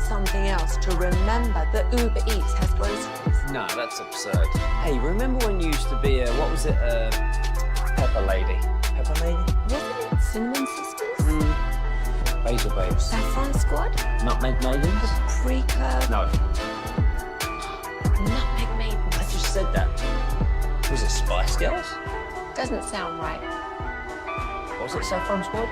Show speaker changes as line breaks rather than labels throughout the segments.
something else to remember that Uber Eats has groceries.
No, that's absurd. Hey, remember when you used to be a, what was it, Pepper Lady? Pepper Lady?
Wasn't it Cinnamon Sisters?
Basil Babes.
Saffron Squad?
Nutmeg Maidens?
Paprika?
No.
Nutmeg Maidens.
I just said that. Was it Spice Girls?
Doesn't sound right.
Was it Saffron Squad?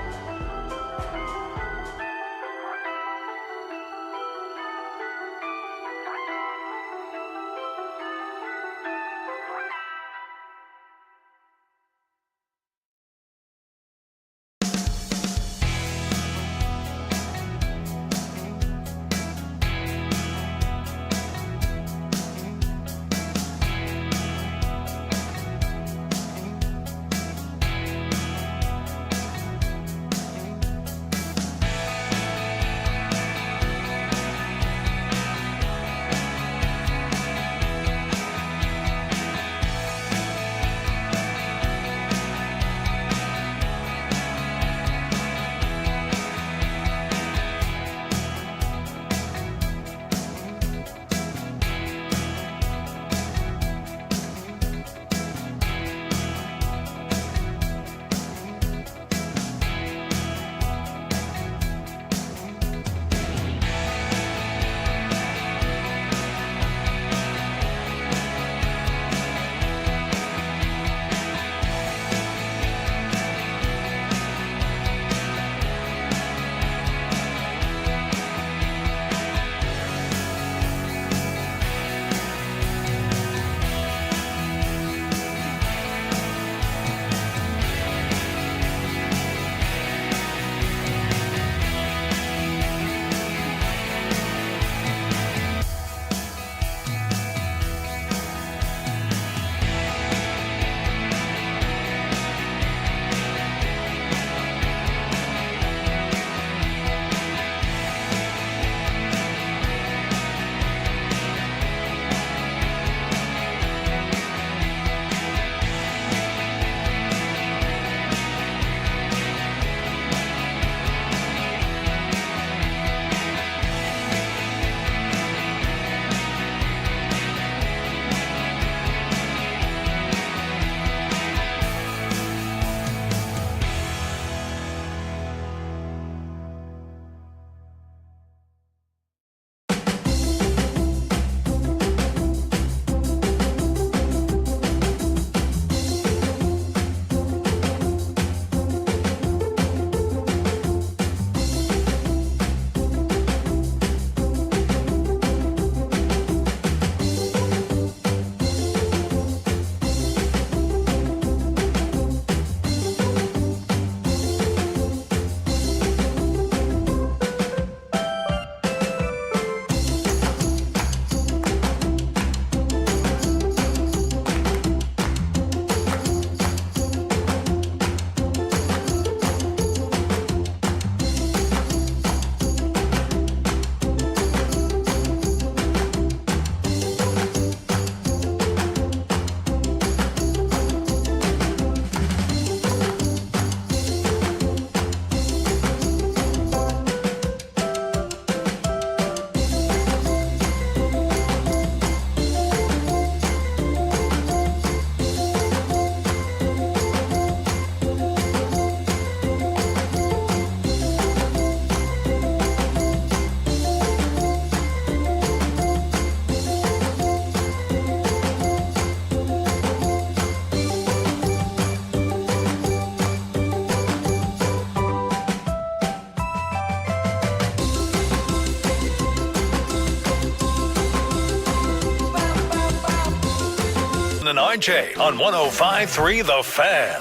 and RJ on 105.3 The Fan.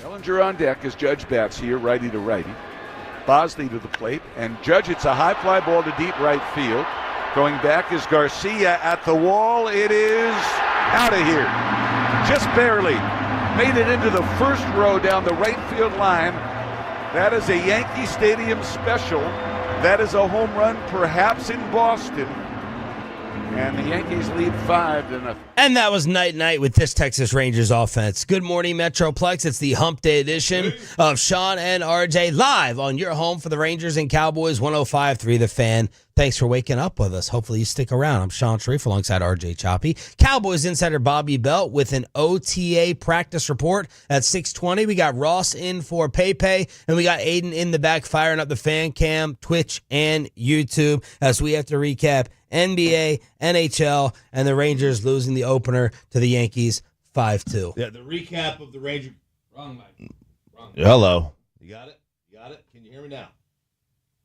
Ellinger on deck as Judge bats here, righty to righty. Bosley to the plate, and Judge, it's a high fly ball to deep right field. Going back is Garcia at the wall. It is out of here. Just barely made it into the first row down the right field line. That is a Yankee Stadium special. That is a home run, perhaps in Boston. And the Yankees lead 5-0.
And that was night with this Texas Rangers offense. Good morning, Metroplex. It's the Hump Day edition of Sean and RJ live on your home for the Rangers and Cowboys, 105.3 The Fan. Thanks for waking up with us. Hopefully you stick around. I'm Sean Sharif alongside RJ Choppy. Cowboys insider Bobby Belt with an OTA practice report at 6:20. We got Ross in for Pepe, and we got Aiden in the back firing up the fan cam, Twitch, and YouTube as we have to recap NBA, NHL, and the Rangers losing the opener to the Yankees 5-2.
Yeah, the recap of the Rangers. Wrong mic. Wrong mic.
Hello.
You got it? You got it? Can you hear me now?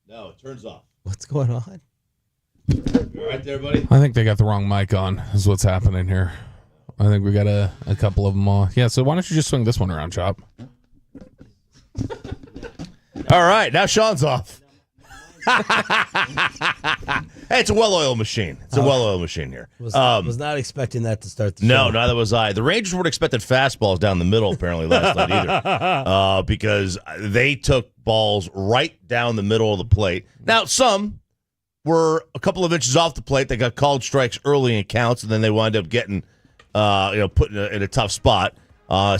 No, it turns off.
What's going on?
You all right there, buddy?
I think they got the wrong mic on, is what's happening here. I think we got a couple of them off. Yeah, so why don't you just swing this one around, Chop?
All right, now Sean's off. Hey, it's a well-oiled machine. It's a well-oiled machine here.
Was not expecting that to start the show.
No, neither was I. The Rangers weren't expecting fastballs down the middle, apparently, last night either, because they took balls right down the middle of the plate. Now, some were a couple of inches off the plate. They got called strikes early in counts, and then they wound up getting, put in a tough spot.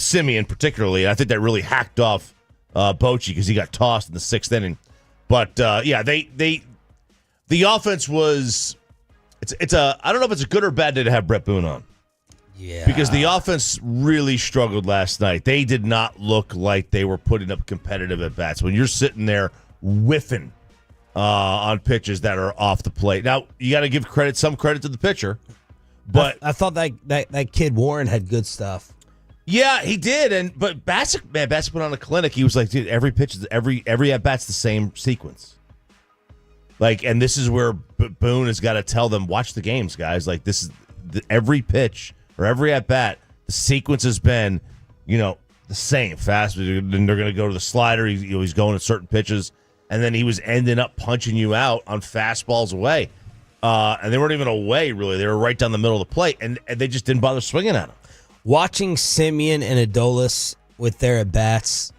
Simeon, particularly, I think that really hacked off Bochy because he got tossed in the sixth inning. But the offense was I don't know if it's a good or bad day to have Brett Boone on.
Yeah.
Because the offense really struggled last night. They did not look like they were putting up competitive at bats. When you're sitting there whiffing on pitches that are off the plate. Now, you got to give some credit to the pitcher. But
I thought that kid Warren had good stuff.
Yeah, he did, but Bassick put on a clinic. He was like, dude, every pitch, every at bat's the same sequence. Like, and this is where Boone has got to tell them, watch the games, guys. Like, this is every pitch or every at bat, the sequence has been, the same. Fast, then they're going to go to the slider. He's going at certain pitches, and then he was ending up punching you out on fastballs away, and they weren't even away really. They were right down the middle of the plate, and they just didn't bother swinging at him.
Watching Simeon and Adolis with their at-bats,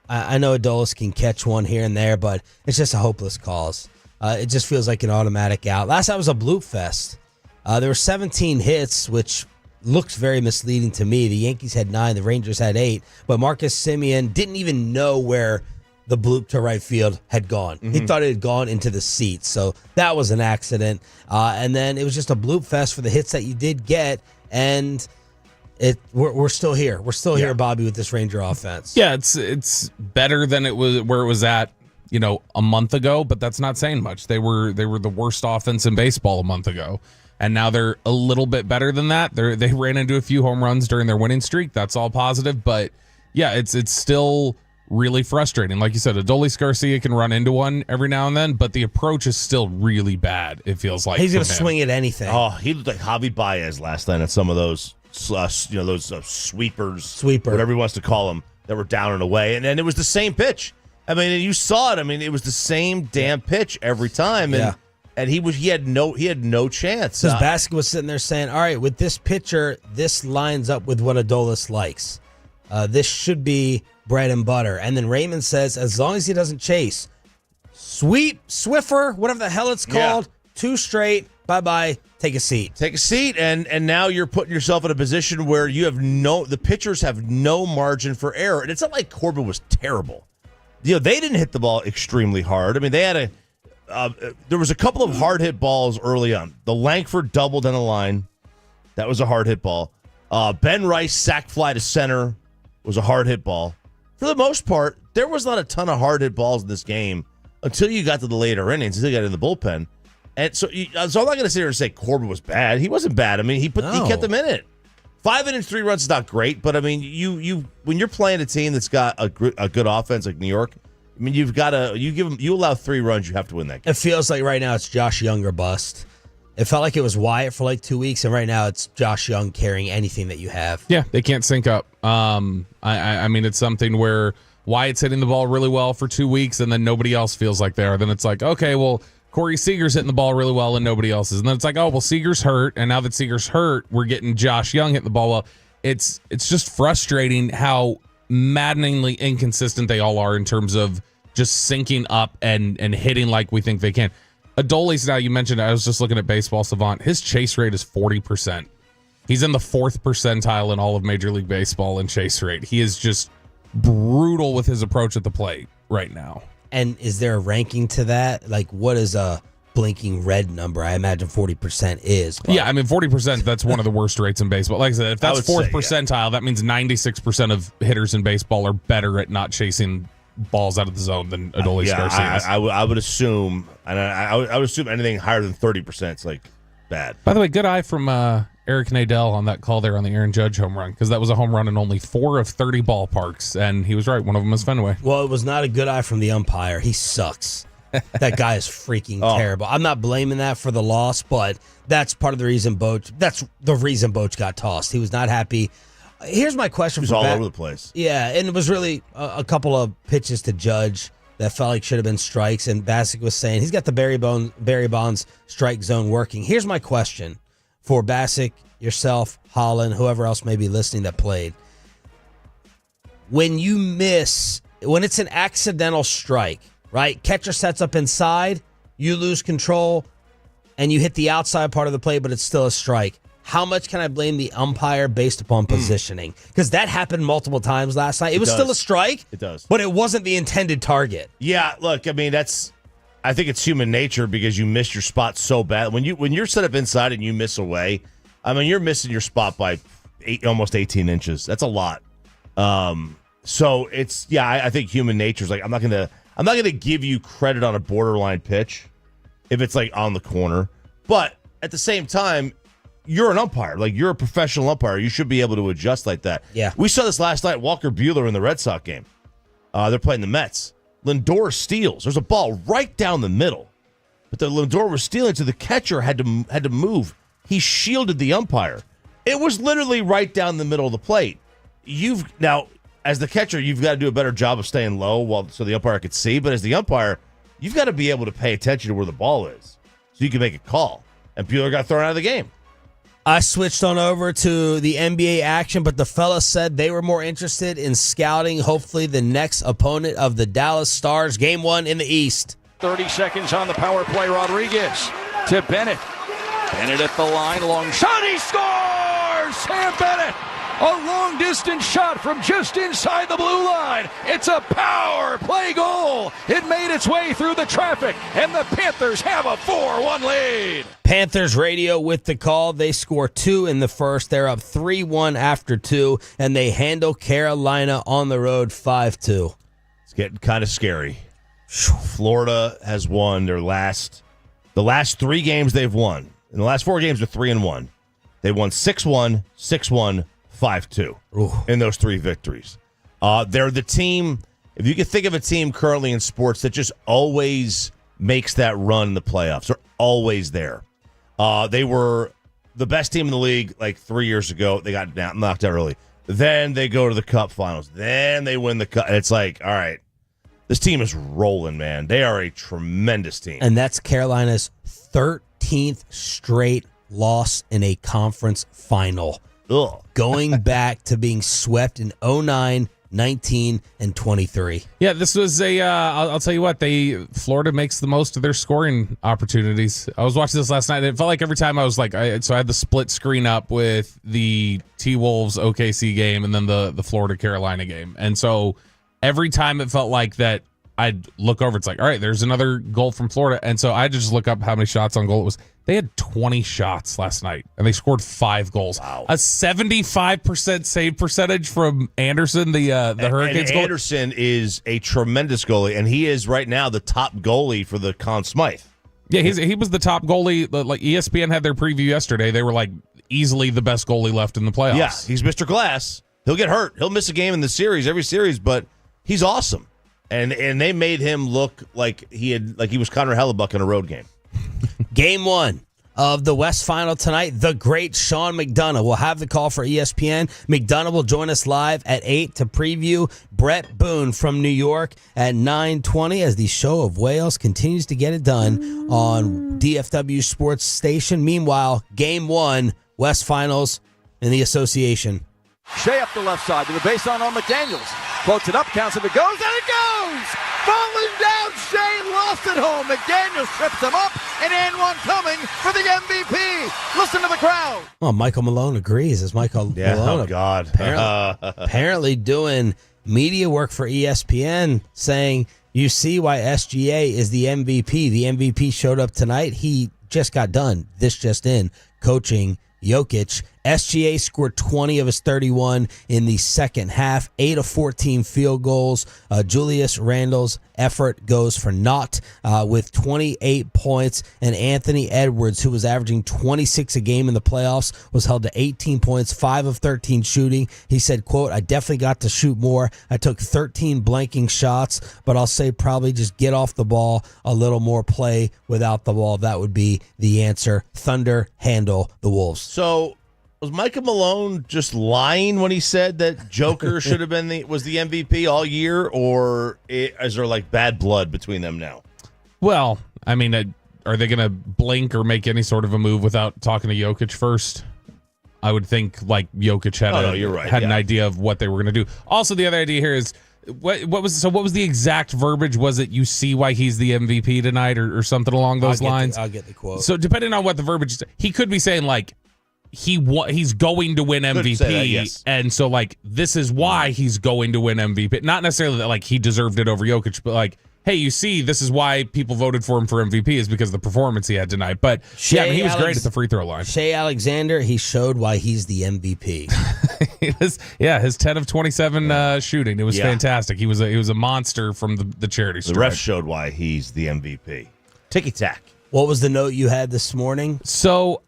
I know Adolis can catch one here and there, but it's just a hopeless cause. It just feels like an automatic out. Last night was a bloop fest. There were 17 hits, which looks very misleading to me. The Yankees had 9, the Rangers had 8, but Marcus Simeon didn't even know where the bloop to right field had gone. Mm-hmm. He thought it had gone into the seats, so that was an accident. And then it was just a bloop fest for the hits that you did get, and we're still here. We're still here, Bobby, with this Ranger offense.
Yeah, it's better than it was where it was at, a month ago, but that's not saying much. They were the worst offense in baseball a month ago, and now they're a little bit better than that. They ran into a few home runs during their winning streak. That's all positive, but yeah, it's still really frustrating. Like you said, Adolis Garcia can run into one every now and then, but the approach is still really bad. It feels like
he's going to swing at anything.
Oh, he looked like Javi Baez last night at some of those. Those sweepers, whatever he wants to call them, that were down and away, and it was the same pitch. I mean, you saw it. I mean, it was the same damn pitch every time, and he had no chance.
Because Bassick was sitting there saying, "All right, with this pitcher, this lines up with what Adolis likes. This should be bread and butter." And then Raymond says, as long as he doesn't chase, sweep, Swiffer, whatever the hell it's called, 2 straight, bye-bye. Take a seat.
Take a seat, and now you're putting yourself in a position where the pitchers have no margin for error. And it's not like Corbin was terrible. They didn't hit the ball extremely hard. I mean, they had there was a couple of hard hit balls early on. The Langford double down the line, that was a hard hit ball. Ben Rice sac fly to center was a hard hit ball. For the most part, there was not a ton of hard hit balls in this game until you got to the later innings, until you got in the bullpen. And so I'm not going to sit here and say Corbin was bad. He wasn't bad. I mean, he kept them in it. 5 innings, 3 runs is not great, but I mean, you when you're playing a team that's got a good offense like New York, I mean, you allow 3 runs, you have to win that game.
It feels like right now it's Josh Young or bust. It felt like it was Wyatt for like 2 weeks, and right now it's Josh Young carrying anything that you have.
Yeah, they can't sync up. I mean, it's something where Wyatt's hitting the ball really well for 2 weeks, and then nobody else feels like they are. Then it's like, okay, well, Corey Seager's hitting the ball really well, and nobody else is. And then it's like, oh, well, Seager's hurt, and now that Seager's hurt, we're getting Josh Young hitting the ball well. It's just frustrating how maddeningly inconsistent they all are in terms of just syncing up and hitting like we think they can. Adolis, now you mentioned, I was just looking at Baseball Savant. His chase rate is 40%. He's in the 4th percentile in all of Major League Baseball in chase rate. He is just brutal with his approach at the plate right now.
And is there a ranking to that? Like, what is a blinking red number? I imagine 40% is. But.
Yeah, I mean, 40%, that's one of the worst rates in baseball. Like I said, if that's 4th percentile, that means 96% of hitters in baseball are better at not chasing balls out of the zone than Adolis Garcia is.
I would assume, and I would assume anything higher than 30% is like bad.
By the way, good eye from Eric Nadel on that call there on the Aaron Judge home run, because that was a home run in only 4 of 30 ballparks, and he was right. One of them is Fenway.
Well, it was not a good eye from the umpire. He sucks. That guy is freaking terrible. I'm not blaming that for the loss, but that's part of the reason Boch got tossed. He was not happy. Here's my question.
He was all over the place.
Yeah, and it was really a couple of pitches to Judge that felt like should have been strikes, and Bassick was saying he's got the Barry Bonds strike zone working. Here's my question for Bassick, yourself, Holland, whoever else may be listening that played. When you miss, when it's an accidental strike, right? Catcher sets up inside, you lose control, and you hit the outside part of the plate, but it's still a strike. How much can I blame the umpire based upon positioning? Because that happened multiple times last night. It was still a strike.
It does.
But it wasn't the intended target.
Yeah, look, I mean, I think it's human nature because you missed your spot so bad. When you're set up inside and you miss away, I mean, you're missing your spot by almost 18 inches. That's a lot. So it's, I think human nature is like, I'm not gonna give you credit on a borderline pitch if it's like on the corner. But at the same time, you're an umpire. Like, you're a professional umpire. You should be able to adjust like that.
Yeah.
We saw this last night, Walker Buehler in the Red Sox game. They're playing the Mets. Lindor steals. There's a ball right down the middle. But the Lindor was stealing, so the catcher had to move. He shielded the umpire. It was literally right down the middle of the plate. Now, as the catcher, you've got to do a better job of staying low so the umpire could see. But as the umpire, you've got to be able to pay attention to where the ball is so you can make a call. And Buehler got thrown out of the game.
I switched on over to the NBA action, but the fellas said they were more interested in scouting, hopefully, the next opponent of the Dallas Stars, Game 1 in the East.
30 seconds on the power play. Rodriguez to Bennett. Bennett at the line. Long shot. He scores! Sam Bennett. A long-distance shot from just inside the blue line. It's a power play goal. It made its way through the traffic, and the Panthers have a 4-1 lead.
Panthers radio with the call. They score 2 in the first. They're up 3-1 after 2, and they handle Carolina on the road 5-2.
It's getting kind of scary. Florida has won the last 3 games they've won. In the last 4 games, they're 3-1. They won 6-1, 6-1, 5-2 in those 3 victories. They're the team, if you can think of a team currently in sports that just always makes that run in the playoffs. They're always there. They were the best team in the league like 3 years ago. They got knocked out early. Then they go to the Cup Finals. Then they win the Cup. And it's like, all right, this team is rolling, man. They are a tremendous team.
And that's Carolina's 13th straight loss in a conference final.
Ugh.
Going back to being swept in 09, 19, and 23.
Yeah, this was I'll tell you what, Florida makes the most of their scoring opportunities. I was watching this last night. It felt like every time I was like, I had the split screen up with the T-Wolves OKC game and then the Florida Carolina game. And so every time it felt like that, I'd look over. It's like, all right, there's another goal from Florida. And so I just look up how many shots on goal it was. They had 20 shots last night, and they scored 5 goals.
Wow.
A 75% save percentage from Anderson, the Hurricanes.
And Anderson is a tremendous goalie, and he is right now the top goalie for the Conn Smythe.
Yeah, he was the top goalie. Like ESPN had their preview yesterday. They were like easily the best goalie left in the playoffs.
Yeah, he's Mr. Glass. He'll get hurt. He'll miss a game in the series, every series, but he's awesome. And they made him look like he was Connor Hellebuck in a road game.
Game 1 of the West Final tonight. The great Sean McDonough will have the call for ESPN. McDonough will join us live at 8 to preview Brett Boone from New York at 9:20 as the show of Wales continues to get it done on DFW Sports Station. Meanwhile, Game 1, West Finals in the association.
Shea up the left side to the baseline on McDaniels. Floats it up, counts it, it goes, and it goes! Falling down, Shea lost it home. McDaniels trips him up, and one coming for the MVP. Listen to the crowd.
Well, Michael Malone agrees. Is Michael Malone?
Oh, God.
Apparently doing media work for ESPN, saying, you see why SGA is the MVP. The MVP showed up tonight. He just got done, this just in, coaching Jokic. SGA scored 20 of his 31 in the second half, 8 of 14 field goals. Julius Randle's effort goes for naught with 28 points. And Anthony Edwards, who was averaging 26 a game in the playoffs, was held to 18 points, 5 of 13 shooting. He said, quote, I definitely got to shoot more. I took 13 blanking shots, but I'll say probably just get off the ball a little more, play without the ball. That would be the answer. Thunder handle the Wolves.
So was Michael Malone just lying when he said that Joker should have been was the MVP all year, or is there like bad blood between them now?
Well, I mean, are they going to blink or make any sort of a move without talking to Jokic first? I would think like Jokic had an idea of what they were going to do. Also, the other idea here is what was the exact verbiage? Was it you see why he's the MVP tonight or something along those lines?
I'll get the quote.
So depending on what the verbiage is, he could be saying like he's going to win MVP,
that, yes.
And so like this is why he's going to win MVP. Not necessarily that like he deserved it over Jokic, but like, hey, you see, this is why people voted for him for MVP is because of the performance he had tonight. But he was great at the free throw line.
Shea Alexander, he showed why he's the MVP.
His 10 of 27 shooting. It was fantastic. He was a monster from the charity
The
stripe.
ref showed why he's the MVP. Ticky-tack.
What was the note you had this morning?
So,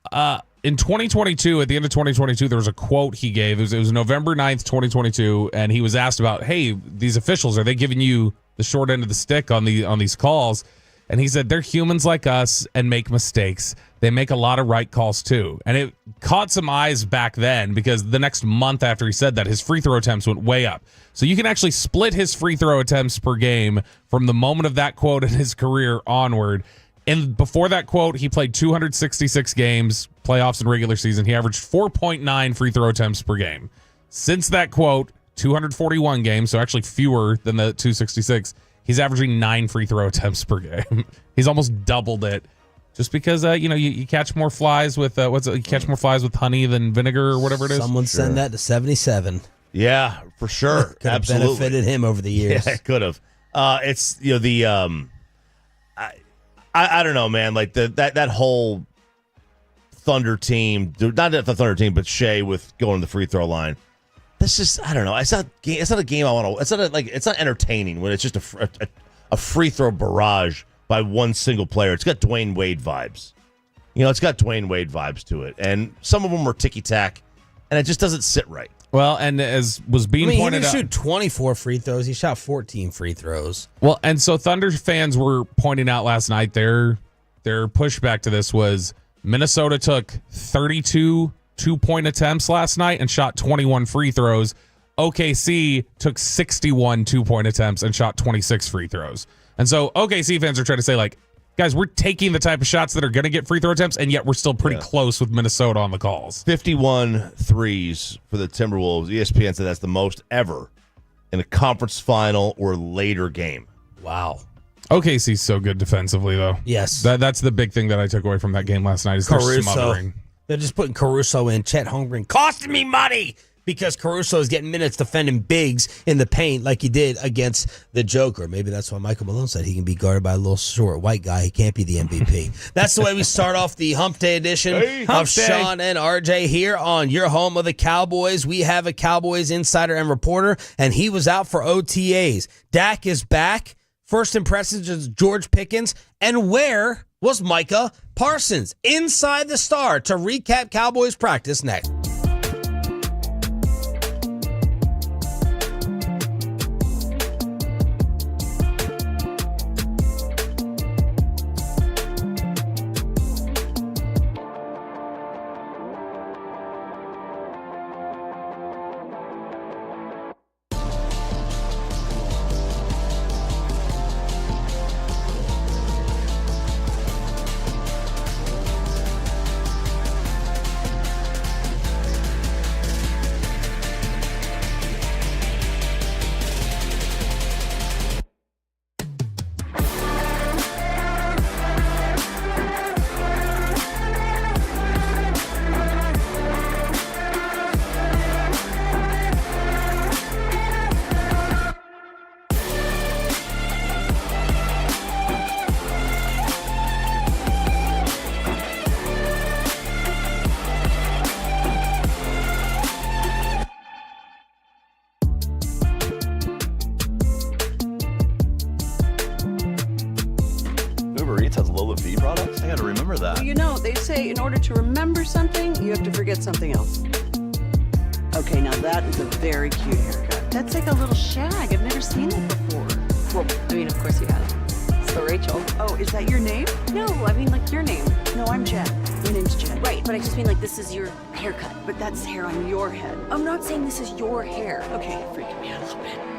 in 2022, at the end of 2022, there was a quote he gave. It was November 9th, 2022, and he was asked about, hey, these officials, are they giving you the short end of the stick on these calls? And he said, they're humans like us and make mistakes. They make a lot of right calls too. And it caught some eyes back then because the next month after he said that, his free throw attempts went way up. So you can actually split his free throw attempts per game from the moment of that quote in his career onward. And before that quote, he played 266 games, playoffs and regular season. He averaged 4.9 free throw attempts per game. Since that quote, 241 games, so actually fewer than the 266. He's averaging 9 free throw attempts per game. He's almost doubled it, just because you catch more flies with you catch more flies with honey than vinegar or whatever it is.
Someone send that to 77.
Yeah, for sure.
Could have benefited him over the years.
Yeah, it could have. It's I don't know, man. Like that whole Thunder team, not the Thunder team, but Shea with going to the free throw line. That's just, I don't know. It's not a game I want to. It's not entertaining when it's just a free throw barrage by one single player. It's got Dwayne Wade vibes. It's got Dwayne Wade vibes to it, and some of them are ticky tack, and it just doesn't sit right.
Well, and as was being pointed out,
he didn't shoot 24 free throws. He shot 14 free throws.
Well, and so Thunder fans were pointing out last night their pushback to this was Minnesota took 32 2-point attempts last night and shot 21 free throws. OKC took 61 2-point attempts and shot 26 free throws. And so OKC fans are trying to say, like, guys, we're taking the type of shots that are going to get free throw attempts, and yet we're still pretty close with Minnesota on the calls.
51 threes for the Timberwolves. ESPN said that's the most ever in a conference final or later game.
Wow.
OKC's so good defensively, though.
Yes.
That's the big thing that I took away from that game last night is they're smothering.
They're just putting Caruso in. Chet Holmgren costing me money because Caruso is getting minutes defending bigs in the paint like he did against the Joker. Maybe that's why Michael Malone said he can be guarded by a little short white guy. He can't be the MVP. That's the way we start off the Hump Day edition of Sean and RJ here on your home of the Cowboys. We have a Cowboys insider and reporter, and he was out for OTAs. Dak is back. First impressions is George Pickens. And where was Micah Parsons? Inside the Star to recap Cowboys practice next.
to Lola V products? I gotta remember that.
Well, you know, they say in order to remember something, you have to forget something else. Okay, now that is a very cute haircut. That's like a little shag. I've never seen it before.
Well, I mean, of course you have. So Rachel.
Oh, is that your name?
No, I mean like your name.
No, I'm Jen. My name's Jen.
Right, but I just mean like this is your haircut.
But that's hair on your head.
I'm not saying this is your hair.
Okay, you're freaking me out a little bit.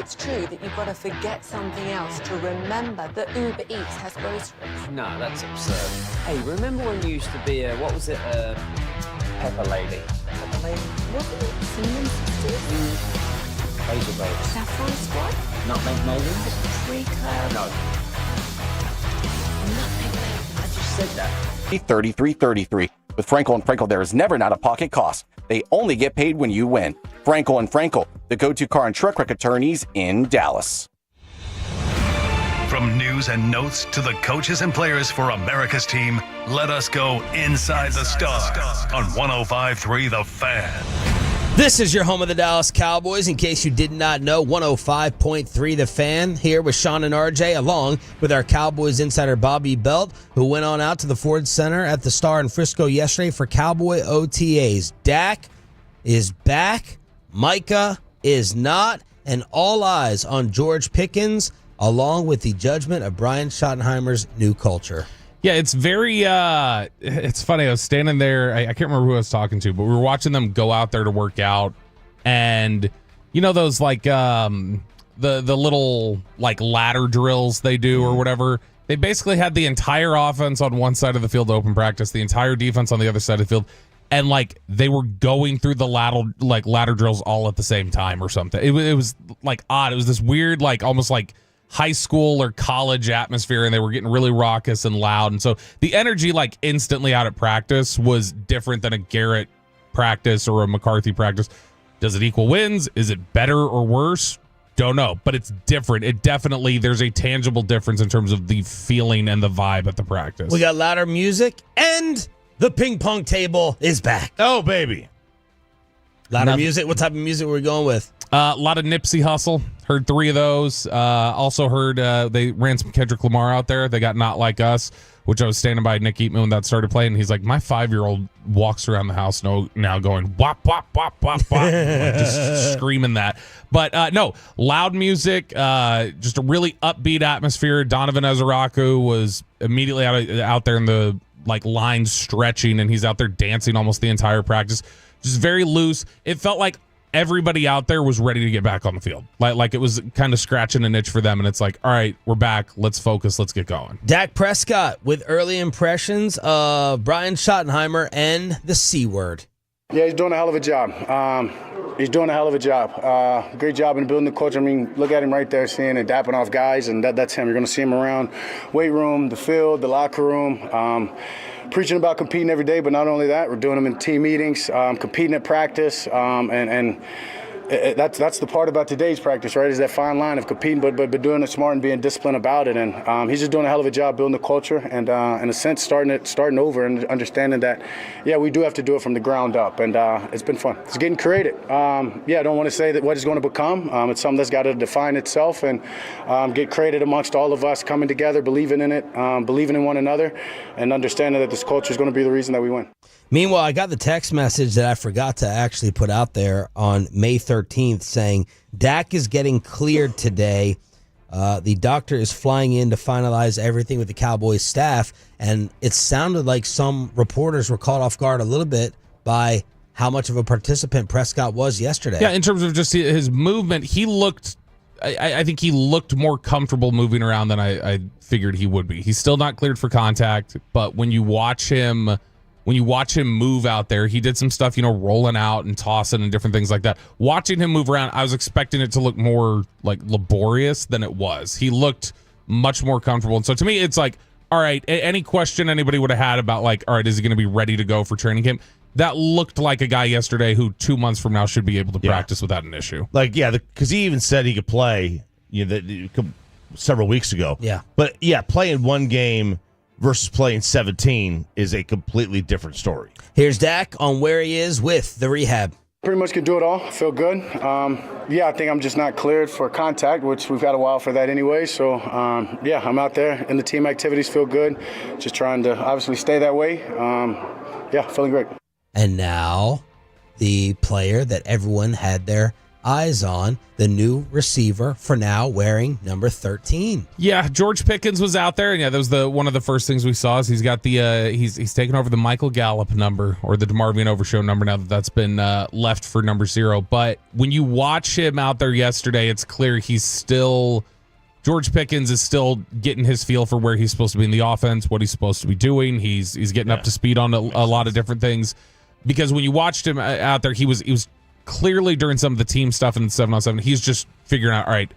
it's true that you've got to forget something else to remember that Uber Eats has groceries.
No, that's absurd. Hey, remember when you used to be a, what was it, Pepper Lady? Pepper Lady?
Wasn't it Cinnamon Sisters?
Basil Baby.
Saffron Squad?
Nutmeg Maidens?
Tree Club?
No. Nutmeg Maidens. I just said that.
3333. With Frankel & Frankel, there is never an out-of-pocket cost. They only get paid when you win. Frankel & Frankel, the go-to car and truck wreck attorneys in Dallas.
From news and notes to the coaches and players for America's team, let us go inside the stars on 105.3 The Fan.
This is your home of the Dallas Cowboys. In case you did not know, 105.3 The Fan, here with Sean and RJ, along with our Cowboys insider Bobby Belt, who went on out to the Ford Center at the Star in Frisco yesterday for Cowboy OTAs. Dak is back, Micah is not, and all eyes on George Pickens, along with the judgment of Brian Schottenheimer's new culture.
Yeah, it's very, it's funny. I was standing there. I can't remember who I was talking to, but we were watching them go out there to work out. And, you know, those like, the little like ladder drills they do or whatever. They basically had the entire offense on one side of the field to open practice, the entire defense on the other side of the field. And like they were going through the ladder drills all at the same time or something. It was like odd. It was this weird, like almost like high school or college atmosphere, and they were getting really raucous and loud. And so the energy like instantly out at practice was different than a Garrett practice or a McCarthy practice. Does it equal wins? Is it better or worse? Don't know, but it's different. It definitely, there's a tangible difference in terms of the feeling and the vibe at the practice.
We got louder music, and the ping pong table is back.
Oh, baby.
Louder music? What type of music were we going with?
A lot of Nipsey Hussle. Heard 3 of those. Also heard they ran some Kendrick Lamar out there. They got Not Like Us, which I was standing by Nick Eatman when that started playing. He's like, my 5-year-old walks around the house now going, wop, wop, wop, wop, wop. Like, just screaming that. But no, loud music, just a really upbeat atmosphere. Donovan Ezeraku was immediately out there in the like line stretching, and he's out there dancing almost the entire practice. Just very loose. It felt like everybody out there was ready to get back on the field. Like it was kind of scratching an itch for them, and it's like, all right, we're back. Let's focus. Let's get going.
Dak Prescott with early impressions of Brian Schottenheimer and the C word.
Yeah, he's doing a hell of a job. Great job in building the culture. I mean, look at him right there, seeing and dapping off guys, and that's him. You're going to see him around weight room, the field, the locker room. Preaching about competing every day, but not only that, we're doing them in team meetings, competing at practice, and that's the part about today's practice, right? Is that fine line of competing, but doing it smart and being disciplined about it. And he's just doing a hell of a job building the culture, and in a sense, starting over and understanding that, yeah, we do have to do it from the ground up, and it's been fun. It's getting created. I don't want to say that what it's going to become. It's something that's got to define itself and get created amongst all of us, coming together, believing in it, believing in one another, and understanding that this culture is going to be the reason that we win.
Meanwhile, I got the text message that I forgot to actually put out there on May 13th saying Dak is getting cleared today. The doctor is flying in to finalize everything with the Cowboys staff, and it sounded like some reporters were caught off guard a little bit by how much of a participant Prescott was yesterday.
Yeah, in terms of just his movement, he looked, I think he looked more comfortable moving around than I figured he would be. He's still not cleared for contact, but when you watch him move out there, he did some stuff, rolling out and tossing and different things like that. Watching him move around, I was expecting it to look more like laborious than it was. He looked much more comfortable. And so to me, it's like, all right, any question anybody would have had about like, all right, is he going to be ready to go for training camp? That looked like a guy yesterday who 2 months from now should be able to practice without an issue.
Like, yeah, because he even said he could play several weeks ago.
Yeah.
But, yeah, playing one game versus playing 17 is a completely different story.
Here's Dak on where he is with the rehab.
Pretty much can do it all. I feel good. I think I'm just not cleared for contact, which we've got a while for that anyway. So, I'm out there, and the team activities feel good. Just trying to obviously stay that way. Feeling great.
And now the player that everyone had their eyes on, the new receiver for now, wearing number 13.
Yeah, George Pickens was out there, and that was one of the first things we saw. Is he's got the he's taken over the Michael Gallup number, or the DeMarvion Overshow number, now that's been left for number 0. But when you watch him out there yesterday, it's clear George Pickens is still getting his feel for where he's supposed to be in the offense, what he's supposed to be doing. He's getting up to speed on a lot of different things, because when you watched him out there, he was clearly during some of the team stuff in the 7-on-7, he's just figuring out, all right,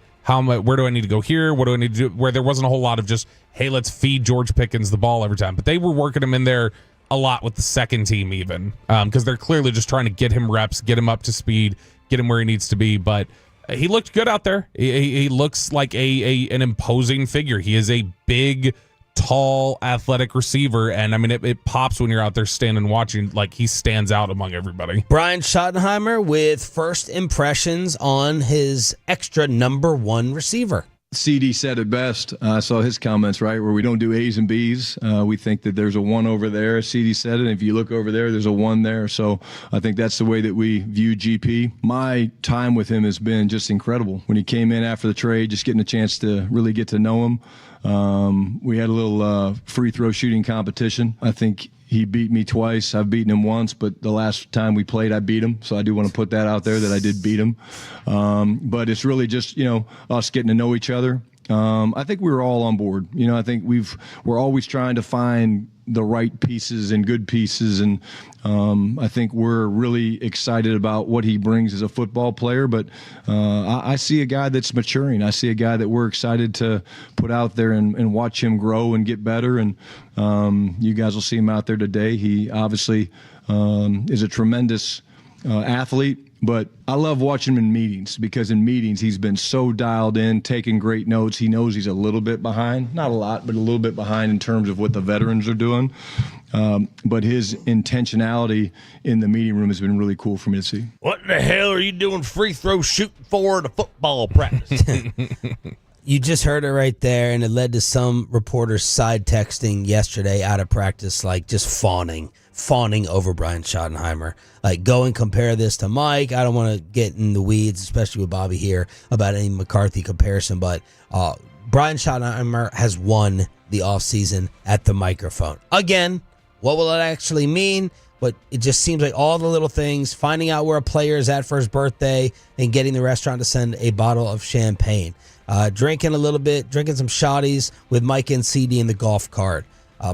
where do I need to go here? What do I need to do? Where there wasn't a whole lot of just, hey, let's feed George Pickens the ball every time. But they were working him in there a lot with the second team even, because they're clearly just trying to get him reps, get him up to speed, get him where he needs to be. But he looked good out there. He looks like an imposing figure. He is a big, tall, athletic receiver, and I mean it pops when you're out there standing watching. Like, he stands out among everybody.
Brian Schottenheimer with first impressions on his extra number one receiver.
CD said it best. I saw his comments, right, where we don't do A's and B's. We think that there's a 1 over there. CD said it. And if you look over there's a 1 there. So I think that's the way that we view GP. My time with him has been just incredible. When he came in after the trade, just getting a chance to really get to know him. We had a little free throw shooting competition. I think he beat me twice. I've beaten him once, but the last time we played, I beat him. So I do want to put that out there that I did beat him. But it's really just, us getting to know each other. I think we were all on board. I think we're always trying to find the right pieces and good pieces. And I think we're really excited about what he brings as a football player. But I see a guy that's maturing. I see a guy that we're excited to put out there and watch him grow and get better. And you guys will see him out there today. He obviously is a tremendous athlete. But I love watching him in meetings, because in meetings he's been so dialed in, taking great notes. He knows he's a little bit behind, not a lot, but a little bit behind in terms of what the veterans are doing. But his intentionality in the meeting room has been really cool for me to see.
What the hell are you doing free throw shooting for at a football practice?
You just heard it right there, and it led to some reporters side texting yesterday out of practice, like just fawning over Brian Schottenheimer. Like, go and compare this to Mike. I don't want to get in the weeds, especially with Bobby here, about any McCarthy comparison, but Brian Schottenheimer has won the offseason at the microphone. Again, what will it actually mean? But it just seems like all the little things, finding out where a player is at for his birthday and getting the restaurant to send a bottle of champagne. Drinking a little bit, drinking some shotties with Mike and CD in the golf cart.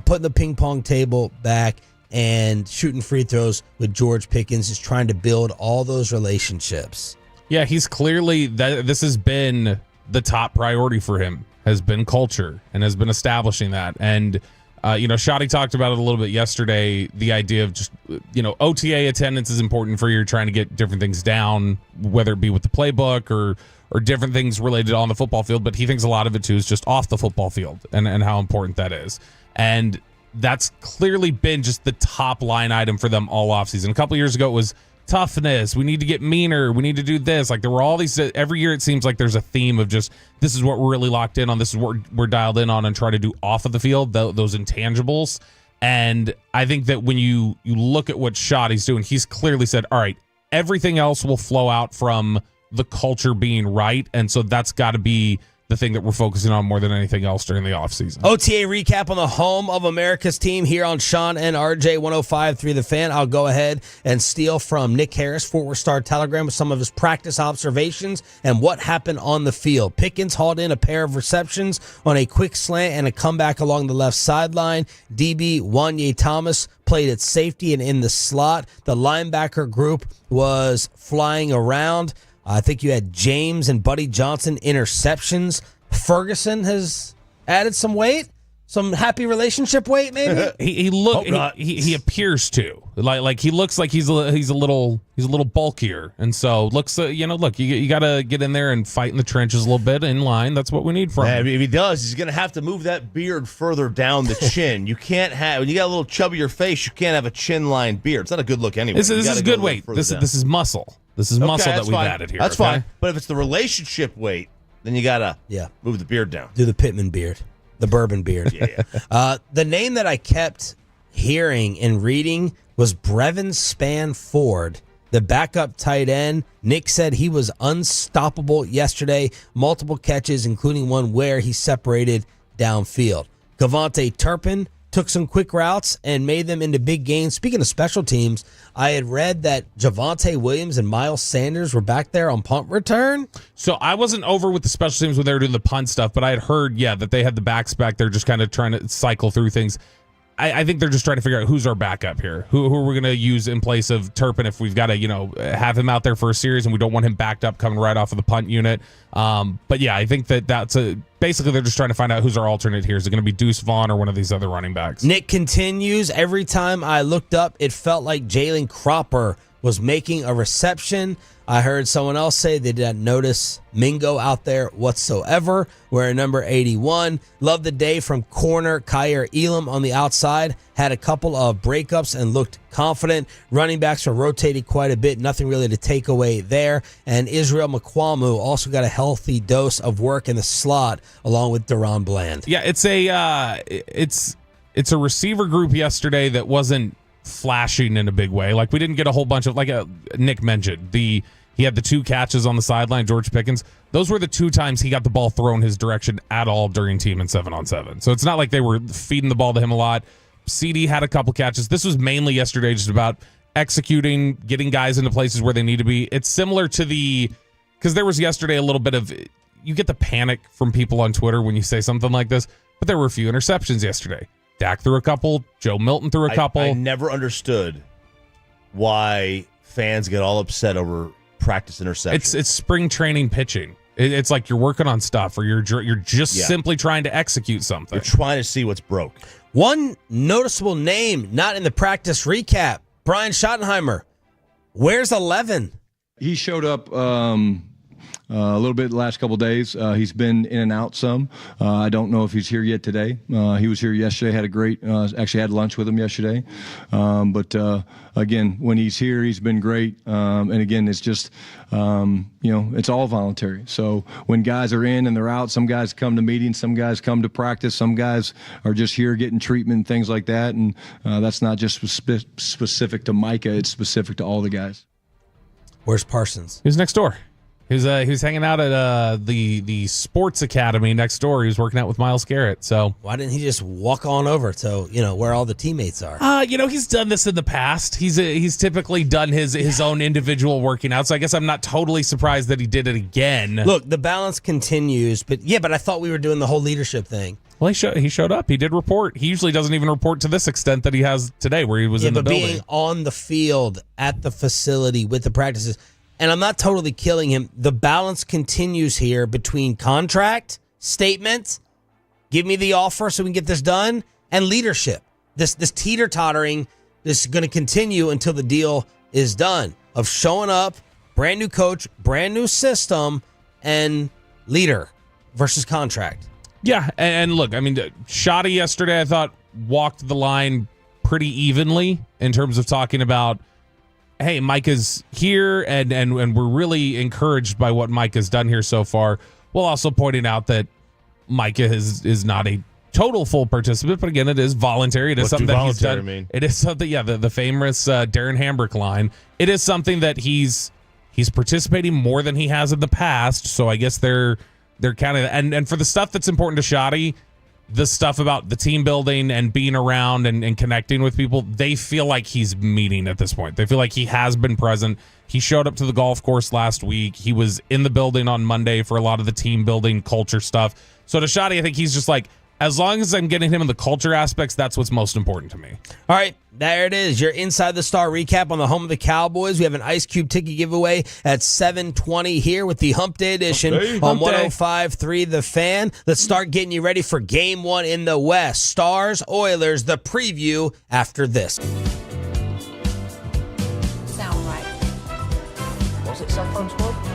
Putting the ping pong table back and shooting free throws with George Pickens, is trying to build all those relationships.
Yeah, he's clearly, this has been the top priority for him, has been culture and has been establishing that. And, Schotty talked about it a little bit yesterday, the idea of just, OTA attendance is important for you trying to get different things down, whether it be with the playbook or different things related on the football field. But he thinks a lot of it, too, is just off the football field and how important that is. And that's clearly been just the top line item for them all offseason. A couple years ago, it was toughness. We need to get meaner. We need to do this. Like, there were all these, every year it seems like there's a theme of just, this is what we're really locked in on. This is what we're dialed in on and try to do off of the field, those intangibles. And I think that when you look at what Schotty's doing, he's clearly said, all right, everything else will flow out from the culture being right. And so that's got to be the thing that we're focusing on more than anything else during the offseason.
OTA recap on the home of America's team here on Sean and RJ 105.3 The Fan. I'll go ahead and steal from Nick Harris, Fort Worth Star-Telegram, with some of his practice observations and what happened on the field. Pickens hauled in a pair of receptions on a quick slant and a comeback along the left sideline. DB Wanye Thomas played at safety and in the slot. The linebacker group was flying around. I think you had James and Buddy Johnson interceptions. Ferguson has added some weight, some happy relationship weight, maybe.
He appears to like he looks like he's a little bulkier, and so looks look, you got to get in there and fight in the trenches a little bit in line. That's what we need from him.
If he does, he's gonna have to move that beard further down the chin. You can't have, when you got a little chubbier face, you can't have a chin line beard. It's not a good look anyway.
This is good weight. This is muscle. This is muscle that we've added here.
That's fine. But if it's the relationship weight, then you gotta move the beard down.
Do the Pittman beard, the bourbon beard. The name that I kept hearing and reading was Brevin Spann-Ford, the backup tight end. Nick said he was unstoppable yesterday. Multiple catches, including one where he separated downfield. Kavontae Turpin took some quick routes and made them into big gains. Speaking of special teams, I had read that Javonte Williams and Miles Sanders were back there on punt return.
So I wasn't over with the special teams when they were doing the punt stuff, but I had heard, that they had the backs back there just kind of trying to cycle through things. I think they're just trying to figure out who's our backup here. Who are we going to use in place of Turpin if we've got to, have him out there for a series and we don't want him backed up coming right off of the punt unit. But yeah, I think that's basically they're just trying to find out who's our alternate here. Is it going to be Deuce Vaughn or one of these other running backs?
Nick continues, every time I looked up, it felt like Jalen Cropper was making a reception. I heard someone else say they didn't notice Mingo out there whatsoever. Wearing number 81. Love the day from corner. Kyer Elam on the outside. Had a couple of breakups and looked confident. Running backs are rotated quite a bit. Nothing really to take away there. And Israel McQuamu also got a healthy dose of work in the slot along with Deron Bland.
Yeah, it's a receiver group yesterday that wasn't flashing in a big way. Like, we didn't get a whole bunch of, like Nick mentioned, he had the 2 catches on the sideline, George Pickens. Those were the 2 times he got the ball thrown his direction at all during team and 7-on-7. So it's not like they were feeding the ball to him a lot. CD had a couple catches. This was mainly yesterday just about executing, getting guys into places where they need to be. It's similar to because there was yesterday a little bit of, you get the panic from people on Twitter when you say something like this, but there were a few interceptions yesterday. Dak threw a couple. Joe Milton threw a couple.
I never understood why fans get all upset over practice interceptions.
It's spring training pitching. It's like you're working on stuff, or you're just simply trying to execute something.
You're trying to see what's broke.
One noticeable name not in the practice recap: Brian Schottenheimer. Where's 11?
He showed up a little bit the last couple of days. He's been in and out some. I don't know if he's here yet today. He was here yesterday, had a great, actually had lunch with him yesterday. But again, when he's here, he's been great. And again, it's just, it's all voluntary. So when guys are in and they're out, some guys come to meetings, some guys come to practice, some guys are just here getting treatment and things like that. And that's not just specific to Micah, it's specific to all the guys.
Where's Parsons?
He's next door. He was hanging out at the sports academy next door. He was working out with Myles Garrett. So
why didn't he just walk on over to where all the teammates are?
He's done this in the past. He's typically done his own individual working out. So I guess I'm not totally surprised that he did it again.
Look, the balance continues, but I thought we were doing the whole leadership thing.
Well, he showed up. He did report. He usually doesn't even report to this extent that he has today, where he was in the building.
Being on the field at the facility with the practices. And I'm not totally killing him. The balance continues here between contract, statement, give me the offer so we can get this done, and leadership. This teeter-tottering is going to continue until the deal is done, of showing up, brand new coach, brand new system, and leader versus contract.
Yeah, and look, I mean, Schotty yesterday, I thought, walked the line pretty evenly in terms of talking about, hey, Micah's here, and we're really encouraged by what Micah's done here so far, while also pointing out that Micah is not a total full participant, but again, it is voluntary. It is something that he's done. It is something, the famous Darren Hambrick line. It is something that he's participating more than he has in the past, so I guess they're kind of, and for the stuff that's important to Schotty, the stuff about the team building and being around and connecting with people, they feel like he's meeting at this point. They feel like he has been present. He showed up to the golf course last week. He was in the building on Monday for a lot of the team building culture stuff. So to Schotty, I think he's just like, as long as I'm getting him in the culture aspects, that's what's most important to me.
All right, there it is. Your Inside the Star recap on the home of the Cowboys. We have an Ice Cube ticket giveaway at 7:20 here with the Hump Day edition on 105.3 The Fan. Let's start getting you ready for Game 1 in the West. Stars, Oilers, the preview after this.
Sound right.
Was it Cell Phone Squad?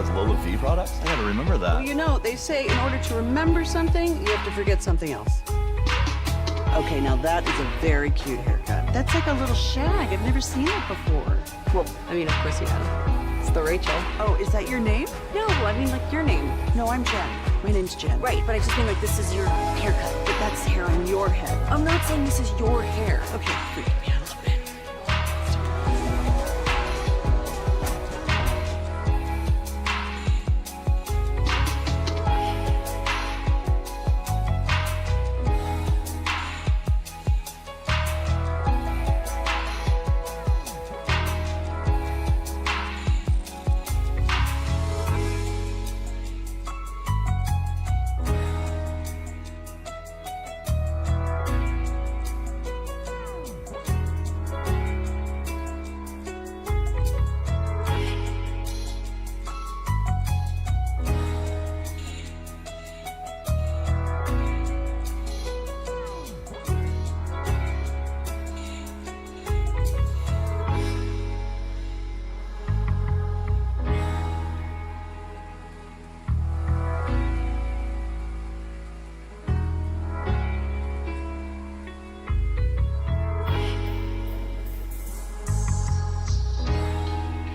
has low fee products? I gotta remember that.
Well, you know, they say in order to remember something, you have to forget something else. Okay, now that is a very cute haircut. That's like a little shag. I've never seen it before.
Well, I mean, of course you have. It's the Rachel.
Oh, is that your name?
No, I mean like your name.
No, I'm Jen. My name's Jen.
Right, but I just mean like this is your haircut.
But that's hair on your head.
I'm not saying this is your hair.
Okay, freak me out a little bit.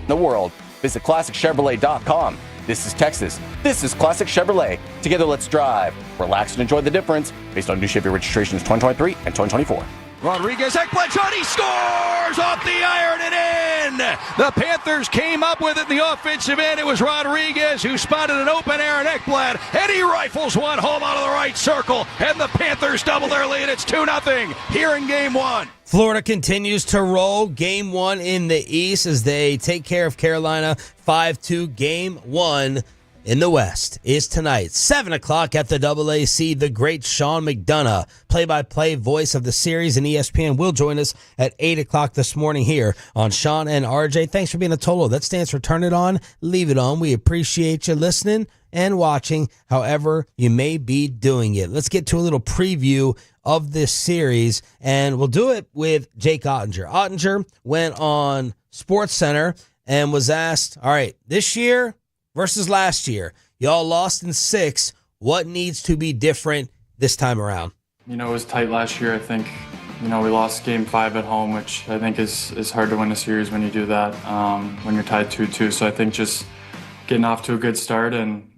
The world. Visit ClassicChevrolet.com. This is Texas. This is Classic Chevrolet. Together, let's drive. Relax and enjoy the difference based on new Chevy registrations 2023 and 2024.
Rodriguez, Ekblad shot, he scores off the iron and in. The Panthers came up with it in the offensive end. It was Rodriguez who spotted an open Aaron Ekblad, and he rifles one home out of the right circle, and the Panthers double their lead. It's 2-0 here in Game 1.
Florida continues to roll. Game 1 in the East as they take care of Carolina 5-2. Game 1 in the West is tonight, 7 o'clock at the AAC. The great Sean McDonough, play-by-play voice of the series and ESPN, will join us at 8 o'clock this morning here on Sean and RJ. Thanks for being a total. That stands for turn it on, leave it on. We appreciate you listening and watching however you may be doing it. Let's get to a little preview of this series, and we'll do it with Jake Ottinger. Ottinger went on SportsCenter and was asked, all right, this year versus last year, y'all lost in 6. What needs to be different this time around?
You know, it was tight last year. I think, you know, we lost Game 5 at home, which I think is hard to win a series when you do that, when you're tied 2-2. So I think just getting off to a good start, and,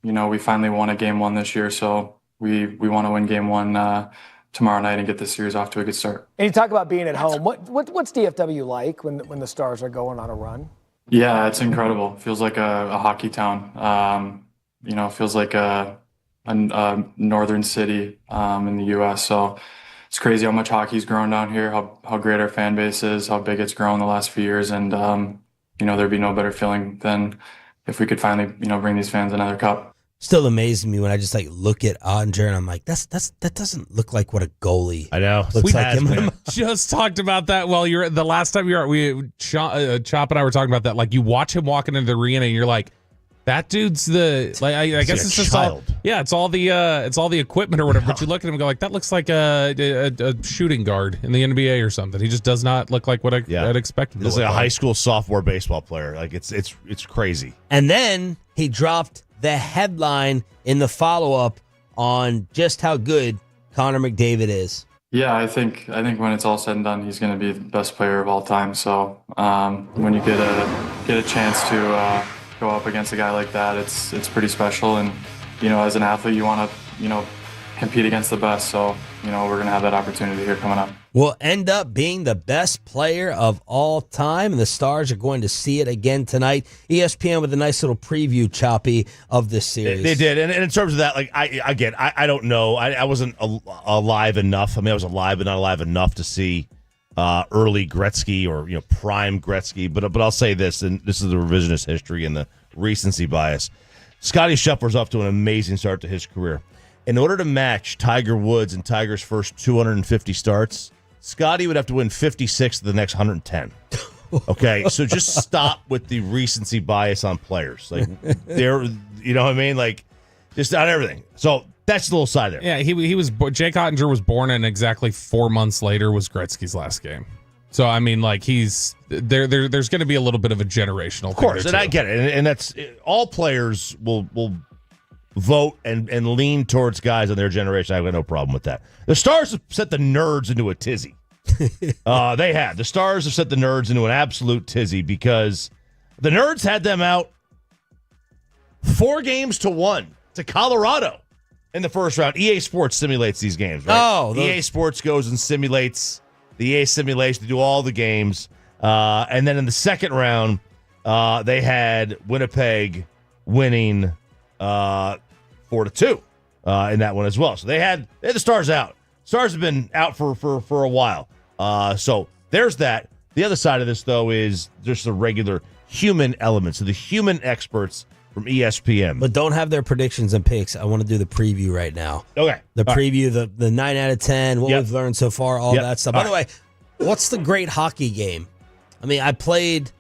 you know, we finally won a Game 1 this year. So we want to win Game 1 tomorrow night and get the series off to a good start.
And you talk about being at home. What's DFW like when the Stars are going on a run?
Yeah, it's incredible. It feels like a hockey town. You know, it feels like a northern city in the U.S. So it's crazy how much hockey's grown down here, how great our fan base is, how big it's grown the last few years. And, you know, there'd be no better feeling than if we could finally, you know, bring these fans another cup.
Still amazes me when I just like look at Ottinger and I'm like, that doesn't look like what a goalie.
I know.
Looks like him.
Just talked about that while you're the last time you were. Chop and I were talking about that. Like you watch him walking into the arena and you're like, that dude's the like. I guess it's just all. Yeah, it's all the equipment or whatever. But you look at him and go like, that looks like a shooting guard in the NBA or something. He just does not look like what I'd expected.
He's like a high school sophomore baseball player. Like it's crazy.
And then he dropped the headline in the follow-up on just how good Connor McDavid is.
Yeah, I think when it's all said and done, he's going to be the best player of all time. So when you get a chance to go up against a guy like that, it's pretty special. And you know, as an athlete, you want to compete against the best. So you know, we're going to have that opportunity here coming up.
Will end up being the best player of all time, and the Stars are going to see it again tonight. ESPN with a nice little preview, Choppy, of this series.
They did, and in terms of that, like I don't know. I wasn't alive enough. I mean, I was alive, but not alive enough to see early Gretzky or prime Gretzky. But I'll say this, and this is the revisionist history and the recency bias. Scotty Scheffler's off to an amazing start to his career. In order to match Tiger Woods and Tiger's first 250 starts, Scotty would have to win 56 of the next 110. Okay, so just stop with the recency bias on players. Like they're, you know what I mean? Like just on everything. So that's the little side there.
Yeah, he was Jake Ottinger was born, and exactly 4 months later was Gretzky's last game. So I mean, like he's there's going to be a little bit of a generational.
Of course,
thing
and I get it, and that's all players will vote and lean towards guys in their generation. I have no problem with that. The Stars have set the nerds into a tizzy. They have. The Stars have set the nerds into an absolute tizzy because the nerds had them out 4-1 to Colorado in the first round. EA Sports simulates these games, right?
Oh,
EA Sports goes and simulates the EA simulation to do all the games. And then in the second round, they had Winnipeg winning 4-2 in that one as well. So they had the Stars out. Stars have been out for a while. So there's that. The other side of this, though, is just the regular human element. So the human experts from ESPN.
But don't have their predictions and picks. I want to do the preview right now.
Okay.
The preview, the 9 out of 10, what we've learned so far, all that stuff. By the way, what's the great hockey game? I mean, I played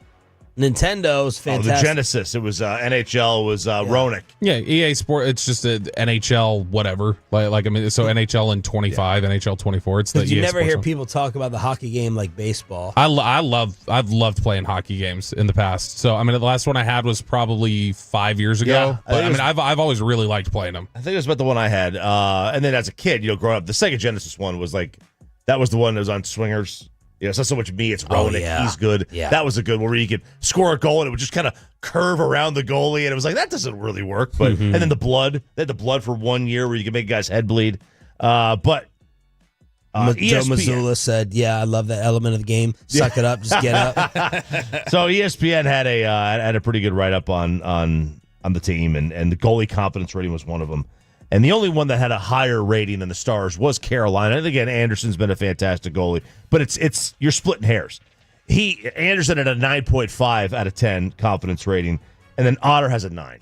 Nintendo's fantastic.
Oh, the Genesis. It was NHL was Ronick.
Yeah, EA Sport. It's just a NHL whatever. Like I mean, so NHL and 25, NHL 24. It's the
you
EA
never
Sports
hear
one.
people talk about the hockey game like baseball.
I've loved playing hockey games in the past. So I mean, the last one I had was probably 5 years ago.
Yeah,
But I mean, I've always really liked playing them.
I think it was about the one I had. And then as a kid, growing up, the Sega Genesis one was like, that was the one that was on Swingers. It's not so much me, it's Ronick. He's good.
Yeah.
That was a good one where you could score a goal and it would just kind of curve around the goalie. And it was like, that doesn't really work. But And then the blood. They had the blood for 1 year where you could make a guy's head bleed. But
Joe
ESPN.
Mazzulla said, I love that element of the game. Suck it up, just get up.
So ESPN had a pretty good write-up on the team, and the goalie competence rating was one of them. And the only one that had a higher rating than the Stars was Carolina. And again, Anderson's been a fantastic goalie, but it's you're splitting hairs. Anderson had a 9.5 out of 10 confidence rating, and then Otter has a 9.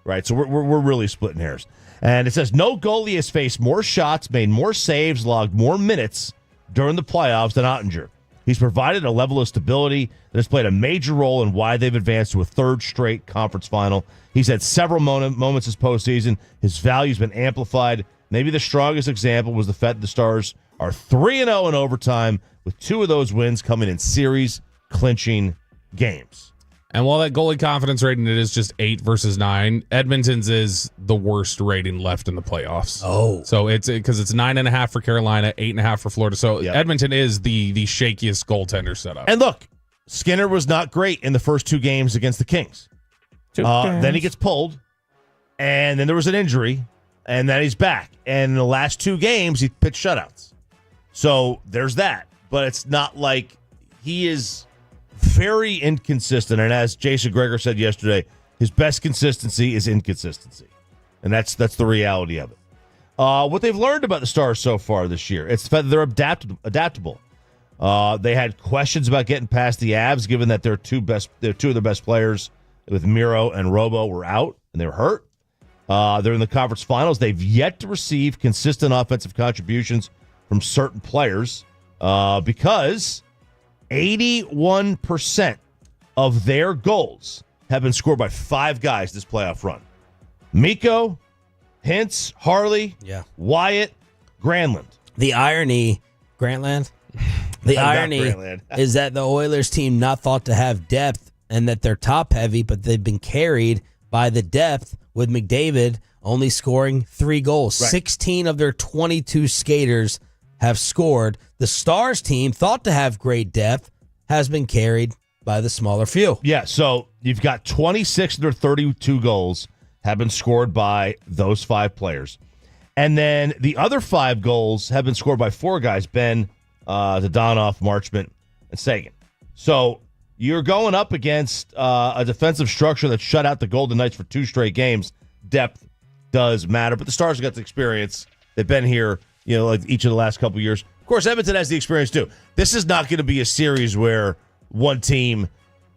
Right, so we're really splitting hairs. And it says no goalie has faced more shots, made more saves, logged more minutes during the playoffs than Ottinger. He's provided a level of stability that has played a major role in why they've advanced to a third straight conference final. He's had several moments this postseason. His value's been amplified. Maybe the strongest example was the fact that the Stars are 3-0 in overtime, with 2 of those wins coming in series-clinching games.
And while that goalie confidence rating, it is just 8 versus 9, Edmonton's is the worst rating left in the playoffs.
Oh.
So it's because it's 9.5 for Carolina, 8.5 for Florida. So Edmonton is the shakiest goaltender setup.
And look, Skinner was not great in the first 2 games against the Kings. Then he gets pulled, and then there was an injury, and then he's back. And in the last 2 games, he pitched shutouts. So there's that. But it's not like he is very inconsistent. And as Jason Greger said yesterday, his best consistency is inconsistency. And that's the reality of it. What they've learned about the Stars so far this year, it's the fact that they're adaptable. They had questions about getting past the Avs, given that their 2 of their best players with Miro and Robo were out and they were hurt. They're in the conference finals. They've yet to receive consistent offensive contributions from certain players because 81% of their goals have been scored by 5 guys this playoff run. Mikko, Hintz, Harley, Wyatt, Granlund.
The irony, Grantland? The irony
Grantland.
is that the Oilers team not thought to have depth and that they're top heavy, but they've been carried by the depth with McDavid only scoring 3 goals.
Right.
16 of their 22 skaters have scored. The Stars team, thought to have great depth, has been carried by the smaller few.
Yeah, so you've got 26 of their 32 goals have been scored by those 5 players. And then the other 5 goals have been scored by 4 guys, Ben, Dadonov, Marchment, and Sagan. So you're going up against a defensive structure that shut out the Golden Knights for 2 straight games. Depth does matter, but the Stars have got the experience. They've been here, like each of the last couple of years. Of course, Edmonton has the experience too. This is not going to be a series where one team is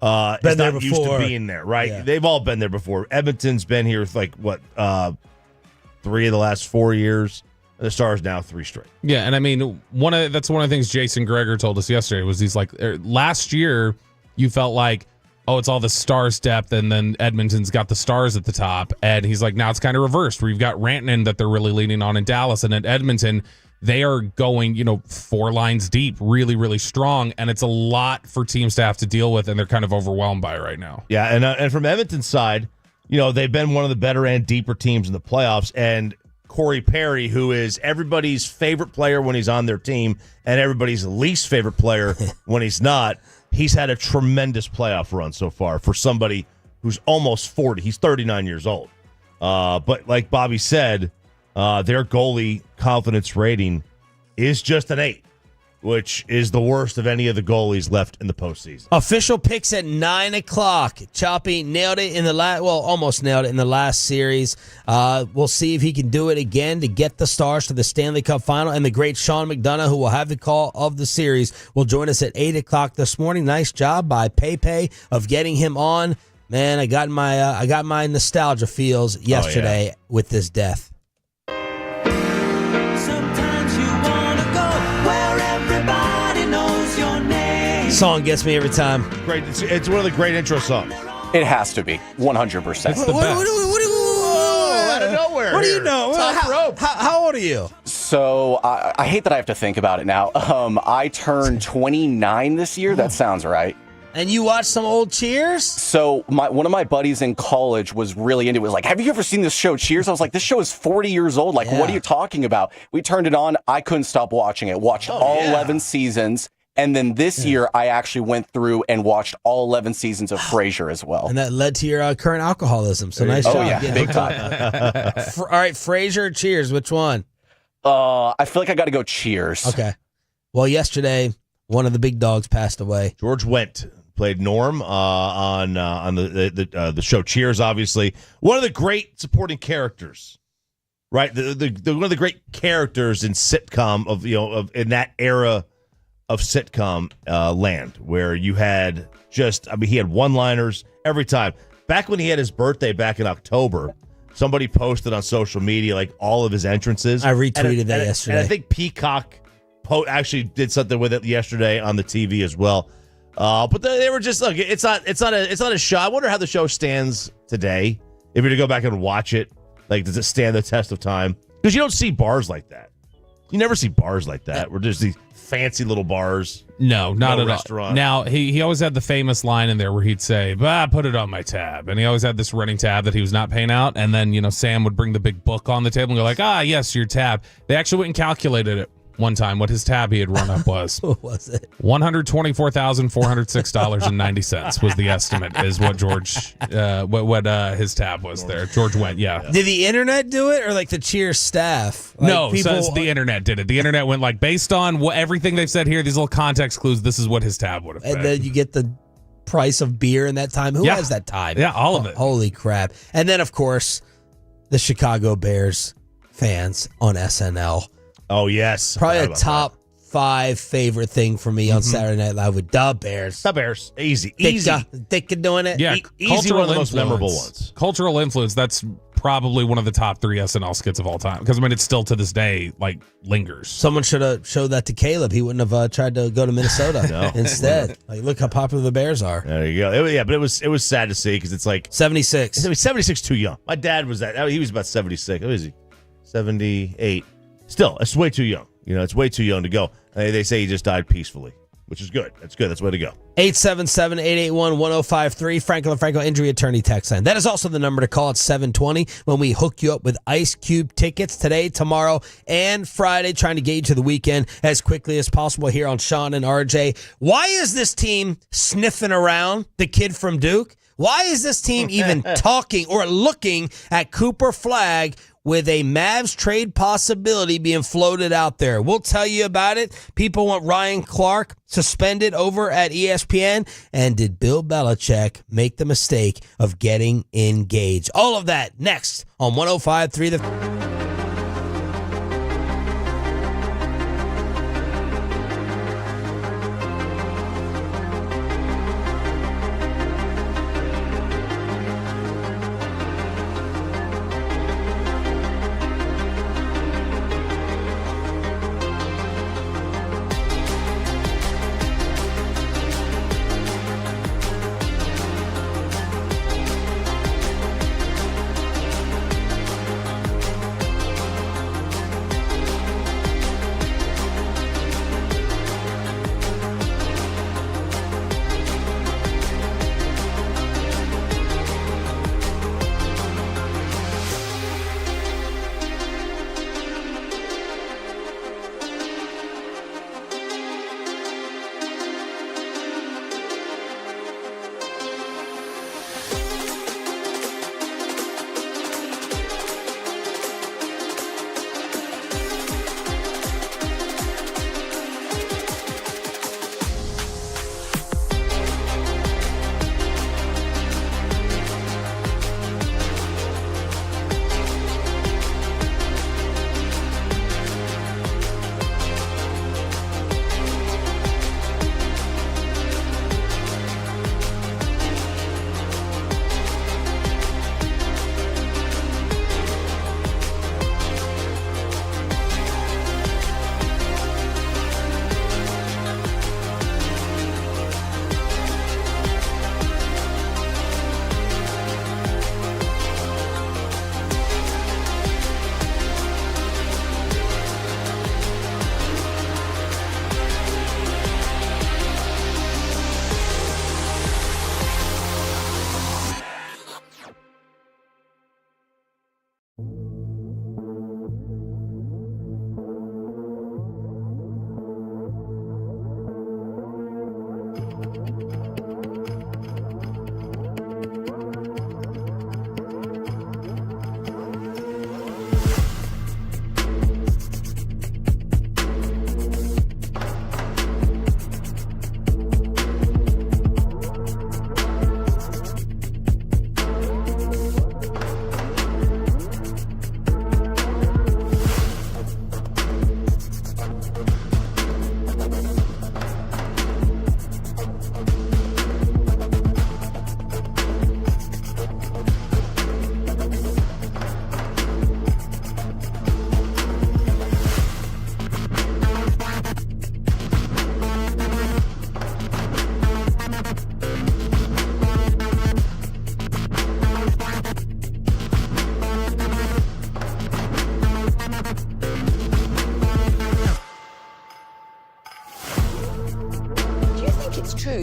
not used to being there, right?
Yeah.
They've all been there before. Edmonton's been here with 3 of the last 4 years. The Stars now 3 straight.
Yeah, and I mean, that's one of the things Jason Greger told us yesterday was he's like, last year you felt like, oh, it's all the Stars depth, and then Edmonton's got the Stars at the top. And he's like, now it's kind of reversed, where you've got Rantanen that they're really leaning on in Dallas, and at Edmonton, they are going, 4 lines deep, really, really strong, and it's a lot for teams to have to deal with, and they're kind of overwhelmed by it right now.
Yeah, and from Edmonton's side, they've been one of the better and deeper teams in the playoffs, and Corey Perry, who is everybody's favorite player when he's on their team and everybody's least favorite player when he's not, he's had a tremendous playoff run so far for somebody who's almost 40. He's 39 years old. But like Bobby said, their goalie confidence rating is just an 8, which is the worst of any of the goalies left in the postseason.
Official picks at 9 o'clock. Choppy nailed it in the almost nailed it in the last series. We'll see if he can do it again to get the Stars to the Stanley Cup Final. And the great Sean McDonough, who will have the call of the series, will join us at 8 o'clock this morning. Nice job by Pepe of getting him on. Man, I got my nostalgia feels yesterday with this death. Song gets me every time.
Great, it's one of the great intro songs.
It has to be 100%.
It's the best.
Out of nowhere.
What do you know? How old are you?
So I hate that I have to think about it now. I turned 29 this year. That sounds right.
And you watched some old Cheers?
So one of my buddies in college was really into it. Was like, have you ever seen this show Cheers? I was like, this show is 40 years old. Like, what are you talking about? We turned it on. I couldn't stop watching it. Watched all 11 seasons. And then this year, I actually went through and watched all 11 seasons of Frasier as well.
And that led to your current alcoholism. So nice job.
Oh, yeah, big time.
All right, Frasier or Cheers? Which one?
I feel like I got to go Cheers.
Okay. Well, yesterday, one of the big dogs passed away.
George Wendt played Norm on the show Cheers, obviously. One of the great supporting characters, right? The one of the great characters in sitcom of in that era of sitcom land, where you had he had one-liners every time. Back when he had his birthday back in October, somebody posted on social media like all of his entrances.
I retweeted that yesterday.
And I think Peacock actually did something with it yesterday on the TV as well. But they were just look. It's not a show. I wonder how the show stands today. If you're to go back and watch it, like does it stand the test of time? Because you don't see bars like that. You never see bars like that. Where there's these fancy little bars.
No, not at
restaurant.
all. Now, he always had the famous line in there where he'd say, put it on my tab. And he always had this running tab that he was not paying out. And then, Sam would bring the big book on the table and go like, yes, your tab. They actually went and calculated it one time, what his tab he had run up was.
What was it?
$124,406.90 was the estimate, is what George, what his tab was there. George went,
Did the internet do it or like the Cheers staff? Like
no, so the internet did it. The internet went like, based on everything they've said here, these little context clues, this is what his tab would have been.
And then you get the price of beer in that time. Who has that time?
Yeah, all of it.
Holy crap. And then, of course, the Chicago Bears fans on SNL.
Oh, yes.
Probably a top 5 favorite thing for me on Saturday Night Live with the Bears.
The Bears. Easy.
Thick of doing it.
Yeah,
easy, one of the most memorable ones.
Cultural influence, that's probably one of the top 3 SNL skits of all time. Because, it still to this day, lingers.
Someone should have showed that to Caleb. He wouldn't have tried to go to Minnesota instead. Look how popular the Bears are.
There you go. But it was sad to see because it's like
76.
76 too young. My dad was that. He was about 76. What is he? 78. Still, it's way too young. It's way too young to go. They say he just died peacefully, which is good. That's good. That's the way to go.
877-881-1053, Franklin Franco Injury Attorney text line. That is also the number to call at 720 when we hook you up with Ice Cube tickets today, tomorrow, and Friday, trying to get you to the weekend as quickly as possible here on Sean and RJ. Why is this team sniffing around the kid from Duke? Why is this team even talking or looking at Cooper Flagg with a Mavs trade possibility being floated out there? We'll tell you about it. People want Ryan Clark suspended over at ESPN. And did Bill Belichick make the mistake of getting engaged? All of that next on 105.3 The...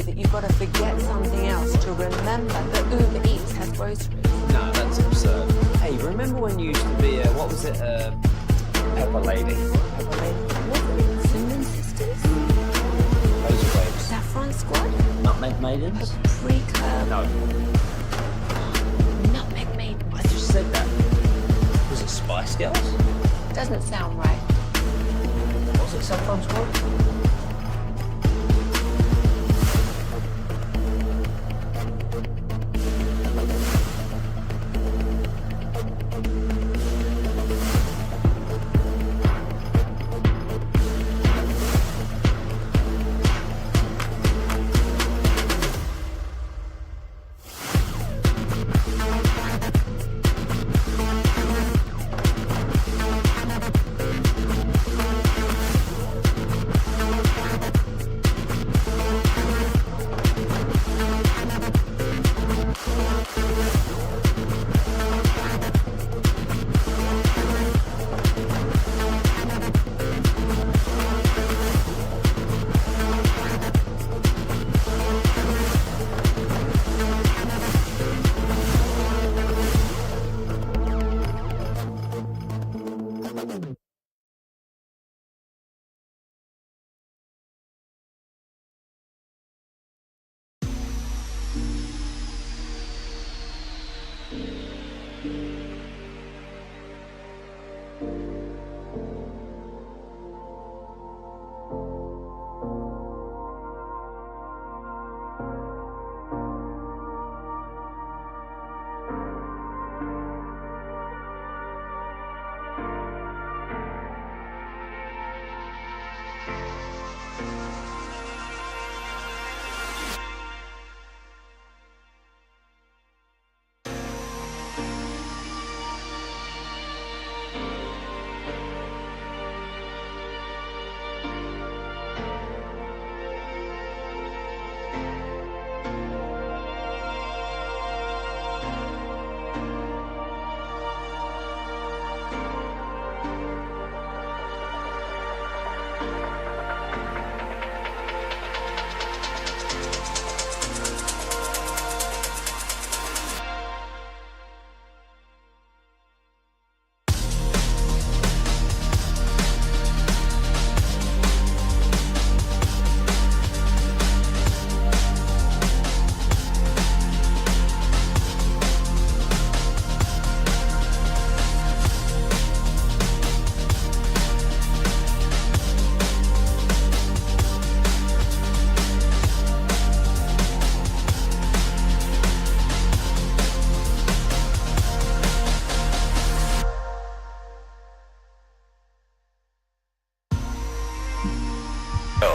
that you've got to forget something else to remember that Uber Eats has groceries.
No, that's absurd. Hey, remember when you used to be what was it, Pepper Lady?
Pepper Lady. Wasn't it Cinnamon Sisters?
Those grapes.
Saffron Squad?
Nutmeg Maidens?
Pre-curb?
No.
Nutmeg Maidens.
I just said that. Was it Spice Girls?
Doesn't sound right.
Was it Saffron Squad?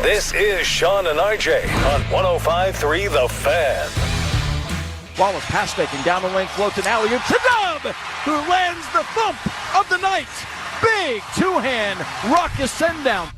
This is Sean and RJ on 105.3 The Fan.
Ball is pass faking down the lane, floats an alley-oop to Dub, who lands the thump of the night. Big two-hand raucous send down.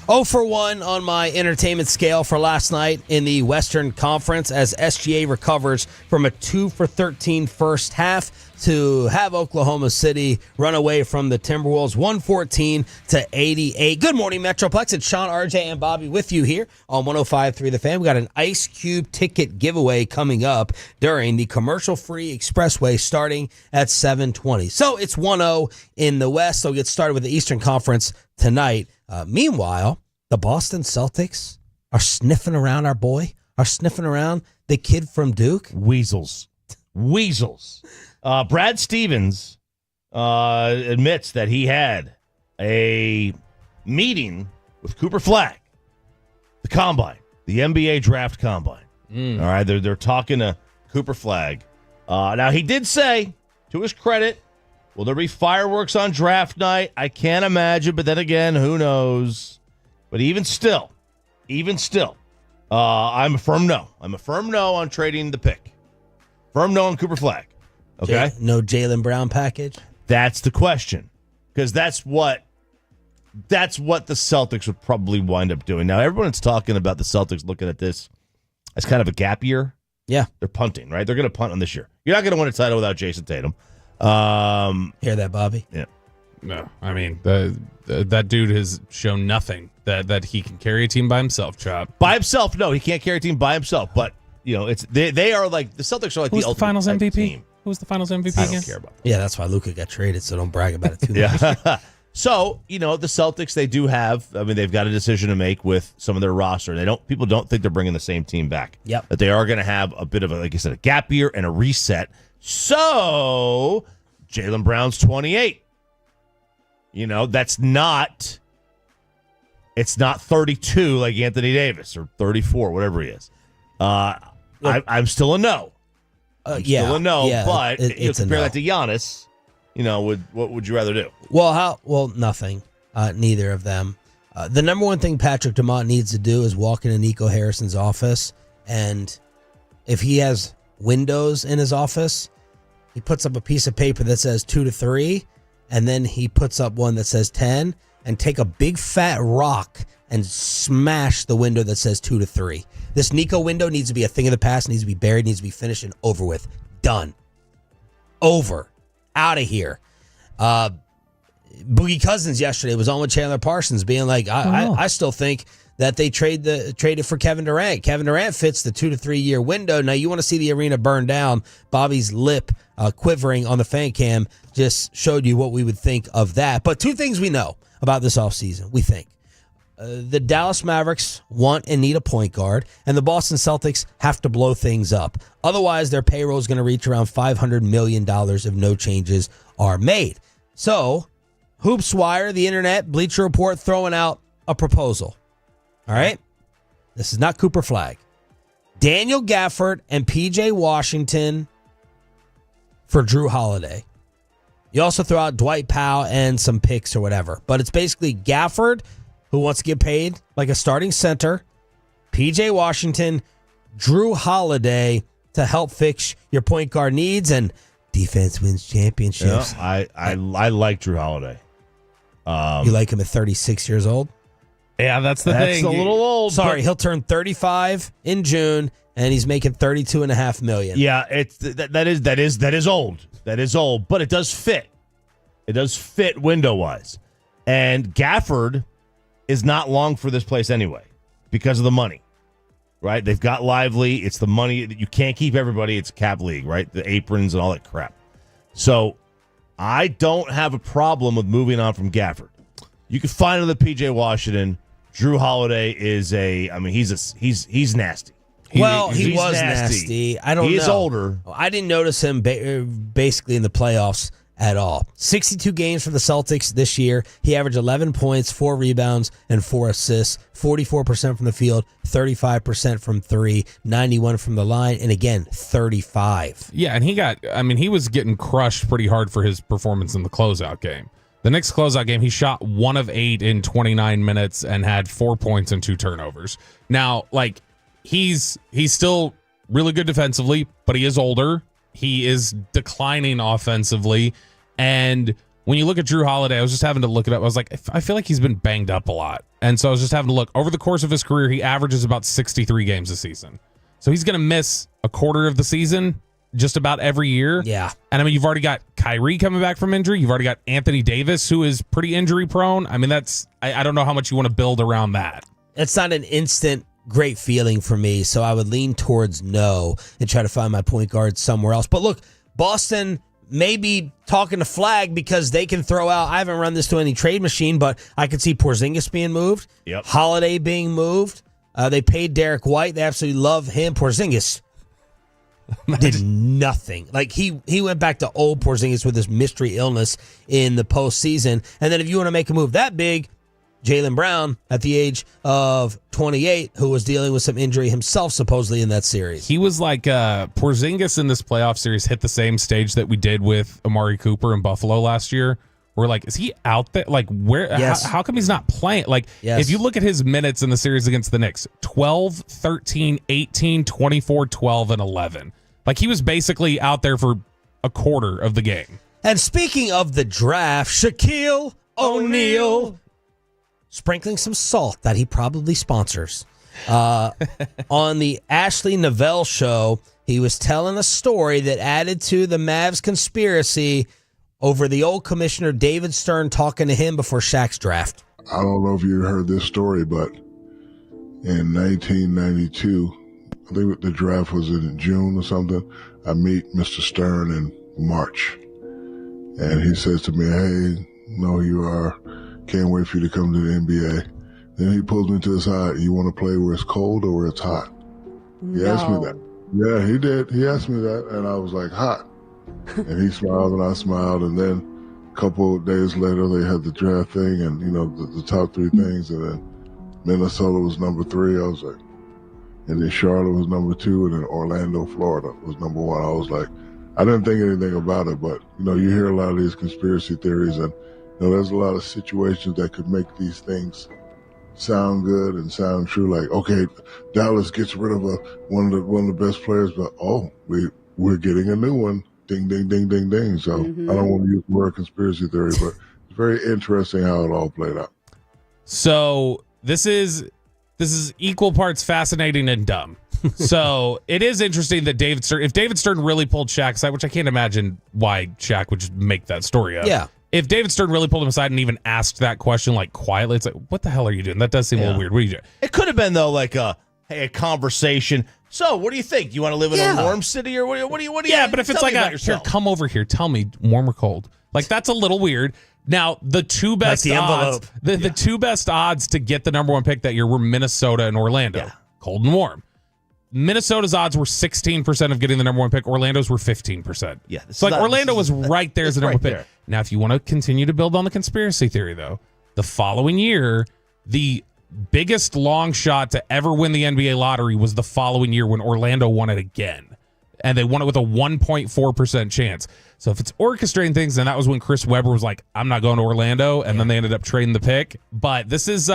0 for 1 on my entertainment scale for last night in the Western Conference as SGA recovers from a 2 for 13 first half to have Oklahoma City run away from the Timberwolves 114-88. Good morning, Metroplex. It's Sean, RJ, and Bobby with you here on 105.3 The Fan. We got an Ice Cube ticket giveaway coming up during the commercial-free Expressway starting at 7:20. So it's 1-0 in the West. So we'll get started with the Eastern Conference tonight. Meanwhile, the Boston Celtics are sniffing around our boy, are sniffing around the kid from Duke.
Weasels. Brad Stevens admits that he had a meeting with Cooper Flagg, the combine, the NBA draft combine. All right, they're talking to Cooper Flagg. Now, he did say, to his credit, will there be fireworks on draft night? I can't imagine, but then again, who knows? But even still, I'm a firm no. I'm a firm no on trading the pick. Firm no on Cooper Flagg. Okay?
No Jaylen Brown package?
That's the question. Because that's what the Celtics would probably wind up doing. Now, everyone's talking about the Celtics looking at this as kind of a gap year.
Yeah.
They're punting, right? They're going to punt on this year. You're not going to win a title without Jason Tatum.
Hear that, Bobby?
Yeah.
No, I mean that dude has shown nothing that he can carry a team by himself. Chop
by himself. No, he can't carry a team by himself. But it's they are like the Celtics are like
Who's
the
the Finals MVP
team.
Who's the Finals MVP
I
again?
don't care about that.
Yeah, that's why Luka got traded. So don't brag about it too much.
So, the Celtics, they do have, they've got a decision to make with some of their roster. People don't think they're bringing the same team back.
Yep.
That they are going to have a bit of like I said, a gap year and a reset. So, Jaylen Brown's 28. It's not 32 like Anthony Davis or 34, whatever he is. I'm still a no. Still a no, but compare that to Giannis. What would you rather do?
Well, nothing. Neither of them. The number one thing Patrick DeMont needs to do is walk into Nico Harrison's office, and if he has windows in his office, he puts up a piece of paper that says 2 to 3, and then he puts up one that says 10, and take a big fat rock and smash the window that says 2 to 3. This Nico window needs to be a thing of the past, needs to be buried, needs to be finished and over with. Done. Over. Out of here. Boogie Cousins yesterday was on with Chandler Parsons being like, I still think that they traded for Kevin Durant. Kevin Durant fits the 2 to 3 year window. Now you want to see the arena burn down. Bobby's lip quivering on the fan cam just showed you what we would think of that. But two things we know about this offseason, we think. The Dallas Mavericks want and need a point guard, and the Boston Celtics have to blow things up. Otherwise, their payroll is going to reach around $500 million if no changes are made. So, HoopsWire, the internet, Bleacher Report throwing out a proposal. All right? This is not Cooper Flagg. Daniel Gafford and P.J. Washington for Drew Holiday. You also throw out Dwight Powell and some picks or whatever. But it's basically Gafford, who wants to get paid like a starting center, P.J. Washington, Drew Holiday to help fix your point guard needs, and defense wins championships.
I like Drew Holiday.
You like him at 36 years old?
Yeah, that's the thing.
That's a little old.
Sorry, he'll turn 35 in June, and he's making $32.5 million.
Yeah, that is old. That is old, but it does fit. It does fit window wise, and Gafford is not long for this place anyway because of the money, right? They've got Lively. It's the money that you can't keep everybody. It's a cap league, right? The aprons and all that crap. So I don't have a problem with moving on from Gafford. You can find another PJ Washington. Drew Holiday is he's nasty.
He was nasty. I don't know.
He's older.
I didn't notice him basically in the playoffs at all. 62 games for the Celtics this year. He averaged 11 points, 4 rebounds, and 4 assists. 44% from the field, 35% from 3, 91 from the line, and again, 35.
Yeah, and he was getting crushed pretty hard for his performance in the closeout game. The next closeout game, he shot 1 of 8 in 29 minutes and had 4 points and 2 turnovers. Now, he's still really good defensively, but he is older. He is declining offensively. And when you look at Drew Holiday, I was just having to look it up. I was like, I feel like he's been banged up a lot. And so I was just having to look. Over the course of his career, he averages about 63 games a season. So he's going to miss a quarter of the season just about every year.
Yeah.
And you've already got Kyrie coming back from injury. You've already got Anthony Davis, who is pretty injury prone. I don't know how much you want to build around that.
It's not an instant great feeling for me, so I would lean towards no and try to find my point guard somewhere else. But look, Boston may be talking to Flagg because they can throw out, I haven't run this to any trade machine, but I could see Porzingis being moved, Holiday being moved. They paid Derek White. They absolutely love him. Porzingis did nothing. He went back to old Porzingis with this mystery illness in the postseason. And then if you want to make a move that big, Jaylen Brown, at the age of 28, who was dealing with some injury himself, supposedly, in that series.
He was like Porzingis in this playoff series hit the same stage that we did with Amari Cooper in Buffalo last year. We're like, is he out there? Where?
Yes.
How come he's not playing? If you look at his minutes in the series against the Knicks, 12, 13, 18, 24, 12, and 11. He was basically out there for a quarter of the game.
And speaking of the draft, Shaquille O'Neal sprinkling some salt that he probably sponsors. On the Ashley Novell show, he was telling a story that added to the Mavs conspiracy over the old commissioner David Stern talking to him before Shaq's draft.
I don't know if you heard this story, but in 1992, I think the draft was in June or something, I meet Mr. Stern in March. And he says to me, hey, know who you are. Can't wait for you to come to the NBA. Then he pulls me to the side. You want to play where it's cold or where it's hot? He asked me that. Yeah, he did. He asked me that, and I was like, hot. And he smiled, and I smiled. And then a couple of days later, they had the draft thing and, the top 3 things. And then Minnesota was number 3. I was like, and then Charlotte was number 2. And then Orlando, Florida was number 1. I was like, I didn't think anything about it. But, you hear a lot of these conspiracy theories, and, there's a lot of situations that could make these things sound good and sound true. Like, okay, Dallas gets rid of one of the best players, but we're getting a new one. Ding, ding, ding, ding, ding. So I don't want to use the word conspiracy theory, but it's very interesting how it all played out.
So this is equal parts fascinating and dumb. So it is interesting that if David Stern really pulled Shaq aside, which I can't imagine why Shaq would just make that story up.
Yeah.
If David Stern really pulled him aside and even asked that question like quietly, it's like, what the hell are you doing? That does seem a little weird. What are you doing?
It could have been though like a conversation. So what do you think? You want to live in a warm city or what do you?
Yeah, but if it's like here, come over here, tell me warm or cold. Like that's a little weird. Now the two best odds, the 2 best odds to get the number 1 pick that year were Minnesota and Orlando, cold and warm. Minnesota's odds were 16% of getting the number 1 pick. Orlando's were 15%.
Yeah.
So Orlando was right there as the number 1 pick. Now, if you want to continue to build on the conspiracy theory, though, the following year, the biggest long shot to ever win the NBA lottery was the following year when Orlando won it again. And they won it with a 1.4% chance. So if it's orchestrating things, then that was when Chris Webber was like, I'm not going to Orlando. And then they ended up trading the pick. But this is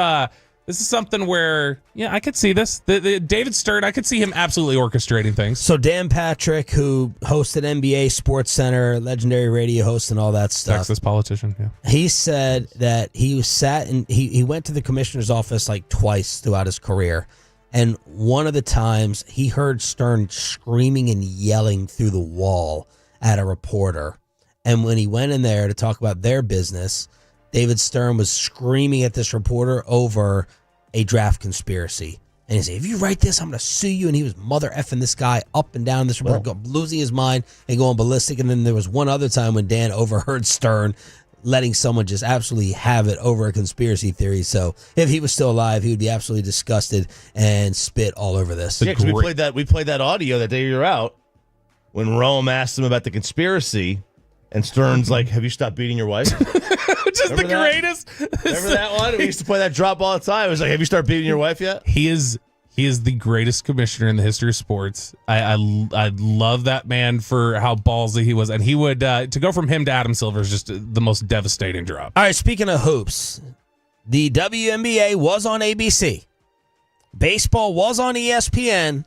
something where, I could see this. The David Stern, I could see him absolutely orchestrating things.
So Dan Patrick, who hosted NBA Sports Center, legendary radio host and all that stuff.
Texas politician, yeah.
He said that he went to the commissioner's office like twice throughout his career. And one of the times he heard Stern screaming and yelling through the wall at a reporter. And when he went in there to talk about their business, David Stern was screaming at this reporter over a draft conspiracy. And he said, if you write this, I'm going to sue you. And he was mother effing this guy up and down. This reporter losing his mind and going ballistic. And then there was one other time when Dan overheard Stern letting someone just absolutely have it over a conspiracy theory. So if he was still alive, he would be absolutely disgusted and spit all over this.
Yeah, 'cause we played that audio that day you were out when Rome asked him about the conspiracy. And Stern's like, have you stopped beating your wife?
Which is the greatest.
Remember that one? We used to play that drop all the time. It was like, have you started beating your wife yet?
He is the greatest commissioner in the history of sports. I love that man for how ballsy he was. And he would, to go from him to Adam Silver is just the most devastating drop.
All right, speaking of hoops, the WNBA was on ABC. Baseball was on ESPN.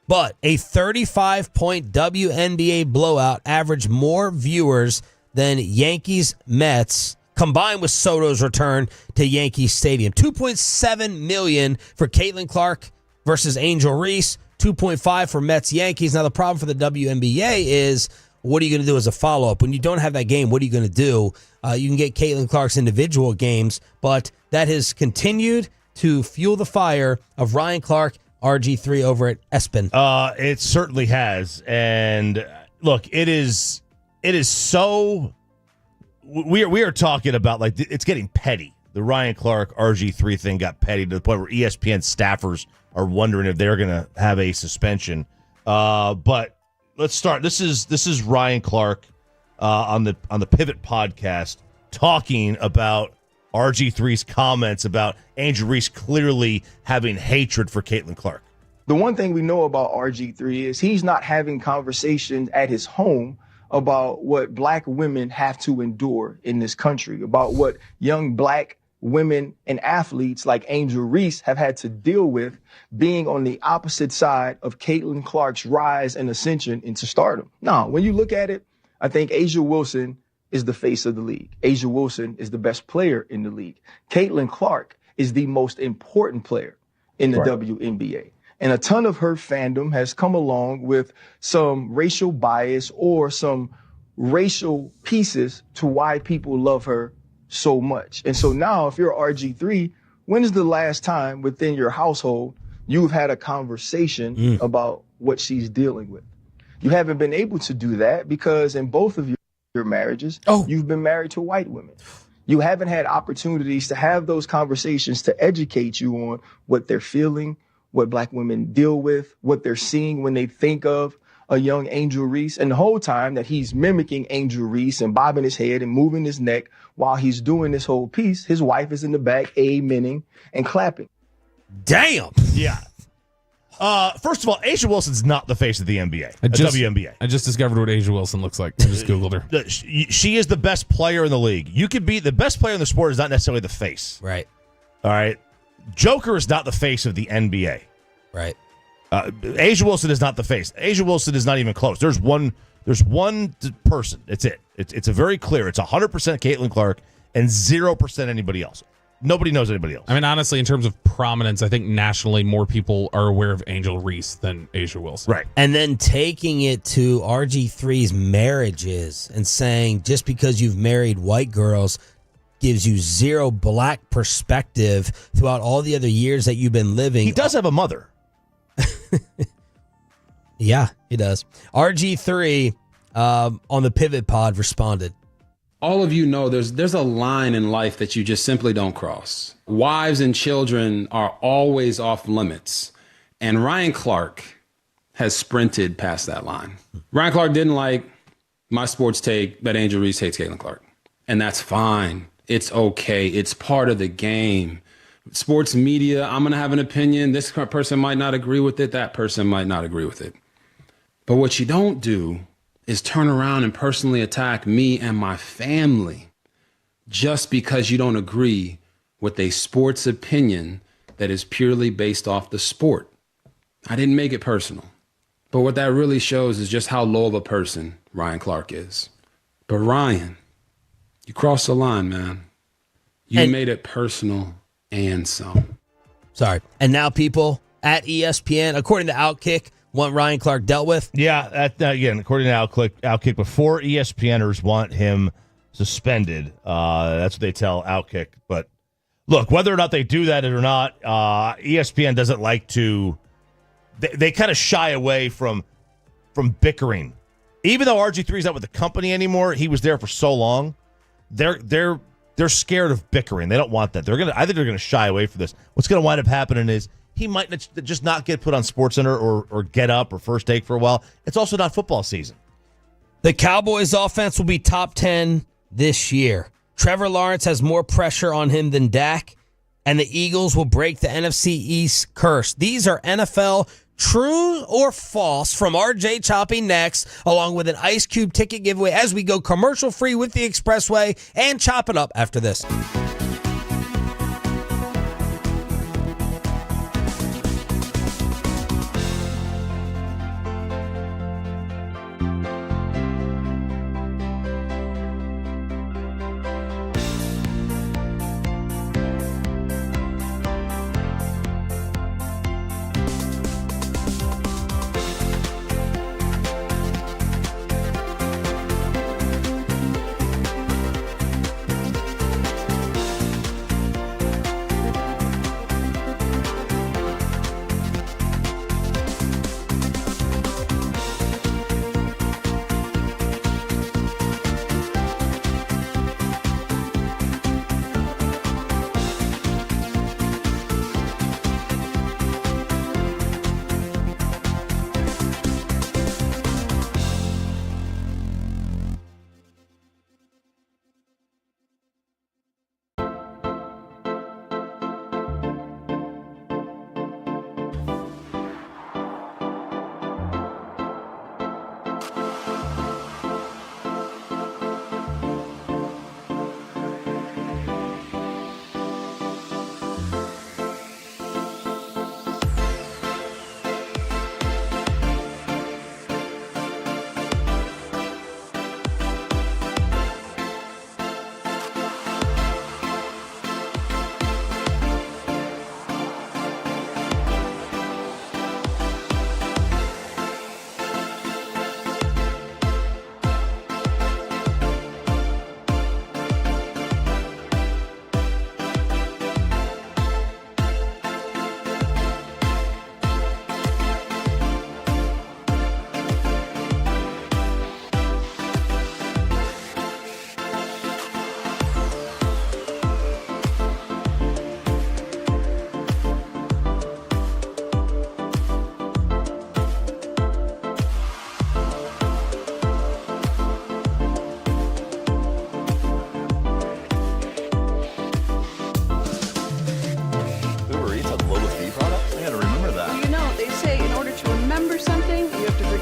But a 35-point WNBA blowout averaged more viewers than Yankees-Mets, combined with Soto's return to Yankee Stadium. 2.7 million for Caitlin Clark versus Angel Reese, 2.5 for Mets-Yankees. Now, the problem for the WNBA is, what are you going to do as a follow-up? When you don't have that game, what are you going to do? You can get Caitlin Clark's individual games, but that has continued to fuel the fire of Ryan Clark, RG3 over at ESPN.
It certainly has. And look, it is so we are talking about like it's getting petty. The Ryan Clark RG3 thing got petty to the point where ESPN staffers are wondering if they're going to have a suspension. But let's start. This is Ryan Clark on the Pivot podcast talking about RG3's comments about Angel Reese clearly having hatred for Caitlin Clark.
The one thing we know about RG3 is he's not having conversations at his home about what black women have to endure in this country, about what young black women and athletes like Angel Reese have had to deal with being on the opposite side of Caitlin Clark's rise and ascension into stardom. Now, when you look at it, I think A'ja Wilson is the face of the league. A'ja Wilson is the best player in the league. Caitlin Clark is the most important player in the WNBA. And a ton of her fandom has come along with some racial bias or some racial pieces to why people love her so much. And so now if you're RG3, when is the last time within your household you've had a conversation about what she's dealing with? You haven't been able to do that because in both of your marriages, you've been married to white women. You haven't had opportunities to have those conversations to educate you on what they're feeling, what black women deal with, what they're seeing when they think of a young Angel Reese. And the whole time that he's mimicking Angel Reese and bobbing his head and moving his neck while he's doing this whole piece, his wife is in the back amening and clapping.
Damn.
Yeah. First of all, Asia Wilson's not the face of the NBA, WNBA.
I just discovered what Asia Wilson looks like. I just Googled her.
She is the best player in the league. You could be the best player in the sport is not necessarily the face.
Right.
All right. Joker is not the face of the NBA.
Right.
Asia Wilson is not the face. Asia Wilson is not even close. There's one person. It's it. It's a very clear. It's 100% Caitlin Clark and 0% anybody else. Nobody knows anybody else.
I mean, honestly, in terms of prominence, I think nationally more people are aware of Angel Reese than Asia Wilson.
Right.
And then taking it to RG3's marriages and saying just because you've married white girls gives you zero black perspective throughout all the other years that you've been living.
He does have a mother.
Yeah, he does. RG3 on the Pivot Pod responded.
All of you know there's a line in life that you just simply don't cross. Wives and children are always off limits. And Ryan Clark has sprinted past that line. Ryan Clark didn't like my sports take that Angel Reese hates Caitlin Clark. And that's fine. It's okay. It's part of the game. Sports media, I'm going to have an opinion. This person might not agree with it. That person might not agree with it. But what you don't do is turn around and personally attack me and my family just because you don't agree with a sports opinion that is purely based off the sport. I didn't make it personal. But what that really shows is just how low of a person Ryan Clark is. But Ryan, you crossed the line, man. You made it personal and some.
Sorry. And now people at ESPN, according to Outkick, want Ryan Clark dealt with?
Yeah, again, according to Outkick, before ESPNers want him suspended. That's what they tell Outkick. But look, whether or not they do that or not, ESPN doesn't like to. They kind of shy away from bickering. Even though RG3 is not with the company anymore, he was there for so long. They're scared of bickering. They don't want that. I think they're gonna shy away from this. What's gonna wind up happening is he might just not get put on SportsCenter or Get Up or First Take for a while. It's also not football season.
The Cowboys offense will be top 10 this year. Trevor Lawrence has more pressure on him than Dak, and the Eagles will break the NFC East curse. These are NFL true or false from RJ Choppy next, along with an Ice Cube ticket giveaway as we go commercial free with the Expressway and chop it up after this.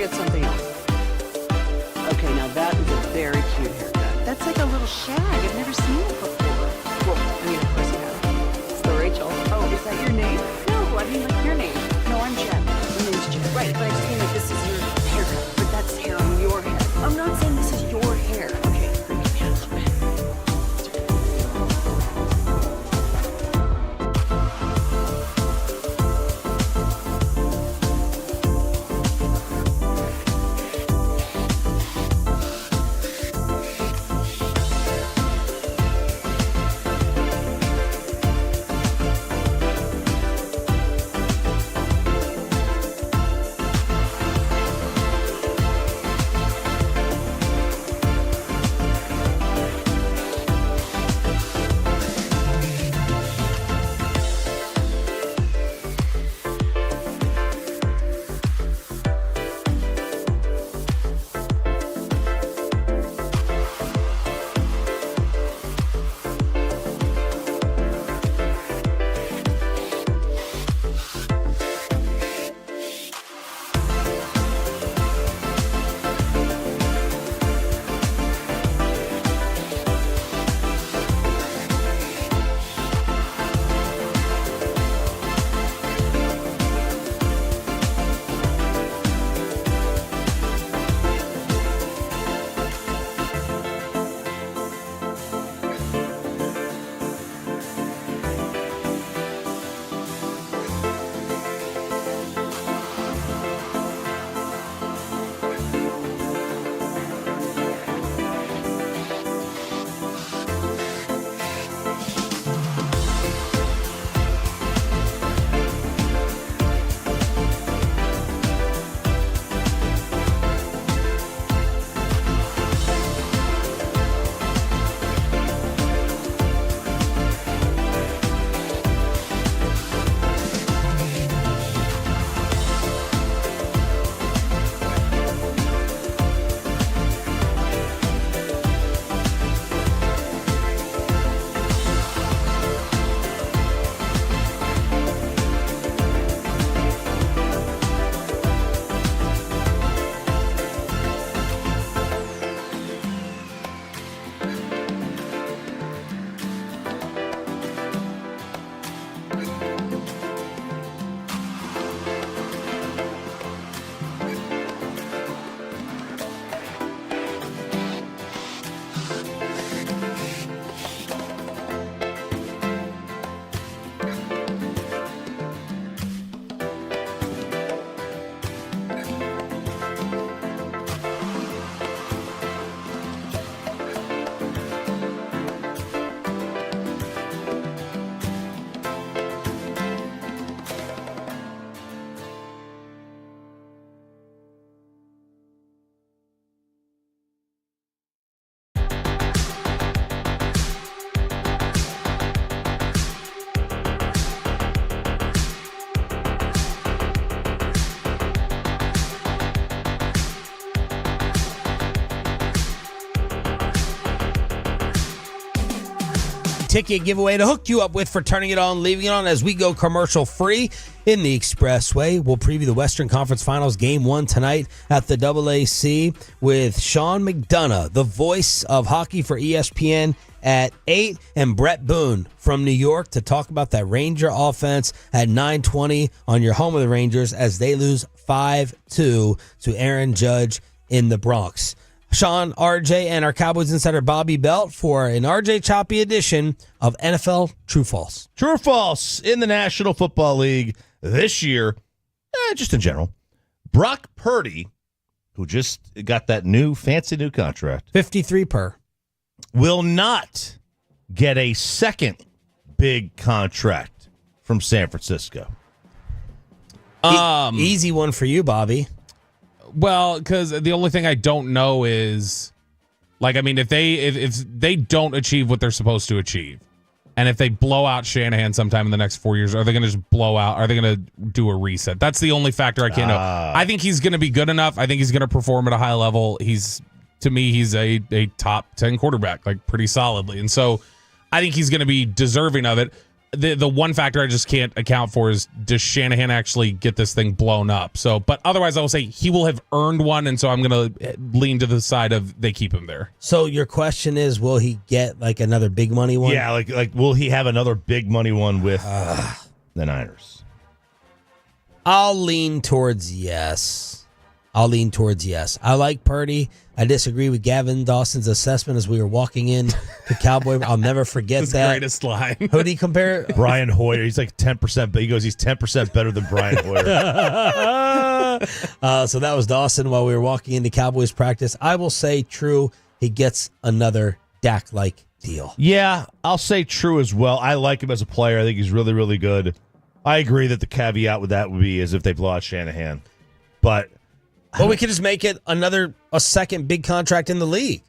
forget something else. Okay, now that is a very cute haircut. That's like a little shag. I've never seen it before. Well, I mean, of course you have. It's the Rachel. Oh, is that your name? No, I mean like your name. No, I'm Jen. My name's Jen. Right, but I just mean like this is your haircut. But that's hair on your head. I'm not saying this is your hair. Okay, bring it down a little bit.
Ticket giveaway to hook you up with for turning it on, leaving it on as we go commercial free in the Expressway. We'll preview the Western Conference Finals Game 1 tonight at the AAC with Sean McDonough, the voice of hockey for ESPN at 8, and Brett Boone from New York to talk about that Ranger offense at 9:20 on your home of the Rangers as they lose 5-2 to Aaron Judge in the Bronx. Sean, RJ, and our Cowboys insider Bobby Belt for an RJ Choppy edition of NFL True False.
True or false in the National Football League this year, just in general. Brock Purdy, who just got that fancy new contract,
53 per,
will not get a second big contract from San Francisco.
Easy one for you, Bobby.
Well, because the only thing I don't know is, like, I mean, if they don't achieve what they're supposed to achieve, and if they blow out Shanahan sometime in the next 4 years, are they going to just blow out? Are they going to do a reset? That's the only factor I can't know. I think he's going to be good enough. I think he's going to perform at a high level. To me, he's a top 10 quarterback, like pretty solidly. And so I think he's going to be deserving of it. the one factor I just can't account for is, does Shanahan actually get this thing blown up? So, but otherwise, I will say he will have earned one, and so I'm going to lean to the side of they keep him there.
So your question is, will he get like another big money one?
Yeah, like will he have another big money one with the Niners?
I'll lean towards yes. I like Purdy. I disagree with Gavin Dawson's assessment as we were walking in to Cowboy. I'll never forget
His
that.
greatest line.
Who did he compare?
Brian Hoyer. He's like 10%. But he goes, he's 10% better than Brian Hoyer.
So that was Dawson while we were walking into Cowboys practice. I will say true. He gets another Dak-like deal.
Yeah, I'll say true as well. I like him as a player. I think he's really, really good. I agree that the caveat with that would be is if they blow out Shanahan. But
we could just make it a second big contract in the league.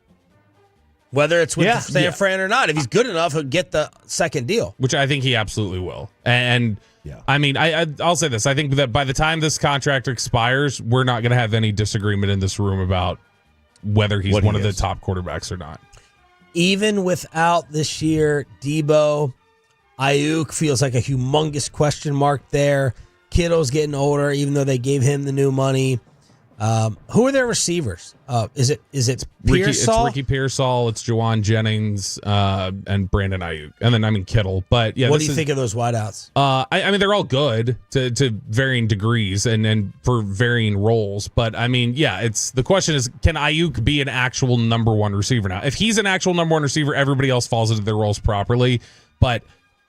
Whether it's with San Fran or not. If he's good enough, he'll get the second deal.
Which I think he absolutely will. And I mean, I'll say this. I think that by the time this contract expires, we're not going to have any disagreement in this room about whether he's one of the top quarterbacks or not.
Even without this year, Debo, Ayuk feels like a humongous question mark there. Kittle's getting older, even though they gave him the new money. Who are their receivers? Is it Pearsall?
It's Ricky Pearsall, it's Juwan Jennings, and Brandon Ayuk. And then, Kittle. But yeah,
what do you think of those wideouts?
I mean, they're all good to varying degrees and for varying roles. But I mean, the question is, can Ayuk be an actual number one receiver now? If he's an actual number one receiver, everybody else falls into their roles properly. But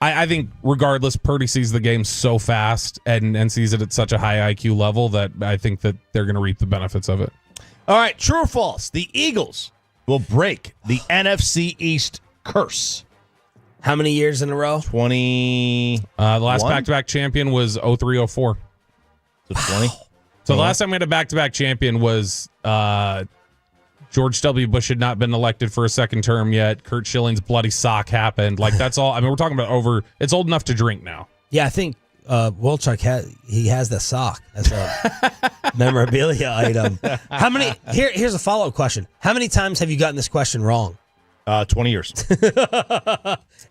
I think regardless, Purdy sees the game so fast and sees it at such a high IQ level that I think that they're going to reap the benefits of it.
All right, true or false? The Eagles will break the NFC East curse.
How many years in a row?
20.
The last back-to-back champion was 03-04.
So 20?
So the last time we had a back-to-back champion was George W. Bush had not been elected for a second term yet. Kurt Schilling's bloody sock happened. Like, that's all. I mean, we're talking about it's old enough to drink now.
Yeah, I think Wolchuk has the sock as a memorabilia item. How many? Here's a follow-up question. How many times have you gotten this question wrong?
20 years.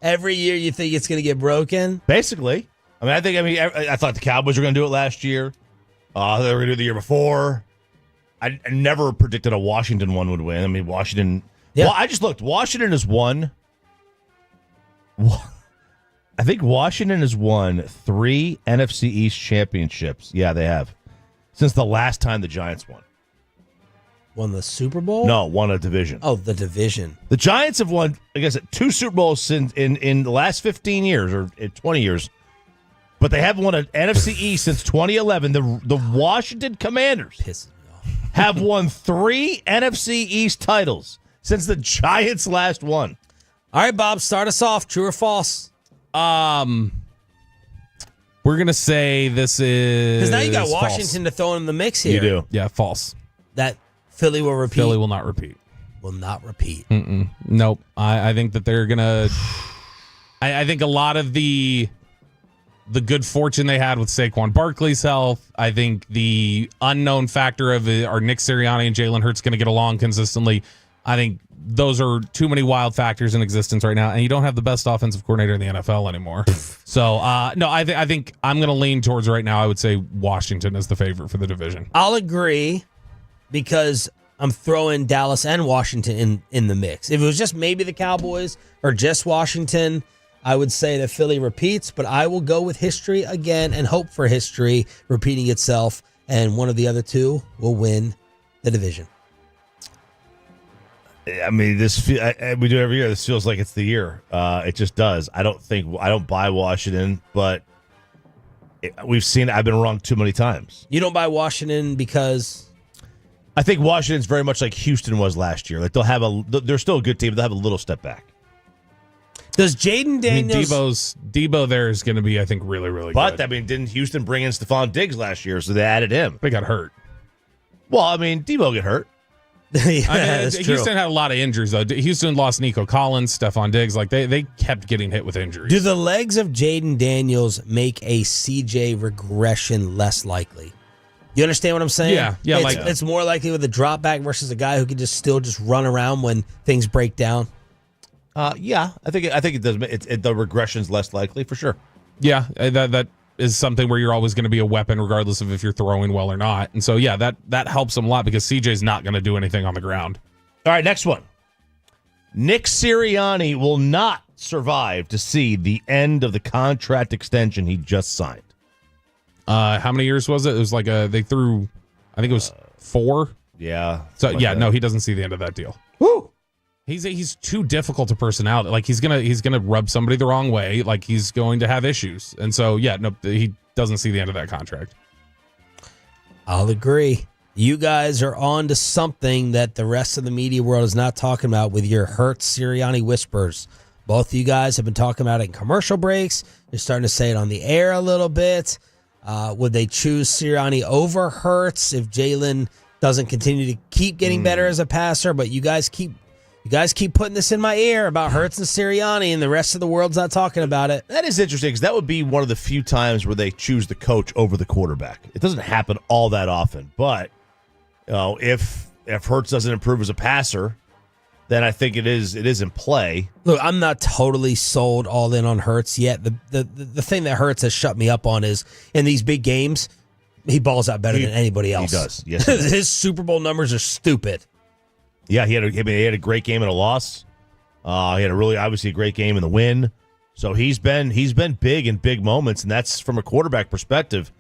Every year you think it's going to get broken?
Basically. I thought the Cowboys were going to do it last year. They were going to do it the year before. I never predicted a Washington one would win. I mean, Washington. Yeah. Well, I just looked. Washington has won. I think Washington has won 3 NFC East championships. Yeah, they have. Since the last time the Giants won.
Won the Super Bowl?
No, won a division.
Oh, the division.
The Giants have won, I guess, 2 Super Bowls in the last 15 years or 20 years. But they haven't won an NFC East since 2011. The Washington Commanders have won 3 NFC East titles since the Giants last won.
All right, Bob, start us off. True or false?
We're gonna say this is
because now you got
false.
Washington to throw in the mix here.
You do,
yeah. False.
That Philly will repeat.
Philly will not repeat.
Will not repeat.
Nope. I think that they're gonna. I think a lot of the good fortune they had with Saquon Barkley's health. I think the unknown factor of are Nick Sirianni and Jalen Hurts going to get along consistently. I think those are too many wild factors in existence right now, and you don't have the best offensive coordinator in the NFL anymore. So, no, I think I'm going to lean towards right now. I would say Washington is the favorite for the division.
I'll agree because I'm throwing Dallas and Washington in the mix. If it was just maybe the Cowboys or just Washington, I would say that Philly repeats, but I will go with history again and hope for history repeating itself, and one of the other two will win the division.
I mean, we do it every year. This feels like it's the year. It just does. I don't buy Washington, but we've seen it. I've been wrong too many times.
You don't buy Washington because
I think Washington's very much like Houston was last year. Like they're still a good team. But they'll have a little step back.
Does Jaden Daniels?
Debo there is going to be, I think, really, really good.
But, I mean, didn't Houston bring in Stephon Diggs last year, so they added him?
They got hurt.
Well, I mean, Debo got hurt.
Houston had a lot of injuries, though. Houston lost Nico Collins, Stephon Diggs. Like, they kept getting hit with injuries.
Do the legs of Jaden Daniels make a CJ regression less likely? You understand what I'm saying?
Yeah.
It's more likely with a drop back versus a guy who can still run around when things break down.
Yeah, I think it does. The regression's less likely for sure.
Yeah, that is something where you're always going to be a weapon regardless of if you're throwing well or not. And so, yeah, that helps him a lot because CJ's not going to do anything on the ground.
All right, next one. Nick Sirianni will not survive to see the end of the contract extension he just signed.
How many years was it? It was like they threw, I think it was 4.
Yeah.
So, yeah, no, he doesn't see the end of that deal.
Woo!
He's too difficult to personality. Like he's gonna rub somebody the wrong way. Like he's going to have issues. And so yeah, no, he doesn't see the end of that contract.
I'll agree. You guys are on to something that the rest of the media world is not talking about with your Hurts Sirianni whispers. Both of you guys have been talking about it in commercial breaks. You're starting to say it on the air a little bit. Would they choose Sirianni over Hurts if Jalen doesn't continue to keep getting better as a passer? But you guys keep putting this in my ear about Hurts and Sirianni, and the rest of the world's not talking about it.
That is interesting because that would be one of the few times where they choose the coach over the quarterback. It doesn't happen all that often, but if Hurts doesn't improve as a passer, then I think it is in play.
Look, I'm not totally sold all in on Hurts yet. The thing that Hurts has shut me up on is in these big games, he balls out better than anybody else.
He does. Yes, he does.
His Super Bowl numbers are stupid.
Yeah, he had a great game and a loss. He had obviously a great game in the win. So he's been big in big moments, and that's from a quarterback perspective.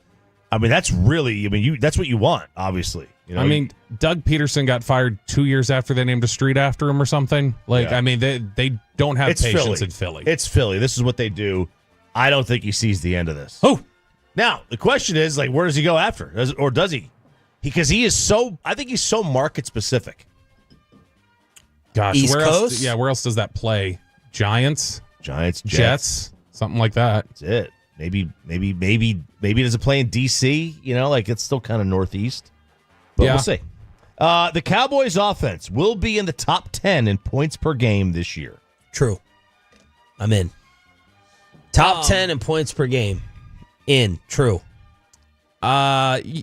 I mean, that's what you want, obviously. You know,
I mean, Doug Peterson got fired 2 years after they named a street after him or something. Like, yeah. I mean, they don't have patience in Philly.
It's Philly. This is what they do. I don't think he sees the end of this.
Oh,
now the question is, like, where does he go after, does he? Because he is so. I think he's so market specific.
Gosh,
East
where
Coast?
else? Yeah, where else does that play? Giants, Jets, something like that.
That's it. Maybe does it play in DC? You know, like it's still kind of northeast. But we'll see. The Cowboys offense will be in the top 10 in points per game this year.
True. I'm in. Top 10 in points per game. In. True.
Man,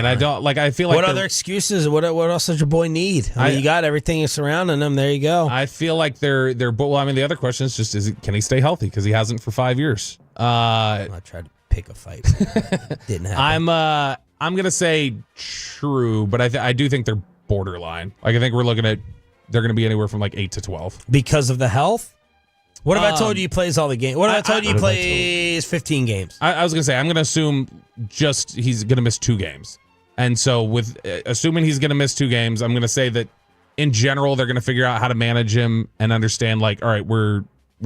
I don't like. I feel like
what other excuses? What else does your boy need? I mean, you got everything surrounding him. There you go.
I feel like they're. Well, I mean, the other question is just: can he stay healthy? Because he hasn't for 5 years.
I tried to pick a fight. Didn't happen.
I'm gonna say true, but I do think they're borderline. Like I think we're looking at they're gonna be anywhere from like 8 to 12
because of the health. What if I told you he plays all the games? What if I told you he plays 15 games?
I was going to say, I'm going to assume just he's going to miss 2 games. And so with assuming he's going to miss 2 games, I'm going to say that in general, they're going to figure out how to manage him and understand like, all right, we're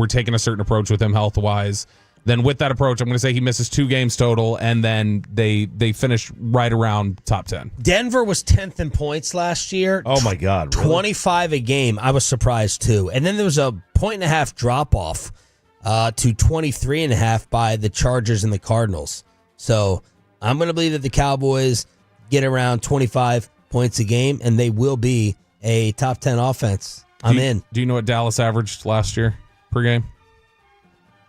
taking a certain approach with him health-wise. Then with that approach, I'm going to say he misses 2 games total, and then they finish right around top 10.
Denver was 10th in points last year.
Oh, my God. Really?
25 a game. I was surprised, too. And then there was a 1.5 drop-off to 23.5 by the Chargers and the Cardinals. So I'm going to believe that the Cowboys get around 25 points a game, and they will be a top 10 offense. I'm in.
Do you know what Dallas averaged last year per game?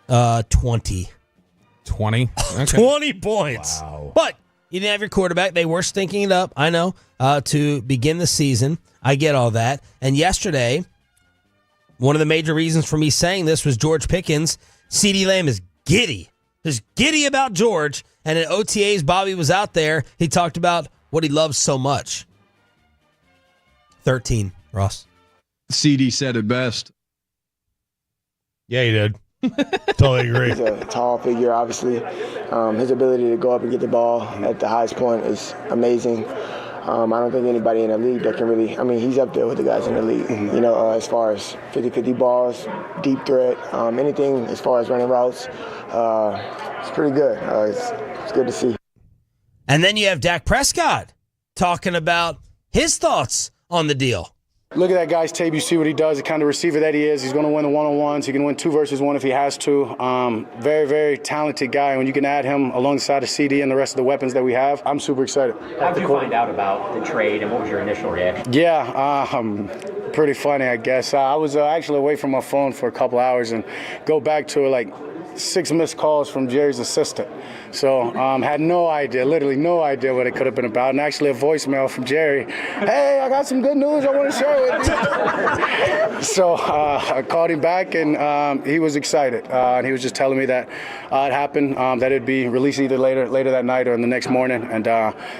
20.
20? Okay.
20 points.
Wow.
But you didn't have your quarterback. They were stinking it up, I know, to begin the season. I get all that. And yesterday, one of the major reasons for me saying this was George Pickens. CeeDee Lamb is giddy. He's giddy about George. And at OTAs, Bobby was out there. He talked about what he loves so much. 13, Ross.
CD said it best.
Yeah, he did. Totally agree.
He's a tall figure, obviously. His ability to go up and get the ball at the highest point is amazing. I don't think anybody in the league that can really, I mean, he's up there with the guys in the league. You know, as far as 50-50 balls, deep threat, anything as far as running routes, it's pretty good. It's good to see.
And then you have Dak Prescott talking about his thoughts on the deal.
Look at that guy's tape. You see what he does, the kind of receiver that he is. He's going to win the one-on-ones. He can win 2 versus 1 if he has to. Very, very talented guy. When you can add him alongside of CD and the rest of the weapons that we have, I'm super excited.
How did you find out about the trade, and what was your initial reaction?
Yeah, pretty funny, I guess. I was actually away from my phone for a couple hours and go back to it like 6 missed calls from Jerry's assistant. So had no idea, literally no idea what it could have been about. And actually a voicemail from Jerry. Hey, I got some good news I want to share with you. So I called him back, and he was excited. And he was just telling me that it happened, that it'd be released either later that night or in the next morning. And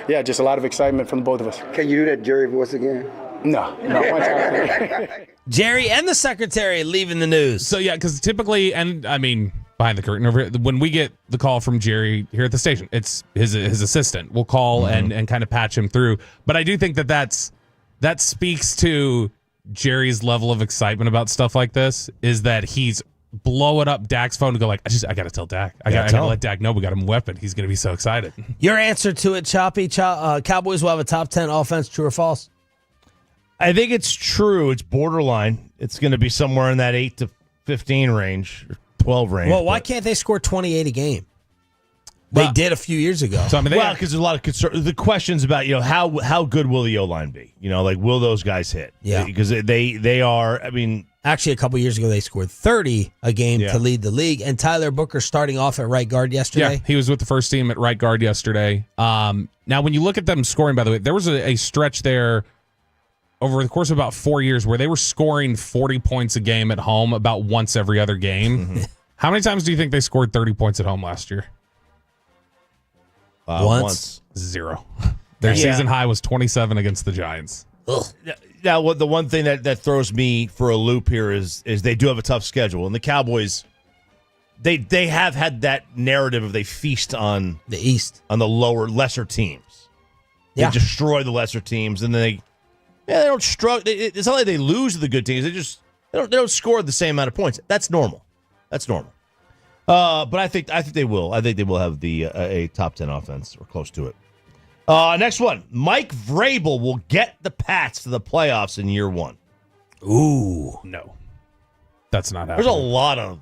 yeah, just a lot of excitement from the both of us.
Can you do that Jerry voice again?
No. One time.
Jerry and the secretary leaving the news.
So, yeah, because typically, and I mean, behind the curtain over here, when we get the call from Jerry here at the station, it's his assistant. We'll call and kind of patch him through. But I do think that speaks to Jerry's level of excitement about stuff like this, is that he's blowing up Dak's phone to go like, I got to tell Dak. I got to let Dak know we got him a weapon. He's going to be so excited.
Your answer to it, Choppy. Cowboys will have a top 10 offense, true or false?
I think it's true. It's borderline. It's going to be somewhere in that 8 to 15 range, or 12 range.
Well, why can't they score 28 a game? They did a few years ago.
So, I mean, because there's a lot of concern. The questions about, how good will the O-line be? Will those guys hit?
Yeah.
Because they are, I mean.
Actually, a couple years ago, they scored 30 a game to lead the league. And Tyler Booker starting off at right guard yesterday.
Yeah, he was with the first team at right guard yesterday. Now, when you look at them scoring, by the way, there was a stretch there over the course of about 4 years where they were scoring 40 points a game at home about once every other game.
Mm-hmm.
How many times do you think they scored 30 points at home last year?
Once.
0. Their season high was 27 against the Giants.
Ugh.
Now, the one thing that throws me for a loop here is they do have a tough schedule. And the Cowboys, they have had that narrative of they feast on
the East,
on the lesser teams. They destroy the lesser teams, and then they don't struggle. It's not like they lose to the good teams. They don't score the same amount of points. That's normal. But I think they will. I think they will have a top 10 offense or close to it. Next one, Mike Vrabel will get the Pats to the playoffs in year 1.
Ooh,
no, that's not happening.
There's a lot of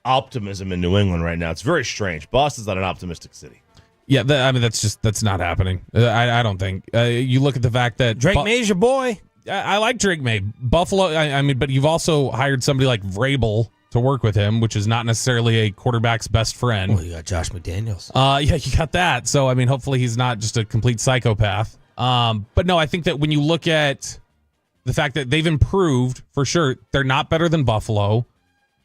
optimism in New England right now. It's very strange. Boston's not an optimistic city.
Yeah, that's not happening. I don't think. You look at the fact that
Drake May's your boy.
I like Drake May. Buffalo. I mean, but you've also hired somebody like Vrabel to work with him, which is not necessarily a quarterback's best friend.
Well, you got Josh McDaniels.
Yeah, you got that. So, I mean, hopefully he's not just a complete psychopath. But no, I think that when you look at the fact that they've improved, for sure, they're not better than Buffalo.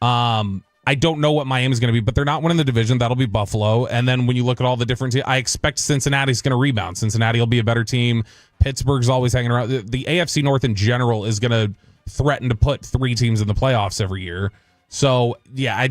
I don't know what Miami's going to be, but they're not winning the division. That'll be Buffalo. And then when you look at all the different teams, I expect Cincinnati's going to rebound. Cincinnati will be a better team. Pittsburgh's always hanging around. The AFC North in general is going to threaten to put 3 teams in the playoffs every year. So, yeah,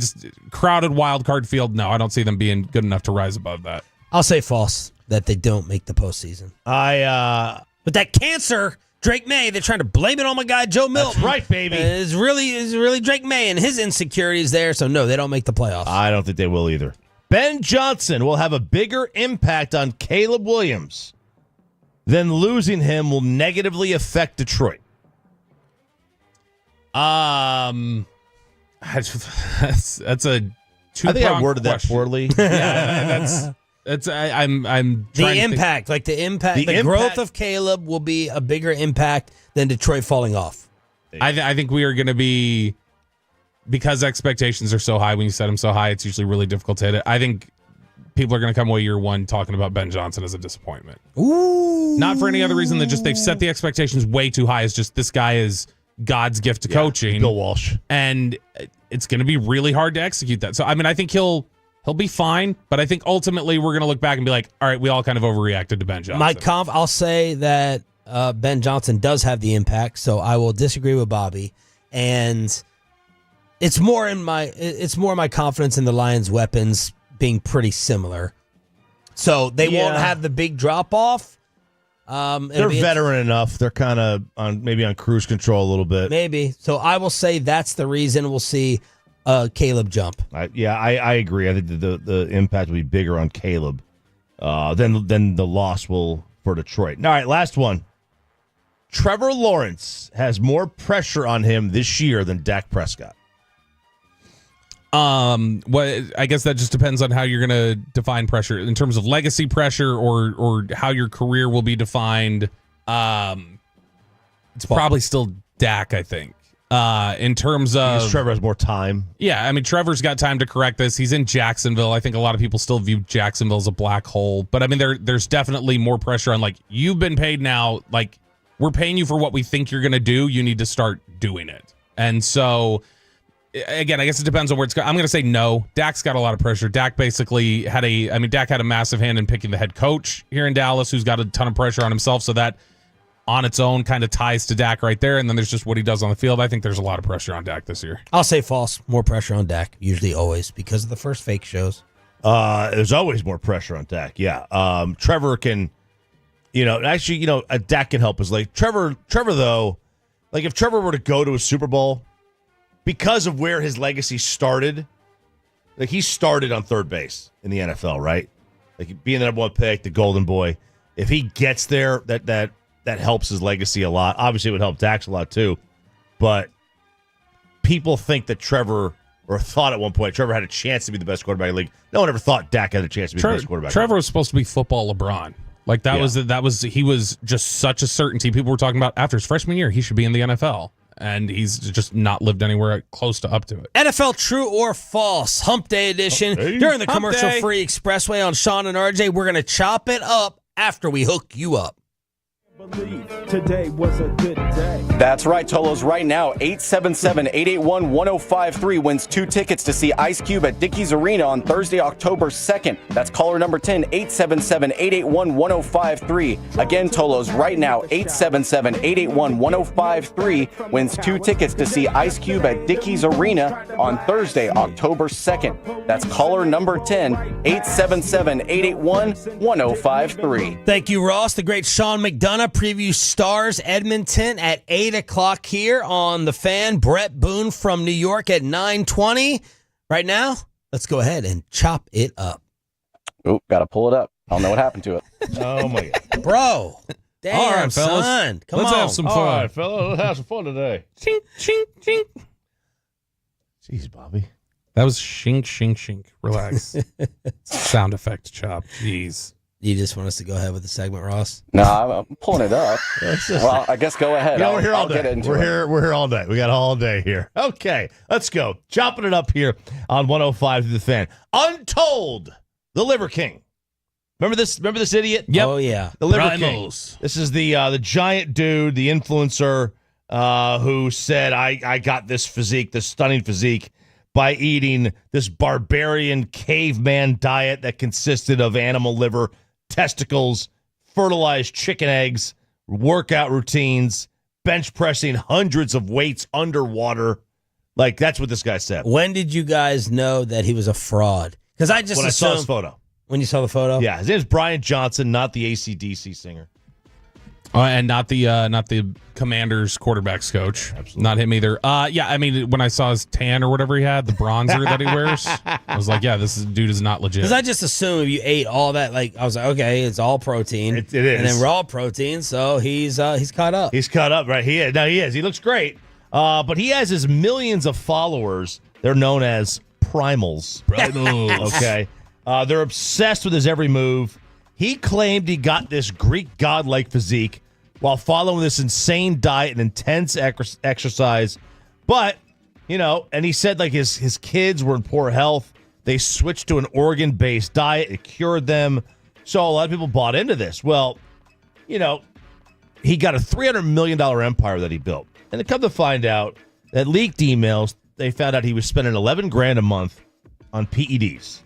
crowded wild card field, no, I don't see them being good enough to rise above that.
I'll say false, that they don't make the postseason. But that cancer, Drake May, they're trying to blame it on my guy Joe Milton.
That's right, baby.
It's really Drake May and his insecurities there, so no, they don't make the playoffs.
I don't think they will either. Ben Johnson will have a bigger impact on Caleb Williams than losing him will negatively affect Detroit.
That's a two.
I think I worded that poorly.
Yeah, I'm trying
the impact, the growth of Caleb will be a bigger impact than Detroit falling off.
I think we are going to be, because expectations are so high. When you set them so high, it's usually really difficult to hit it. I think people are going to come away year 1 talking about Ben Johnson as a disappointment.
Ooh,
not for any other reason than just they've set the expectations way too high. It's just this guy is God's gift to coaching.
Bill Walsh.
And it's going to be really hard to execute that. So, I mean, I think he'll be fine, but I think ultimately we're going to look back and be like, all right, we all kind of overreacted to Ben Johnson.
I'll say that Ben Johnson does have the impact, so I will disagree with Bobby. And it's more my confidence in the Lions' weapons being pretty similar. So they won't have the big drop-off.
They're veteran enough. They're kind of on cruise control a little bit.
Maybe. So I will say that's the reason we'll see Caleb jump.
I agree. I think the impact will be bigger on Caleb than the loss will for Detroit. All right, last one. Trevor Lawrence has more pressure on him this year than Dak Prescott.
I guess that just depends on how you're going to define pressure in terms of legacy pressure or how your career will be defined. It's probably still Dak, I think. In terms of
Trevor has more time.
Yeah, I mean, Trevor's got time to correct this. He's in Jacksonville. I think a lot of people still view Jacksonville as a black hole. But, I mean, there's definitely more pressure on, like, you've been paid now. Like, we're paying you for what we think you're going to do. You need to start doing it. And so, again, I guess it depends on where it's going. I'm going to say no. Dak's got a lot of pressure. Dak basically Dak had a massive hand in picking the head coach here in Dallas, who's got a ton of pressure on himself. So that on its own kind of ties to Dak right there. And then there's just what he does on the field. I think there's a lot of pressure on Dak this year.
I'll say false. More pressure on Dak, usually always, because of the first fake shows.
There's always more pressure on Dak, yeah. Trevor can, Dak can help his leg. Trevor, though, like if Trevor were to go to a Super Bowl, because of where his legacy started, like he started on third base in the NFL, right? Like being the number one pick, the golden boy. If he gets there, that helps his legacy a lot. Obviously, it would help Dax a lot, too. But people think that Trevor, or thought at one point, Trevor had a chance to be the best quarterback in the league. No one ever thought Dak had a chance to be the best quarterback.
Trevor was supposed to be football LeBron. Like, he was just such a certainty. People were talking about after his freshman year, he should be in the NFL. And he's just not lived anywhere close to up to it.
NFL True or False, Hump Day edition. During the commercial-free Expressway on Sean and RJ, we're going to chop it up after we hook you up.
Today was a good day.
That's right, Tolos. Right now, 877-881-1053 wins 2 tickets to see Ice Cube at Dickies Arena on Thursday, October 2nd. That's caller number 10, 877-881-1053. Again, Tolos, right now, 877-881-1053 wins 2 tickets to see Ice Cube at Dickies Arena on Thursday, October 2nd. That's caller number 10, 877-881-1053.
Thank you, Ross. The great Sean McDonough preview Stars Edmonton at 8 o'clock here on The Fan. Brett Boone from New York at 9:20. Right now, let's go ahead and chop it up.
Oh, got to pull it up. I don't know what happened to it.
Oh, my God.
Bro. Damn,
all right, fellas.
Son. Come
Let's
on.
have some fun.
All right, fellas. Let's have some fun today.
Chink, chink, chink.
Jeez, Bobby.
That was shink, shink, shink. Relax. Sound effect chop. Jeez.
You just want us to go ahead with the segment, Ross?
No, I'm pulling it up. Well, I guess go ahead.
Yeah, we're here all
I'll
day.
get into
We're
it.
here all day. We got all day here. Okay, let's go. Chopping it up here on 105 to The Fan. Untold, the Liver King. Remember this idiot?
Yep. Oh, yeah.
The Liver
Primals.
King. This is the giant dude, the influencer who said, I got this physique, this stunning physique, by eating this barbarian caveman diet that consisted of animal liver, testicles, fertilized chicken eggs, workout routines, bench pressing hundreds of weights underwater. Like, that's what this guy said.
When did you guys know that he was a fraud? Because I just
When I saw his photo.
When you saw the photo?
Yeah, his name's Brian Johnson, not the AC/DC singer.
And not the Commanders quarterbacks coach.
Absolutely.
Not him either. Yeah, I mean, when I saw his tan or whatever he had, the bronzer that he wears, I was like, yeah, dude is not legit.
Because I just assumed if you ate all that, like, I was like, okay, it's all protein.
It is.
And then raw protein, so he's caught up.
He's caught up, right? He is. Now he is. He looks great. But he has his millions of followers. They're known as primals. Okay. They're obsessed with his every move. He claimed he got this Greek godlike physique while following this insane diet and intense exercise. But, and he said like his kids were in poor health. They switched to an organ-based diet. It cured them. So a lot of people bought into this. Well, he got a $300 million empire that he built. And to come to find out that leaked emails, they found out he was spending $11,000 a month on PEDs.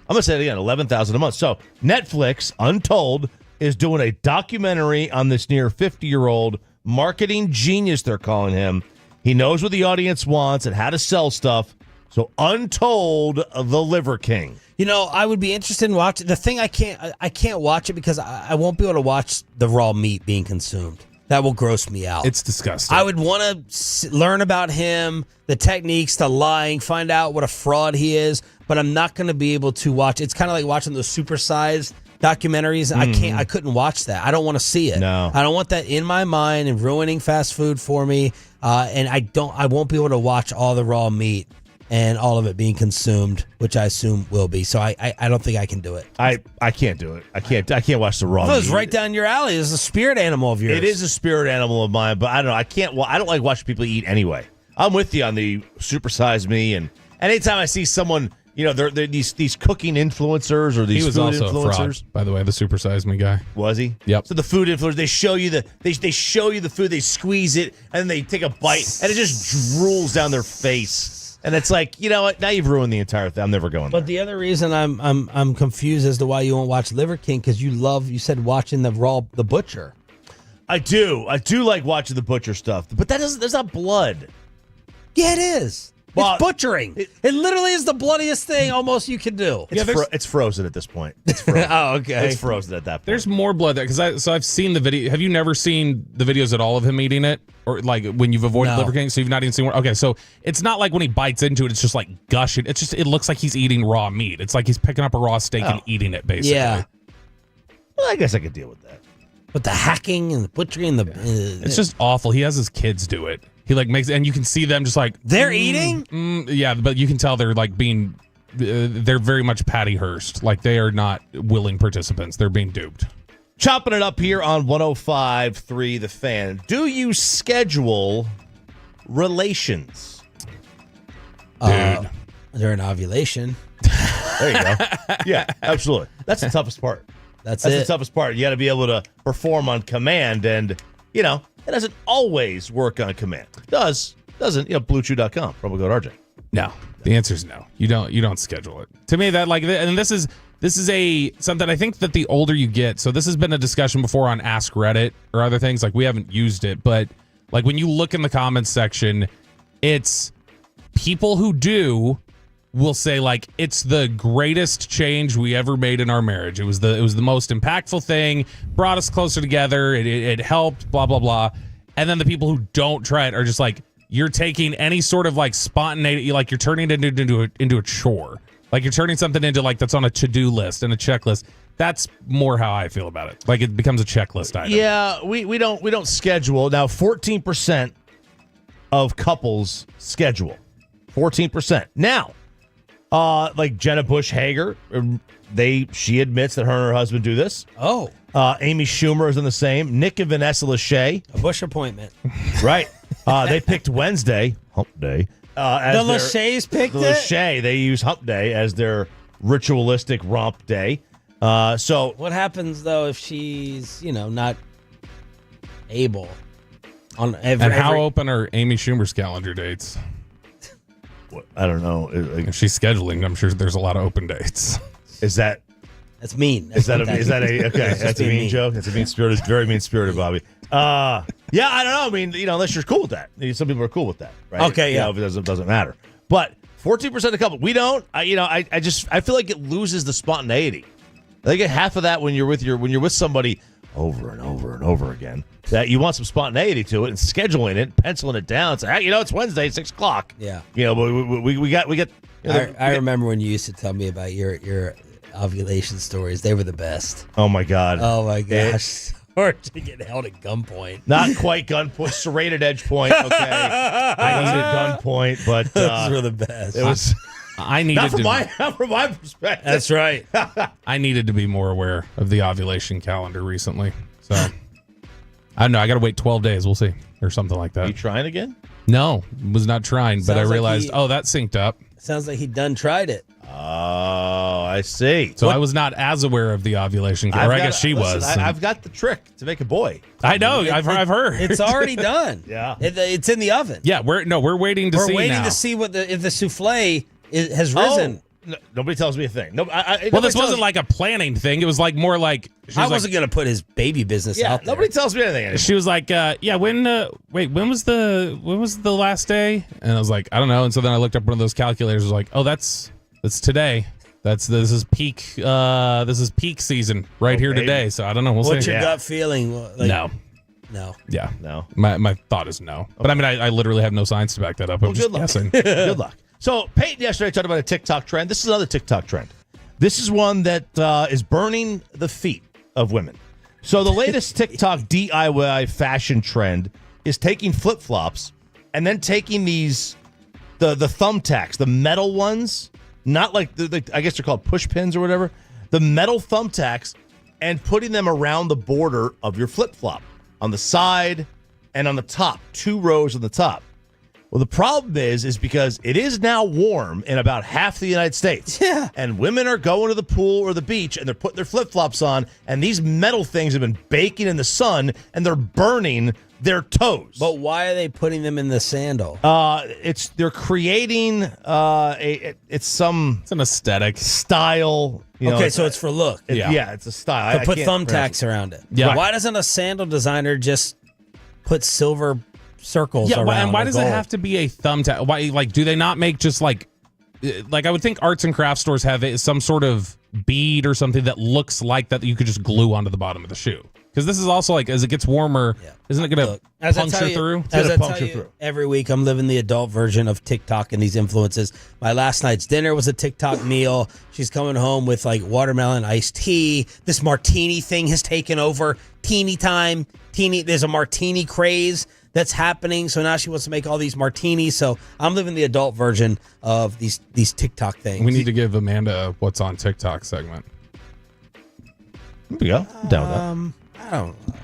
I'm going to say it again, $11,000 a month. So Netflix, Untold, is doing a documentary on this near 50-year-old marketing genius, they're calling him. He knows what the audience wants and how to sell stuff. So Untold, the Liver King.
I would be interested in watching. The thing I can't watch it because I won't be able to watch the raw meat being consumed. That will gross me out.
It's disgusting.
I would want to learn about him, the techniques, the lying, find out what a fraud he is, but I'm not going to be able to watch. It's kind of like watching those supersized documentaries. I couldn't watch that. I don't want to see it.
No.
I don't want that in my mind and ruining fast food for me. And I won't be able to watch all the raw meat and all of it being consumed, which I assume will be. So I don't think I can do it.
I can't do it. I can't watch the raw
Well, it's
meat.
right down your alley. It's a spirit animal of yours.
It is a spirit animal of mine, but I don't know. I don't like watching people eat anyway. I'm with you on the supersize me, and anytime I see someone, they're these cooking influencers or these
he was
food
also
influencers.
A fraud, by the way, the supersize me guy.
Was he?
Yep.
So the food influencers, they show you the food, they squeeze it, and then they take a bite, and it just drools down their face. And it's like, you know what? Now you've ruined the entire thing. I'm never going there.
But the other reason I'm confused as to why you won't watch Liver King, because you said watching the Butcher.
I do like watching the Butcher stuff, but there's not blood.
Yeah, it is.
Well,
it's butchering. It literally is the bloodiest thing almost you can do.
It's frozen at this point. It's frozen.
Oh, okay.
It's frozen at that point.
There's more blood there because I've seen the video. Have you never seen the videos at all of him eating it, or like when you've avoided Liver King? So you've not even seen one. Okay, so it's not like when he bites into it, it's just like gushing. It looks like he's eating raw meat. It's like he's picking up a raw steak and eating it, basically.
Yeah.
Well, I guess I could deal with that.
But the hacking and the butchering and
it's just awful. He has his kids do it. He makes, and you can see them just like
they're eating.
Yeah, but you can tell they're like being, they're very much Patty Hearst. Like they are not willing participants. They're being duped.
Chopping it up here on 105.3 The Fan. Do you schedule relations?
During ovulation.
There you go. Yeah, absolutely. That's the toughest part.
That's
the toughest part. You got to be able to perform on command, and it doesn't always work on command. It doesn't? BlueChew.com. Promo code RJ.
No, the answer is no. You don't schedule it. To me, that and this is something I think that the older you get. So this has been a discussion before on Ask Reddit or other things. Like we haven't used it, but like when you look in the comments section, it's people who will say like it's the greatest change we ever made in our marriage. It was the most impactful thing, brought us closer together. It helped, blah blah blah. And then the people who don't try it are just like, you're taking any sort of like spontaneity, like you're turning it into a chore. Like you're turning something into like that's on a to-do list and a checklist. That's more how I feel about it. Like it becomes a checklist item.
Yeah, we don't schedule. Now 14% of couples schedule. 14%. Now, like Jenna Bush Hager, she admits that her and her husband do this.
Oh.
Amy Schumer is in the same. Nick and Vanessa Lachey.
A Bush appointment.
Right. They picked Wednesday, hump day.
The Lacheys picked it?
The Lachey, they use hump day as their ritualistic romp day. So
what happens, though, if she's, not able?
How open are Amy Schumer's calendar dates?
I don't know.
If she's scheduling, I'm sure there's a lot of open dates.
That's mean.
That's a mean joke? That's a mean-spirited, very mean-spirited, Bobby. Yeah, I don't know. I mean, unless you're cool with that. Some people are cool with that, right?
Okay, yeah.
If it doesn't matter. But 14% of the couple, we don't. I feel like it loses the spontaneity. I think half of that when you're with somebody over and over and over again, that you want some spontaneity to it and scheduling it, penciling it down. Say, hey, it's Wednesday, 6:00.
Yeah.
But we got.
I remember when you used to tell me about your ovulation stories. They were the best.
Oh my God.
Oh my gosh. Or to get held at gunpoint.
Not quite gunpoint, serrated edge point. Okay, I needed gunpoint, but
those were the best.
It was.
I needed
not from my perspective.
That's right.
I needed to be more aware of the ovulation calendar recently. So I don't know. I got to wait 12 days. We'll see, or something like that.
Are you trying again?
No, was not trying, but I realized, that synced up.
Sounds like he done tried it.
Oh, I see.
So I was not as aware of the ovulation calendar. I guess she was.
I've got the trick to make a boy.
I know. I've heard.
It's already done.
Yeah.
It's in the oven.
Yeah. We're waiting to see.
We're waiting
now.
to see if the souffle has risen.
No, nobody tells me a thing. No,
this wasn't like a planning thing. It was like more like
I wasn't going to put his baby business out there.
Nobody tells me anything anymore.
She was like, when was the last day? And I was like, I don't know. And so then I looked up one of those calculators. I was like, oh, that's today. This is peak season right here today. So I don't know. We'll see.
What's your gut feeling?
No. Yeah.
No.
My thought is no. Okay. But I mean, I literally have no science to back that up. I'm just guessing.
Good luck. So Peyton yesterday talked about a TikTok trend. This is another TikTok trend. This is one that is burning the feet of women. So the latest TikTok DIY fashion trend is taking flip-flops and then taking these the thumbtacks, the metal ones, not like I guess they're called push pins or whatever, the metal thumbtacks, and putting them around the border of your flip-flop on the side and on the top, 2 rows on the top. Well, the problem is because it is now warm in about half the United States.
Yeah.
And women are going to the pool or the beach, and they're putting their flip-flops on, and these metal things have been baking in the sun, and they're burning their toes.
But why are they putting them in the sandal?
They're creating it's an
aesthetic
style.
So it's for look.
It's a style.
To put thumbtacks around it.
Yeah.
Why doesn't a sandal designer just put silver circles around?
And why does it
gold?
have to be a thumbtack? Why, do they not make just like I would think arts and crafts stores have some sort of bead or something that looks like that you could just glue onto the bottom of the shoe? Because this is also as it gets warmer, isn't it going to puncture through?
As I tell you, every week I'm living the adult version of TikTok and these influences. My last night's dinner was a TikTok meal. She's coming home with watermelon iced tea. This martini thing has taken over. Teeny time. There's a martini craze that's happening. So now she wants to make all these martinis. So I'm living the adult version of these TikTok things.
We need to give Amanda a What's on TikTok segment.
There we go. I'm down with that.
I don't know.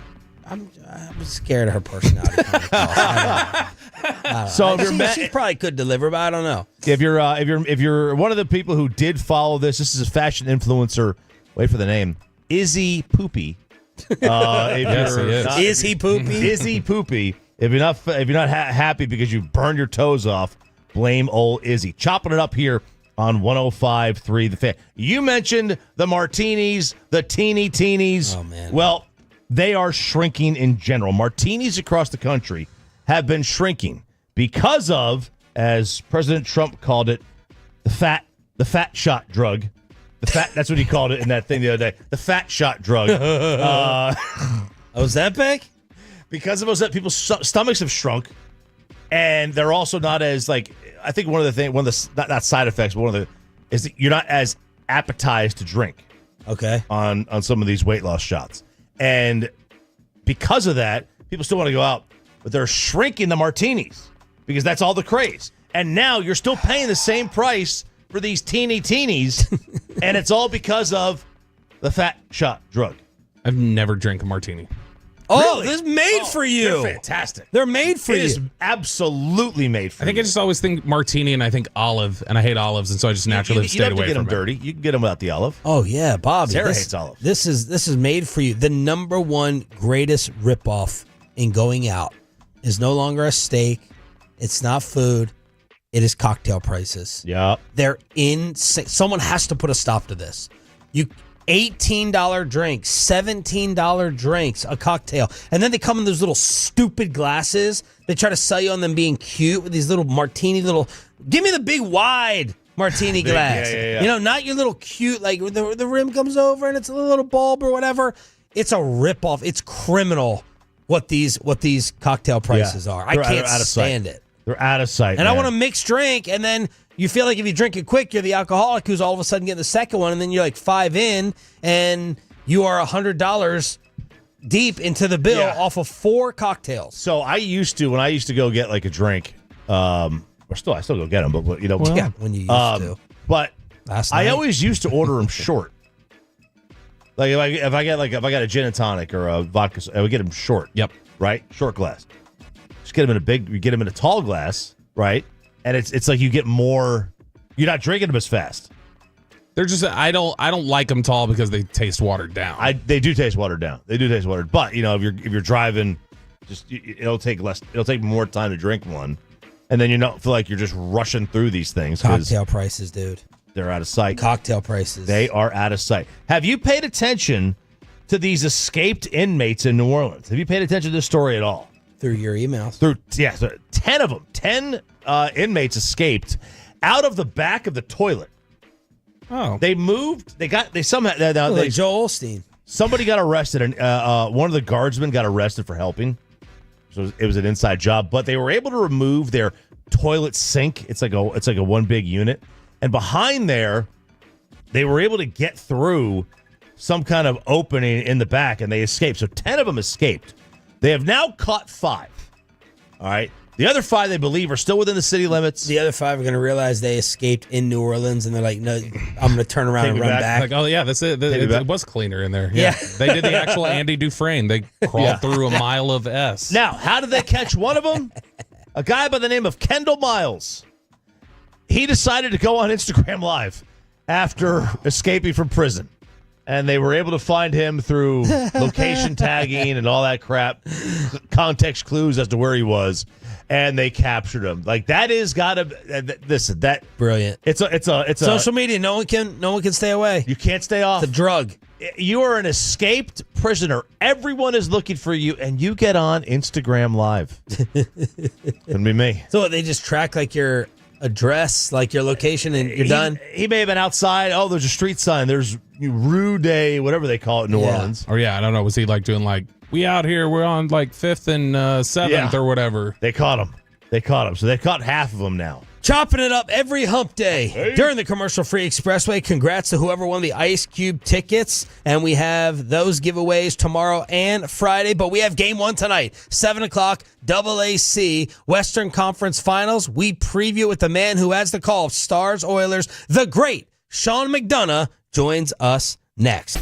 I'm scared of her personality. I don't know.
So if
she probably could deliver, but I don't know.
If you're one of the people who did follow this is a fashion influencer. Wait for the name. Izzy Poopy.
Yes, he is.
Is he Poopy?
Izzy Poopy. If you're not happy because you burned your toes off, blame old Izzy. Chopping it up here on 105.3 The Fan. You mentioned the martinis, the teenies.
Oh man.
Well, they are shrinking in general. Martinis across the country have been shrinking because of, as President Trump called it, the fat shot drug. That's what he called it in that thing the other day. The fat shot drug.
Was that big?
Because of those, people's stomachs have shrunk, and they're also not as I think one of the not side effects, but one of the is that you're not as appetized to drink.
Okay.
On some of these weight loss shots, and because of that, people still want to go out, but they're shrinking the martinis because that's all the craze. And now you're still paying the same price for these teenies, and it's all because of the fat shot drug.
I've never drank a martini.
Oh,
Really?
this is made for you.
They're fantastic.
They're made for
It
you.
is absolutely made for
I think
you.
I just always think martini and I think olive, and I hate olives, and so I just naturally
you
stayed
don't have to
away
get them
from it.
dirty. You can get them without the olive.
Oh yeah, Bobby.
Sarah
this,
hates olive.
This is made for you. The number one greatest ripoff in going out is no longer a steak. It's not food. It is cocktail prices.
Yeah.
They're insane. Someone has to put a stop to this. $18 drinks, $17 drinks, a cocktail. And then they come in those little stupid glasses. They try to sell you on them being cute with these little martini give me the big wide martini glass.
Yeah.
Not your little cute, the rim comes over and it's a little bulb or whatever. It's a ripoff. It's criminal what these cocktail prices are. I can't stand it.
They're out of sight.
And I want a mixed drink, and then you feel like if you drink it quick, you're the alcoholic who's all of a sudden getting the second one, and then you're like 5 in, and you are $100 deep into the bill off of 4 cocktails.
So when I used to go get a drink, I still go get them, but when you used to. But I always used to order them short. If I got a gin and tonic or a vodka, I would get them short.
Yep.
Right, short glass. Just get them you get them in a tall glass, right? And it's like you get more. You're not drinking them as fast.
They're just I don't like them tall because they taste watered down.
They do taste watered down. They do taste watered. But if you're driving, it'll take less. It'll take more time to drink one, and then you don't feel like you're just rushing through these things.
Cocktail prices, dude.
They're out of sight.
Cocktail prices.
They are out of sight. Have you paid attention to these escaped inmates in New Orleans? Have you paid attention to this story at all?
Through your emails.
So 10 of them. 10 inmates escaped out of the back of the toilet.
Oh.
They moved. They somehow.
Like Joel Osteen.
Somebody got arrested, and one of the guardsmen got arrested for helping. So it was an inside job, but they were able to remove their toilet sink. It's like a one big unit, and behind there, they were able to get through some kind of opening in the back, and they escaped. So 10 of them escaped. They have now caught 5. All right. The other 5, they believe, are still within the city limits.
The other 5 are going to realize they escaped in New Orleans, and they're like, no, I'm going to turn around and run back.
Like, oh, yeah, that's it. It was cleaner in there. Yeah. They did the actual Andy Dufresne. They crawled through a mile of S.
Now, how did they catch one of them? A guy by the name of Kendall Miles. He decided to go on Instagram Live after escaping from prison. And they were able to find him through location tagging and all that crap, context clues as to where he was, and they captured him. Like that is gotta listen. That
brilliant.
It's
social media. No one can stay away.
You can't stay off.
It's a drug.
You are an escaped prisoner. Everyone is looking for you, and you get on Instagram Live. Couldn't be me.
So they just track like your address, like your location, and you're done.
He may have been outside. Oh, there's a street sign. There's Rue Day, whatever they call it in New Orleans.
Or I don't know. Was he like doing like, we out here, we're on like 5th and 7th or whatever.
They caught him. So they caught half of them now.
Chopping it up every hump day during the commercial-free expressway. Congrats to whoever won the Ice Cube tickets. And we have those giveaways tomorrow and Friday. But we have game 1 tonight, 7 o'clock, AAC, Western Conference Finals. We preview with the man who has the call of Stars Oilers. The great Sean McDonough joins us next.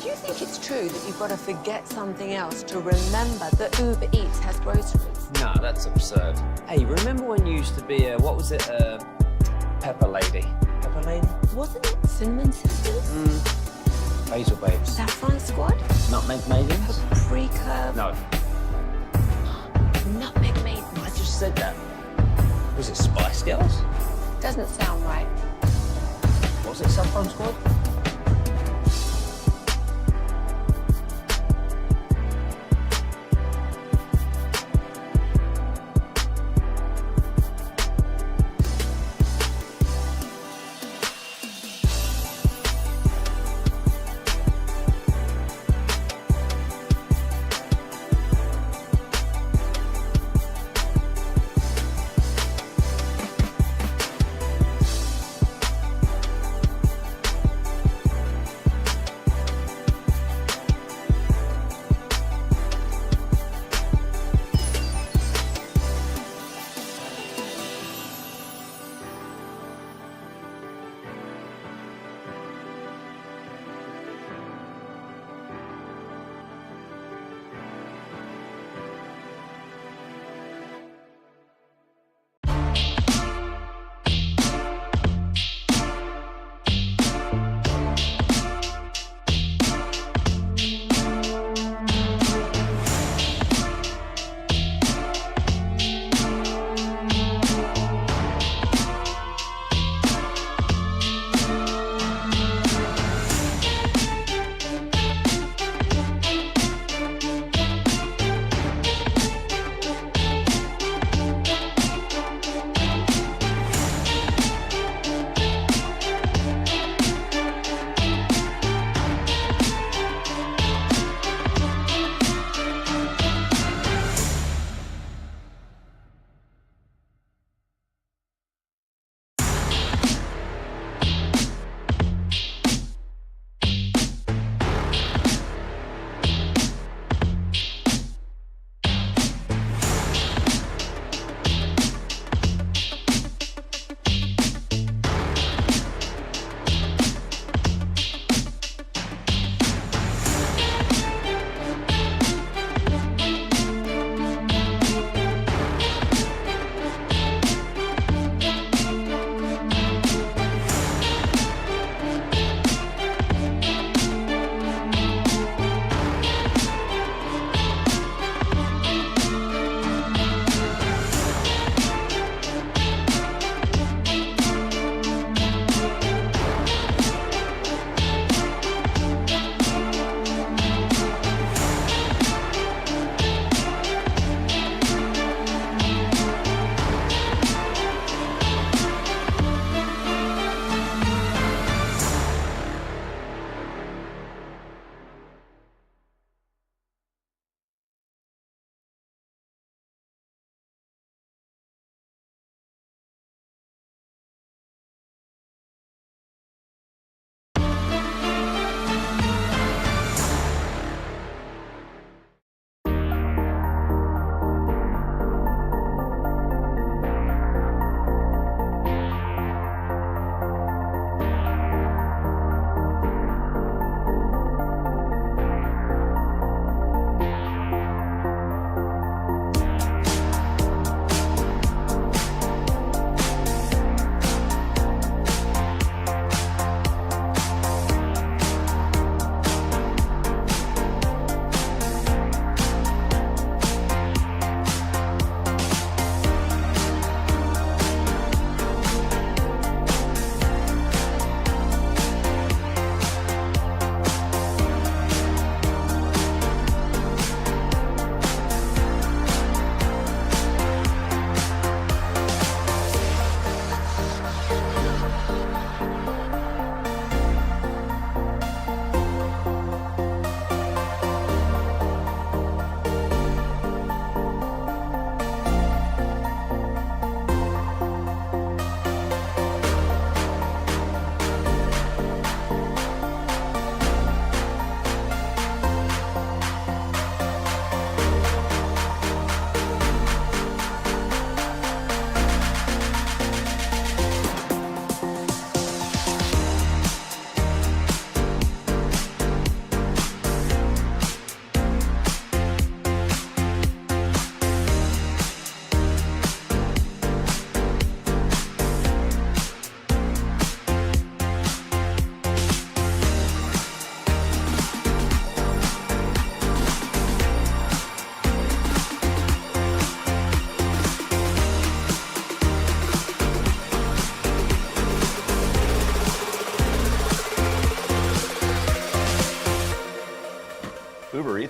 Do you think it's true that you've got to forget something else to remember that Uber Eats has groceries?
No, that's absurd. Hey, remember when you used to be a, what was it, Pepper Lady? Pepper Lady?
Wasn't it Cinnamon Sisters?
Basil Babes.
Saffron Squad?
Nutmeg Maidens?
Paprika?
No.
Nutmeg Maidens.
I just said that. Was it Spice Girls?
Doesn't sound right.
Was it Saffron Squad?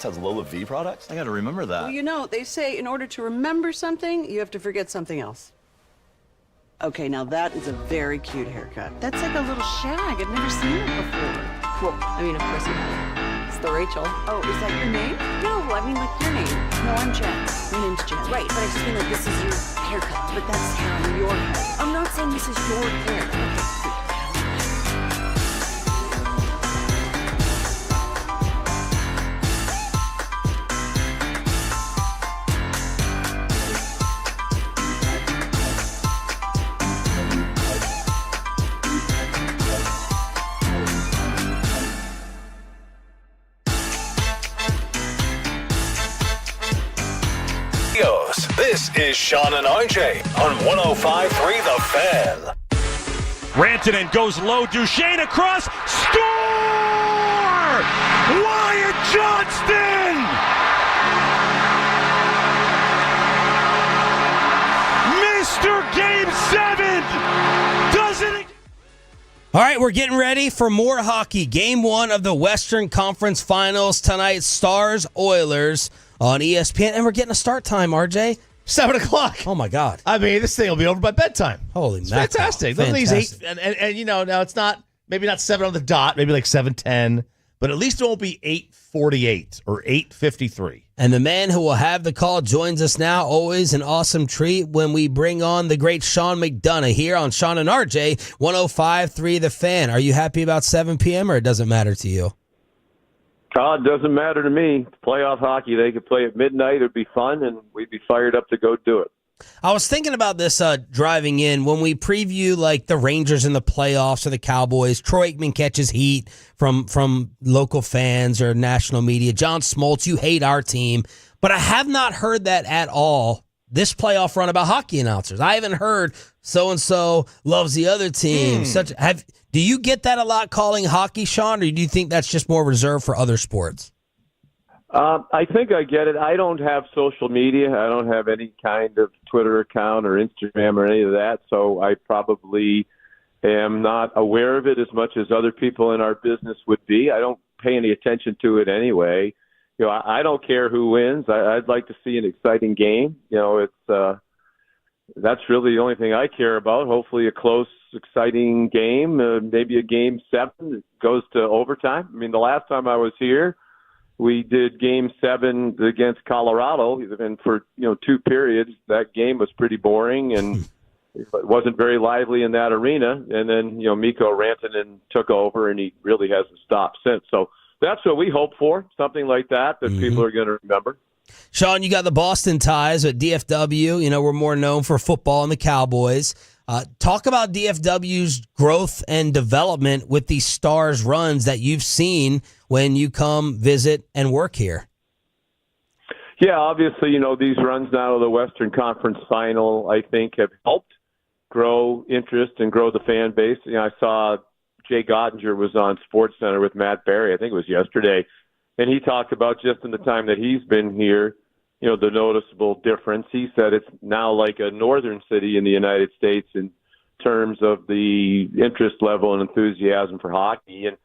Lights has Lola V products? I got to remember that.
Well, you know, they say in order to remember something, you have to forget something else. Okay, now that is a very cute haircut. That's like a little shag. I've never seen it before.
Well, I mean, of course you have. It's the Rachel.
Oh, is that your name? No, I mean like your name. No, I'm Jen. My name's Jen.
Right, but I just mean like this is your haircut.
But that's hair on your head.
I'm not saying this is your hair. Okay.
This is Sean and RJ on 105.3 The Fan.
Rantanen goes low. Duchesne across. Score! Wyatt Johnston! Mr. Game 7 does it.
All right, we're getting ready for more hockey. Game 1 of the Western Conference Finals tonight. Stars Oilers on ESPN, and we're getting a start time, RJ.
7 o'clock.
Oh, my God.
I mean, this thing will be over by bedtime.
Holy
it's
mackerel.
fantastic. Those things
Fantastic.
and you know, now it's not, maybe not 7 on the dot, maybe like 7:10, but at least it won't be 8:48 or 8:53.
And the man who will have the call joins us now. Always an awesome treat when we bring on the great Sean McDonough here on Sean and RJ, 105.3 The Fan. Are you happy about 7 p.m. or it doesn't matter to you?
It doesn't matter to me. It's playoff hockey. They could play at midnight. It'd be fun, and we'd be fired up to go do it.
I was thinking about this driving in. When we preview like the Rangers in the playoffs or the Cowboys, Troy Aikman catches heat from local fans or national media. John Smoltz, you hate our team. But I have not heard that at all this playoff run about hockey announcers. I haven't heard so-and-so loves the other team. Do you get that a lot calling hockey, Sean, or do you think that's just more reserved for other sports?
I think I get it. I don't have social media. I don't have any kind of Twitter account or Instagram or any of that, so I probably am not aware of it as much as other people in our business would be. I don't pay any attention to it anyway. You know, I don't care who wins. I'd like to see an exciting game. You know, it's that's really the only thing I care about. Hopefully a close, exciting game, maybe a game 7 that goes to overtime. I mean, the last time I was here, we did game 7 against Colorado, and for 2 periods, that game was pretty boring and it wasn't very lively in that arena. And then Mikko Rantanen took over, and he really hasn't stopped since. So that's what we hope for, something like that people are going to remember.
Sean, you got the Boston ties at DFW. We're more known for football and the Cowboys. Talk about DFW's growth and development with these Stars runs that you've seen when you come visit and work here.
Yeah, obviously, these runs now to the Western Conference Final, I think, have helped grow interest and grow the fan base. I saw Jay Gottinger was on SportsCenter with Matt Berry, I think it was yesterday, and he talked about just in the time that he's been here, the noticeable difference. He said it's now like a northern city in the United States in terms of the interest level and enthusiasm for hockey. And,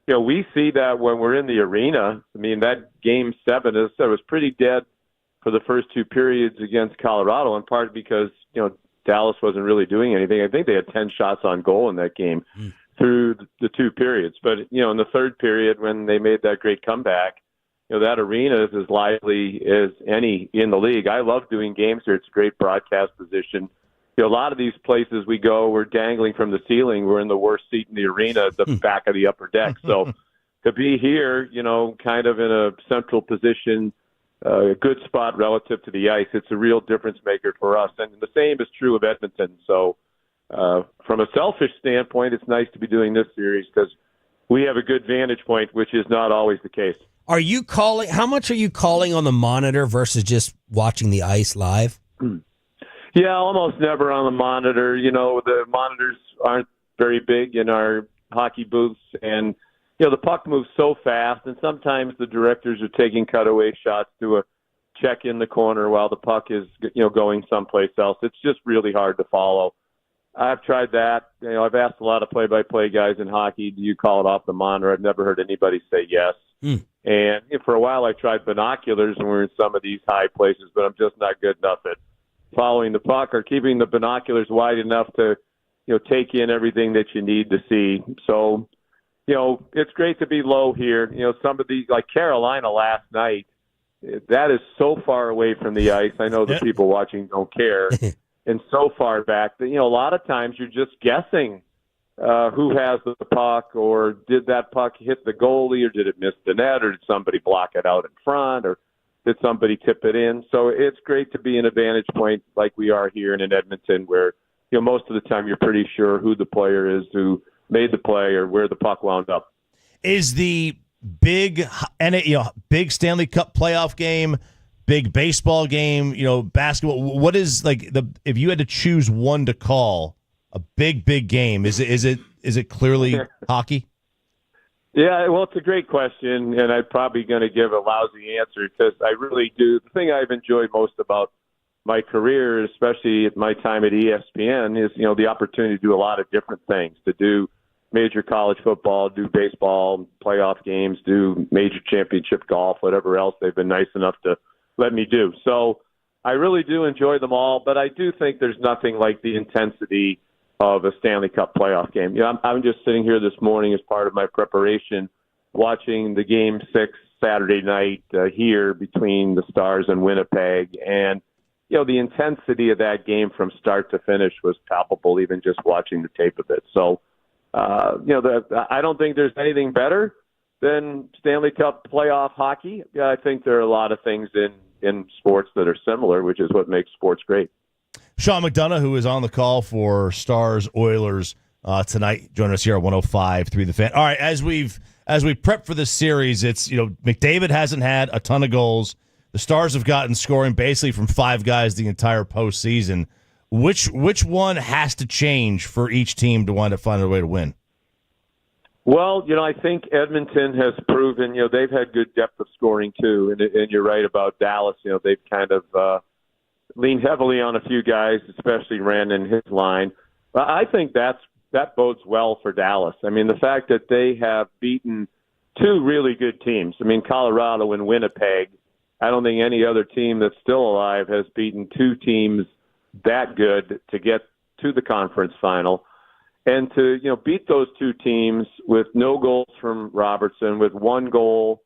we see that when we're in the arena. I mean, that game 7 was pretty dead for the first 2 periods against Colorado, in part because, Dallas wasn't really doing anything. I think they had 10 shots on goal in that game through the 2 periods. But, in the 3rd period when they made that great comeback, that arena is as lively as any in the league. I love doing games here. It's a great broadcast position. A lot of these places we go, we're dangling from the ceiling. We're in the worst seat in the arena at the back of the upper deck. So to be here, kind of in a central position, a good spot relative to the ice, it's a real difference maker for us. And the same is true of Edmonton. So from a selfish standpoint, it's nice to be doing this series because we have a good vantage point, which is not always the case.
Are you calling? How much are you calling on the monitor versus just watching the ice live?
Yeah, almost never on the monitor. The monitors aren't very big in our hockey booths, and the puck moves so fast, and sometimes the directors are taking cutaway shots to a check in the corner while the puck is going someplace else. It's just really hard to follow. I've tried that. I've asked a lot of play-by-play guys in hockey, do you call it off the monitor? I've never heard anybody say yes. And for a while, I tried binoculars when we were in some of these high places, but I'm just not good enough at following the puck or keeping the binoculars wide enough to, take in everything that you need to see. So, it's great to be low here. Some of these, like Carolina last night, that is so far away from the ice. I know the people watching don't care. And so far back that, a lot of times you're just guessing who has the puck, or did that puck hit the goalie, or did it miss the net, or did somebody block it out in front, or did somebody tip it in? So it's great to be in a vantage point like we are here in Edmonton, where most of the time you're pretty sure who the player is who made the play or where the puck wound up.
Is the big big Stanley Cup playoff game, big baseball game, basketball? What is if you had to choose one to call a big game? Is it clearly hockey?
Yeah, well, it's a great question, and I'm probably going to give a lousy answer because I really do. The thing I've enjoyed most about my career, especially at my time at ESPN, is the opportunity to do a lot of different things, to do major college football, do baseball, playoff games, do major championship golf, whatever else they've been nice enough to let me do. So I really do enjoy them all, but I do think there's nothing like the intensity of a Stanley Cup playoff game. I'm just sitting here this morning as part of my preparation, watching the Game 6 Saturday night here between the Stars and Winnipeg, and the intensity of that game from start to finish was palpable, even just watching the tape of it. So, I don't think there's anything better than Stanley Cup playoff hockey. I think there are a lot of things in sports that are similar, which is what makes sports great.
Sean McDonough, who is on the call for Stars Oilers tonight, joining us here at 105.3 The Fan. All right, as we prep for this series, it's McDavid hasn't had a ton of goals. The Stars have gotten scoring basically from five guys the entire postseason. Which one has to change for each team to wind up finding a way to win?
Well, I think Edmonton has proven, they've had good depth of scoring too, and you're right about Dallas. They've kind of leaned heavily on a few guys, especially Rand and his line. I think that bodes well for Dallas. I mean, the fact that they have beaten two really good teams. I mean, Colorado and Winnipeg. I don't think any other team that's still alive has beaten two teams that good to get to the conference final. And to, beat those two teams with no goals from Robertson, with one goal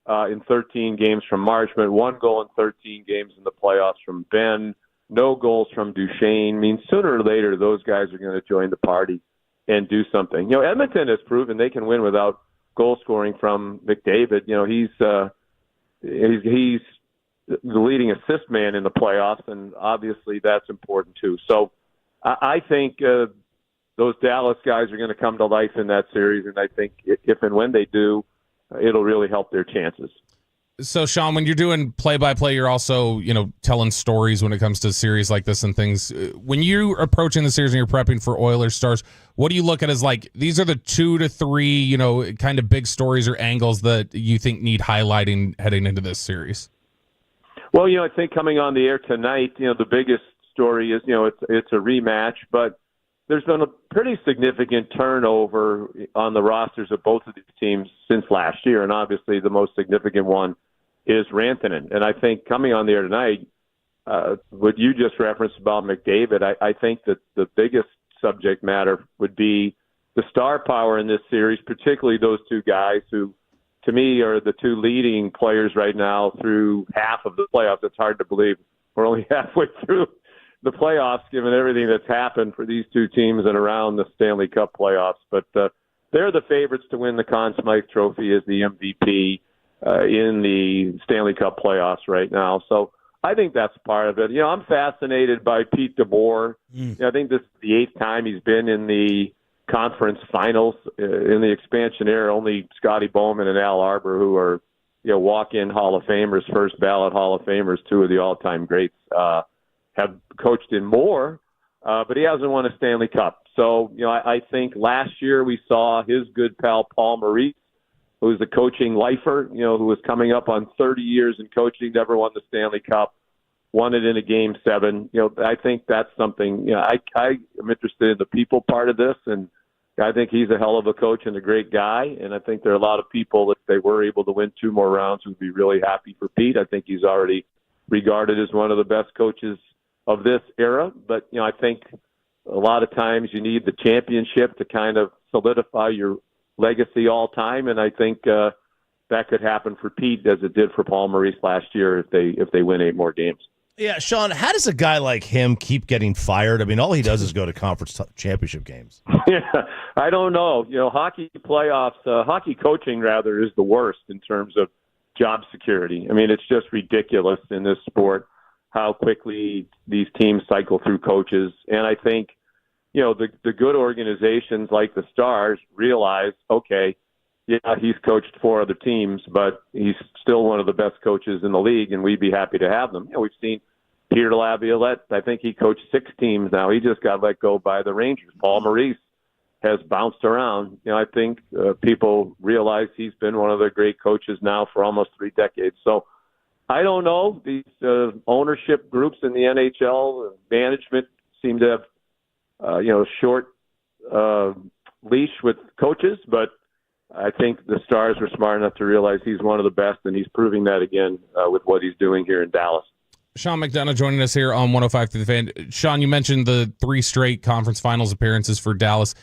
in 13 games from Marchment, one goal in 13 games in the playoffs from Ben, no goals from Duchesne. I mean, sooner or later, those guys are going to join the party and do something. Edmonton has proven they can win without goal scoring from McDavid. He's the leading assist man in the playoffs, and obviously that's important too. So I think those Dallas guys are going to come to life in that series, and I think if and when they do, it'll really help their chances.
So, Sean, when you're doing play-by-play, you're also, telling stories when it comes to a series like this and things. When you're approaching the series and you're prepping for Oilers Stars, what do you look at as these are the 2 to 3, kind of big stories or angles that you think need highlighting heading into this series?
Well, I think coming on the air tonight, the biggest story is, it's a rematch, but there's been a pretty significant turnover on the rosters of both of these teams since last year, and obviously the most significant one is Rantanen. And I think coming on the air tonight, what you just referenced about McDavid, I think that the biggest subject matter would be the star power in this series, particularly those two guys who, to me, are the two leading players right now through half of the playoffs. It's hard to believe we're only halfway through the playoffs, given everything that's happened for these two teams and around the Stanley Cup playoffs. But they're the favorites to win the Conn Smythe Trophy as the MVP in the Stanley Cup playoffs right now. So I think that's part of it. I'm fascinated by Pete DeBoer. I think this is the 8th time he's been in the conference finals in the expansion era. Only Scotty Bowman and Al Arbor, who are walk-in Hall of Famers, first ballot Hall of Famers, two of the all-time greats, have coached in more, but he hasn't won a Stanley Cup. So, I think last year we saw his good pal Paul Maurice, who's a coaching lifer, who was coming up on 30 years in coaching, never won the Stanley Cup, won it in a Game 7. I think that's something, I am interested in the people part of this and I think he's a hell of a coach and a great guy, and I think there are a lot of people, if they were able to win 2 more rounds, would be really happy for Pete. I think he's already regarded as one of the best coaches of this era. But, I think a lot of times you need the championship to kind of solidify your legacy all time, and I think that could happen for Pete as it did for Paul Maurice last year if they win 8 more games.
Yeah, Sean, how does a guy like him keep getting fired? I mean, all he does is go to conference championship games.
Yeah, I don't know. Hockey playoffs, hockey coaching, rather, is the worst in terms of job security. I mean, it's just ridiculous in this sport how quickly these teams cycle through coaches. And I think, the good organizations like the Stars realize, okay, yeah, he's coached 4 other teams, but he's still one of the best coaches in the league, and we'd be happy to have them. We've seen Peter Laviolette. I think he coached 6 teams now. He just got let go by the Rangers. Paul Maurice has bounced around. I think people realize he's been one of the great coaches now for almost 3 decades. So I don't know. These ownership groups in the NHL, management seem to have, short leash with coaches, but I think the Stars were smart enough to realize he's one of the best, and he's proving that again with what he's doing here in Dallas.
Sean McDonough joining us here on 105 through the Fan. Sean, you mentioned the 3 straight conference finals appearances for Dallas.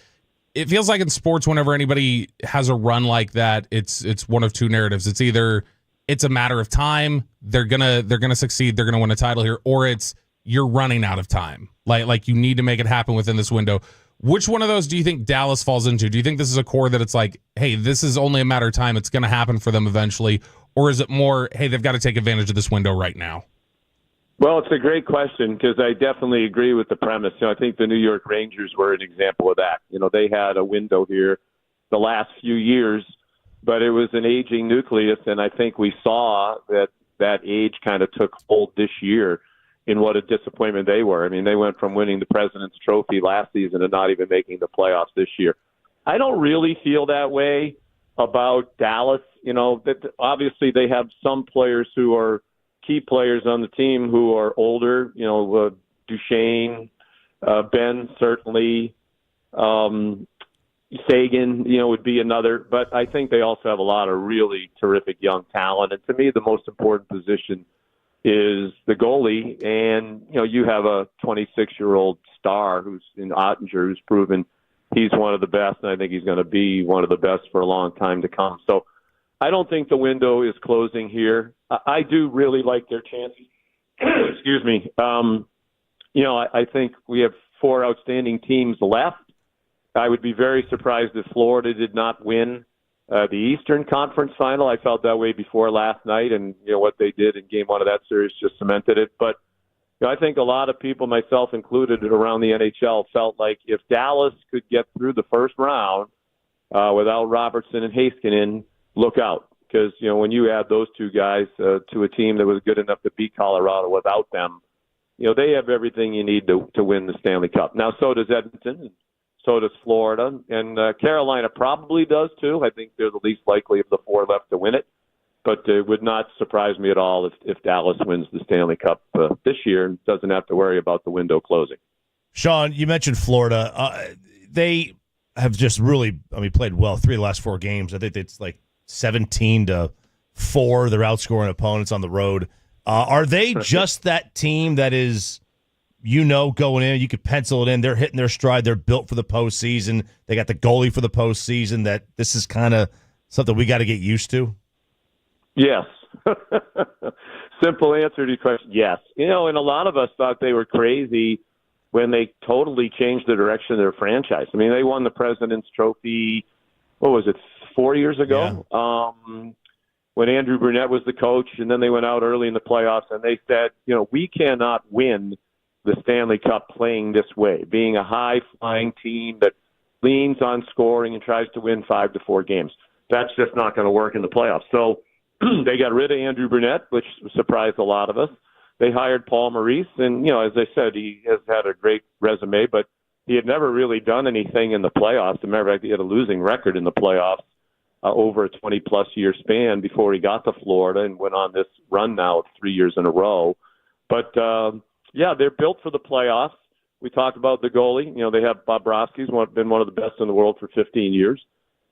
It feels like in sports, whenever anybody has a run like that, it's one of 2 narratives. It's either it's a matter of time, they're gonna succeed, they're gonna win a title here, or it's you're running out of time. Like you need to make it happen within this window. Which one of those do you think Dallas falls into? Do you think this is a core that it's like, hey, this is only a matter of time, it's going to happen for them eventually? Or is it more, hey, they've got to take advantage of this window right now?
Well, it's a great question because I definitely agree with the premise. I think the New York Rangers were an example of that. They had a window here the last few years, but it was an aging nucleus, and I think we saw that age kind of took hold this year in what a disappointment they were. I mean, they went from winning the President's Trophy last season to not even making the playoffs this year. I don't really feel that way about Dallas. That obviously they have some players who are key players on the team who are older, Duchesne, Ben certainly, Sagan, would be another. But I think they also have a lot of really terrific young talent. And to me, the most important position is the goalie, and you have a 26-year-old star who's in Ottinger, who's proven he's one of the best, and I think he's going to be one of the best for a long time to come. So I don't think the window is closing here. I do really like their chances. Excuse me. I think we have 4 outstanding teams left. I would be very surprised if Florida did not win the Eastern Conference Final. I felt that way before last night, and what they did in Game 1 of that series just cemented it. But I think a lot of people, myself included, around the NHL felt like if Dallas could get through the first round without Robertson and Heiskanen, look out. Because when you add those 2 guys to a team that was good enough to beat Colorado without them, they have everything you need to win the Stanley Cup. Now, so does Edmonton. So does Florida, and Carolina probably does too. I think they're the least likely of the 4 left to win it, but it would not surprise me at all if Dallas wins the Stanley Cup this year and doesn't have to worry about the window closing.
Sean, you mentioned Florida. They have just really, played well 3 of the last 4 games. I think it's like 17-4. They're outscoring opponents on the road. Are they just that team that is? Going in, you could pencil it in. They're hitting their stride. They're built for the postseason. They got the goalie for the postseason. That this is kind of something we got to get used to.
Yes. Simple answer to your question. Yes. And a lot of us thought they were crazy when they totally changed the direction of their franchise. They won the President's Trophy, 4 years ago? Yeah. When Andrew Brunette was the coach, and then they went out early in the playoffs, and they said, we cannot win the Stanley Cup playing this way, being a high-flying team that leans on scoring and tries to win 5 to 4 games. That's just not going to work in the playoffs. So they got rid of Andrew Brunette, which surprised a lot of us. They hired Paul Maurice, and, as I said, he has had a great resume, but he had never really done anything in the playoffs. Remember, he had a losing record in the playoffs over a 20-plus year span before he got to Florida and went on this run now of 3 years in a row. But, yeah, they're built for the playoffs. We talked about the goalie. They have Bobrovsky's been one of the best in the world for 15 years.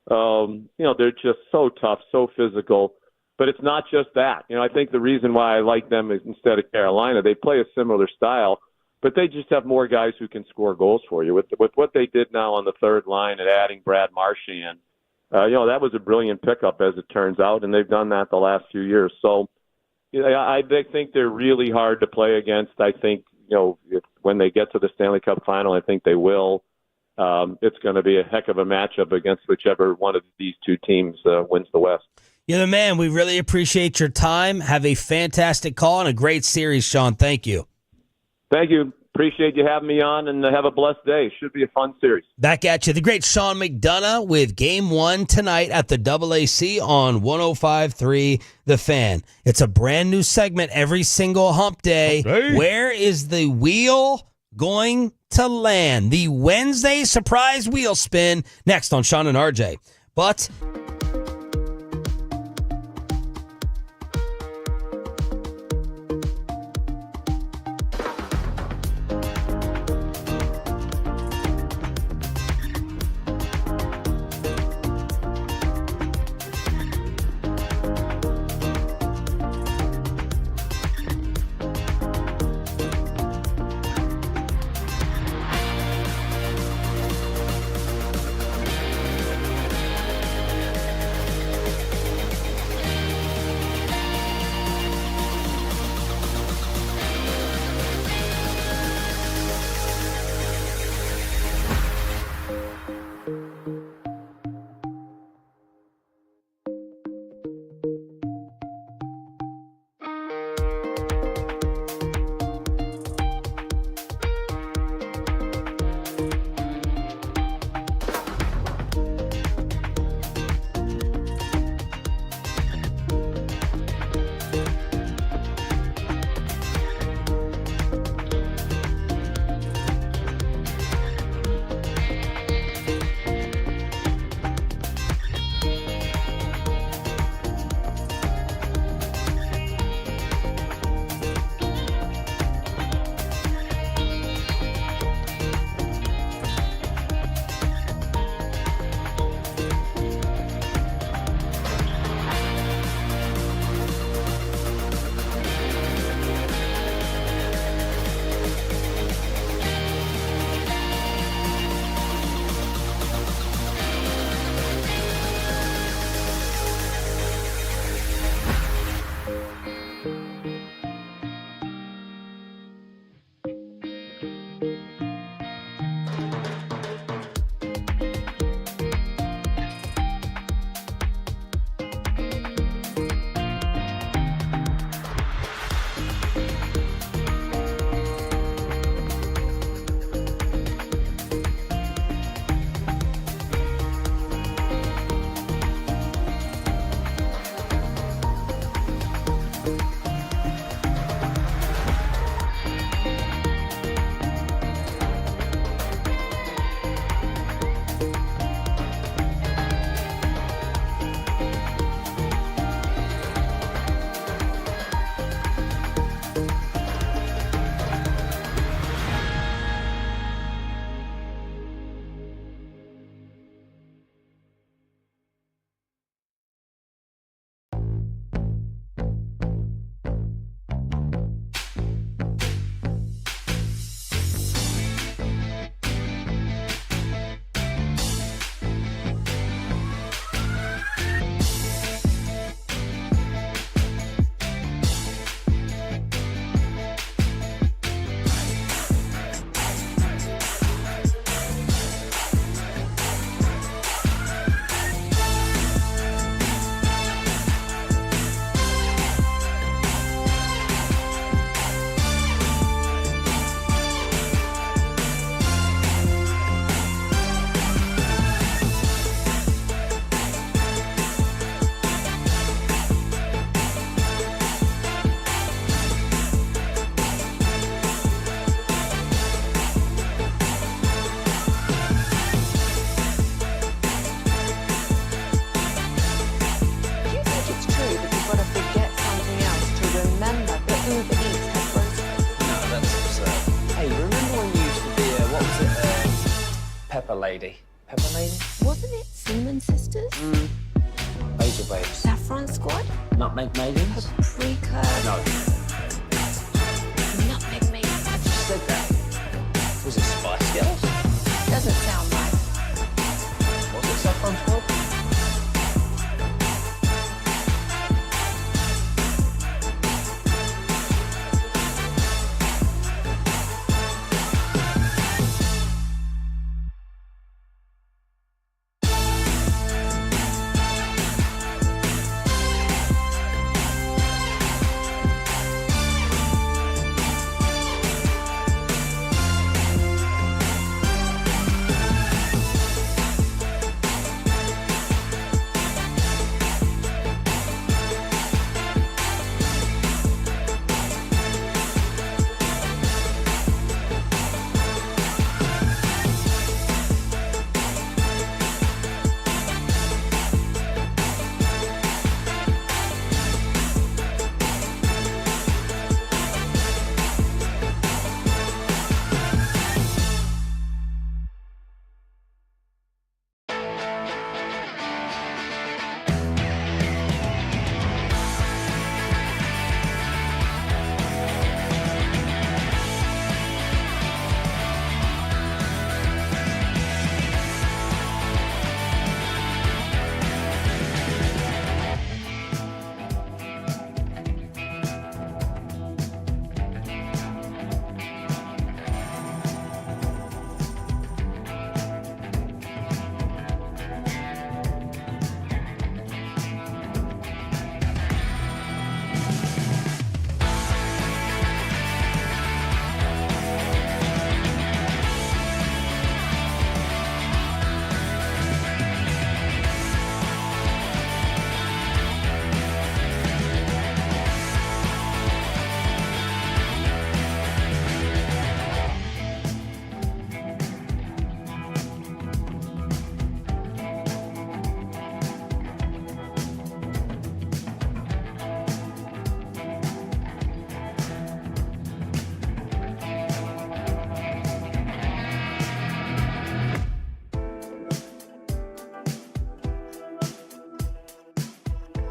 They're just so tough, so physical. But it's not just that. I think the reason why I like them is instead of Carolina, they play a similar style, but they just have more guys who can score goals for you. With what they did now on the third line and adding Brad Marchand, that was a brilliant pickup as it turns out, and they've done that the last few years. So I think they're really hard to play against. I think, when they get to the Stanley Cup final, I think they will. It's going to be a heck of a matchup against whichever one of these two teams wins the West.
You're the man. We really appreciate your time. Have a fantastic call and a great series, Sean. Thank you.
Thank you. Appreciate you having me on, and have a blessed day. Should be a fun series.
Back at you, the great Sean McDonough with Game 1 tonight at the AAC on 105.3 The Fan. It's a brand new segment every single hump day. Where is the wheel going to land? The Wednesday surprise wheel spin next on Sean and RJ. But
Pepper Lady. Pepper Lady?
Wasn't it Cinnamon Sisters?
Basil Babes.
Saffron Squad?
Nutmeg Maidens?
Paprika?
No.
Nutmeg Maidens.
I just said that. Was it Spice Girls?
Doesn't sound right.
Was it Saffron Squad?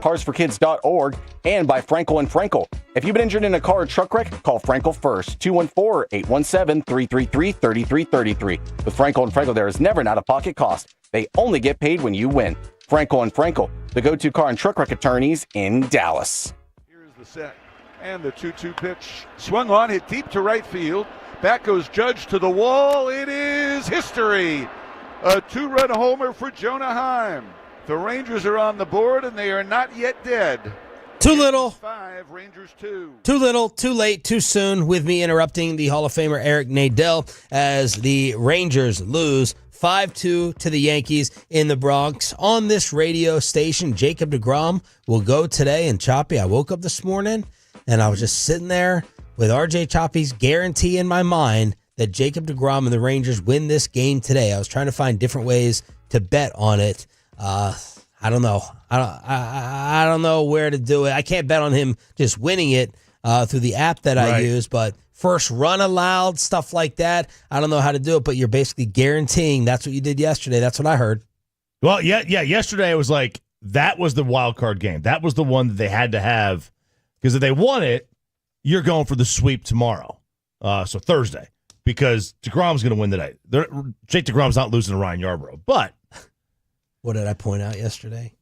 carsforkids.org, and by Frankel & Frankel. If you've been injured in a car or truck wreck, call Frankel first. 214-817-333-3333. With Frankel & Frankel, there is never an out-of-pocket cost. They only get paid when you win. Frankel & Frankel, the go-to car and truck wreck attorneys in Dallas.
Here's the set. And the 2-2 pitch swung on, hit deep to right field. Back goes Judge to the wall. It is history. A 2-run homer for Jonah Heim. The Rangers are on the board, and they are not yet dead.
Too little.
5, Rangers 2.
Too little, too late, too soon, with me interrupting the Hall of Famer Eric Nadel as the Rangers lose 5-2 to the Yankees in the Bronx. On this radio station, Jacob deGrom will go today. And Choppy, I woke up this morning, and I was just sitting there with RJ Choppy's guarantee in my mind that Jacob deGrom and the Rangers win this game today. I was trying to find different ways to bet on it. I don't know. I don't know where to do it. I can't bet on him just winning it through the app that I use, but first run allowed, stuff like that. I don't know how to do it, but you're basically guaranteeing. That's what you did yesterday. That's what I heard.
Well, yeah. Yesterday it was like that was the wild card game. That was the one that they had to have because if they won it, you're going for the sweep tomorrow. So Thursday, because deGrom's going to win today. Jake deGrom's not losing to Ryan Yarbrough, but.
What did I point out yesterday?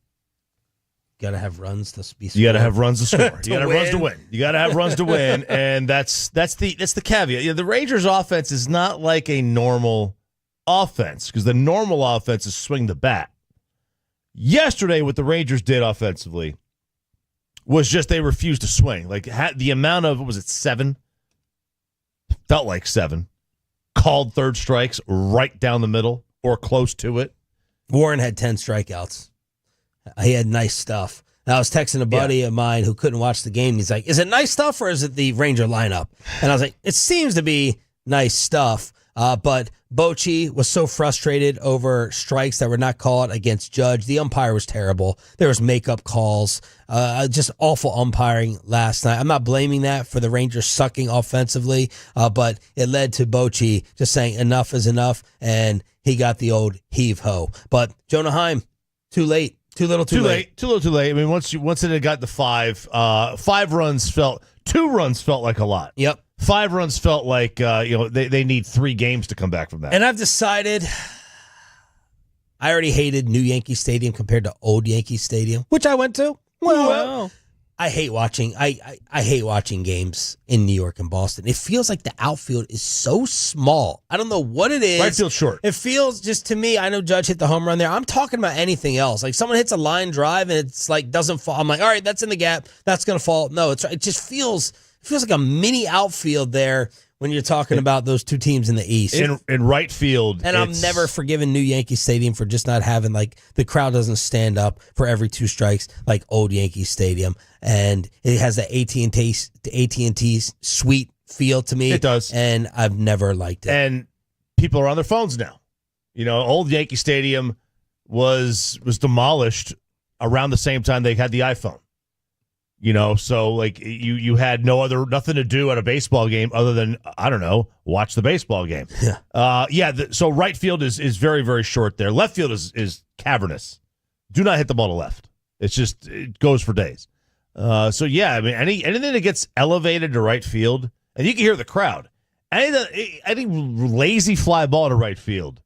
You got to have runs to be scored.
You got to have runs to score.
To
you got to have runs to win. You got to have runs to win, and that's the caveat. Yeah, the Rangers' offense is not like a normal offense because the normal offense is swing the bat. Yesterday, what the Rangers did offensively was just they refused to swing. Like the amount of, what was it, 7? Felt like 7. Called third strikes right down the middle or close to it.
Warren had 10 strikeouts. He had nice stuff. And I was texting a buddy of mine who couldn't watch the game. He's like, is it nice stuff or is it the Ranger lineup? And I was like, it seems to be nice stuff. But Bochy was so frustrated over strikes that were not called against Judge. The umpire was terrible. There was makeup calls. Just awful umpiring last night. I'm not blaming that for the Rangers sucking offensively, but it led to Bochy just saying enough is enough. And he got the old heave-ho. But Jonah Heim, too late. Too little, too late.
Too little, too late. I mean, once it had got to 5, 2 runs felt like a lot.
Yep.
5 runs felt like they need 3 games to come back from that.
And I've decided I already hated new Yankee Stadium compared to old Yankee Stadium, which I went to. Well, I hate watching. I hate watching games in New York and Boston. It feels like the outfield is so small. I don't know what it is.
Right field short.
It feels just to me. I know Judge hit the home run there. I'm talking about anything else. Like someone hits a line drive and it's like doesn't fall. I'm like, all right, that's in the gap. That's gonna fall. No, it just feels like a mini outfield there when you're talking about those 2 teams in the East.
In right field.
And I'm never forgiving new Yankee Stadium for just not having, like, the crowd doesn't stand up for every 2 strikes like old Yankee Stadium. And it has the AT&T sweet feel to me.
It does.
And I've never liked it.
And people are on their phones now. Old Yankee Stadium was demolished around the same time they had the iPhone. So like you had nothing to do at a baseball game other than, I don't know, watch the baseball game.
Yeah.
So right field is very, very short there. Left field is cavernous. Do not hit the ball to left. It goes for days. I mean, anything that gets elevated to right field, and you can hear the crowd. Any lazy fly ball to right field,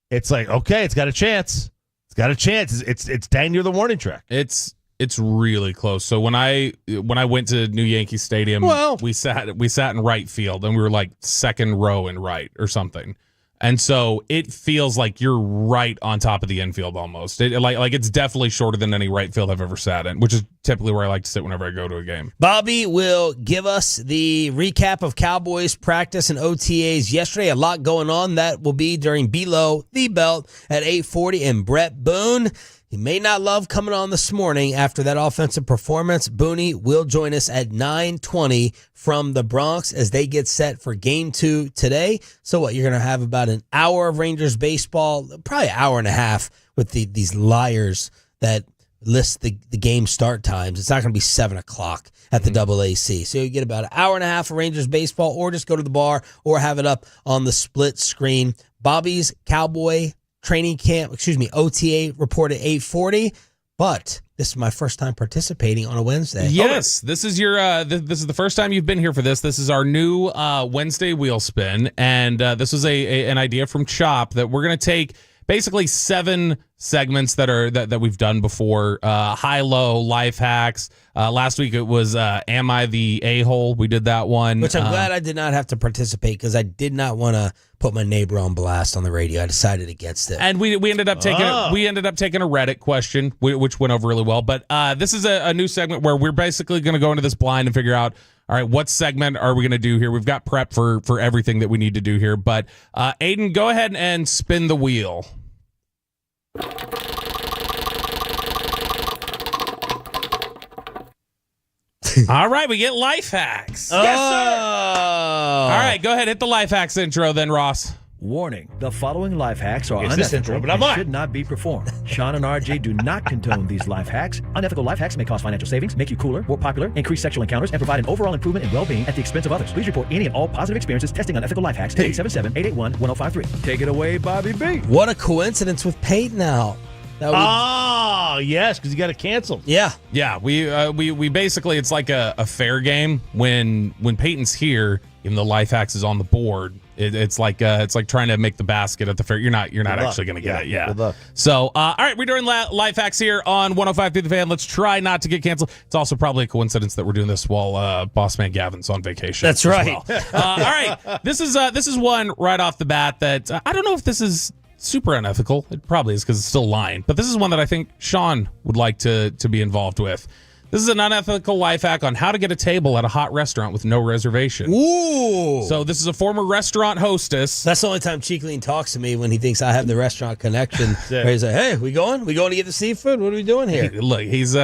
it's like, okay, it's got a chance. It's dang near the warning track.
It's really close. So when I went to New Yankee Stadium, we sat in right field and we were like second row in right or something. And so it feels like you're right on top of the infield almost. It's definitely shorter than any right field I've ever sat in, which is typically where I like to sit whenever I go to a game.
Bobby will give us the recap of Cowboys practice and OTAs yesterday. A lot going on. That will be during Below the Belt at 8:40. And Brett Boone, he may not love coming on this morning after that offensive performance. Booney will join us at 9:20 from the Bronx as they get set for Game 2 today. So what, you're going to have about an hour of Rangers baseball, probably an hour and a half with these liars that list the game start times. It's not going to be 7 o'clock at the AAC. So you get about an hour and a half of Rangers baseball, or just go to the bar or have it up on the split screen. Bobby's Cowboy training camp, OTA report at 8:40, but this is my first time participating on a Wednesday.
Yes, this is your this is the first time you've been here for this. This is our new Wednesday wheel spin, and this was an idea from Chop that we're going to take basically 7 segments that we've done before. High-low, life hacks. Last week it was Am I the A-hole? We did that one.
Which I'm glad I did not have to participate because I did not want to put my neighbor on blast on the radio. I decided against it.
And we ended up taking a Reddit question, which went over really well. But this is a new segment where we're basically going to go into this blind and figure out, all right, what segment are we going to do here? We've got prep for everything that we need to do here. But Aiden, go ahead and spin the wheel. All right, we get life hacks.
Yes, sir.
All right, go ahead, hit the life hacks intro then, Ross.
Warning, the following life hacks are
It's this
unethical
intro, but I'm
and
lying.
should not be performed. Sean and RJ do not condone these life hacks. Unethical life hacks may cause financial savings, make you cooler, more popular, increase sexual encounters, and provide an overall improvement in well-being at the expense of others. Please report any and all positive experiences testing unethical life hacks to 877-881-1053. Take it away, Bobby B.
What a coincidence with Peyton out.
Yes, because you got it canceled.
Yeah.
We basically, it's like a fair game when Peyton's here, even though life hacks is on the board. It's like trying to make the basket at the fair. You're not actually going to get it. Yeah.
Good luck.
So, all right, we're doing life hacks here on 105 through the Fan. Let's try not to get canceled. It's also probably a coincidence that we're doing this while boss man Gavin's on vacation.
That's right.
Well. All right, this is one right off the bat that I don't know if this is super unethical. It probably is because it's still lying. But this is one that I think Sean would like to be involved with. This is an unethical life hack on how to get a table at a hot restaurant with no reservation.
Ooh.
So this is a former restaurant hostess.
That's the only time Cheekleen talks to me, when he thinks I have the restaurant connection. Where he's like, hey, we going? We going to get the seafood? What are we doing here?
Look, he's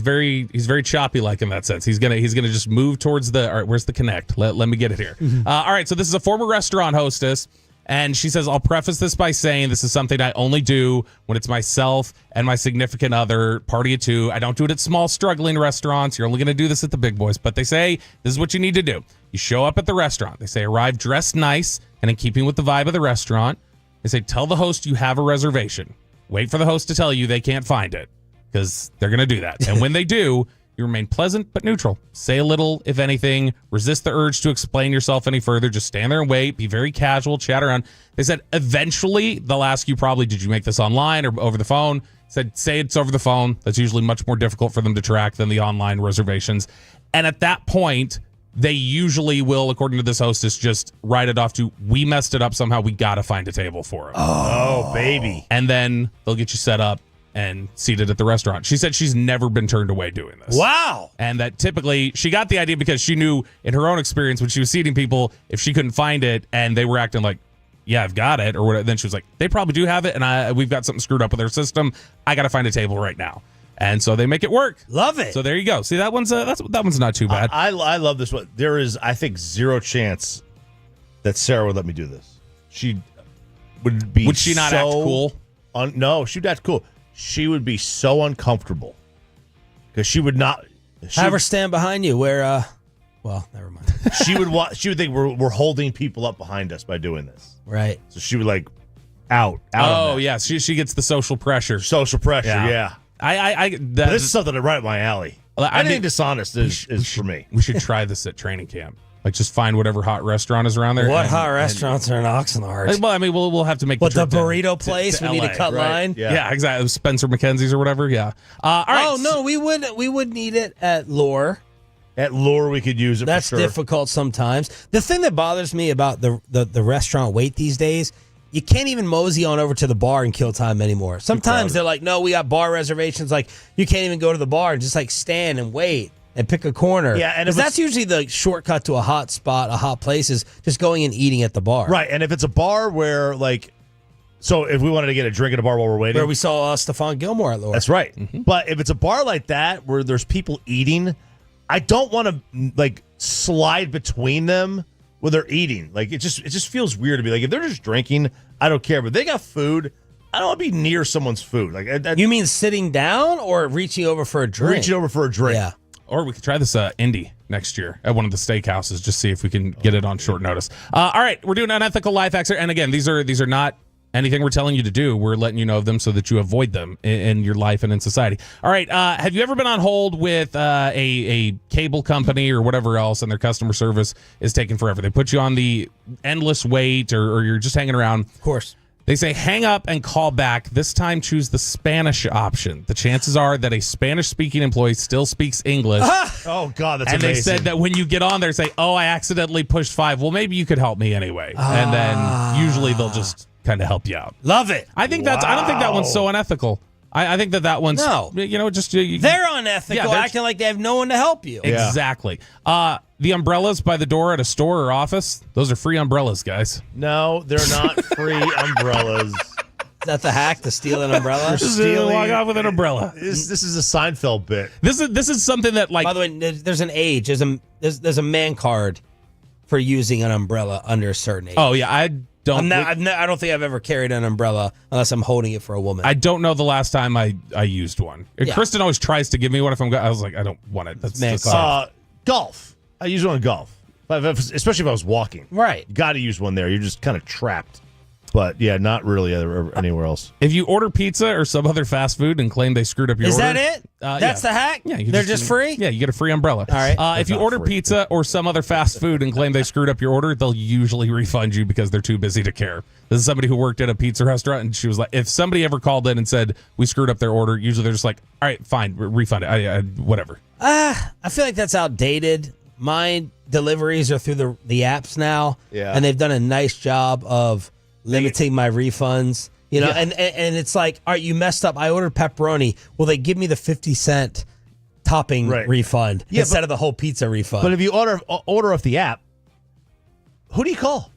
very choppy like in that sense. He's gonna just move towards the, all right, where's the connect? Let me get it here. All right, so this is a former restaurant hostess. And she says, I'll preface this by saying this is something I only do when it's myself and my significant other, party of 2. I don't do it at small, struggling restaurants. You're only going to do this at the big boys. But they say this is what you need to do. You show up at the restaurant. They say arrive dressed nice and in keeping with the vibe of the restaurant. They say, tell the host you have a reservation. Wait for the host to tell you they can't find it, because they're going to do that. And when they do, you remain pleasant but neutral. Say a little, if anything. Resist the urge to explain yourself any further. Just stand there and wait. Be very casual. Chat around. They said eventually they'll ask you probably, did you make this online or over the phone? Said, say it's over the phone. That's usually much more difficult for them to track than the online reservations. And at that point, they usually will, according to this hostess, just write it off to, we messed it up somehow. We got to find a table for him.
Oh, baby.
And then they'll get you set up and seated at the restaurant. She said she's never been turned away doing this.
Wow.
And that typically she got the idea because she knew in her own experience when she was seating people, if she couldn't find it and they were acting like, yeah, I've got it, or whatever, then she was like, they probably do have it, and we've got something screwed up with their system. I got to find a table right now. And so they make it work.
Love it.
So there you go. See, that one's not too bad.
I love this one. There is, I think, zero chance that Sarah would let me do this. She would be.
Would she not act cool?
No, she'd act cool. She would be so uncomfortable because she would not
have her stand behind you. Where, well, never mind.
She would think we're holding people up behind us by doing this.
Right.
So she would out.
Oh yeah, she gets the social pressure.
Social pressure. Yeah. This is something right up my alley. Anything dishonest is for me.
We should try this at training camp. Like, just find whatever hot restaurant is around there.
What hot restaurants are in Oxnard?
Well, I mean, we'll have to make
the
trip
burrito place. We need to cut line.
Yeah, exactly. Spencer McKenzie's or whatever. Yeah. All right.
Oh no, we would need it at Lure.
At Lure, we could use it.
That's
for sure.
difficult sometimes. The thing that bothers me about the restaurant wait these days, you can't even mosey on over to the bar and kill time anymore. Sometimes they're like, no, we got bar reservations. Like, you can't even go to the bar and just stand and wait and pick a corner.
Yeah, and
because that's usually the shortcut to a hot spot, a hot place, is just going and eating at the bar.
Right, and if it's a bar where, so if we wanted to get a drink at a bar while we're waiting.
Where we saw Stephon Gilmore at Lure.
That's right. Mm-hmm. But if it's a bar like that where there's people eating, I don't want to, slide between them when they're eating. It just feels weird to be if they're just drinking, I don't care. But they got food, I don't want to be near someone's food.
You mean sitting down or reaching over for a drink?
Reaching over for a drink.
Yeah.
Or we could try this Indy next year at one of the steakhouses, just see if we can get it on short notice. All right, we're doing unethical life hacks here. And again, these are not anything we're telling you to do. We're letting you know of them so that you avoid them in your life and in society. All right, have you ever been on hold with a cable company or whatever else, and their customer service is taking forever? They put you on the endless wait, or you're just hanging around.
Of course.
They say hang up and call back. This time choose the Spanish option. The chances are that a Spanish-speaking employee still speaks English.
Oh, God, that's
amazing. And they said that when you get on there, say, I accidentally pushed 5. Well, maybe you could help me anyway. And then usually they'll just kind of help you out.
Love it.
I think I don't think that one's so unethical. I think that one's
no. They're unethical, acting like they have no one to help you.
Exactly. The umbrellas by the door at a store or office, those are free umbrellas, guys.
No, they're not free umbrellas.
Is that the hack, to steal an umbrella?
Walk off with an umbrella.
This is a Seinfeld bit.
This is something that,
By the way, there's an age. There's a man card for using an umbrella under a certain age.
Oh yeah, I don't
think I've ever carried an umbrella unless I'm holding it for a woman.
I don't know the last time I used one.
Yeah.
Kristen always tries to give me one if I was like, I don't want it. That's
man
just
card.
Golf. I use one in golf, especially if I was walking.
Right.
You got to use one there. You're just kind of trapped. But yeah, not really anywhere else.
If you order pizza or some other fast food and claim they screwed up your order.
Is that it? That's the hack?
Yeah.
They're just free?
Yeah, you get a free umbrella.
All right.
If you order pizza or some other fast food and claim they screwed up your order, they'll usually refund you because they're too busy to care. This is somebody who worked at a pizza restaurant, and she was like, if somebody ever called in and said, we screwed up their order, usually they're just like, all right, fine, refund it. Whatever.
I feel like that's outdated. My deliveries are through the apps now.
Yeah.
And they've done a nice job of limiting my refunds, and it's like, all right, you messed up. I ordered pepperoni. Well, they give me the 50-cent topping refund instead of the whole pizza refund.
But if you order off the app, who do you call?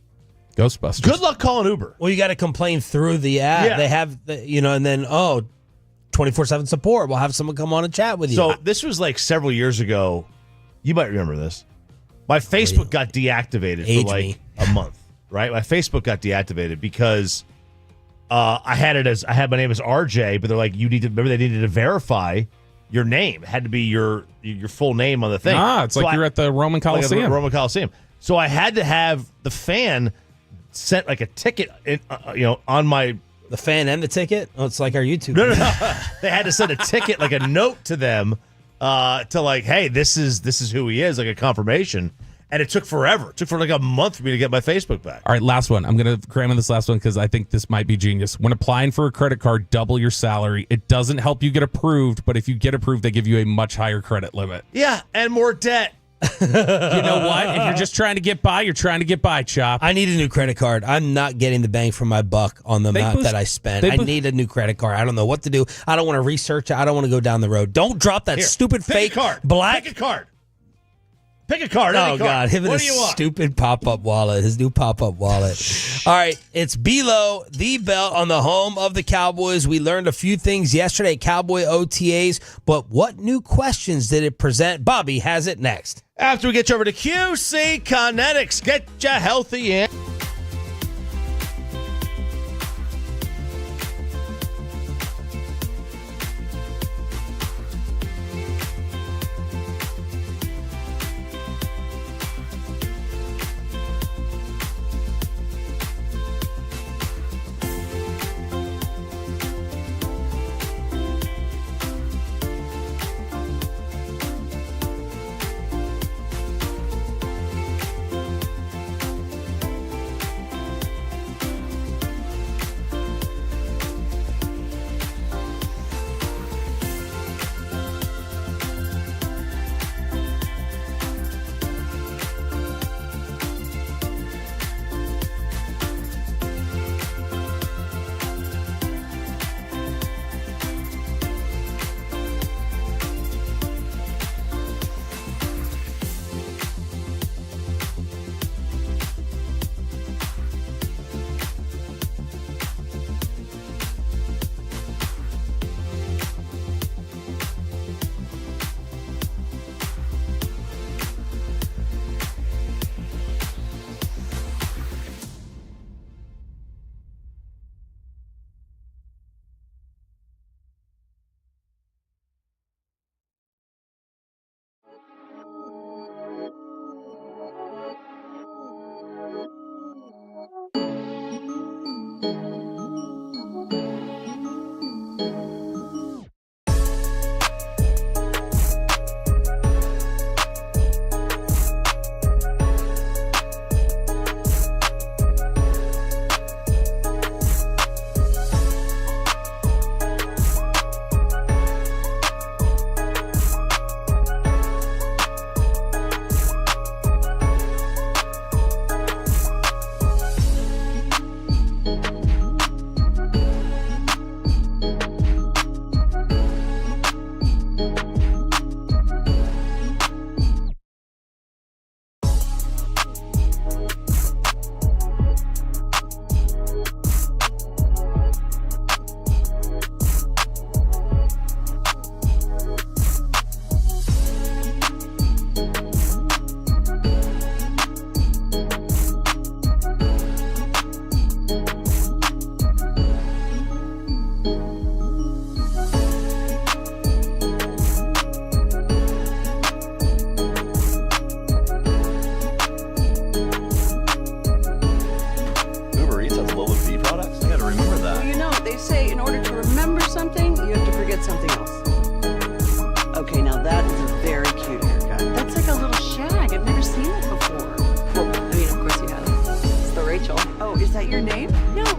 Ghostbusters.
Good luck calling Uber.
Well, you got to complain through the app.
Yeah.
They have, and then 24/7 support. We'll have someone come on and chat with you.
So this was several years ago. You might remember this. My Facebook got deactivated for a month. Right, my Facebook got deactivated because I had my name as RJ, but they're like, you need to remember they needed to verify your name. It had to be your full name on the thing.
It's like you're at the Roman Coliseum.
So I had to have the fan sent like a ticket, on my.
The fan and the ticket? Oh, it's like our YouTube.
No. They had to send a ticket, like a note to them, to like, hey, this is who he is, like a confirmation. And it took forever. It took for like a month for me to get my Facebook back.
All right, last one. I'm going to cram in this last one because I think this might be genius. When applying for a credit card, double your salary. It doesn't help you get approved, but if you get approved, they give you a much higher credit limit.
Yeah, and more debt.
You know what? If you're just trying to get by, you're trying to get by, Chop.
I need a new credit card. I'm not getting the bang for my buck on the amount that I spend. I need a new credit card. I don't know what to do. I don't want to research it. I don't want to go down the road. Don't drop that stupid fake
card.
Black.
Pick a card. Pick a card.
Oh, God. Him and
what
his
do you want?
stupid pop-up wallet. His new pop-up wallet. All right. It's below the belt on the home of the Cowboys. We learned a few things yesterday at Cowboy OTAs, but what new questions did it present? Bobby has it next.
After we get you over to QC Kinetics, get you healthy in.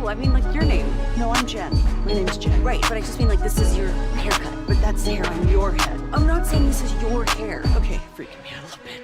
I mean, like your name. No, I'm Jen. My name's Jen. Right, but I just mean like this is your haircut. But that's the hair on your head. I'm not saying this is your hair. Okay, freaking me out a little bit.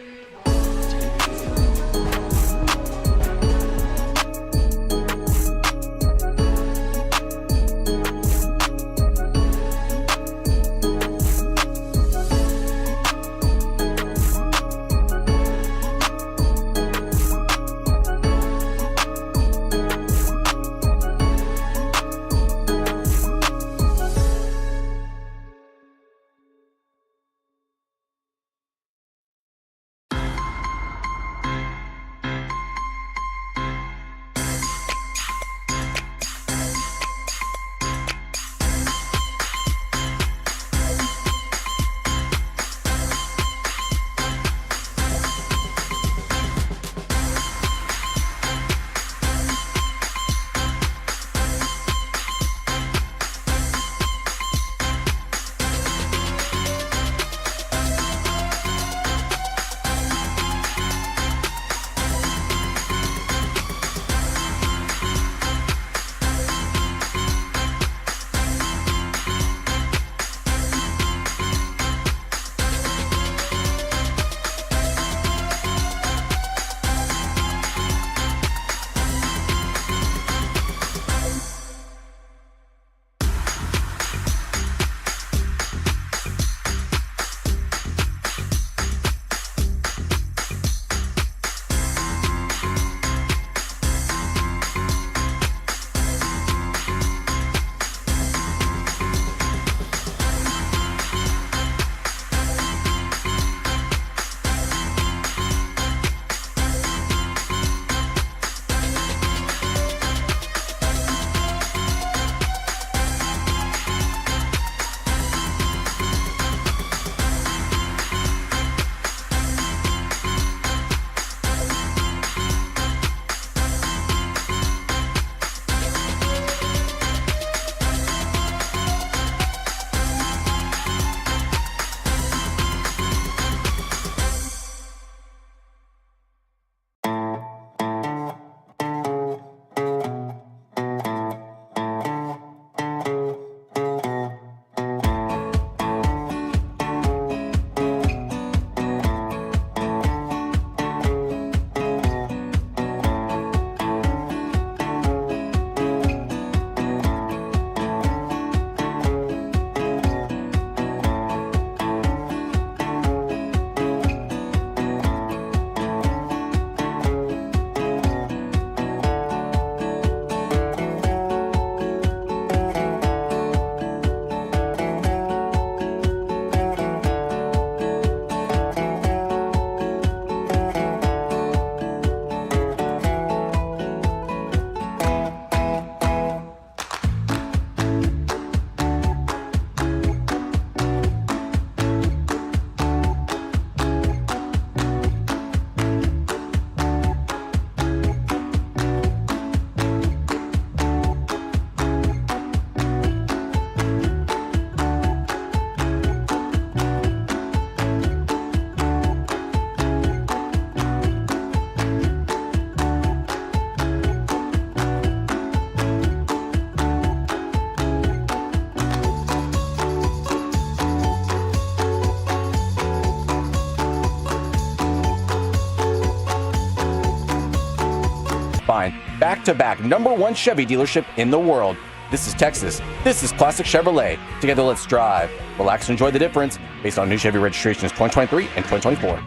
back-to-back #1 Chevy dealership in the world. This is Texas. This is Classic Chevrolet. Together, let's drive, relax, and enjoy the difference based on new Chevy registrations 2023 and 2024.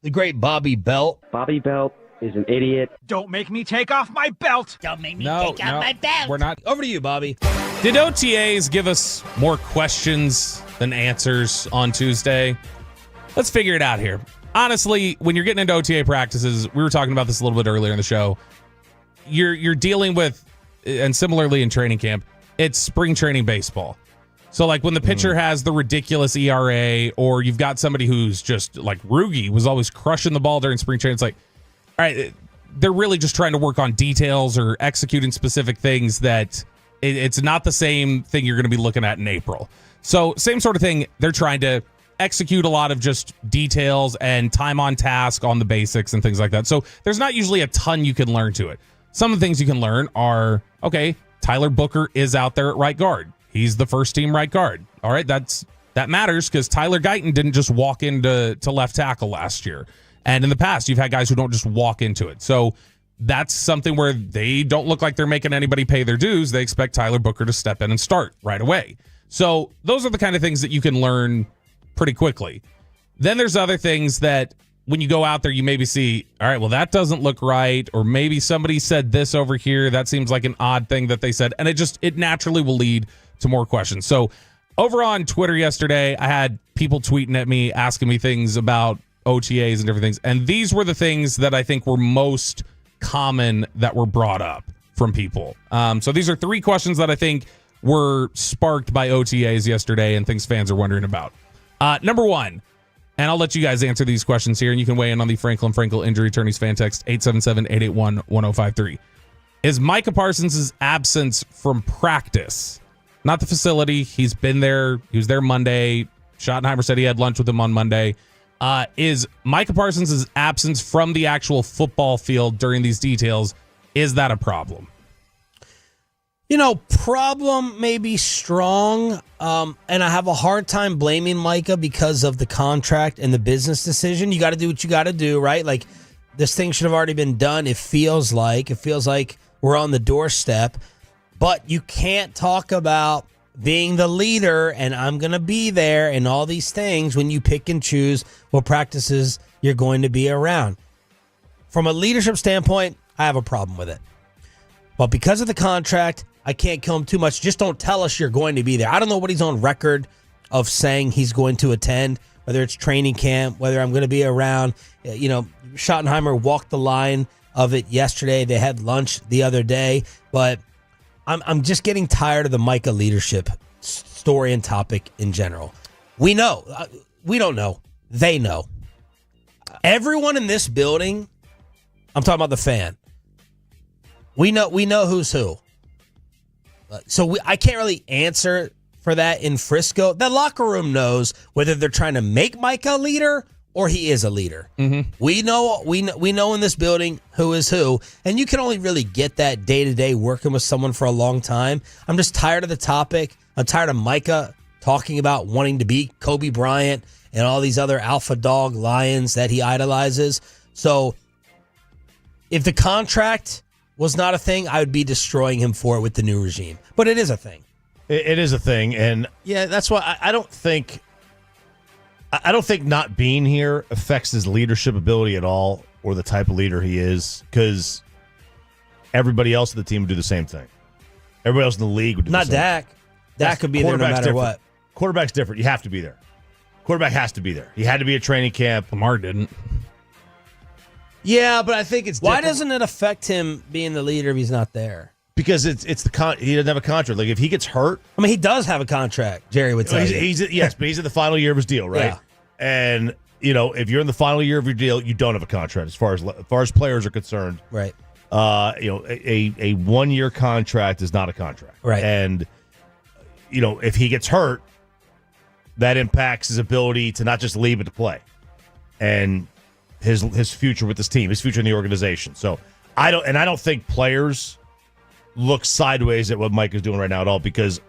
The great Bobby Belt.
Bobby Belt is an idiot.
Don't make me take off my belt.
Don't make me
No,
take out my belt.
we're not.
Over to you, Bobby.
Did OTAs give us more questions than answers on Tuesday? Let's figure it out here. Honestly, when you're getting into OTA practices, we were talking about this a little bit earlier in the show. You're dealing with, and similarly in training camp, it's spring training baseball. So like when the pitcher has the ridiculous ERA, or you've got somebody who's just like Rugi was always crushing the ball during spring training, it's like, all right, they're really just trying to work on details or executing specific things that it's not the same thing you're going to be looking at in April. So same sort of thing. They're trying to execute a lot of just details and time on task on the basics and things like that. So there's not usually a ton you can learn to it. Some of the things you can learn are, okay, Tyler Booker is out there at right guard. He's the first team right guard. All right, that matters because Tyler Guyton didn't just walk into left tackle last year. And in the past, you've had guys who don't just walk into it. So that's something where they don't look like they're making anybody pay their dues. They expect Tyler Booker to step in and start right away. So those are the kind of things that you can learn pretty quickly. Then there's other things that when you go out there, you maybe see, all right, well, that doesn't look right. Or maybe somebody said this over here. That seems like an odd thing that they said. And it naturally will lead to more questions. So over on Twitter yesterday, I had people tweeting at me, asking me things about OTAs and different things. And these were the things that I think were most common that were brought up from people. So these are 3 questions that I think were sparked by OTAs yesterday and things fans are wondering about. Number 1, and I'll let you guys answer these questions here, and you can weigh in on the Franklin Frankel Injury Attorneys fan text 877-881-1053. Is Micah Parsons' absence from practice, not the facility, he's been there, he was there Monday, Schottenheimer said he had lunch with him on Monday, is Micah Parsons' absence from the actual football field during these details, is that a problem?
Problem may be strong, and I have a hard time blaming Micah because of the contract and the business decision. You got to do what you got to do, right? Like, this thing should have already been done. It feels like we're on the doorstep, but you can't talk about being the leader and I'm going to be there and all these things when you pick and choose what practices you're going to be around. From a leadership standpoint, I have a problem with it. But because of the contract, I can't kill him too much. Just don't tell us you're going to be there. I don't know what he's on record of saying he's going to attend, whether it's training camp, whether I'm going to be around. Schottenheimer walked the line of it yesterday. They had lunch the other day. But I'm just getting tired of the Micah leadership story and topic in general. We know. We don't know. They know. Everyone in this building, I'm talking about the fan, we know who's who. So I can't really answer for that in Frisco. The locker room knows whether they're trying to make Micah a leader or he is a leader. Mm-hmm. We know in this building who is who, and you can only really get that day-to-day working with someone for a long time. I'm just tired of the topic. I'm tired of Micah talking about wanting to beat Kobe Bryant and all these other alpha dog lions that he idolizes. So if the contract was not a thing, I would be destroying him for it with the new regime. But it is a thing.
It is a thing, and yeah, that's why I don't think not being here affects his leadership ability at all, or the type of leader he is, because everybody else in the team would do the same thing. Everybody else in the league would do the same thing. Not
Dak. Dak could be there no matter
different.
what.
Quarterback's different. You have to be there. Quarterback has to be there. He had to be at training camp.
Lamar didn't.
Yeah, but I think it's
Why
different.
doesn't it affect him being the leader if he's not there?
Because he doesn't have a contract. Like, if he gets hurt,
I mean, he does have a contract. Jerry would tell you.
Yes, but he's in the final year of his deal, right?
Yeah.
And if you're in the final year of your deal, you don't have a contract as far as players are concerned.
Right.
A 1 year contract is not a contract.
Right.
And if he gets hurt, that impacts his ability to not just leave but to play, and his future with this team, his future in the organization. So I don't think players look sideways at what Mike is doing right now at all, because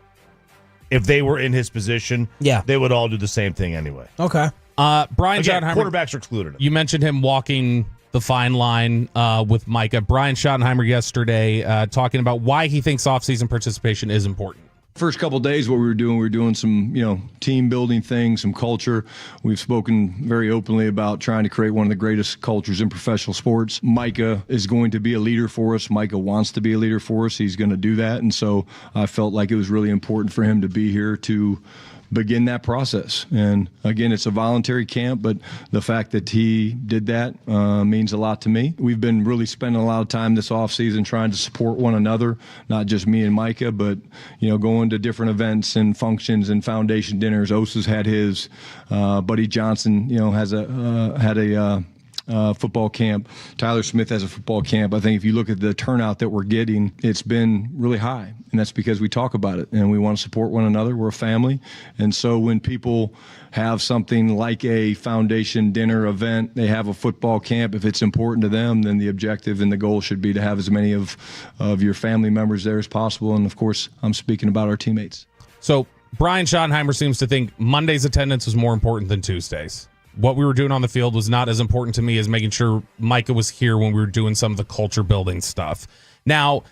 if they were in his position, they would all do the same thing anyway.
Okay.
Brian
Again,
Schottenheimer,
quarterbacks are excluded.
You mentioned him walking the fine line with Micah. Brian Schottenheimer yesterday talking about why he thinks offseason participation is important.
First couple of days, what we were doing some, team building things, some culture. We've spoken very openly about trying to create one of the greatest cultures in professional sports. Micah is going to be a leader for us. Micah wants to be a leader for us. He's going to do that. And so I felt like it was really important for him to be here to begin that process. And again, it's a voluntary camp, but the fact that he did that means a lot to me. We've been really spending a lot of time this offseason trying to support one another, not just me and Micah, but going to different events and functions and foundation dinners. Osa's had his, Buddy Johnson, had a football camp. Tyler Smith has a football camp. I think if you look at the turnout that we're getting, it's been really high. And that's because we talk about it and we want to support one another. We're a family. And so when people have something like a foundation dinner event, they have a football camp, if it's important to them, then the objective and the goal should be to have as many of your family members there as possible. And of course, I'm speaking about our teammates.
So Brian Schottenheimer seems to think Monday's attendance was more important than Tuesday's. What we were doing on the field was not as important to me as making sure Micah was here when we were doing some of the culture building stuff. Now,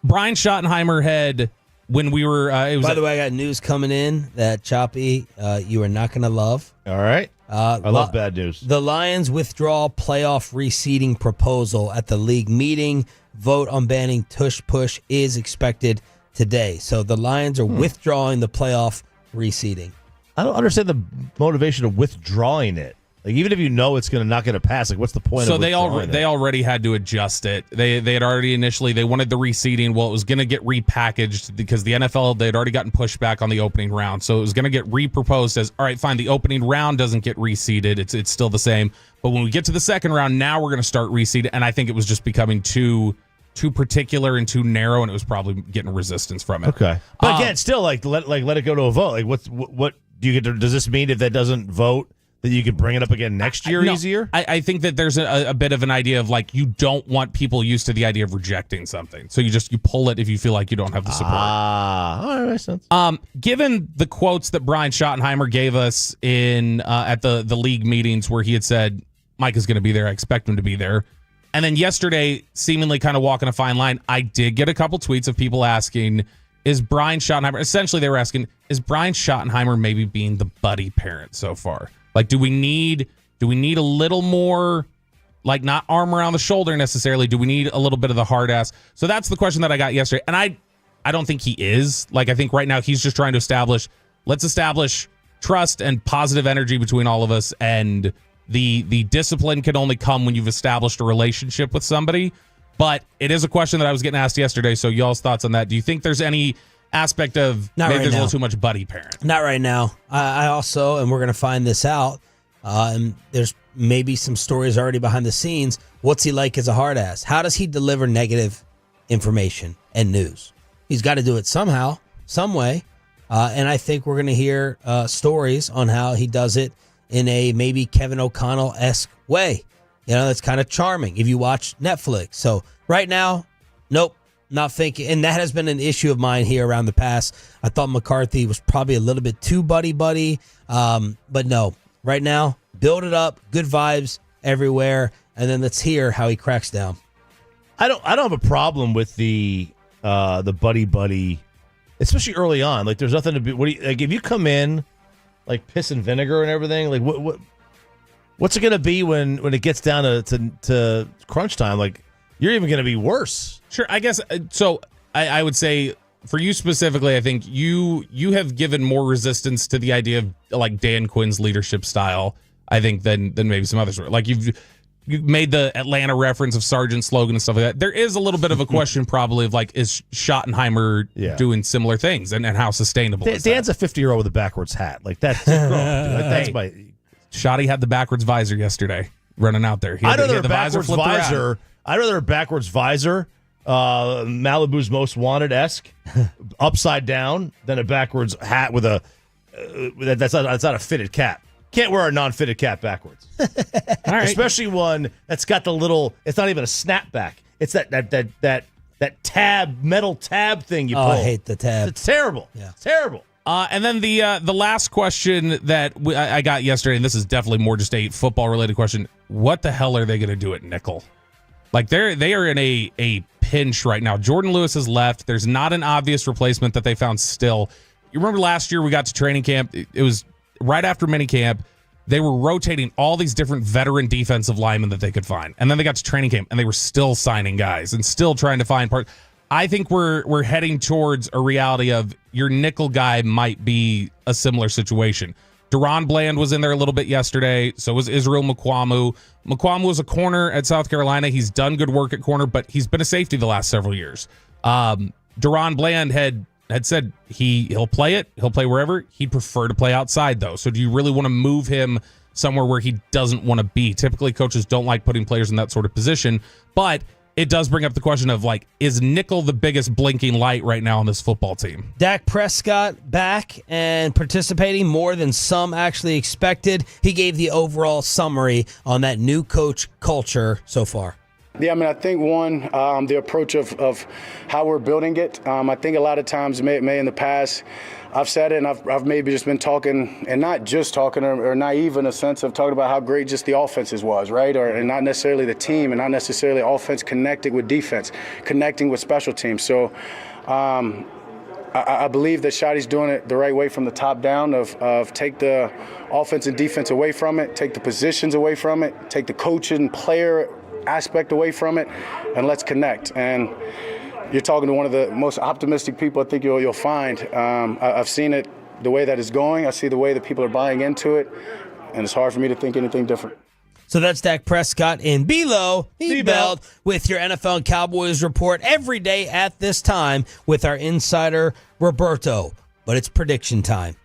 Brian Schottenheimer had, when we were...
By the way, I got news coming in that, Choppy, you are not going to love.
All right. I love bad news.
The Lions withdraw playoff reseeding proposal at the league meeting. Vote on banning tush push is expected today. So the Lions are withdrawing the playoff reseeding.
I don't understand the motivation of withdrawing it. Like, even if you know it's not going to pass, like, what's the point of withdrawing it?
They already had to adjust it. They had already initially, they wanted the reseeding. Well, it was going to get repackaged because the NFL, they had already gotten pushback on the opening round. So it was going to get reproposed as, all right, fine, the opening round doesn't get reseeded. It's still the same. But when we get to the second round, now we're going to start reseeding. And I think it was just becoming too particular and too narrow, and it was probably getting resistance from it.
Okay. But again, still, let it go to a vote. Like, what do you get to, does this mean if that doesn't vote, that you can bring it up again next year easier?
I think that there's a bit of an idea of, like, you don't want people used to the idea of rejecting something. So you pull it if you feel like you don't have the support.
All right, makes sense.
Given the quotes that Brian Schottenheimer gave us in at the league meetings where he had said, Mike is going to be there, I expect him to be there. And then yesterday, seemingly kind of walking a fine line, I did get a couple tweets of people asking, is Brian Schottenheimer, essentially they were asking, is Brian Schottenheimer maybe being the buddy parent so far? Like, do we need a little more, like, not arm around the shoulder necessarily? Do we need a little bit of the hard ass? So that's the question that I got yesterday. And I don't think he is. Like, I think right now he's just trying to establish trust and positive energy between all of us, and the discipline can only come when you've established a relationship with somebody. But it is a question that I was getting asked yesterday, so y'all's thoughts on that. Do you think there's any aspect of maybe there's a little too much buddy parent?
Not right now. I also, and we're going to find this out, and there's maybe some stories already behind the scenes. What's he like as a hard ass? How does he deliver negative information and news? He's got to do it somehow, some way. And I think we're going to hear stories on how he does it in a maybe Kevin O'Connell-esque way. That's kind of charming if you watch Netflix. So right now, nope, not thinking. And that has been an issue of mine here around the past. I thought McCarthy was probably a little bit too buddy-buddy. But no, right now, build it up, good vibes everywhere, and then let's hear how he cracks down.
I don't have a problem with the buddy, especially early on. Like, there's nothing to be. Like, if you come in like piss and vinegar and everything, like what's it going to be when it gets down to crunch time? Like, you're even going to be worse.
Sure, I guess. So I would say for you specifically, I think you have given more resistance to the idea of, like, Dan Quinn's leadership style, I think, than maybe some others were. Like, you made the Atlanta reference of Sergeant slogan and stuff like that. There is a little bit of a question probably of, like, is Schottenheimer doing similar things, and how sustainable is
Dan's a 50-year-old with a backwards hat. Like, that's that's my...
Schotty had the backwards visor yesterday running out there.
I'd rather a backwards visor. I'd rather a backwards visor, Malibu's Most Wanted-esque, upside down, than a backwards hat with a that's not a fitted cap. Can't wear a non-fitted cap backwards. All right. Especially one that's got the little. It's not even a snapback. It's that tab, metal tab thing you pull.
Oh, I hate the tab.
It's terrible.
Yeah.
It's terrible.
And then the last question that I got yesterday, and this is definitely more just a football-related question, what the hell are they going to do at nickel? Like, they are in a pinch right now. Jordan Lewis has left. There's not an obvious replacement that they found still. You remember last year we got to training camp. It was right after minicamp. They were rotating all these different veteran defensive linemen that they could find. And then they got to training camp, and they were still signing guys and still trying to find parts. I think we're heading towards a reality of your nickel guy might be a similar situation. Deron Bland was in there a little bit yesterday. So was Israel Mukuamu. Mukuamu was a corner at South Carolina. He's done good work at corner, but he's been a safety the last several years. Deron Bland had said he'll play it. He'll play wherever. He'd prefer to play outside, though. So do you really want to move him somewhere where he doesn't want to be? Typically, coaches don't like putting players in that sort of position, but it does bring up the question of, like, is nickel the biggest blinking light right now on this football team?
Dak Prescott back and participating more than some actually expected. He gave the overall summary on that new coach culture so far.
Yeah, I mean, I think the approach of how we're building it. I think a lot of times, may in the past, I've said it, and I've maybe just been talking, and not just talking, or naive in a sense of talking about how great just the offenses was, right? And not necessarily the team, and not necessarily offense connecting with defense, connecting with special teams. So I believe that Schotty's doing it the right way from the top down of take the offense and defense away from it, take the positions away from it, take the coach and player aspect away from it, and let's connect. And you're talking to one of the most optimistic people I think you'll find. I've seen it the way that it's going. I see the way that people are buying into it, and it's hard for me to think anything different.
So that's Dak Prescott in Below the Belt with your NFL and Cowboys report every day at this time with our insider, Roberto. But it's prediction time.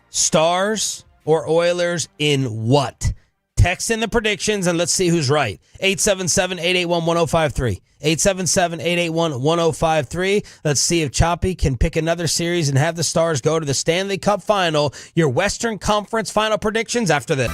Stars or Oilers in what? Text in the predictions and let's see who's right. 877-881-1053. 877-881-1053. Let's see if Choppy can pick another series and have the Stars go to the Stanley Cup Final. Your Western Conference final predictions after this.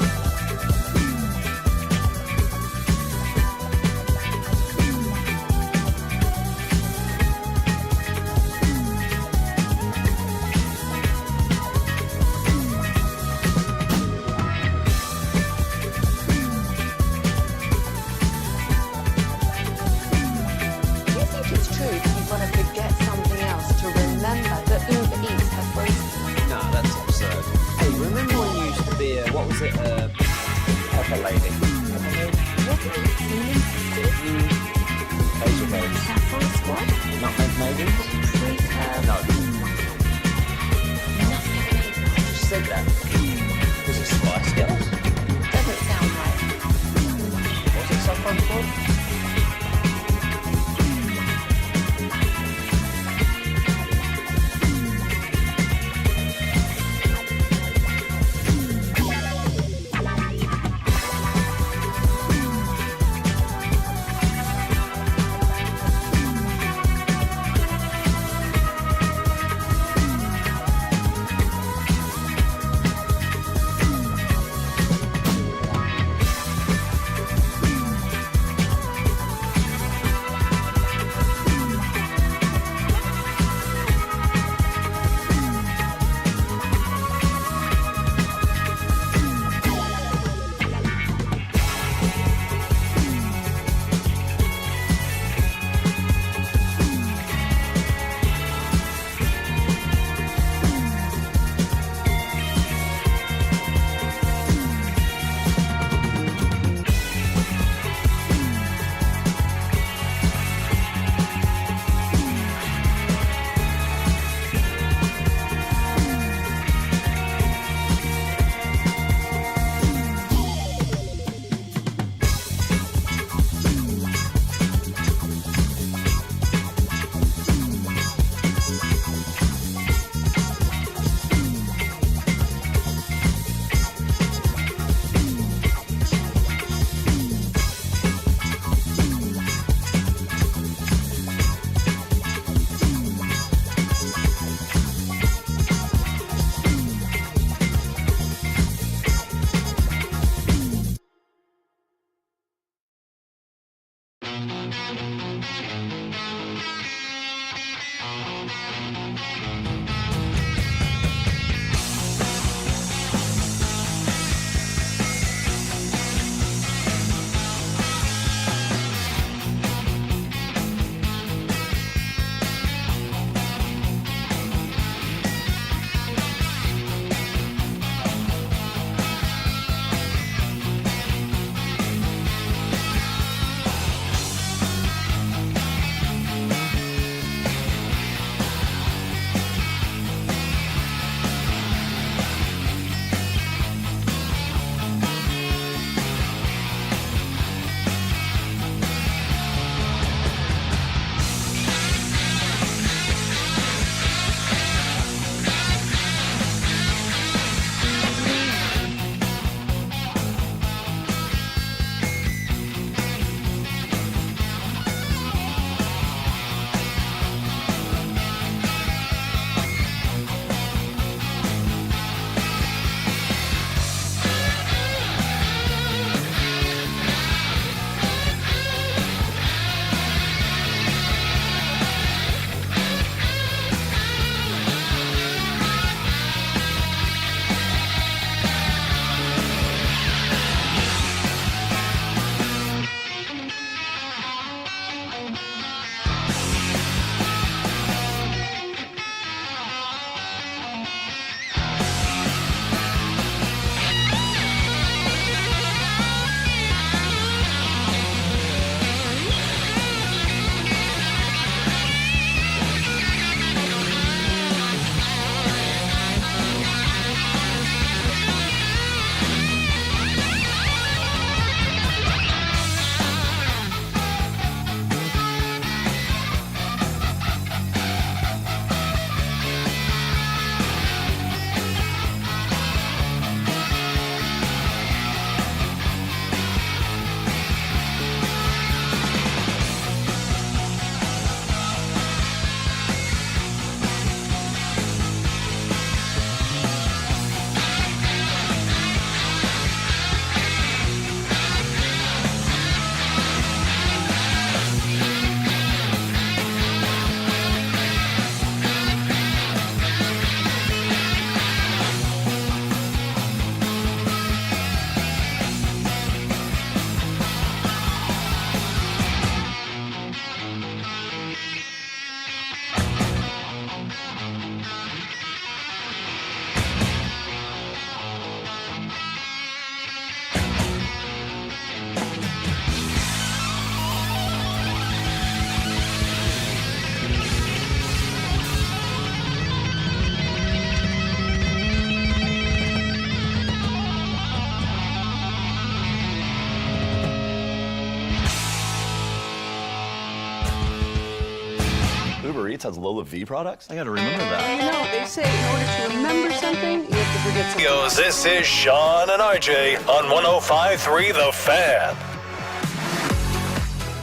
Uber Eats has Lola V products? I gotta remember that.
You know, they say in order to remember something, you have to forget something.
Goes, this is Sean and RJ on 105.3 The Fan.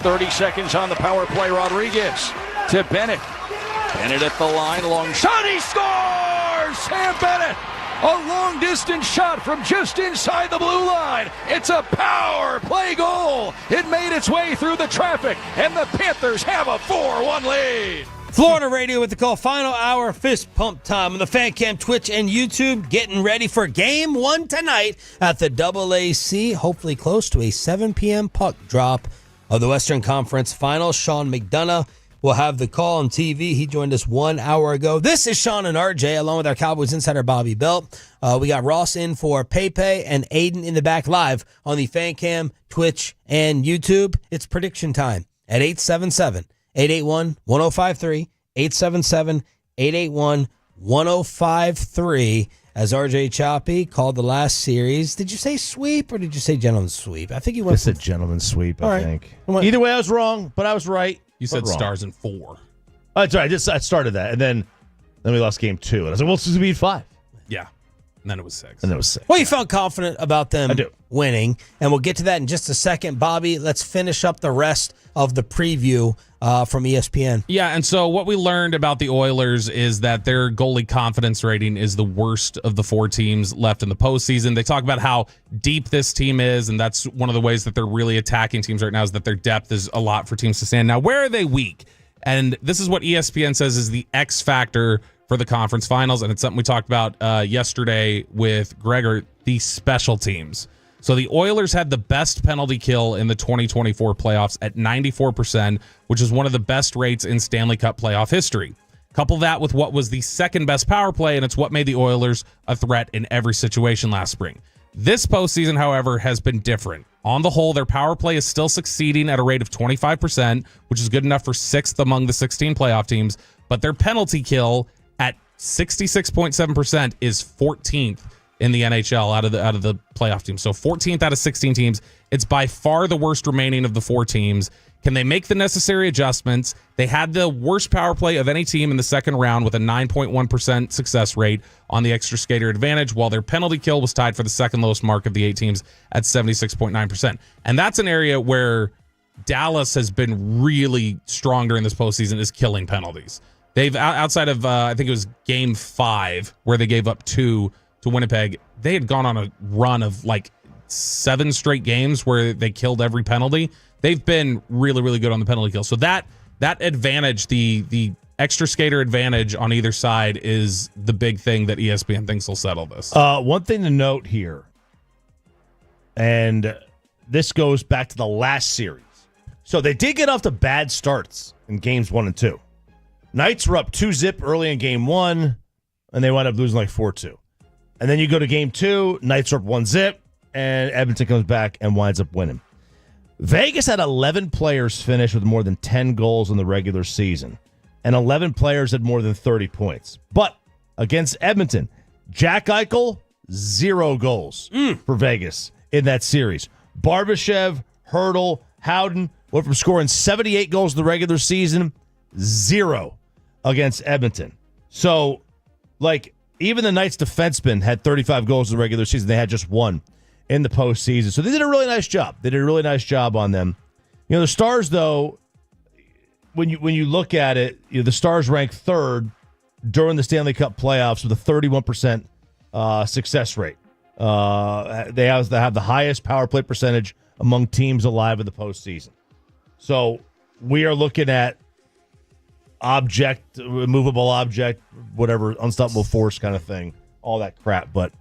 30 seconds on the power play. Rodriguez to Bennett. Bennett at the line. Long shot. He scores! Sam Bennett. A long-distance shot from just inside the blue line. It's a power play goal. It made its way through the traffic, and the Panthers have a 4-1 lead.
Florida Radio with the call. Final hour fist pump time on the Fan Cam, Twitch, and YouTube. Getting ready for Game 1 tonight at the AAC. Hopefully close to a 7 p.m. puck drop of the Western Conference Finals. Sean McDonough will have the call on TV. He joined us 1 hour ago. This is Sean and RJ, along with our Cowboys insider Bobby Belt. We got Ross in for Pepe and Aiden in the back live on the Fan Cam, Twitch, and YouTube. It's prediction time at 877-881-1053, 877-881-1053. As RJ Choppy called the last series. Did you say sweep or did you say gentleman's sweep? I think you went.
It's a gentleman's sweep,
All
I
right.
think.
Well,
Either way, I was wrong, but I was right.
You said
wrong.
Stars in 4.
That's right. I started that, and then we lost game 2. And I was like, well, it's going to be 5.
Yeah. And then it was 6.
And then it was 6.
Well, you felt confident about them
I do.
winning, and we'll get to that in just a second. Bobby, let's finish up the rest of the preview from ESPN.
Yeah, and so what we learned about the Oilers is that their goalie confidence rating is the worst of the 4 teams left in the postseason. They talk about how deep this team is, and that's one of the ways that they're really attacking teams right now is that their depth is a lot for teams to stand. Now, where are they weak? And this is what ESPN says is the X factor for the conference finals, and it's something we talked about yesterday with Gregor, the special teams. So the Oilers had the best penalty kill in the 2024 playoffs at 94%, which is one of the best rates in Stanley Cup playoff history. Couple that with what was the second best power play, and it's what made the Oilers a threat in every situation last spring. This postseason, however, has been different. On the whole, their power play is still succeeding at a rate of 25%, which is good enough for 6th among the 16 playoff teams, but their penalty kill at 66.7% is 14th in the NHL out of the playoff teams. So 14th out of 16 teams. It's by far the worst remaining of the 4 teams. Can they make the necessary adjustments? They had the worst power play of any team in the second round with a 9.1% success rate on the extra skater advantage, while their penalty kill was tied for the second lowest mark of the 8 teams at 76.9%. And that's an area where Dallas has been really strong during this postseason, is killing penalties. They've, outside of, I think it was game 5, where they gave up 2 to Winnipeg, they had gone on a run of like 7 straight games where they killed every penalty. They've been really, really good on the penalty kill. So that advantage, the extra skater advantage on either side, is the big thing that ESPN thinks will settle this.
One thing to note here, and this goes back to the last series. So they did get off to bad starts in games 1 and 2. Knights were up 2-0 early in game 1, and they wound up losing like 4-2. And then you go to game 2, Knights are up 1-0, and Edmonton comes back and winds up winning. Vegas had 11 players finish with more than 10 goals in the regular season, and 11 players had more than 30 points. But against Edmonton, Jack Eichel, 0 goals for Vegas in that series. Barbashev, Hurdle, Howden went from scoring 78 goals in the regular season, 0 against Edmonton. So, like, even the Knights defensemen had 35 goals in the regular season. They had just 1 in the postseason. So they did a really nice job. They did a really nice job on them. You know, the Stars, though, when you look at it, you know, the Stars ranked 3rd during the Stanley Cup playoffs with a 31% success rate. They have the highest power play percentage among teams alive in the postseason. So we are looking at movable object, whatever, unstoppable force kind of thing, all that crap. But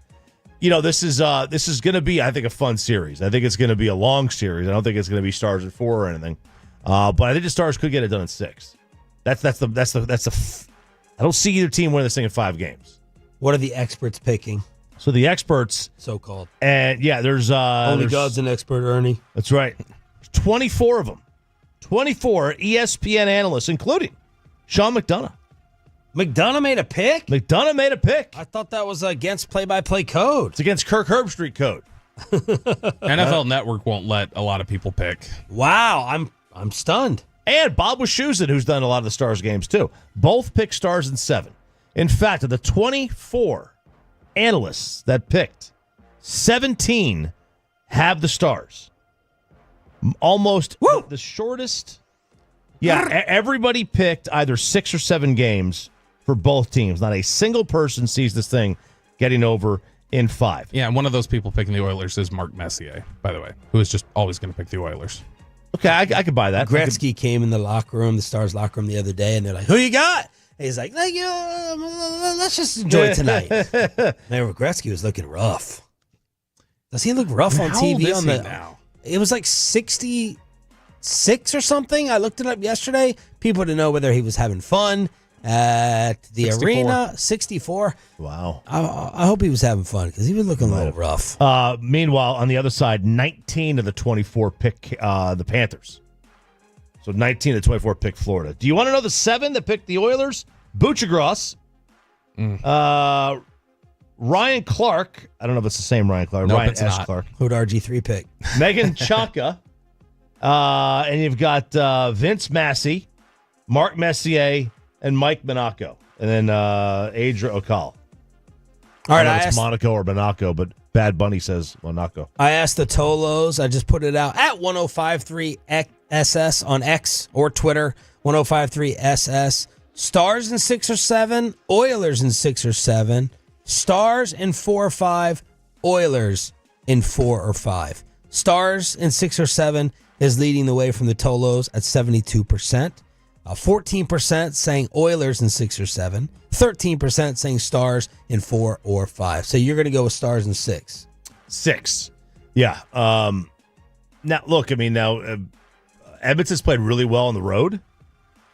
you know, this is going to be, I think, a fun series. I think it's going to be a long series. I don't think it's going to be Stars in 4 or anything. But I think the Stars could get it done in 6. That's the. I don't see either team winning this thing in 5 games.
What are the experts picking?
So the experts,
so-called,
and yeah, there's
only God's an expert, Ernie.
That's right. 24 of them. 24 ESPN analysts, including Sean McDonough.
McDonough made a pick?
McDonough made a pick.
I thought that was against play-by-play code.
It's against Kirk Herbstreit code.
NFL Network won't let a lot of people pick.
Wow, I'm stunned.
And Bob Wischusen, who's done a lot of the Stars games too. Both picked Stars in 7. In fact, of the 24 analysts that picked, 17 have the Stars. Almost the shortest. Yeah, everybody picked either 6 or 7 games for both teams. Not a single person sees this thing getting over in 5.
Yeah, and one of those people picking the Oilers is Mark Messier, by the way, who is just always going to pick the Oilers.
Okay, I could buy that.
Gretzky came in the locker room, the Stars locker room the other day, and they're like, "Who you got?" And he's like, let's just enjoy tonight. Man, Gretzky was looking rough. Does he look rough on TV? On the now? It was like 66 or something. I looked it up yesterday. People didn't know whether he was having fun at the
64.
arena. 64.
Wow.
I hope he was having fun because he was looking a little rough.
Meanwhile, on the other side, 19 of the 24 pick the Panthers. So 19 of the 24 picked Florida. Do you want to know the 7 that picked the Oilers? Buchagros, Ryan Clark. I don't know if it's the same Ryan Clark.
Nope,
Ryan
it's
S.
not.
Clark.
Who'd RG3 pick?
Megan Chaka. And you've got Vince Massey, Mark Messier, and Mike Monaco. And then Adria O'Call.
All right,
I don't know if it's Monaco or Monaco, but Bad Bunny says Monaco.
I asked the Tolos. I just put it out at 1053SS on X or Twitter. 1053SS. Stars in 6 or 7. Oilers in 6 or 7. Stars in 4 or 5. Oilers in 4 or 5. Stars in 6 or 7 is leading the way from the Tolos at 72%. 14% saying Oilers in 6 or 7. 13% saying Stars in 4 or 5. So you're going to go with Stars in 6.
6. Yeah. Now, look, I mean, Edmonton's played really well on the road.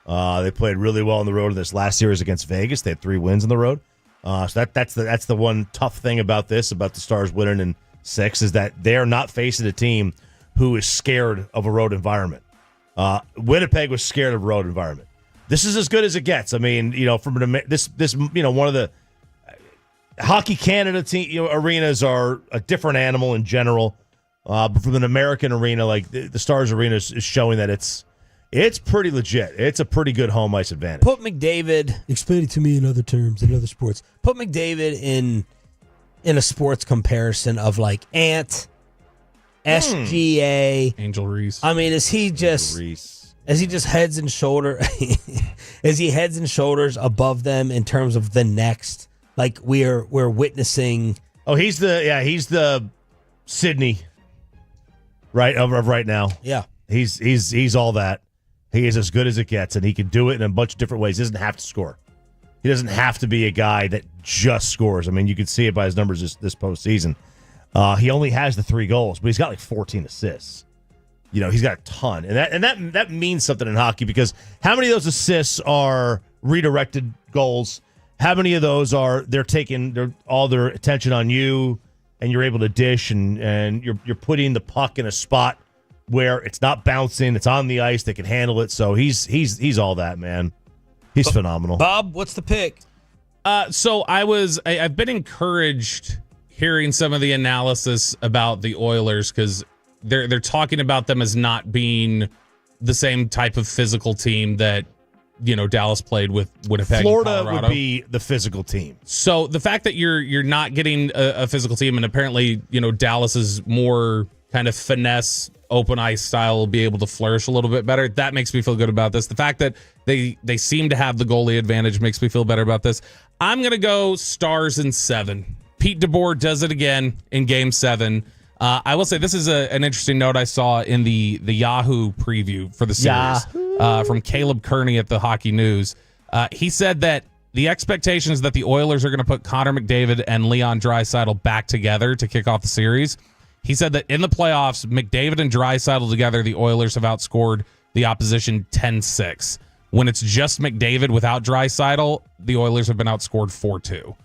They played really well on the road in this last series against Vegas. They had 3 wins on the road. So that's the one tough thing about the Stars winning in 6 is that they are not facing a team who is scared of a road environment. Winnipeg was scared of a road environment. This is as good as it gets. I mean, from this one of the Hockey Canada team arenas are a different animal in general. But from an American arena, like the Stars arena is showing that it's pretty legit. It's a pretty good home ice advantage.
Put McDavid, explain it to me in other terms, in other sports. Put McDavid in a sports comparison of like Ant, SGA,
Angel Reese.
I mean, is he just heads and shoulders above them in terms of the next? Like we're witnessing.
Oh, he's the Sydney, right of right now.
Yeah,
he's all that. He is as good as it gets, and he can do it in a bunch of different ways. He doesn't have to score. He doesn't have to be a guy that just scores. I mean, you can see it by his numbers this postseason. He only has the 3 goals, but he's got like 14 assists. He's got a ton, and that means something in hockey because how many of those assists are redirected goals? How many of those are they're taking all their attention on you, and you're able to dish, and you're putting the puck in a spot where it's not bouncing, it's on the ice, they can handle it. So he's all that, man. He's phenomenal.
Bob, what's the pick?
So I've been encouraged hearing some of the analysis about the Oilers because they're talking about them as not being the same type of physical team that Dallas played with Winnipeg.
Florida
and Colorado
would be the physical team.
So the fact that you're not getting a physical team, and apparently Dallas is more kind of finesse, open ice style, will be able to flourish a little bit better. That makes me feel good about this. The fact that they seem to have the goalie advantage makes me feel better about this. I'm gonna go Stars in 7. Pete DeBoer does it again in Game 7. I will say this is an interesting note I saw in the Yahoo preview for the series from Caleb Kearney at the Hockey News. He said that the expectation is that the Oilers are going to put Connor McDavid and Leon Draisaitl back together to kick off the series. He said that in the playoffs, McDavid and Draisaitl together, the Oilers have outscored the opposition 10-6. When it's just McDavid without Draisaitl, the Oilers have been outscored 4-2.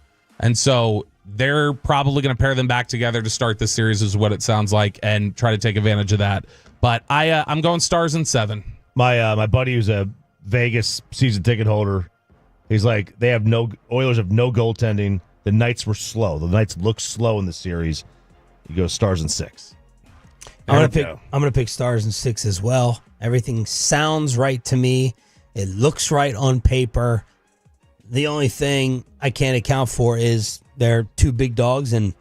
And so they're probably going to pair them back together to start this series is what it sounds like and try to take advantage of that. But I'm going Stars in 7.
My buddy who's a Vegas season ticket holder, he's like, Oilers have no goaltending. The Knights were slow. The Knights look slow in the series. He goes Stars in 6.
I'm gonna pick Stars in 6 as well. Everything sounds right to me. It looks right on paper. The only thing I can't account for is they're two big dogs and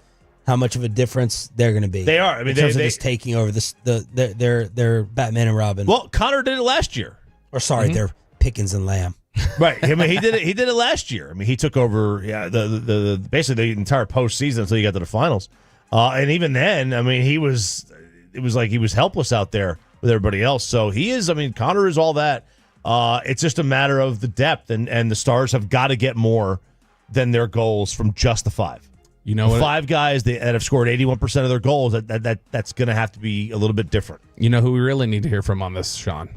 how much of a difference they're going to be.
They are. I mean,
in terms of just taking over their Batman and Robin.
Well, Connor did it last year.
Or sorry, they're Pickens and Lamb.
Right. I mean, he did it. He did it last year. I mean, he took over the basically the entire postseason until you got to the finals. And even then, I mean, it was like he was helpless out there with everybody else. So he is. I mean, Connor is all that. It's just a matter of the depth, and the Stars have got to get more than their goals from just the 5.
You know,
the 5 guys that have scored 81% of their goals. That's going to have to be a little bit different.
You know who we really need to hear from on this, Sean,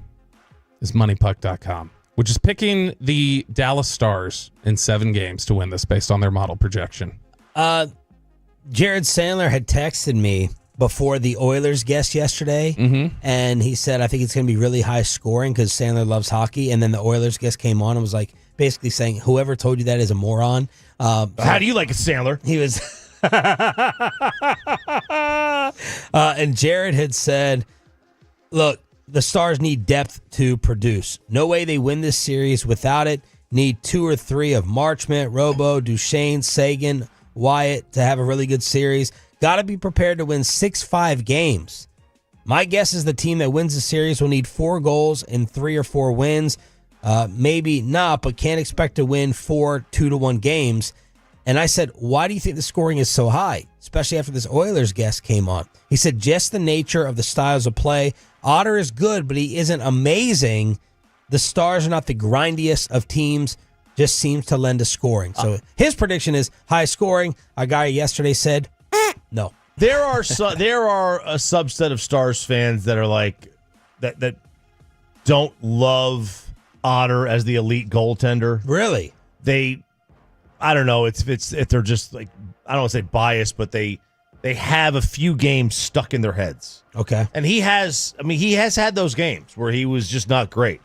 is MoneyPuck.com, which is picking the Dallas Stars in 7 games to win this based on their model projection.
Jared Sandler had texted me before the Oilers guest yesterday, and he said, I think it's going to be really high scoring because Sandler loves hockey. And then the Oilers guest came on and was like, basically saying, whoever told you that is a moron.
How do you like it, Sandler?
He was... and Jared had said, look, the Stars need depth to produce. No way they win this series without it. Need 2 or 3 of Marchment, Robo, Duchesne, Sagan, Wyatt to have a really good series. Got to be prepared to win 6-5 games. My guess is the team that wins the series will need 4 goals in 3 or 4 wins. Maybe not, but can't expect to win 4 2-1 games. And I said, why do you think the scoring is so high, especially after this Oilers guest came on? He said, just the nature of the styles of play. Otter is good, but he isn't amazing. The Stars are not the grindiest of teams, just seems to lend to scoring. So his prediction is high scoring. A guy yesterday said, no.
There are a subset of Stars fans that are like that don't love Otter as the elite goaltender.
Really?
I don't know. If they're just like, I don't want to say biased, but they have a few games stuck in their heads.
Okay.
And he has had those games where he was just not great.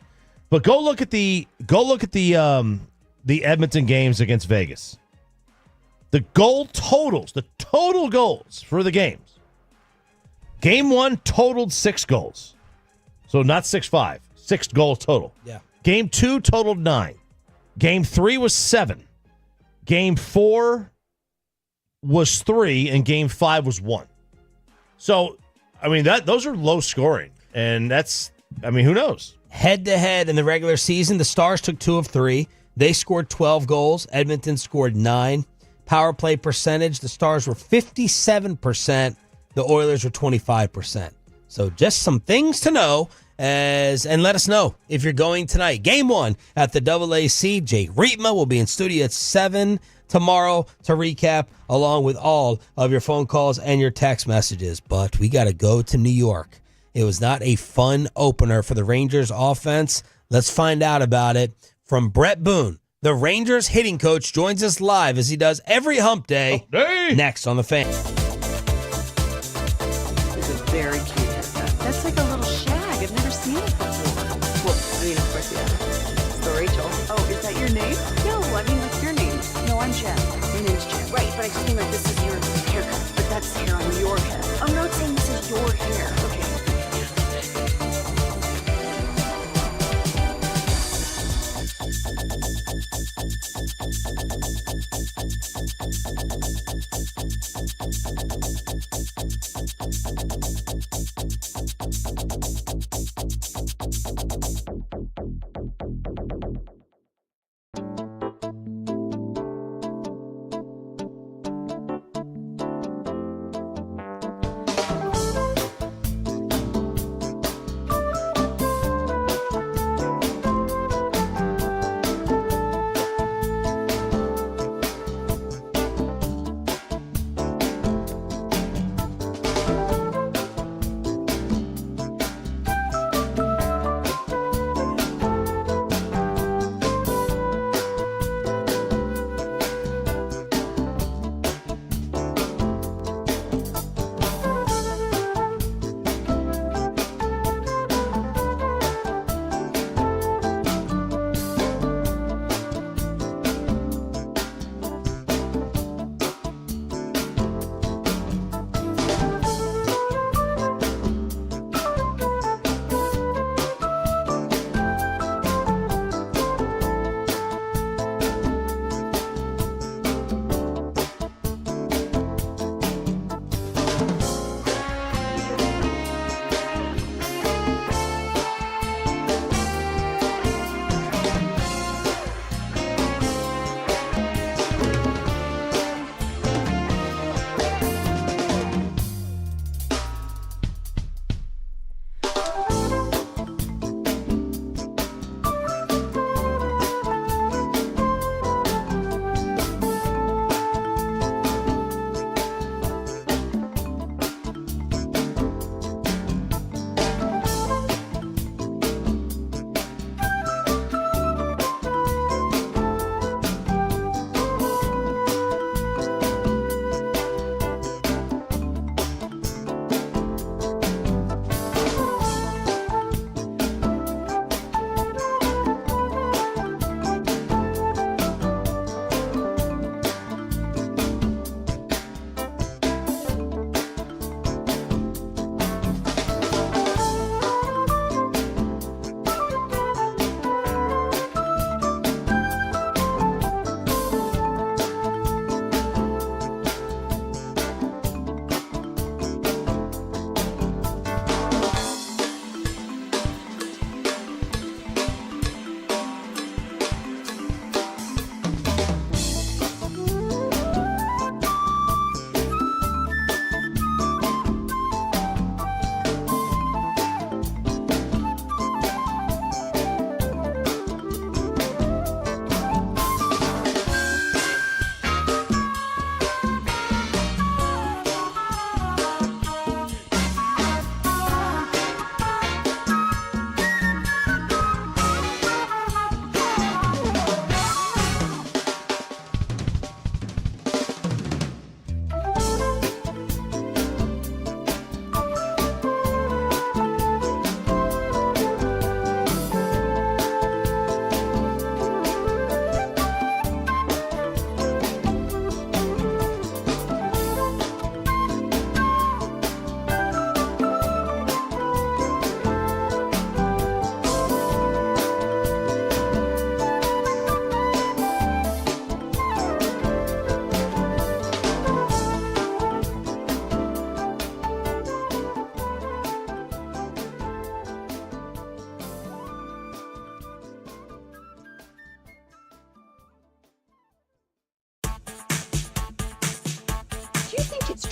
But go look at the Edmonton games against Vegas. The goal totals, the total goals for the games. Game 1 totaled 6 goals. So not 6-5. 6 goals total.
Yeah.
Game 2 totaled 9. Game 3 was 7. Game 4 was 3, and Game 5 was 1. So, I mean, those are low scoring, and who knows?
Head-to-head in the regular season, the Stars took 2 of 3. They scored 12 goals. Edmonton scored 9. Power play percentage, the Stars were 57%. The Oilers were 25%. So just some things to know. And let us know if you're going tonight. Game 1 at the AAC. Jay Rietma will be in studio at 7 tomorrow to recap, along with all of your phone calls and your text messages. But we got to go to New York. It was not a fun opener for the Rangers offense. Let's find out about it from Brett Boone. The Rangers hitting coach joins us live as he does every hump day. Next on The Fan.
It's a very cute haircut. That's like a little shag. I've never seen it before. Well, I mean, of course, yeah. It's the Rachel. Oh, is that your name? No, I mean, what's your name? No, I'm Jen. My name's Jen. Right, but I just mean like this is your haircut. But that's hair on your head. I'm not saying this is your hair. Okay.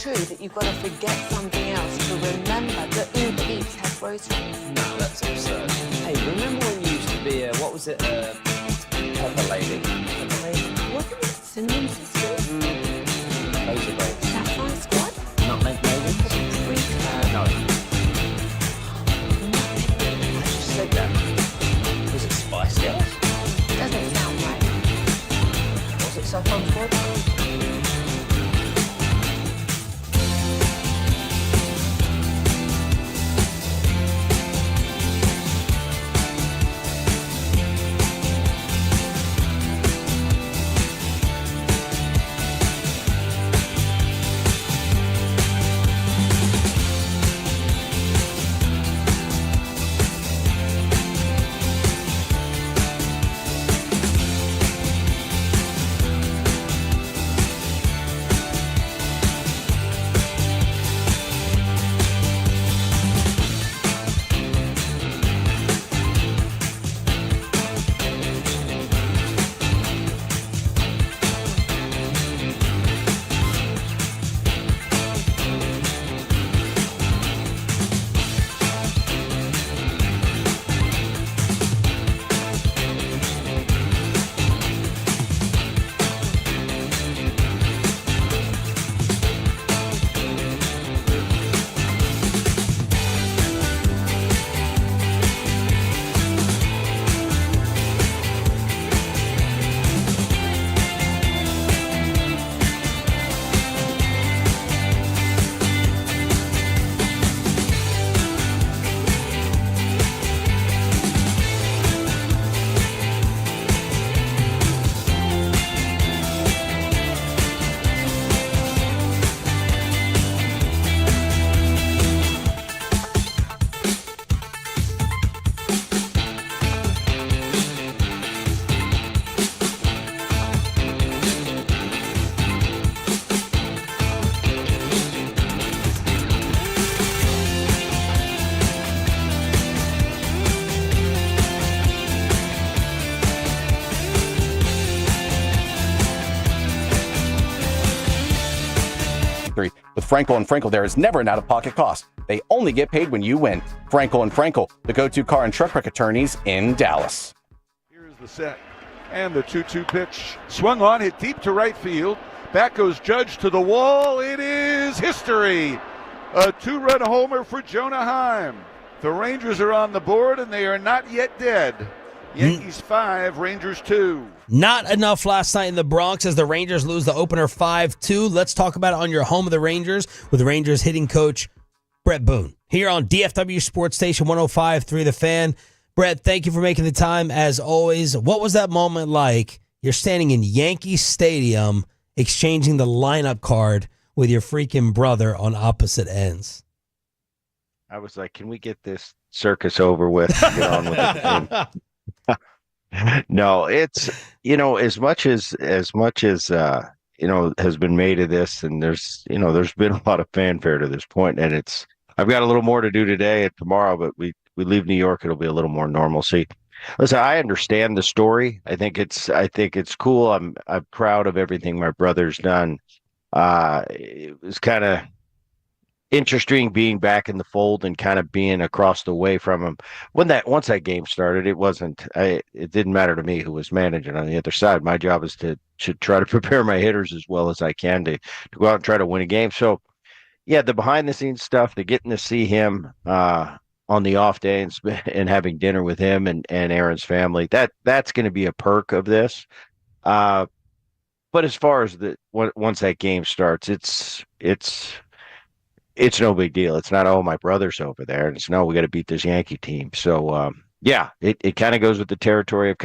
true that you've got to forget something else to remember that Uber Eats has groceries?
No, that's absurd. Hey, remember when you used to be what was it, Pepper Lady? Pepper Lady?
What is it? Cinnamon sisters?
Those are those.
Sapphire Squad?
Nutmeg Lady? No. I just said that. Was it Spice Girls?
Doesn't sound right.
Was it Sapphire Squad?
With Frankel and Frankel, there is never an out-of-pocket cost. They only get paid when you win. Frankel and Frankel, the go-to car and truck wreck attorneys in Dallas.
Here's the set. And the 2-2 pitch. Swung on, hit deep to right field. Back goes Judge to the wall. It is history. A 2-run homer for Jonah Heim. The Rangers are on the board, and they are not yet dead. Yankees 5, Rangers 2.
Not enough last night in the Bronx as the Rangers lose the opener 5-2. Let's talk about it on your home of the Rangers with Rangers hitting coach Brett Boone. Here on DFW Sports Station 105.3 The Fan. Brett, thank you for making the time as always. What was that moment like? You're standing in Yankee Stadium exchanging the lineup card with your freaking brother on opposite ends.
I was like, can we get this circus over with? Get on with it. No, it's, as much as has been made of this, and there's been a lot of fanfare to this point, and I've got a little more to do today and tomorrow, but we leave New York, it'll be a little more normalcy. Listen, I understand the story. I think it's cool. I'm proud of everything my brother's done. It was kind of interesting being back in the fold and kind of being across the way from him. Once that game started, it didn't matter to me who was managing on the other side. My job is to try to prepare my hitters as well as I can to go out and try to win a game. So yeah, the behind the scenes stuff, the getting to see him on the off day and having dinner with him and Aaron's family, that's going to be a perk of this. But as far as once that game starts, it's no big deal. It's not, oh, my brother's over there. And it's, no, we got to beat this Yankee team. So, yeah, it kind of goes with the territory of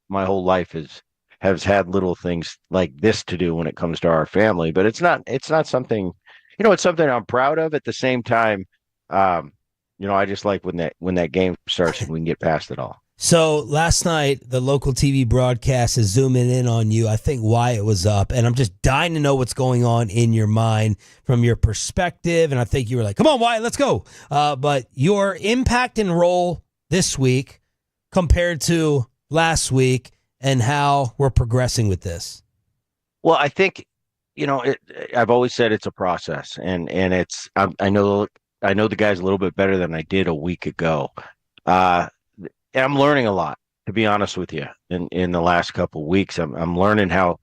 my whole life has had little things like this to do when it comes to our family. But it's not something, it's something I'm proud of. At the same time, I just like when that game starts and we can get past it all.
So last night, the local TV broadcast is zooming in on you. I think Wyatt was up, and I'm just dying to know what's going on in your mind from your perspective. And I think you were like, come on, Wyatt, let's go. But your impact and role this week compared to last week and how we're progressing with this.
Well, I think I've always said it's a process, and I know the guys a little bit better than I did a week ago. And I'm learning a lot, to be honest with you. In the last couple of weeks, I'm learning how,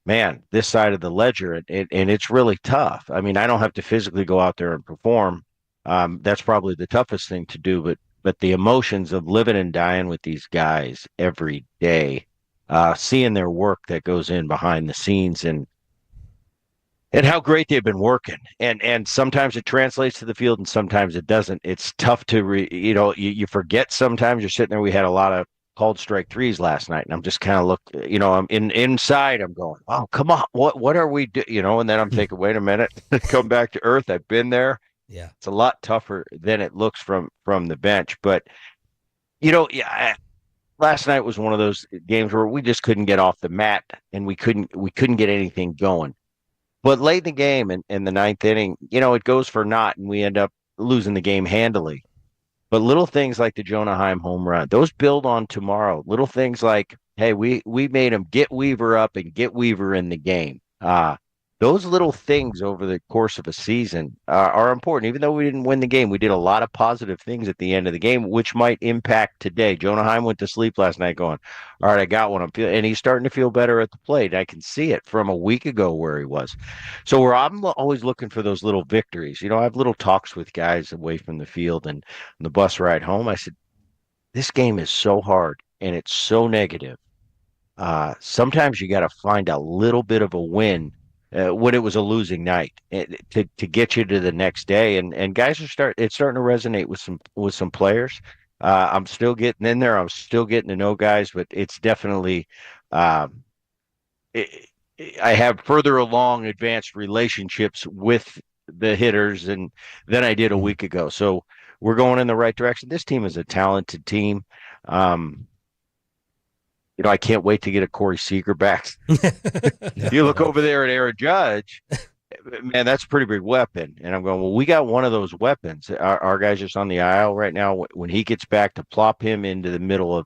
man, this side of the ledger, and it's really tough. I mean, I don't have to physically go out there and perform. That's probably the toughest thing to do, but the emotions of living and dying with these guys every day, seeing their work that goes in behind the scenes, and how great they've been working. And sometimes it translates to the field and sometimes it doesn't. It's tough to, you forget sometimes. You're sitting there. We had a lot of called strike threes last night, and I'm just kind of I'm inside. I'm going, oh, come on. What are we doing? And then I'm thinking, wait a minute, come back to earth. I've been there.
Yeah.
It's a lot tougher than it looks from the bench. But, last night was one of those games where we just couldn't get off the mat and we couldn't get anything going. But late in the game in the ninth inning, it goes for naught, and we end up losing the game handily. But little things like the Jonah Heim home run, those build on tomorrow. Little things like, hey, we made him get Weaver up and get Weaver in the game. Those little things over the course of a season are important. Even though we didn't win the game, we did a lot of positive things at the end of the game, which might impact today. Jonah Heim went to sleep last night going, all right, I got one. And he's starting to feel better at the plate. I can see it from a week ago where he was. So I'm always looking for those little victories. I have little talks with guys away from the field and on the bus ride home. I said, this game is so hard and it's so negative. Sometimes you got to find a little bit of a win when it was a losing night to get you to the next day. And guys it's starting to resonate with some players. I'm still getting in there. I'm still getting to know guys, but it's definitely I have further along advanced relationships with the hitters than I did a week ago. So we're going in the right direction. This team is a talented team. I can't wait to get a Corey Seager back. You look over there at Aaron Judge, man, that's a pretty big weapon. And I'm going, well, we got one of those weapons. Our guy's just on the aisle right now. When he gets back, to plop him into the middle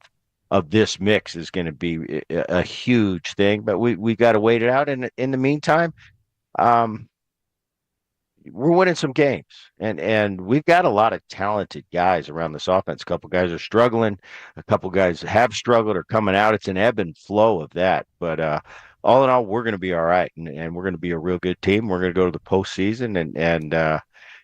of this mix is going to be a huge thing. But we got to wait it out. And in the meantime, we're winning some games, and we've got a lot of talented guys around this offense. A couple guys are struggling. A couple guys have struggled or coming out. It's an ebb and flow of that. But all in all, we're going to be all right, and we're going to be a real good team. We're going to go to the postseason, and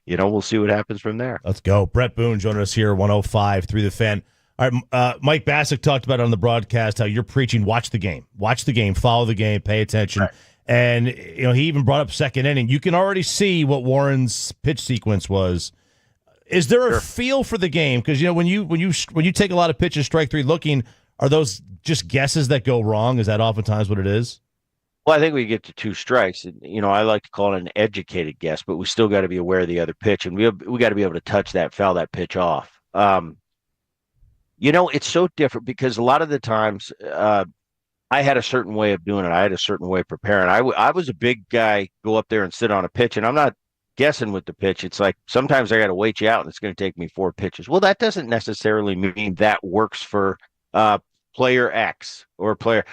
we'll see what happens from there.
Let's go. Brett Boone joining us here, 105 through the fan. All right, Mike Bassick talked about on the broadcast how you're preaching, watch the game, follow the game, pay attention. Right. And he even brought up second inning. You can already see what Warren's pitch sequence was. Is there a feel for the game? Because when you take a lot of pitches, strike three looking, are those just guesses that go wrong? Is that oftentimes what it is?
Well, I think we get to two strikes. I like to call it an educated guess, but we still got to be aware of the other pitch, and we got to be able to touch that, foul that pitch off. It's so different because a lot of the times. I had a certain way of doing it. I had a certain way of preparing. I was a big guy, go up there and sit on a pitch, and I'm not guessing with the pitch. It's like sometimes I got to wait you out, and it's going to take me 4 pitches. Well, that doesn't necessarily mean that works for player X or player.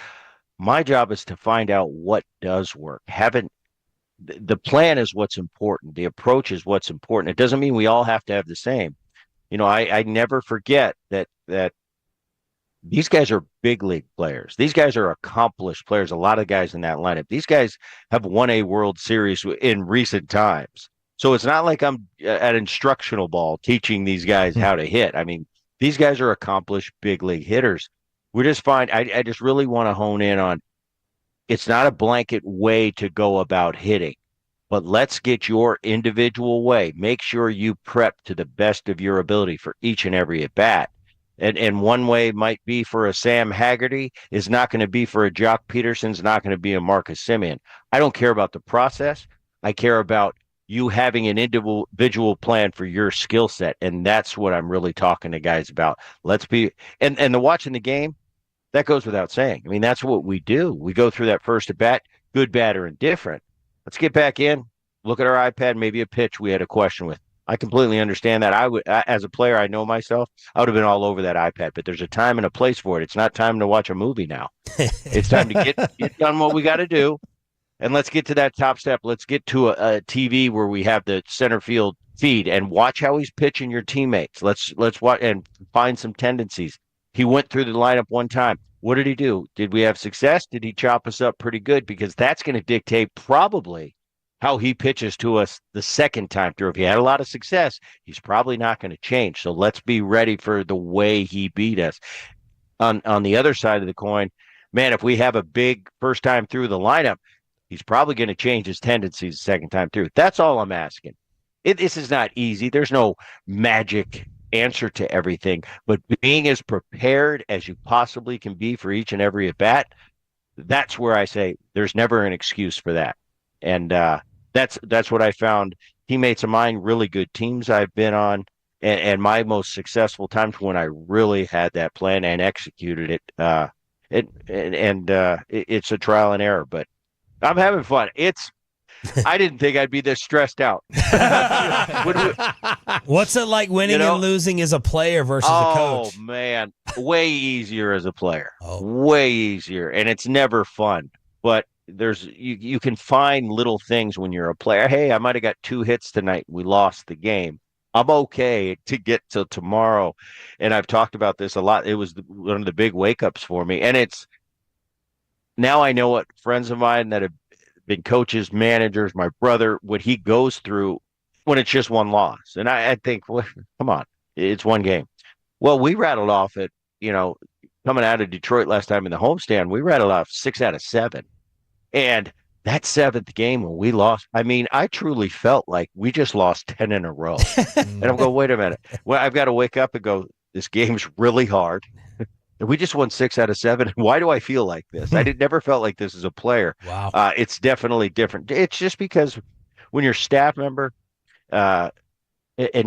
My job is to find out what does work. The plan is what's important. The approach is what's important. It doesn't mean we all have to have the same. I never forget that these guys are big league players. These guys are accomplished players. A lot of guys in that lineup. These guys have won a World Series in recent times. So it's not like I'm at instructional ball teaching these guys how to hit. I mean, these guys are accomplished big league hitters. We're just fine. I just really want to hone in on it's not a blanket way to go about hitting, but let's get your individual way. Make sure you prep to the best of your ability for each and every at bat. And one way might be for a Sam Haggerty is not going to be for a Jock Peterson's, not going to be a Marcus Semien. I don't care about the process. I care about you having an individual plan for your skill set. And that's what I'm really talking to guys about. Let's be, and the watching the game, that goes without saying. I mean, that's what we do. We go through that first at bat, good, bad, or indifferent. Let's get back in, look at our iPad, maybe a pitch we had a question with. I completely understand that. I would, as a player, I know myself. I would have been all over that iPad, but there's a time and a place for it. It's not time to watch a movie now. It's time to get done what we got to do, and let's get to that top step. Let's get to a TV where we have the center field feed and watch how he's pitching your teammates. Let's watch and find some tendencies. He went through the lineup one time. What did he do? Did we have success? Did he chop us up pretty good? Because that's going to dictate probably how he pitches to us the second time through. If he had a lot of success, he's probably not going to change. So let's be ready for the way he beat us. On the other side of the coin, man, if we have a big first time through the lineup, he's probably going to change his tendencies the second time through. That's all I'm asking. This is not easy. There's no magic answer to everything, but being as prepared as you possibly can be for each and every at bat, that's where I say there's never an excuse for that. And that's what I found. Teammates of mine, really good teams I've been on, and my most successful times when I really had that plan and executed it. It's a trial and error, but I'm having fun. I didn't think I'd be this stressed out.
What's it like winning and losing as a player versus a coach?
Oh, man. Way easier as a player. Way easier. And it's never fun. But you can find little things when you're a player. Hey, I might have got 2 hits tonight. We lost the game. I'm okay to get till tomorrow. And I've talked about this a lot. It was one of the big wake-ups for me. And now I know what friends of mine that have been coaches, managers, my brother, what he goes through when it's just one loss. And I think, well, come on, it's one game. Well, we rattled off it, coming out of Detroit last time in the homestand, we rattled off 6 out of 7. And that 7th game when we lost, I mean, I truly felt like we just lost 10 in a row. And I'm going, wait a minute. Well, I've got to wake up and go, this game's really hard. We just won 6 out of 7. Why do I feel like this? Never felt like this as a player.
Wow.
It's definitely different. It's just because when you're a staff member and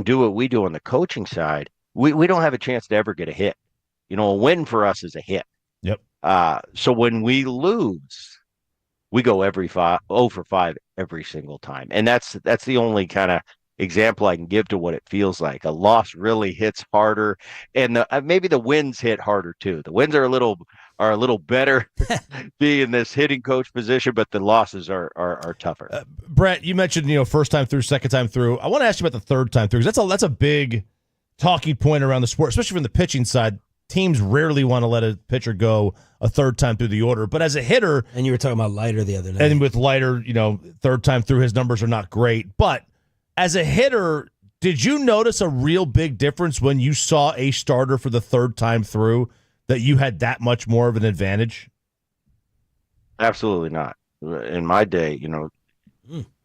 do what we do on the coaching side, we don't have a chance to ever get a hit. A win for us is a hit.
Yep.
So when we lose, we go 0 for 5 every single time. And that's the only kind of example I can give to what it feels like. A loss really hits harder, and maybe the wins hit harder too. The wins are a little better being this hitting coach position, but the losses are tougher.
Brett, you mentioned first time through, second time through. I want to ask you about the third time through, because that's a big talking point around the sport, especially from the pitching side. Teams rarely want to let a pitcher go a third time through the order, but as a hitter,
and you were talking about Leiter the other night,
and with Leiter, third time through, his numbers are not great, but as a hitter, did you notice a real big difference when you saw a starter for the third time through that you had that much more of an advantage?
Absolutely not. In my day,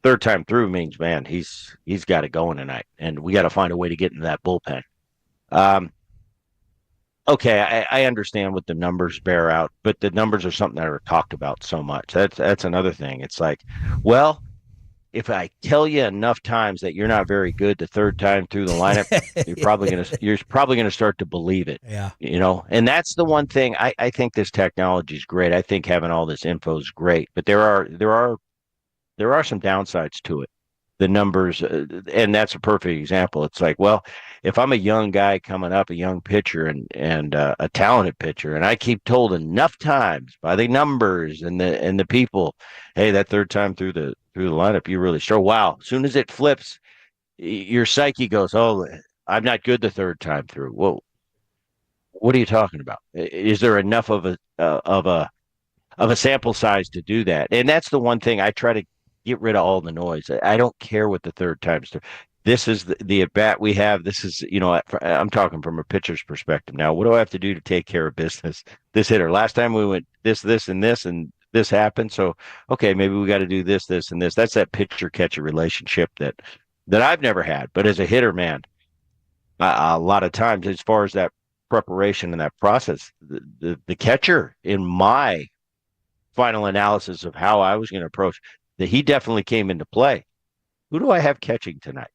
third time through means, man, he's got it going tonight, and we got to find a way to get into that bullpen. Okay, I understand what the numbers bear out, but the numbers are something that are talked about so much. That's another thing. It's like, well, if I tell you enough times that you're not very good the third time through the lineup, you're probably gonna start to believe it.
Yeah.
And that's the one thing I think this technology is great. I think having all this info is great, but there are some downsides to it. The numbers, and that's a perfect example. It's like, well, if I'm a young guy coming up, a young pitcher and a talented pitcher, and I keep told enough times by the numbers and the people, hey, that third time through the lineup, you really struggle. Wow, as soon as it flips, your psyche goes, oh, I'm not good the third time through. Well, what are you talking about? Is there enough of a sample size to do that? And that's the one thing I try to get rid of all the noise. I don't care what the third time's through. This is the at bat we have. This is, I'm talking from a pitcher's perspective now. What do I have to do to take care of business? This hitter. Last time we went this, and this happened. So, okay, maybe we got to do this, and this. That's that pitcher-catcher relationship that I've never had. But as a hitter, man, a lot of times, as far as that preparation and that process, the catcher, in my final analysis of how I was going to approach, that he definitely came into play. Who do I have catching tonight?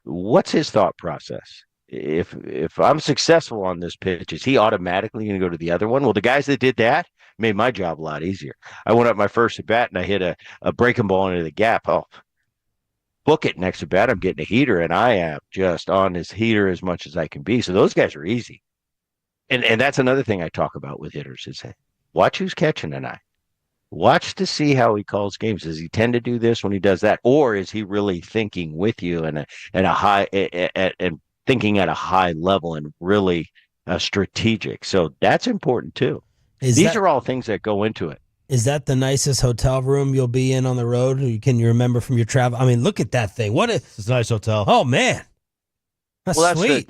What's his thought process? If I'm successful on this pitch, is he automatically going to go to the other one? Well, the guys that did that made my job a lot easier. I went up my first at bat and I hit a breaking ball into the gap. Oh, book it next at bat. I'm getting a heater, and I am just on this heater as much as I can be. So those guys are easy. And that's another thing I talk about with hitters is, watch who's catching tonight. Watch to see how he calls games. Does he tend to do this when he does that, or is he really thinking with you and thinking at a high level and really strategic? So that's important too. These are all things that go into it.
Is that the nicest hotel room you'll be in on the road? Can you remember from your travel? I mean, look at that thing.
It's a nice hotel.
Oh man, that's sweet.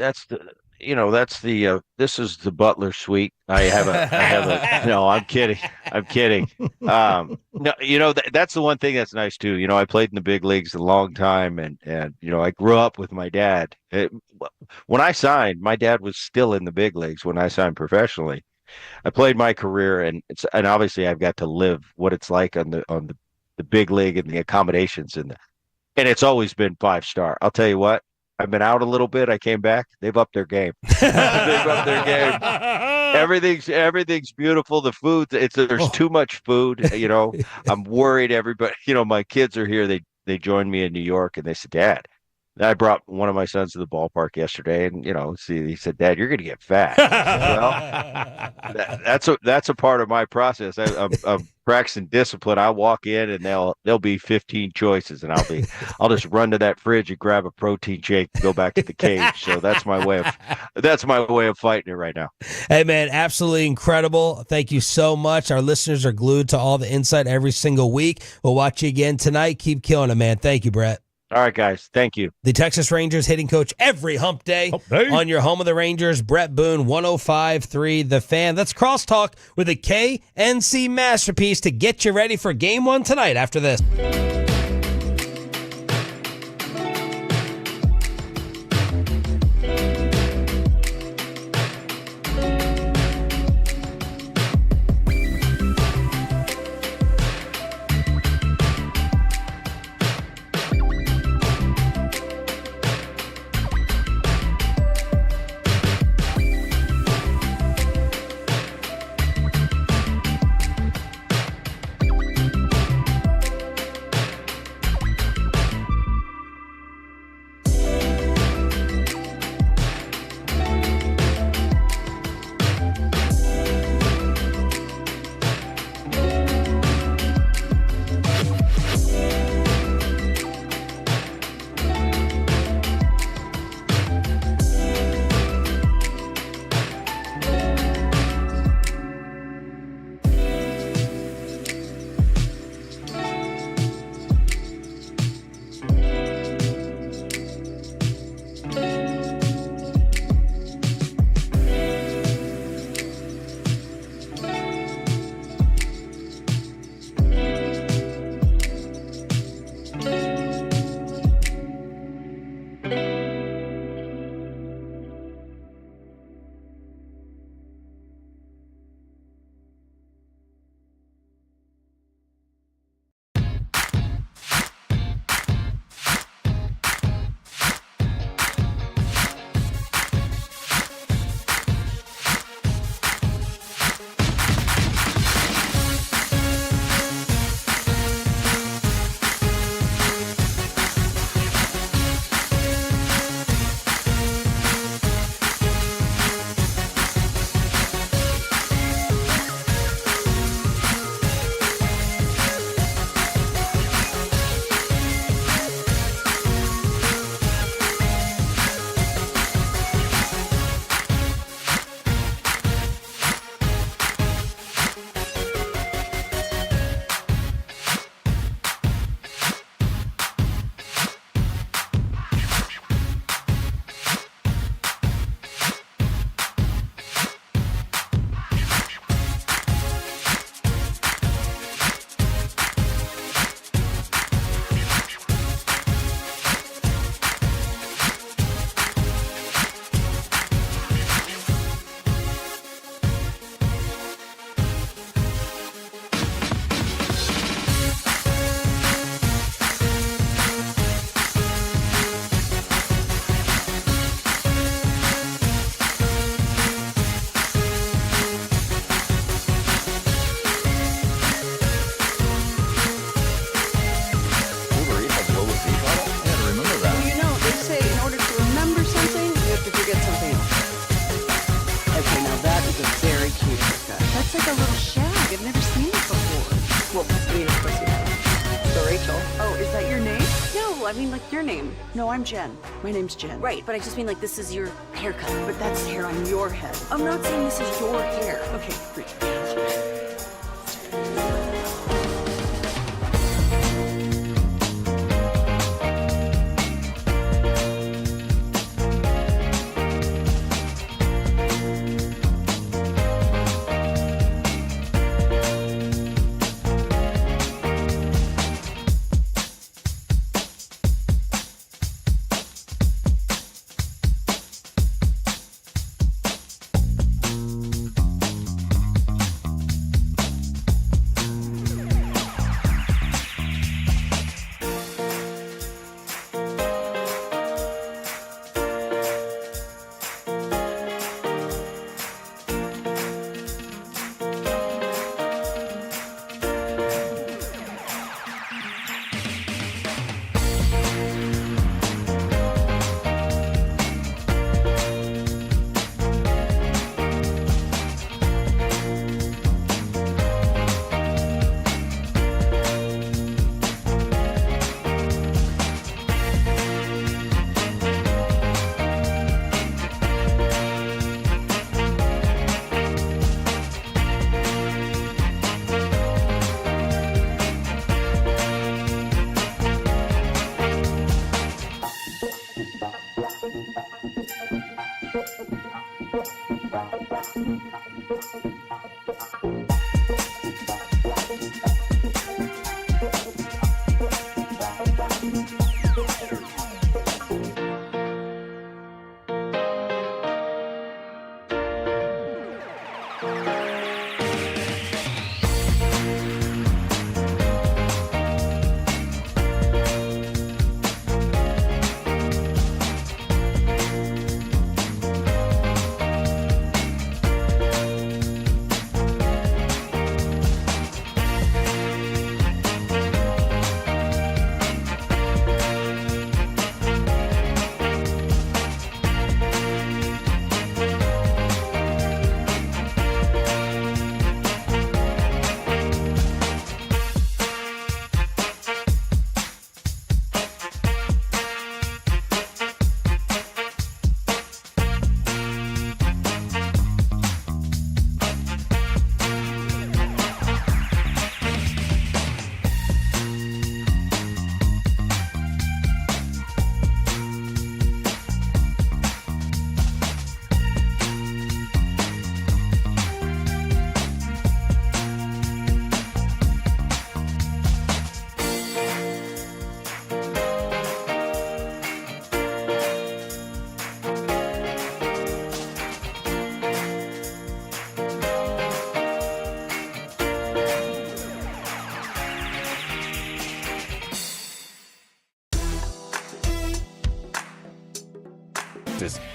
This is the Butler suite. No, I'm kidding. No, that's the one thing that's nice too. I played in the big leagues a long time, and I grew up with my dad. When I signed, my dad was still in the big leagues when I signed professionally. I played my career, and obviously I've got to live what it's like on the big league and the accommodations and it's always been 5-star. I'll tell you what. I've been out a little bit. I came back. They've upped their game. Everything's beautiful. The food, there's too much food. I'm worried. Everybody, my kids are here. They joined me in New York, and they said, Dad. I brought one of my sons to the ballpark yesterday, and he said, Dad, you're going to get fat. Well, that's a part of my process. I'm practicing discipline. I walk in, and there'll be 15 choices, and I'll just run to that fridge and grab a protein shake and go back to the cage. So that's my way of fighting it right now.
Hey man, absolutely incredible. Thank you so much. Our listeners are glued to all the insight every single week. We'll watch you again tonight. Keep killing it, man. Thank you, Brett.
All right, guys. Thank you.
The Texas Rangers hitting coach every hump day on your home of the Rangers. Brett Boone, 105.3 The Fan. Let's crosstalk with a KNC masterpiece to get you ready for Game 1 tonight after this.
Well, I mean, of course you have. So Rachel. Oh, is that your name? No, I mean like your name. No, I'm Jen. My name's Jen. Right, but I just mean like this is your haircut. But that's hair on your head. I'm not saying this is your hair. Okay, great.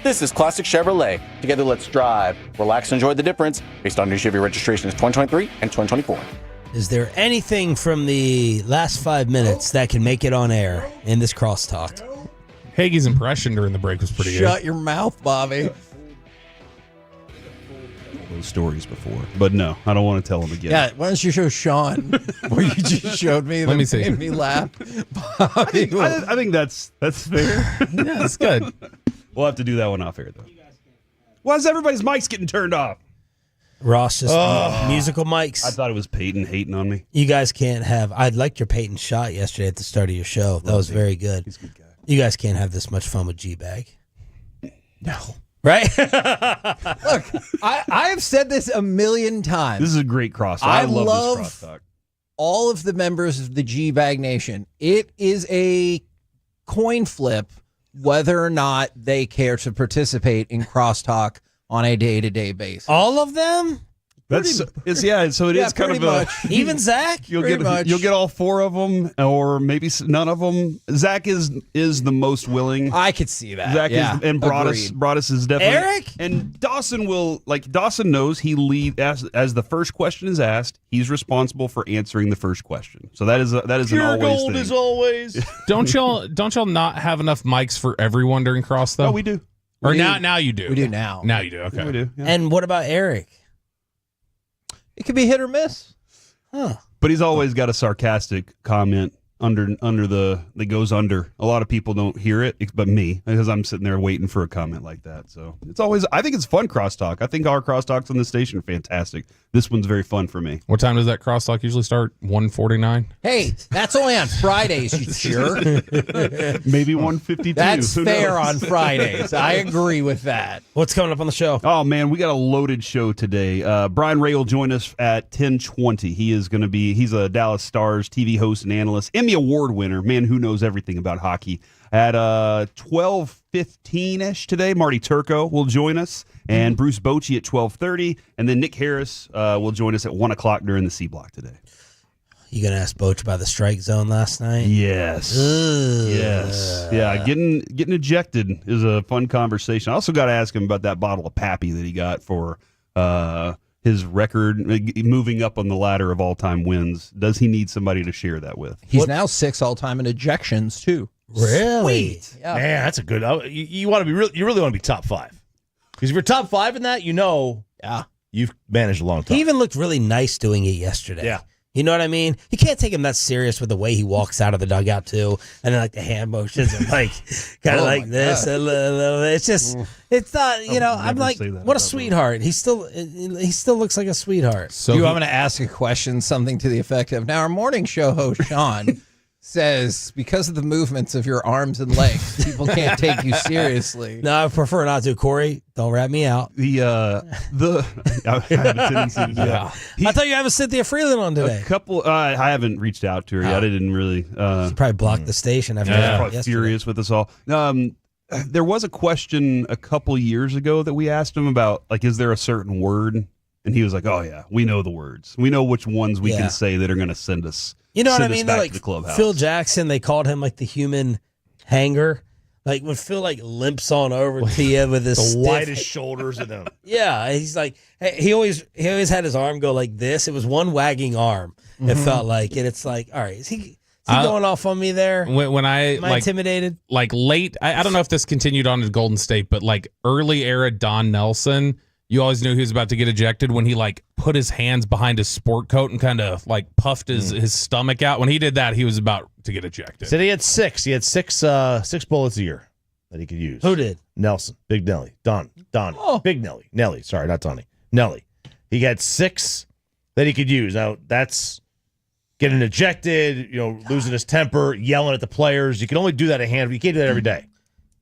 This is Classic Chevrolet. Together, let's drive, relax, and enjoy the difference based on new Chevy registrations 2023 and 2024.
Is there anything from the last 5 minutes that can make it on air in this crosstalk?
Hagee's impression during the break was pretty good.
Shut your mouth, Bobby.
Those stories before, but no, I don't want to tell them again.
Yeah, why don't you show Sean what you just showed me?
Let me see.
Made me laugh. Bobby,
I think that's fair.
Yeah, it's good.
We'll have to do that one off air, though. Why is everybody's mics getting turned off?
Ross, just musical mics.
I thought it was Peyton hating on me.
You guys can't have. I liked your Peyton shot yesterday at the start of your show. That was very good.
He's a good guy.
You guys can't have this much fun with G-Bag.
No.
Right?
Look, I have said this a million times.
This is a great cross. I love this crosstalk.
All of the members of the G-Bag Nation. It is a coin flip whether or not they care to participate in crosstalk on a day-to-day basis.
All of them?
So it is kind of
much.
Even Zach?
You'll get all four of them, or maybe none of them. Zach is the most willing.
I could see that.
Zach is, and Broadus is definitely.
Eric
and Dawson Dawson knows he lead as the first question is asked. He's responsible for answering the first question. So that is
Pure
an always
gold
thing.
as always.
Don't y'all not have enough mics for everyone during cross though?
No, we do.
Or now you do.
We do now.
Now you do. Okay.
We do. Yeah.
And what about Eric?
It could be hit or miss.
Huh.
But But he's always got a sarcastic comment under that goes under. A lot of people don't hear it, but me, because I'm sitting there waiting for a comment like that. So it's always, I think it's fun crosstalk. I think our crosstalks on the station are fantastic. This one's very fun for me.
What time does that crosstalk usually start? 1:49?
Hey, that's only on Fridays, you jerk.
Maybe 1:52.
That's
Who
fair
knows?
on Fridays. I agree with that.
What's coming up on the show?
Oh, man, we got a loaded show today. Brian Ray will join us at 10:20. He's a Dallas Stars TV host and analyst, Emmy Award winner, man who knows everything about hockey. At 12:15-ish today, Marty Turco will join us, and Bruce Bochy at 12:30, and then Nick Harris will join us at 1 o'clock during the C Block today.
You gonna ask Boch about the strike zone last night?
Yes.
Ugh.
Yes. Yeah, getting ejected is a fun conversation. I also got to ask him about that bottle of Pappy that he got for his record, moving up on the ladder of all-time wins. Does he need somebody to share that with?
He's now 6th all-time in ejections, too.
Really?
Sweet. Yeah. Man, that's a good. You want to be you really want to be top 5, because if you're top 5 in that, you've managed a long time.
He even looked really nice doing it yesterday.
Yeah.
You know what I mean? You can't take him that serious with the way he walks out of the dugout too, and then like the hand motions are like kind of like this. A little, it's just, it's not. You know, I'm like, what a sweetheart. He still looks like a sweetheart.
So I'm going to ask a question, something to the effect of, now our morning show host Sean says, because of the movements of your arms and legs, people can't take you seriously.
No, I prefer not to. Corey, don't rat me out.
I have a tendency to do that.
I thought you have a Cynthia Freeland on today.
A couple. I haven't reached out to her yet. I didn't really.
She probably blocked the station after
She's probably
yesterday.
furious with us all. There was a question a couple years ago that we asked him about, like, is there a certain word? And he was like, "Oh yeah, we know the words. We know which ones we can say that are going to send us."
You know what I
send us
mean?
Back
Like
to the clubhouse.
Phil Jackson, they called him like the human hanger. Like when Phil like limps on over to you with his
the
stiff,
widest shoulders in them.
Yeah, he's like he always had his arm go like this. It was one wagging arm. It felt like, and it's like, all right, is he going off on me there?
When
Am I intimidated?
Like late, I don't know if this continued on to Golden State, but like early era Don Nelson, you always knew he was about to get ejected when he like put his hands behind his sport coat and kind of like puffed his stomach out. When he did that, he was about to get ejected.
Said he had 6. He had 6 bullets a year that he could use.
Who did?
Nelson, Big Nelly, Donnie, Big Nelly. Sorry, not Donnie. Nelly. He had 6 that he could use. Now that's getting ejected, losing his temper, yelling at the players. You can only do that a hand. You can't do that every day.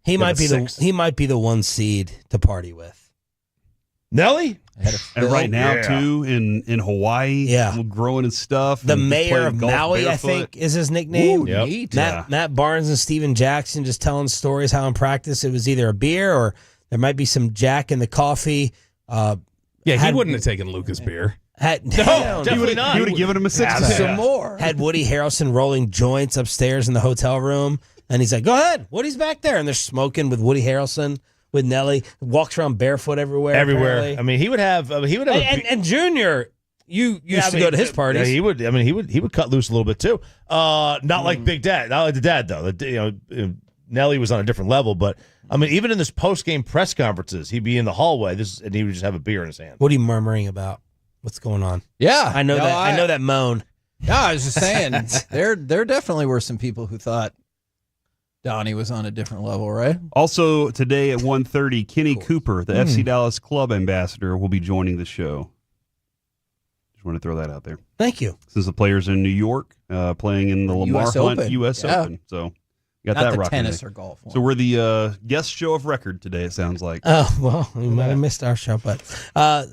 He might be the one seed to party with.
Nelly?
And right now, too, in Hawaii, growing his stuff.
The
and
mayor of
playing golf
Maui,
barefoot.
I think, is his nickname.
Ooh, neat.
Matt Barnes and Steven Jackson just telling stories how in practice it was either a beer or there might be some Jack in the coffee.
He wouldn't have taken Lucas beer.
Definitely not.
He would have given him a 6.
Some more.
Had Woody Harrelson rolling joints upstairs in the hotel room, and he's like, "Go ahead, Woody's back there," and they're smoking with Woody Harrelson. With Nelly, walks around barefoot everywhere. Apparently.
I mean, he would have.
And Junior, you used to go to his parties.
Yeah, he would. I mean, he would cut loose a little bit too. Not like Big Dad. Not like the dad though. Nelly was on a different level. But I mean, even in this post game press conferences, he'd be in the hallway. And he would just have a beer in his hand.
What are you murmuring about? What's going on?
Yeah,
I know that. I know that moan.
Yeah, I was just saying, there definitely were some people who thought Donnie was on a different level, right?
Also, today at 1:30, Kenny Cooper, the FC Dallas club ambassador, will be joining the show. Just want to throw that out there.
Thank you.
Since the players in New York playing in the Lamar Hunt U.S.
Yeah.
Open. So, got
Not
that
the
rocking
tennis
there.
or golf one.
So, we're the guest show of record today, it sounds like.
Oh, well, we might have missed our show, but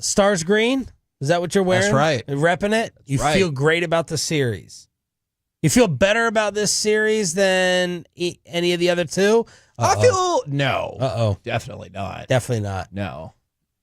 Stars Green, is that what you're wearing?
That's right.
You're repping it? You feel great about the series? You feel better about this series than any of the other two?
I feel no.
Uh-oh.
Definitely not.
Definitely not.
No.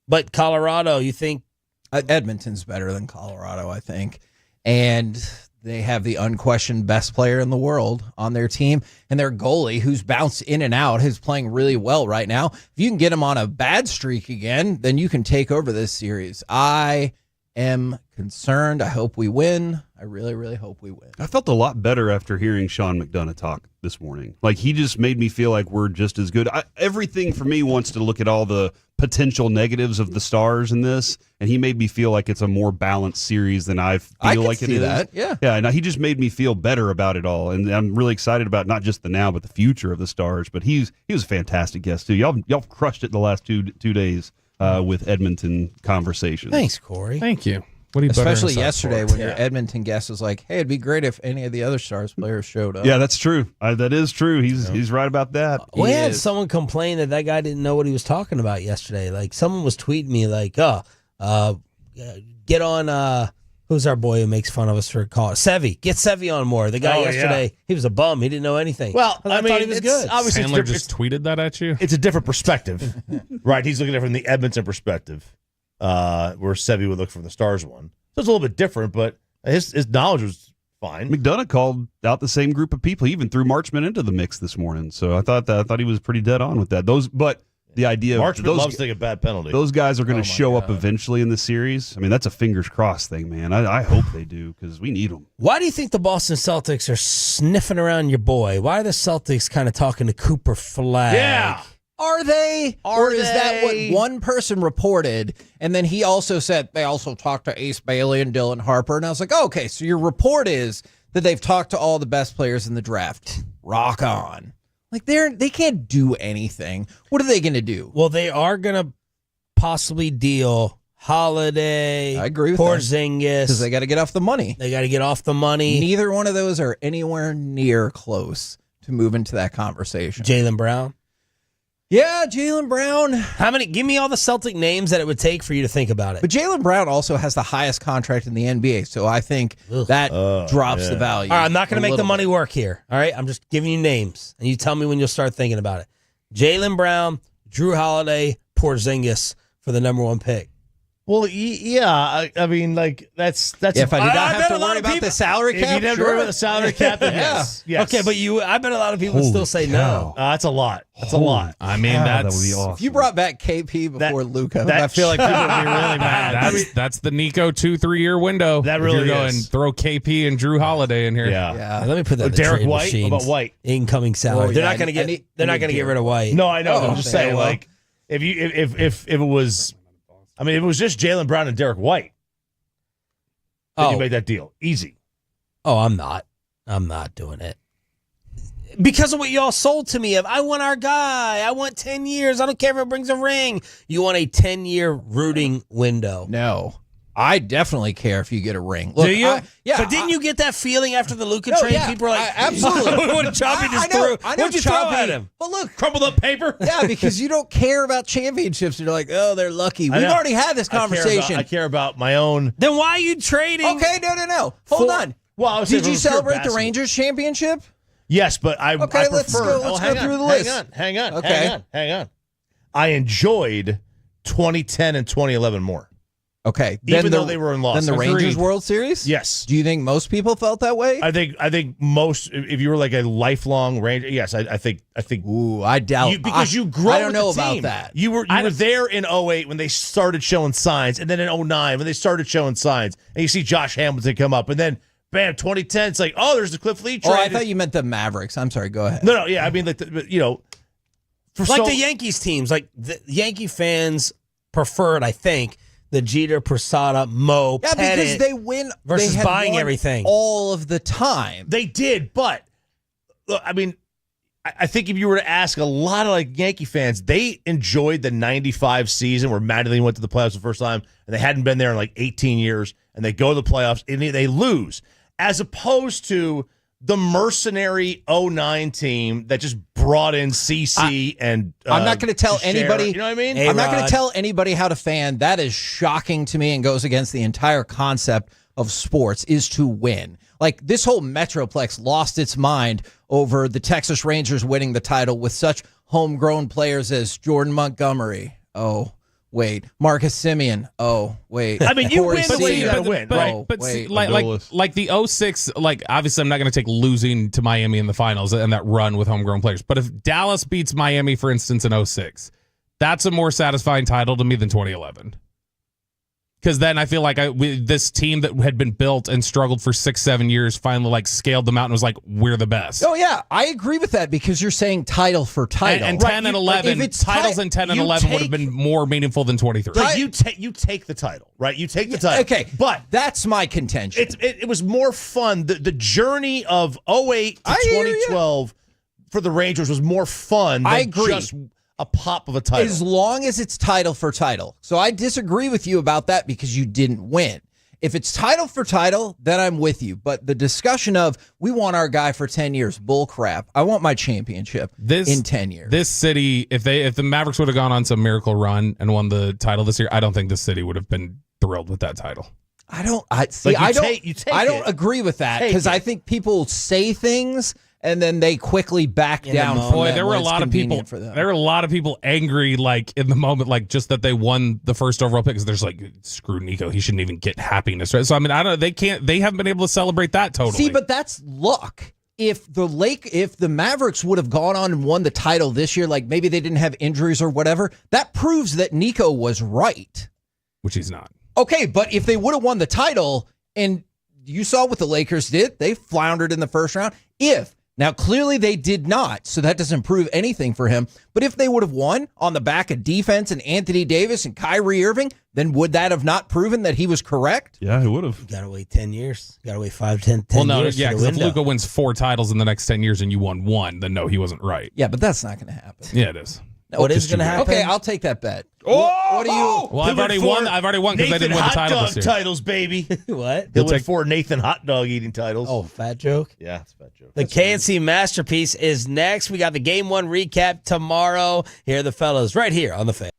But Colorado, you think?
Edmonton's better than Colorado, I think. And they have the unquestioned best player in the world on their team. And their goalie, who's bounced in and out, is playing really well right now. If you can get him on a bad streak again, then you can take over this series. I am concerned. I hope we win. I really, really hope we win.
I felt a lot better after hearing Sean McDonough talk this morning. Like, he just made me feel like we're just as good. Everything for me wants to look at all the potential negatives of the Stars in this, and he made me feel like it's a more balanced series than I feel like it is.
That. Yeah.
Yeah, and he just made me feel better about it all, and I'm really excited about not just the now, but the future of the Stars. But he was a fantastic guest too. Y'all crushed it the last two days with Edmonton conversation.
Thanks, Corey.
Thank you. What do you
Especially yesterday when your Edmonton guest was like, "Hey, it'd be great if any of the other Stars players showed up."
Yeah, that's true. That is true. He's right about that.
We had someone complain that guy didn't know what he was talking about yesterday. Like, someone was tweeting me like, get on who's our boy who makes fun of us for calling Sevy. Get Sevy on more. The guy yesterday, he was a bum. He didn't know anything.
Well,
I thought he was good.
Obviously,
Sandler just tweeted that at you.
It's a different perspective, right? He's looking at it from the Edmonton perspective, where Sevy would look from the Stars one. So it's a little bit different, but his knowledge was fine.
McDonough called out the same group of people. He even threw Marchman into the mix this morning. So I thought he was pretty dead on with that. But the idea of
Marchman loves to take a bad penalty.
Those guys are going to show up eventually in the series. I mean, that's a fingers crossed thing, man. I hope they do because we need them.
Why do you think the Boston Celtics are sniffing around your boy? Why are the Celtics kind of talking to Cooper Flag?
Yeah.
Are they? Or is that what one person reported? And then he also said they also talked to Ace Bailey and Dylan Harper. And I was like, oh, okay, so your report is that they've talked to all the best players in the draft. Rock on. Like, they can't do anything. What are they going to do?
Well, they are going to possibly deal Holiday.
I agree with
Porzingis.
Because they got to get off the money.
They got to get off the money.
Neither one of those are anywhere near close to move into that conversation.
Jaylen Brown.
Yeah, Jaylen Brown.
How many? Give me all the Celtic names that it would take for you to think about it.
But Jaylen Brown also has the highest contract in the NBA, so I think that drops the value.
All right, I'm not going to make the money work here. All right, I'm just giving you names, and you tell me when you'll start thinking about it. Jaylen Brown, Drew Holiday, Porzingis for the number 1 pick.
Well, yeah, I mean, like that's.
If I did not have to worry about the salary cap,
if you didn't have to worry about the salary cap, then yes.
Okay, but I bet a lot of people would still say no.
That's a lot. That's a lot.
I mean,
that would be awesome.
If you brought back KP before Luka, I feel like people would be really mad.
That's the Nico 2-3 year window.
That really
if you're
is.
Throw KP and Drew Holiday in here.
Yeah.
Let me put that. in the
Derek
trade
White.
machines.
What about White?
Incoming salary. They're not going to get. They're not going to get rid of White.
No, I know. I'm just saying, like, if it was. I mean, if it was just Jaylen Brown and Derek White, then you made that deal easy.
Oh, I'm not. I'm not doing it. Because of what y'all sold to me of, I want our guy. I want 10 years. I don't care if it brings a ring. You want a 10-year rooting window.
No. I definitely care if you get a ring. Look,
do you?
But
didn't you get that feeling after the Luka trade?
Yeah,
People were like,
absolutely.
What Choppy just threw? What'd you throw at him?
But look,
crumpled up paper.
Yeah, because you don't care about championships. You're like, oh, they're lucky. We've already had this conversation.
I care about my own.
Then why are you trading?
Okay, no. Hold on.
Well,
did you celebrate the Rangers championship?
Yes, but I
okay. Let's go through the list.
Hang on. I enjoyed 2010 and 2011 more.
Okay,
even though they were in loss.
Then the Rangers World Series?
Yes.
Do you think most people felt that way?
I think most, if you were like a lifelong Ranger, yes, I think.
Ooh, I doubt.
Because you grew up.
I don't know
with the
about
team.
that.
You were there in 2008 when they started showing signs, and then in 2009 when they started showing signs, and you see Josh Hamilton come up, and then bam, 2010, it's like, oh, there's the Cliff Lee trade.
Oh, I thought you meant the Mavericks. I'm sorry. Go ahead.
No, yeah, I mean, like,
the Yankees teams, like the Yankee fans preferred, I think, the Jeter, Posada, Mo,
yeah,
Pettit
because they win
versus
they
buying
won
everything
all of the time.
They did, but look, I mean, I think if you were to ask a lot of like Yankee fans, they enjoyed the '95 season where Mattingly went to the playoffs the first time, and they hadn't been there in like 18 years, and they go to the playoffs and they lose, as opposed to the mercenary 2009 team that just brought in CC and
I'm not going to tell anybody.
You know what I mean?
I'm not going to tell anybody how to fan. That is shocking to me and goes against the entire concept of sports is to win. Like this whole Metroplex lost its mind over the Texas Rangers winning the title with such homegrown players as Jordan Montgomery. Oh, wait. Marcus Simeon. Oh, wait.
I mean, you
Corey
win the way you got to win.
But like the 06, like obviously I'm not going to take losing to Miami in the finals and that run with homegrown players. But if Dallas beats Miami, for instance, in 06, that's a more satisfying title to me than 2011. Because then I feel like this team that had been built and struggled for 6-7 years finally like scaled them out and was like, we're the best.
Oh yeah, I agree with that because you're saying title for title.
And 10 and 11, titles in 10 and 11 would have been more meaningful than 23.
Like you take the title, right? You take the title.
Okay,
but
that's my contention.
It was more fun. The journey of 08 to 2012 for the Rangers was more fun than
I agree.
just a pop of a title.
As long as it's title for title. So I disagree with you about that because you didn't win. If it's title for title, then I'm with you. But the discussion of we want our guy for 10 years, bull crap. I want my championship in 10 years.
This city, if the Mavericks would have gone on some miracle run and won the title this year, I don't think this city would have been thrilled with that title.
I don't agree with that because I think people say things and then they quickly back down.
Boy, there were a lot of people. There were a lot of people angry, like in the moment, like just that they won the first overall pick. Because there's like, screw Nico, he shouldn't even get happiness. Right? So I mean, I don't. They haven't been able to celebrate that totally.
See, but that's luck. If the Mavericks would have gone on and won the title this year, like maybe they didn't have injuries or whatever, that proves that Nico was right.
Which he's not.
Okay, but if they would have won the title, and you saw what the Lakers did, they floundered in the first round. Now, clearly they did not, so that doesn't prove anything for him. But if they would have won on the back of defense and Anthony Davis and Kyrie Irving, then would that have not proven that he was correct?
Yeah, it would have.
Got to wait 10 years. Got to wait 5, 10
well, no,
years.
Yeah, because if Luka wins 4 titles in the next 10 years and you won 1, then no, he wasn't right.
Yeah, but that's not going to happen.
Yeah, it is.
What is going to happen?
Okay, I'll take that bet.
What
do you?
Well, I've already won because I didn't win the title this year.
Titles, baby.
What?
He'll win 4 Nathan hot dog eating titles.
Oh, fat joke?
Yeah, it's a fat joke.
The KNC Masterpiece is next. We got the Game 1 recap tomorrow. Here are the fellas right here on The Fan.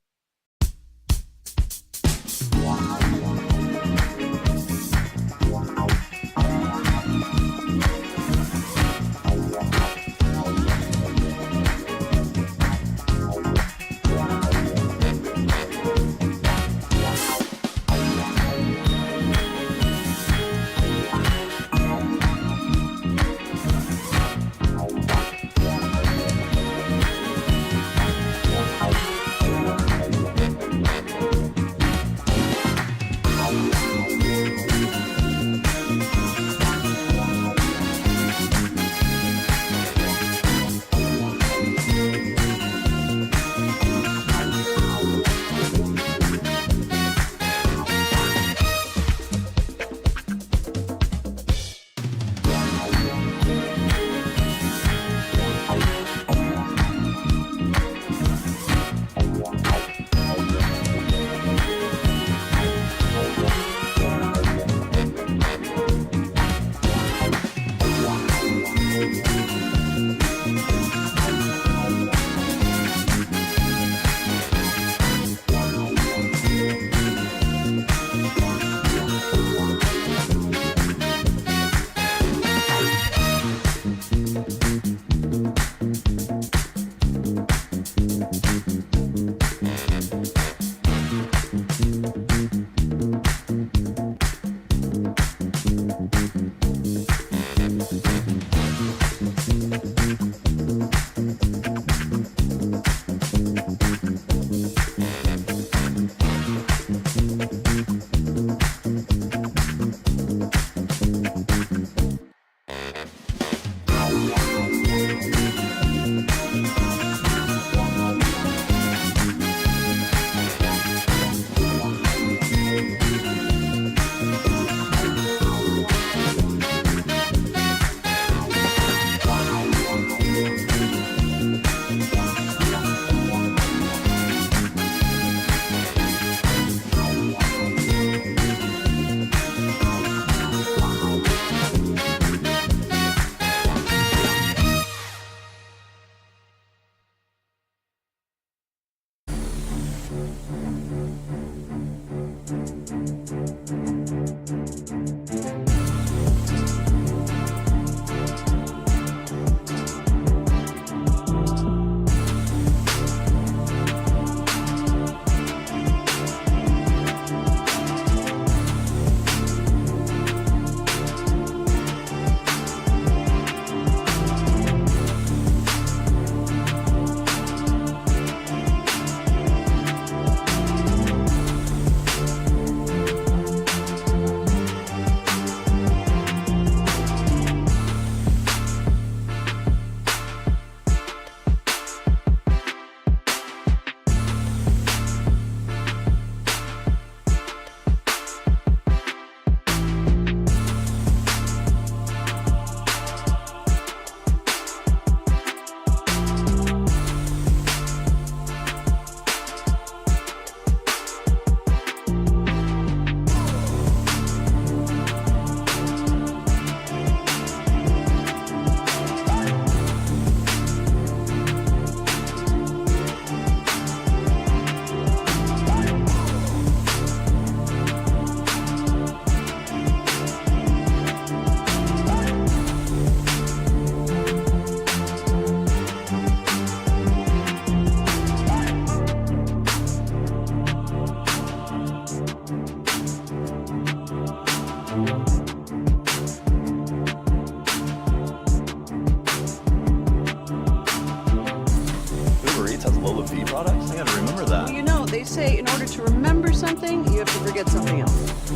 V products? I gotta remember that.
Well, you know, they say in order to remember something, you have to forget something else.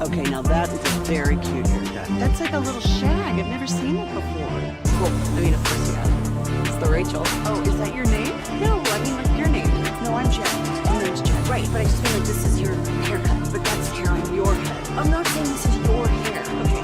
Okay, now that is a very cute haircut. That's like a little shag. I've never seen it before. Well, I mean, of course you have. It's the Rachel. Oh, is that your name? No, I mean like your name. No, I'm Jack. Your name's Jack. Right, but I just mean like this is your haircut. But that's hair on your head. I'm not saying this is your hair. Okay,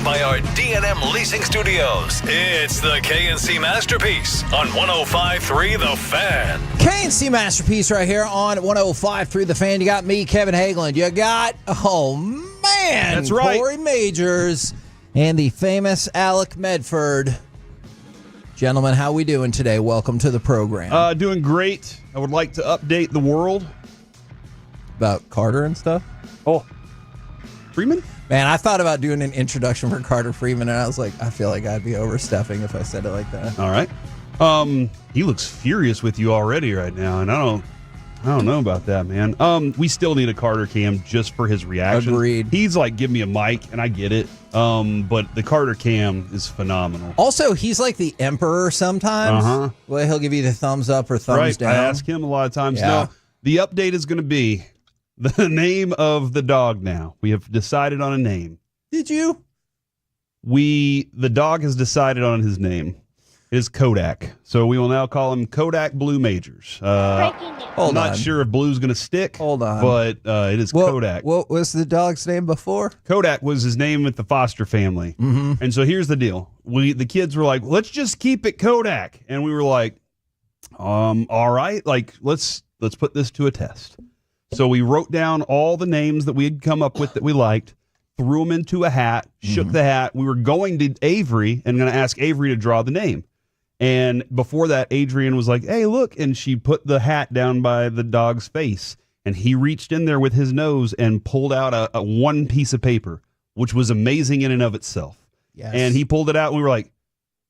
by our D&M Leasing Studios. It's the KNC Masterpiece on 105.3 The Fan.
KNC Masterpiece right here on 105.3 The Fan. You got me, Kevin Hageland. You got, oh man,
that's right,
Corey Majors and the famous Alec Medford. Gentlemen, how we doing today? Welcome to the program.
Doing great. I would like to update the world.
About Carter and stuff?
Oh, Freeman?
Man, I thought about doing an introduction for Carter Freeman, and I was like, I feel like I'd be overstepping if I said it like that.
All right. He looks furious with you already right now, and I don't know about that, man. We still need a Carter cam just for his reaction.
Agreed.
He's like, give me a mic, and I get it. But the Carter cam is phenomenal.
Also, he's like the emperor sometimes.
Uh-huh.
Well, he'll give you the thumbs up or thumbs down.
I ask him a lot of times.
Yeah.
No, the update is going to be the name of the dog now. We have decided on a name.
Did you?
The dog has decided on his name. It is Kodak. So we will now call him Kodak Blue Majors. I'm not sure if Blue's going to stick.
Hold on.
But it is Kodak.
What was the dog's name before?
Kodak was his name with the foster family.
Mm-hmm.
And so here's the deal. The kids were like, let's just keep it Kodak. And we were like, all right, like let's put this to a test. So we wrote down all the names that we had come up with that we liked, threw them into a hat, shook the hat. We were going to Avery and going to ask Avery to draw the name. And before that, Adrian was like, hey, look. And she put the hat down by the dog's face. And he reached in there with his nose and pulled out a one piece of paper, which was amazing in and of itself.
Yes.
And he pulled it out and we were like,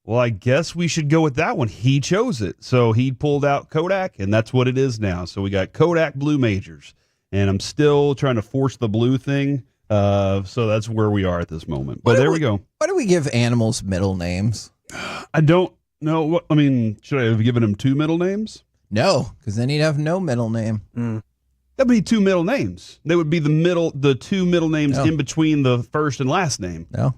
well, I guess we should go with that one. He chose it. So he pulled out Kodak, and that's what it is now. So we got Kodak Blue Majors. And I'm still trying to force the blue thing. So that's where we are at this moment. But there we go.
Why do we give animals middle names?
I don't know. I mean, should I have given him two middle names?
No, because then he'd have no middle name.
That'd be two middle names. They would be the two middle names in between the first and last name.
No.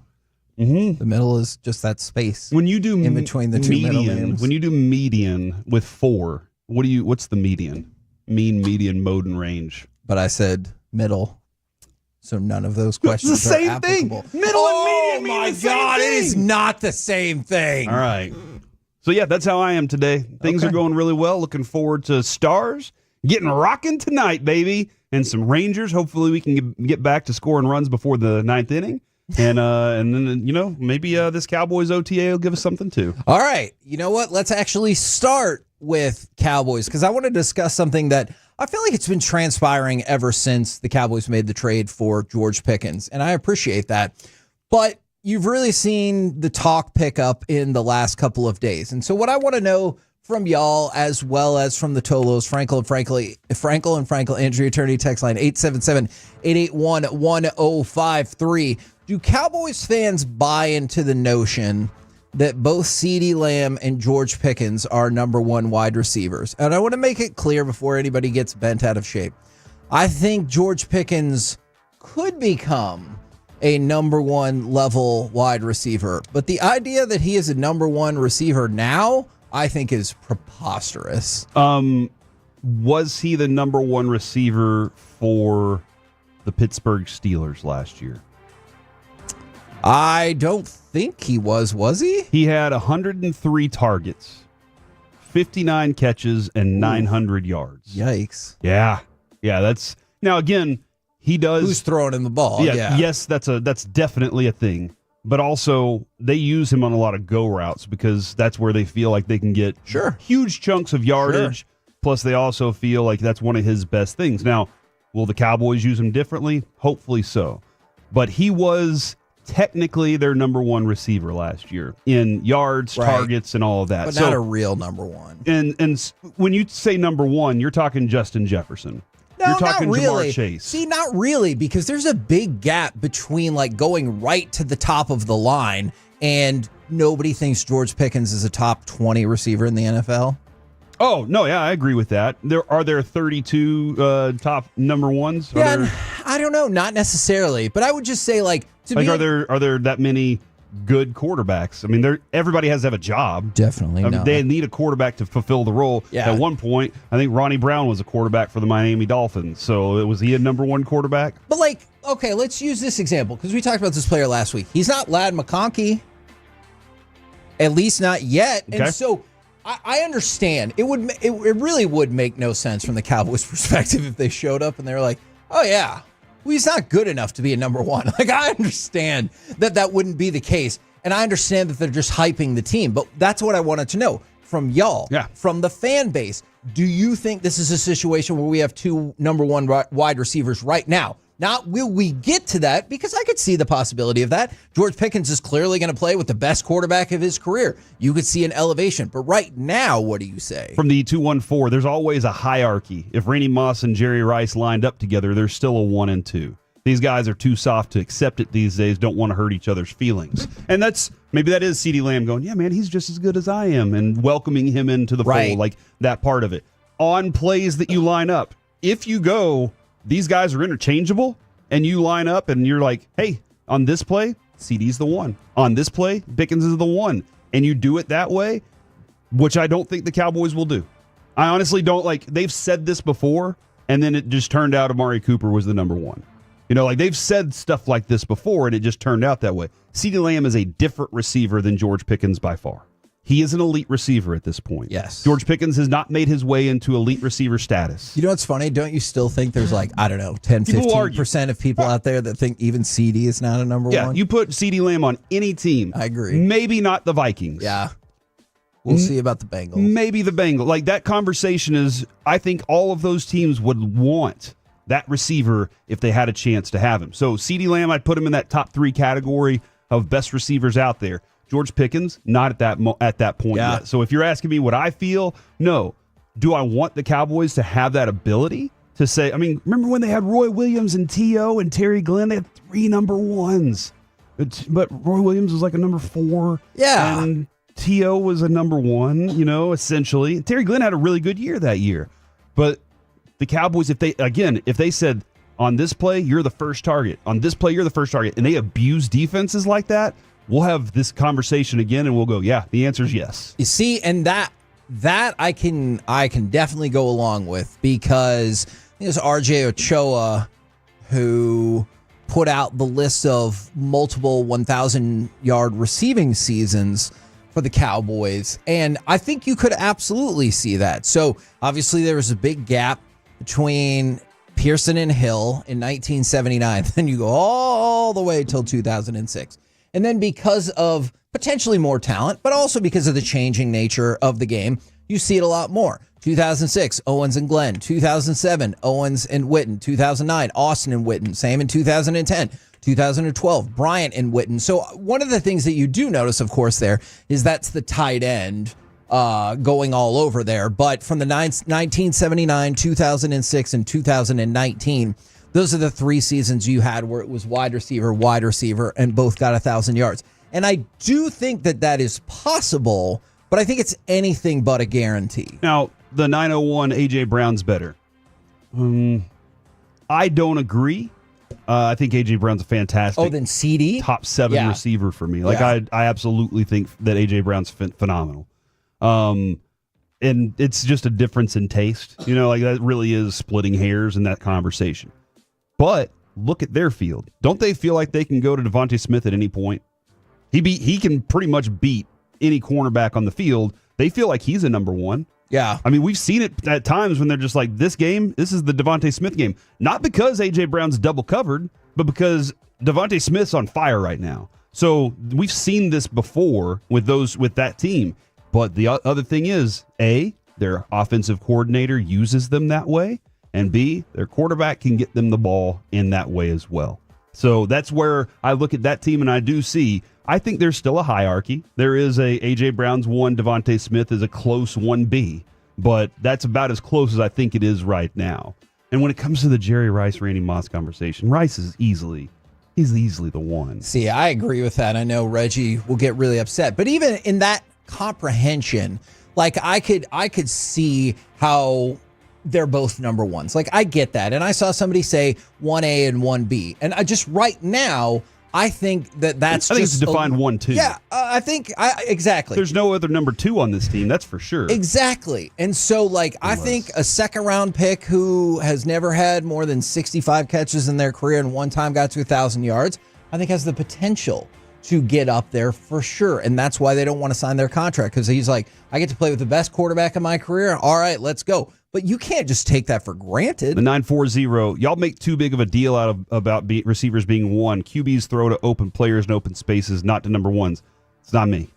Mm-hmm.
The middle is just that space.
When you do
in between the two middle names.
When you do median with 4, what's the median? Mean, median, mode, and range.
But I said middle. So none of those questions
it's the same
are applicable.
Thing. Middle and median mean the same
God,
thing.
it is not the same thing.
All right. So yeah, that's how I am today. Things are going really well. Looking forward to Stars getting rocking tonight, baby. And some Rangers. Hopefully we can get back to scoring runs before the 9th inning. And then maybe this Cowboys OTA will give us something too.
All right. You know what? Let's actually start with Cowboys because I want to discuss something that I feel like it's been transpiring ever since the Cowboys made the trade for George Pickens, and I appreciate that. But you've really seen the talk pick up in the last couple of days. And so what I want to know from y'all, as well as from the Tolos, Frankel and Frankel, Andrew Attorney, text line 877-881-1053. Do Cowboys fans buy into the notion that both CeeDee Lamb and George Pickens are number one wide receivers? And I want to make it clear before anybody gets bent out of shape. I think George Pickens could become a number one level wide receiver. But the idea that he is a number one receiver now, I think is preposterous.
Was he the number one receiver for the Pittsburgh Steelers last year?
I don't think he was he?
He had 103 targets, 59 catches, and 900 yards.
Yikes.
Yeah. That's now again, he does.
Who's throwing him the ball?
Yeah. Yes, that's definitely a thing. But also, they use him on a lot of go routes because that's where they feel like they can get huge chunks of yardage. Sure. Plus, they also feel like that's one of his best things. Now, will the Cowboys use him differently? Hopefully so. But he was technically their number one receiver last year in yards, targets, and all of that.
But not a real number one.
And when you say number one, you're talking Justin Jefferson.
No,
you're talking
not really.
Jamar Chase.
See, not really, because there's a big gap between like going right to the top of the line and nobody thinks George Pickens is a top 20 receiver in the NFL.
Oh, no, yeah, I agree with that. Are there 32 top number ones?
I don't know, not necessarily, but I would just say are
there that many good quarterbacks? I mean, everybody has to have a job.
Definitely not.
They need a quarterback to fulfill the role.
Yeah.
At one point, I think Ronnie Brown was a quarterback for the Miami Dolphins. So was he a number one quarterback?
But okay, let's use this example because we talked about this player last week. He's not Ladd McConkey, at least not yet. Okay. And so I understand. It really would make no sense from the Cowboys' perspective if they showed up and they were like, oh yeah, well, he's not good enough to be a number one. I understand that wouldn't be the case. And I understand that they're just hyping the team. But that's what I wanted to know from y'all, from the fan base. Do you think this is a situation where we have two number one wide receivers right now? Not will we get to that, because I could see the possibility of that. George Pickens is clearly going to play with the best quarterback of his career. You could see an elevation. But right now, what do you say?
From the 214, there's always a hierarchy. If Randy Moss and Jerry Rice lined up together, there's still a 1 and 2. These guys are too soft to accept it these days, don't want to hurt each other's feelings. And maybe that is CeeDee Lamb going, yeah, man, he's just as good as I am, and welcoming him into the fold, like that part of it. On plays that you line up, if you go, these guys are interchangeable, and you line up and you're like, hey, on this play, CeeDee's the one. On this play, Pickens is the one. And you do it that way, which I don't think the Cowboys will do. I honestly don't. They've said this before, and then it just turned out Amari Cooper was the number one. They've said stuff like this before, and it just turned out that way. CeeDee Lamb is a different receiver than George Pickens by far. He is an elite receiver at this point.
Yes.
George Pickens has not made his way into elite receiver status.
You know what's funny? Don't you still think there's 10, 15% of people out there that think even CeeDee is not a number one?
Yeah, you put CeeDee Lamb on any team.
I agree.
Maybe not the Vikings.
Yeah. We'll see about the Bengals.
Maybe the Bengals. That conversation is, I think all of those teams would want that receiver if they had a chance to have him. So CeeDee Lamb, I'd put him in that top 3 category of best receivers out there. George Pickens, not at that point yet. So if you're asking me what I feel, no. Do I want the Cowboys to have that ability to say, remember when they had Roy Williams and T.O. and Terry Glenn? They had 3 number ones. But Roy Williams was like a number 4.
Yeah.
And T.O. was a number 1, essentially. Terry Glenn had a really good year that year. But the Cowboys, if they said, on this play, you're the first target. On this play, you're the first target. And they abuse defenses like that, we'll have this conversation again, and we'll go, yeah, the answer is yes.
You see, and that I can definitely go along with, because I think it was RJ Ochoa who put out the list of multiple 1,000-yard receiving seasons for the Cowboys, and I think you could absolutely see that. So obviously there was a big gap between Pearson and Hill in 1979. Then you go all the way till 2006. And then because of potentially more talent, but also because of the changing nature of the game, you see it a lot more. 2006, Owens and Glenn. 2007, Owens and Witten. 2009, Austin and Witten. Same in 2010. 2012, Bryant and Witten. So one of the things that you do notice, of course, there is that's the tight end going all over there. But from the 1979, 2006, and 2019, those are the 3 seasons you had where it was wide receiver, and both got 1,000 yards. And I do think that is possible, but I think it's anything but a guarantee.
Now, the 901 A.J. Brown's better. I don't agree. I think A.J. Brown's a fantastic.
Then CD?
Top 7 receiver for me. Like, I absolutely think that A.J. Brown's phenomenal. And it's just a difference in taste. You know, like that really is splitting hairs in that conversation. But look at their field. Don't they feel like they can go to Devontae Smith at any point? He can pretty much beat any cornerback on the field. They feel like he's a number 1.
Yeah.
I mean, we've seen it at times when they're just like, this is the Devontae Smith game. Not because A.J. Brown's double covered, but because Devontae Smith's on fire right now. So we've seen this before with that team. But the other thing is, A, their offensive coordinator uses them that way, and B, their quarterback can get them the ball in that way as well. So that's where I look at that team and I think there's still a hierarchy. There is A.J. Brown's 1, Devontae Smith is a close 1B, but that's about as close as I think it is right now. And when it comes to the Jerry Rice, Randy Moss conversation, Rice is easily the one.
See, I agree with that. I know Reggie will get really upset, but even in that comprehension, like I could see how they're both number 1s. Like I get that. And I saw somebody say 1A and 1B. And I just right now, I think that's
I think it's defined 1-2.
Yeah, exactly.
There's no other number 2 on this team, that's for sure.
Exactly. And so, I think a second-round pick who has never had more than 65 catches in their career and one time got to 1,000 yards, I think has the potential to get up there for sure. And that's why they don't want to sign their contract, because he's like, I get to play with the best quarterback in my career. All right, let's go. But you can't just take that for granted.
The 940, y'all make too big of a deal about receivers being 1. QBs throw to open players and open spaces, not to number 1s. It's not me.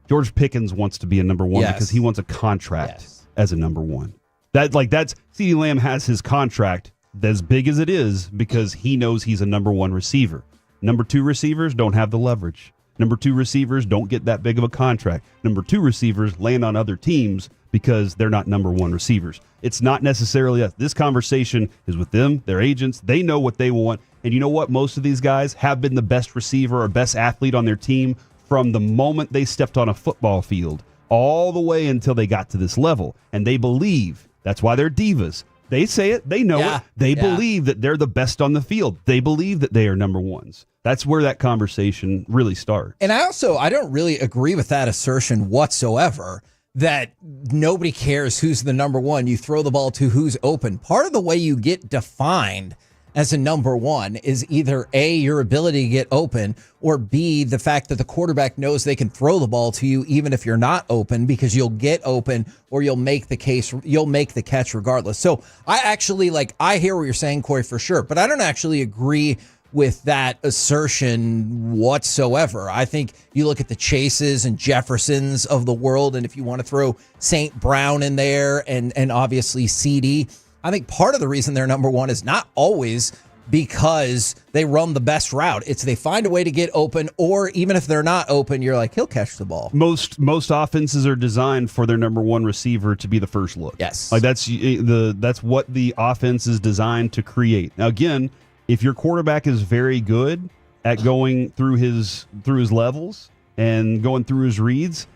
George Pickens wants to be a number 1 because he wants a contract as a number 1. That's CeeDee Lamb has his contract as big as it is because he knows he's a number 1 receiver. Number 2 receivers don't have the leverage. Number 2 receivers don't get that big of a contract. Number 2 receivers land on other teams because they're not number 1 receivers. It's not necessarily us. This conversation is with them, their agents. They know what they want. And you know what? Most of these guys have been the best receiver or best athlete on their team from the moment they stepped on a football field all the way until they got to this level. And they believe. That's why they're divas. They say it. They know it. They believe that they're the best on the field. They believe that they are number 1s. That's where that conversation really starts.
And I don't really agree with that assertion whatsoever, that nobody cares who's the number 1. You throw the ball to who's open. Part of the way you get defined as a number 1 is either A, your ability to get open, or B, the fact that the quarterback knows they can throw the ball to you even if you're not open, because you'll get open or you'll make the catch regardless. So I actually I hear what you're saying, Corey, for sure, but I don't actually agree with that assertion whatsoever. I think you look at the Chases and Jeffersons of the world, and if you want to throw St. Brown in there and obviously CD, I think part of the reason they're number 1 is not always because they run the best route. It's they find a way to get open, or even if they're not open, you're like, he'll catch the ball.
Most offenses are designed for their number 1 receiver to be the first look.
Yes.
That's what the offense is designed to create. Now, again, if your quarterback is very good at going through his levels and going through his reads,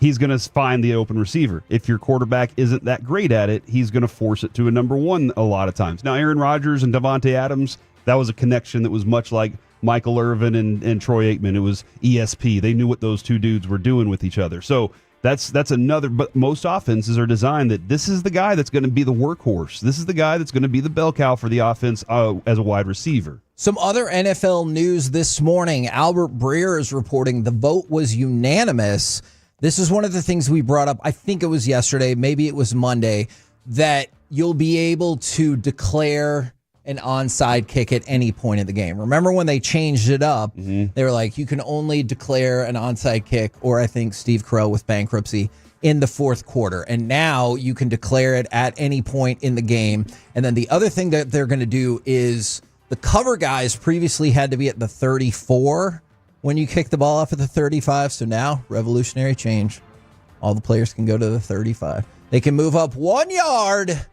he's going to find the open receiver. If your quarterback isn't that great at it, he's going to force it to a number 1 a lot of times. Now, Aaron Rodgers and Davante Adams, that was a connection that was much like Michael Irvin and Troy Aikman. It was ESP. They knew what those 2 dudes were doing with each other. So that's another, but most offenses are designed that this is the guy that's going to be the workhorse. This is the guy that's going to be the bell cow for the offense as a wide receiver.
Some other NFL news this morning. Albert Breer is reporting the vote was unanimous. This is one of the things we brought up, I think it was yesterday, maybe it was Monday, that you'll be able to declare an onside kick at any point in the game. Remember when they changed it up, they were like, you can only declare an onside kick, or I think Steve Carell with bankruptcy, in the fourth quarter. And now you can declare it at any point in the game. And then the other thing that they're going to do is the cover guys previously had to be at the 34 when you kick the ball off at the 35. So now, revolutionary change. All the players can go to the 35. They can move up 1 yard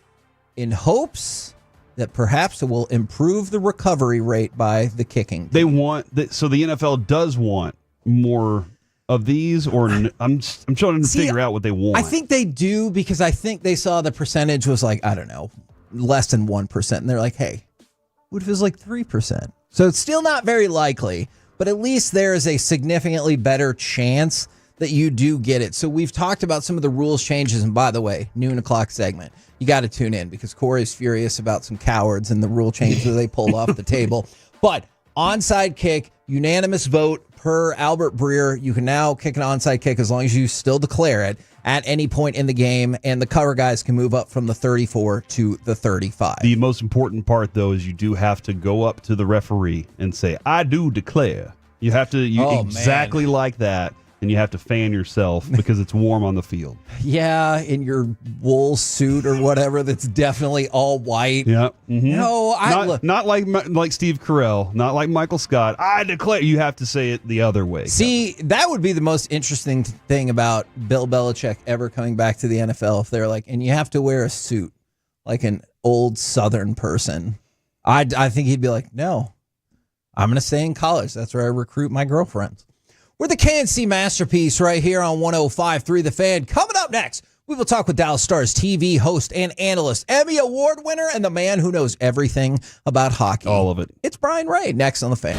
in hopes that perhaps it will improve the recovery rate by the kicking.
They want so the NFL does want more of these, or I'm trying to figure out what they want.
I think they do, because I think they saw the percentage was like, I don't know, less than 1%. And they're like, hey, what if it was like 3%? So it's still not very likely, but at least there is a significantly better chance that you do get it. So we've talked about some of the rules changes. And by the way, noon o'clock segment, you got to tune in because Corey's furious about some cowards and the rule changes that they pulled off the table. But onside kick, unanimous vote per Albert Breer. You can now kick an onside kick as long as you still declare it at any point in the game. And the cover guys can move up from the 34 to the 35.
The most important part, though, is you do have to go up to the referee and say, I do declare. You have to, exactly like that. And you have to fan yourself because it's warm on the field.
Yeah, in your wool suit or whatever that's definitely all white.
Yeah. Mm-hmm.
No,
not like Steve Carell, not like Michael Scott. I declare. You have to say it the other way.
See, that would be the most interesting thing about Bill Belichick ever coming back to the NFL, if they're like, and you have to wear a suit like an old Southern person. I think he'd be like, no, I'm going to stay in college. That's where I recruit my girlfriends. We're the KNC Masterpiece right here on 105.3 The Fan. Coming up next, we will talk with Dallas Stars TV host and analyst, Emmy Award winner, and the man who knows everything about hockey.
All of it.
It's Brian Ray, next on The Fan.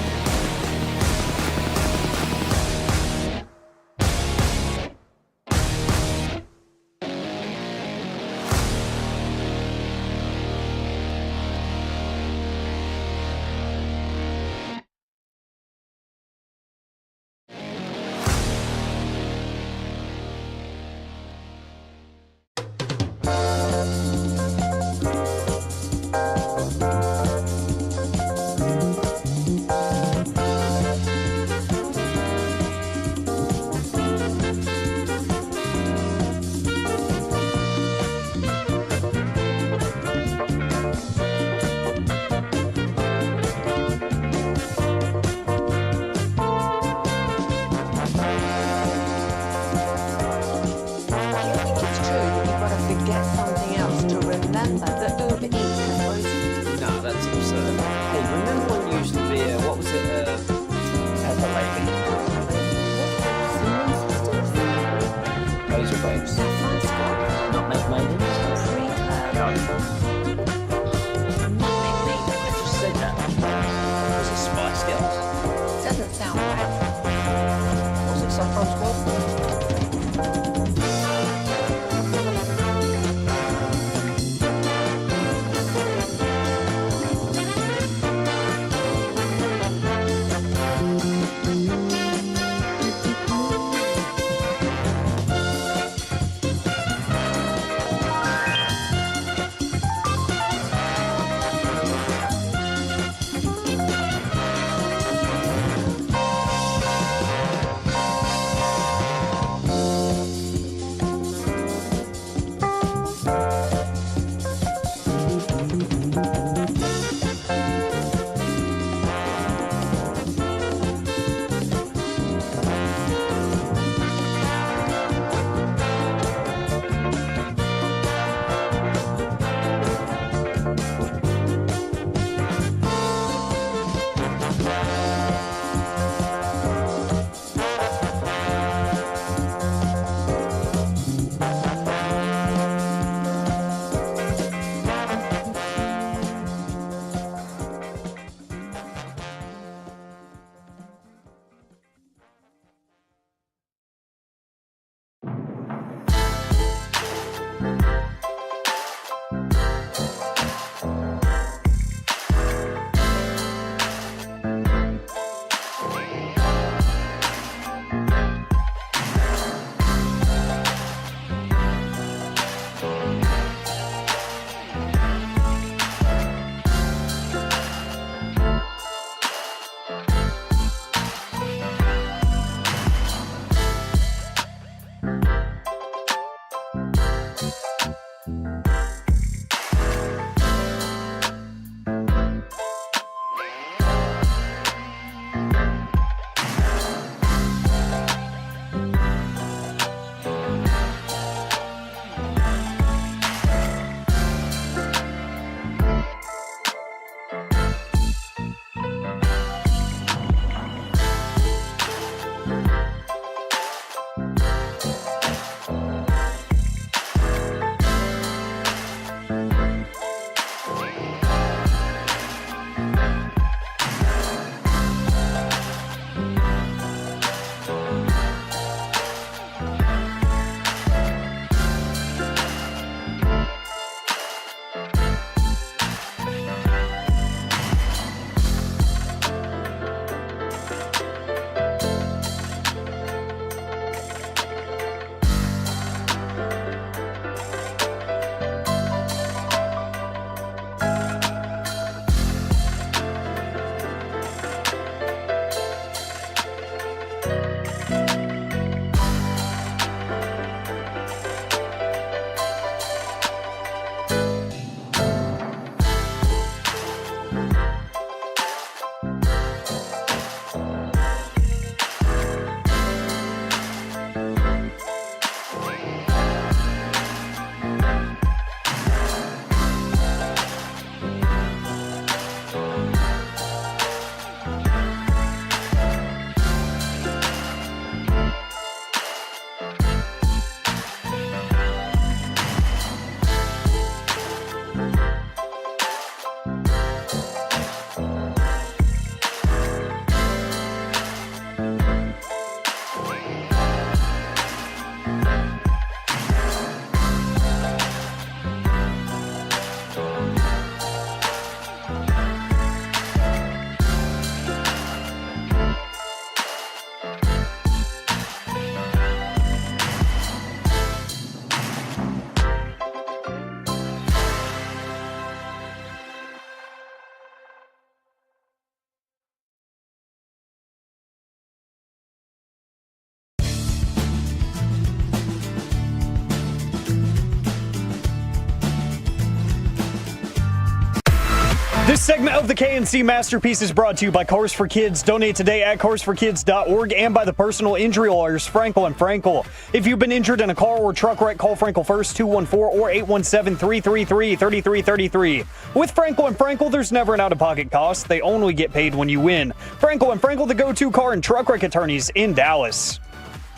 This segment of the KNC Masterpiece is brought to you by Cars for Kids. Donate today at carsforkids.org and by the personal injury lawyers, Frankel and Frankel. If you've been injured in a car or truck wreck, call Frankel first, 214 or 817-333-3333. With Frankel and Frankel, there's never an out-of-pocket cost. They only get paid when you win. Frankel and Frankel, the go-to car and truck wreck attorneys in Dallas.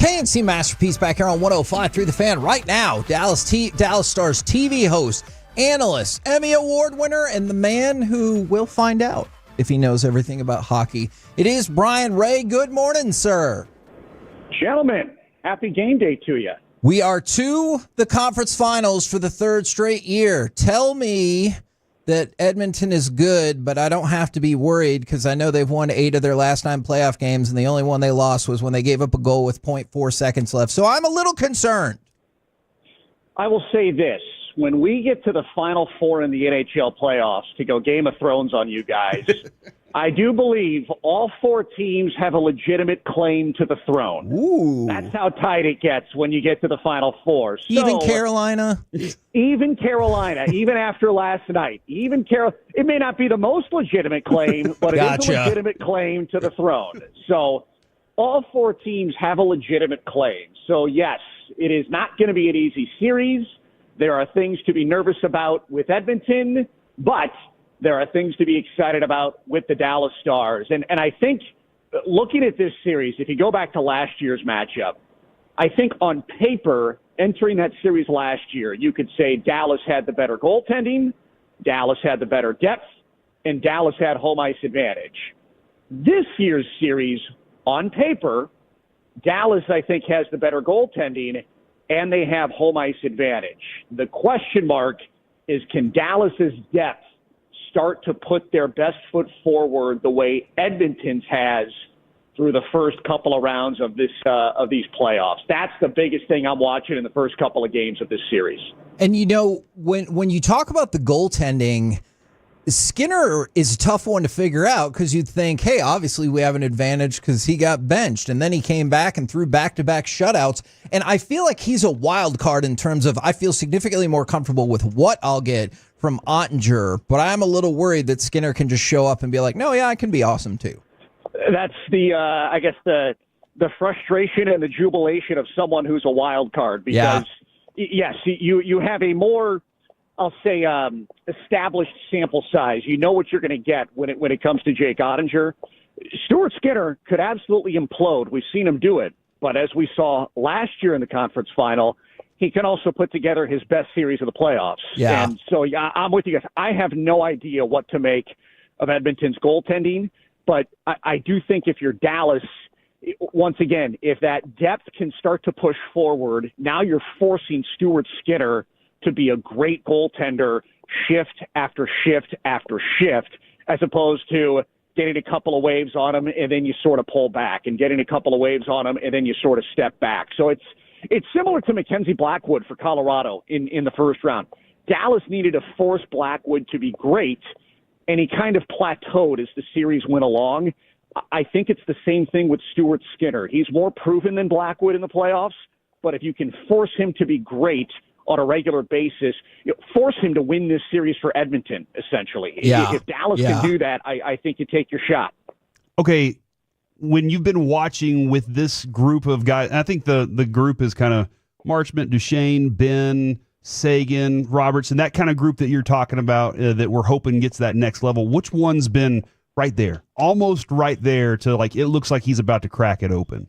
KNC Masterpiece back here on 105.3 The Fan right now. Dallas Stars TV host, analyst, Emmy Award winner, and the man who will find out if he knows everything about hockey. It is Brian Ray. Good morning, sir.
Gentlemen, happy game day to you.
We are to the conference finals for the third straight year. Tell me that Edmonton is good, but I don't have to be worried because I know they've won 8 of their last 9 playoff games, and the only one they lost was when they gave up a goal with 0.4 seconds left. So I'm a little concerned.
I will say this. When we get to the Final Four in the NHL playoffs, to go Game of Thrones on you guys, I do believe all 4 teams have a legitimate claim to the throne.
Ooh.
That's how tight it gets when you get to the Final Four. So,
even Carolina?
Even Carolina, even after last night. It may not be the most legitimate claim, but it is a legitimate claim to the throne. So all 4 teams have a legitimate claim. So, yes, it is not going to be an easy series. There are things to be nervous about with Edmonton, but there are things to be excited about with the Dallas Stars. And I think looking at this series, if you go back to last year's matchup, I think on paper, entering that series last year, you could say Dallas had the better goaltending, Dallas had the better depth, and Dallas had home ice advantage. This year's series, on paper, Dallas, I think, has the better goaltending, and they have home ice advantage. The question mark is, can Dallas's depth start to put their best foot forward the way Edmonton's has through the first couple of rounds of these playoffs? That's the biggest thing I'm watching in the first couple of games of this series.
And you know, when you talk about the goaltending, Skinner is a tough one to figure out because you'd think, hey, obviously we have an advantage because he got benched and then he came back and threw back-to-back shutouts. And I feel like he's a wild card in terms of I feel significantly more comfortable with what I'll get from Ottinger, but I'm a little worried that Skinner can just show up and be like, no, yeah, I can be awesome too.
That's I guess the frustration and the jubilation of someone who's a wild card because, yes, you have a more, I'll say, established sample size. You know what you're going to get when it comes to Jake Ottinger. Stuart Skinner could absolutely implode. We've seen him do it. But as we saw last year in the conference final, he can also put together his best series of the playoffs.
Yeah.
And so, I'm with you guys. I have no idea what to make of Edmonton's goaltending, but I do think if you're Dallas, once again, if that depth can start to push forward, now you're forcing Stuart Skinner to be a great goaltender shift after shift after shift, as opposed to getting a couple of waves on him and then you sort of pull back, and getting a couple of waves on him and then you sort of step back. So it's similar to Mackenzie Blackwood for Colorado in the first round. Dallas needed to force Blackwood to be great, and he kind of plateaued as the series went along. I think it's the same thing with Stuart Skinner. He's more proven than Blackwood in the playoffs, but if you can force him to be great on a regular basis, force him to win this series for Edmonton, essentially.
Yeah.
If Dallas can do that, I think you take your shot.
Okay, when you've been watching with this group of guys, I think the group is kind of Marchment, Duchesne, Ben, Sagan, Robertson, that kind of group that you're talking about that we're hoping gets that next level. Which one's been right there, almost right there to like it looks like he's about to crack it open?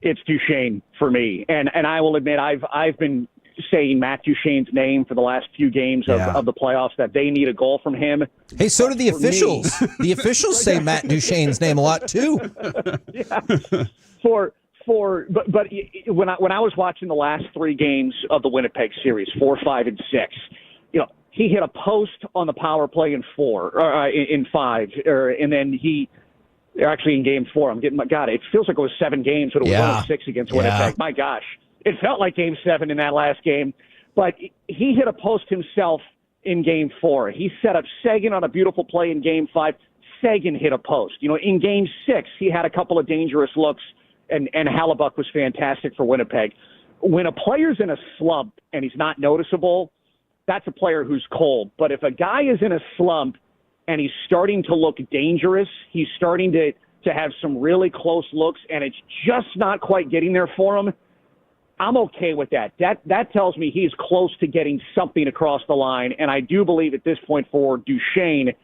It's Duchesne for me, and I will admit I've been saying Matt Duchene's name for the last few games of the playoffs, that they need a goal from him.
Hey, so do the officials. The officials say Matt Duchene's name a lot too.
Yeah. But when I was watching the last 3 games of the Winnipeg series, 4, 5, and 6, he hit a post on the power play in 5, and then actually in game 4. It feels like it was 7 games, but it was only 6 against Winnipeg. My gosh. It felt like Game 7 in that last game, but he hit a post himself in Game 4. He set up Sagan on a beautiful play in Game 5. Sagan hit a post. In Game 6, he had a couple of dangerous looks, and Hallebuck was fantastic for Winnipeg. When a player's in a slump and he's not noticeable, that's a player who's cold. But if a guy is in a slump and he's starting to look dangerous. He's starting to have some really close looks, and it's just not quite getting there for him. I'm okay with that. That tells me he's close to getting something across the line, and I do believe at this point for Duchesne,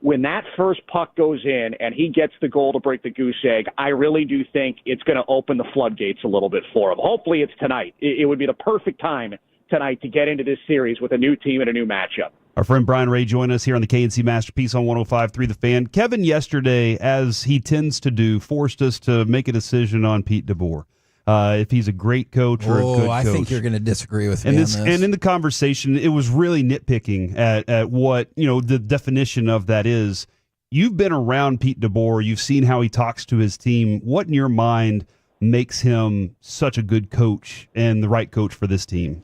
when that first puck goes in and he gets the goal to break the goose egg, I really do think it's going to open the floodgates a little bit for him. Hopefully it's tonight. It would be the perfect time tonight to get into this series with a new team and a new matchup.
Our friend Brian Ray joined us here on the KNC Masterpiece on 105.3 The Fan. Kevin yesterday, as he tends to do, forced us to make a decision on Pete DeBoer. If he's a great coach or a good coach.
I think you're going to disagree with me on this.
And in the conversation, it was really nitpicking at what, the definition of that is. You've been around Pete DeBoer. You've seen how he talks to his team. What in your mind makes him such a good coach and the right coach for this team?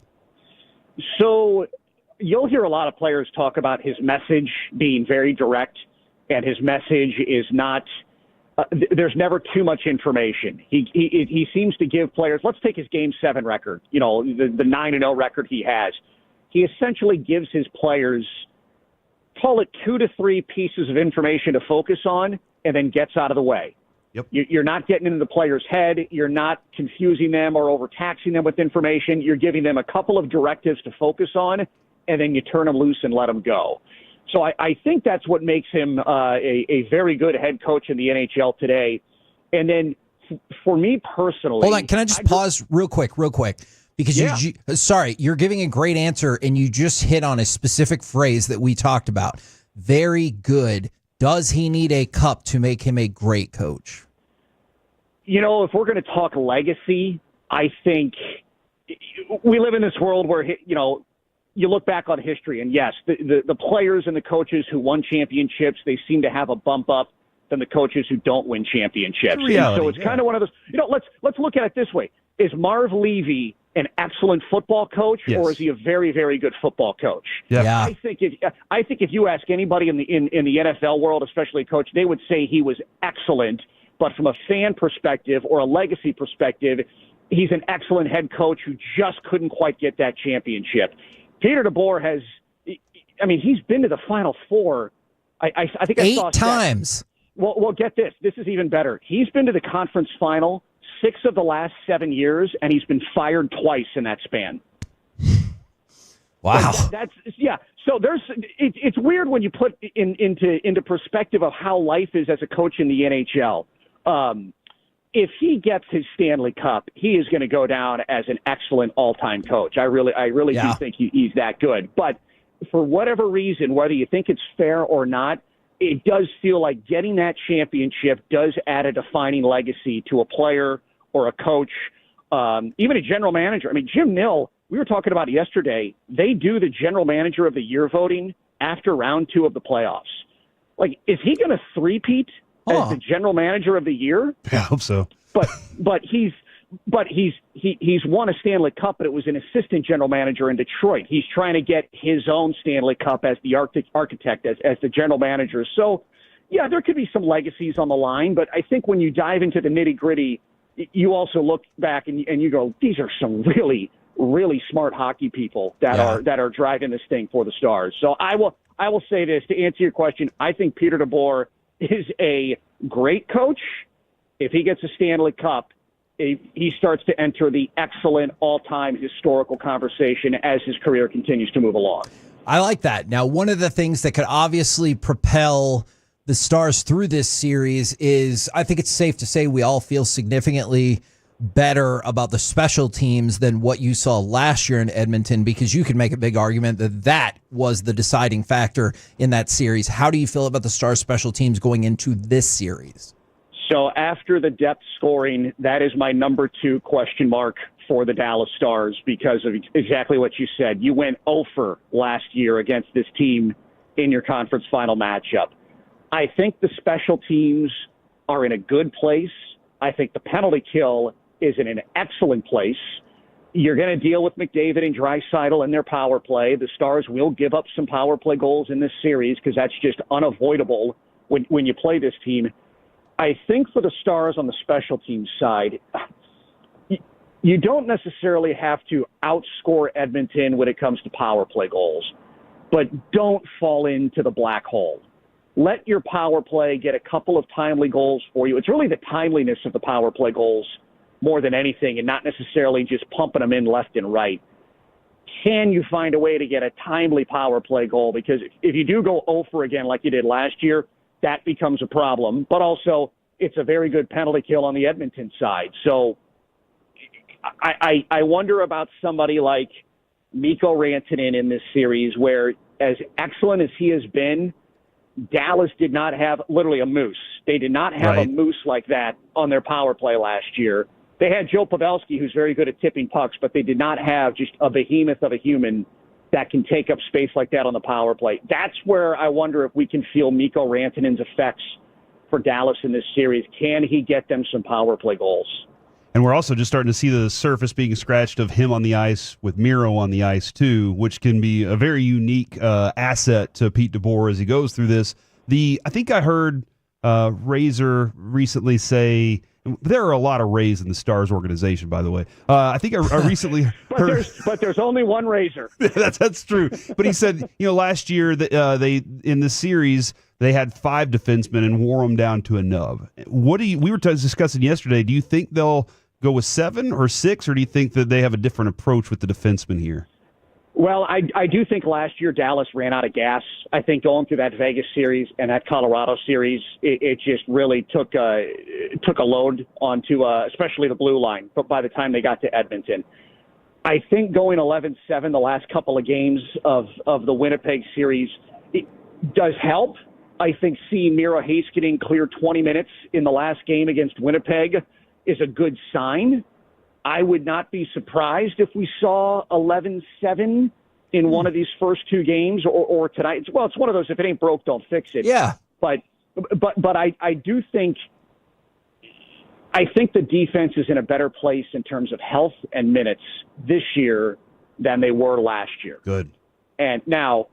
So you'll hear a lot of players talk about his message being very direct, and his message is not there's never too much information. He seems to give players, let's take his Game 7 record, the 9-0 record he has. He essentially gives his players, call it 2 to 3 pieces of information to focus on, and then gets out of the way.
Yep.
You're not getting into the player's head. You're not confusing them or overtaxing them with information. You're giving them a couple of directives to focus on, and then you turn them loose and let them go. So I think that's what makes him a very good head coach in the NHL today. And then for me personally...
Hold on, can I just pause real quick? Because you're giving a great answer, and you just hit on a specific phrase that we talked about. Very good. Does he need a cup to make him a great coach?
If we're going to talk legacy, I think we live in this world where, you look back on history, and yes, the players and the coaches who won championships, they seem to have a bump up than the coaches who don't win championships.
Reality,
so it's kind of one of those, let's look at it this way. Is Marv Levy an excellent football coach, or is he a very, very good football coach?
Yeah.
I think if you ask anybody in the NFL world, especially a coach, they would say he was excellent. But from a fan perspective or a legacy perspective, he's an excellent head coach who just couldn't quite get that championship. Peter DeBoer has, he's been to the Final Four. I think
8 times.
Well, get this. This is even better. He's been to the conference final 6 of the last 7 years, and he's been fired twice in that span.
Wow.
So it's weird when you put into perspective of how life is as a coach in the NHL. If he gets his Stanley Cup, he is going to go down as an excellent all-time coach. I really do think he's that good. But for whatever reason, whether you think it's fair or not, it does feel like getting that championship does add a defining legacy to a player or a coach, even a general manager. Jim Nill, we were talking about it yesterday, they do the general manager of the year voting after round 2 of the playoffs. Is he going to three-peat as the general manager of the year?
Yeah, I hope so.
But he's won a Stanley Cup, but it was an assistant general manager in Detroit. He's trying to get his own Stanley Cup as the architect, as the general manager. So, yeah, there could be some legacies on the line, but I think when you dive into the nitty-gritty, you also look back and you go, these are some really, really smart hockey people that are driving this thing for the Stars. So I will say this, to answer your question, I think Peter DeBoer is a great coach. If he gets a Stanley Cup, he starts to enter the excellent all-time historical conversation as his career continues to move along.
I like that. Now, one of the things that could obviously propel the Stars through this series is, I think it's safe to say we all feel significantly better about the special teams than what you saw last year in Edmonton, because you could make a big argument that was the deciding factor in that series. How do you feel about the Stars special teams going into this series?
So after the depth scoring, that is my number 2 question mark for the Dallas Stars because of exactly what you said. You went 0 last year against this team in your conference final matchup. I think the special teams are in a good place. I think the penalty kill is in an excellent place. You're going to deal with McDavid and Draisaitl in their power play. The Stars will give up some power play goals in this series because that's just unavoidable when you play this team. I think for the Stars on the special teams side, you don't necessarily have to outscore Edmonton when it comes to power play goals, but don't fall into the black hole. let your power play get a couple of timely goals for you. It's really the timeliness of the power play goals more than anything, and not necessarily just pumping them in left and right. Can you find a way to get a timely power play goal? Because if you do go 0 for again like you did last year, that becomes a problem. But also, it's a very good penalty kill on the Edmonton side. So I wonder about somebody like Mikko Rantanen in this series, where as excellent as he has been, Dallas did not have literally a moose. They did not have a moose like that on their power play last year. They had Joe Pavelski, who's very good at tipping pucks, but they did not have just a behemoth of a human that can take up space like that on the power play. That's where I wonder if we can feel Mikko Rantanen's effects for Dallas in this series. Can he get them some power play goals?
And we're also just starting to see the surface being scratched of him on the ice with Miro on the ice too, which can be a very unique asset to Pete DeBoer as he goes through this. I think I heard Razor recently say, there are a lot of Rays in the Stars organization, by the way. I think I recently heard.
But there's only one Razor.
That's true. But he said, last year that they in the series they had 5 defensemen and wore them down to a nub. We were discussing yesterday. Do you think they'll go with 7 or 6, or do you think that they have a different approach with the defensemen here?
Well, I do think last year Dallas ran out of gas. I think going through that Vegas series and that Colorado series, it just really took a load onto especially the blue line. But by the time they got to Edmonton, I think going 11-7 the last couple of games of the Winnipeg series, it does help. I think seeing Miro Heiskanen clear 20 minutes in the last game against Winnipeg is a good sign. I would not be surprised if we saw 11-7 in one of these first 2 games or tonight. Well, it's one of those, if it ain't broke, don't fix it.
Yeah.
But I do think the defense is in a better place in terms of health and minutes this year than they were last year.
Good.
And now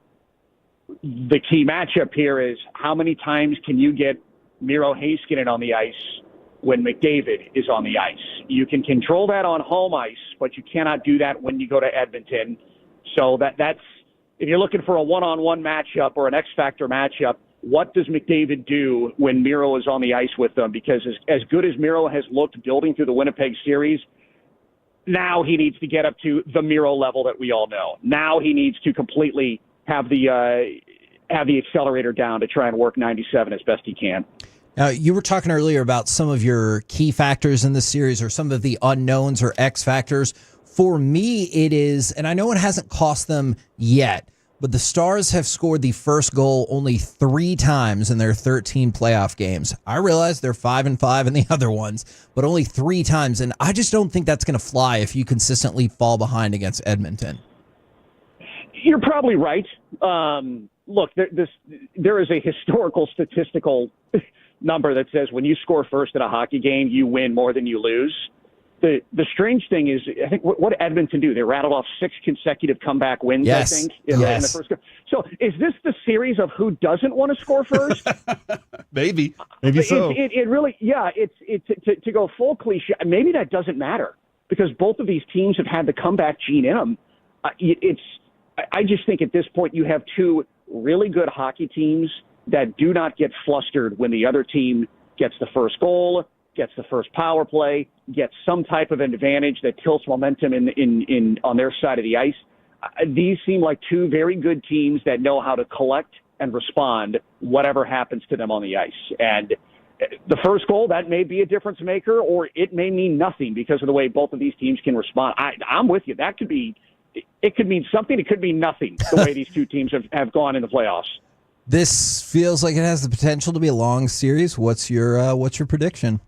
the key matchup here is how many times can you get Miro Heiskanen on the ice when McDavid is on the ice? You can control that on home ice, but you cannot do that when you go to Edmonton. So that's if you're looking for a one-on-one matchup or an X-factor matchup, what does McDavid do when Miro is on the ice with them? Because as good as Miro has looked building through the Winnipeg series, now he needs to get up to the Miro level that we all know. Now he needs to completely have the accelerator down to try and work 97 as best he can.
Now, you were talking earlier about some of your key factors in this series or some of the unknowns or X factors. For me, it is, and I know it hasn't cost them yet, but the Stars have scored the first goal only 3 times in their 13 playoff games. I realize they're 5-5 in the other ones, but only 3 times. And I just don't think that's going to fly if you consistently fall behind against Edmonton.
You're probably right. Look, there is a historical statistical number that says when you score first in a hockey game, you win more than you lose. The strange thing is, I think, what did Edmonton do? They rattled off 6 consecutive comeback wins,
yes.
I think, in the first game. So is this the series of who doesn't want to score first?
Maybe so.
It really, it's to go full cliche. Maybe that doesn't matter because both of these teams have had the comeback gene in them. I just think at this point you have 2 really good hockey teams that do not get flustered when the other team gets the first goal, gets the first power play, gets some type of advantage that tilts momentum in on their side of the ice. These seem like 2 very good teams that know how to collect and respond whatever happens to them on the ice. And the first goal, that may be a difference maker, or it may mean nothing because of the way both of these teams can respond. I'm with you. It could mean something. It could mean nothing the way these 2 teams have gone in the playoffs.
This feels like it has the potential to be a long series. What's your prediction?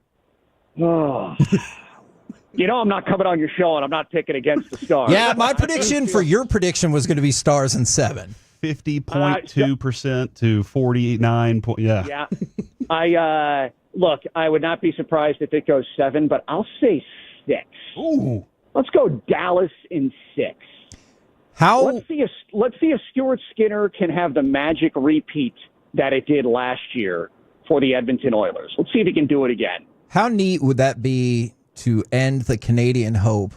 Oh. I'm not coming on your show, and I'm not picking against the Stars.
Yeah, my prediction for your prediction was going to be Stars in 7.
50.2% to 49.
Yeah. I would not be surprised if it goes 7, but I'll say 6.
Ooh.
Let's go Dallas in 6. Let's see if Stuart Skinner can have the magic repeat that it did last year for the Edmonton Oilers. Let's see if he can do it again.
How neat would that be to end the Canadian hope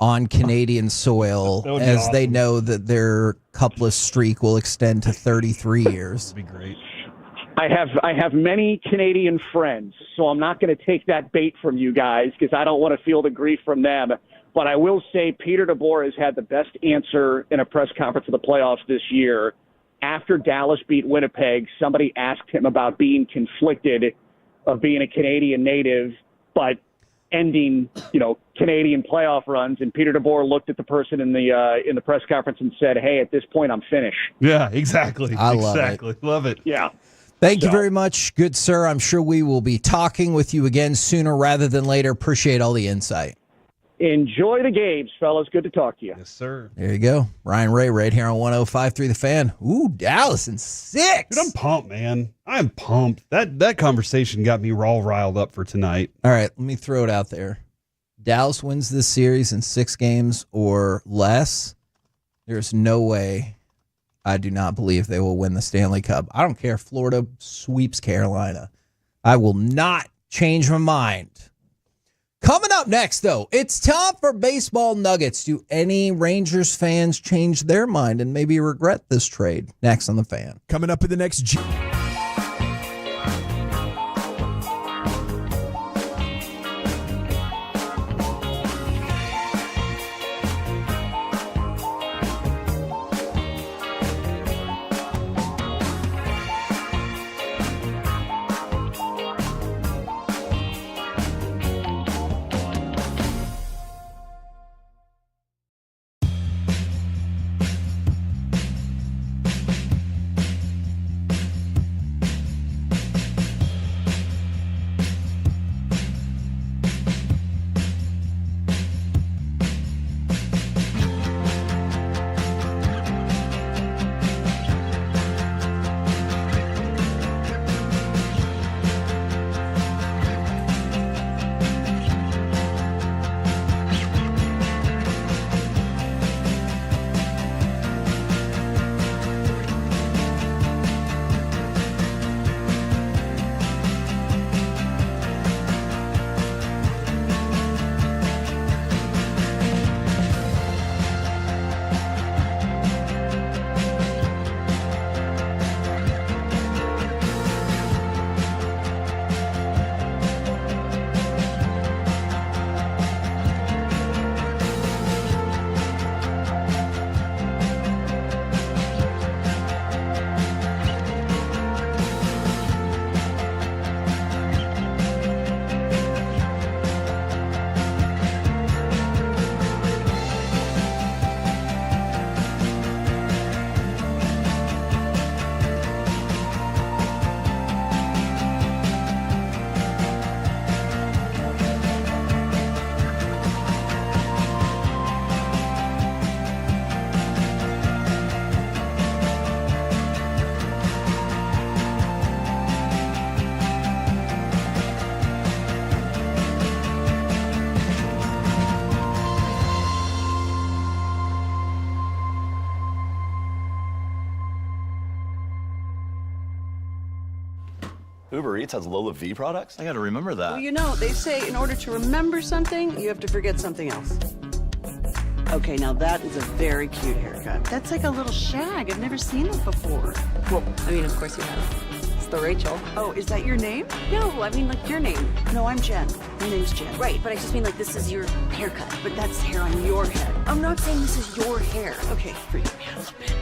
on Canadian soil as
awesome.
They know that their cupless streak will extend to 33 years?
That'd be great.
I have many Canadian friends, so I'm not going to take that bait from you guys because I don't want to feel the grief from them. But I will say Peter DeBoer has had the best answer in a press conference of the playoffs this year. After Dallas beat Winnipeg, somebody asked him about being conflicted of being a Canadian native, but ending, Canadian playoff runs. And Peter DeBoer looked at the person in the press conference and said, "Hey, at this point, I'm finished."
Yeah, exactly.
I love
exactly. Love it.
Yeah.
Thank you very much, good sir. I'm sure we will be talking with you again sooner rather than later. Appreciate all the insight.
Enjoy the games, fellas. Good to talk to you.
Yes, sir.
There you go. Ryan Ray right here on 105.3 The Fan. Ooh, Dallas in 6.
Dude, I'm pumped, man. I'm pumped. That conversation got me all riled up for tonight.
All right, let me throw it out there. Dallas wins this series in 6 games or less. There's no way I do not believe they will win the Stanley Cup. I don't care if Florida sweeps Carolina. I will not change my mind. Coming up next, though, it's time for Baseball Nuggets. Do any Rangers fans change their mind and maybe regret this trade? Next on The Fan.
Coming up in the next...
Uber Eats has Lola V products? I gotta remember that.
Well, they say in order to remember something, you have to forget something else. Okay, now that is a very cute haircut. That's like a little shag. I've never seen it before.
Well, of course you have. It's the Rachel.
Oh, is that your name?
No, like your name.
No, I'm Jen. My name's Jen.
Right, but I just mean this is your haircut.
But that's hair on your head.
I'm not saying this is your hair.
Okay, freak me out a little bit.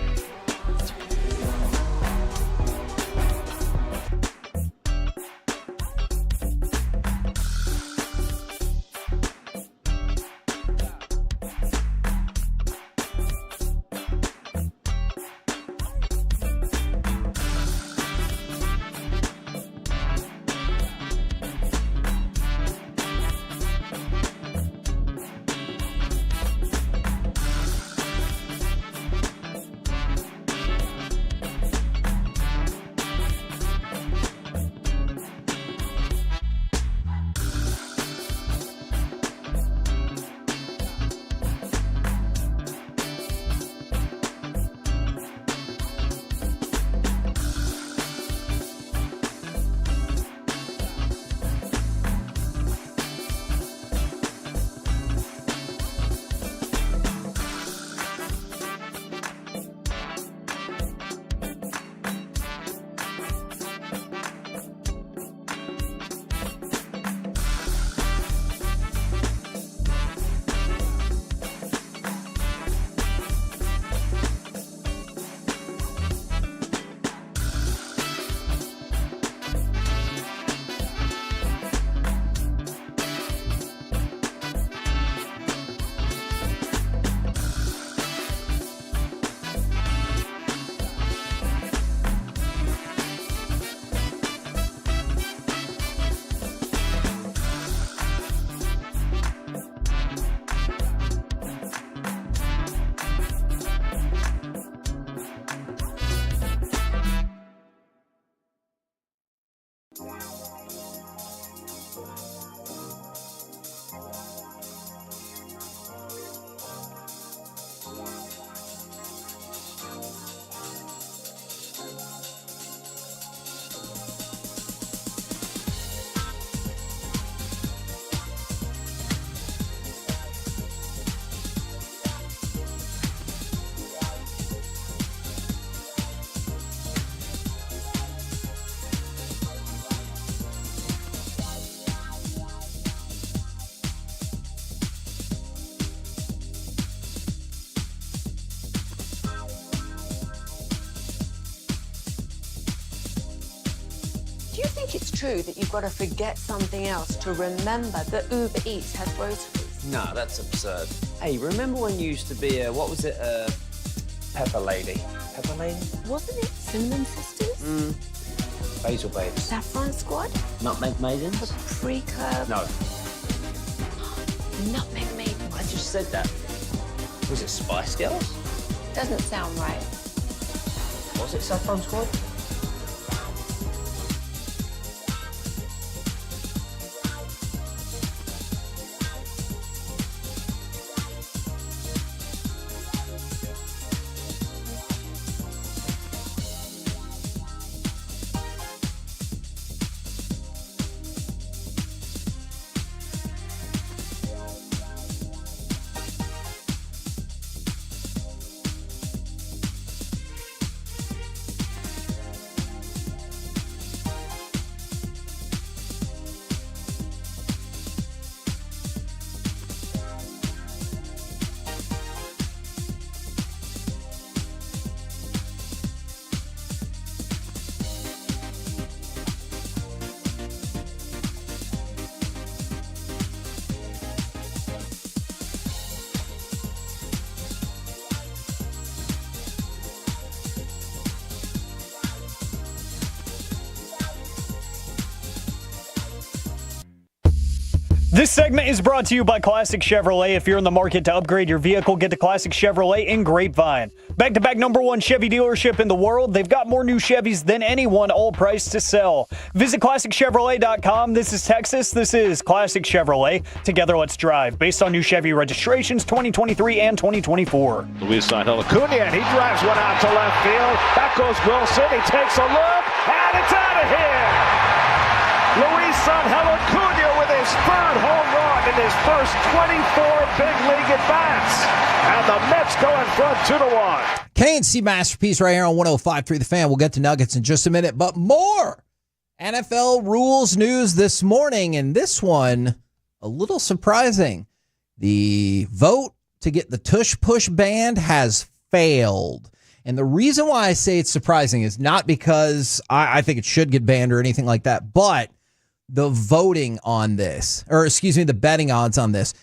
Do you think it's true that you've got to forget something else to remember that Uber Eats has groceries?
No, that's absurd. Hey, remember when you used to be pepper lady? Pepper lady?
Wasn't it Cinnamon Sisters?
Basil baby.
Saffron Squad?
Nutmeg maidens?
Paprika?
No.
Nutmeg Maiden?
I just said that. Was it Spice Girls?
Doesn't sound right.
Was it Saffron Squad?
This segment is brought to you by Classic Chevrolet. If you're in the market to upgrade your vehicle, get to Classic Chevrolet in Grapevine. Back-to-back #1 Chevy dealership in the world. They've got more new Chevys than anyone, all priced to sell. Visit ClassicChevrolet.com. This is Texas. This is Classic Chevrolet. Together, let's drive. Based on new Chevy registrations 2023 and 2024.
Luis Angel Acuna, and he drives one out to left field. Back goes Wilson. He takes a look, and it's out of here. Luis Angel Acuna with his third home run in his first 24 big league at-bats. And the Mets go in front 2-1.
K&C Masterpiece right here on 105.3 The Fan. We'll get to Nuggets in just a minute, but more NFL rules news this morning. And this one, a little surprising. The vote to get the tush-push banned has failed. And the reason why I say it's surprising is not because I think it should get banned or anything like that, but the voting on this, or excuse me, the betting odds on this.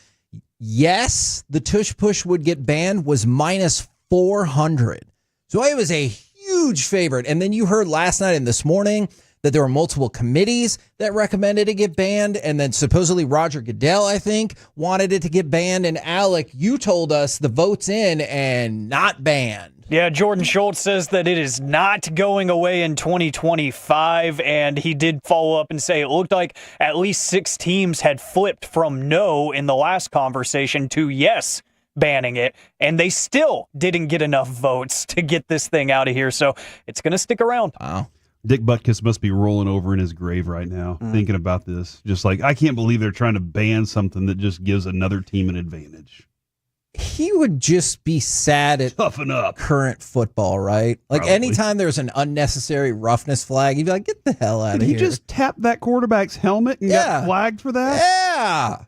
Yes, the tush push would get banned was minus 400. So it was a huge favorite. And then you heard last night and this morning that there were multiple committees that recommended it get banned. And then supposedly Roger Goodell, I think, wanted it to get banned. And Alec, you told us the vote's in and not banned.
Yeah, Jordan Schultz says that it is not going away in 2025, and he did follow up and say it looked like at least 6 teams had flipped from no in the last conversation to yes, banning it, and they still didn't get enough votes to get this thing out of here, so it's going to stick around.
Wow.
Dick Butkus must be rolling over in his grave right now, thinking about this. Just like, I can't believe they're trying to ban something that just gives another team an advantage.
He would just be sad at
toughen up
current football, right? Like
Probably.
Anytime there's an unnecessary roughness flag, he'd be like, get the hell out of
Did
here.
he just tap that quarterback's helmet and got flagged for that?
Yeah.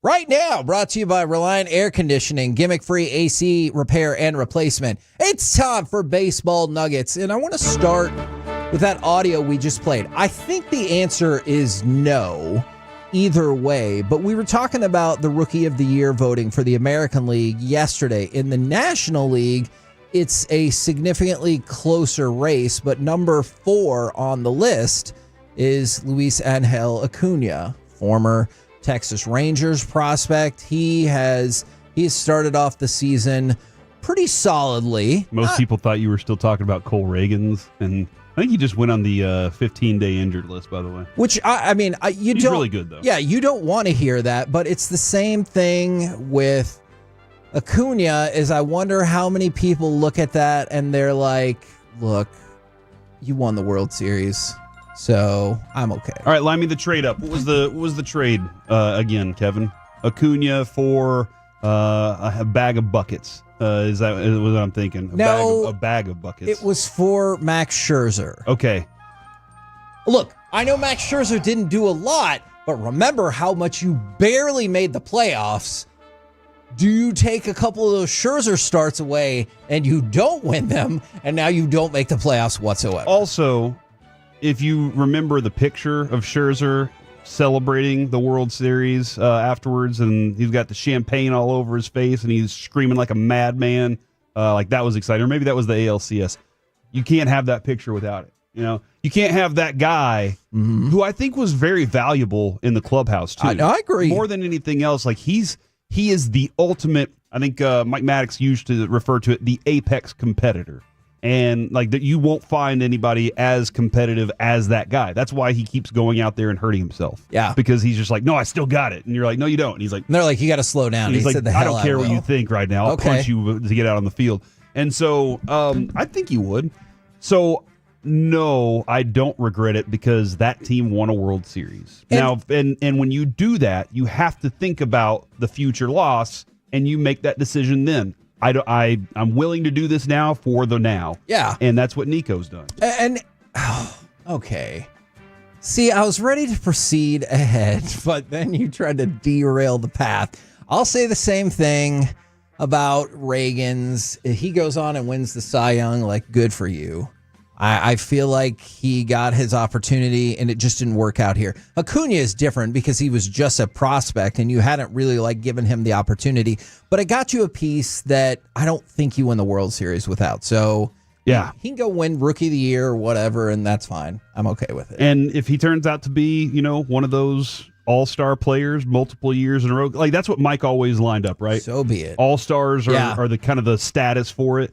Right now, brought to you by Reliant Air Conditioning, gimmick-free AC repair and replacement. It's time for Baseball Nuggets, and I want to start with that audio we just played. I think the answer is no. Either way, but we were talking about the Rookie of the Year voting for the American League yesterday. In the National League, it's a significantly closer race, but number 4 on the list is Luis Angel Acuna, former Texas Rangers prospect. He has started off the season pretty solidly.
Most people thought you were still talking about Cole Reagans, and I think he just went on the 15-day injured list, by the way.
Which, he's
really good, though.
Yeah, you don't want to hear that, but it's the same thing with Acuna, is I wonder how many people look at that and they're like, look, you won the World Series, so I'm okay.
All right, line me the trade up. What was the trade again, Kevin? Acuna for a bag of buckets. Is what I'm thinking? A bag of buckets.
It was for Max Scherzer.
Okay.
Look, I know Max Scherzer didn't do a lot, but remember how much you barely made the playoffs. Do you take a couple of those Scherzer starts away and you don't win them, and now you don't make the playoffs whatsoever?
Also, if you remember the picture of Scherzer celebrating the World Series afterwards, and he's got the champagne all over his face, and he's screaming like a madman, like that was exciting. Or maybe that was the ALCS. You can't have that picture without it. You know, you can't have that guy who I think was very valuable in the clubhouse too.
I agree.
More than anything else, like he is the ultimate. I think Mike Maddox used to refer to it the apex competitor. And like that, you won't find anybody as competitive as that guy. That's why he keeps going out there and hurting himself.
Yeah,
because he's just like, no, I still got it, and you're like, no, you don't. And he's like,
and they're like, you got to slow down.
He's like,
said the
I
hell
don't care what you think right now. I'll punch you to get out on the field. And so I think you would. So no, I don't regret it because that team won a World Series. And when you do that, you have to think about the future loss, and you make that decision then. I'm willing to do this now for the now.
Yeah.
And that's what Nico's done.
And, okay. See, I was ready to proceed ahead, but then you tried to derail the path. I'll say the same thing about Reagan's. He goes on and wins the Cy Young, like, good for you. I feel like he got his opportunity and it just didn't work out here. Acuna is different because he was just a prospect and you hadn't really like given him the opportunity, but it got you a piece that I don't think you win the World Series without. So
yeah,
he can go win Rookie of the Year or whatever, and that's fine. I'm okay with it.
And if he turns out to be, one of those all-star players multiple years in a row, like that's what Mike always lined up, right?
So be it.
All-stars are the kind of the status for it.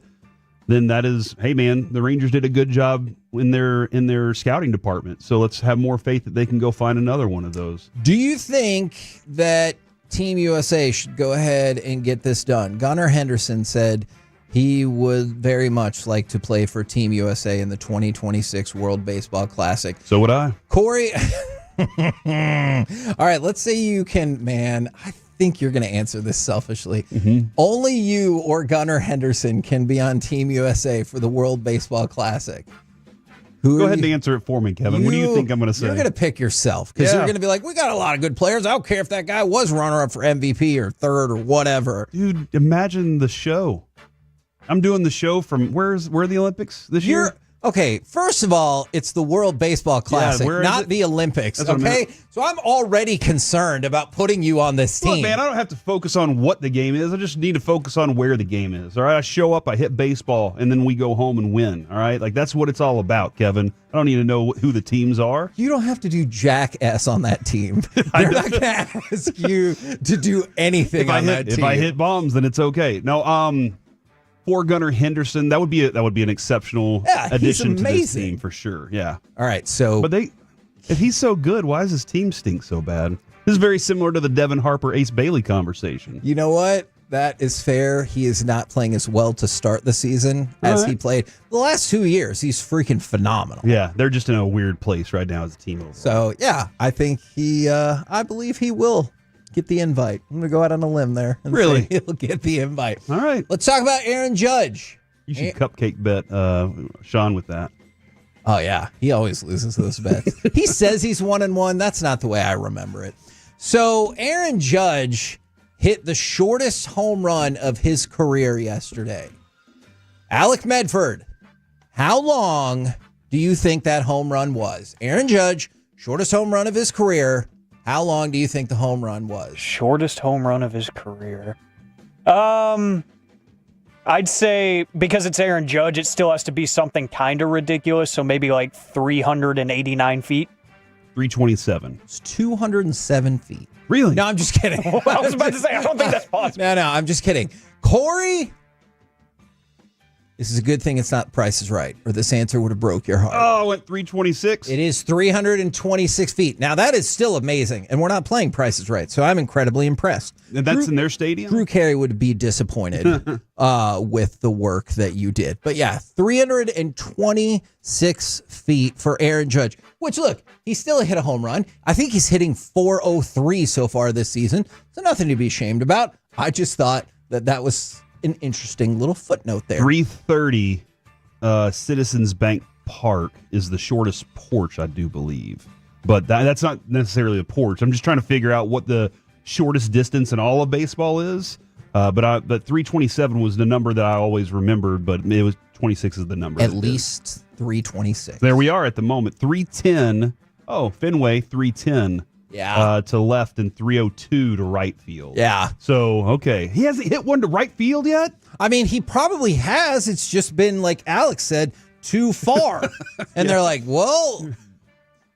Then that is, hey man, the Rangers did a good job in their scouting department. So let's have more faith that they can go find another one of those.
Do you think that Team USA should go ahead and get this done? Gunnar Henderson said he would very much like to play for Team USA in the 2026 World Baseball Classic.
So would I.
Corey, all right, let's say you can, man, I think you're going to answer this selfishly. Only you or Gunnar Henderson can be on Team USA for the World Baseball Classic.
Go ahead and answer it for me, Kevin. What do you think I'm going to say?
You're going to pick yourself because you're going to be like, we got a lot of good players. I don't care if that guy was runner-up for MVP or third or whatever.
Dude, imagine the show. I'm doing the show from where are the Olympics this year?
Okay, first of all, it's the World Baseball Classic, not the Olympics, okay? So I'm already concerned about putting you on this team.
Look, man, I don't have to focus on what the game is. I just need to focus on where the game is, all right? I show up, I hit baseball, and then we go home and win, all right? Like, that's what it's all about, Kevin. I don't need to know who the teams are.
You don't have to do jackass on that team. They're not going to ask you to do anything on that team.
If I hit bombs, then it's okay. No, for Gunnar Henderson, that would be an exceptional addition to this team for sure. Yeah.
All right. So,
but if he's so good, why does his team stink so bad? This is very similar to the Devin Harper Ace Bailey conversation.
You know what? That is fair. He is not playing as well to start the season as he played the last 2 years. He's freaking phenomenal.
Yeah, they're just in a weird place right now as a team overall.
So yeah, I think I believe he will get the invite. I'm going to go out on a limb there. And say he'll get the invite.
All right.
Let's talk about Aaron Judge.
You should cupcake bet Sean with that.
Oh, yeah. He always loses those bets. He says he's 1-1. That's not the way I remember it. So Aaron Judge hit the shortest home run of his career yesterday. Alec Medford, how long do you think that home run was? Aaron Judge, shortest home run of his career. How long do you think the home run was?
Shortest home run of his career. I'd say because it's Aaron Judge, it still has to be something kind of ridiculous. So maybe like 389 feet.
327.
It's 207 feet.
Really?
No, I'm just kidding.
I was about to say, I don't think that's possible.
No, I'm just kidding. Corey, this is a good thing it's not Price is Right, or this answer would have broke your heart.
Oh, it went 326.
It is 326 feet. Now, that is still amazing, and we're not playing Price is Right, so I'm incredibly impressed.
And that's in their stadium?
Drew Carey would be disappointed with the work that you did. But yeah, 326 feet for Aaron Judge, which, look, he still hit a home run. I think he's hitting 403 so far this season, so nothing to be ashamed about. I just thought that was an interesting little footnote there.
330 Citizens Bank Park is the shortest porch, I do believe. But that's not necessarily a porch. I'm just trying to figure out what the shortest distance in all of baseball is. But 327 was the number that I always remembered, but it was 26 is the number.
At least 326.
There we are at the moment. 310. Oh, Fenway, 310.
Yeah.
To left and 302 to right field.
Yeah.
So, okay. He hasn't hit one to right field yet?
I mean, he probably has. It's just been, like Alex said, too far. And they're like, well,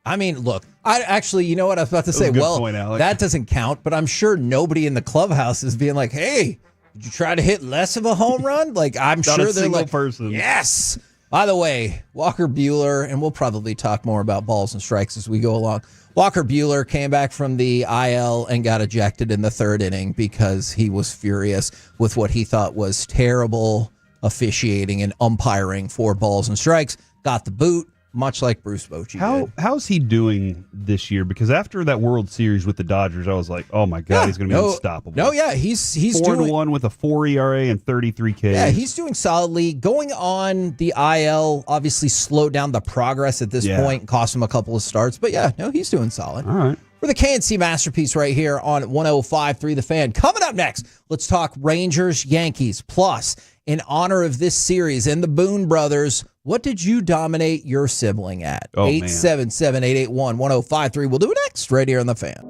I mean, look, you know what I was about to say?
Good point, Alex.
That doesn't count, but I'm sure nobody in the clubhouse is being like, hey, did you try to hit less of a home run? Like, I'm
Not
sure
a
they're
single
like,
person.
yes. By the way, Walker Buehler, and we'll probably talk more about balls and strikes as we go along. Walker Buehler came back from the IL and got ejected in the third inning because he was furious with what he thought was terrible officiating and umpiring for balls and strikes. Got the boot, much like Bruce Bochy did.
How's he doing this year? Because after that World Series with the Dodgers, I was like, oh my God, he's going to be unstoppable.
No, yeah, he's
4-1 with a 4 ERA and 33 Ks.
Yeah, he's doing solidly. Going on the IL obviously slowed down the progress at this point and cost him a couple of starts. But yeah, no, he's doing solid.
All right.
For the KNC Masterpiece right here on 105.3 The Fan. Coming up next, let's talk Rangers, Yankees. Plus, in honor of this series and the Boone brothers, what did you dominate your sibling at? 877-881-1053. We'll do it next right here on The Fan.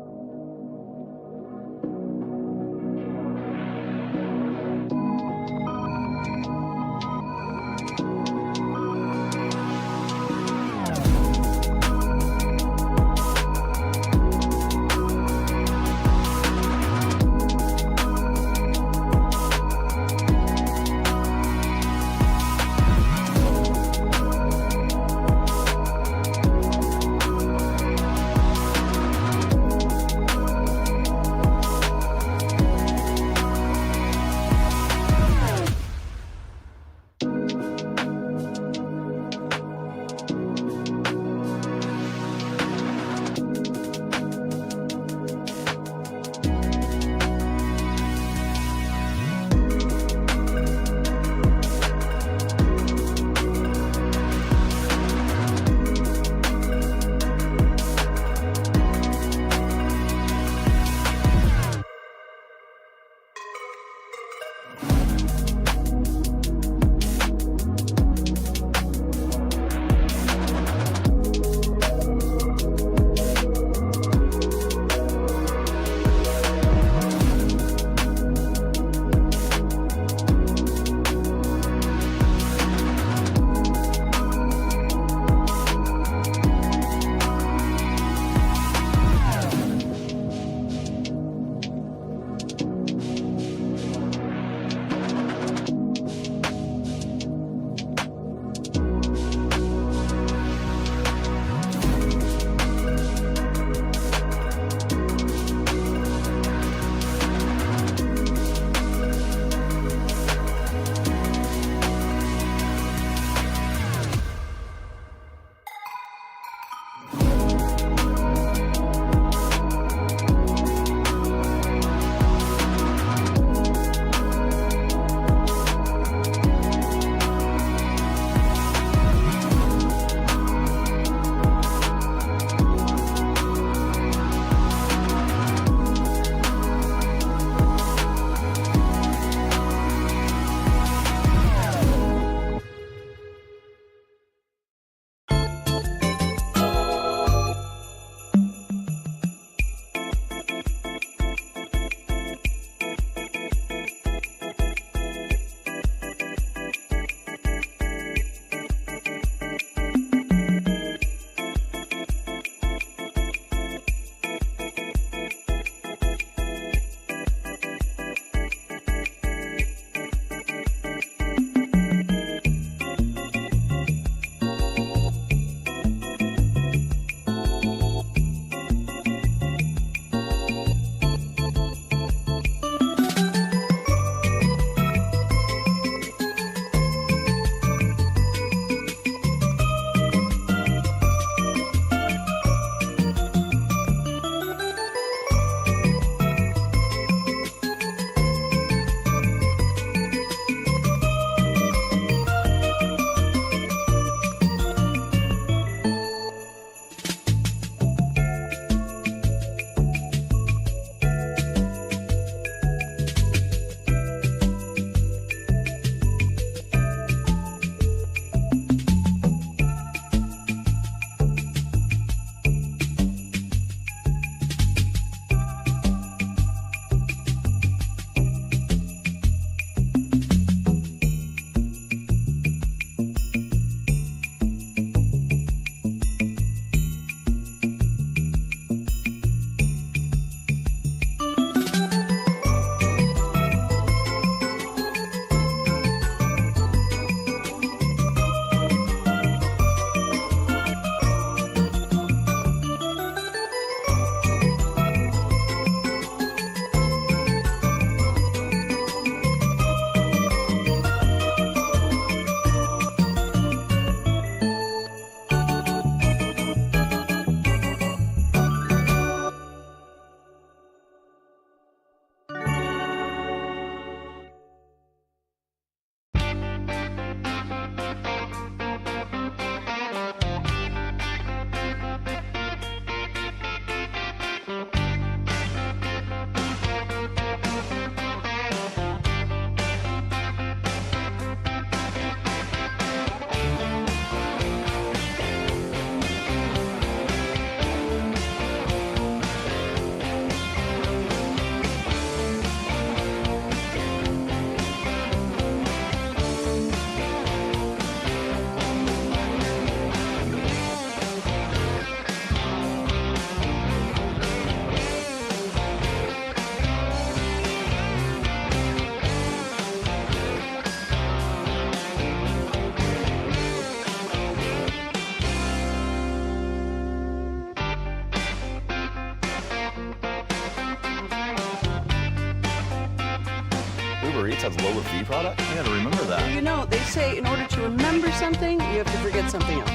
Uber Eats has low fee products? I gotta remember that.
You know, they say in order to remember something, you have to forget something else.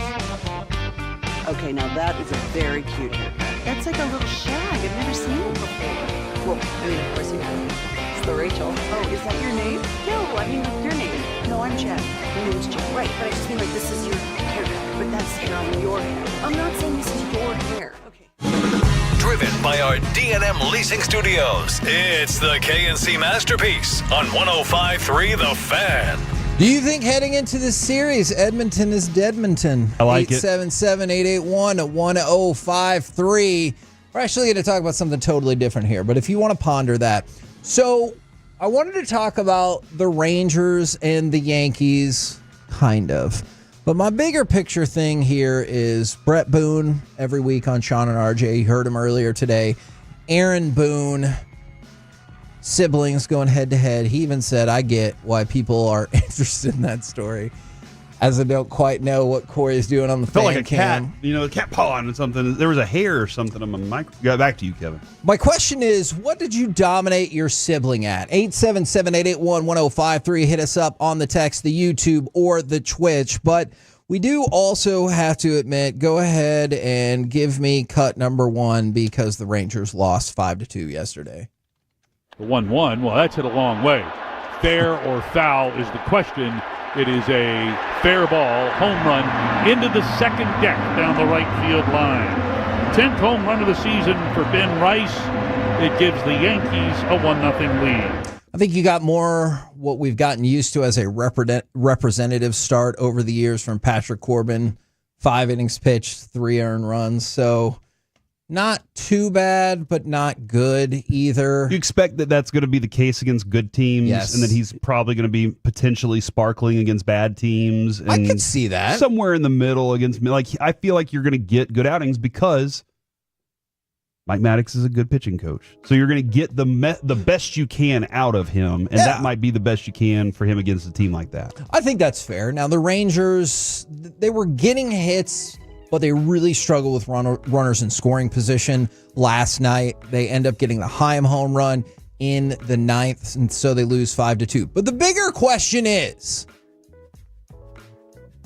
Okay, now that is a very cute haircut. That's like a little shag. I've never seen it before. Well, I mean, of course you have. It's the Rachel. Oh, is that your name? No, I mean your name. No, I'm Jen. My name's Jen. Right, but I just mean like this is your haircut. But that's hair on your hair. I'm not saying this is your hair. Okay.
Driven by our D&M Leasing Studios, it's the KNC Masterpiece on 105.3 The Fan.
Do you think heading into this series, Edmonton is Deadmonton?
I like it.
877-881-1053. We're actually going to talk about something totally different here, but if you want to ponder that. So I wanted to talk about the Rangers and the Yankees, kind of. But my bigger picture thing here is Brett Boone every week on Sean and RJ. You heard him earlier today. Aaron Boone, siblings going head to head. He even said, I get why people are interested in that story, as I don't quite know what Corey's doing on the fan
like a
cam.
cat, a cat pawing or something. There was a hair or something on my mic. Yeah, back to you, Kevin.
My question is, what did you dominate your sibling at? 877-881-1053. Hit us up on the text, the YouTube, or the Twitch. But we do also have to admit, go ahead and give me cut number one because the Rangers lost 5-2 yesterday.
The 1-1, well, that's hit a long way. Fair or foul is the question. It is a fair ball, home run into the second deck down the right field line. 10th home run of the season for Ben Rice. It gives the Yankees a 1-0 lead.
I think you got more what we've gotten used to as a representative start over the years from Patrick Corbin. 5 innings pitched, 3 earned runs. So not too bad, but not good either.
You expect that that's going to be the case against good teams,
Yes.
and that he's probably going to be potentially sparkling against bad teams. And
I could see that.
somewhere in the middle against me. Like, I feel like you're going to get good outings because Mike Maddox is a good pitching coach. So you're going to get the best you can out of him, and that might be the best you can for him against a team like that.
I think that's fair. Now, the Rangers, they were getting hits, but they really struggle with runners in scoring position. Last night, they end up getting the Chaim home run in the 9th, and so they lose 5-2. But the bigger question is,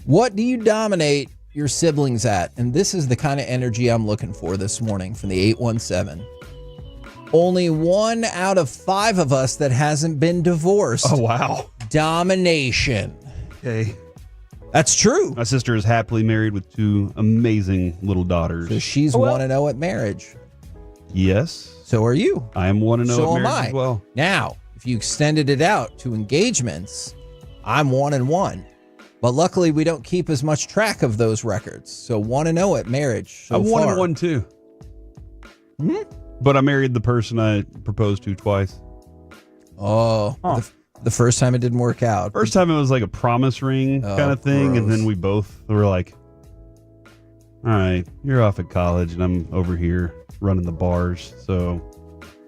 what do you dominate your siblings at? And this is the kind of energy I'm looking for this morning from the 817. Only 1 out of 5 of us that hasn't been divorced.
Oh, wow.
Domination.
Okay.
That's true.
My sister is happily married with 2 amazing little daughters.
So she's 1-0 at marriage.
Yes.
So are you.
I am 1-0
So
at
am
marriage
I.
as well.
Now, if you extended it out to engagements, I'm 1-1. But luckily, we don't keep as much track of those records. So 1-0 at marriage so
I'm
far.
1-1 too. But I married the person I proposed to twice.
Oh, the first time it didn't work out.
First time it was like a promise ring kind of thing, and then we both were like, all right, you're off at college and I'm over here running the bars, so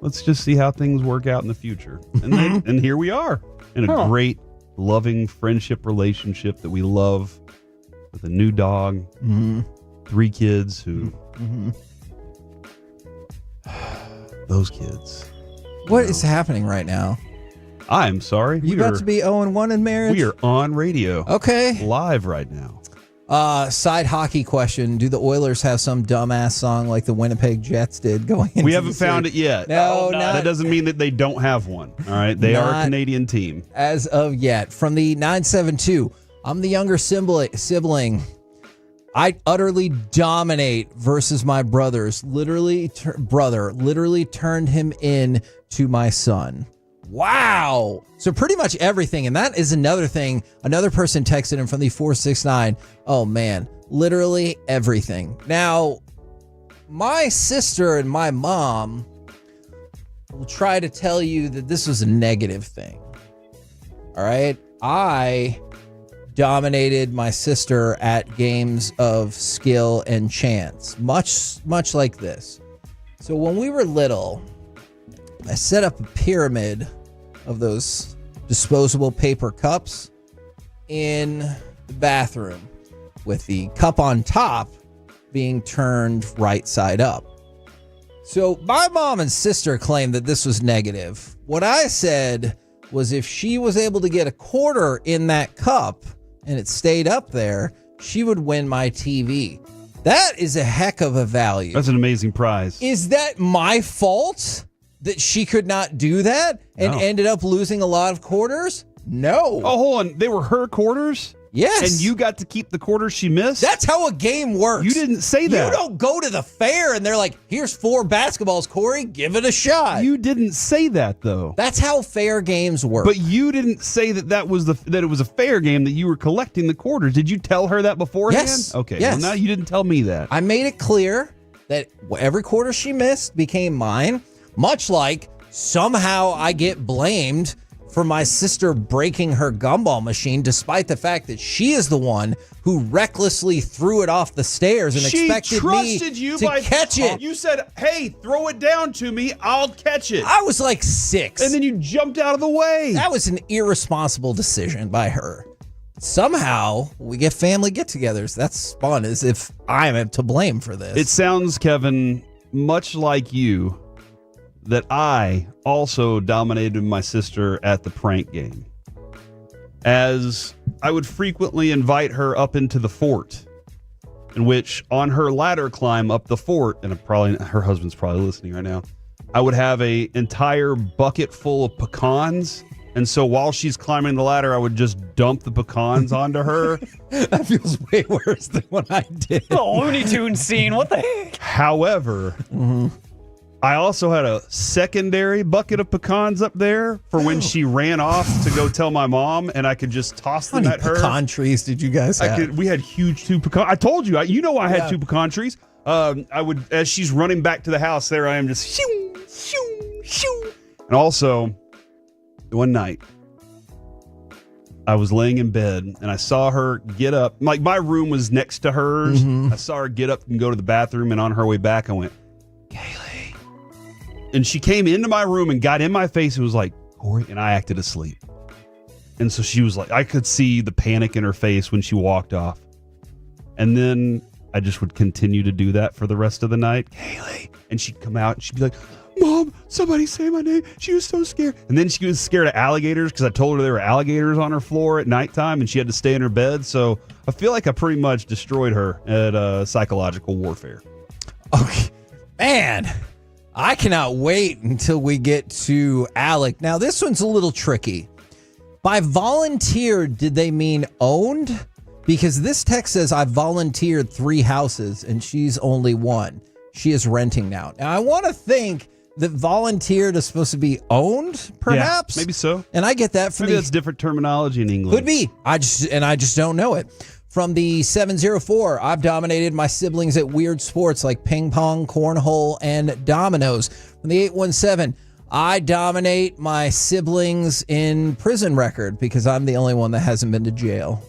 let's just see how things work out in the future. And and here we are in a great, loving friendship relationship that we love, with a new dog, 3 kids who those kids.
What is happening right now?
I am sorry.
You got to be 0-1 in marriage?
We are on radio.
Okay.
Live right now.
Side hockey question. Do the Oilers have some dumbass song like the Winnipeg Jets did going into
We haven't
the
found
series?
it yet.
No,
that doesn't mean that they don't have one. All right. They are a
Not
Canadian team.
as of yet. From the 972, I'm the younger sibling. I utterly dominate versus my brothers. Literally turned him in to my son. Wow. So pretty much everything. And that is another thing. Another person texted him from the 469. Oh, man. Literally everything. Now, my sister and my mom will try to tell you that this was a negative thing. All right. I dominated my sister at games of skill and chance, much like this. So when we were little, I set up a pyramid of those disposable paper cups in the bathroom, with the cup on top being turned right side up. So my mom and sister claimed that this was negative. What I said was if she was able to get a quarter in that cup and it stayed up there, she would win my TV. That is a heck of a value.
That's an amazing prize.
Is that my fault that she could not do that and ended up losing a lot of quarters? No.
Oh, hold on. They were her quarters?
Yes.
And you got to keep the quarters she missed?
That's how a game works.
You didn't say that.
You don't go to the fair and they're like, here's 4 basketballs, Corey, give it a shot.
You didn't say that, though.
That's how fair games work.
But you didn't say that it was a fair game, that you were collecting the quarters. Did you tell her that beforehand?
Yes.
Okay.
Yes.
Well, now you didn't tell me that.
I made it clear that every quarter she missed became mine, much like somehow I get blamed for my sister breaking her gumball machine, despite the fact that she is the one who recklessly threw it off the stairs and expected me to catch it.
You said, hey, throw it down to me. I'll catch it.
I was like 6.
And then you jumped out of the way.
That was an irresponsible decision by her. Somehow, we get family get-togethers. That's fun, as if I'm to blame for this.
It sounds, Kevin, much like you, that I also dominated my sister at the prank game, as I would frequently invite her up into the fort, in which on her ladder climb up the fort, and her husband's probably listening right now, I would have a entire bucket full of pecans. And so while she's climbing the ladder, I would just dump the pecans onto her.
That feels way worse than what I did.
The Looney Tunes scene. What the heck?
However, I also had a secondary bucket of pecans up there for when she ran off to go tell my mom, and I could just toss them at her.
Pecan trees did you guys have?
We had huge 2 pecan. I told you, I had 2 pecan trees. I would, as she's running back to the house, there I am just shoo, shoo, shoo. And also, one night, I was laying in bed and I saw her get up. Like, my room was next to hers. I saw her get up and go to the bathroom, and on her way back, I went, Kaylee. And she came into my room and got in my face and was like, Corey, and I acted asleep. And so she was like, I could see the panic in her face when she walked off. And then I just would continue to do that for the rest of the night. Kaylee. And she'd come out and she'd be like, Mom, somebody say my name. She was so scared. And then she was scared of alligators because I told her there were alligators on her floor at nighttime and she had to stay in her bed. So I feel like I pretty much destroyed her at psychological warfare.
Okay. Man, I cannot wait until we get to Alec. Now, this one's a little tricky. By volunteered, did they mean owned? Because this text says, I volunteered 3 houses and she's only 1. She is renting now. Now, I want to think that volunteered is supposed to be owned, perhaps?
Yeah, maybe so.
And I get that from
maybe that's different terminology in English.
Could be. I just don't know it. From the 704, I've dominated my siblings at weird sports like ping pong, cornhole, and dominoes. From the 817, I dominate my siblings in prison record because I'm the only one that hasn't been to jail.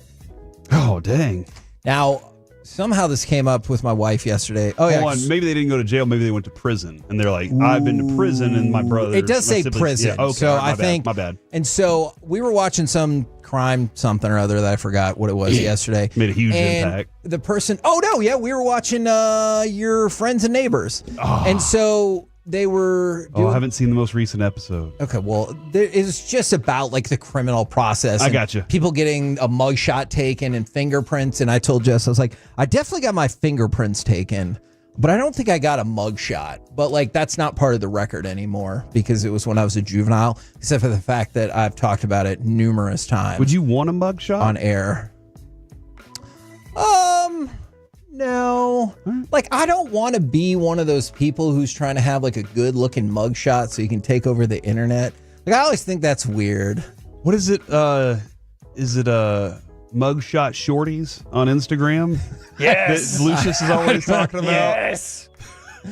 Oh, dang.
Now, somehow this came up with my wife yesterday. Oh,
Hold on. Maybe they didn't go to jail. Maybe they went to prison. And they're like, I've been to prison and my brother.
It does say prison.
Yeah, okay,
so
right,
I think.
My bad.
And so we were watching some crime something or other that I forgot what it was yesterday.
Made a huge impact.
The person, we were watching Your Friends and Neighbors.
Oh.
And so they were doing,
I haven't seen the most recent episode.
Okay, well, it's just about like the criminal process.
I got you.
People getting a mugshot taken and fingerprints. And I told Jess, I was like, I definitely got my fingerprints taken, but I don't think I got a mugshot. But like, that's not part of the record anymore because it was when I was a juvenile, except for the fact that I've talked about it numerous times.
Would you want a mugshot?
On air? No. Like, I don't want to be one of those people who's trying to have like a good looking mugshot so you can take over the internet. Like, I always think that's weird.
What is it? Is it mugshot shorties on Instagram?
Yes.
That Lucius is always talking about.
Yes.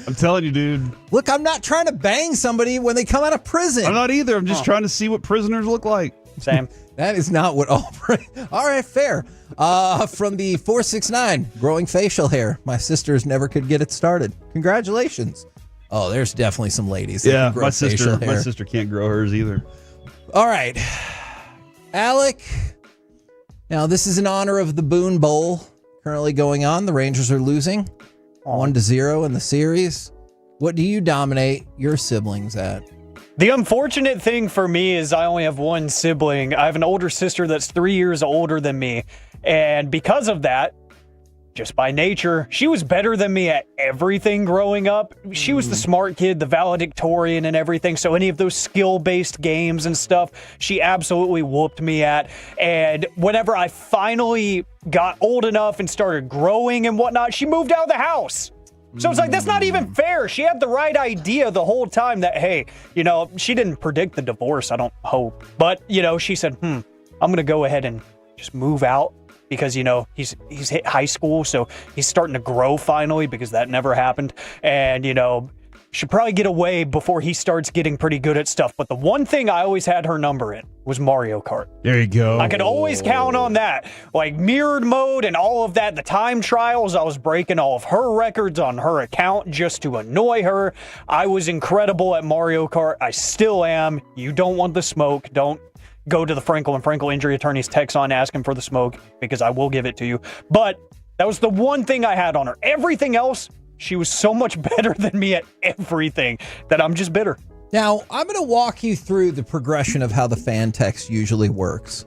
I'm telling you, dude.
Look, I'm not trying to bang somebody when they come out of prison.
I'm not either. I'm just trying to see what prisoners look like.
Same.
That is not what all right, fair. From the 469, growing facial hair. My sisters never could get it started. Congratulations. Oh, there's definitely some ladies that can grow facial hair.
My sister can't grow hers either.
All right. Alec. Now, this is in honor of the Boone Bowl currently going on. The Rangers are losing 1-0 in the series. What do you dominate your siblings at?
The unfortunate thing for me is I only have one sibling. I have an older sister that's 3 years older than me. And because of that, just by nature, she was better than me at everything growing up. She was the smart kid, the valedictorian and everything. So any of those skill-based games and stuff, she absolutely whooped me at. And whenever I finally got old enough and started growing and whatnot, she moved out of the house. So it's like, that's not even fair. She had the right idea the whole time that, hey, she didn't predict the divorce, I don't hope. But, she said, I'm going to go ahead and just move out. Because, he's hit high school, so he's starting to grow finally because that never happened. And, should probably get away before he starts getting pretty good at stuff. But the one thing I always had her number in was Mario Kart.
There you go.
I could always count on that. Like mirrored mode and all of that. The time trials, I was breaking all of her records on her account just to annoy her. I was incredible at Mario Kart. I still am. You don't want the smoke. Don't go to the Frankel and Frankel injury attorney's text on asking for the smoke because I will give it to you. But that was the one thing I had on her. Everything else, she was so much better than me at everything that I'm just bitter.
Now, I'm going to walk you through the progression of how the fan text usually works.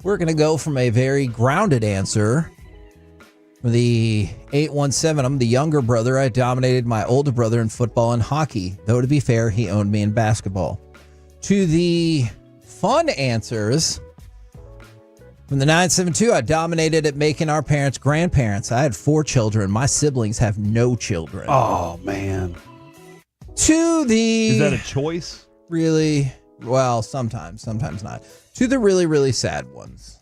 We're going to go from a very grounded answer. For the 817, I'm the younger brother. I dominated my older brother in football and hockey, though to be fair, he owned me in basketball. To the fun answers, from the 972, I dominated at making our parents grandparents. I had 4 children. My siblings have no children.
Oh, man.
To the...
Is that a choice?
Really? Well, sometimes not. To the really, really sad ones.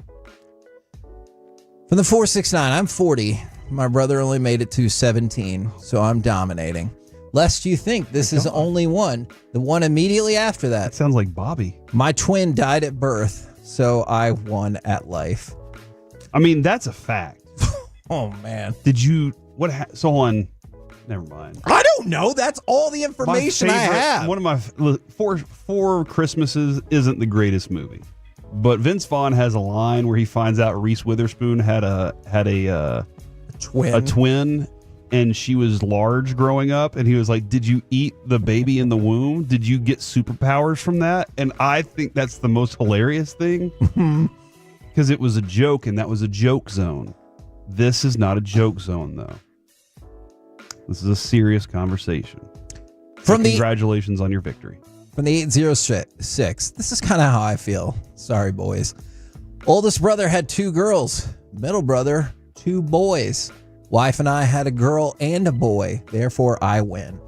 From the 469, I'm 40. My brother only made it to 17, so I'm dominating. Lest you think this is only one. The one immediately after that.
That sounds like Bobby.
My twin died at birth, so I won at life.
I mean, that's a fact.
Oh, man.
Did you... So on... Never mind.
I don't know. That's all the information I have.
One of my... Four Christmases isn't the greatest movie. But Vince Vaughn has a line where he finds out Reese Witherspoon had a twin, and she was large growing up, and he was like, did you eat the baby in the womb? Did you get superpowers from that? And I think that's the most hilarious thing, because it was a joke, and that was a joke zone. This is not a joke zone, though. This is a serious conversation. Congratulations on your victory.
From the 806, this is kind of how I feel. Sorry, boys. Oldest brother had 2 girls. Middle brother, 2 boys. Wife and I had a girl and a boy. Therefore, I win.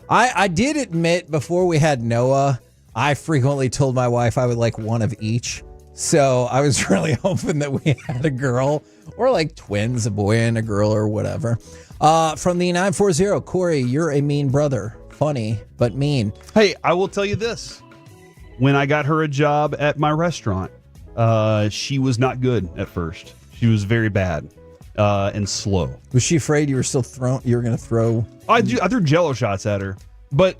I did admit before we had Noah, I frequently told my wife I would like one of each. So I was really hoping that we had a girl or like twins, a boy and a girl or whatever. From the 940, Corey, you're a mean brother. Funny, but mean.
Hey, I will tell you this. When I got her a job at my restaurant, she was not good at first. She was very bad and slow.
Was she afraid you were still you were going to throw?
I threw Jello shots at her, but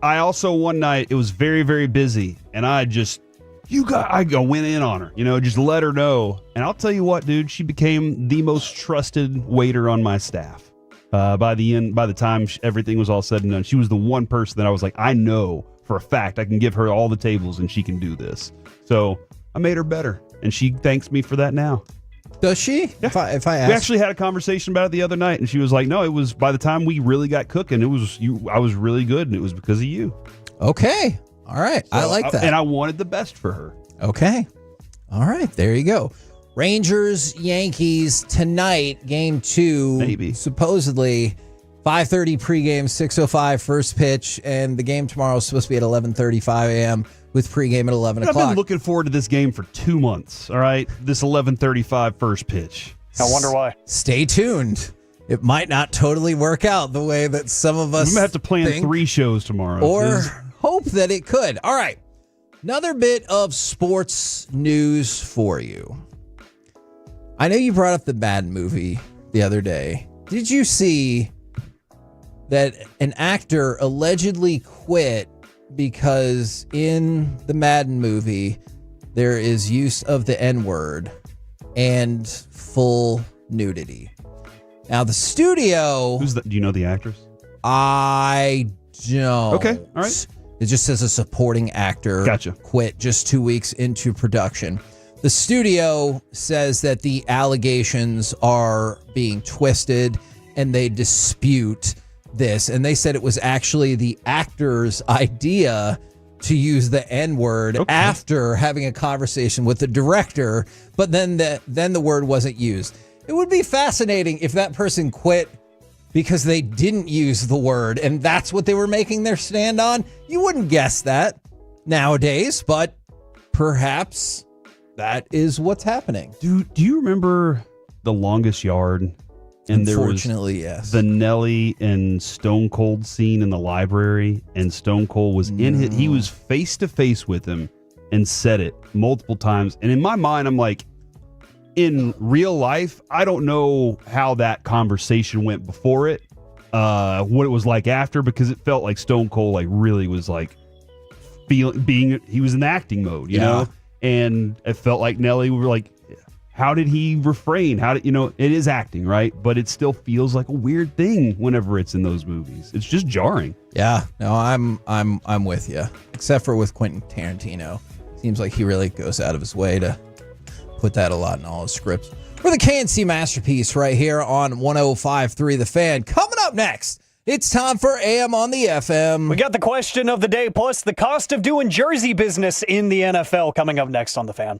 I also one night it was very, very busy, and I went in on her. Just let her know. And I'll tell you what, dude, she became the most trusted waiter on my staff. By the time everything was all said and done, she was the one person that I was like, I know for a fact I can give her all the tables and she can do this. So I made her better, and she thanks me for that now.
Does she?
Yeah.
If I ask,
we actually had a conversation about it the other night, and she was like, no, it was by the time we really got cooking, it was you. I was really good, and it was because of you.
Okay. All right. So I like that.
And I wanted the best for her.
Okay. All right. There you go. Rangers, Yankees tonight, game 2.
Maybe.
Supposedly 5:30 pregame, 6:05 first pitch, and the game tomorrow is supposed to be at 11:35 a.m. with pregame at 11 o'clock.
I've been looking forward to this game for 2 months, all right? This 11:35 first pitch.
I wonder why.
Stay tuned. It might not totally work out the way that some of us
We might have to plan
think,
3 shows tomorrow.
or hope that it could. All right. Another bit of sports news for you. I know you brought up the Madden movie the other day. Did you see that an actor allegedly quit because in the Madden movie there is use of the N-word and full nudity? Now the studio...
Do you know the actress?
I don't.
Okay, all right.
It just says a supporting actor quit just 2 weeks into production. The studio says that the allegations are being twisted and they dispute this. And they said it was actually the actor's idea to use the N-word after having a conversation with the director, but then the word wasn't used. It would be fascinating if that person quit because they didn't use the word and that's what they were making their stand on. You wouldn't guess that nowadays, but perhaps that is what's happening.
Do you remember The Longest Yard? And there was
Unfortunately, yes.
the Nelly and Stone Cold scene in the library, and Stone Cold was he was face to face with him and said it multiple times. And in my mind, I'm like, in real life, I don't know how that conversation went before it, what it was like after, because it felt like Stone Cold like really was like he was in acting mode, you know? And it felt like Nelly, we were like, how did he refrain? How did, it is acting, right? But it still feels like a weird thing whenever it's in those movies. It's just jarring.
Yeah, no, I'm with you. Except for with Quentin Tarantino. Seems like he really goes out of his way to put that a lot in all his scripts. We're the KNC Masterpiece right here on 105.3 The Fan. Coming up next, it's time for AM on the FM.
We got the question of the day, plus the cost of doing jersey business in the NFL coming up next on The Fan.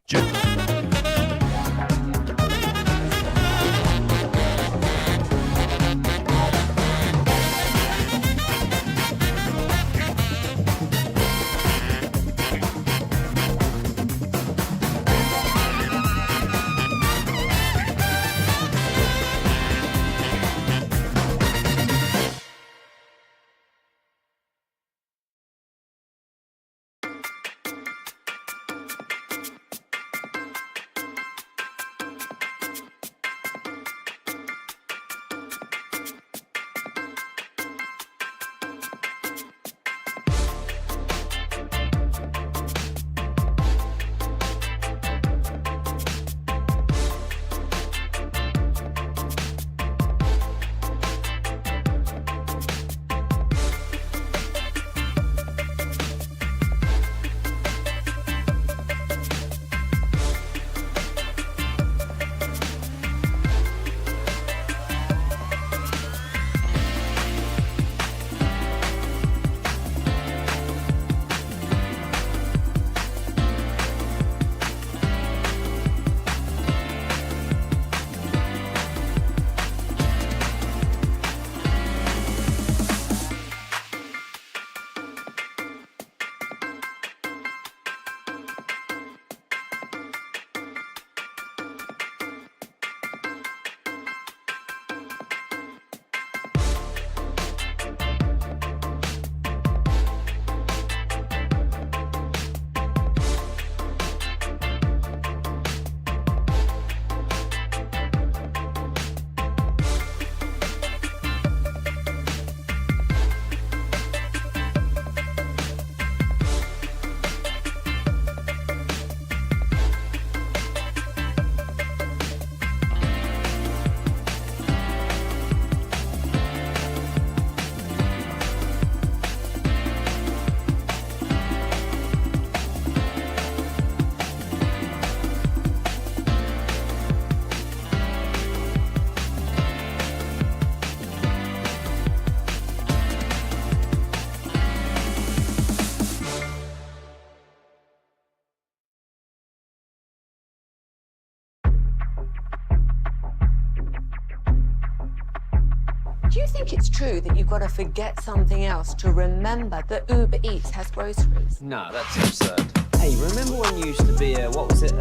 Do you think it's true that you've got to forget something else to remember that Uber Eats has groceries?
No, that's absurd. Hey, remember when you used to be a, what was it,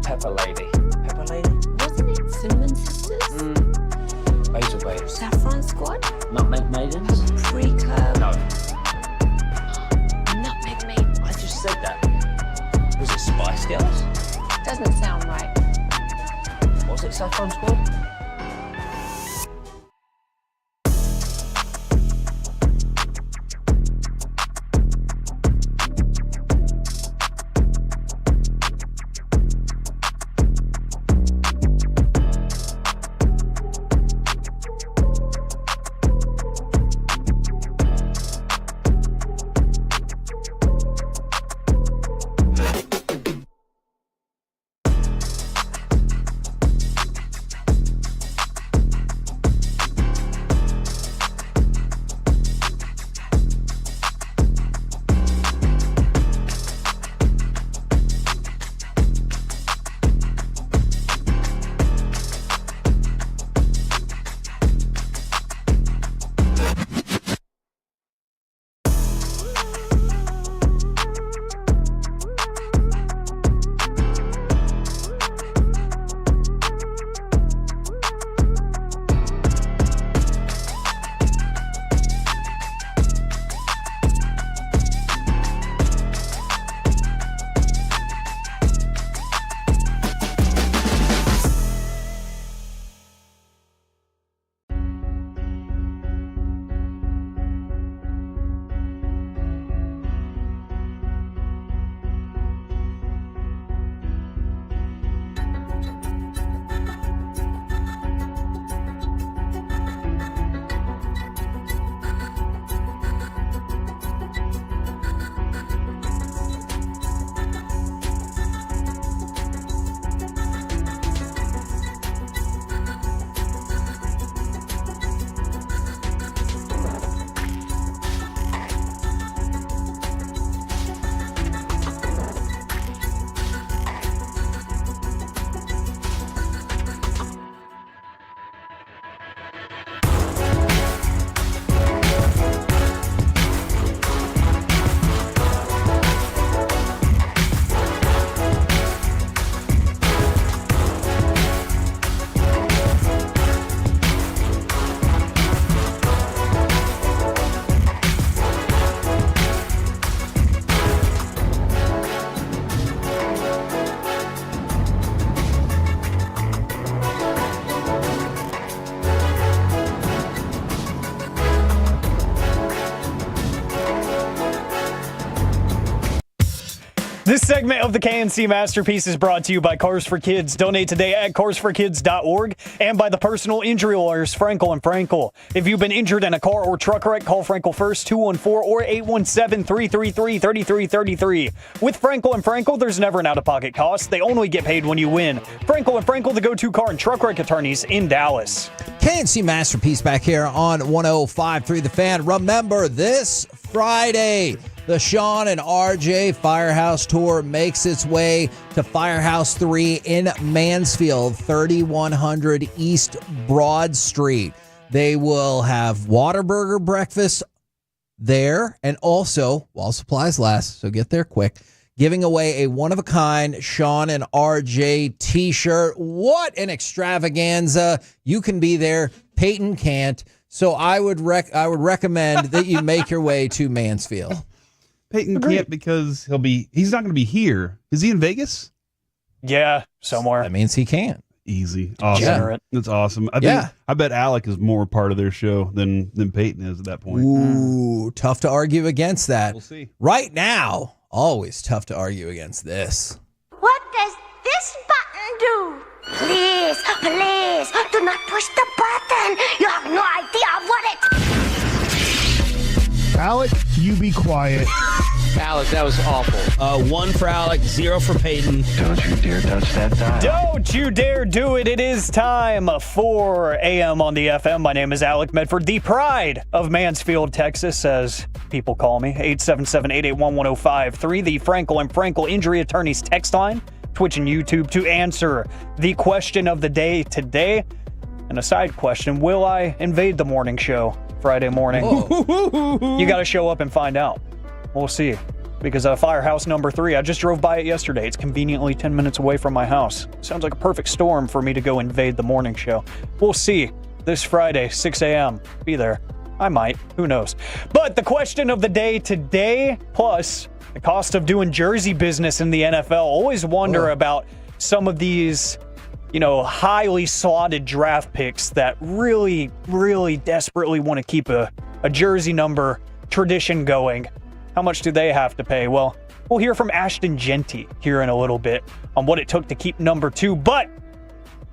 Pepper Lady? Pepper Lady?
Wasn't it Cinnamon Sisters?
Basil Babes.
Saffron Squad?
Nutmeg Maidens?
Pre-curve?
No.
Nutmeg Maidens?
I just said that. Was it Spice Girls?
Doesn't sound right.
Was it Saffron Squad?
This segment of the KNC Masterpiece is brought to you by Cars for Kids. Donate today at carsforkids.org and by the personal injury lawyers Frankel and Frankel. If you've been injured in a car or truck wreck, call Frankel first, 214 or 817-333-3333. With Frankel and Frankel, there's never an out-of-pocket cost. They only get paid when you win. Frankel and Frankel, the go-to car and truck wreck attorneys in Dallas.
KNC Masterpiece back here on 105.3 The Fan. Remember, this Friday, the Sean and RJ Firehouse Tour makes its way to Firehouse 3 in Mansfield, 3100 East Broad Street. They will have Whataburger breakfast there, and also, while supplies last, so get there quick, giving away a one-of-a-kind Sean and RJ t-shirt. What an extravaganza. You can be there. Peyton can't. So I would recommend that you make your way to Mansfield.
Peyton can't because he's not going to be here. Is he in Vegas?
Yeah, somewhere.
That means he can't.
Easy. Awesome.
Generate.
That's awesome. I bet Alec is more part of their show than Peyton is at that point.
Ooh, tough to argue against that.
We'll see.
Right now, always tough to argue against this.
What does this button do? Please, please, do not push the button. You have no idea what it...
Alec, you be quiet.
Alec, that was awful.
1 for Alec, 0 for Peyton.
Don't you dare touch that dial.
Don't you dare do it. It is time, 4 a.m. on the FM. My name is Alec Medford, the pride of Mansfield, Texas, as people call me. 877-881-1053, the Frankel and Frankel Injury Attorneys text line, Twitch and YouTube, to answer the question of the day today. And a side question, will I invade the morning show Friday morning? You got to show up and find out. We'll see. Because Firehouse number 3, I just drove by it yesterday. It's conveniently 10 minutes away from my house. Sounds like a perfect storm for me to go invade the morning show. We'll see. This Friday, 6 a.m. Be there. I might. Who knows? But the question of the day today, plus the cost of doing jersey business in the NFL. Always wonder about some of these, highly slotted draft picks that really, really desperately want to keep a jersey number tradition going. How much do they have to pay? Well, we'll hear from Ashton Genty here in a little bit on what it took to keep number 2. But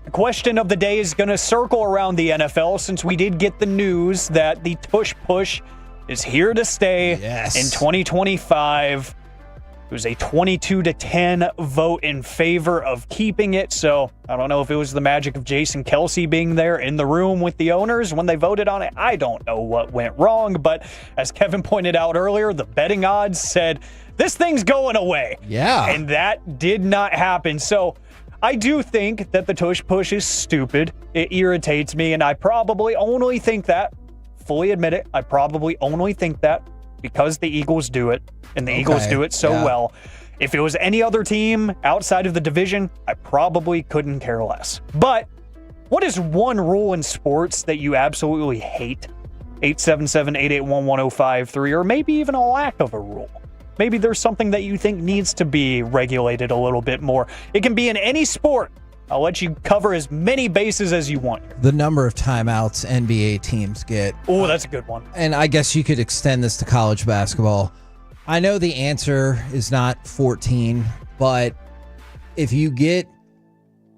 the question of the day is going to circle around the NFL since we did get the news that the tush push is here to stay in 2025. It was a 22-10 vote in favor of keeping it. So I don't know if it was the magic of Jason Kelce being there in the room with the owners when they voted on it. I don't know what went wrong. But as Kevin pointed out earlier, the betting odds said this thing's going away.
Yeah.
And that did not happen. So I do think that the tush push is stupid. It irritates me. And I probably only think that, fully admit it, I probably only think that because the Eagles do it, and the Eagles do it so well. If it was any other team outside of the division, I probably couldn't care less. But what is one rule in sports that you absolutely hate? 877-881-1053, or maybe even a lack of a rule. Maybe there's something that you think needs to be regulated a little bit more. It can be in any sport. I'll let you cover as many bases as you want.
The number of timeouts NBA teams get.
Oh, that's a good one.
And I guess you could extend this to college basketball. I know the answer is not 14, but if you get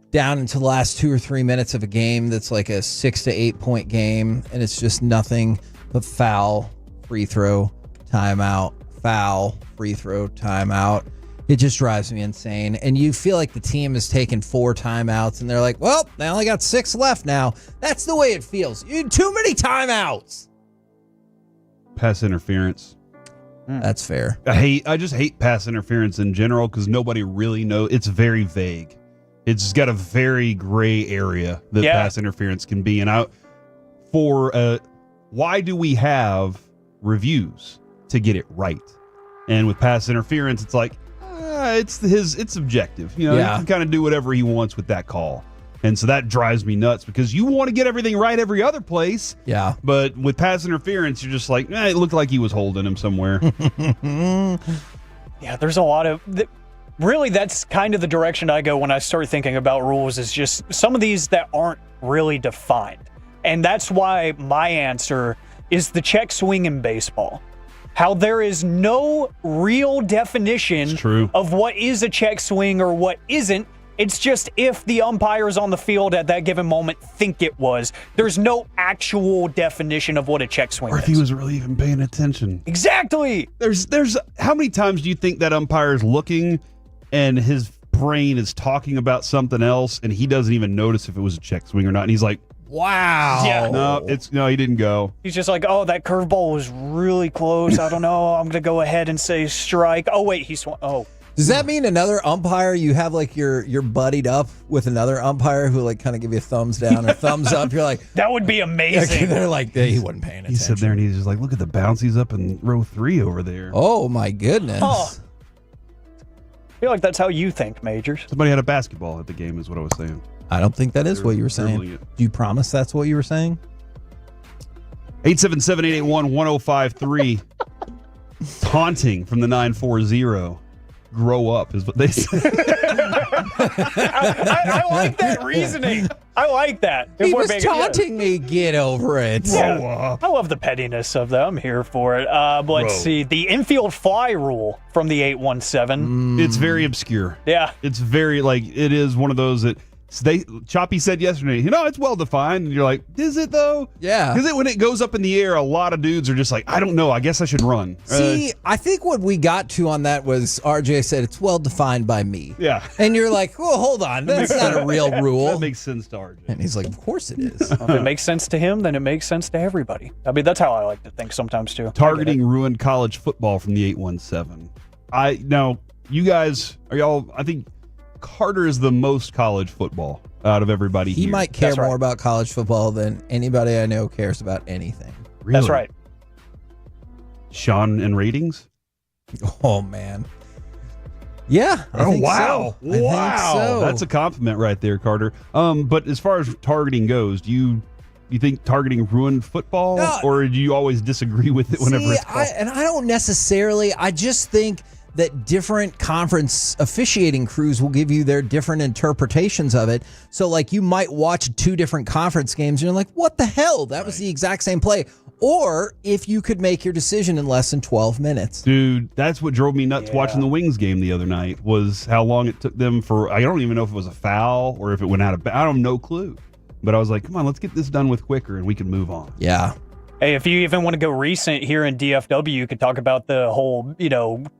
down into the last 2 or 3 minutes of a game that's like a 6 to 8 point game and it's just nothing but foul, free throw, timeout, foul, free throw, timeout, it just drives me insane. And you feel like the team has taken 4 timeouts and they're like, well, they only got 6 left now. That's the way it feels. Too many timeouts.
Pass interference.
That's fair.
I just hate pass interference in general because nobody really knows. It's very vague. It's got a very gray area that pass interference can be. And why do we have reviews to get it right? And with pass interference, it's like, it's subjective. He can kind of do whatever he wants with that call. And so that drives me nuts because you want to get everything right every other place.
Yeah.
But with pass interference, you're just like, it looked like he was holding him somewhere.
Yeah, there's a lot of... Really, that's kind of the direction I go when I start thinking about rules, is just some of these that aren't really defined. And that's why my answer is the check swing in baseball. how there is no real definition of what is a check swing or what isn't. It's just if the umpires on the field at that given moment think it was. There's no actual definition of what a check swing
or
is.
if he was really even paying attention.
Exactly.
There's how many times do you think that umpire is looking and his brain is talking about something else and he doesn't even notice if it was a check swing or not, and he's like,
wow.
Yeah.
No, he didn't go.
He's just like, oh, that curveball was really close. I don't know. I'm going to go ahead and say strike. Oh, wait, he swung. Oh.
Does that mean another umpire, you have like you're buddied up with another umpire who like kind of give you a thumbs down or thumbs up? You're like,
that would be amazing.
They're like, he wasn't paying attention.
He's sitting there and he's just like, look at the bounce. He's up in row 3 over there.
Oh my goodness.
Oh. I feel like that's how you think, Majors.
Somebody had a basketball at the game is what I was saying.
I don't think that is what you were saying. Do you promise that's what you were saying?
877-881-1053. Taunting from the 940. Grow up is what they say.
I like that reasoning. I like that.
He was taunting me. Get over it.
Yeah. I love the pettiness of that. I'm here for it. Let's see. The infield fly rule from the 817.
It's very obscure.
Yeah.
It's very, it is one of those that Choppy said yesterday, it's well defined. And you're like, is it though?
Yeah.
Because when it goes up in the air, a lot of dudes are just like, I don't know. I guess I should run.
See, I think what we got to on that was RJ said it's well defined by me.
Yeah.
And you're like, well, hold on. That's not a real rule.
That makes sense to RJ.
And he's like, of course it is.
If it makes sense to him, then it makes sense to everybody. I mean, that's how I like to think sometimes too.
Targeting ruined college football from the 817. Now, you guys, I think Carter is the most college football out of everybody
He
here.
might care more about college football than anybody I know cares about anything.
Really?
That's right.
Sean and ratings?
Oh, man. Yeah. I think
wow.
So. I think so.
That's a compliment right there, Carter. But as far as targeting goes, do you think targeting ruined football, or do you always disagree with it whenever it's called?
I don't necessarily. I just think that different conference officiating crews will give you their different interpretations of it. So, like, you might watch 2 different conference games and you're like, what the hell? That was the exact same play. Or if you could make your decision in less than 12 minutes.
Dude, that's what drove me nuts watching the Wings game the other night, was how long it took them for, I don't even know if it was a foul or if it went out of, I don't have no clue. But I was like, come on, let's get this done with quicker and we can move on.
Yeah.
Hey, if you even want to go recent here in DFW, you could talk about the whole,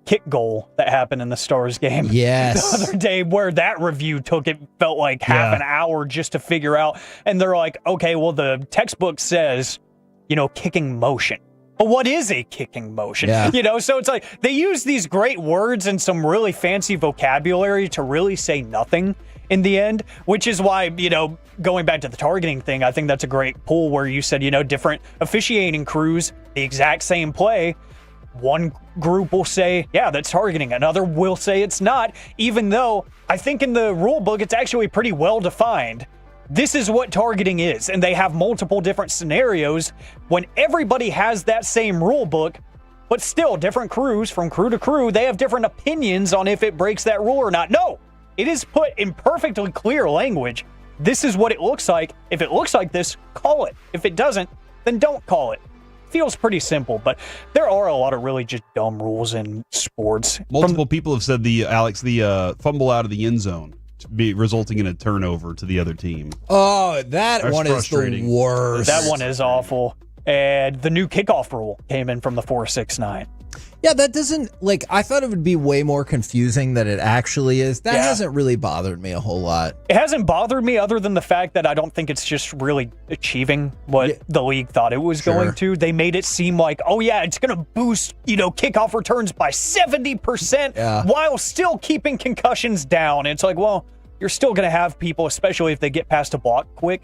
kick goal that happened in the Stars game.
Yes.
The other day, where that review felt like half an hour just to figure out. And they're like, okay, well, the textbook says, kicking motion. But what is a kicking motion?
Yeah.
So it's like they use these great words and some really fancy vocabulary to really say nothing in the end, which is why, going back to the targeting thing, I think that's a great pull where you said, different officiating crews, the exact same play. One group will say, yeah, that's targeting. Another will say it's not, even though I think in the rule book, it's actually pretty well defined. This is what targeting is. And they have multiple different scenarios when everybody has that same rule book, but still different crews from crew to crew, they have different opinions on if it breaks that rule or not. No, it is put in perfectly clear language. This is what it looks like. If it looks like this, call it. If it doesn't, then don't call it. Feels pretty simple, but there are a lot of really just dumb rules in sports.
Multiple people have said the fumble out of the end zone to be resulting in a turnover to the other team.
Oh, that one is
frustrating.
the worst.
That one is awful. And the new kickoff rule came in from the 4-6-9.
Yeah, that doesn't, I thought it would be way more confusing than it actually is. That hasn't really bothered me a whole lot.
It hasn't bothered me other than the fact that I don't think it's just really achieving what the league thought it was going to. They made it seem like, oh yeah, it's going to boost, kickoff returns by 70% while still keeping concussions down. It's like, well, you're still going to have people, especially if they get past a block quick,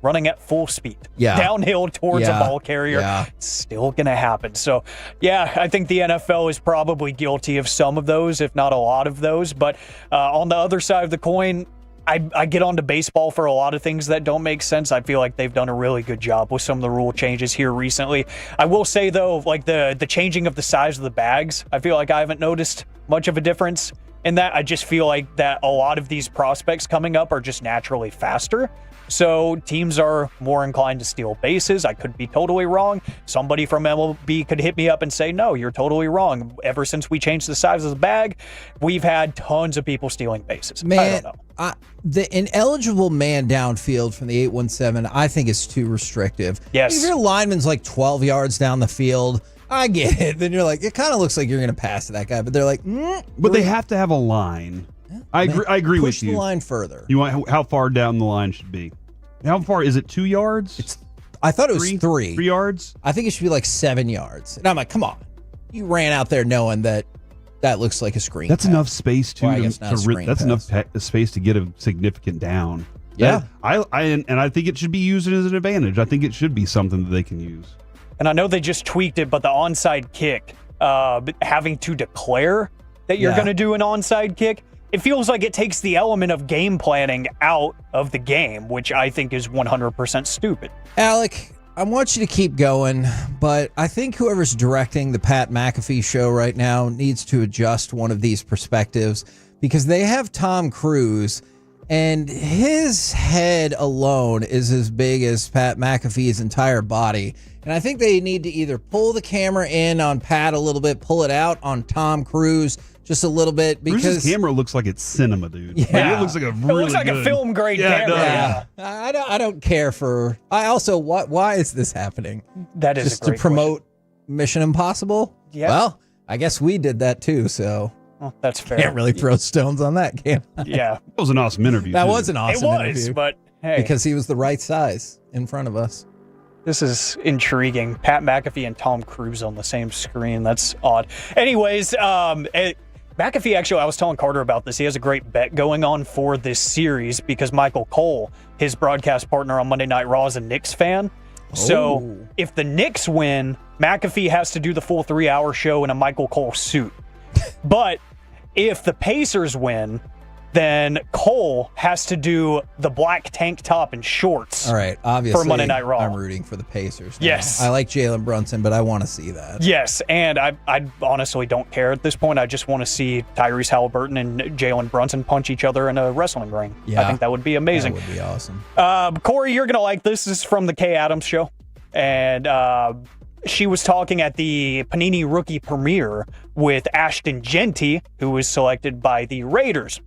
running at full speed downhill towards a ball carrier. It's still going to happen. So, I think the NFL is probably guilty of some of those, if not a lot of those. But on the other side of the coin, I get onto baseball for a lot of things that don't make sense. I feel like they've done a really good job with some of the rule changes here recently. I will say, though, like the changing of the size of the bags, I feel like I haven't noticed much of a difference. And that I just feel like that a lot of these prospects coming up are just naturally faster. So teams are more inclined to steal bases. I could be totally wrong. Somebody from MLB could hit me up and say, no, you're totally wrong. Ever since we changed the size of the bag, we've had tons of people stealing bases.
Man,
I don't know.
The ineligible man downfield from the 817, I think is too restrictive.
Yes.
If your lineman's like 12 yards down the field, I get it. Then you're like, it kind of looks like you're going to pass to that guy, but they're like,
But they have to have a line. I agree with you.
Push the line further.
You want how far down the line should be? How far is it? 2 yards?
I thought it was 3
yards.
I think it should be like 7 yards. And I'm like, come on, you ran out there knowing that looks like a screen.
That's
pass.
enough space too.
Well, I guess not a screen
That's
pass.
enough space to get a significant down.
Yeah.
I think it should be used as an advantage. I think it should be something that they can use.
And I know they just tweaked it, but the onside kick, having to declare that you're going to do an onside kick, it feels like it takes the element of game planning out of the game, which I think is 100% stupid.
Alec, I want you to keep going, but I think whoever's directing the Pat McAfee show right now needs to adjust one of these perspectives, because they have Tom Cruise, and his head alone is as big as Pat McAfee's entire body. And I think they need to either pull the camera in on Pat a little bit, pull it out on Tom Cruise just a little bit, because
Bruce's camera looks like it's cinema, dude.
Yeah.
Like, it looks like a really
It looks like
good,
a film grade camera.
Yeah. I don't care for. I also why is this happening?
That is
just
a great
to promote Mission Impossible.
Yeah.
Well, I guess we did that too. So
that's fair.
Can't really throw stones on that, can I?
Yeah.
That was an awesome interview.
That
too.
was an awesome interview.
But hey,
because he was the right size in front of us.
This is intriguing. Pat McAfee and Tom Cruise on the same screen. That's odd. Anyways, McAfee, actually, I was telling Carter about this. He has a great bet going on for this series because Michael Cole, his broadcast partner on Monday Night Raw, is a Knicks fan. So if the Knicks win, McAfee has to do the full 3-hour show in a Michael Cole suit. But if the Pacers win, then Cole has to do the black tank top and shorts.
All right, obviously,
for Monday Night Raw.
I'm rooting for the Pacers now.
Yes.
I like Jalen Brunson, but I want to see that.
Yes, and I honestly don't care at this point. I just want to see Tyrese Halliburton and Jalen Brunson punch each other in a wrestling ring.
Yeah.
I think that would be amazing.
That would be awesome.
Corey, you're going to like this. This is from the Kay Adams show. And she was talking at the Panini rookie premiere with Ashton Genty, who was selected by the Raiders.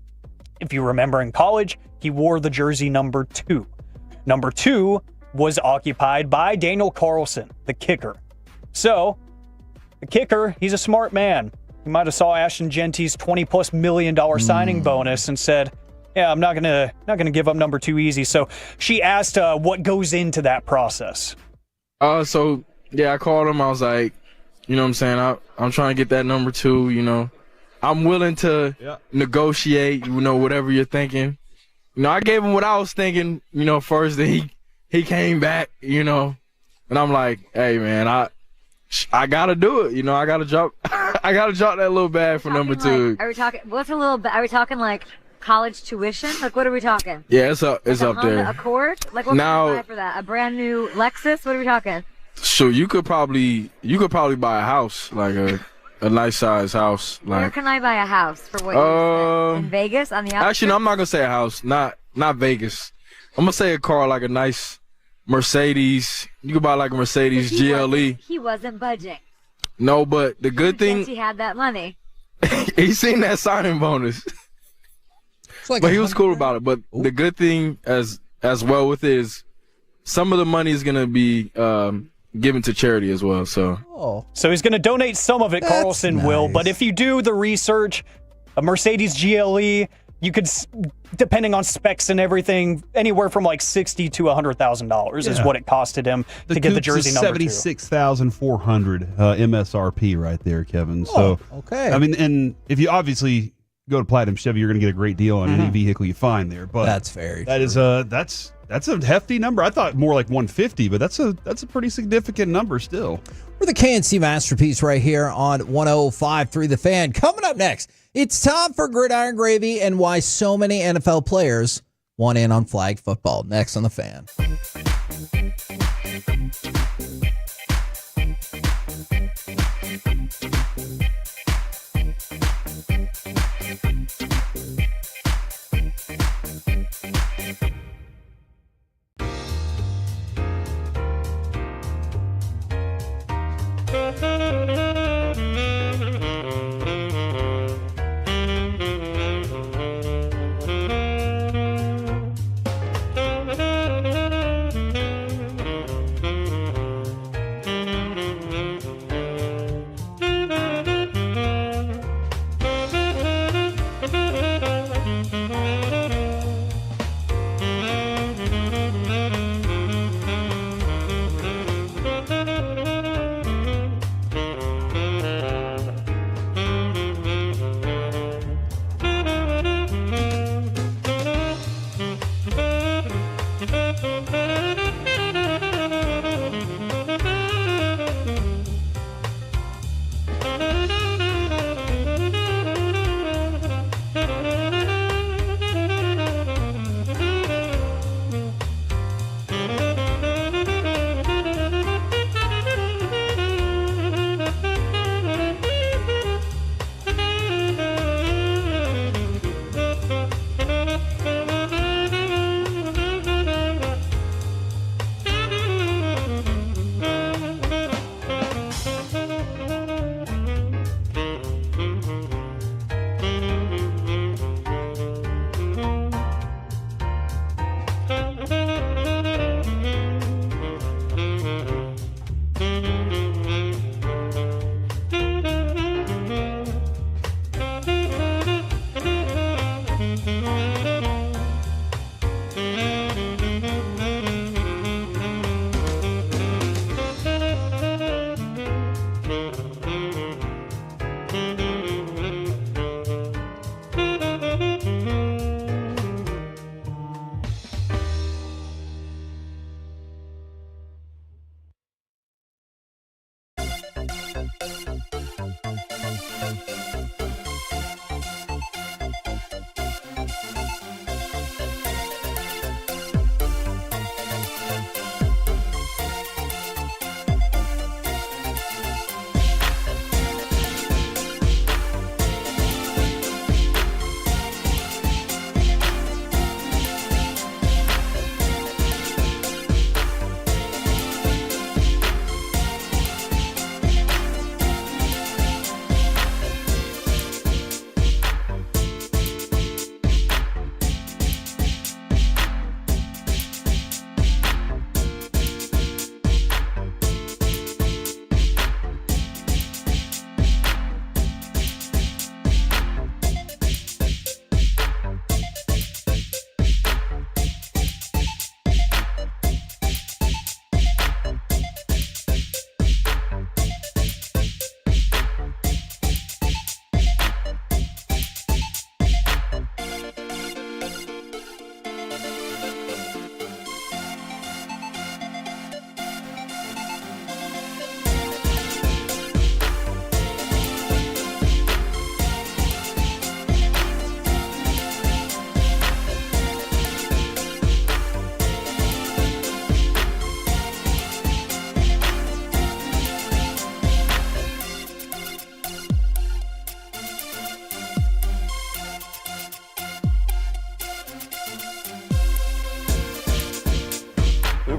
If you remember in college, he wore the jersey number 2. Number 2 was occupied by Daniel Carlson, the kicker. So, the kicker, he's a smart man. He might have saw Ashton Genty's $20+ million signing bonus and said, yeah, I'm not gonna give up number 2 easy. So she asked what goes into that process.
So yeah, I called him. I was like, you know what I'm saying? I'm trying to get that number 2, you know. I'm willing to negotiate, you know, whatever you're thinking. You know, I gave him what I was thinking, you know, first. Then he came back, you know, and I'm like, hey man, I gotta do it, you know. I gotta drop that little bag for number 2.
Are we talking? What's a little bit? Are we talking like college tuition? Like, what are we talking?
Yeah, it's up
Like a
up there.
Honda Accord? Like, what
Now-
can you buy for that? A brand new Lexus? What are we talking?
So you could probably buy a house, like a nice size house.
Where
Like
can I buy a house for what you said? In Vegas on the outskirts?
actually, no, I'm not gonna say a house, not Vegas. I'm gonna say a car, like a nice Mercedes. You could buy like a Mercedes GLE.
He wasn't budging.
No, but the good
Since
thing,
he had that money.
he seen that signing bonus.
Like
but he was cool about it. But the good thing as well with it is some of the money is gonna be given to charity as well. So
So he's going to donate some of it,
That's
Carlson will.
nice.
But if you do the research, a Mercedes GLE, you could, depending on specs and everything, anywhere from like $60,000 to $100,000 is
Yeah.
what it costed him to get the
Coupe's
jersey
is
number 2.
76,400 MSRP right there, Kevin. So
okay.
I mean, and if you obviously go to Platinum Chevy, you're going to get a great deal on any vehicle you find there. But
That's very
that is that's a hefty number. I thought more like 150, but that's a pretty significant number still.
We're the KNC Masterpiece right here on 105.3 The Fan. Coming up next, it's time for Gridiron Gravy and why so many NFL players want in on flag football. Next on The Fan.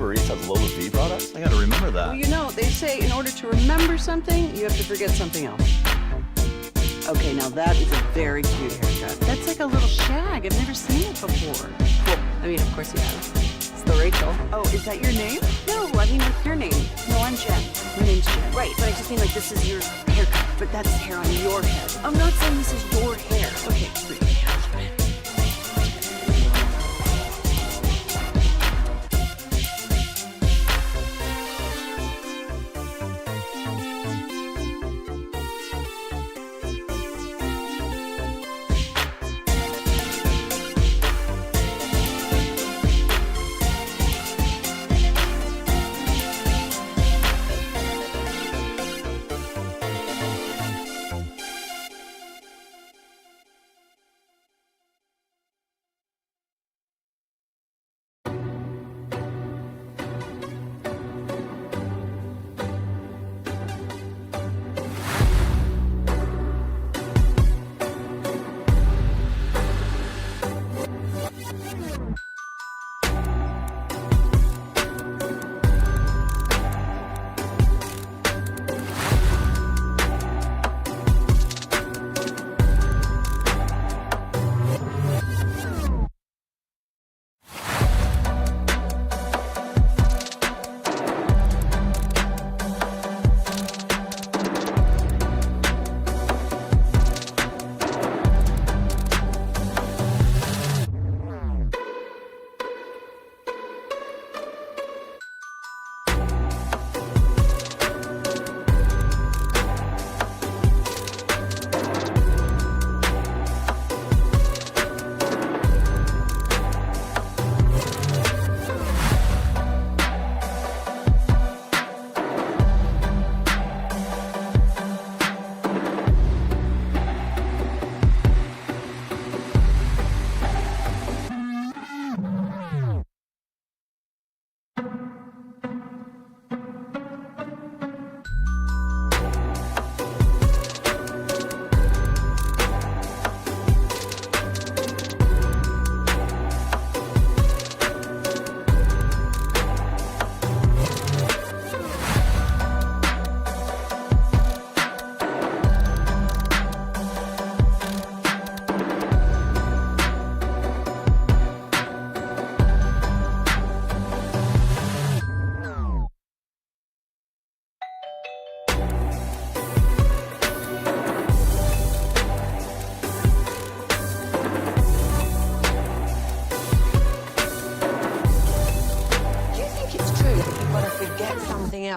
Uber Eats has Lola V products? I gotta remember that.
Well, you know, they say in order to remember something, you have to forget something else. Okay, now that is a very cute haircut. That's like a little shag. I've never seen it before. Well, I mean, of course you have. It's the Rachel. Oh, is that your name? No, I mean, what's your name? No, I'm Jen. My name's Jen. Right, but I just mean like this is your haircut, but that's hair on your head. I'm not saying this is your hair. Okay, sweet.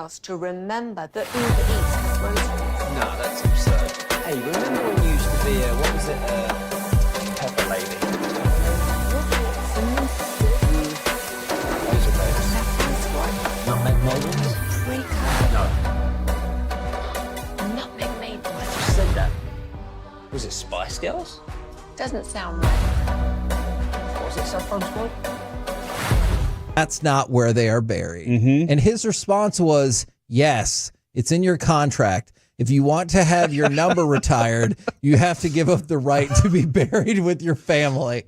else to remember that Uber Eats has groceries.
No, that's absurd. Hey, remember when you used to be what was it, pepper lady? Those are those. Nutmeg maidens? No.
Nutmeg maidens.
I just said that. Was it Spice Girls?
Doesn't sound right.
Was it Saffron Squad?
That's not where they are buried. And his response was, yes, it's in your contract. If you want to have your number retired, you have to give up the right to be buried with your family.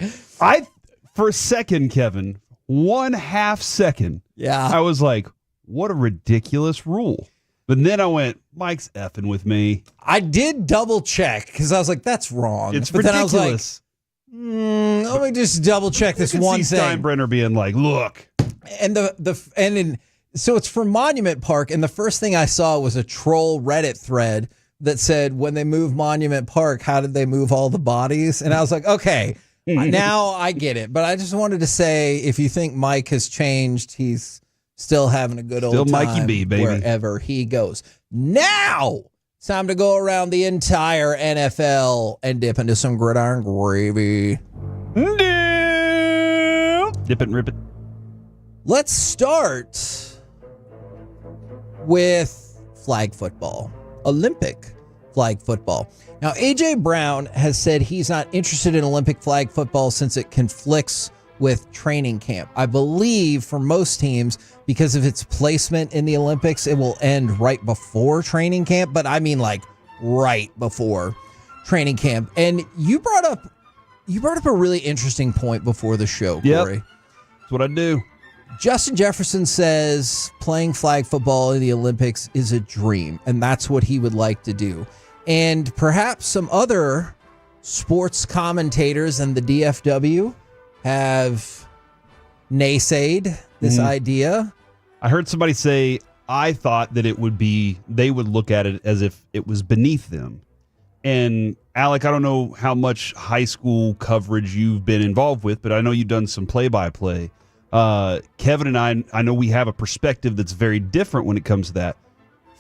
For a second, Kevin, 1/2 second, I was like, what a ridiculous rule. But then I went, Mike's effing with me.
I did double check because I was like, that's wrong.
It's
but
ridiculous.
Then I was like, let me just double check this one thing.
Steinbrenner being like, look.
And so it's from Monument Park, and the first thing I saw was a troll Reddit thread that said, when they move Monument Park, how did they move all the bodies? And I was like, okay, now I get it. But I just wanted to say, if you think Mike has changed, he's still having a good old time
Mikey B, baby.
Wherever he goes. Now it's time to go around the entire NFL and dip into some gridiron gravy.
Dip it and rip it.
Let's start with flag football, Olympic flag football. Now, A.J. Brown has said he's not interested in Olympic flag football since it conflicts with training camp. I believe for most teams, because of its placement in the Olympics, it will end right before training camp, but I mean like right before training camp. And you brought up a really interesting point before the show, Corey.
That's what I do.
Justin Jefferson says playing flag football in the Olympics is a dream, and that's what he would like to do. And perhaps some other sports commentators and the DFW have naysayed this idea.
I heard somebody say, I thought that it would be, they would look at it as if it was beneath them. And Alec, I don't know how much high school coverage you've been involved with, but I know you've done some play-by-play. Kevin and I know we have a perspective that's very different when it comes to that.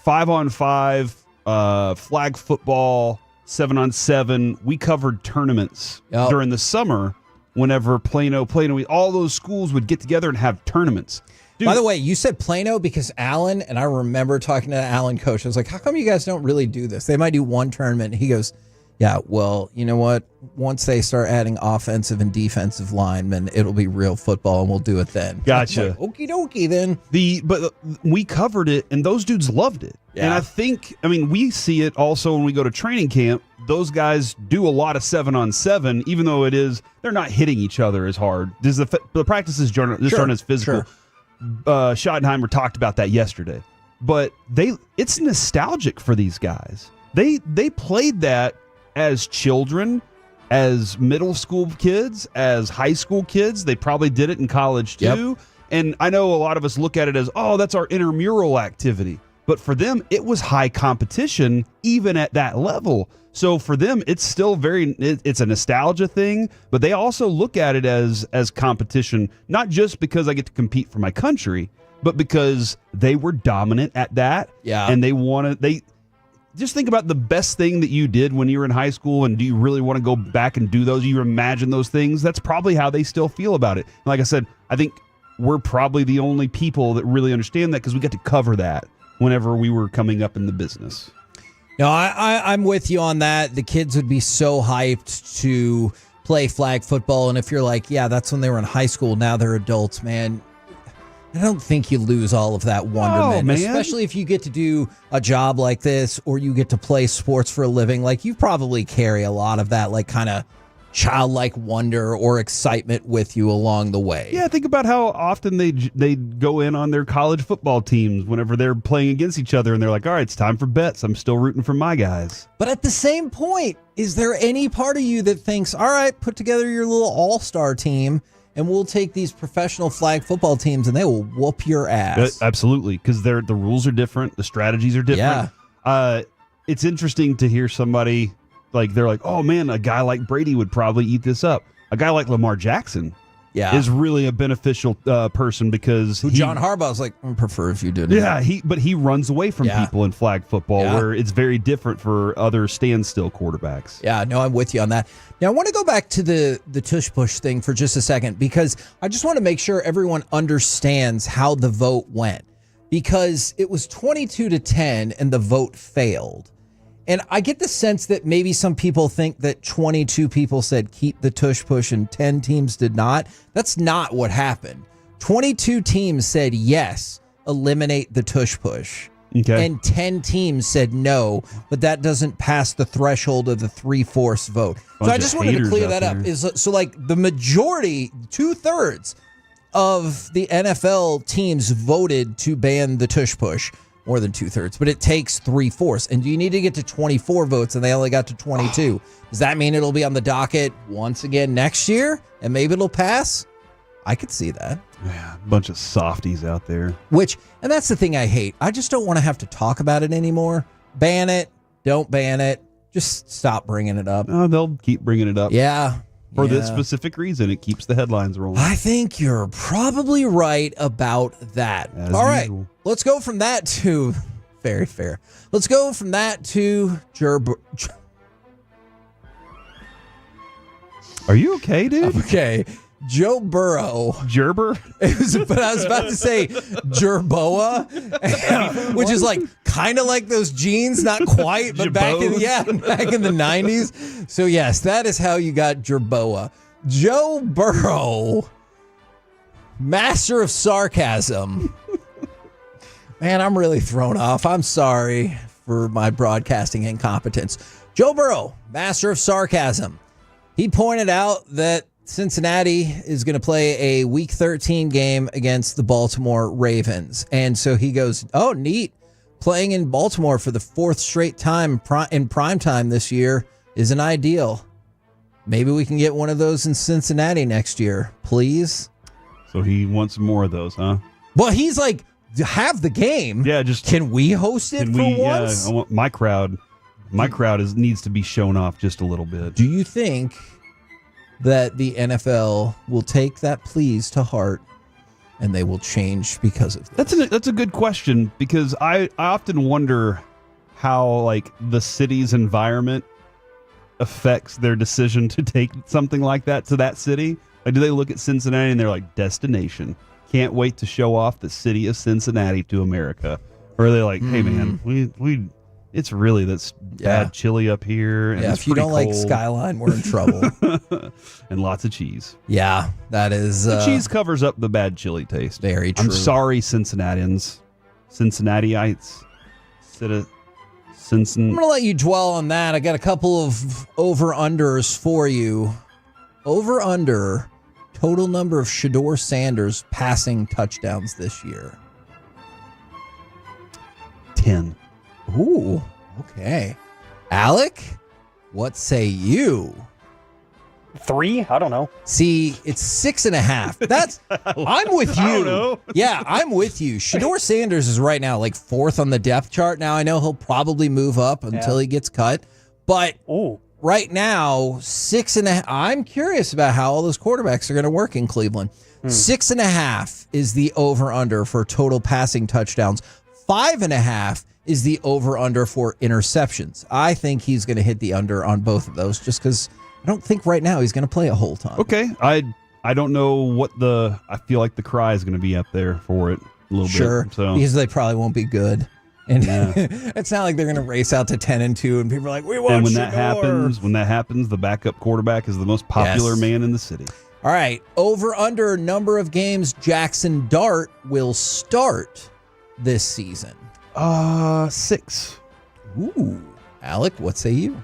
5-on-5, flag football, 7-on-7. We covered tournaments during the summer whenever Plano, all those schools would get together and have tournaments. Dude.
By the way, you said Plano because Alan, and I remember talking to the Alan coach. I was like, how come you guys don't really do this? They might do one tournament. He goes, yeah, well, you know what? Once they start adding offensive and defensive linemen, it'll be real football, and we'll do it then.
Gotcha.
Like, okie dokie then.
But we covered it, and those dudes loved it. Yeah. And I think, we see it also when we go to training camp. Those guys do a lot of 7-on-7, even though they're not hitting each other as hard. The practices aren't as physical. Sure. Schottenheimer talked about that yesterday, but it's nostalgic for these guys. They played that as children, as middle school kids, as high school kids. They probably did it in college too. Yep. And I know a lot of us look at it as, that's our intramural activity. But for them, it was high competition even at that level. So for them, it's still it's a nostalgia thing, but they also look at it as competition, not just because I get to compete for my country, but because they were dominant at that. Yeah. And they just think about the best thing that you did when you were in high school, and do you really want to go back and do those? You imagine those things? That's probably how they still feel about it. And like I said, I think we're probably the only people that really understand that because we got to cover that whenever we were coming up in the business.
No, I'm with you on that. The kids would be so hyped to play flag football. And if you're like, yeah, that's when they were in high school, now they're adults, man, I don't think you lose all of that wonderment, especially if you get to do a job like this or you get to play sports for a living. Like, you probably carry a lot of that, like, kind of childlike wonder or excitement with you along the way.
Yeah, think about how often they go in on their college football teams whenever they're playing against each other, and they're like, all right, it's time for bets. I'm still rooting for my guys.
But at the same point, is there any part of you that thinks, all right, put together your little all-star team and we'll take these professional flag football teams and they will whoop your ass?
Absolutely, because the rules are different. The strategies are different. Yeah. It's interesting to hear somebody, like, they're like, oh man, a guy like Brady would probably eat this up. A guy like Lamar Jackson is really a beneficial person because
John Harbaugh's like, I prefer if you didn't.
Yeah, but he runs away from people in flag football where it's very different for other standstill quarterbacks.
Yeah, no, I'm with you on that. Now, I want to go back to the tush push thing for just a second because I just want to make sure everyone understands how the vote went, because it was 22-10 and the vote failed. And I get the sense that maybe some people think that 22 people said keep the tush push and 10 teams did not. That's not what happened. 22 teams said yes, eliminate the tush push. Okay. And 10 teams said no, but that doesn't pass the threshold of the 3/4 vote. So I just wanted to clear that up. So like the majority, 2/3 of the NFL teams voted to ban the tush push. More than 2/3, but it takes 3/4. And you need to get to 24 votes, and they only got to 22. Does that mean it'll be on the docket once again next year, and maybe it'll pass? I could see that.
Yeah, a bunch of softies out there.
And that's the thing I hate. I just don't want to have to talk about it anymore. Ban it. Don't ban it. Just stop bringing it up.
Oh, they'll keep bringing it up.
Yeah.
For this specific reason, it keeps the headlines rolling.
I think you're probably right about that. All right, let's go from that to very fair. Let's go from that to
Are you okay, dude?
Okay. Joe Burrow.
Gerber?
But I was about to say Jerboa, which is like kind of like those jeans, not quite, but back in the 90s. So yes, that is how you got Jerboa. Joe Burrow, master of sarcasm. Man, I'm really thrown off. I'm sorry for my broadcasting incompetence. Joe Burrow, master of sarcasm. He pointed out that Cincinnati is going to play a Week 13 game against the Baltimore Ravens. And so he goes, oh, neat. Playing in Baltimore for the 4th straight time in prime time this year isn't ideal. Maybe we can get one of those in Cincinnati next year, please.
So he wants more of those, huh?
Well, he's like, have the game.
Yeah, just
can we host it for once?
Yeah, I want my crowd needs to be shown off just a little bit.
Do you think that the NFL will take that pleas to heart and they will change because of this?
That's a good question, because I often wonder how like the city's environment affects their decision to take something like that to that city. Like, do they look at Cincinnati and they're like, destination, can't wait to show off the city of Cincinnati to America? Or are they like, hey man, we it's really that's bad chili up here. And it's
if you don't
cold.
like Skyline, we're in trouble.
And lots of cheese.
Yeah, that is.
The cheese covers up the bad chili taste.
Very true.
I'm sorry, Cincinnatians, Cincinnatiites.
I'm going to let you dwell on that. I got a couple of over-unders for you. Over-under, total number of Shedeur Sanders passing touchdowns this year.
10.
Ooh, okay. Alec, what say you?
3? I don't know.
See, it's 6.5. That's I'm with you.
I don't know.
Yeah, I'm with you. Shedeur Sanders is right now like 4th on the depth chart. Now I know he'll probably move up until he gets cut, but right now 6.5. I'm curious about how all those quarterbacks are going to work in Cleveland. 6.5 is the over under for total passing touchdowns. 5.5 is the over under for interceptions. I think he's going to hit the under on both of those, just because I don't think right now he's going to play a whole ton.
Okay, I don't know what I feel like the cry is going to be up there for it a little bit. So
because they probably won't be good. And it's not like they're going to race out to 10-2 and people are like, we want.
And when
Shedeur.
that happens, the backup quarterback is the most popular man in the city.
All right, over under number of games Jackson Dart will start this season.
6.
Ooh, Alec, what say you?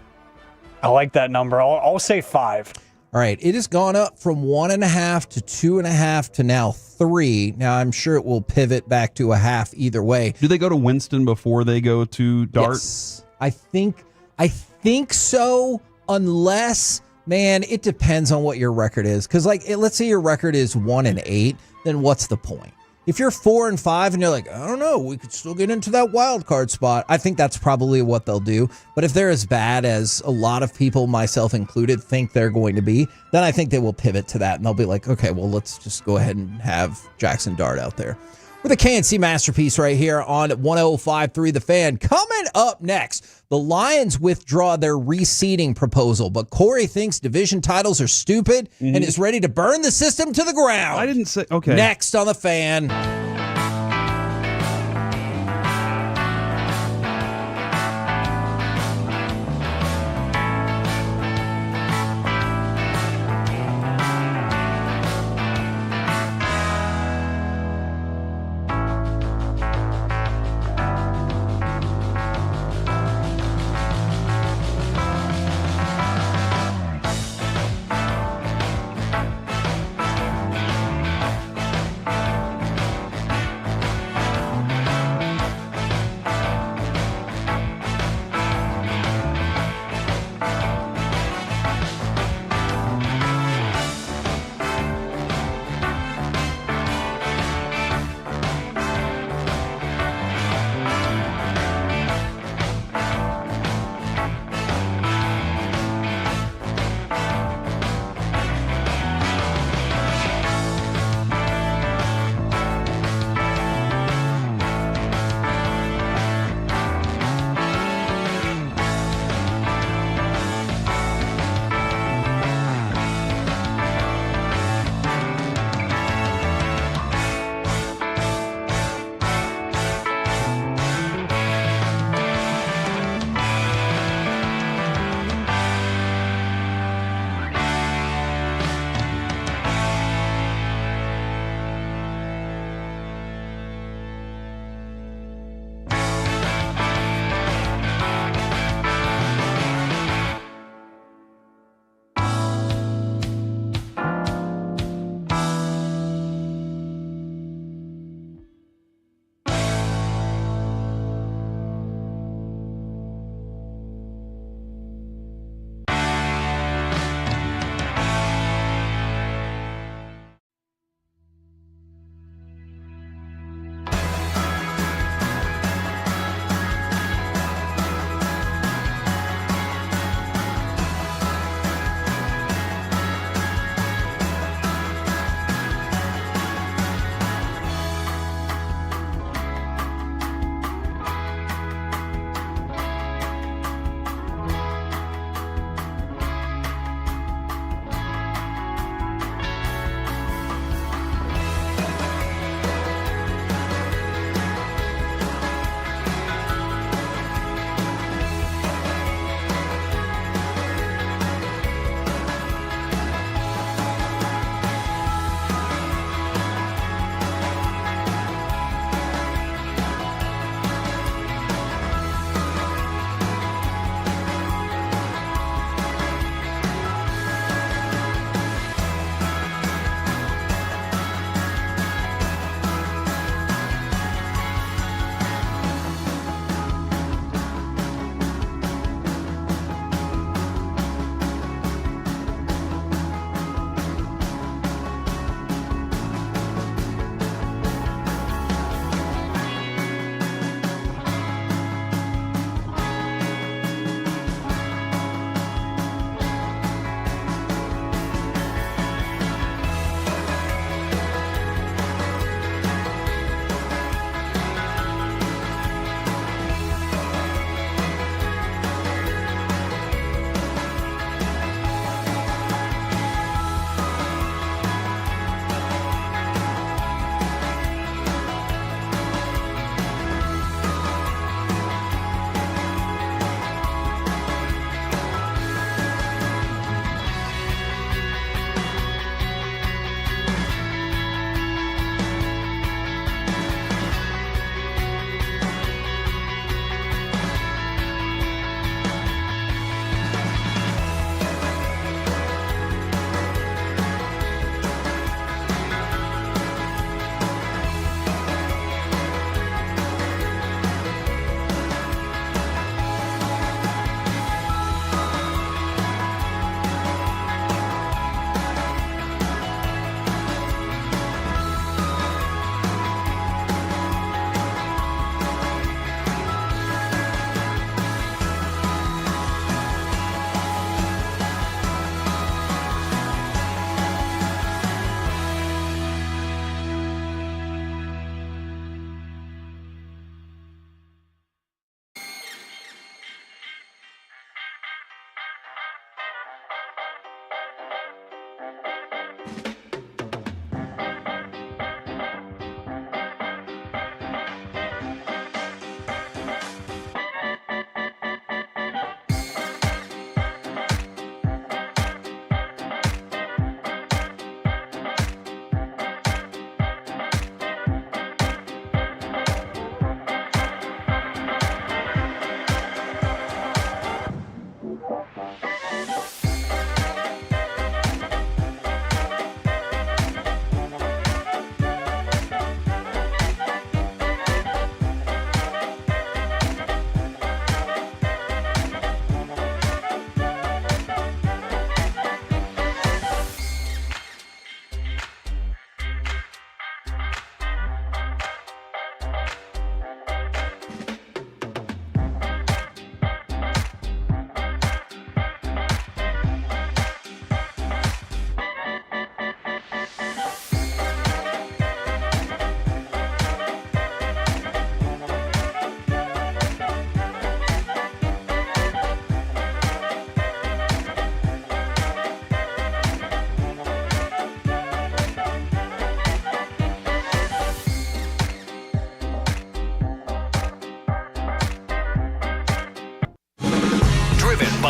I like that number. I'll say 5.
All right, it has gone up from 1.5 to 2.5 to now 3. Now I'm sure it will pivot back to a half either way.
Do they go to Winston before they go to Dart?
Yes, I think so. Unless, man, it depends on what your record is. Because let's say your record is 1-8, then what's the point? If you're 4-5 and you're like, I don't know, we could still get into that wild card spot, I think that's probably what they'll do. But if they're as bad as a lot of people, myself included, think they're going to be, then I think they will pivot to that and they'll be like, okay, well, let's just go ahead and have Jackson Dart out there. With a KNC masterpiece right here on 105.3 The Fan. Coming up next, the Lions withdraw their reseeding proposal, but Corey thinks division titles are stupid and is ready to burn the system to the ground.
I didn't say, okay.
Next on The Fan.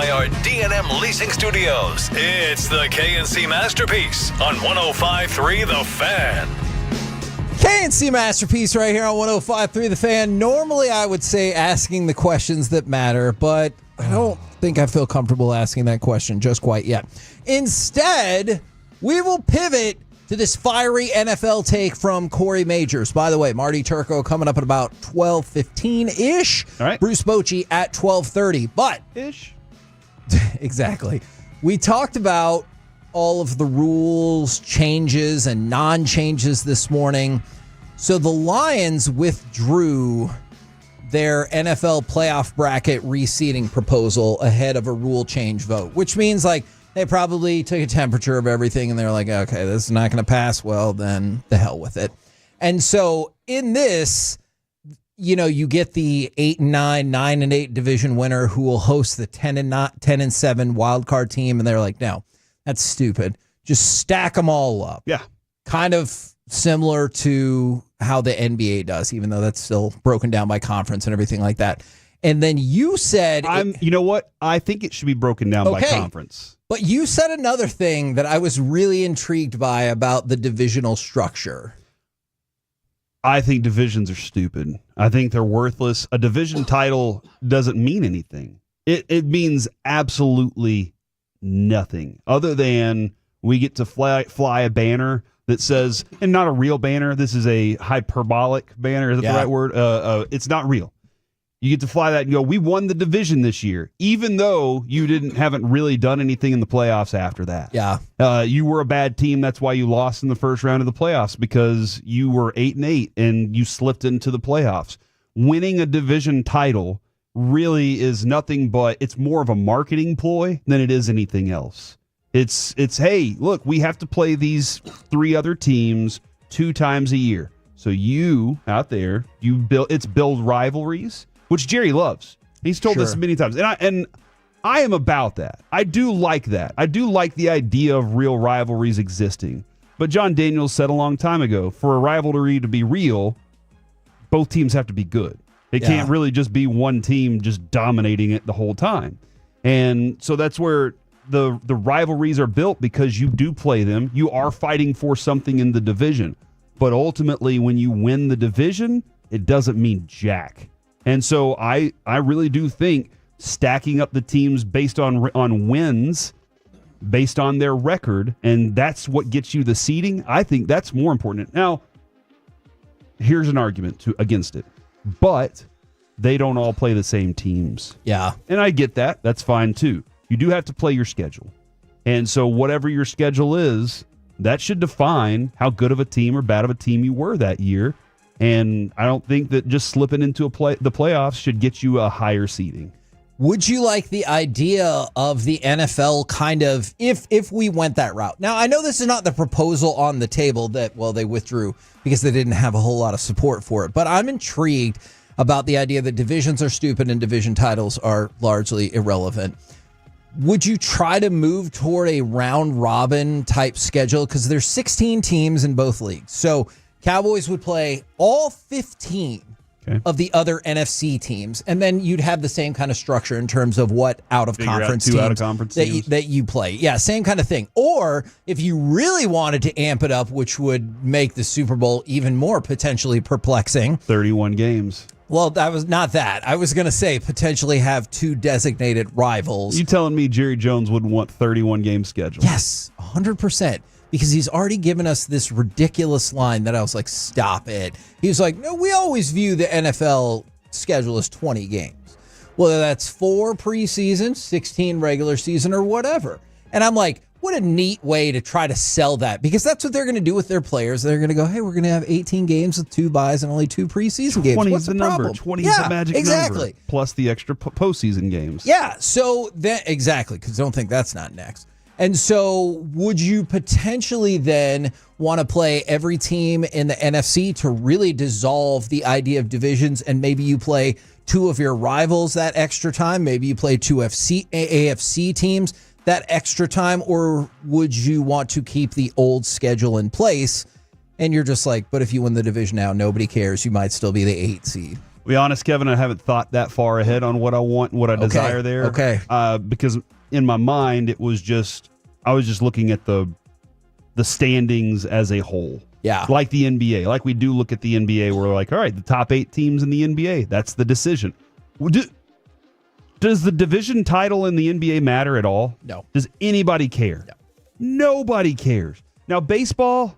by our D&M Leasing Studios. It's the KNC Masterpiece on 105.3 The Fan.
KNC Masterpiece right here on 105.3 The Fan. Normally, I would say asking the questions that matter, but I don't think I feel comfortable asking that question just quite yet. Instead, we will pivot to this fiery NFL take from Corey Majors. By the way, Marty Turco coming up at about 12:15-ish.
All right.
Bruce Bochy at 12:30. But
Ish.
exactly. We talked about all of the rules, changes, and non-changes this morning. So the Lions withdrew their NFL playoff bracket reseeding proposal ahead of a rule change vote, which means like they probably took a temperature of everything and they're like, okay, this is not going to pass. Well, then the hell with it. And so in this, you know, you get the 8-9, 9-8 division winner who will host the 10-7 wild card team. And they're like, no, that's stupid. Just stack them all up.
Yeah.
Kind of similar to how the NBA does, even though that's still broken down by conference and everything like that. And then you said,
you know what? I think it should be broken down by conference.
But you said another thing that I was really intrigued by about the divisional structure.
I think divisions are stupid. I think they're worthless. A division title doesn't mean anything. It means absolutely nothing other than we get to fly a banner that says, and not a real banner. This is a hyperbolic banner. Is that the right word? It's not real. You get to fly that and go, we won the division this year, even though you haven't really done anything in the playoffs after that.
Yeah.
You were a bad team. That's why you lost in the first round of the playoffs, because you were 8-8 and you slipped into the playoffs. Winning a division title really is nothing but, it's more of a marketing ploy than it is anything else. It's hey, look, we have to play these 3 other teams 2 times a year. So you out there, build rivalries, which Jerry loves. He's told us many times. And I am about that. I do like that. I do like the idea of real rivalries existing. But John Daniels said a long time ago, for a rivalry to be real, both teams have to be good. It can't really just be one team just dominating it the whole time. And so that's where the rivalries are built, because you do play them. You are fighting for something in the division. But ultimately, when you win the division, it doesn't mean jack. And so I really do think stacking up the teams based on wins, based on their record, and that's what gets you the seeding, I think that's more important. Now, here's an argument against it. But they don't all play the same teams.
Yeah.
And I get that. That's fine, too. You do have to play your schedule. And so whatever your schedule is, that should define how good of a team or bad of a team you were that year. And I don't think that just slipping into the playoffs should get you a higher seeding.
Would you like the idea of the NFL kind of, if we went that route? Now, I know this is not the proposal on the table that, well, they withdrew because they didn't have a whole lot of support for it. But I'm intrigued about the idea that divisions are stupid and division titles are largely irrelevant. Would you try to move toward a round robin type schedule? Because there's 16 teams in both leagues. So Cowboys would play all 15 of the other NFC teams, and then you'd have the same kind of structure in terms of what out-of-conference teams that you play. Yeah, same kind of thing. Or if you really wanted to amp it up, which would make the Super Bowl even more potentially perplexing.
31 games.
Well, that was not that. I was going to say potentially have 2 designated rivals.
You telling me Jerry Jones wouldn't want 31-game schedule?
Yes, 100%. Because he's already given us this ridiculous line that I was like, stop it. He was like, no, we always view the NFL schedule as 20 games. Whether that's 4 preseason, 16 regular season, or whatever. And I'm like, what a neat way to try to sell that. Because that's what they're going to do with their players. They're going to go, hey, we're going to have 18 games with 2 byes and only 2 preseason games.
20
What's
is the
problem?
number. 20 is the magic number. Plus the extra postseason games.
Yeah, so exactly, because don't think that's not next. And so would you potentially then want to play every team in the NFC to really dissolve the idea of divisions, and maybe you play 2 of your rivals that extra time? Maybe you play 2 AFC teams that extra time? Or would you want to keep the old schedule in place? And you're just like, but if you win the division now, nobody cares. You might still be the 8 seed.
be honest, Kevin, I haven't thought that far ahead on what I want, what I desire there.
Okay.
Because in my mind, I was just looking at the standings as a whole.
Yeah.
Like the NBA. Like we do look at the NBA, we're like, all right, the top 8 teams in the NBA, that's the decision. Does the division title in the NBA matter at all?
No.
Does anybody care?
No.
Nobody cares. Now, baseball,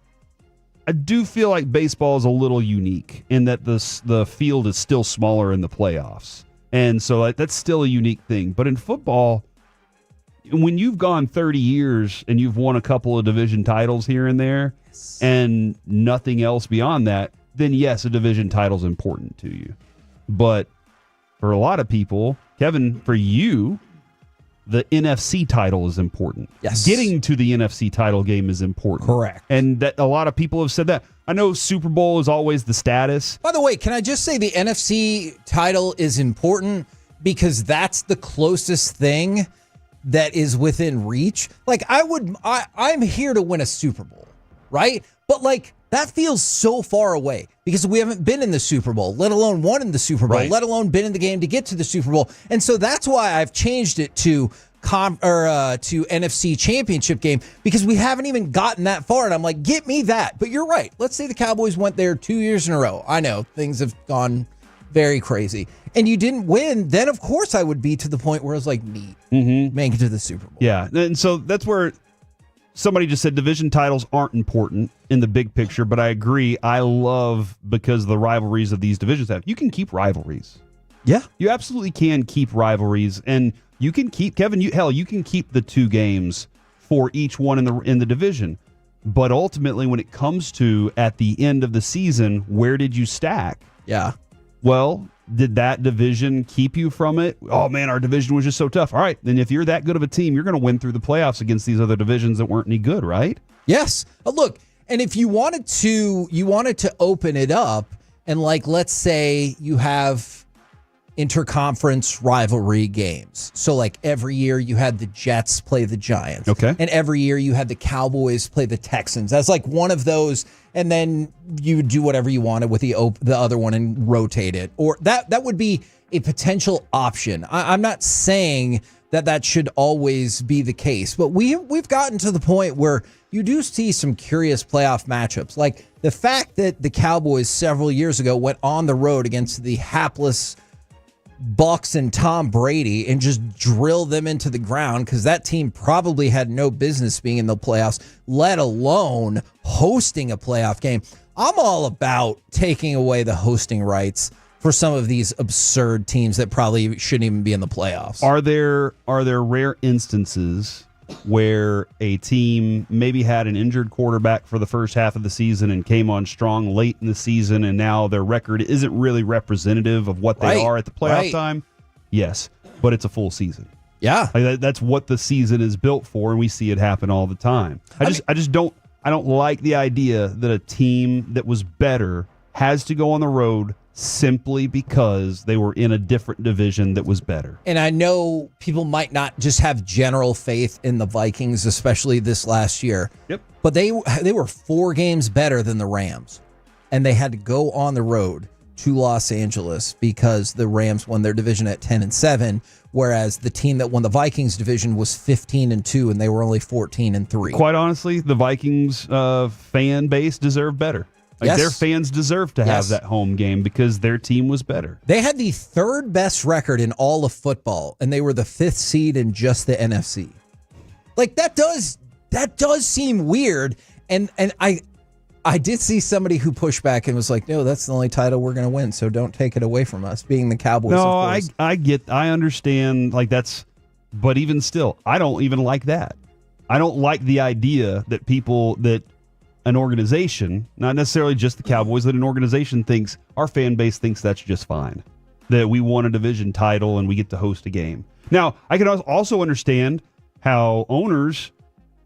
I do feel like baseball is a little unique in that the field is still smaller in the playoffs. And so that's still a unique thing. But in football, when you've gone 30 years and you've won a couple of division titles here and there and nothing else beyond that, then yes, a division title is important to you. But for a lot of people, Kevin, for you, the NFC title is important.
Yes.
Getting to the NFC title game is important.
Correct.
And that a lot of people have said that. I know Super Bowl is always the status.
By the way, can I just say the NFC title is important because that's the closest thing that is within reach. Like I'm here to win a Super Bowl, right? But like that feels so far away because we haven't been in the Super Bowl, let alone won in the Super Bowl, let alone been in the game to get to the Super Bowl. And so that's why I've changed it to NFC Championship game because we haven't even gotten that far. And I'm like, get me that. But you're right. Let's say the Cowboys went there 2 years in a row. I know things have gone very crazy. And you didn't win, then of course I would be to the point where I was like, neat, make it to the Super Bowl.
Yeah, and so that's where somebody just said division titles aren't important in the big picture, but I agree. I love because the rivalries of these divisions have. You can keep rivalries.
Yeah.
You absolutely can keep rivalries, and you can keep, Kevin, you can keep the 2 games for each one in the division. But ultimately, when it comes to at the end of the season, where did you stack?
Yeah.
Well, did that division keep you from it? Oh, man, our division was just so tough. All right, then if you're that good of a team, you're going to win through the playoffs against these other divisions that weren't any good, right?
Yes. Look, and if you wanted to open it up and like, let's say you have interconference rivalry games. So like every year you had the Jets play the Giants.
Okay.
And every year you had the Cowboys play the Texans. That's like one of those. And then you would do whatever you wanted with the other one and rotate it. Or that would be a potential option. I'm not saying that should always be the case, but we've gotten to the point where you do see some curious playoff matchups. Like the fact that the Cowboys several years ago went on the road against the hapless Bucks and Tom Brady and just drill them into the ground because that team probably had no business being in the playoffs, let alone hosting a playoff game. I'm all about taking away the hosting rights for some of these absurd teams that probably shouldn't even be in the playoffs.
Are there rare instances where a team maybe had an injured quarterback for the first half of the season and came on strong late in the season, and now their record isn't really representative of what they are at the playoff time? Yes, but it's a full season.
Yeah,
like that's what the season is built for, and we see it happen all the time. I don't like the idea that a team that was better has to go on the road simply because they were in a different division that was better.
And I know people might not just have general faith in the Vikings, especially this last year.
Yep.
But they were 4 games better than the Rams, and they had to go on the road to Los Angeles because the Rams won their division at 10-7, whereas the team that won the Vikings division was 15-2, and they were only 14-3.
Quite honestly, the Vikings fan base deserved better. Like their fans deserve to have that home game because their team was better.
They had the 3rd best record in all of football, and they were the 5th seed in just the NFC. Like that does seem weird. And I did see somebody who pushed back and was like, "No, that's the only title we're going to win, so don't take it away from us." Being the Cowboys.
No,
of course.
I understand. Like but even still, I don't even like that. I don't like the idea that an organization, not necessarily just the Cowboys, that an organization thinks, our fan base thinks that's just fine, that we won a division title and we get to host a game. Now, I can also understand how owners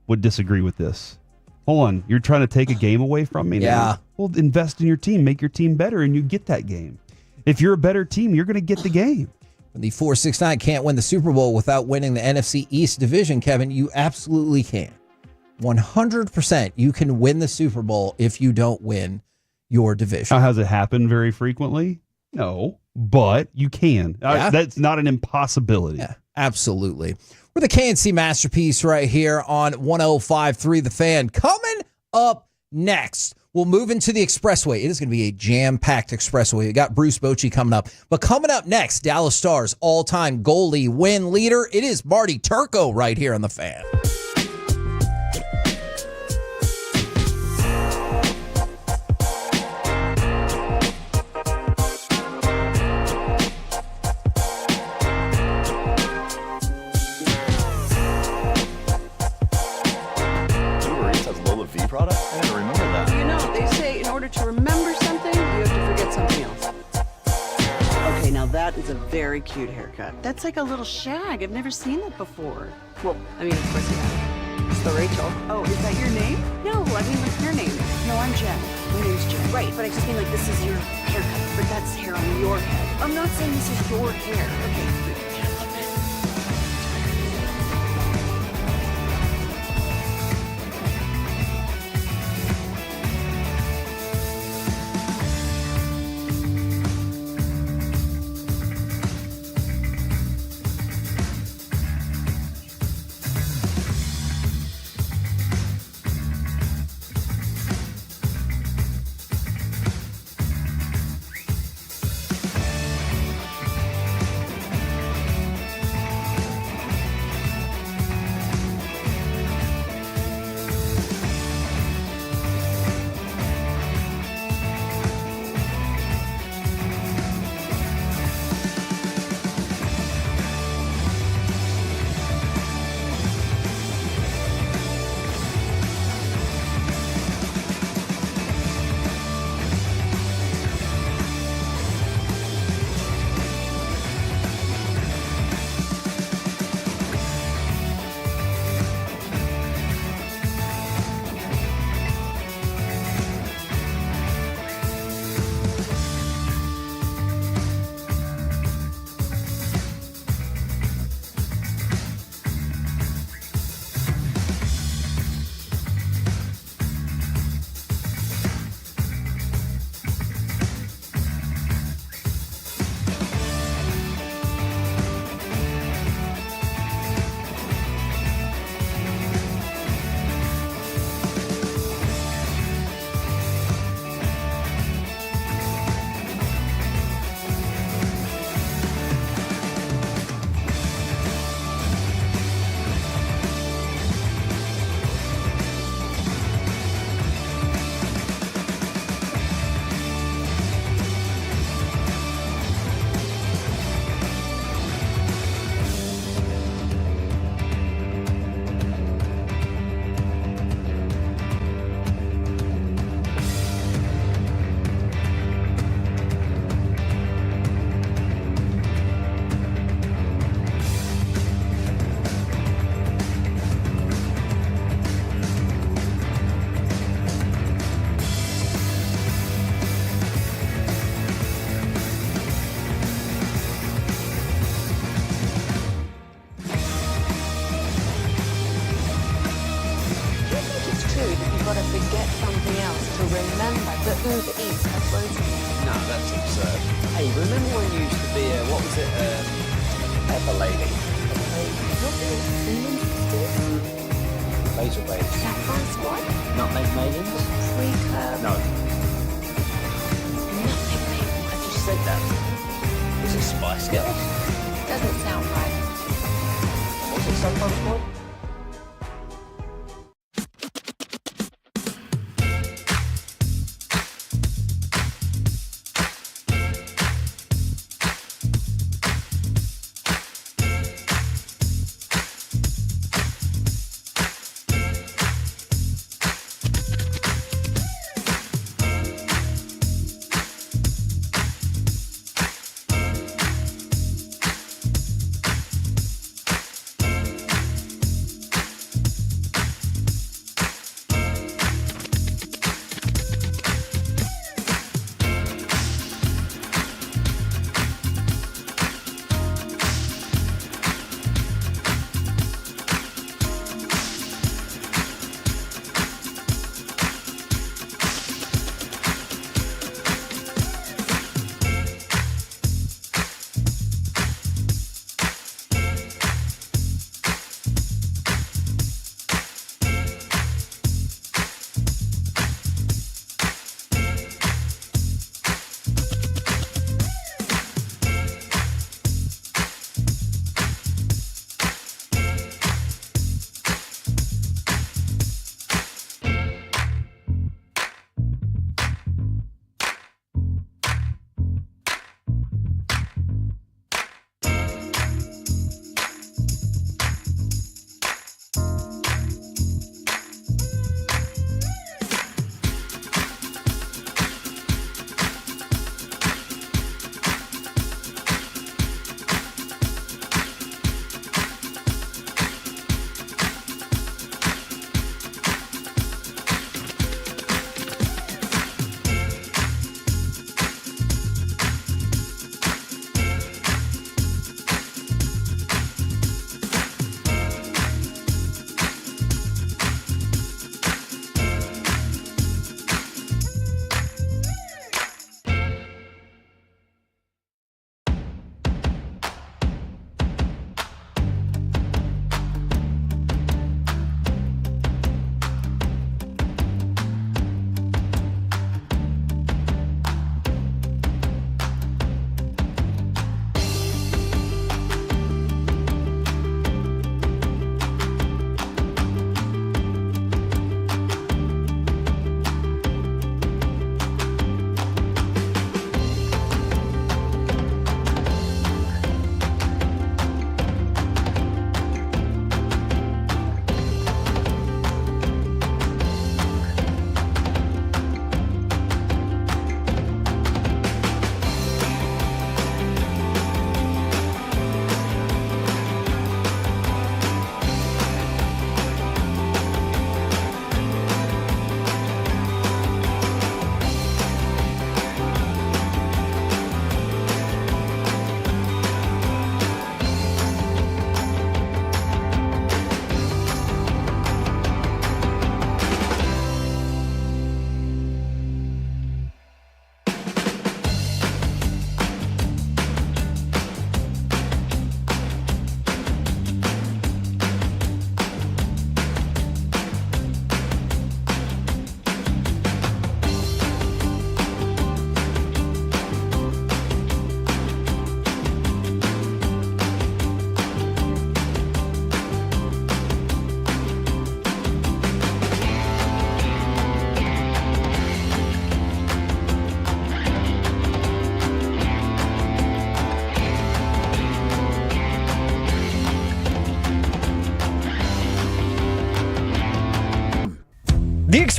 would disagree with this. Hold on, you're trying to take a game away from me now?
Yeah.
Well, invest in your team, make your team better, and you get that game. If you're a better team, you're going to get the game.
When the 4-6-9 can't win the Super Bowl without winning the NFC East division, Kevin, you absolutely can. 100% you can win the Super Bowl if you don't win your division.
Has it happened very frequently? No. but you can.
Yeah.
That's not an impossibility.
Yeah, absolutely. We're the KNC Masterpiece right here on 105.3 The Fan. Coming up next, we'll move into the Expressway. It is going to be a jam-packed Expressway. We got Bruce Bochy coming up. But coming up next, Dallas Stars all-time goalie win leader. It is Marty Turco right here on The Fan.
Product? I gotta remember that.
You know, they say in order to remember something, you have to forget something else. Okay, now that is a very cute haircut. That's like a little shag. I've never seen that before. Well, I mean, of course you have. It's the Rachel. Oh, is that your name? No, I mean like your name. No, I'm Jen. My name's Jen. Right, but I just mean like this is your haircut. But that's hair on your head. I'm not saying this is your hair. Okay.
Uber Eats has groceries.
No, that's absurd. Hey, remember when you used to be a, what was it, Pepper Lady? Basil Babes.
Saffron Squad?
Nutmeg Maidens?
Pre-curb?
No.
Nutmeg Maidens.
I just said that. Was it Spice Girls?
Doesn't sound right.
Was it Saffron Squad?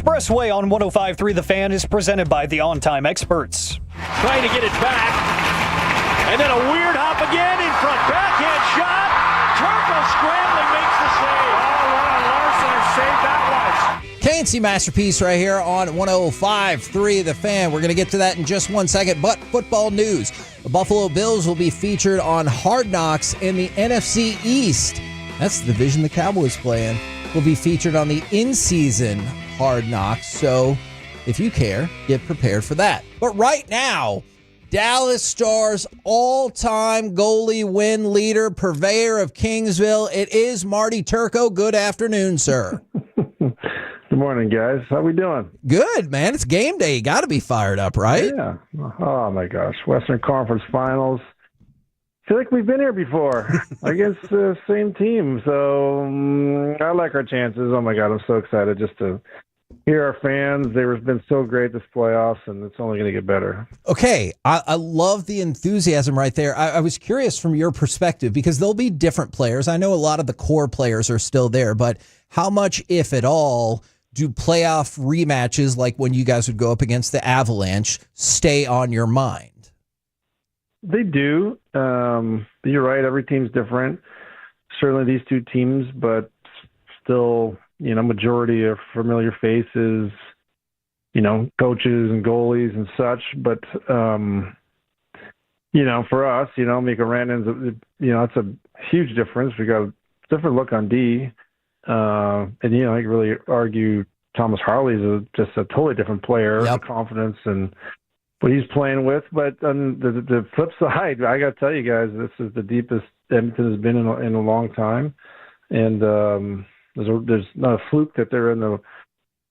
Expressway on 105.3 The Fan is presented by the On Time Experts.
Trying to get it back. And then a weird hop again in front. Backhand shot. Turco scrambling makes the save. Oh, what a Larson save that was.
KNC Masterpiece right here on 105.3 The Fan. We're going to get to that in just 1 second, but football news. The Buffalo Bills will be featured on Hard Knocks in the NFC East. That's the division the Cowboys play in. Will be featured on the in-season Hard Knocks, so if you care, get prepared for that. But right now, Dallas Stars all-time goalie win leader, purveyor of Kingsville, it is Marty Turco. Good afternoon, sir.
Good morning, guys. How we doing?
Good, man. It's game day. You got to be fired up, right?
Yeah. Oh, my gosh. Western Conference Finals. I feel like we've been here before against the same team. So I like our chances. Oh, my God. I'm so excited just to hear our fans. They've been so great this playoffs, and it's only going to get better.
Okay. I love the enthusiasm right there. I was curious from your perspective because there'll be different players. I know a lot of the core players are still there, but how much, if at all, do playoff rematches like when you guys would go up against the Avalanche stay on your mind?
They do. You're right. Every team's different. Certainly these two teams, but still, majority of familiar faces, coaches and goalies and such. But, for us, Mika Rantanen's, it's a huge difference. We got a different look on D. And I can really argue Thomas Harley's just a totally different player, the confidence and what he's playing with. But on the flip side, I got to tell you guys, this is the deepest Edmonton has been in a long time. And there's not a fluke that they're in the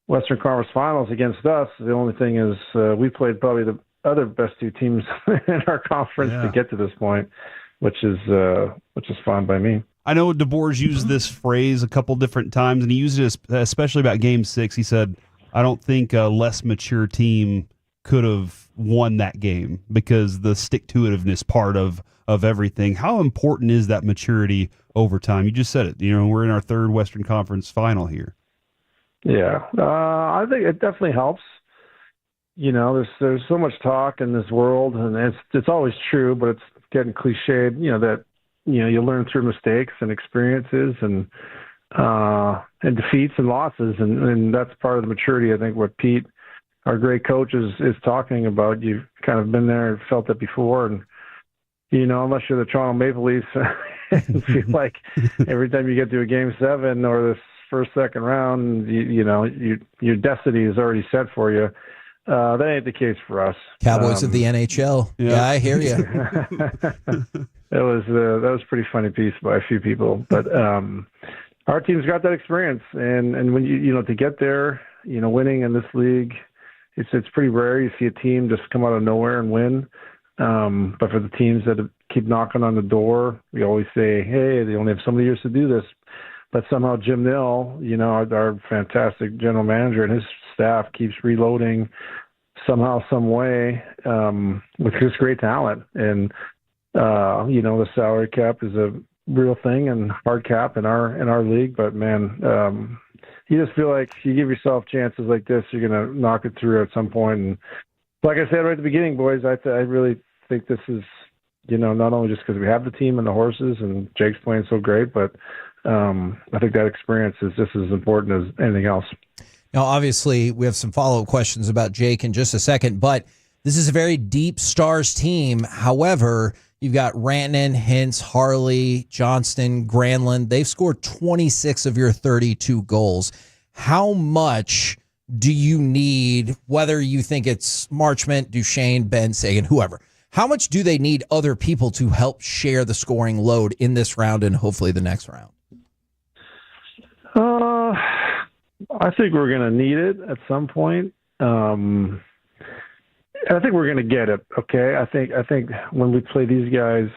Western Conference Finals against us. The only thing is we played probably the other best two teams in our conference to get to this point, which is fine by me.
I know DeBoer's used this phrase a couple different times, and he used it especially about Game 6. He said, I don't think a less mature team could have won that game because the stick-to-itiveness part of everything. How important is that maturity over time? You just said it. We're in our third Western Conference final here.
Yeah, I think it definitely helps. There's so much talk in this world, and it's always true, but it's getting cliched, that you learn through mistakes and experiences and defeats and losses, and that's part of the maturity. I think what Pete, our great coach, is talking about. You've kind of been there and felt it before, and unless you're the Toronto Maple Leafs, you feel like every time you get to a Game 7 or this second round, your destiny is already set for you. That ain't the case for us.
Cowboys of the NHL. Yeah, I hear you.
That was a pretty funny piece by a few people, but our team's got that experience, and when you to get there, winning in this league, it's pretty rare. You see a team just come out of nowhere and win. But for the teams that keep knocking on the door, we always say, hey, they only have so many years to do this. But somehow Jim Nill, our fantastic general manager, and his staff keeps reloading somehow, some way, with just great talent. And the salary cap is a real thing and hard cap in our league. But man, you just feel like you give yourself chances like this, you're gonna knock it through at some point. And like I said right at the beginning, boys, I really think this is, not only just because we have the team and the horses and Jake's playing so great, but I think that experience is just as important as anything else.
Now, obviously, we have some follow-up questions about Jake in just a second, but this is a very deep Stars team. However, you've got Rantanen, Hintz, Harley, Johnston, Granlund. They've scored 26 of your 32 goals. How much do you need, whether you think it's Marchment, Duchesne, Ben Sagan, whoever, how much do they need other people to help share the scoring load in this round and hopefully the next round?
I think we're going to need it at some point. I think we're going to get it. Okay. I think when we play these guys,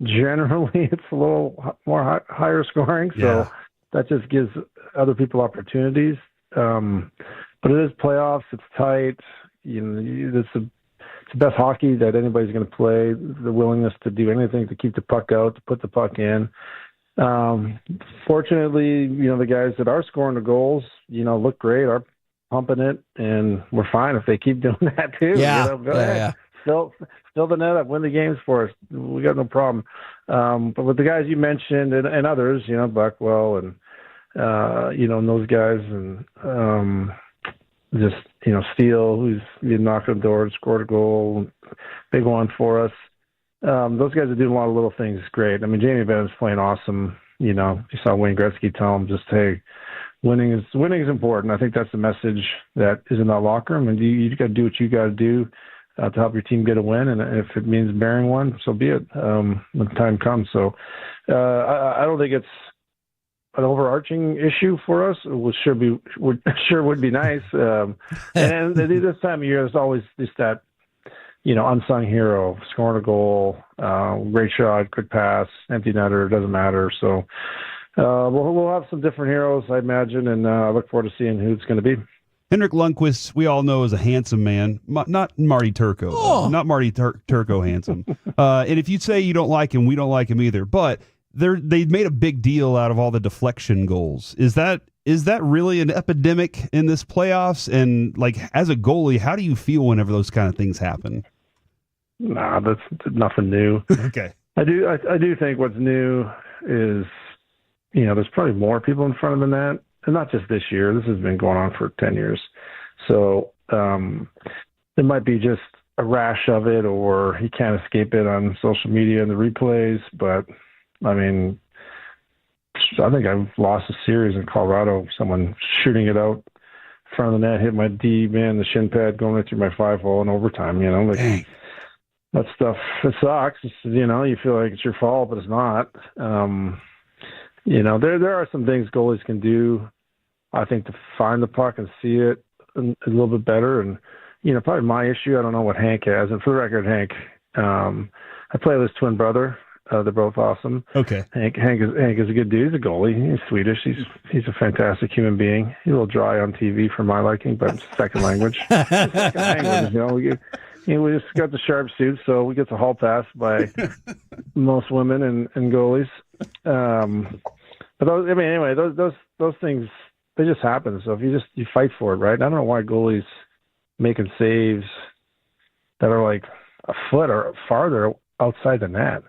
generally it's a little more higher scoring. So that just gives other people opportunities. But it is playoffs. It's tight. It's the best hockey that anybody's going to play. The willingness to do anything to keep the puck out, to put the puck in. Fortunately, the guys that are scoring the goals, look great. Our pumping it, and we're fine if they keep doing that too.
Yeah,
Go ahead. Fill the net up, win the games for us. We got no problem. But with the guys you mentioned and others, Buckwell and and those guys, and Steele, who's knocked on the door and scored a goal, big one for us. Those guys are doing a lot of little things great. I mean, Jamie Bennet's playing awesome. You saw Wayne Gretzky tell him just, hey, winning is important. I think that's the message that is in that locker room, and you got to do what you got to do to help your team get a win. And if it means bearing one, so be it when the time comes. So I don't think it's an overarching issue for us. It sure would be nice. And this time of year, there's always just that, unsung hero, scoring a goal, great shot, good pass, empty netter, doesn't matter. So we'll have some different heroes, I imagine, and I look forward to seeing who it's going to be.
Henrik Lundqvist, we all know, is a handsome man. Not Marty Turco. Not Marty Turco handsome. And if you say you don't like him, we don't like him either. But they made a big deal out of all the deflection goals. Is that really an epidemic in this playoffs? And as a goalie, how do you feel whenever those kind of things happen?
Nah, that's nothing new.
Okay.
I do think what's new is, there's probably more people in front of the net, and not just this year. This has been going on for 10 years. So it might be just a rash of it, or he can't escape it on social media and the replays. But I mean, I think I've lost a series in Colorado. Someone shooting it out in front of the net, hit my D man, the shin pad going right through my 5-hole in overtime. That stuff, it sucks. You feel like it's your fault, but it's not. There are some things goalies can do, I think, to find the puck and see it a little bit better. And, probably my issue, I don't know what Hank has. And for the record, Hank, I play with his twin brother. They're both awesome.
Okay.
Hank is a good dude. He's a goalie. He's Swedish. He's a fantastic human being. He's a little dry on TV for my liking, but it's second language. We just got the sharp suit, so we get the hall pass by most women and goalies. But those things, they just happen. So if you fight for it, right? I don't know why goalies making saves that are like a foot or farther outside the net.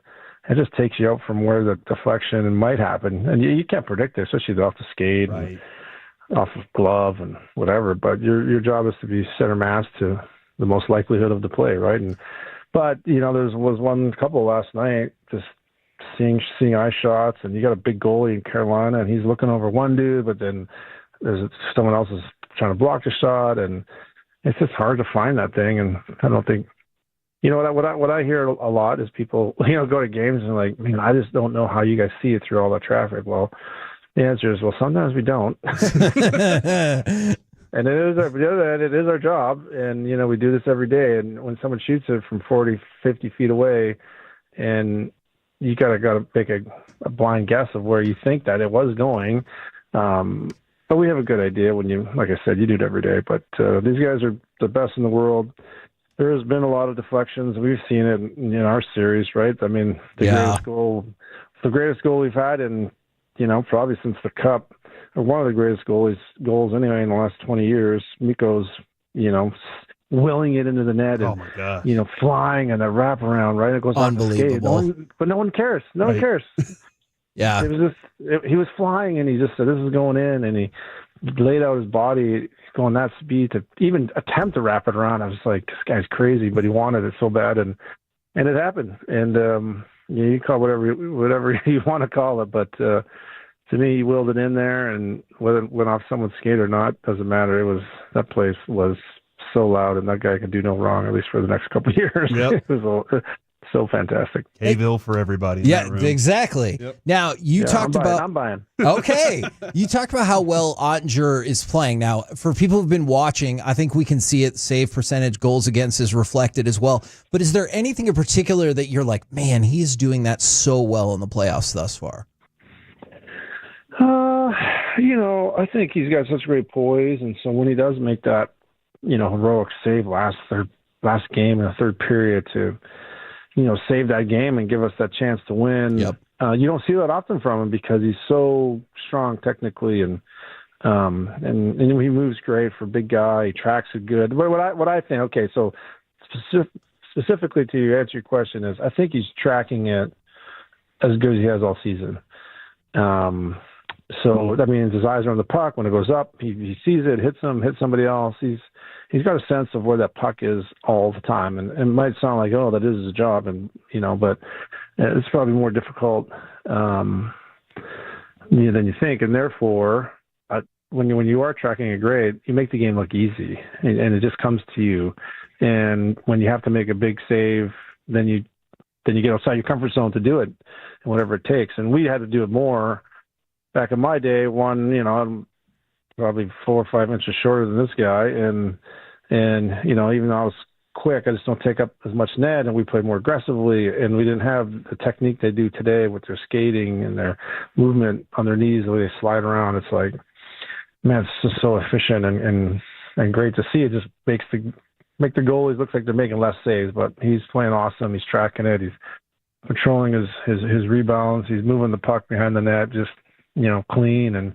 It just takes you out from where the deflection might happen, and you can't predict it, especially off the skate, right, and off of glove and whatever. But your job is to be center mass to the most likelihood of the play, right? But there was one couple last night, just seeing eye shots, and you got a big goalie in Carolina, and he's looking over one dude, but then there's someone else is trying to block the shot, and it's just hard to find that thing. And I don't think, what I hear a lot is people, go to games and like, man, I just don't know how you guys see it through all that traffic. Well, the answer is, well, sometimes we don't. And it is our job, and we do this every day. And when someone shoots it from 40, 50 feet away, and you gotta make a blind guess of where you think that it was going. But we have a good idea when like I said, you do it every day. But these guys are the best in the world. There has been a lot of deflections. We've seen it in our series, right? I mean, the greatest goal we've had in, probably since the Cup, or one of the greatest goals anyway in the last 20 years. Mikko's, willing it into the net and, flying and a wraparound, right? It goes off the skate. But no one cares. No one cares.
Yeah.
It was he was flying, and he just said, this is going in, and he laid out his body going that speed to even attempt to wrap it around. I was like, this guy's crazy, but he wanted it so bad, and it happened. And you call whatever you want to call it, but to me, he willed it in there, and whether it went off someone's skate or not doesn't matter. That place was so loud, and that guy could do no wrong, at least for the next couple of years.
Yep.
It was so fantastic.
Hayville for everybody.
Yeah, exactly.
Yep.
Now, you talked about...
I'm buying.
Okay. You talked about how well Ottinger is playing. Now, for people who've been watching, I think we can see it. Save percentage, goals against is reflected as well. But is there anything in particular that you're like, man, he's doing that so well in the playoffs thus far?
I think he's got such great poise, and so when he does make that, heroic save last game in the third period to, save that game and give us that chance to win.
Yep.
You don't see that often from him because he's so strong technically, and And he moves great for a big guy. He tracks it good. But what I think, okay, so specifically to answer your question is, I think he's tracking it as good as he has all season. So that means his eyes are on the puck. When it goes up, he sees it, hits somebody else. He's got a sense of where that puck is all the time. And it might sound like, oh, that is his job, and but it's probably more difficult than you think. And therefore, when you are tracking a grade, you make the game look easy, and it just comes to you. And when you have to make a big save, then you get outside your comfort zone to do it, and whatever it takes. And we had to do it more back in my day. I'm probably 4 or 5 inches shorter than this guy, and even though I was quick, I just don't take up as much net, and we played more aggressively, and we didn't have the technique they do today with their skating and their movement on their knees, the way they slide around. It's like, man, it's just so efficient and great to see. It just make the goalies look like they're making less saves, but he's playing awesome. He's tracking it. He's patrolling his rebounds. He's moving the puck behind the net, just clean. And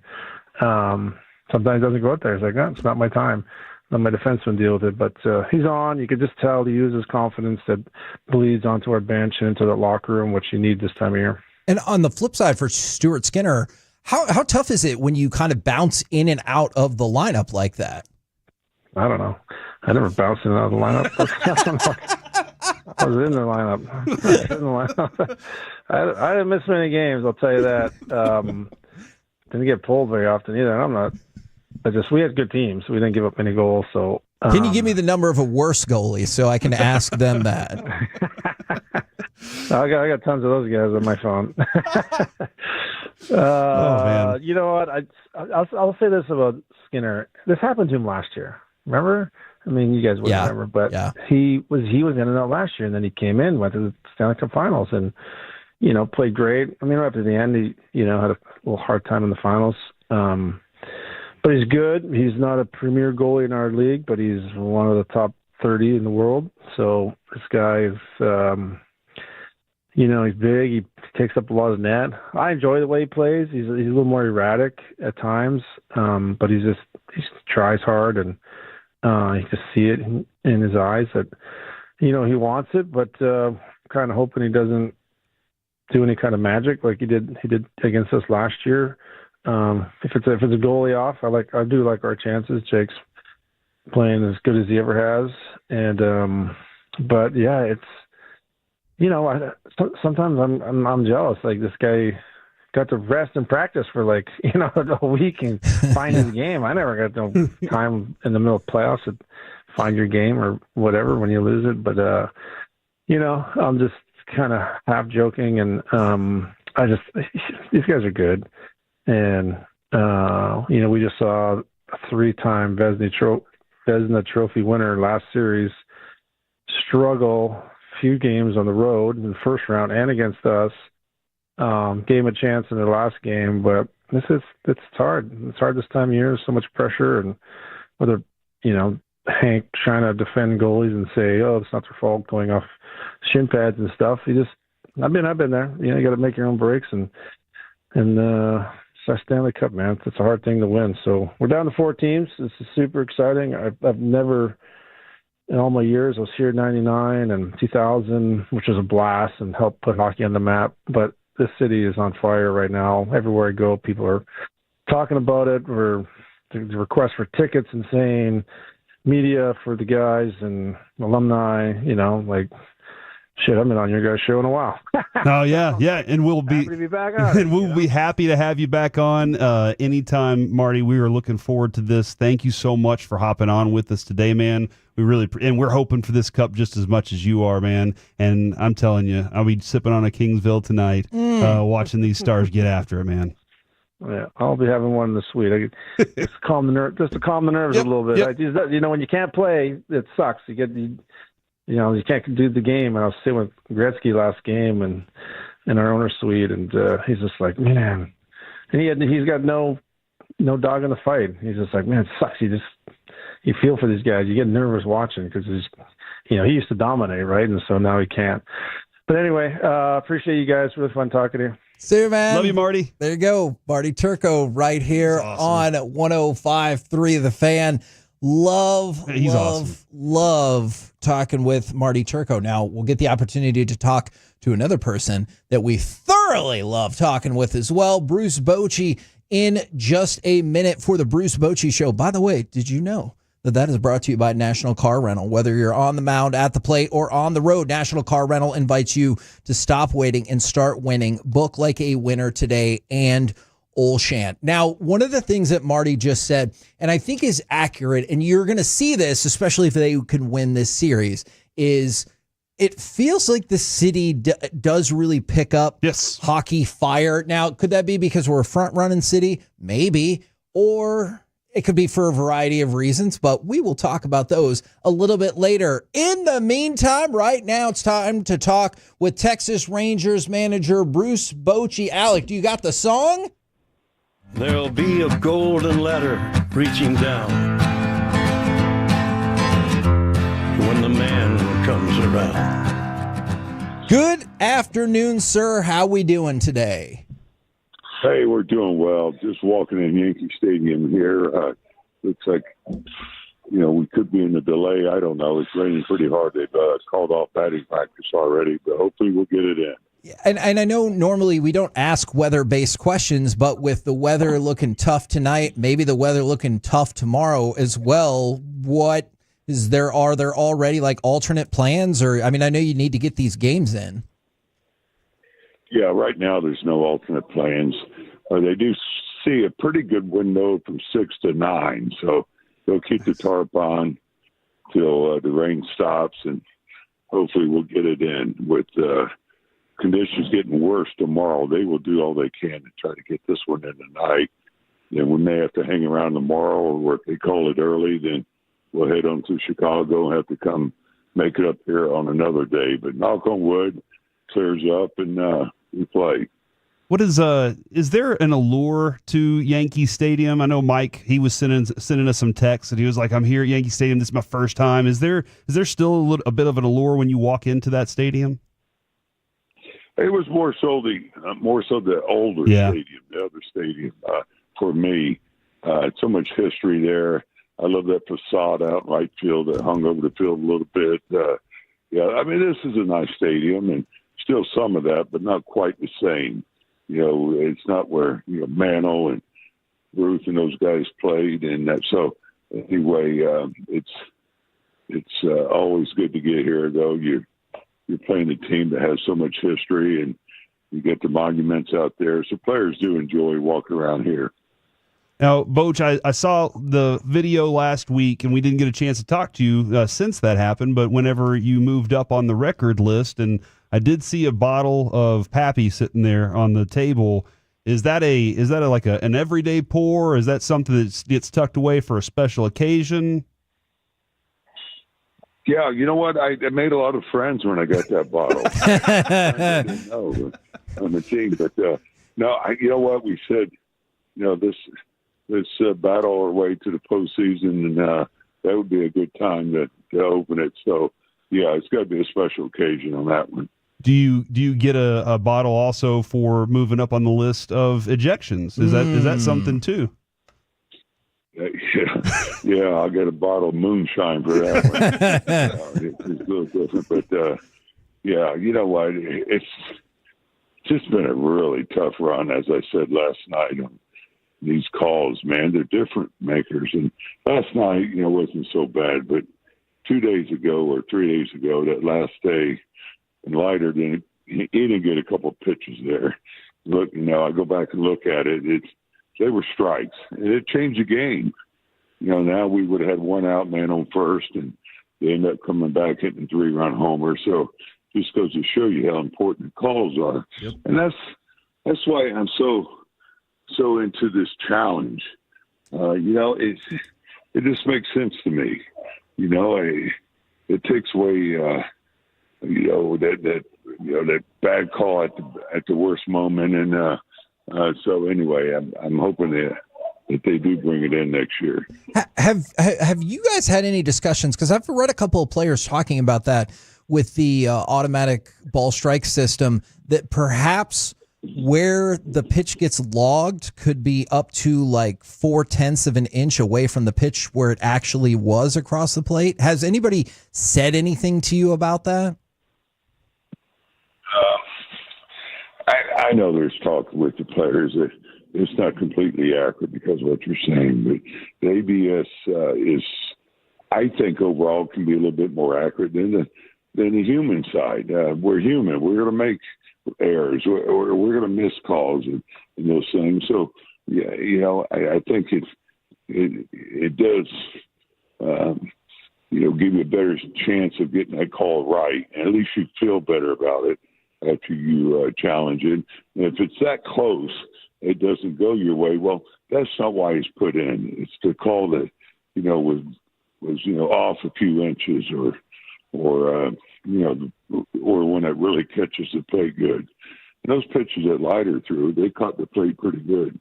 sometimes it doesn't go out there. It's like, it's not my time. Let my defenseman deal with it. But he's on. You could just tell he uses confidence that bleeds onto our bench and into the locker room, which you need this time of year.
And on the flip side for Stuart Skinner, how tough is it when you kind of bounce in and out of the lineup like that?
I don't know. I never bounced in and out of the lineup. I was in the lineup. I didn't miss many games, I'll tell you that. Didn't get pulled very often either. We had good teams. We didn't give up many goals. So
can you give me the number of a worse goalie so I can ask them that?
I got tons of those guys on my phone.
Oh man!
You know what? I'll say this about Skinner. This happened to him last year. Remember? I mean, you guys wouldn't remember, but he was in and out last year, and then he came in, went to the Stanley Cup Finals, and played great. I mean, right up to the end, he had a little hard time in the finals. But he's good. He's not a premier goalie in our league, but he's one of the top 30 in the world. So this guy is, he's big. He takes up a lot of net. I enjoy the way he plays. He's a little more erratic at times, but he tries hard, and you can see it in his eyes that, he wants it, but kind of hoping he doesn't do any kind of magic like he did against us last year. If it's a goalie off, I do like our chances. Jake's playing as good as he ever has, and but yeah, it's sometimes I'm jealous. Like, this guy got to rest and practice for a week and find his game. I never got no time in the middle of playoffs to find your game or whatever when you lose it. But I'm just kind of half joking, and these guys are good. And, we just saw a 3-time Vezina Trophy winner last series struggle few games on the road in the first round and against us. Gave him a chance in their last game, but it's hard. It's hard this time of year. There's so much pressure, and whether, Hank trying to defend goalies and say, oh, it's not their fault, going off shin pads and stuff. I've been there. You got to make your own breaks, and it's our Stanley Cup, man. It's a hard thing to win. So we're down to 4 teams. This is super exciting. I've never, in all my years, I was here in 99 and 2000, which was a blast and helped put hockey on the map. But this city is on fire right now. Everywhere I go, people are talking about it. The request for tickets insane. Media for the guys and alumni, shit, I've been on your guys' show in a while.
Oh yeah, and we'll be
happy to be back on.
And we'll be happy to have you back on anytime, Marty. We are looking forward to this. Thank you so much for hopping on with us today, man. And we're hoping for this cup just as much as you are, man. And I'm telling you, I'll be sipping on a Kingsville tonight, watching these Stars get after it, man.
Yeah, I'll be having one in the suite. Just to calm the nerves a little bit. Yep. When you can't play, it sucks. You can't do the game. And I was sitting with Gretzky last game and in our owner's suite, and he's just like, man. And he's got no dog in the fight. He's just like, man, it sucks. You feel for these guys. You get nervous watching because he used to dominate, right? And so now he can't. But anyway, appreciate you guys. Really fun talking to you.
See you, man.
Love you, Marty.
There you go. Marty Turco right here on 105.3 The Fan. Love talking with Marty Turco. Now, we'll get the opportunity to talk to another person that we thoroughly love talking with as well, Bruce Bochy, in just a minute for the Bruce Bochy Show. By the way, did you know that is brought to you by National Car Rental? Whether you're on the mound, at the plate, or on the road, National Car Rental invites you to stop waiting and start winning. Book like a winner today and Olshan. Now, one of the things that Marty just said, and I think is accurate, and you're going to see this, especially if they can win this series, is it feels like the city does really pick up hockey fire. Now, could that be because we're a front-running city? Maybe. Or it could be for a variety of reasons, but we will talk about those a little bit later. In the meantime, right now, it's time to talk with Texas Rangers manager Bruce Bochy. Alec, do you got the song?
There'll be a golden ladder reaching down when the man comes around.
Good afternoon, sir. How we doing today?
Hey, we're doing well. Just walking in Yankee Stadium here. Looks like, we could be in a delay. I don't know. It's raining pretty hard. They've called off batting practice already, but hopefully we'll get it in.
And I know normally we don't ask weather-based questions, but with the weather looking tough tonight, maybe the weather looking tough tomorrow as well, what is there? Are there already like alternate plans? Or, I know you need to get these games in.
Yeah, right now there's no alternate plans. They do see a pretty good window from 6 to 9, so they'll keep the tarp on till the rain stops, and hopefully we'll get it in. With conditions getting worse tomorrow, they will do all they can to try to get this one in tonight. And we may have to hang around tomorrow, or if they call it early, then we'll head on to Chicago and have to come make it up here on another day. But knock on wood, clears up, and we play.
What is there an allure to Yankee Stadium? I know Mike, he was sending us some texts, and he was like, "I'm here at Yankee Stadium. This is my first time." Is there still a bit of an allure when you walk into that stadium?
It was more so the older stadium, the other stadium. For me, so much history there. I love that facade out in right field that hung over the field a little bit. This is a nice stadium, and still some of that, but not quite the same. It's not where Mano and Ruth and those guys played, and that. So anyway, it's always good to get here, though. You're playing a team that has so much history, and you get the monuments out there. So players do enjoy walking around here.
Now, Boch, I saw the video last week, and we didn't get a chance to talk to you since that happened, but whenever you moved up on the record list, and I did see a bottle of Pappy sitting there on the table. Is that like an everyday pour? Or is that something that gets tucked away for a special occasion?
Yeah, you know what? I made a lot of friends when I got that bottle. I didn't know on the team, but no, you know what? We said, this battle our way to the postseason, and that would be a good time to open it. So, yeah, it's got to be a special occasion on that one.
Do you get a bottle also for moving up on the list of ejections? Is that something too?
Yeah, I'll get a bottle of moonshine for that one. It's a little different, but yeah, you know what? It's just been a really tough run, as I said last night on these calls. Man, they're different makers, and last night, wasn't so bad, but 2 days ago or 3 days ago, that last day, and Leiter he didn't get a couple of pitches there. Look, I go back and look at it. They were strikes, and it changed the game. Now we would have had one out, man on first, and they end up coming back hitting 3-run homer. So just goes to show you how important calls are. Yep. And that's why I'm so into this challenge. It just makes sense to me. It takes away that bad call at the worst moment, and so anyway, I'm hoping that they do bring it in next year.
Have you guys had any discussions? Because I've read a couple of players talking about that with the automatic ball strike system, that perhaps where the pitch gets logged could be up to like 0.4 of an inch away from the pitch where it actually was across the plate. Has anybody said anything to you about that?
I know there's talk with the players that it's not completely accurate because of what you're saying, but the ABS is, I think, overall can be a little bit more accurate than the human side. We're human. We're going to make errors, or we're going to miss calls and those things. So, yeah, you know, I think it does, you know, give you a better chance of getting that call right, and at least you feel better about it after you challenge it. And if it's that close, it doesn't go your way. Well, that's not why he's put in. It's the call that, you know, was you know, off a few inches, or you know, or when it really catches the plate good. And those pitches that Leiter threw, they caught the plate pretty good.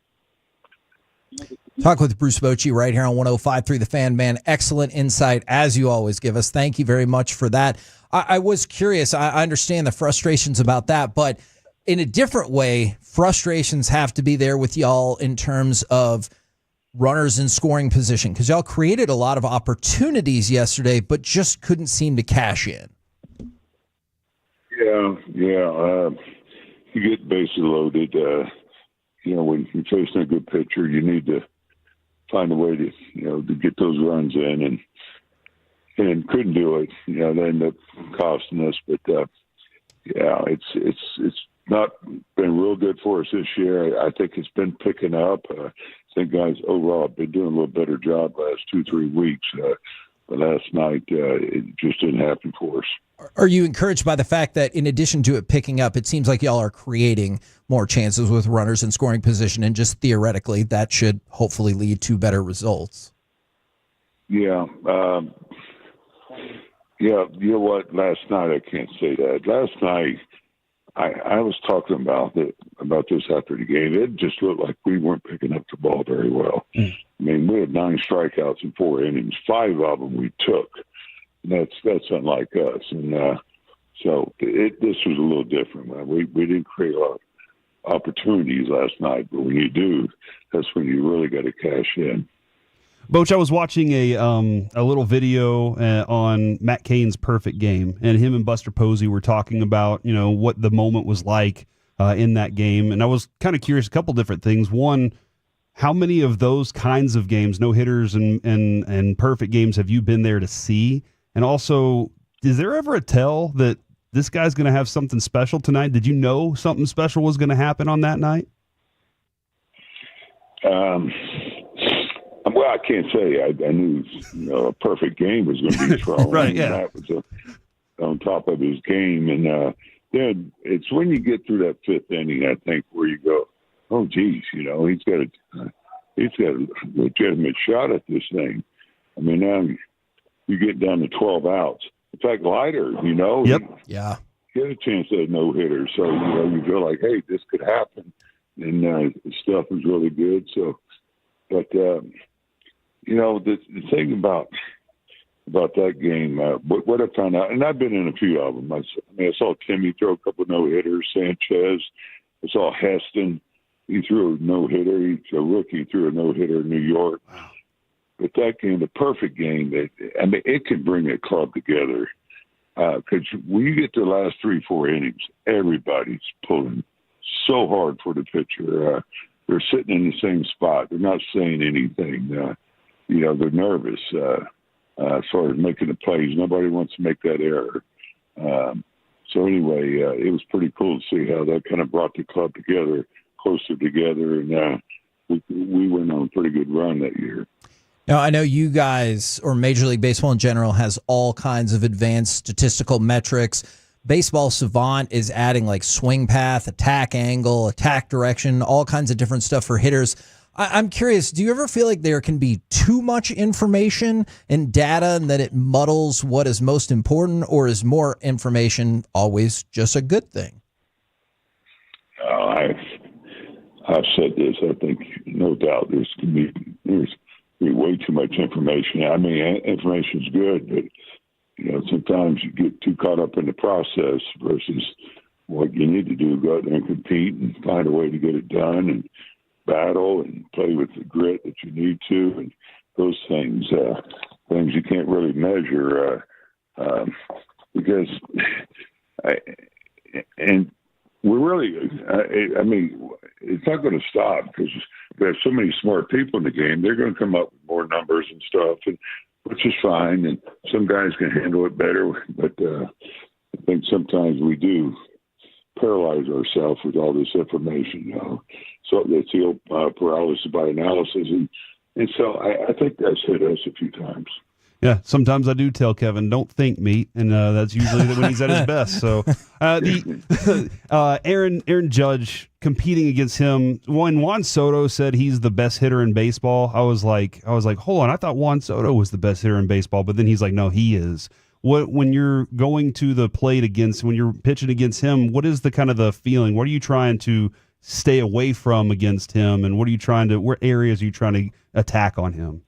Talk with Bruce Bochy right here on 105.3 The Fan, man. Excellent insight, as you always give us. Thank you very much for that. I was curious. I understand the frustrations about that, but in a different way, frustrations have to be there with y'all in terms of runners in scoring position, because y'all created a lot of opportunities yesterday, but just couldn't seem to cash in.
Yeah. You get bases loaded. You know, when you're facing a good pitcher, you need to find a way to, you know, to get those runs in, and couldn't do it. You know, they ended up costing us. But yeah, it's not been real good for us this year. I think it's been picking up. I think guys overall have been doing a little better job last 2-3 weeks. But last night, it just didn't happen for us.
Are you encouraged by the fact that in addition to it picking up, it seems like y'all are creating more chances with runners in scoring position, and just theoretically that should hopefully lead to better results?
Yeah. Yeah, you know what? Last night, I can't say that. Last night, I was talking about this after the game. It just looked like we weren't picking up the ball very well. I mean, we had 9 strikeouts in 4 innings. 5 of them we took. That's unlike us. And so this was a little different. We didn't create a lot of opportunities last night, but when you do, that's when you really got to cash in.
Boch, I was watching a little video on Matt Cain's perfect game, and him and Buster Posey were talking about, you know, what the moment was like in that game. And I was kind of curious, a couple different things. One, how many of those kinds of games, no hitters and perfect games, have you been there to see? And also, is there ever a tell that this guy's going to have something special tonight? Did you know something special was going to happen on that night?
Well, I can't say. I knew, you know, a perfect game was going to be thrown.
Right, yeah.
That was on top of his game. And then it's when you get through that 5th inning, I think, where you go, oh, geez, you know, he's got a legitimate shot at this thing. I mean, now you get down to 12 outs. In fact, Leiter, you know,
he
had a chance at a no-hitter. So, you know, you feel like, hey, this could happen. And stuff was really good. So, but, you know, the thing about that game, what I found out, and I've been in a few of them. I saw Timmy throw a couple of no-hitters, Sanchez. I saw Heston. He threw a no-hitter. He's a rookie, threw a no-hitter in New York. Wow. But that game, the perfect game, it can bring a club together. Because when you get to the last 3-4 innings, everybody's pulling so hard for the pitcher. They're sitting in the same spot. They're not saying anything. You know, they're nervous as far as making the plays. Nobody wants to make that error. So anyway, it was pretty cool to see how that kind of brought the club together, closer together, and we went on a pretty good run that year.
Now, I know you guys, or Major League Baseball in general, has all kinds of advanced statistical metrics. Baseball Savant is adding like swing path, attack angle, attack direction, all kinds of different stuff for hitters. I'm curious, do you ever feel like there can be too much information and data and that it muddles what is most important, or is more information always just a good thing?
I've said this. I think no doubt there's way too much information. I mean, information's good, but you know, sometimes you get too caught up in the process versus what you need to do, go out there and compete and find a way to get it done and battle and play with the grit that you need to, and those things you can't really measure because we're really, I mean, it's not going to stop because we have so many smart people in the game. They're going to come up with more numbers and stuff, and which is fine. And some guys can handle it better, but I think sometimes we do paralyze ourselves with all this information. You know, so that's the old paralysis by analysis, and so I think that's hit us a few times.
Yeah, sometimes I do tell Kevin, don't think, meat, and that's usually when he's at his best. So Aaron Judge competing against him, when Juan Soto said he's the best hitter in baseball, I was like, hold on, I thought Juan Soto was the best hitter in baseball, but then he's like, no, he is. When you're going to the plate when you're pitching against him, what is the kind of the feeling? What are you trying to stay away from against him, and what areas are you trying to attack on him?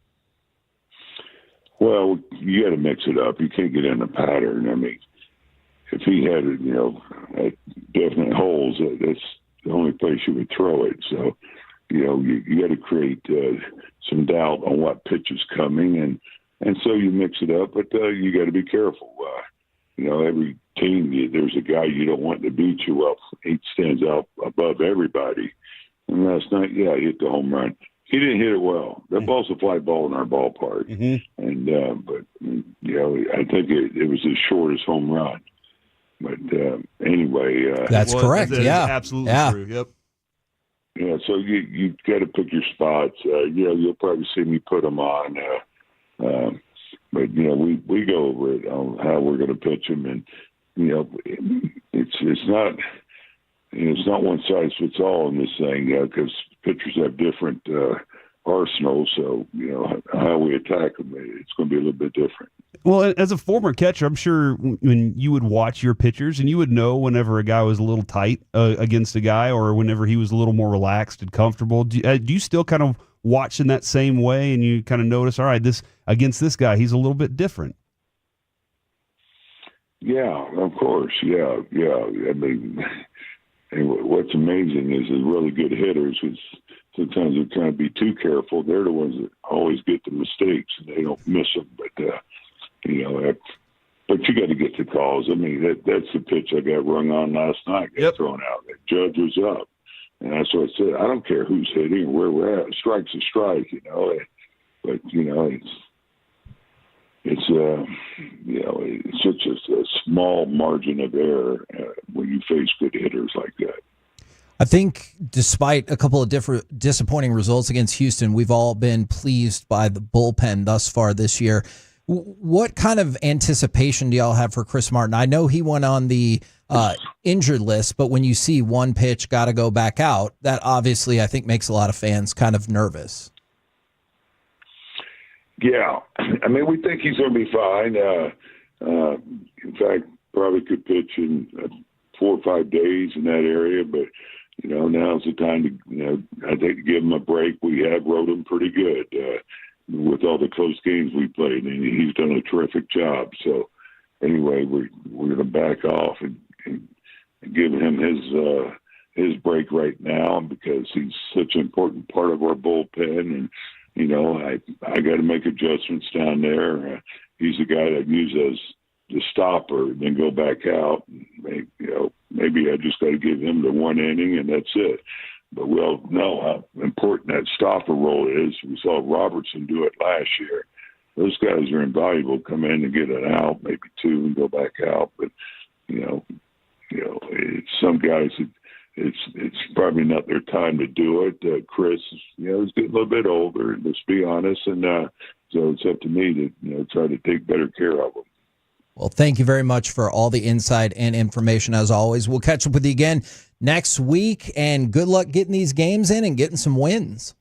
Well, you got to mix it up. You can't get in a pattern. I mean, if he had, definite holes, that's the only place you would throw it. So, you got to create some doubt on what pitch is coming, and so you mix it up. But you got to be careful. Every team, there's a guy you don't want to beat you. Well, he stands out above everybody. And last night, he hit the home run. He didn't hit it well. That ball's a fly ball in our ballpark. Mm-hmm. And, but I think it was his shortest home run. But anyway.
That's correct. Yeah.
Absolutely true. Yep.
Yeah. So you got to pick your spots. You'll probably see me put them on. But, we go over it on how we're going to pitch them. And, it's not one size fits all in this thing because pitchers have different arsenals. So, how we attack them, it's going to be a little bit different.
Well, as a former catcher, I'm sure when you would watch your pitchers and you would know whenever a guy was a little tight against a guy or whenever he was a little more relaxed and comfortable. Do you still kind of watch in that same way and you kind of notice, all right, against this guy, he's a little bit different?
Yeah, of course. Yeah. I mean, and what's amazing is the really good hitters, because sometimes they're trying to be too careful. They're the ones that always get the mistakes, and they don't miss them. But but you got to get the calls. I mean, that's the pitch I got rung on last night. Got thrown out. The judge was up, and that's what I said. I don't care who's hitting or where we're at. A strike's a strike, But it's such a small margin of error when you face good hitters like that.
I think despite a couple of different disappointing results against Houston, we've all been pleased by the bullpen thus far this year. What kind of anticipation do y'all have for Chris Martin? I know he went on the injured list, but when you see one pitch got to go back out, that obviously I think makes a lot of fans kind of nervous.
Yeah, I mean, we think he's going to be fine. In fact, probably could pitch in 4 or 5 days in that area, but now's the time to, I think, to give him a break. We have rode him pretty good with all the close games we played, and he's done a terrific job. So anyway, we're going to back off and give him his break right now because he's such an important part of our bullpen, and I got to make adjustments down there. He's the guy that uses the stopper and then go back out. And maybe I just got to give him the 1 inning and that's it. But we all know how important that stopper role is. We saw Robertson do it last year. Those guys are invaluable. Come in and get an out, maybe 2, and go back out. But it's some guys that. It's probably not their time to do it. Chris, he's getting a little bit older, let's be honest, and so it's up to me to try to take better care of him.
Well, thank you very much for all the insight and information as always. We'll catch up with you again next week, and good luck getting these games in and getting some wins.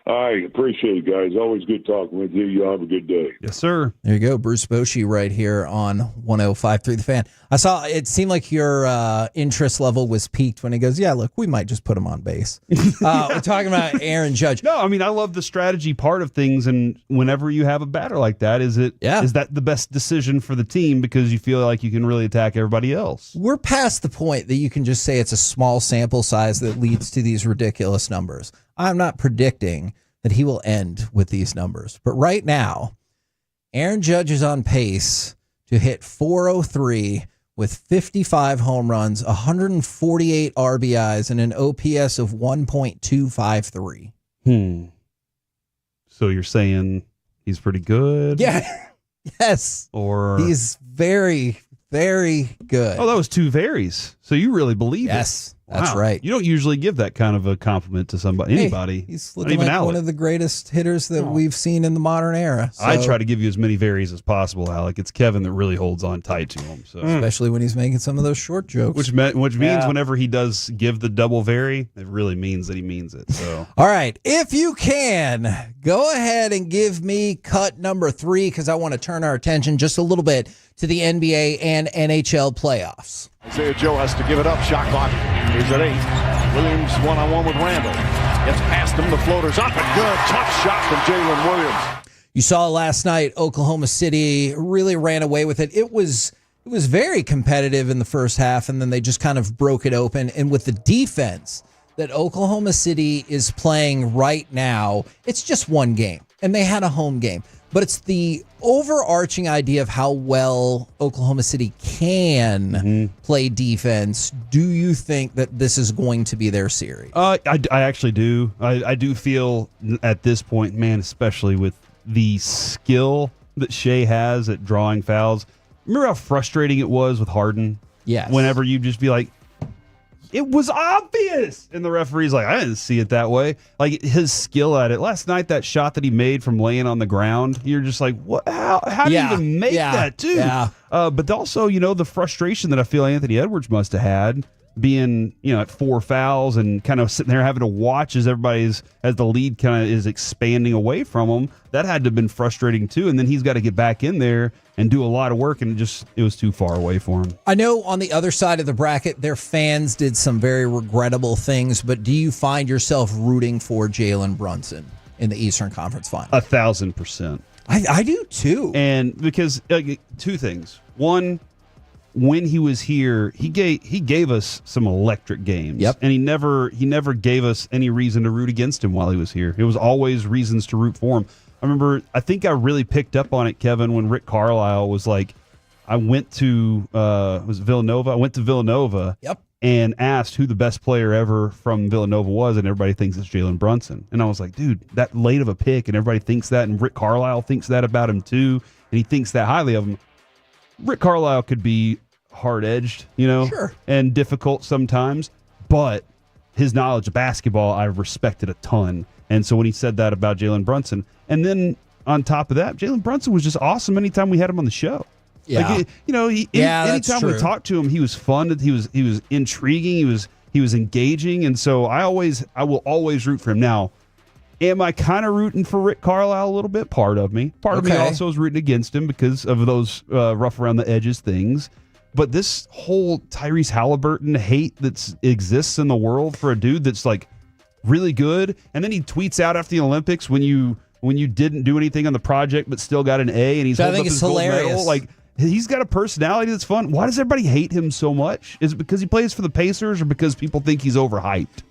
I appreciate it, guys. Always good talking with you. You have a good day.
Yes, sir.
There you go. Bruce Bochy right here on 105.3 The Fan. I saw it seemed like your interest level was peaked when he goes, yeah, look, we might just put him on base. We're talking about Aaron Judge.
No, I mean, I love the strategy part of things. And whenever you have a batter like that, is that the best decision for the team because you feel like you can really attack everybody else?
We're past the point that you can just say it's a small sample size that leads to these ridiculous numbers. I'm not predicting that he will end with these numbers. But right now, Aaron Judge is on pace to hit 403 with 55 home runs, 148 RBIs, and an OPS of 1.253.
So you're saying he's pretty good?
Yeah. Yes.
Or
he's very, very good.
Oh, that was two varies. So you really believe it?
Yes. That's right.
You don't usually give that kind of a compliment to somebody, anybody.
He's looking like one of the greatest hitters that we've seen in the modern era. So.
I try to give you as many varies as possible, Alec. It's Kevin that really holds on tight to him. So.
Especially when he's making some of those short jokes.
Which means whenever he does give the double vary, it really means that he means it. So.
All right. If you can, go ahead and give me cut number 3 because I want to turn our attention just a little bit to the NBA and NHL playoffs.
Isaiah Joe has to give it up. Shot clock is at 8. Williams one-on-one with Randall. Gets past him. The floater's up and good. Tough shot from Jalen Williams.
You saw last night, Oklahoma City really ran away with it. It was very competitive in the first half, and then they just kind of broke it open. And with the defense that Oklahoma City is playing right now, it's just one game, and they had a home game. But it's the overarching idea of how well Oklahoma City can play defense. Do you think that this is going to be their series?
I actually do. I do feel at this point, man, especially with the skill that Shea has at drawing fouls. Remember how frustrating it was with Harden?
Yes.
Whenever you'd just be like, it was obvious. And the referee's like, I didn't see it that way. Like his skill at it. Last night, that shot that he made from laying on the ground, you're just like, what? How do you even make that, too?
Yeah.
But also, the frustration that I feel Anthony Edwards must have had being, at 4 fouls and kind of sitting there having to watch as as the lead kind of is expanding away from him. That had to have been frustrating, too. And then he's got to get back in there and do a lot of work, and it was too far away for him.
I know on the other side of the bracket, their fans did some very regrettable things, but do you find yourself rooting for Jalen Brunson in the Eastern Conference Final?
1,000%.
I do, too.
And because two things. One, when he was here, he gave us some electric games.
Yep.
And he never gave us any reason to root against him while he was here. It was always reasons to root for him. I think I really picked up on it, Kevin, when Rick Carlisle was like, I went to Villanova. I went to Villanova.
Yep.
And asked who the best player ever from Villanova was, and everybody thinks it's Jalen Brunson. And I was like, dude, that late of a pick, and everybody thinks that, and Rick Carlisle thinks that about him too, and he thinks that highly of him. Rick Carlisle could be hard-edged,
Sure.
and difficult sometimes, but his knowledge of basketball I respected a ton. And so when he said that about Jalen Brunson, and then on top of that, Jalen Brunson was just awesome anytime we had him on the show.
Yeah.
Like, anytime we talked to him, he was fun. He was intriguing. He was engaging, and so I will always root for him. Now, am I kind of rooting for Rick Carlisle a little bit? Part of me also is rooting against him because of those rough around the edges things. But this whole Tyrese Halliburton hate that exists in the world for a dude that's like really good, and then he tweets out after the Olympics when you didn't do anything on the project but still got an A, and he's holding up his gold medal. Like, he's got a personality that's fun. Why does everybody hate him so much? Is it because he plays for the Pacers or because people think he's overhyped?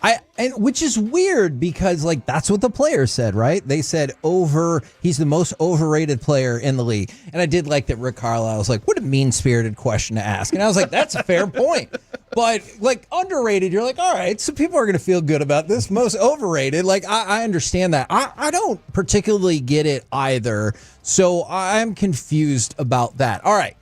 Which is weird because that's what the players said, right? They said he's the most overrated player in the league. And I did like that Rick Carlisle was like, what a mean-spirited question to ask. And I was like, that's a fair point. But underrated, you're like, all right, so people are going to feel good about this. Most overrated, I understand that. I don't particularly get it either. So I'm confused about that. All right.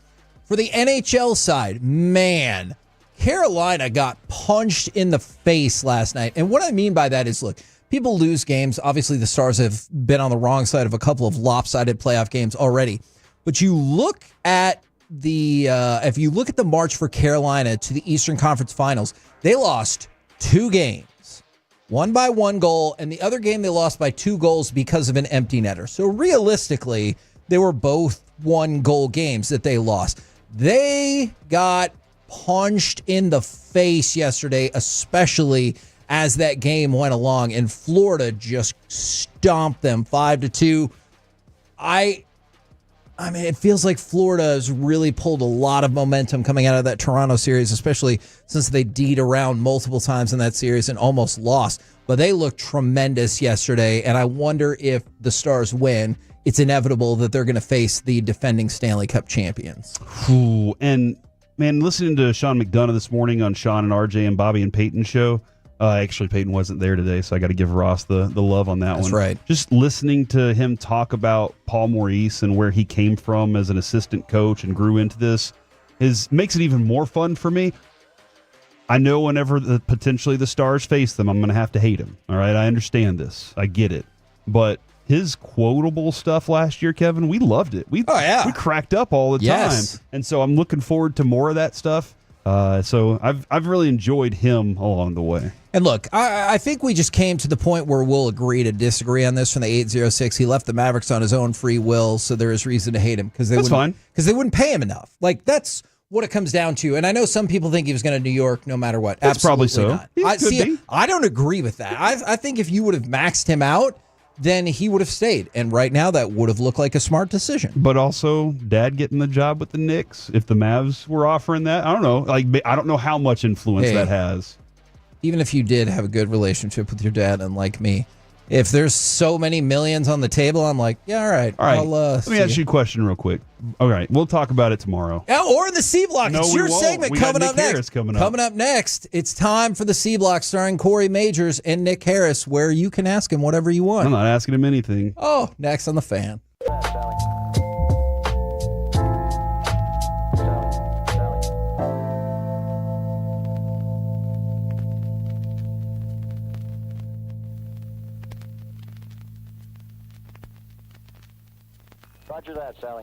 For the NHL side, man, Carolina got punched in the face last night. And what I mean by that is, look, people lose games. Obviously, the Stars have been on the wrong side of a couple of lopsided playoff games already. But you look at if you look at the march for Carolina to the Eastern Conference Finals, they lost 2 games. One by 1 goal, and the other game they lost by 2 goals because of an empty netter. So realistically, they were both 1-goal games that they lost. They got punched in the face yesterday, especially as that game went along, and Florida just stomped them 5-2. I mean, it feels like Florida has really pulled a lot of momentum coming out of that Toronto series, especially since they D'd around multiple times in that series and almost lost. But they looked tremendous yesterday, and I wonder if the Stars win, it's inevitable that they're going to face the defending Stanley Cup champions.
Ooh, and, man, listening to Sean McDonough this morning on Sean and RJ and Bobby and Peyton's show, actually, Peyton wasn't there today, so I got to give Ross the love on that one.
That's right.
Just listening to him talk about Paul Maurice and where he came from as an assistant coach and grew into this makes it even more fun for me. I know whenever potentially the Stars face them, I'm going to have to hate him. All right, I understand this. I get it. But his quotable stuff last year, Kevin, we loved it. We cracked up all the time. And so I'm looking forward to more of that stuff. So I've really enjoyed him along the way.
And look, I think we just came to the point where we'll agree to disagree on this from the 806. He left the Mavericks on his own free will, so there is reason to hate him because they wouldn't pay him enough. Like, that's what it comes down to. And I know some people think he was going to New York no matter what.
That's probably so.
Not. I don't agree with that. I think if you would have maxed him out, then he would have stayed. And right now, that would have looked like a smart decision.
But also, Dad getting the job with the Knicks, if the Mavs were offering that, I don't know. Like, I don't know how much influence that has.
Even if you did have a good relationship with your dad, unlike me, if there's so many millions on the table, I'm like, yeah, all right.
Let me ask you a question real quick. All right, we'll talk about it tomorrow.
Yeah, or in the C Block.
No,
it's your
won't.
segment
we
coming
got
up
Nick
next.
Harris coming
up next, it's time for the C Block starring Corey Majors and Nick Harris, where you can ask him whatever you want.
I'm not asking him anything.
Oh, next on The Fan.
Roger that, Sally.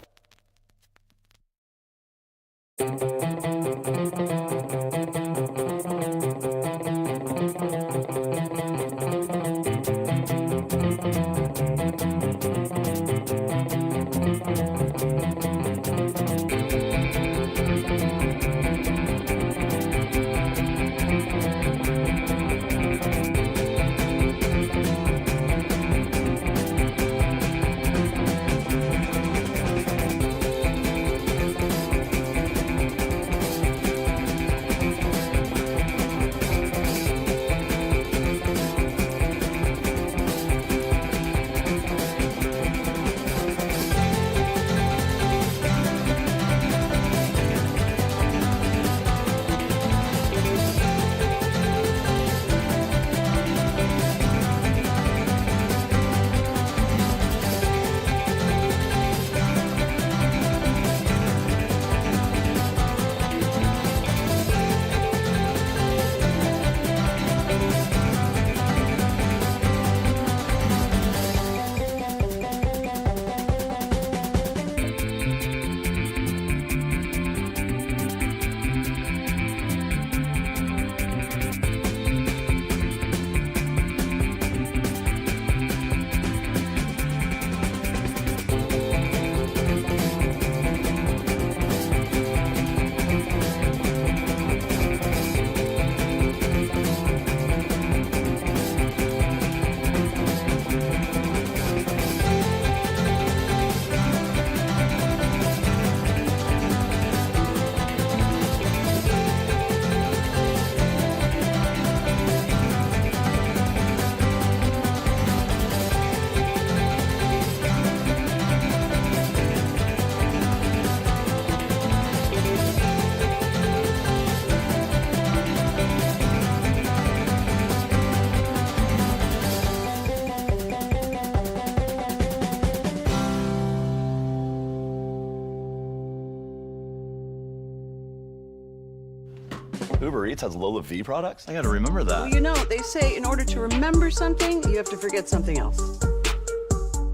Uber Eats has Lola V products? I gotta remember that.
Well, you know, they say in order to remember something, you have to forget something else.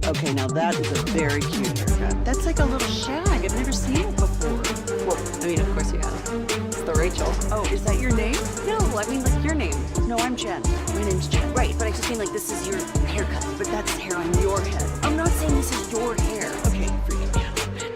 Okay, now that is a very cute haircut. That's like a little shag. I've never seen it before. Well, I mean, of course you have. It's the Rachel. Oh, is that your name? No, I mean like your name. No, I'm Jen. My name's Jen. Right, but I just mean like this is your haircut, but that's hair on your head. I'm not saying this is your hair. Okay, freaking me out a bit.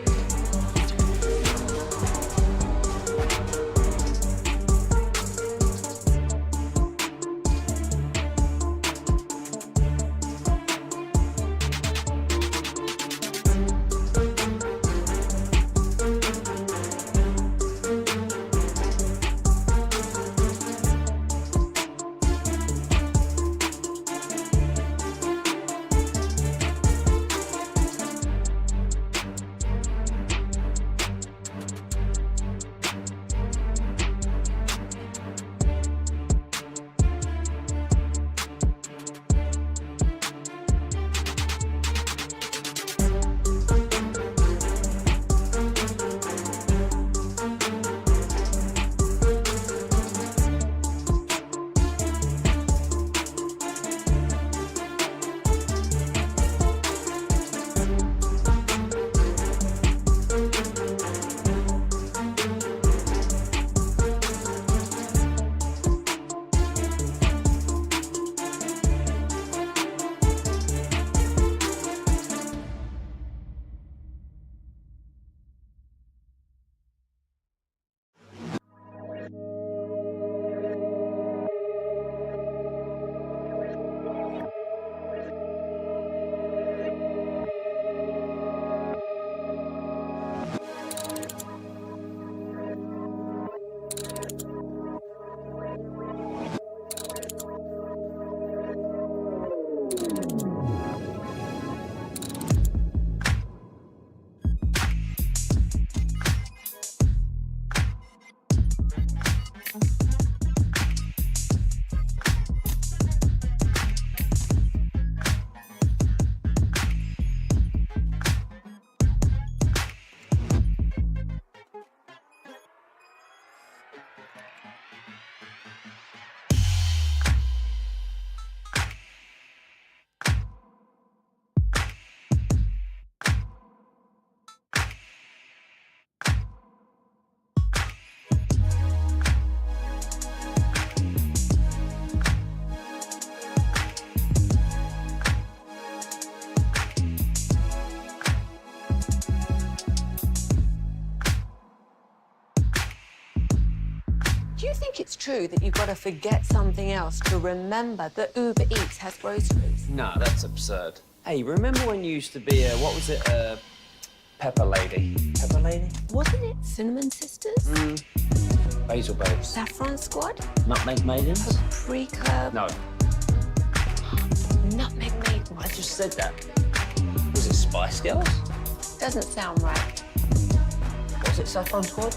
Do you think it's true that you've got to forget something else to remember that Uber Eats has groceries?
No, that's absurd. Hey, remember when you used to be a, what was it, pepper lady? Pepper lady?
Wasn't it Cinnamon Sisters?
Basil babes.
Saffron Squad?
Nutmeg maidens?
Paprika?
No.
Nutmeg Maidens?
I just said that. Was it Spice Girls?
Doesn't sound right.
Was it Saffron Squad?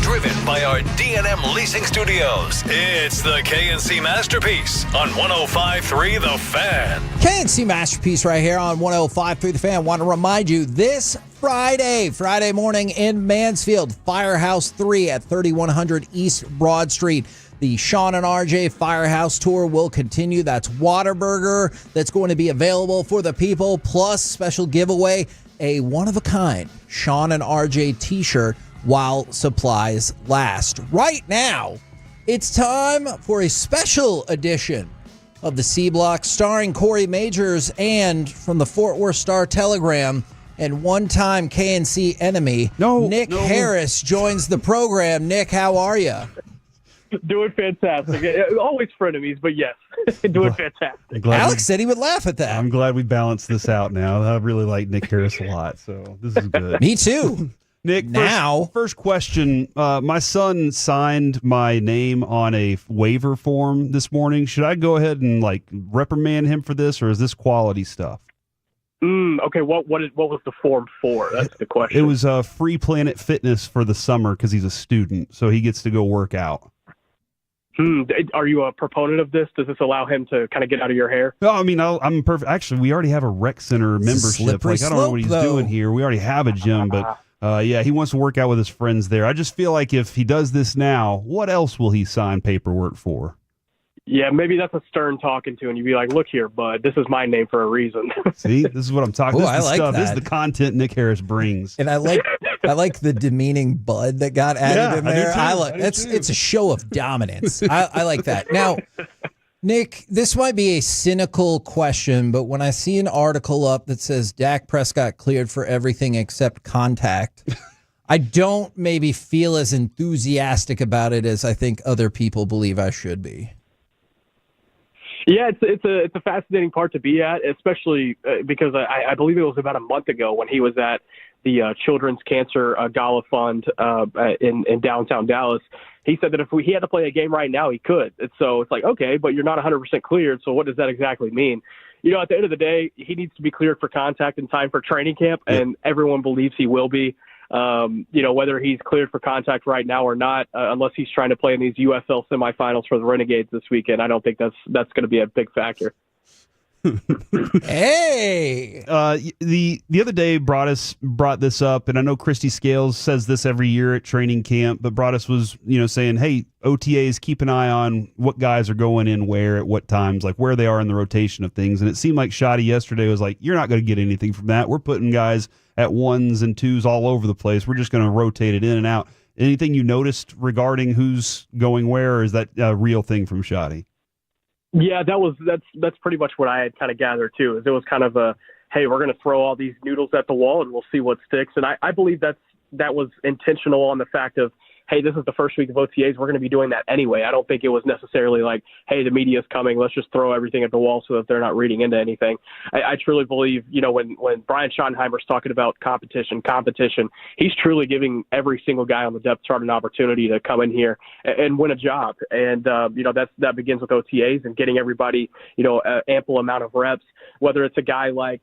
Driven by our D&M Leasing Studios, it's the KNC Masterpiece on 105.3 The Fan.
KNC Masterpiece right here on 105.3 The Fan. I want to remind you this Friday morning in Mansfield, Firehouse 3 at 3100 East Broad Street. The Sean and RJ Firehouse Tour will continue. That's Whataburger that's going to be available for the people, plus special giveaway, a one-of-a-kind Sean and RJ t-shirt while supplies last. Right now, it's time for a special edition of the C Block starring Corey Majors and from the Fort Worth Star-Telegram and one-time KNC enemy, Nick Harris joins the program. Nick, how are you?
Doing fantastic. Always frenemies, but yes, doing fantastic.
Alex said he would laugh at that.
I'm glad we balanced this out now. I really like Nick Harris a lot, so this is good.
Me too.
Nick, first question. My son signed my name on a waiver form this morning. Should I go ahead and reprimand him for this, or is this quality stuff?
Okay, what was the form for? That's the question.
It was free Planet Fitness for the summer because he's a student, so he gets to go work out.
Are you a proponent of this? Does this allow him to kind of get out of your hair?
No, I mean, I'm perfect. Actually, we already have a rec center membership. I don't know what he's doing here. We already have a gym, but yeah, he wants to work out with his friends there. I just feel like if he does this now, what else will he sign paperwork for?
Yeah, maybe that's a stern talking to, and you'd be like, "Look here, bud. This is my name for a reason."
See, this is what I'm talking. This is the stuff.
That.
This is the content Nick Harris brings.
And I like the demeaning bud that got added in there. It's a show of dominance. I like that. Now, Nick, this might be a cynical question, but when I see an article up that says Dak Prescott cleared for everything except contact, I don't maybe feel as enthusiastic about it as I think other people believe I should be.
Yeah, it's a fascinating part to be at, especially because I believe it was about a month ago when he was at the Children's Cancer Gala Fund in downtown Dallas. He said that if he had to play a game right now, he could. And so it's like, okay, but you're not 100% cleared, so what does that exactly mean? You know, at the end of the day, he needs to be cleared for contact in time for training camp, and everyone believes he will be. You know, whether he's cleared for contact right now or not, unless he's trying to play in these USL semifinals for the Renegades this weekend, I don't think that's going to be a big factor.
Hey,
the other day brought this up, and I know Christy Scales says this every year at training camp, but Broadus was saying, hey, OTAs, keep an eye on what guys are going in where at what times, like where they are in the rotation of things. And it seemed like Schotty yesterday was like, you're not going to get anything from that. We're putting guys at ones and twos all over the place. We're just going to rotate it in and out. Anything you noticed regarding who's going where, or is that a real thing from Schotty?
Yeah, that's pretty much what I had kind of gathered too. Is it was kind of a, hey, we're going to throw all these noodles at the wall and we'll see what sticks. And I believe that was intentional on the fact of, hey, this is the first week of OTAs. We're going to be doing that anyway. I don't think it was necessarily like, hey, the media's coming. Let's just throw everything at the wall so that they're not reading into anything. I truly believe, when Brian Schottenheimer's talking about competition, he's truly giving every single guy on the depth chart an opportunity to come in here and win a job. And, that begins with OTAs and getting everybody, ample amount of reps, whether it's a guy like,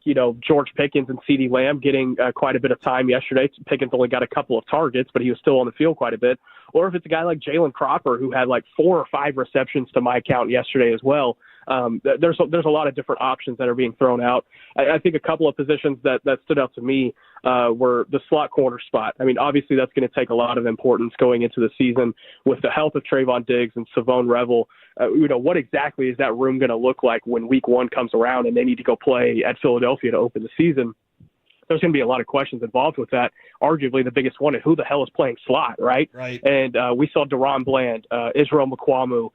George Pickens and CeeDee Lamb getting quite a bit of time yesterday. Pickens only got a couple of targets, but he was still on the field quite a bit. Or if it's a guy like Jalen Cropper, who had like 4 or 5 receptions to my count yesterday as well. There's a lot of different options that are being thrown out. I think a couple of positions that stood out to me were the slot corner spot. I mean, obviously that's going to take a lot of importance going into the season with the health of Trayvon Diggs and Savone Revel. What exactly is that room going to look like when week 1 comes around and they need to go play at Philadelphia to open the season? There's going to be a lot of questions involved with that. Arguably the biggest one is who the hell is playing slot, right? And we saw Deron Bland, Israel Mukwamu.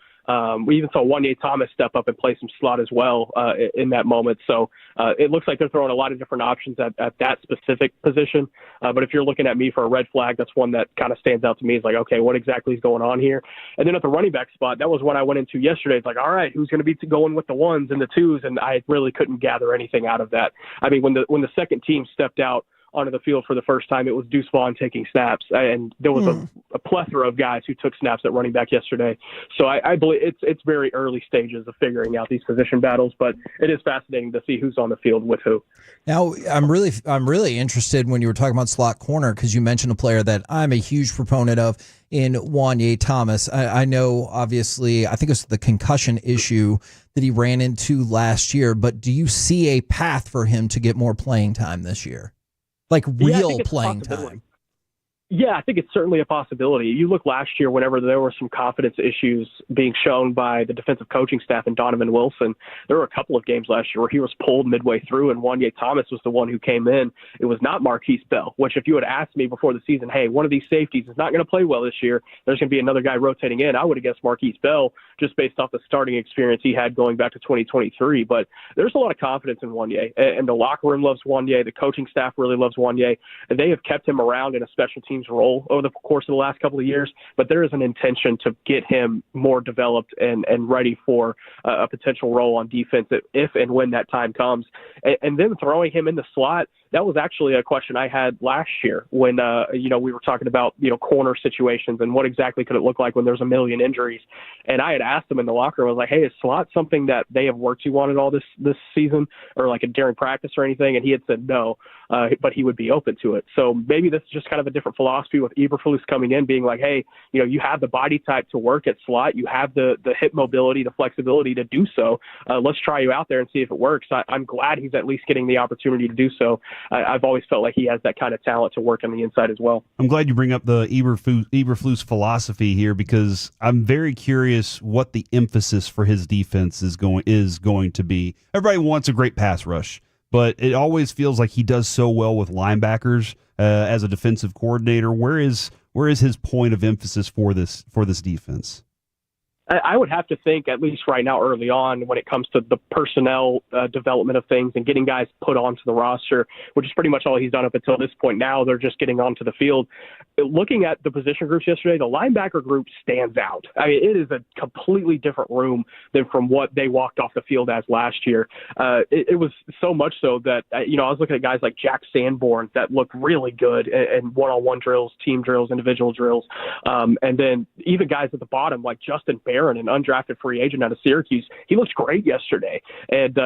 We even saw Wanye Thomas step up and play some slot as well in that moment. So it looks like they're throwing a lot of different options at that specific position. But if you're looking at me for a red flag, that's one that kind of stands out to me. Is like, okay, what exactly is going on here? And then at the running back spot, that was one I went into yesterday. It's like, all right, who's going to be going with the ones and the twos? And I really couldn't gather anything out of that. I mean, when the second team stepped out onto the field for the first time, it was Deuce Vaughn taking snaps, and there was a plethora of guys who took snaps at running back yesterday. So I believe it's very early stages of figuring out these position battles, but it is fascinating to see who's on the field with who.
Now, I'm really interested when you were talking about slot corner, because you mentioned a player that I'm a huge proponent of in Wanye Thomas. I know, obviously, I think it was the concussion issue that he ran into last year, but do you see a path for him to get more playing time this year? Like real playing time?
Yeah, I think it's certainly a possibility. You look last year, whenever there were some confidence issues being shown by the defensive coaching staff and Donovan Wilson, there were a couple of games last year where he was pulled midway through, and Wanye Thomas was the one who came in. It was not Marquise Bell, which if you had asked me before the season, hey, one of these safeties is not going to play well this year, there's going to be another guy rotating in, I would have guessed Marquise Bell just based off the starting experience he had going back to 2023. But there's a lot of confidence in Wanye, and the locker room loves Wanye. The coaching staff really loves Wanye, and they have kept him around in a special teams role over the course of the last couple of years, but there is an intention to get him more developed and ready for a potential role on defense if and when that time comes. And then throwing him in the slot, that was actually a question I had last year when, we were talking about, corner situations and what exactly could it look like when there's a million injuries. And I had asked him in the locker room, I was like, hey, is slot something that they have worked you on at all this season or like during practice or anything? And he had said no, but he would be open to it. So maybe this is just kind of a different philosophy with Eberflus coming in, being like, hey, you have the body type to work at slot. You have the hip mobility, the flexibility to do so. Let's try you out there and see if it works. I'm glad he's at least getting the opportunity to do so. I've always felt like he has that kind of talent to work on the inside as well.
I'm glad you bring up the Eberflus philosophy here, because I'm very curious what the emphasis for his defense is going to be. Everybody wants a great pass rush, but it always feels like he does so well with linebackers as a defensive coordinator. Where is his point of emphasis for this defense?
I would have to think, at least right now, early on, when it comes to the personnel development of things and getting guys put onto the roster, which is pretty much all he's done up until this point. Now they're just getting onto the field. Looking at the position groups yesterday, the linebacker group stands out. I mean, it is a completely different room than from what they walked off the field as last year. It was so much so that, I was looking at guys like Jack Sanborn that looked really good in one-on-one drills, team drills, individual drills. And then even guys at the bottom like Justin Barron, an undrafted free agent out of Syracuse, he looked great yesterday. And,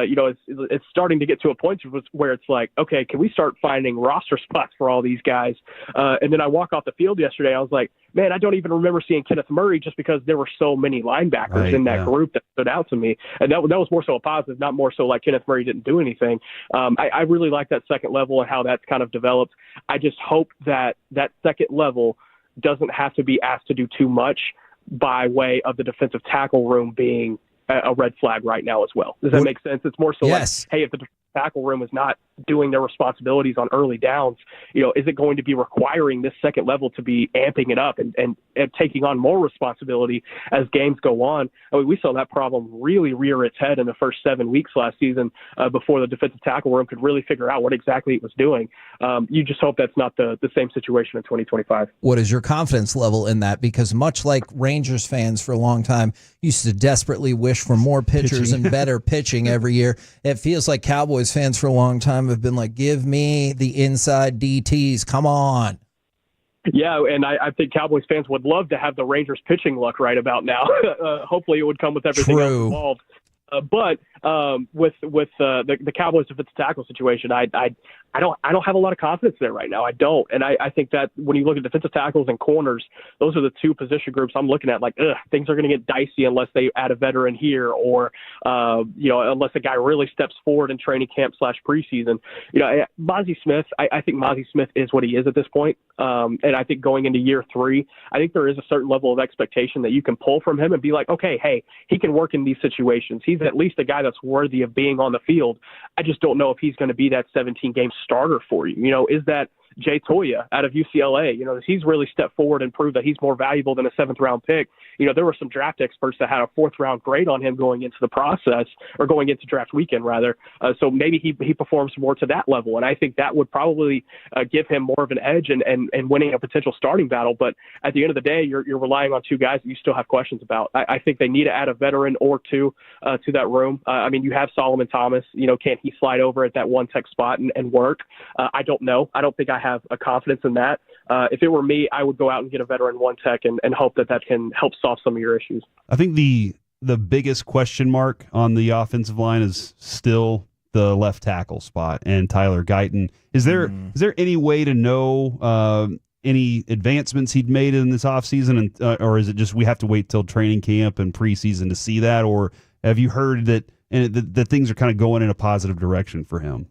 it's starting to get to a point where it's like, okay, can we start finding roster spots for all these guys? And then I walk off the field yesterday, I was like, man, I don't even remember seeing Kenneth Murray just because there were so many linebackers in that group that stood out to me. And that was more so a positive, not more so like Kenneth Murray didn't do anything. I really like that second level and how that's kind of developed. I just hope that second level doesn't have to be asked to do too much by way of the defensive tackle room being a red flag right now as well. Does that make sense? It's more so like, hey, if the tackle room is not doing their responsibilities on early downs, is it going to be requiring this second level to be amping it up and taking on more responsibility as games go on? I mean, we saw that problem really rear its head in the first 7 weeks last season before the defensive tackle room could really figure out what exactly it was doing. You just hope that's not the same situation in 2025.
What is your confidence level in that? Because much like Rangers fans for a long time used to desperately wish for more pitchers and better pitching every year, it feels like Cowboys fans for a long time have been like, give me the inside DTs. Come on.
Yeah, and I think Cowboys fans would love to have the Rangers pitching luck right about now. Hopefully it would come with everything else involved. But with the Cowboys defensive tackle situation, I don't have a lot of confidence there right now. I don't, and I think that when you look at defensive tackles and corners, those are the two position groups I'm looking at. Like, things are going to get dicey unless they add a veteran here, or unless a guy really steps forward in training camp / preseason. Mozzie Smith, I think Mozzie Smith is what he is at this point, and I think going into year 3, I think there is a certain level of expectation that you can pull from him and be like, okay, hey, he can work in these situations. He's at least a guy that's worthy of being on the field. I just don't know if he's going to be that 17-game starter for you. Is that Jay Toya out of UCLA? He's really stepped forward and proved that he's more valuable than a 7th-round pick. There were some draft experts that had a 4th-round grade on him going into the process, or going into draft weekend, rather. So maybe he performs more to that level, and I think that would probably give him more of an edge and winning a potential starting battle. But at the end of the day, you're relying on two guys that you still have questions about. I think they need to add a veteran or two to that room. You have Solomon Thomas. Can he slide over at that one-tech spot and work? I don't know. I don't think I have a confidence in that. If it were me, I would go out and get a veteran one-tech and hope that can help solve some of your issues.
I think the biggest question mark on the offensive line is still the left tackle spot and Tyler Guyton. Is there any way to know any advancements he'd made in this offseason, or is it just we have to wait till training camp and preseason to see that, or have you heard that things are kind of going in a positive direction for him?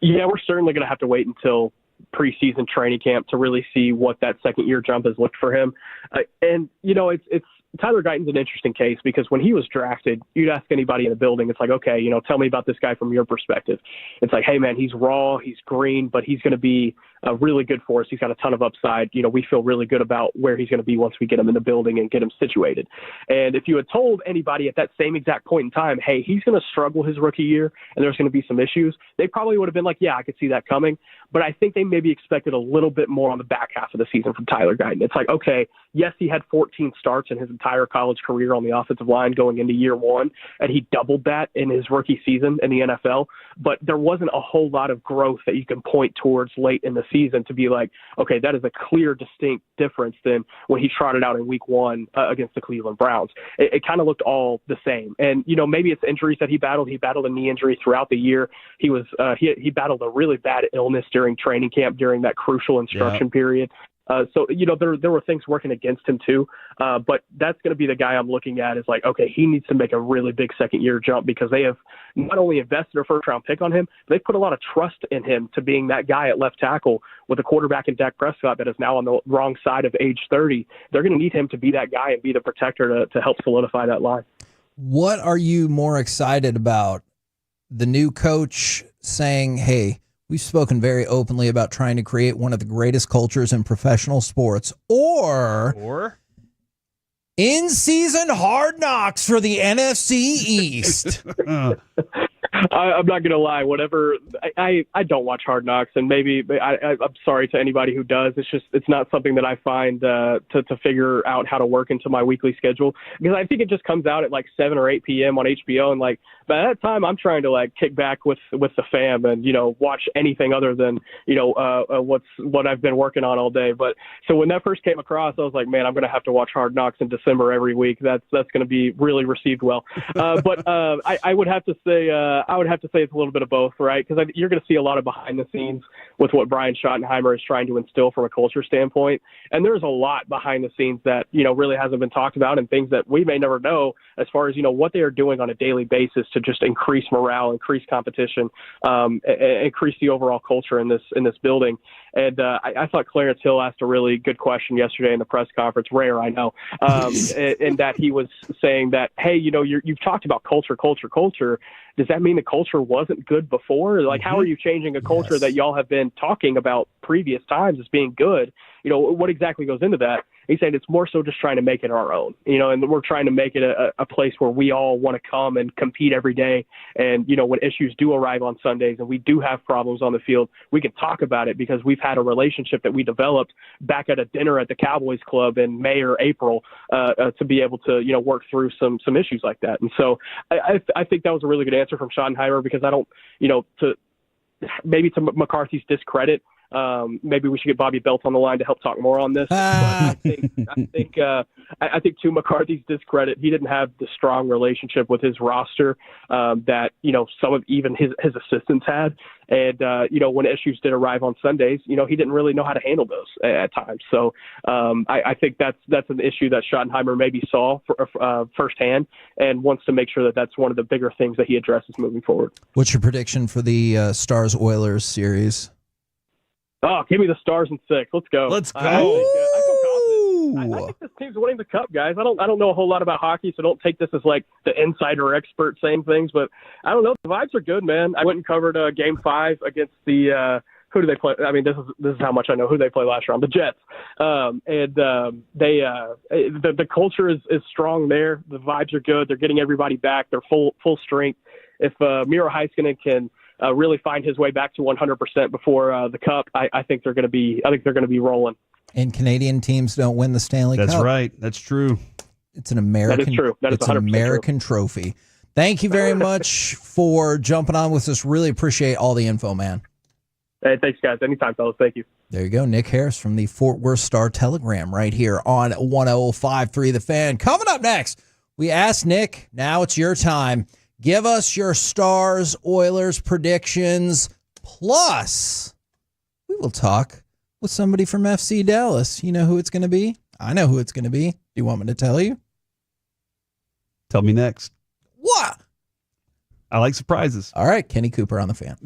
Yeah, we're certainly going to have to wait until preseason training camp to really see what that second-year jump has looked for him. And, it's Tyler Guyton's an interesting case because when he was drafted, you'd ask anybody in the building, it's like, okay, tell me about this guy from your perspective. It's like, hey, man, he's raw, he's green, but he's going to be really good for us. He's got a ton of upside. We feel really good about where he's going to be once we get him in the building and get him situated. And if you had told anybody at that same exact point in time, hey, he's going to struggle his rookie year and there's going to be some issues, they probably would have been like, yeah, I could see that coming. But I think they maybe expected a little bit more on the back half of the season from Tyler Guyton. It's like, okay, yes, he had 14 starts in his entire college career on the offensive line going into year one, and he doubled that in his rookie season in the NFL. But there wasn't a whole lot of growth that you can point towards late in the season to be like, okay, that is a clear, distinct difference than when he trotted out in week one against the Cleveland Browns. It kind of looked all the same. And, maybe it's injuries that he battled. He battled a knee injury throughout the year. He was he battled a really bad illness during training camp during that crucial instruction period. So, there were things working against him too. But that's going to be the guy I'm looking at is like, okay, he needs to make a really big second-year jump because they have not only invested a first-round pick on him, but they put a lot of trust in him to being that guy at left tackle with a quarterback in Dak Prescott that is now on the wrong side of age 30. They're going to need him to be that guy and be the protector to help solidify that line.
What are you more excited about? The new coach saying, hey, we've spoken very openly about trying to create one of the greatest cultures in professional sports, or in-season hard knocks for the NFC East.
I'm not going to lie. Whatever, I don't watch Hard Knocks, and maybe I'm sorry to anybody who does. It's not something that I find to figure out how to work into my weekly schedule because I think it just comes out at like 7 or 8 p.m. on HBO, and like by that time I'm trying to like kick back with the fam and watch anything other than what I've been working on all day. But so when that first came across, I was like, man, I'm going to have to watch Hard Knocks in December every week. That's going to be really received well. But I would have to say. I would have to say it's a little bit of both, right? Because you're going to see a lot of behind the scenes with what Brian Schottenheimer is trying to instill from a culture standpoint. And there's a lot behind the scenes that, really hasn't been talked about and things that we may never know as far as, what they are doing on a daily basis to just increase morale, increase competition, increase the overall culture in this building. And I thought Clarence Hill asked a really good question yesterday in the press conference, rare, I know, and that he was saying that, hey, you've talked about culture. Does that mean the culture wasn't good before? Like, how are you changing a culture that y'all have been talking about previous times as being good? What exactly goes into that? He said it's more so just trying to make it our own, and we're trying to make it a place where we all want to come and compete every day. And, when issues do arrive on Sundays and we do have problems on the field, we can talk about it because we've had a relationship that we developed back at a dinner at the Cowboys Club in May or April to be able to, work through some issues like that. And so I think that was a really good answer from Schottenheimer because I don't, to McCarthy's discredit, maybe we should get Bobby Belt on the line to help talk more on this. But I think to McCarthy's discredit, he didn't have the strong relationship with his roster that some of even his assistants had. And when issues did arrive on Sundays, he didn't really know how to handle those at times. So I think that's an issue that Schottenheimer maybe saw firsthand and wants to make sure that that's one of the bigger things that he addresses moving forward.
What's your prediction for the Stars-Oilers series?
Oh, give me the Stars in 6. Let's go.
Let's go.
I feel confident. I think this team's winning the Cup, guys. I don't know a whole lot about hockey, so don't take this as like the insider expert saying things. But I don't know. The vibes are good, man. I went and covered Game 5 against the who do they play? I mean, this is how much I know who they play last round. The Jets. The culture is strong there. The vibes are good. They're getting everybody back. They're full strength. If Miro Heiskanen can really find his way back to 100% before the Cup, I think they're going to be rolling. And Canadian teams don't win the Stanley Cup.
That's right. That's true.
It's an American. That is true. That is 100%
an American trophy. Thank you very much for jumping on with us. Really appreciate all the info, man.
Hey, thanks, guys. Anytime, fellas. Thank you.
There you go. Nick Harris from the Fort Worth Star-Telegram right here on 105.3 The Fan. Coming up next, we asked Nick, now it's your time. Give us your Stars-Oilers predictions. Plus, we will talk with somebody from FC Dallas. You know who it's going to be? I know who it's going to be. Do you want me to tell you?
Tell me next.
What?
I like surprises.
All right, Kenny Cooper on The Fan.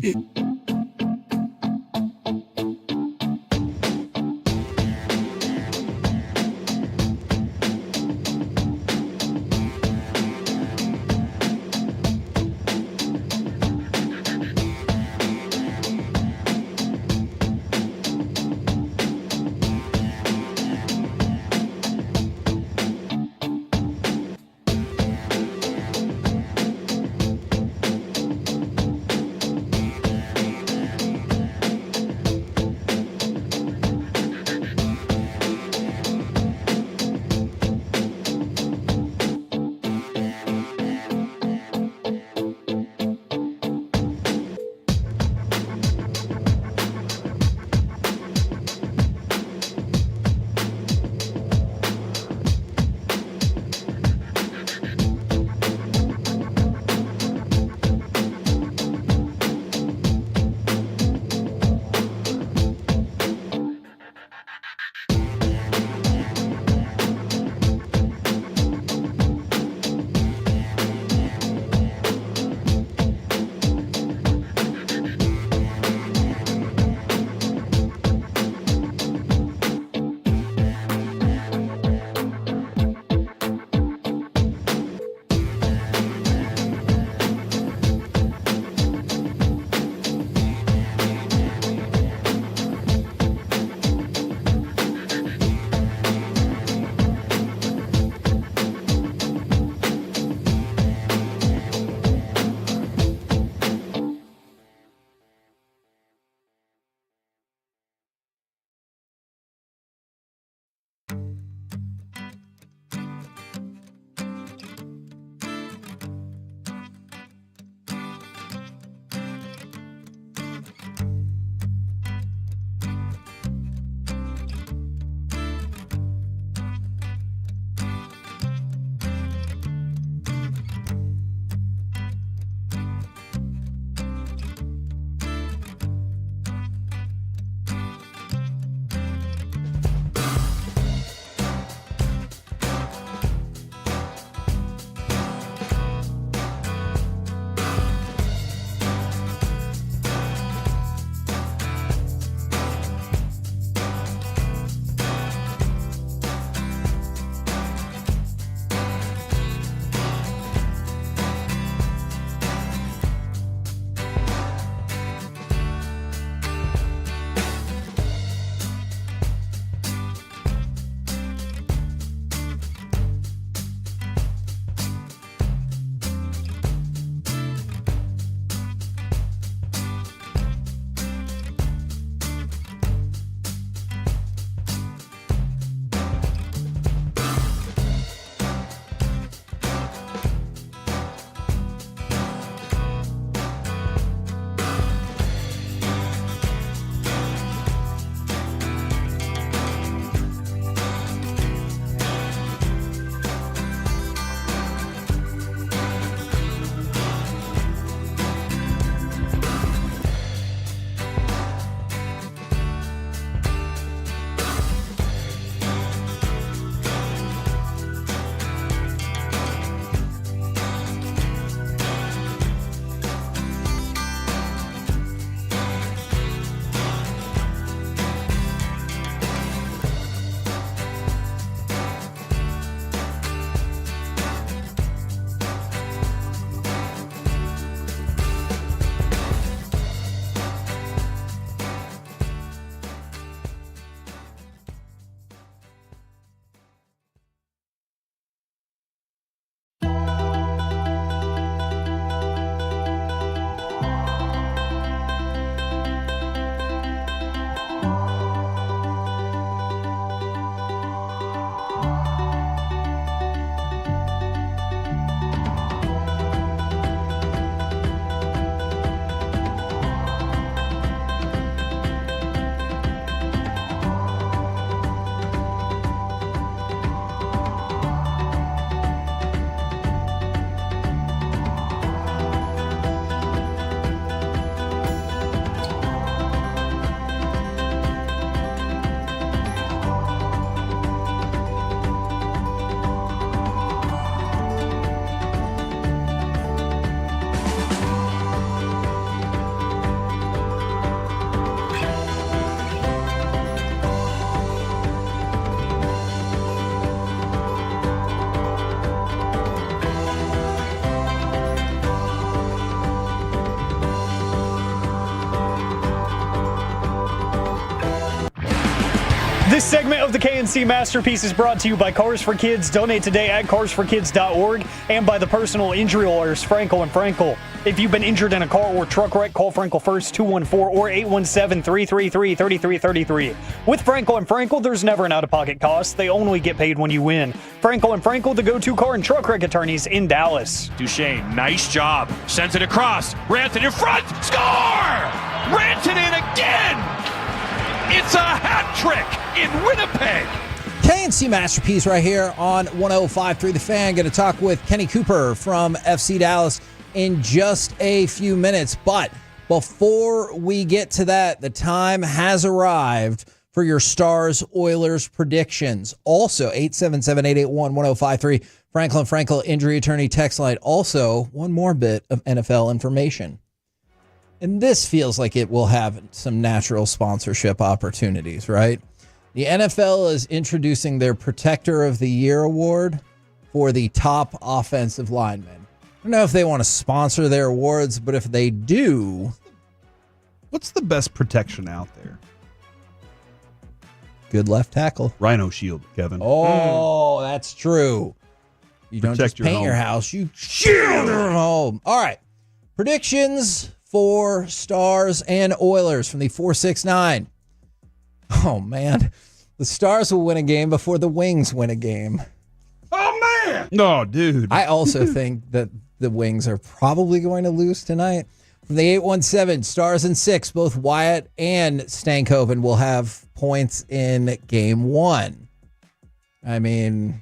This segment of the KNC Masterpiece is brought to you by Cars for Kids. Donate today at carsforkids.org and by the personal injury lawyers Frankel and Frankel. If you've been injured in a car or truck wreck, call Frankel first, 214 or 817-333-3333. With Frankel and Frankel, there's never an out-of-pocket cost. They only get paid when you win. Frankel and Frankel, the go-to car and truck wreck attorneys in Dallas.
Duchesne, nice job. Sends it across. Ranton in front. Score! Ranton in again! It's a hat trick in Winnipeg.
KNC Masterpiece right here on 105.3 The Fan. Going to talk with Kenny Cooper from FC Dallas in just a few minutes. But before we get to that, the time has arrived for your Stars-Oilers predictions. Also, 877-881-1053, Franklin Frankel injury attorney text line. Also, one more bit of NFL information. And this feels like it will have some natural sponsorship opportunities, right? The NFL is introducing their Protector of the Year award for the top offensive linemen. I don't know if they want to sponsor their awards, but if they do...
What's the best protection out there?
Good left tackle.
Rhino Shield, Kevin.
Oh, that's true. You don't
Protect
just paint your house, you shield your home. All right. Predictions for Stars and Oilers from the 469. Oh, man. The Stars will win a game before the Wings win a game.
Oh, man. No, dude.
I also think that the Wings are probably going to lose tonight. From the 817, Stars and 6, both Wyatt and Stankoven will have points in game 1. I mean,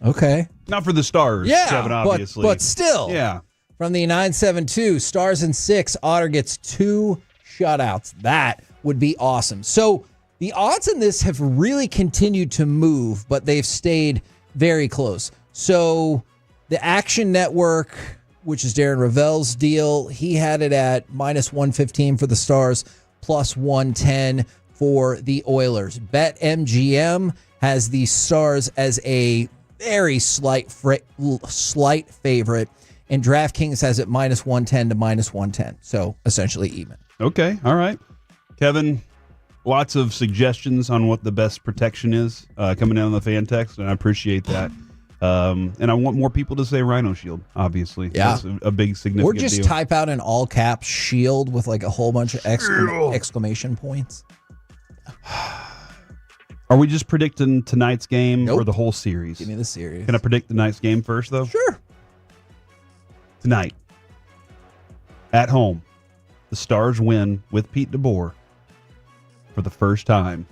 okay.
Not for the Stars,
Yeah,
Kevin, obviously.
but still.
Yeah.
From the 972, Stars and 6, Otter gets 2 shutouts. That would be awesome. So the odds in this have really continued to move, but they've stayed very close. So the Action Network, which is Darren Ravel's deal, he had it at minus 115 for the Stars, plus 110 for the Oilers. BetMGM has the Stars as a very slight favorite, and DraftKings has it minus 110 to minus 110. So essentially even.
Okay. All right. Kevin, lots of suggestions on what the best protection is coming in on the fan text, and I appreciate that. And I want more people to say Rhino Shield, obviously.
Yeah.
That's a big significant
Or just
deal.
type out in all caps shield with like a whole bunch of exclamation points.
Are we just predicting tonight's game or the whole series?
Give me the series.
Can I predict tonight's game first, though?
Sure.
Tonight, at home, the Stars win with Pete DeBoer for the first time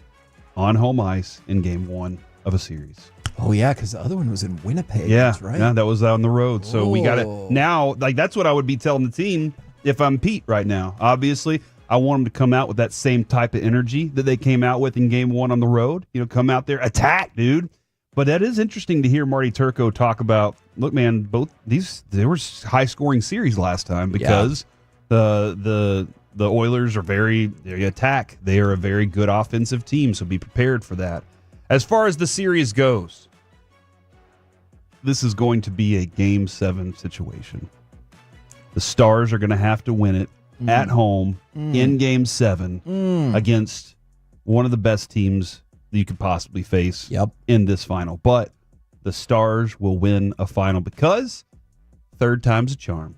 on home ice in game 1 of a series.
Oh, yeah, because the other one was in Winnipeg.
Yeah,
That's right.
yeah, that was on the road. So we got it
Oh.
now. Like, that's what I would be telling the team if I'm Pete right now. Obviously, I want them to come out with that same type of energy that they came out with in game 1 on the road. You know, come out there, attack, dude. But that is interesting to hear Marty Turco talk about, look, man, both these, there was high-scoring series last time because the Oilers are they attack. They are a very good offensive team, so be prepared for that. As far as the series goes, this is going to be a Game 7 situation. The Stars are going to have to win it at home in Game 7 against one of the best teams that you could possibly face in this final. But the Stars will win a final because third time's a charm.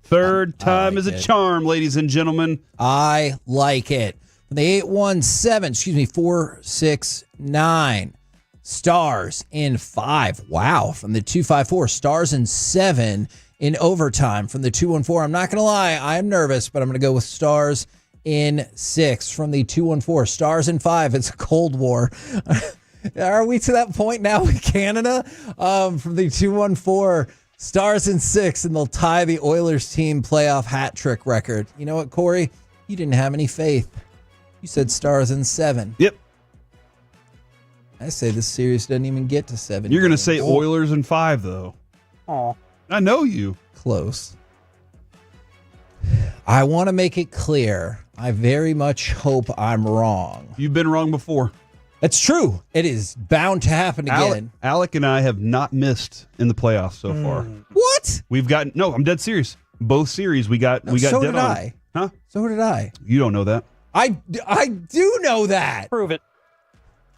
Third time is a charm, ladies and gentlemen.
I like it. From the 469, Stars in 5. Wow. From the 254, Stars in 7 in overtime. From the 214, I'm not going to lie, I'm nervous, but I'm going to go with Stars in 6. From the 214, Stars in 5. It's a Cold War. Are we to that point now with Canada? From the 214, Stars in 6, and they'll tie the Oilers team playoff hat trick record. You know what, Corey? You didn't have any faith. You said Stars in 7.
Yep.
I say this series doesn't even get to 7.
You're going to say Oilers in 5, though.
Oh,
I know you.
Close. I want to make it clear. I very much hope I'm wrong.
You've been wrong before.
It's true. It is bound to happen again.
Alec and I have not missed in the playoffs so far.
What?
We've gotten I'm dead serious. Both series we got
So
dead
did
on.
I.
Huh?
So did I.
You don't know that.
I do know that.
Prove it.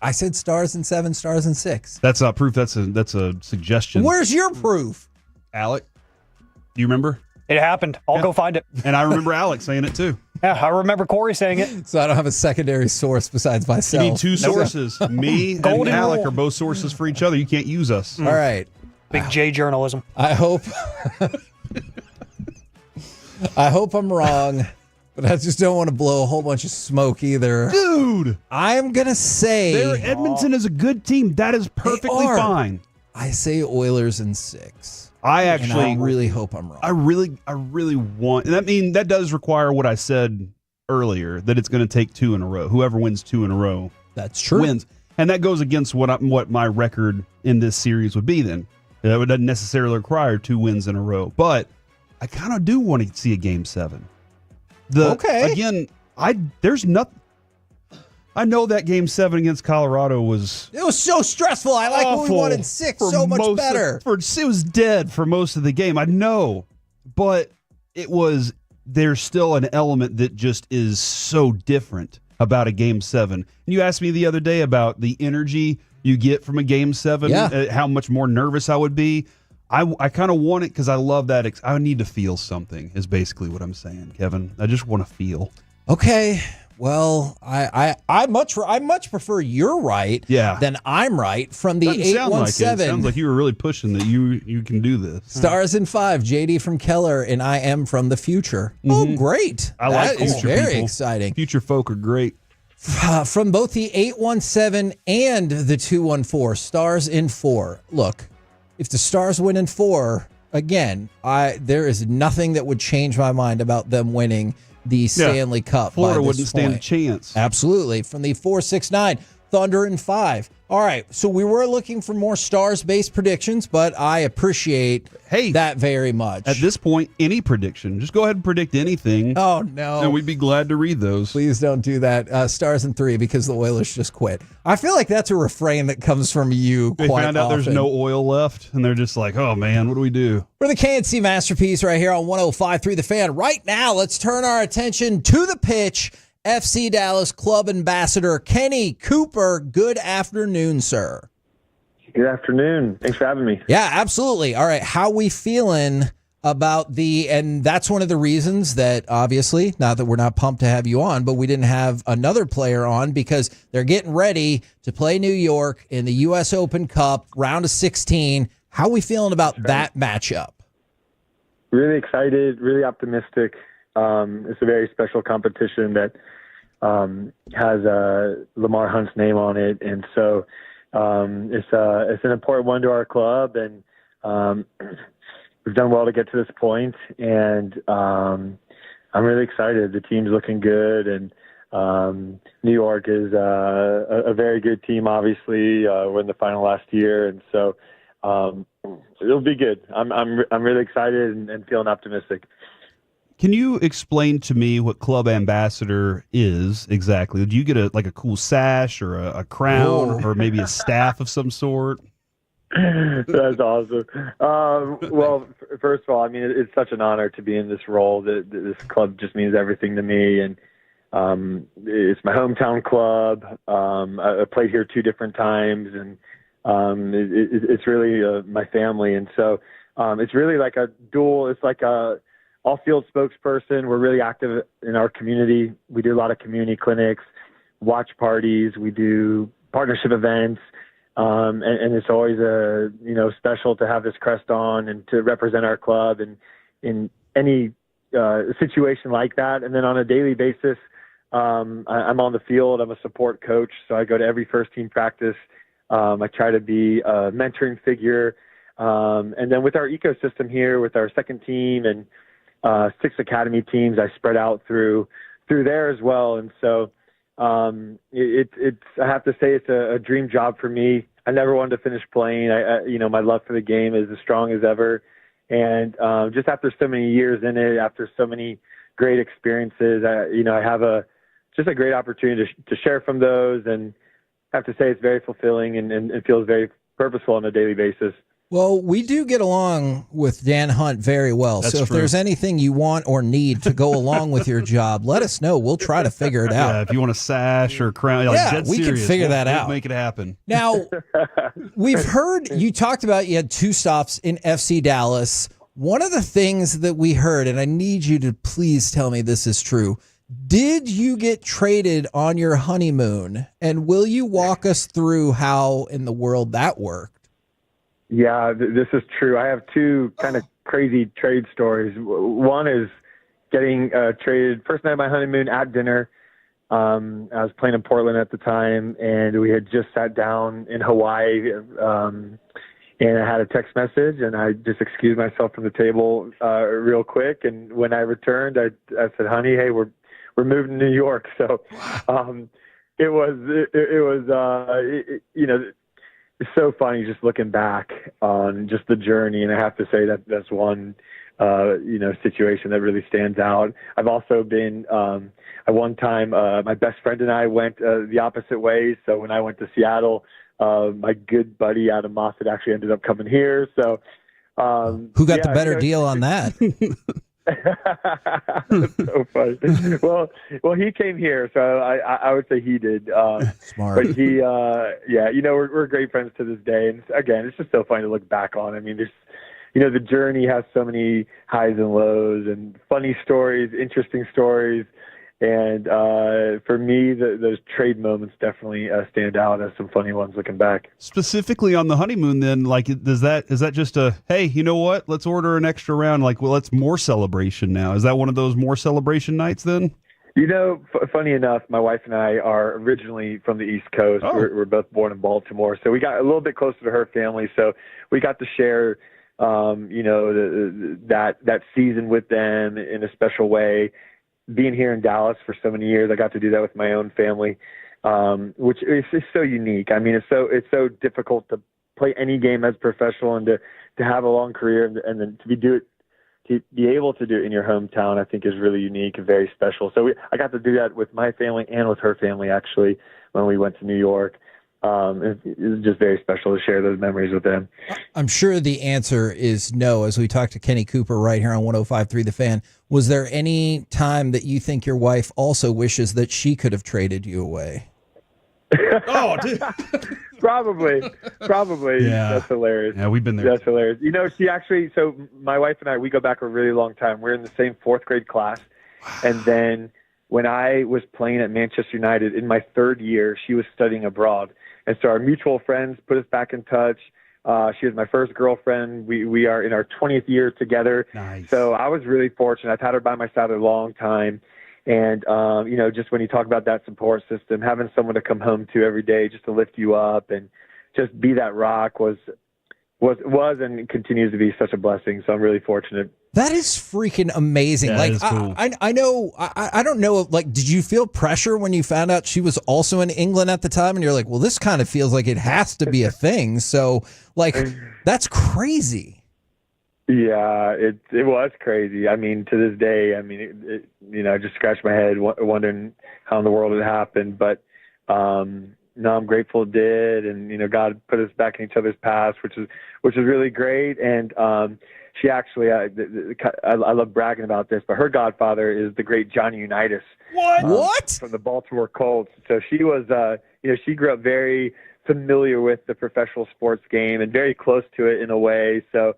I said stars in 7, stars in 6.
That's not proof. That's a suggestion.
Where's your proof?
Alec, do you remember?
It happened. I'll go find it.
And I remember Alex saying it too.
Yeah, I remember Corey saying it.
So I don't have a secondary source besides myself.
You need two sources. Me and
Golden
Alec
rule.
are both sources for each other. You can't use us.
All right.
Big J journalism.
I hope I'm wrong, but I just don't want to blow a whole bunch of smoke either.
Dude,
I'm going to say
Edmonton is a good team. That is perfectly fine.
I say Oilers in 6.
I
really hope I'm wrong.
I really want, and that does require what I said earlier, that it's going to take 2 in a row. Whoever wins 2 in a row,
that's true,
wins, and that goes against what my record in this series would be. Then that doesn't necessarily require 2 wins in a row, but I kind of do want to see a Game 7. Again, there's nothing. I know that Game 7 against Colorado was...
It was so stressful. I like when we won in 6 so much better.
It was dead for most of the game. I know. But there's still an element that just is so different about a Game 7. And you asked me the other day about the energy you get from a Game 7, how much more nervous I would be. I kind of want it because I love that. I need to feel something is basically what I'm saying, Kevin. I just want to feel.
Okay. Well, I much prefer you're right than I'm right from the 817.
Sounds like you were really pushing that you can do this.
Stars in 5, JD from Keller, and I am from the future. Oh, great.
I like
that is
future
very
people.
exciting.
Future folk are great.
From both the 817 and the 214, stars in 4. Look, if the Stars win in 4, again, there is nothing that would change my mind about them winning the Stanley Cup.
Florida
by this
wouldn't stand a
point.
chance.
Absolutely. From the 469, Thunder in 5. All right, so we were looking for more Stars-based predictions, but I appreciate that very much.
At this point, any prediction. Just go ahead and predict anything.
Oh, no.
And we'd be glad to read those.
Please don't do that. Stars in 3 because the Oilers just quit. I feel like that's a refrain that comes from you
They
quite
found out
often.
there's no oil left, and they're just like, oh, man, what do we do?
For the KNC Masterpiece right here on 105.3 The Fan. Right now, let's turn our attention to the pitch. FC Dallas Club Ambassador Kenny Cooper. Good afternoon, sir.
Good afternoon. Thanks for having me.
Yeah, absolutely. All right, how we feeling about and that's one of the reasons that obviously, not that we're not pumped to have you on, but we didn't have another player on because they're getting ready to play New York in the U.S. Open Cup, round of 16. How we feeling about that matchup?
Really excited, really optimistic. It's a very special competition that has Lamar Hunt's name on it, and so it's an important one to our club, and we've done well to get to this point, and I'm really excited. The team's looking good, and New York is a very good team. Obviously, we're in the final last year, and so it'll be good. I'm really excited and feeling optimistic.
Can you explain to me what club ambassador is exactly? Do you get a cool sash or a crown or maybe a staff of some sort?
That's awesome. Well, first of all, I mean, it's such an honor to be in this role. This club just means everything to me, and it's my hometown club. I played here 2 different times, and it's really my family, and so it's really like a dual. It's like a all-field spokesperson. We're really active in our community. We do a lot of community clinics, watch parties. We do partnership events, and it's always special to have this crest on and to represent our club and in any situation like that. And then on a daily basis, I'm on the field. I'm a support coach, so I go to every first-team practice. I try to be a mentoring figure. And then with our ecosystem here, with our second team and 6 academy teams, I spread out through there as well. And so it's I have to say it's a dream job for me. I never wanted to finish playing. My love for the game is as strong as ever. And just after so many years in it, after so many great experiences, I have just a great opportunity to share from those. And I have to say it's very fulfilling and feels very purposeful on a daily basis.
Well, we do get along with Dan Hunt very well.
That's
so if
true.
there's anything you want or need to go along with your job, let us know. We'll try to figure it out.
Yeah, if you want a sash or crown, like,
Yeah,
dead
we can
serious,
figure that
we'll
out.
make it happen.
Now, we've heard you talked about you had 2 stops in FC Dallas. One of the things that we heard, and I need you to please tell me this is true, did you get traded on your honeymoon? And will you walk us through how in the world that worked?
Yeah, this is true. I have 2 kind of crazy trade stories. One is getting traded first night of my honeymoon at dinner. I was playing in Portland at the time, and we had just sat down in Hawaii, and I had a text message, and I just excused myself from the table real quick. And when I returned, I said, "Honey, hey, we're moving to New York." So it was it's so funny just looking back on just the journey. And I have to say that that's one, situation that really stands out. I've also been, at one time, my best friend and I went the opposite way. So when I went to Seattle, my good buddy Adam Moffett actually ended up coming here. So,
who got the better deal on that?
That's so funny. Well, he came here, so I would say he did.
Smart.
But he, we're great friends to this day. And again, it's just so funny to look back on. I mean, there's, the journey has so many highs and lows and funny stories, interesting stories. And for me, those trade moments definitely stand out as some funny ones looking back.
Specifically on the honeymoon, then, like, is that just a, hey, you know what? Let's order an extra round. Like, well, let's more celebration now. Is that one of those more celebration nights then?
Funny enough, my wife and I are originally from the East Coast.
Oh.
We're both born in Baltimore, so we got a little bit closer to her family. So we got to share, that season with them in a special way. Being here in Dallas for so many years, I got to do that with my own family, which is so unique. I mean, it's so difficult to play any game as a professional and to have a long career and then to be able to do it in your hometown, I think is really unique and very special. So I got to do that with my family and with her family, actually, when we went to New York. It was just very special to share those memories with them.
I'm sure the answer is no, as we talked to Kenny Cooper right here on 105.3 The Fan. Was there any time that you think your wife also wishes that she could have traded you away?
Oh, dude.
Probably.
Yeah.
That's hilarious.
Yeah, we've been there.
That's hilarious. She actually, so my wife and I, we go back a really long time. We're in the same 4th grade class. And then when I was playing at Manchester United in my 3rd year, she was studying abroad. And so our mutual friends put us back in touch. She was my first girlfriend. We are in our 20th year together.
Nice.
So I was really fortunate. I've had her by my side a long time. And, just when you talk about that support system, having someone to come home to every day just to lift you up and just be that rock was and continues to be such a blessing. So I'm really fortunate.
That is freaking amazing.
Yeah,
like,
that is cool.
I know, I don't know, like, did you feel pressure when you found out she was also in England at the time? And you're like, well, this kind of feels like it has to be a thing. So, like, that's crazy.
Yeah, it was crazy. I mean, to this day, I just scratch my head wondering how in the world it happened. But no, I'm grateful it did, and God put us back in each other's paths, which is really great. And she actually, I love bragging about this, but her godfather is the great Johnny Unitas.
What?
From the Baltimore Colts. So she was, she grew up very familiar with the professional sports game and very close to it in a way. So,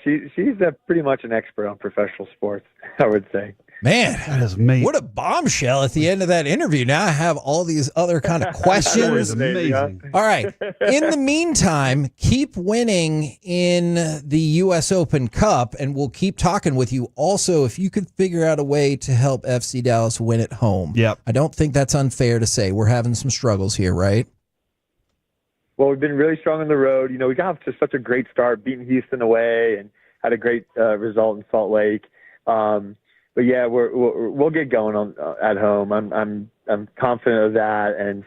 she's pretty much an expert on professional sports, I would say.
Man,
that is amazing.
What a bombshell at the end of that interview. Now I have all these other kind of questions.
That is amazing.
All right. In the meantime, keep winning in the U.S. Open Cup, and we'll keep talking with you. Also, if you could figure out a way to help FC Dallas win at home.
Yep.
I don't think that's unfair to say. We're having some struggles here, right?
Well, we've been really strong on the road. We got off to such a great start, beating Houston away, and had a great result in Salt Lake. But yeah, we'll get going on at home. I'm confident of that, and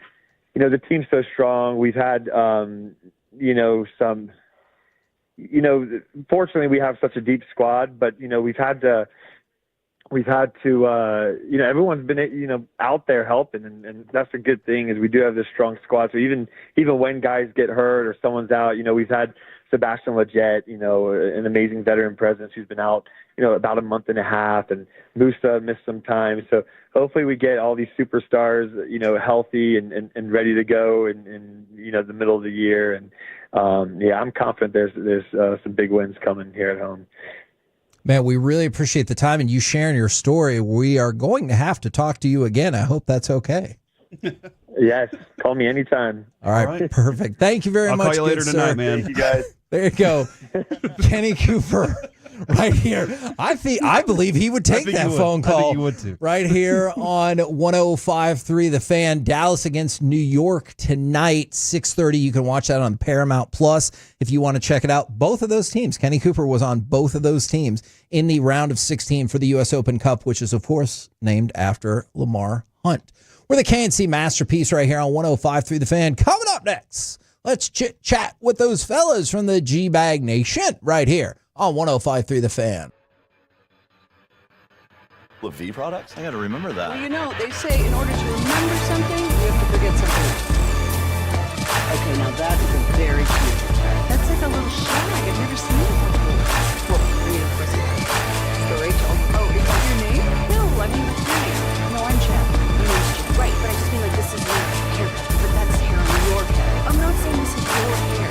the team's so strong. We've had fortunately we have such a deep squad, but we've had to we've had to, everyone's been, out there helping, and that's a good thing is we do have this strong squad. So even when guys get hurt or someone's out, we've had Sebastian Lletget, an amazing veteran presence who's been out, about a month and a half, and Musa missed some time. So hopefully we get all these superstars, healthy and ready to go in the middle of the year. And I'm confident there's some big wins coming here at home.
Man, we really appreciate the time and you sharing your story. We are going to have to talk to you again. I hope that's okay.
Yes, call me anytime.
All right. Perfect. Thank you very much.
I'll call you later tonight, man.
Thank you, guys.
There you go. Kenny Cooper right here. I believe he would take that phone call.
I think you would too.
Right here on 105.3 The Fan. Dallas against New York tonight, 6:30. You can watch that on Paramount Plus if you want to check it out. Both of those teams, Kenny Cooper was on both of those teams in the round of 16 for the U.S. Open Cup, which is, of course, named after Lamar Hunt. We're the KNC Masterpiece right here on 105.3 The Fan. Coming up next, let's chit-chat with those fellas from the G-Bag Nation right here on 105.3 The Fan.
V products? I got to remember that.
Well, they say in order to remember something, you have to forget something else. Okay, now that is a very cute hair. That's like a little shag. I've never seen it before. Well, of course you have. It's the Rachel. Oh, is that your name? No, I mean, what's your name? No, I'm Chad. Your name's Chad. Right, but I just mean like this is your haircut. But that's hair on your head. I'm not saying this is your hair.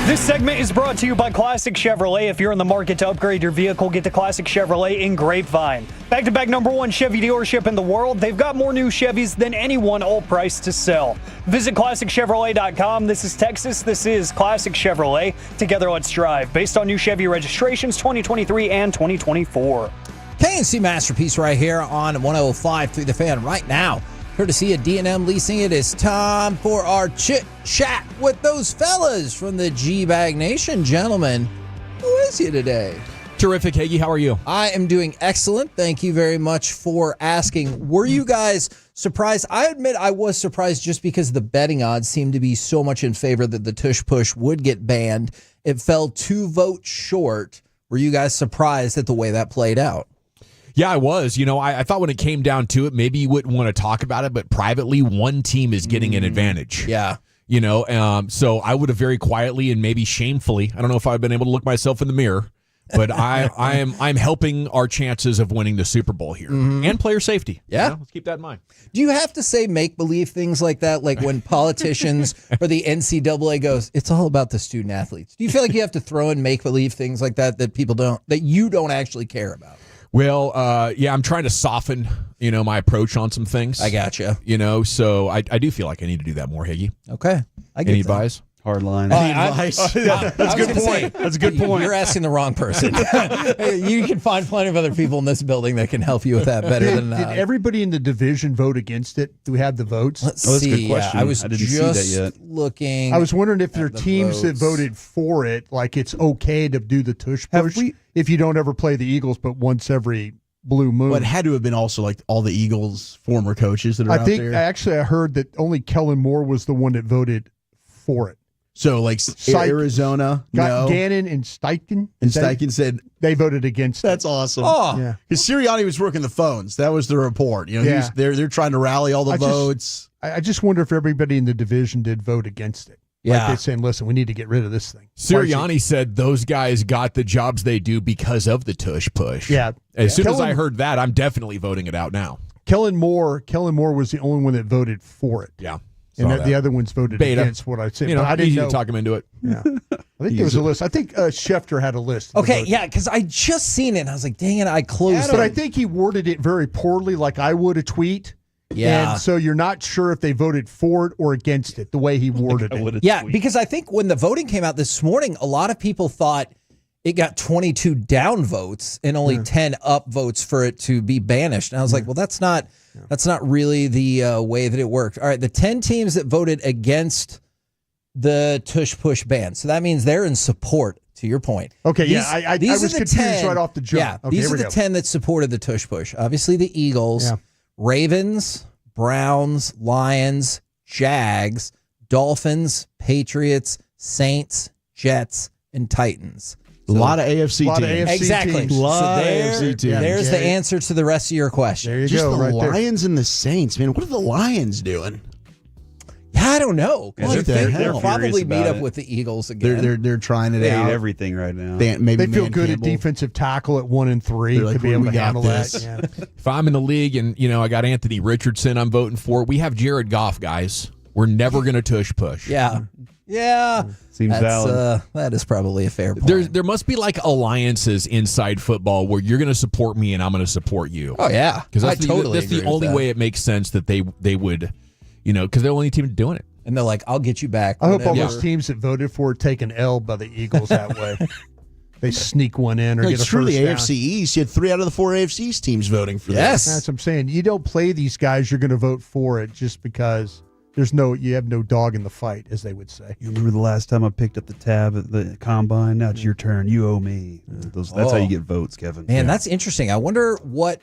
This segment is brought to you by Classic Chevrolet. If you're in the market to upgrade your vehicle, get to Classic Chevrolet in Grapevine. Back-to-back #1 Chevy dealership in the world. They've got more new Chevys than anyone, all priced to sell. Visit ClassicChevrolet.com. This is Texas. This is Classic Chevrolet. Together, let's drive. Based on new Chevy registrations 2023 and 2024.
K&C Masterpiece right here on 105 through the Fan right now. Courtesy of D&M Leasing, it is time for our chit-chat with those fellas from the G-Bag Nation. Gentlemen, who is you today?
Terrific, Hagee. How are you?
I am doing excellent. Thank you very much for asking. Were you guys surprised? I admit I was surprised just because the betting odds seemed to be so much in favor that the tush push would get banned. It fell 2 votes short. Were you guys surprised at the way that played out?
Yeah, I was. I thought when it came down to it, maybe you wouldn't want to talk about it, but privately, one team is getting an advantage.
Yeah.
So I would have very quietly and maybe shamefully, I don't know if I've been able to look myself in the mirror, but I'm helping our chances of winning the Super Bowl here and player safety.
Yeah.
Let's keep that in mind.
Do you have to say make-believe things like that? Like when politicians or the NCAA goes, it's all about the student athletes. Do you feel like you have to throw in make-believe things like that that you don't actually care about?
Well, I'm trying to soften, my approach on some things.
I gotcha.
So I do feel like I need to do that more, Higgy.
Okay.
Any advice?
Hard line.
That's
a good point. That's a good point.
You're asking the wrong person. You can find plenty of other people in this building that can help you with that better than
Did everybody in the division vote against it? Do we have the votes?
Let's see. That's a good question. I didn't see that yet. Looking.
I was wondering if there are teams that voted for it, like it's okay to do the tush push if you don't ever play the Eagles, but once every blue moon.
Well, it had to have been also like all the Eagles former coaches that are out there.
I heard that only Kellen Moore was the one that voted for it.
So, like Arizona,
Gannon and Steichen.
And Steichen said
they voted against it.
That's awesome.
Oh, yeah.
Because Sirianni was working the phones. That was the report. They're trying to rally all the votes.
I just wonder if everybody in the division did vote against it.
Yeah,
like they're saying, listen, we need to get rid of this thing.
Sirianni said those guys got the jobs they do because of the tush push.
Yeah.
As soon as I heard that, I'm definitely voting it out now.
Kellen Moore was the only one that voted for it.
Yeah.
And the other ones voted against what I said. But I didn't know.
To talk him into it.
Yeah. I think there was a list. I think Schefter had a list.
Okay, yeah, because I just seen it. And I was like, dang it, I closed it.
But I think he worded it very poorly, like I would a tweet.
Yeah.
And so you're not sure if they voted for it or against it, the way he worded it.
Yeah, because I think when the voting came out this morning, a lot of people thought it got 22 down votes and only 10 up votes for it to be banished. And I was like, well, that's not really the way that it worked. All right, the 10 teams that voted against the tush push ban. So that means they're in support, to your point.
Okay, I was confused right off the jump.
Yeah,
okay,
these are the 10 that supported the tush push. Obviously the Eagles, Ravens, Browns, Lions, Jags, Dolphins, Patriots, Saints, Jets, and Titans.
A lot of AFC teams.
Exactly. There's the answer to the rest of your question.
There you
Just
go.
the
right
Lions and the Saints, man. What are the Lions doing?
Yeah, I don't know.
What the hell?
They'll probably meet
about
up
it.
with the Eagles again.
They're trying it
They
out.
hate everything right now.
They feel good at defensive tackle at 1 and 3
They're like,
to be able
we
to
got
handle
this.
that. Yeah.
If I'm in the league and, I got Anthony Richardson I'm voting for, we have Jared Goff, guys. We're never going to tush push.
Yeah.
Seems valid.
That is probably a fair point.
There must be like alliances inside football where you're going to support me and I'm going to support you.
Oh, yeah.
Because
I
that's
totally
the
agree
only
with that.
way it makes sense that they would, because they're the only team doing it.
And they're like, I'll get you back.
I hope all
whenever.
those teams that voted for it take an L by the Eagles that way. They sneak one in or
No,
get a
it's true.
first
The
down.
AFC East, you had 3 out of the 4 AFC East teams voting for
Yes.
this.
That's what I'm saying. You don't play these guys, you're going to vote for it just because you have no dog in the fight, as they would say.
You remember the last time I picked up the tab at the combine? Now it's your turn. You owe me. That's how you get votes, Kevin.
Man, that's interesting. I wonder what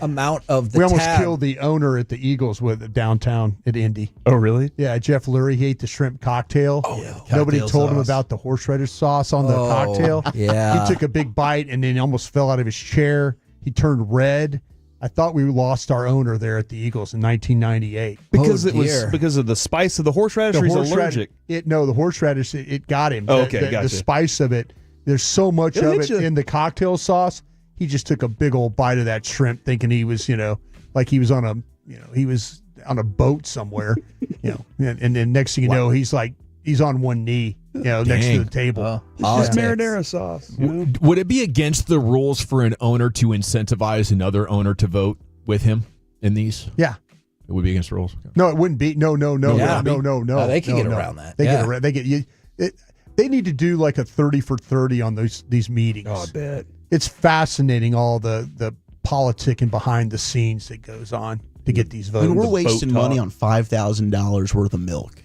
amount of the
We almost
tab.
killed the owner at the Eagles with downtown at Indy.
Oh, really?
Yeah, Jeff Lurie, he ate the shrimp cocktail.
Oh, yeah.
Nobody
Cocktail
told him
sauce.
about the horseradish sauce on the cocktail.
Yeah.
He took a big bite and then almost fell out of his chair. He turned red. I thought we lost our owner there at the Eagles in 1998.
Because
Oh,
it was
dear.
because of the spice of the horseradish, or he's allergic.
The horseradish, it got him.
Oh, okay,
the
gotcha.
spice of it. There's so much
It'll
of
hit
it
you.
in the cocktail sauce. He just took a big old bite of that shrimp, thinking he was, like he was on a boat somewhere, and then next thing you know, he's on one knee next to the table.
Just marinara sauce.
Would it be against the rules for an owner to incentivize another owner to vote with him in these?
Yeah.
It would be against the rules.
No, it wouldn't be. No.
No, they can get around that.
They get around. They need to do like a 30 for 30 on these meetings.
Oh, I bet.
It's fascinating, all the politicking behind the scenes that goes on to get these votes.
And we're wasting money on $5,000 worth of milk.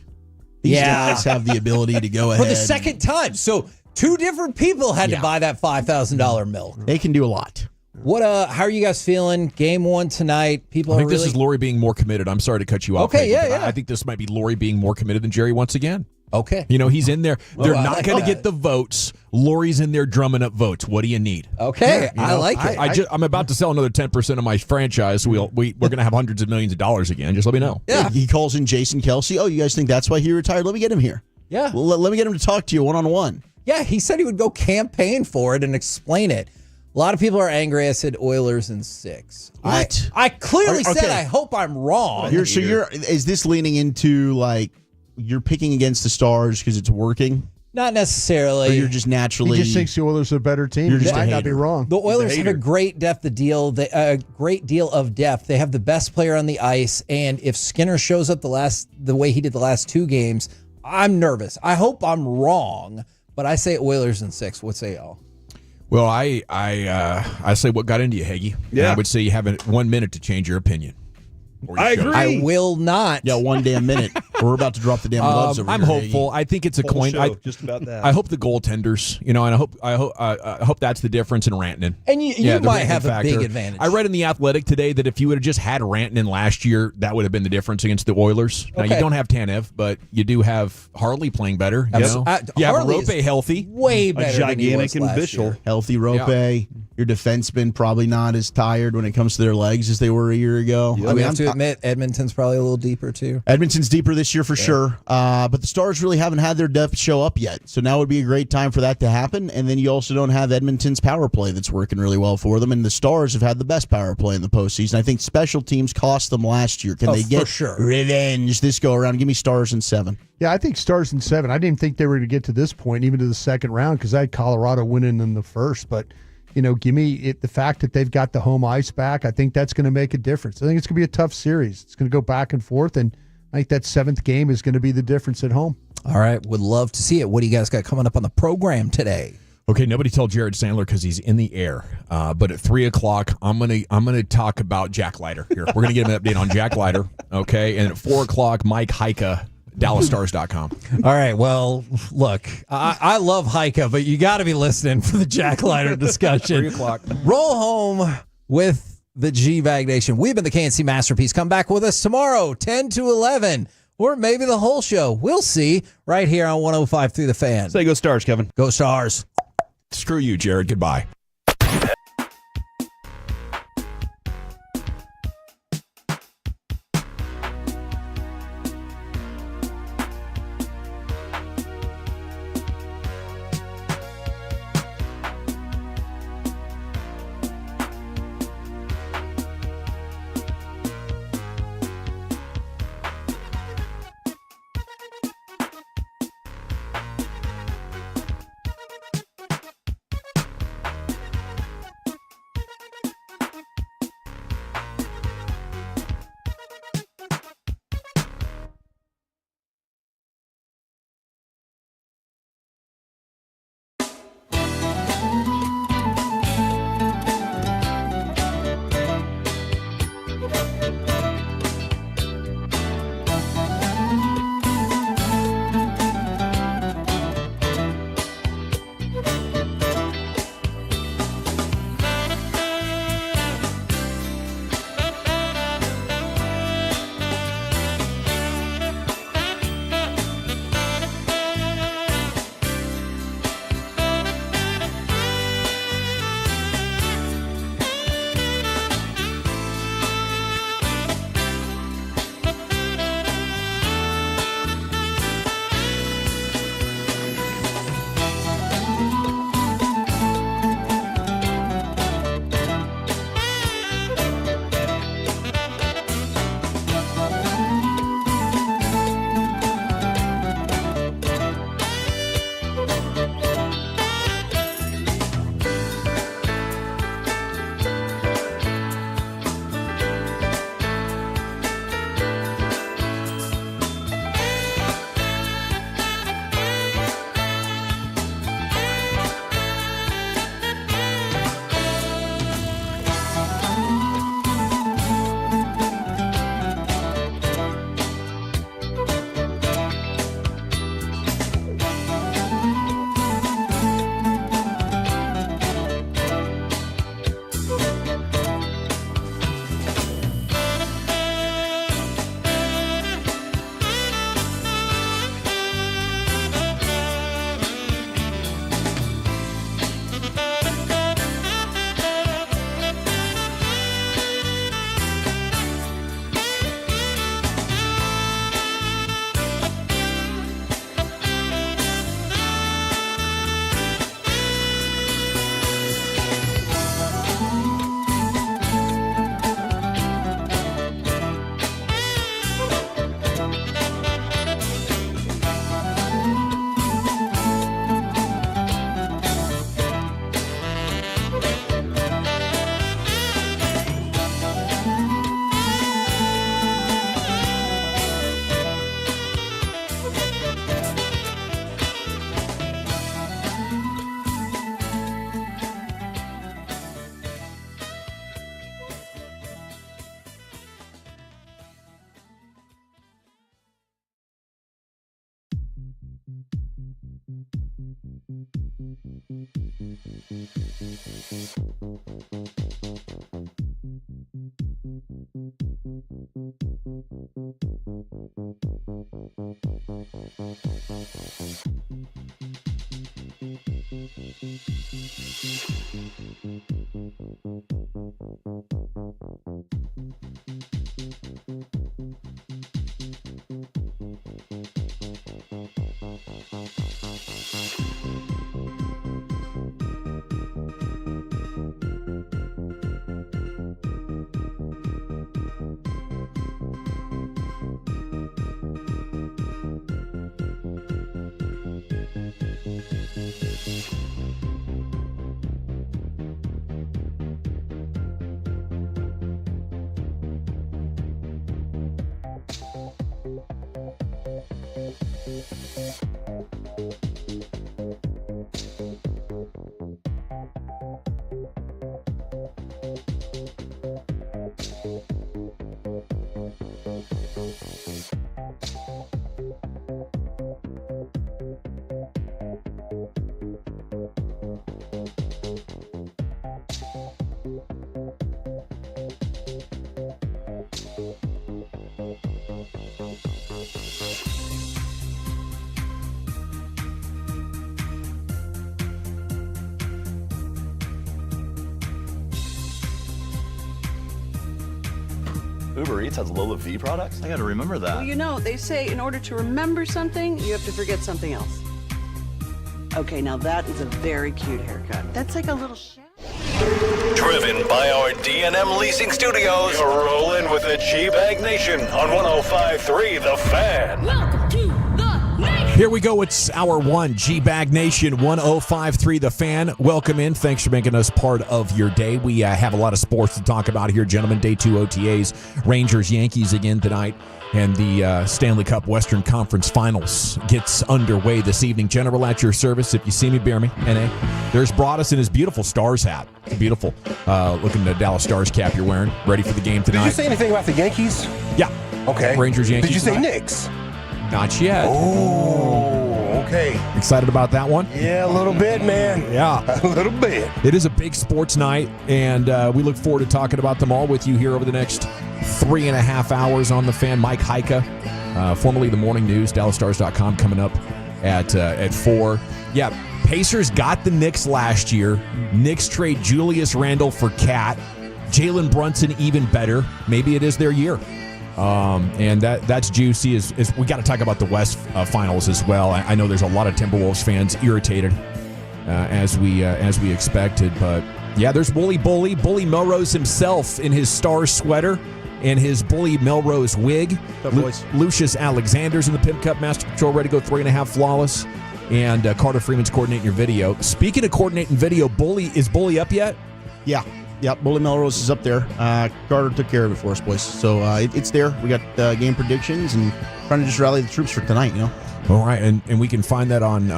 These guys have the ability to go ahead
for the second time. So 2 different people had to buy that $5,000 milk.
They can do a lot.
What? How are you guys feeling? Game 1 tonight. People
I think
are really...
this is Lori being more committed. I'm sorry to cut you off.
Okay,
Peggy, I think this might be Lori being more committed than Jerry once again.
Okay.
He's in there. They're not going to get the votes. Lori's in there drumming up votes. What do you need?
Okay, I like it.
I'm about to sell another 10% of my franchise. We're going to have hundreds of millions of dollars again. Just let me know.
Yeah. He calls in Jason Kelsey. Oh, you guys think that's why he retired? Let me get him here.
Yeah.
Well, let me get him to talk to you one-on-one.
Yeah, he said he would go campaign for it and explain it. A lot of people are angry. I said Oilers in 6.
What?
I clearly said I hope I'm wrong.
Is this leaning into like you're picking against the Stars because it's working?
Not necessarily.
Or you're just naturally.
He just thinks the Oilers are a better team.
You're just
might not be wrong.
The Oilers have a great depth of deal. A great deal of depth. They have the best player on the ice, and if Skinner shows up the way he did the last 2 games, I'm nervous. I hope I'm wrong, but I say Oilers in 6. What say y'all?
Well, I say what got into you, Hagee.
Yeah.
And I would say you have 1 minute to change your opinion.
I agree.
I will not.
Yeah, 1 damn minute. We're about to drop the damn gloves over
I'm
here,
hopeful. I think it's a coin.
Just about that.
I hope the goaltenders, and I hope that's the difference in Rantanen.
And you might have a big advantage.
I read in the Athletic today that if you would have just had Rantanen last year, that would have been the difference against the Oilers. Now you don't have Tanev, but you do have Harley playing better. You have
Harley's
Rope healthy,
way better.
A gigantic
than he was
and
last year.
Healthy Rope.
Yeah.
Your defensemen probably not as tired when it comes to their legs as they were a year ago.
I have to admit, Edmonton's probably a little deeper too.
Edmonton's deeper this year for sure. But the Stars really haven't had their depth show up yet. So now would be a great time for that to happen. And then you also don't have Edmonton's power play that's working really well for them. And the Stars have had the best power play in the postseason. I think special teams cost them last year. Can they get revenge this go around? Give me Stars in 7.
Yeah, I think Stars in 7. I didn't think they were going to get to this point, even to the second round, because I had Colorado winning in the first. But give me the fact that they've got the home ice back. I think that's going to make a difference. I think it's going to be a tough series. It's going to go back and forth, and I think that 7th game is going to be the difference at home.
All right, would love to see it. What do you guys got coming up on the program today?
Okay, nobody tell Jared Sandler because he's in the air. But at 3:00, I'm gonna talk about Jack Leiter here. We're gonna get him an update on Jack Leiter. Okay, and at 4:00, Mike Heika, DallasStars.com.
All right. Well, look, I love Heika, but you got to be listening for the Jack Leiter discussion.
3:00.
Roll home with the G-Bag Nation. We've been the KNC Masterpiece. Come back with us tomorrow, 10 to 11, or maybe the whole show. We'll see right here on 105 through the Fan.
Say go Stars, Kevin.
Go Stars.
Screw you, Jared. Goodbye.
Uber Eats has Lola V products? I gotta remember that.
Well, you know, they say in order to remember something, you have to forget something else. Okay, now that is a very cute haircut. That's like a little
Driven by our D&M Leasing Studios. You're rolling with the G-Bag Nation on 105.3 The Fan.
Welcome to the nation.
Here we go. It's hour one. G-Bag Nation 105.3 The Fan. Welcome in. Thanks for making us part of your day. We have a lot of sports to talk about here, gentlemen. Day 2 OTAs. Rangers, Yankees again tonight. And the Stanley Cup Western Conference Finals gets underway this evening. General at your service. If you see me, bear me. N.A. There's Broadus in his beautiful Stars hat. It's beautiful. Looking at the Dallas Stars cap you're wearing. Ready for the game tonight.
Did you say anything about the Yankees?
Yeah.
Okay.
Rangers, Yankees.
Did you say
tonight?
Knicks?
Not yet.
Oh, okay.
Excited about that one?
Yeah, a little bit, man.
Yeah.
A little bit.
It is a big sports night, and we look forward to talking about them all with you here over the next 3.5 hours on The Fan. Mike Heika, formerly The Morning News, DallasStars.com, coming up at 4. Yeah, Pacers got the Knicks last year. Knicks trade Julius Randle for Cat. Jalen Brunson even better. Maybe it is their year. And that's juicy. Is we got to talk about the West Finals as well. I know there's a lot of Timberwolves fans irritated as we expected, but yeah, there's Bully Melrose himself in his star sweater and his Bully Melrose wig. Lucius Alexander's in the Pimp Cup Master Patrol, ready to go 3.5 flawless, and Carter Freeman's coordinating your video. Speaking of coordinating video, is Bully up yet?
Yeah. Yep, Bully Melrose is up there. Carter took care of it for us, boys. So it's there. We got game predictions and trying to just rally the troops for tonight, you know.
All right, and we can find that on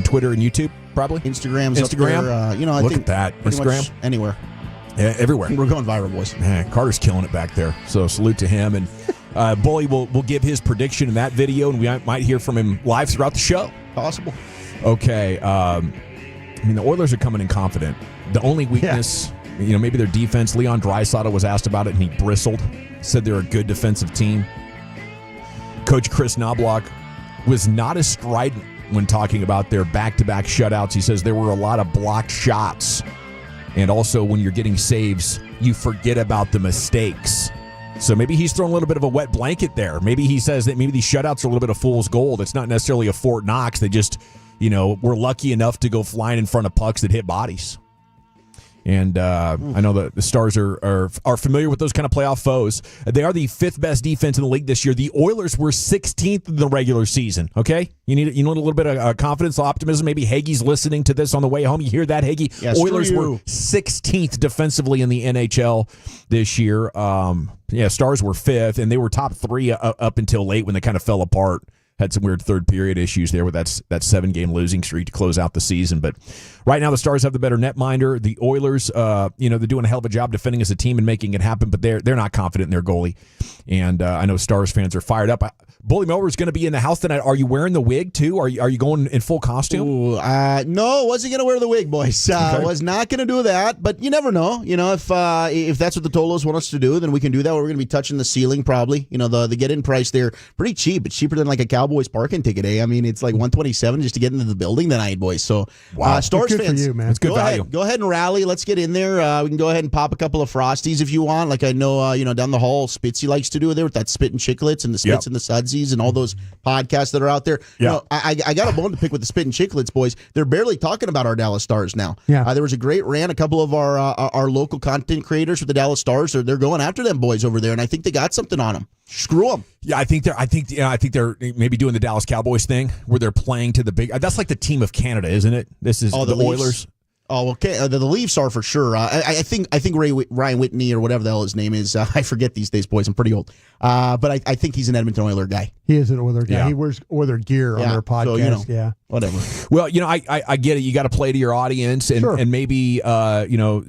Twitter and YouTube, probably.
Instagram. Up there. I
Look
think
at that. Instagram,
anywhere.
Yeah, everywhere.
We're going viral, boys.
Man, Carter's killing it back there. So salute to him. And Bully will give his prediction in that video, and we might hear from him live throughout the show.
Possible.
Okay. The Oilers are coming in confident. The only weakness, maybe their defense. Leon Draisaitl was asked about it, and he bristled. Said they're a good defensive team. Coach Chris Knobloch was not as strident when talking about their back-to-back shutouts. He says there were a lot of blocked shots. And also, when you're getting saves, you forget about the mistakes. So maybe he's throwing a little bit of a wet blanket there. Maybe he says that maybe these shutouts are a little bit of fool's gold. It's not necessarily a Fort Knox. They just, we're lucky enough to go flying in front of pucks that hit bodies. And I know the Stars are familiar with those kind of playoff foes. They are the 5th best defense in the league this year. The Oilers were 16th in the regular season. Okay, you need a little bit of confidence, optimism. Maybe Hagee's listening to this on the way home. You hear that, Hagee?
Yes,
Oilers were 16th defensively in the NHL this year. Stars were 5th, and they were top 3 up until late when they kind of fell apart. had some weird third period issues there with that 7-game losing streak to close out the season. But right now the Stars have the better netminder. The Oilers, they're doing a hell of a job defending as a team and making it happen, but they're not confident in their goalie. And I know Stars fans are fired up. Bully Miller is going to be in the house tonight. Are you wearing the wig too? Are you going in full costume?
Ooh, no, wasn't going to wear the wig, boys. Was not going to do that, but you never know. If that's what the Tolos want us to do, then we can do that. We're going to be touching the ceiling probably. The get-in price there, pretty cheap. It's cheaper than like a Cowboys parking ticket, eh? I mean, it's like $127 just to get into the building tonight, boys. So, Stars
good
fans,
for you, man.
It's good value.
Go ahead and rally. Let's get in there. We can go ahead and pop a couple of Frosties if you want. Like I know, down the hall, Spitzy likes to do there with that Spit and Chiclets and the Spits and the Sudsies and all those podcasts that are out there.
Yeah.
I got a bone to pick with the Spit and Chiclets, boys. They're barely talking about our Dallas Stars now.
Yeah.
There was a great rant. A couple of our local content creators with the Dallas Stars, they're going after them boys over there, and I think they got something on them. Screw them.
Yeah, I think they're maybe doing the Dallas Cowboys thing where they're playing to the big. That's like the team of Canada, isn't it? This is the Oilers.
Oh, okay. The Leafs are for sure. I think Ryan Whitney or whatever the hell his name is. I forget these days, boys. I'm pretty old. But I think he's an Edmonton Oiler guy.
He is an Oiler guy.
Yeah.
He wears Oiler gear on their podcast.
So, whatever.
Well, I get it. You got to play to your audience, and
Sure.
and maybe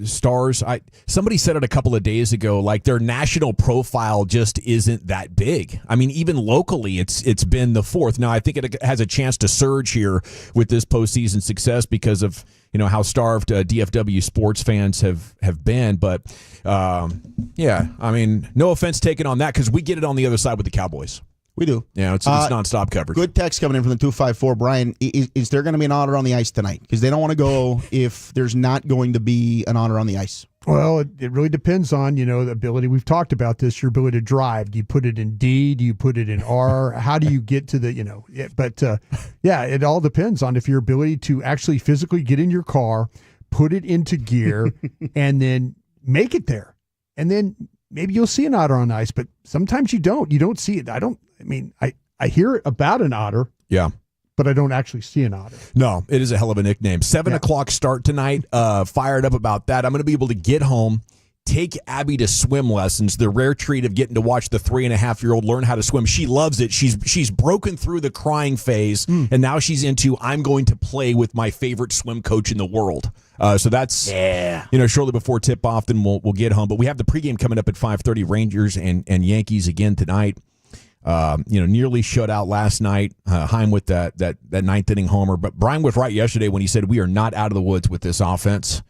Stars. Somebody said it a couple of days ago. Like their national profile just isn't that big. I mean, even locally, it's been the fourth. Now I think it has a chance to surge here with this postseason success because of how starved DFW sports fans have been. But I mean, no offense taken on that because we get it on the other side with the Cowboys.
We do.
Yeah, it's nonstop coverage.
Good text coming in from the 254. Brian, is there going to be an honor on the ice tonight? Because they don't want to go if there's not going to be an honor on the ice.
Well, it really depends on, the ability. We've talked about this, your ability to drive. Do you put it in D? Do you put it in R? How do you get to the, it all depends on if your ability to actually physically get in your car, put it into gear, and then make it there. And then maybe you'll see an otter on ice, but sometimes you don't. You don't see it. I hear about an otter.
Yeah.
But I don't actually see an otter.
No, it is a hell of a nickname. 7 o'clock start tonight. Fired up about that. I'm going to be able to get home, take Abby to swim lessons. The rare treat of getting to watch the 3.5-year-old learn how to swim. She loves it. She's broken through the crying phase, and now she's into I'm going to play with my favorite swim coach in the world. So that's shortly before tip off. Then we'll get home. But we have the pregame coming up at 5:30. Rangers and Yankees again tonight. Nearly shut out last night. Heim with that ninth inning homer. But Brian was right yesterday when he said we are not out of the woods with this offense.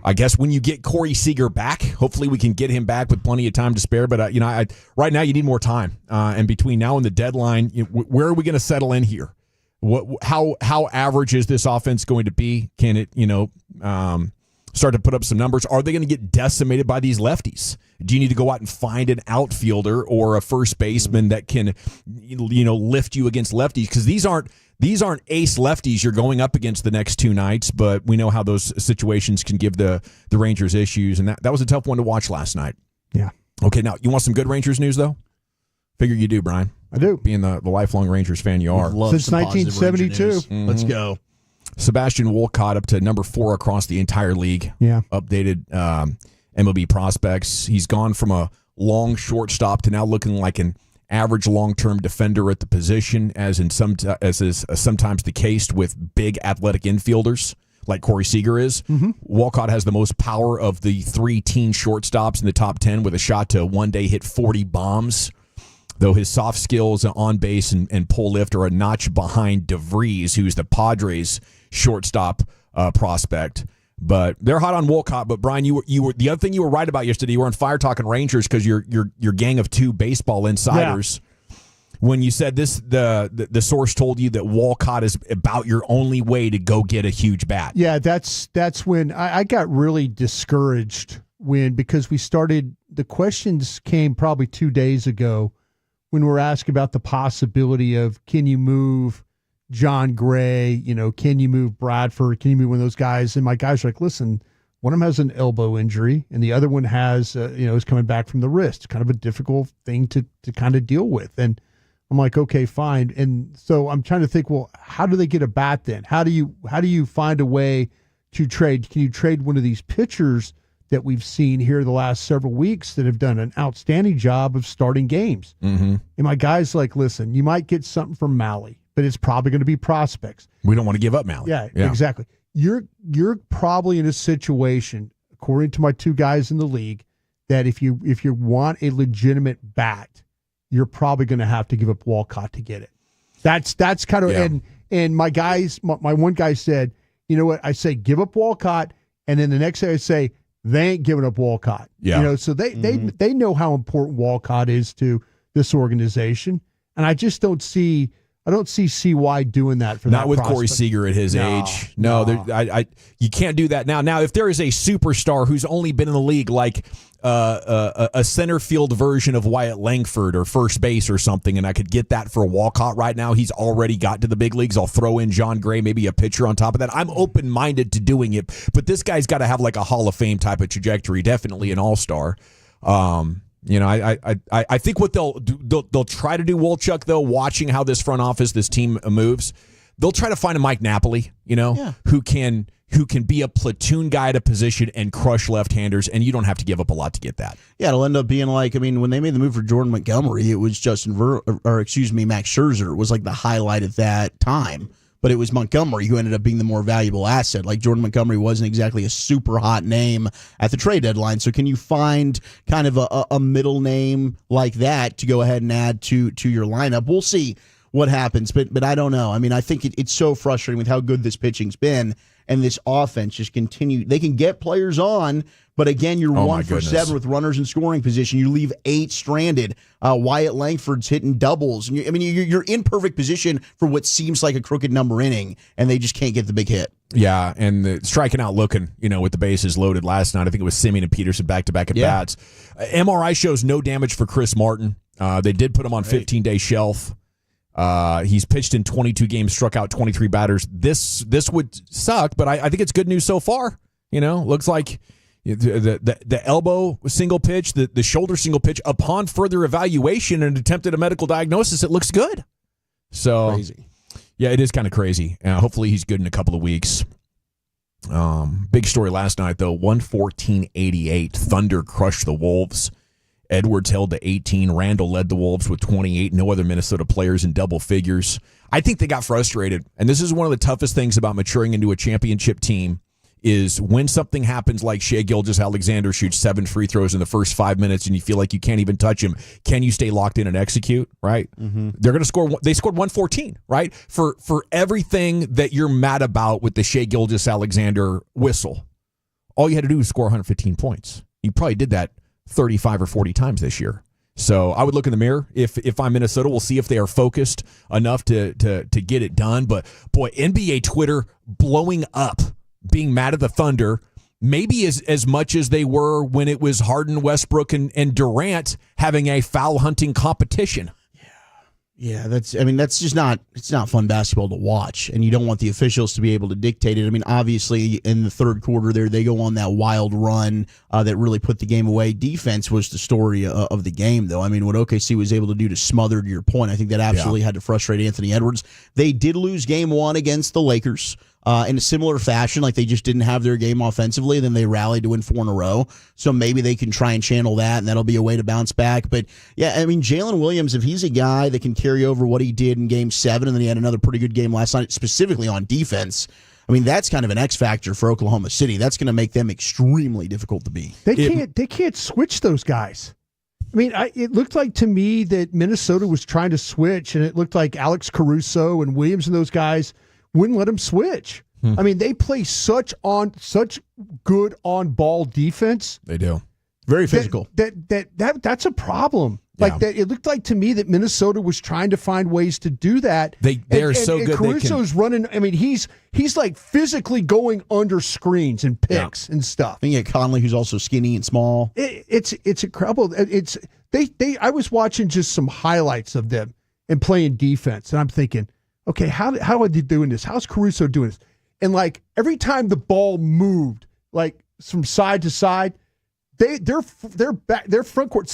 I guess when you get Corey Seager back, hopefully we can get him back with plenty of time to spare. But right now you need more time. And between now and the deadline, where are we going to settle in here? How average is this offense going to be? Can it start to put up some numbers? Are they going to get decimated by these lefties? Do you need to go out and find an outfielder or a first baseman that can, lift you against lefties? Because these aren't ace lefties you're going up against the next two nights, but we know how those situations can give the Rangers issues, and that was a tough one to watch last night.
Yeah.
Okay, now you want some good Rangers news though? Figure you do, Brian.
I do.
Being the lifelong Rangers fan you are.
Since 1972.
Let's go.
Sebastian Wolcott up to number 4 across the entire league.
Yeah.
Updated MLB prospects. He's gone from a long shortstop to now looking like an average long-term defender at the position, as is sometimes the case with big athletic infielders like Corey Seager is.
Mm-hmm.
Walcott has the most power of the 3 teen shortstops in the top 10 with a shot to one day hit 40 bombs. Though his soft skills on base and pull lift are a notch behind DeVries, who's the Padres' shortstop prospect. But they're hot on Wolcott. But Brian, you were the other thing you were right about yesterday. You were on fire talking Rangers because your gang of 2 baseball insiders. Yeah. When you said this, the source told you that Wolcott is about your only way to go get a huge bat.
Yeah, that's when I got really discouraged because we started. The questions came probably 2 days ago when we're asking about the possibility of can you move John Gray, can you move Bradford, can you move one of those guys? And my guys are like, listen, one of them has an elbow injury and the other one has, is coming back from the wrist. Kind of a difficult thing to kind of deal with. And I'm like, okay, fine. And so I'm trying to think, well, how do they get a bat then? How do you find a way to trade? Can you trade one of these pitchers that we've seen here the last several weeks that have done an outstanding job of starting games.
Mm-hmm.
And my guy's like, listen, you might get something from Mahle, but it's probably going to be prospects.
We don't want to give up Mahle.
Yeah, exactly. You're probably in a situation, according to my two guys in the league, that if you want a legitimate bat, you're probably going to have to give up Walcott to get it. That's kind of and my guys, my one guy said, you know what? I say give up Walcott, and then the next day I say they ain't giving up Walcott.
Yeah.
You know, so they know how important Walcott is to this organization, and I just don't see CY doing that for
not
that
with
prospect.
Corey Seager at his age. No. You can't do that now. Now, if there is a superstar who's only been in the league like a center field version of Wyatt Langford or first base or something, and I could get that for Walcott right now, he's already got to the big leagues. I'll throw in John Gray, maybe a pitcher on top of that. I'm open-minded to doing it, but this guy's got to have like a Hall of Fame type of trajectory, definitely an all-star. You know, I think what they'll try to do, Wolchuk, though, watching how this front office, this team moves, they'll try to find a Mike Napoli, you know, who can be a platoon guy at a position and crush left-handers, and you don't have to give up a lot to get that.
Yeah, it'll end up being like, I mean, when they made the move for Jordan Montgomery, it was Max Scherzer was like the highlight at that time. But it was Montgomery who ended up being the more valuable asset. Like Jordan Montgomery wasn't exactly a super hot name at the trade deadline. So can you find kind of a middle name like that to go ahead and add to your lineup? We'll see what happens, but I don't know. I mean, I think it's so frustrating with how good this pitching's been, and this offense just continue. They can get players on, but again, you're 1 for 7 with runners in scoring position. You leave 8 stranded. Wyatt Langford's hitting doubles. And you're in perfect position for what seems like a crooked number inning, and they just can't get the big hit.
Yeah, and striking out looking, you know, with the bases loaded last night. I think it was Simeon and Peterson back-to-back at bats. MRI shows no damage for Chris Martin. They did put him on 15-day shelf. He's pitched in 22 games, struck out 23 batters. This would suck, but I think it's good news so far. You know, looks like the elbow single pitch, the shoulder single pitch, upon further evaluation and attempt at a medical diagnosis, it looks good. So
crazy.
Yeah, it is kind of crazy. Hopefully he's good in a couple of weeks. Big story last night, though. 114-88. Thunder crushed the Wolves. Edwards held to 18. Randall led the Wolves with 28. No other Minnesota players in double figures. I think they got frustrated. And this is one of the toughest things about maturing into a championship team is when something happens like Shai Gilgeous-Alexander shoots 7 free throws in the first 5 minutes and you feel like you can't even touch him. Can you stay locked in and execute, right? Mm-hmm. They're going to score. They scored 114, right? For everything that you're mad about with the Shai Gilgeous-Alexander whistle, all you had to do was score 115 points. You probably did that 35 or 40 times this year. So I would look in the mirror. If I'm Minnesota, we'll see if they are focused enough to get it done. But boy, NBA Twitter blowing up, being mad at the Thunder, maybe as much as they were when it was Harden, Westbrook, and Durant having a foul hunting competition.
Yeah, that's just not, it's not fun basketball to watch, and you don't want the officials to be able to dictate it. I mean, obviously in the third quarter there, they go on that wild run that really put the game away. Defense was the story of the game, though. I mean, what OKC was able to do to smother, to your point, I think that absolutely had to frustrate Anthony Edwards. They did lose game 1 against the Lakers. In a similar fashion, like they just didn't have their game offensively, then they rallied to win 4 in a row. So maybe they can try and channel that, and that'll be a way to bounce back. But yeah, I mean, Jalen Williams, if he's a guy that can carry over what he did in Game 7, and then he had another pretty good game last night, specifically on defense, I mean, that's kind of an X factor for Oklahoma City. That's going to make them extremely difficult to beat.
They can't switch those guys. I mean, it looked like to me that Minnesota was trying to switch, and it looked like Alex Caruso and Williams and those guys wouldn't let them switch. I mean, they play such good on ball defense.
They do.
Very physical.
That's a problem. Like that, it looked like to me that Minnesota was trying to find ways to do that.
They're so good.
Caruso's running. I mean, he's like physically going under screens and picks and stuff.
And you get Conley, who's also skinny and small.
It's incredible. I was watching just some highlights of them and playing defense, and I'm thinking, okay, how are they doing this? How's Caruso doing this? And like every time the ball moved, like from side to side, their backcourt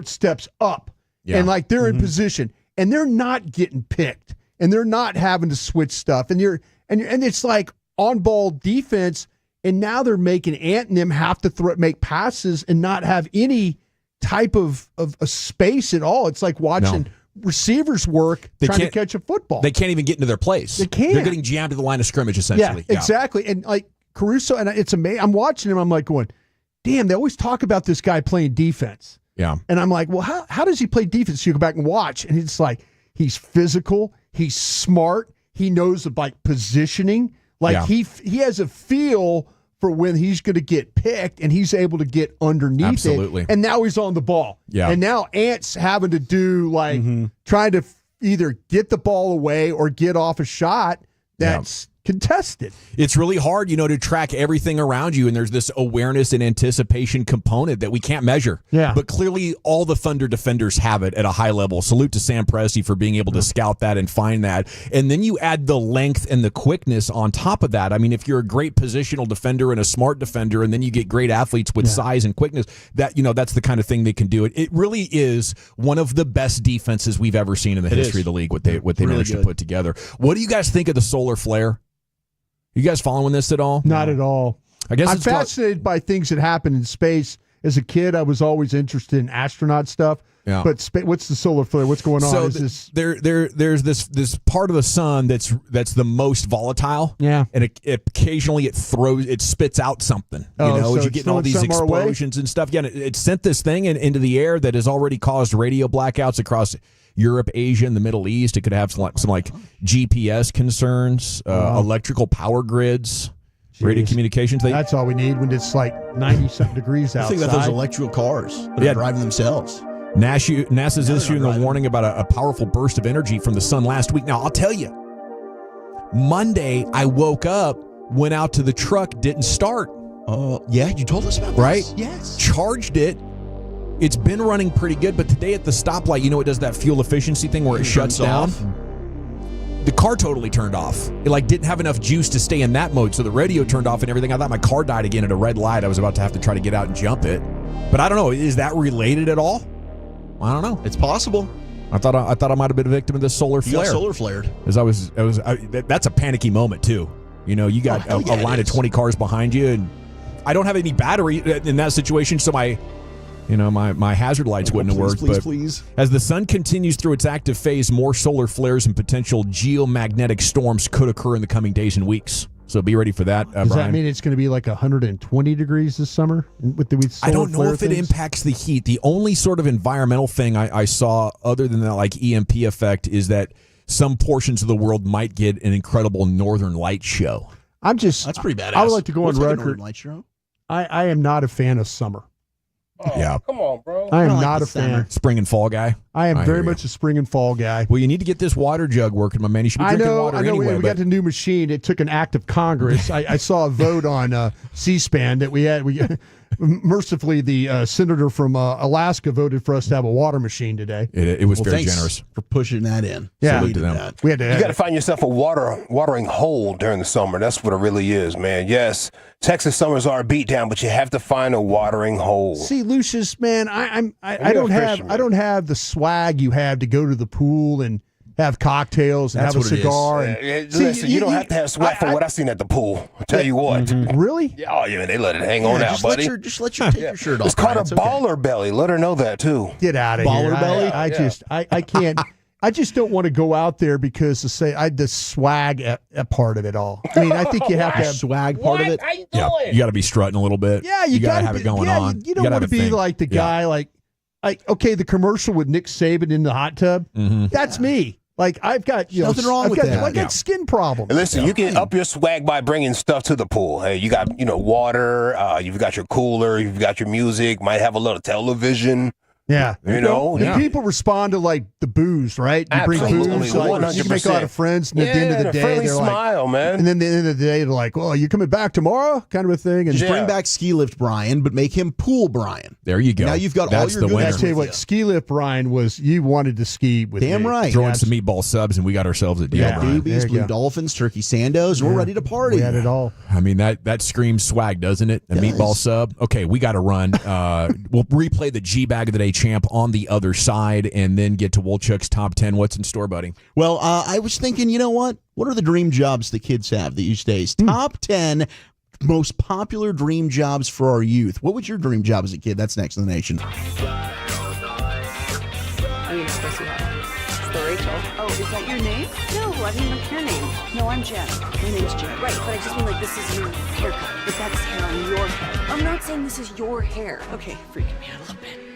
steps up, and like they're in position, and they're not getting picked, and they're not having to switch stuff, and it's like on ball defense and now they're making Ant and them have to make passes and not have any type of a space at all. It's like watching receivers work trying to catch a football.
They can't even get into their place.
They can't.
They're getting jammed to the line of scrimmage, essentially.
Yeah, exactly. And like Caruso, and it's amazing. I'm watching him. I'm like going, damn, they always talk about this guy playing defense.
Yeah.
And I'm like, well, how does he play defense? So you go back and watch, and it's like he's physical, he's smart, he knows like positioning. Like he has a feel for when he's going to get picked, and he's able to get underneath it. And now he's on the ball. Yeah. And now Ant's having to do like trying to either get the ball away or get off a shot that's contested.
It's really hard, to track everything around you, and there's this awareness and anticipation component that we can't measure.
Yeah.
But clearly all the Thunder defenders have it at a high level. Salute to Sam Presti for being able to scout that and find that. And then you add the length and the quickness on top of that. I mean, if you're a great positional defender and a smart defender, and then you get great athletes with size and quickness, that that's the kind of thing they can do. It really is one of the best defenses we've ever seen in the history of the league, what they really managed to put together. What do you guys think of the solar flare? You guys following this at all?
Not at all.
I guess
I'm fascinated by things that happen in space. As a kid, I was always interested in astronaut stuff.
Yeah.
But what's the solar flare? What's going on?
So
There's
this part of the sun that's the most volatile.
Yeah.
And occasionally it spits out something.
So
as you get all these explosions and stuff. Yeah, it sent this thing into the air that has already caused radio blackouts across Europe, Asia, and the Middle East. It could have some GPS concerns, electrical power grids, radio communications.
That's all we need when it's like 90-something degrees outside.
I think about those electrical cars that are driving themselves.
NASA's issuing a warning about a powerful burst of energy from the sun last week. Now, I'll tell you, Monday I woke up, went out to the truck, didn't start.
Yeah, you told us about this.
Right?
Yes.
Charged it. It's been running pretty good, but today at the stoplight, it does that fuel efficiency thing where it shuts down. The car totally turned off. It didn't have enough juice to stay in that mode, so the radio turned off and everything. I thought my car died again at a red light. I was about to have to try to get out and jump it. But I don't know. Is that related at all? I don't know.
It's possible.
I thought I might have been a victim of this solar flare.
You got solar flared.
As that's a panicky moment too. You got a line of 20 cars behind you, and I don't have any battery in that situation, so my hazard lights wouldn't have worked.
Please.
As the sun continues through its active phase, more solar flares and potential geomagnetic storms could occur in the coming days and weeks. So be ready for that,
Does
Brian.
that mean it's going to be like 120 degrees this summer? With
I don't know if it impacts the heat. The only sort of environmental thing I saw, other than that EMP effect, is that some portions of the world might get an incredible northern light show.
That's pretty badass.
I would like to go on
Northern
record.
Light show?
I am not a fan of summer.
Yeah.
Come on, bro.
I am not a fan.
Spring and fall guy.
I am very much a spring and fall guy.
Well, you need to get this water jug working, my man. You should be drinking water anyway.
We got the new machine. It took an act of Congress. I saw a vote on C-SPAN that we mercifully, the senator from Alaska voted for us to have a water machine today.
It was very generous
for pushing that in.
Yeah,
we did that.
We had to.
You got to find yourself a watering hole during the summer. That's what it really is, man. Yes, Texas summers are a beatdown, but you have to find a watering hole.
See, Lucius, man, I don't have the swag you have to go to the pool and have cocktails and have a cigar.
Listen, you don't have to have swag for what I seen at the pool. I'll tell you what.
Really?
Oh, yeah, they let it hang on out, buddy.
Just let you take your shirt off.
It's called a baller belly. Let her know that, too.
Get out of here.
Baller belly?
I can't. I just don't want to go out there because the swag part of it all. I mean, I think you have to have
swag part of it.
How you
Yeah,
doing?
you got to be strutting a little bit.
Yeah,
you got to have it going on.
You don't want to be like the guy, okay, the commercial with Nick Saban in the hot tub.
Mm-hmm.
That's me. I've got
nothing wrong with that.
I got skin problems.
And listen, you can up your swag by bringing stuff to the pool. Hey, you got water. You've got your cooler. You've got your music. Might have a little television.
Yeah.
And
people respond to the booze, right? You bring booze, you can make a lot of friends, and at the end of the day,
friendly
they're
smile, man.
And then at the end of the day, they're like, "Oh, you coming back tomorrow?" Kind of a thing. And
Just bring back Ski Lift Brian, but make him Pool Brian.
There you go.
Now you've got
That's
all your
the winner.
I tell you what, Ski Lift Brian you wanted to ski with
Damn
me.
right.
Throw in some meatball subs, and we got ourselves a deal, Brian.
Doobies, Blue Dolphins, Turkey Sandos, and we're ready to party.
We had it all.
I mean, that screams swag, doesn't it? A meatball sub. Okay, we got to run. We'll replay the G Bag of the Day champ on the other side, and then get to Wolchuk's top 10. What's in store, buddy?
Well, I was thinking, you know what? What are the dream jobs the kids have these days? Top 10 most popular dream jobs for our youth. What was your dream job as a kid? That's next in the nation.
I mean, of course you have. It's the Rachel.
Oh, is that your name? No, I mean like your name. No, I'm Jen. My name's Jen.
Right, but I just mean like this is your haircut.
But that's hair on your head.
I'm not saying this is your hair.
Okay, freaking me out a little bit.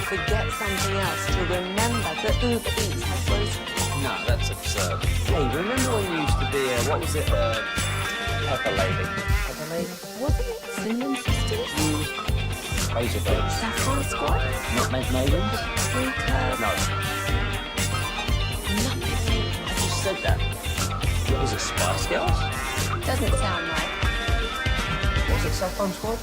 Forget something else to remember that Uber Eats has groceries.
No, that's absurd. Hey, remember when you used to be what was it, Pepper Lady? Pepper Lady?
Wasn't it Cinnamon Sisters?
Razor Birds.
Saffron Squad?
Nutmeg Maidens?
Sweet
No.
Nutmeg Maidens.
I just said that. Was it Spice Girls?
Doesn't sound right.
Was it Saffron Squad?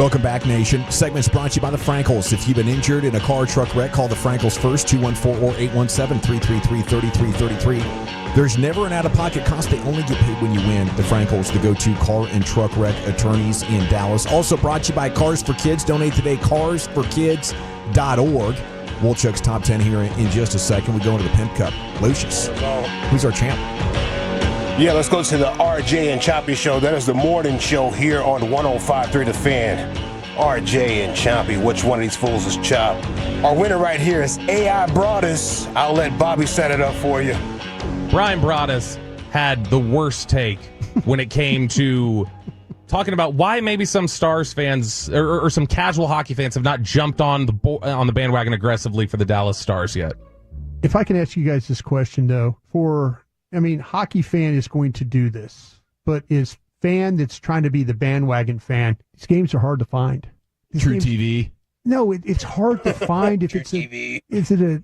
Welcome back, Nation. Segment's brought to you by the Frankels. If you've been injured in a car or truck wreck, call the Frankels first, 214 or 817-333-3333. There's never an out-of-pocket cost. They only get paid when you win. The Frankels, the go-to car and truck wreck attorneys in Dallas. Also brought to you by Cars for Kids. Donate today, carsforkids.org. Wolchuk's Top 10 here in just a second. We go into the Pimp Cup. Lucius, who's our champ?
Yeah, let's go to the RJ and Choppy show. That is the morning show here on 105.3 The Fan. RJ and Choppy, which one of these fools is Chop? Our winner right here is AI Broadus. I'll let Bobby set it up for you.
Brian Broadus had the worst take when it came to talking about why maybe some Stars fans or some casual hockey fans have not jumped on the bandwagon aggressively for the Dallas Stars yet.
If I can ask you guys this question, though, hockey fan is going to do this, but is fan that's trying to be the bandwagon fan, these games are hard to find.
True TV.
No, it's hard to find if it's TV. Is it a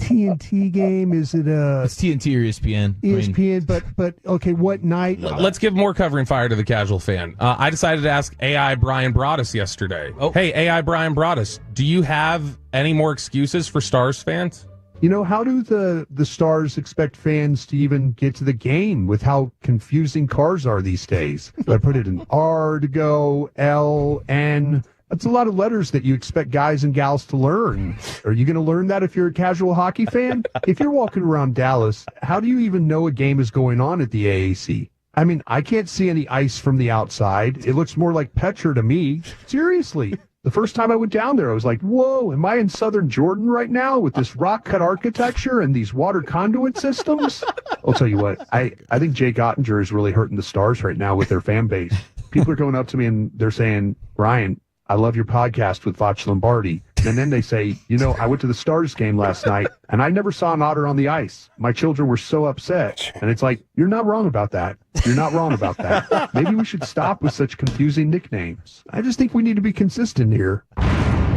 TNT game? Is it
It's TNT or ESPN?
ESPN, but okay, what night?
Let's give more covering fire to the casual fan. I decided to ask AI Brian Broadus yesterday. Hey, AI Brian Broadus, do you have any more excuses for Stars fans?
How do the Stars expect fans to even get to the game with how confusing cars are these days? Do I put it in R to go, L, N? That's a lot of letters that you expect guys and gals to learn. Are you going to learn that if you're a casual hockey fan? If you're walking around Dallas, how do you even know a game is going on at the AAC? I can't see any ice from the outside. It looks more like Petra to me. Seriously. The first time I went down there, I was like, whoa, am I in southern Jordan right now with this rock-cut architecture and these water conduit systems? I'll tell you what, I think Jake Ottinger is really hurting the Stars right now with their fan base. People are going up to me and they're saying, Brian, I love your podcast with Voch Lombardi. And then they say, I went to the Stars game last night and I never saw an otter on the ice. My children were so upset. And it's like, you're not wrong about that. You're not wrong about that. Maybe we should stop with such confusing nicknames. I just think we need to be consistent here.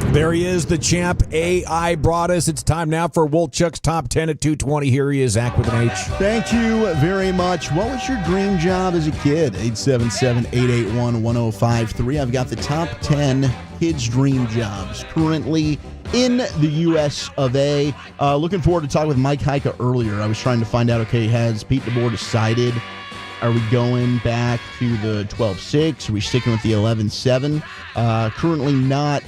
There he is, the champ, AI Broadus. It's time now for Wolchuk's Top 10 at 2:20. Here he is, Zach with an H.
Thank you very much. What was your dream job as a kid? 877-881-1053. I've got the top 10 kids' dream jobs currently in the U.S. of A. Looking forward to talking with Mike Heika earlier. I was trying to find out, has Pete DeBoer decided? Are we going back to the 12-6? Are we sticking with the 11-7? Currently not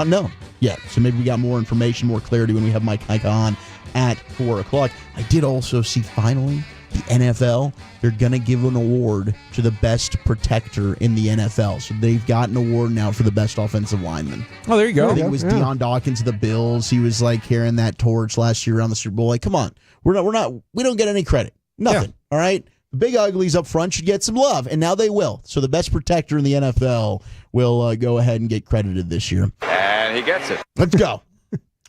known yet. So maybe we got more information, more clarity when we have Mike Heika on at 4 o'clock. I did also see finally the NFL, they're going to give an award to the best protector in the NFL. So they've got an award now for the best offensive lineman.
Oh, there you go.
I think it was Deion Dawkins of the Bills. He was carrying that torch last year around the Super Bowl. Come on. We don't get any credit. Nothing. Yeah. All right. The big uglies up front should get some love, and now they will. So the best protector in the NFL will go ahead and get credited this year.
And he gets it.
Let's go.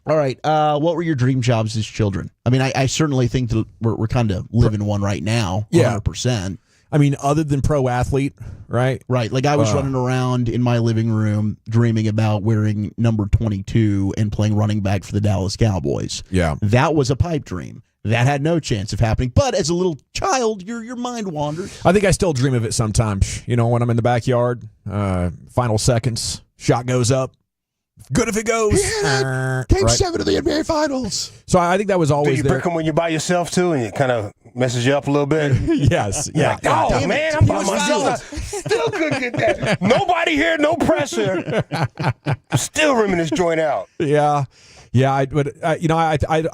All right. What were your dream jobs as children? I certainly think that we're kind of living one right now, 100%.
Other than pro athlete, right?
Right. I was running around in my living room dreaming about wearing number 22 and playing running back for the Dallas Cowboys.
Yeah.
That was a pipe dream. That had no chance of happening. But as a little child, your mind wanders.
I think I still dream of it sometimes. When I'm in the backyard, final seconds, shot goes up. Good if it goes.
Game 7 of the NBA Finals.
So I think that was always
there. Do you break them when you're by yourself, too, and it kind of messes you up a little bit?
Yes. Yeah.
Oh, man, I'm by myself. Still couldn't get that. Nobody here, no pressure. Still rimming this joint out.
Yeah. Yeah, I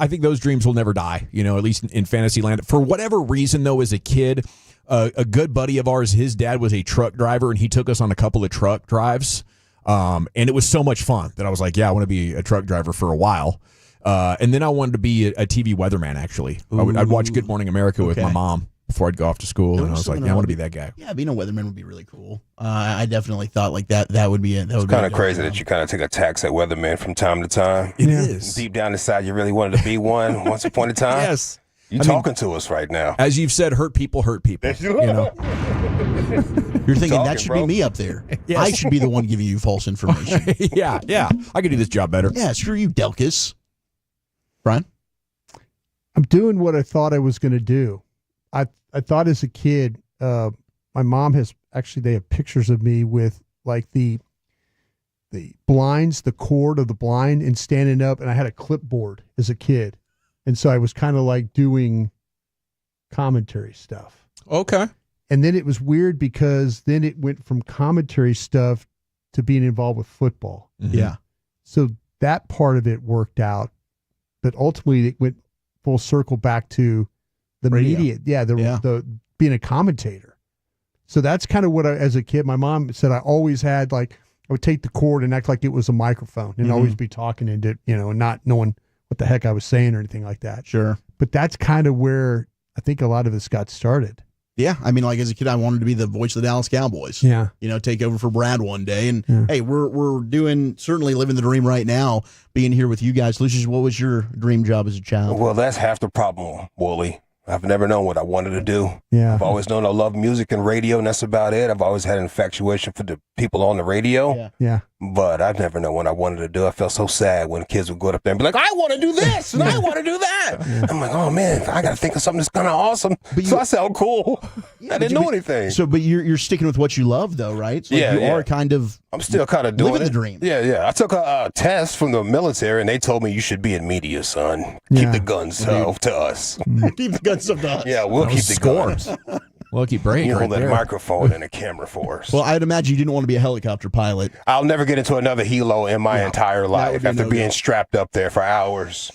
think those dreams will never die, at least in fantasy land. For whatever reason, though, as a kid, a good buddy of ours, his dad was a truck driver, and he took us on a couple of truck drives. And it was so much fun that I was like, yeah, I want to be a truck driver for a while. And then I wanted to be a TV weatherman, actually. I'd watch Good Morning America with my mom before I'd go off to school, and I was like, yeah, I want to be that guy.
Yeah, being a weatherman would be really cool. I definitely thought that would be it.
It's kind of crazy that you kind of take a tax at weatherman from time to time.
It is.
Deep down inside, you really wanted to be one once upon a time.
Yes.
You're talking to us right now.
As you've said, hurt people hurt people.
You're thinking that should be me up there. Yes. I should be the one giving you false information.
Yeah. I could do this job better.
Yeah, screw you, Delkus. Brian?
I'm doing what I thought I was going to do. I thought as a kid, my mom they have pictures of me with the blinds, the cord of the blind, and standing up. And I had a clipboard as a kid, and so I was kind of like doing commentary stuff.
Okay.
And then it was weird because then it went from commentary stuff to being involved with football.
Yeah.
So that part of it worked out, but ultimately it went full circle back to the
Radio.
media. Yeah, the being a commentator. So that's kind of what as a kid, my mom said I always had, like, I would take the cord and act like it was a microphone and always be talking into it, and not knowing what the heck I was saying or anything like that.
Sure.
But that's kind of where I think a lot of this got started.
Yeah, I mean, like as a kid, I wanted to be the voice of the Dallas Cowboys.
Yeah.
Take over for Brad one day. And hey, we're certainly living the dream right now, being here with you guys. Lucius, what was your dream job as a child?
Well, that's half the problem, Wooly. I've never known what I wanted to do.
Yeah.
I've always known I love music and radio, and that's about it. I've always had an infatuation for the people on the radio.
Yeah.
But I've never known what I wanted to do. I felt so sad when kids would go up there and be like, I want to do this, and I want to do that. I'm like, oh, man, I got to think of something that's kind of awesome. So I sound cool. I didn't know anything.
So, but you're sticking with what you love, though, right? So you are kind of.
I'm still kind of doing
living
it.
the dream.
Yeah. I took a test from the military, and they told me you should be in media, son. Keep the guns to us.
Keep the guns up to us.
Yeah, we'll keep the guns.
Lucky break.
You
right
hold that
there.
microphone and a camera for us.
Well, I'd imagine you didn't want to be a helicopter pilot.
I'll never get into another helo in my entire life
be
after
no
being
go.
strapped up there for hours.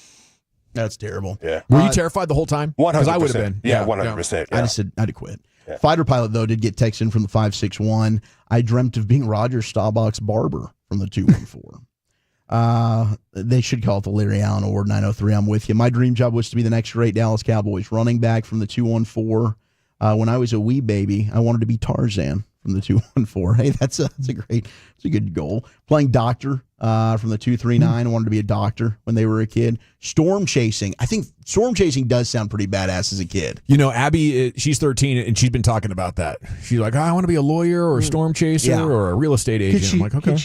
That's terrible.
Yeah.
Were you terrified the whole time?
100%.
Because I would have been.
Yeah, 100%.
I just said I'd quit. Fighter pilot, though, did get text in from the 561. I dreamt of being Roger Staubach's barber from the 214. They should call it the Larry Allen Award 903. I'm with you. My dream job was to be the next great Dallas Cowboys running back from the 214. When I was a wee baby, I wanted to be Tarzan from the 214. Hey, that's a good goal. Playing doctor from the 239. I wanted to be a doctor when they were a kid. Storm chasing. I think storm chasing does sound pretty badass as a kid.
Abby, she's 13, and she's been talking about that. She's like, I want to be a lawyer or a storm chaser or a real estate agent. I'm like, okay.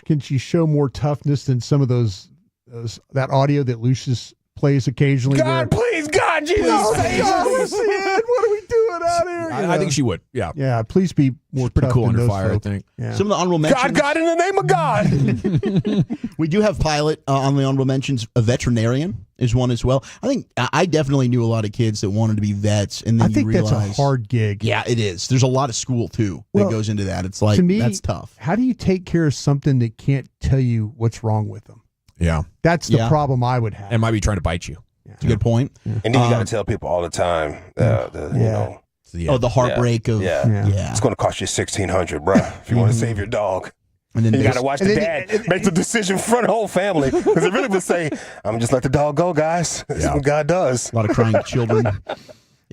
Can she show more toughness than some of that audio that Lucius plays occasionally?
God, please, God, Jesus.
What are we doing out here?
I think she would. Yeah.
Yeah, please be more
pretty
tough
cool
than
under
those
fire,
folks.
I think.
Yeah.
Some of the honorable mentions.
God, in the name of God.
We do have pilot on the honorable mentions. A veterinarian is one as well. I think I definitely knew a lot of kids that wanted to be vets, and then
I think
you realize
that's a hard gig.
Yeah, it is. There's a lot of school too that goes into that. It's like
to me,
that's tough.
How do you take care of something that can't tell you what's wrong with them?
Yeah.
That's the problem I would have.
And might be trying to bite you.
It's a good point.
And then you got to tell people all the time,
the heartbreak of
It's going to cost you $1,600, bro, if you want to save your dog.
And then
you got to watch the dad make the decision for the whole family, because it really would say, "I'm just let the dog go, guys." That's what God does.
A lot of crying children.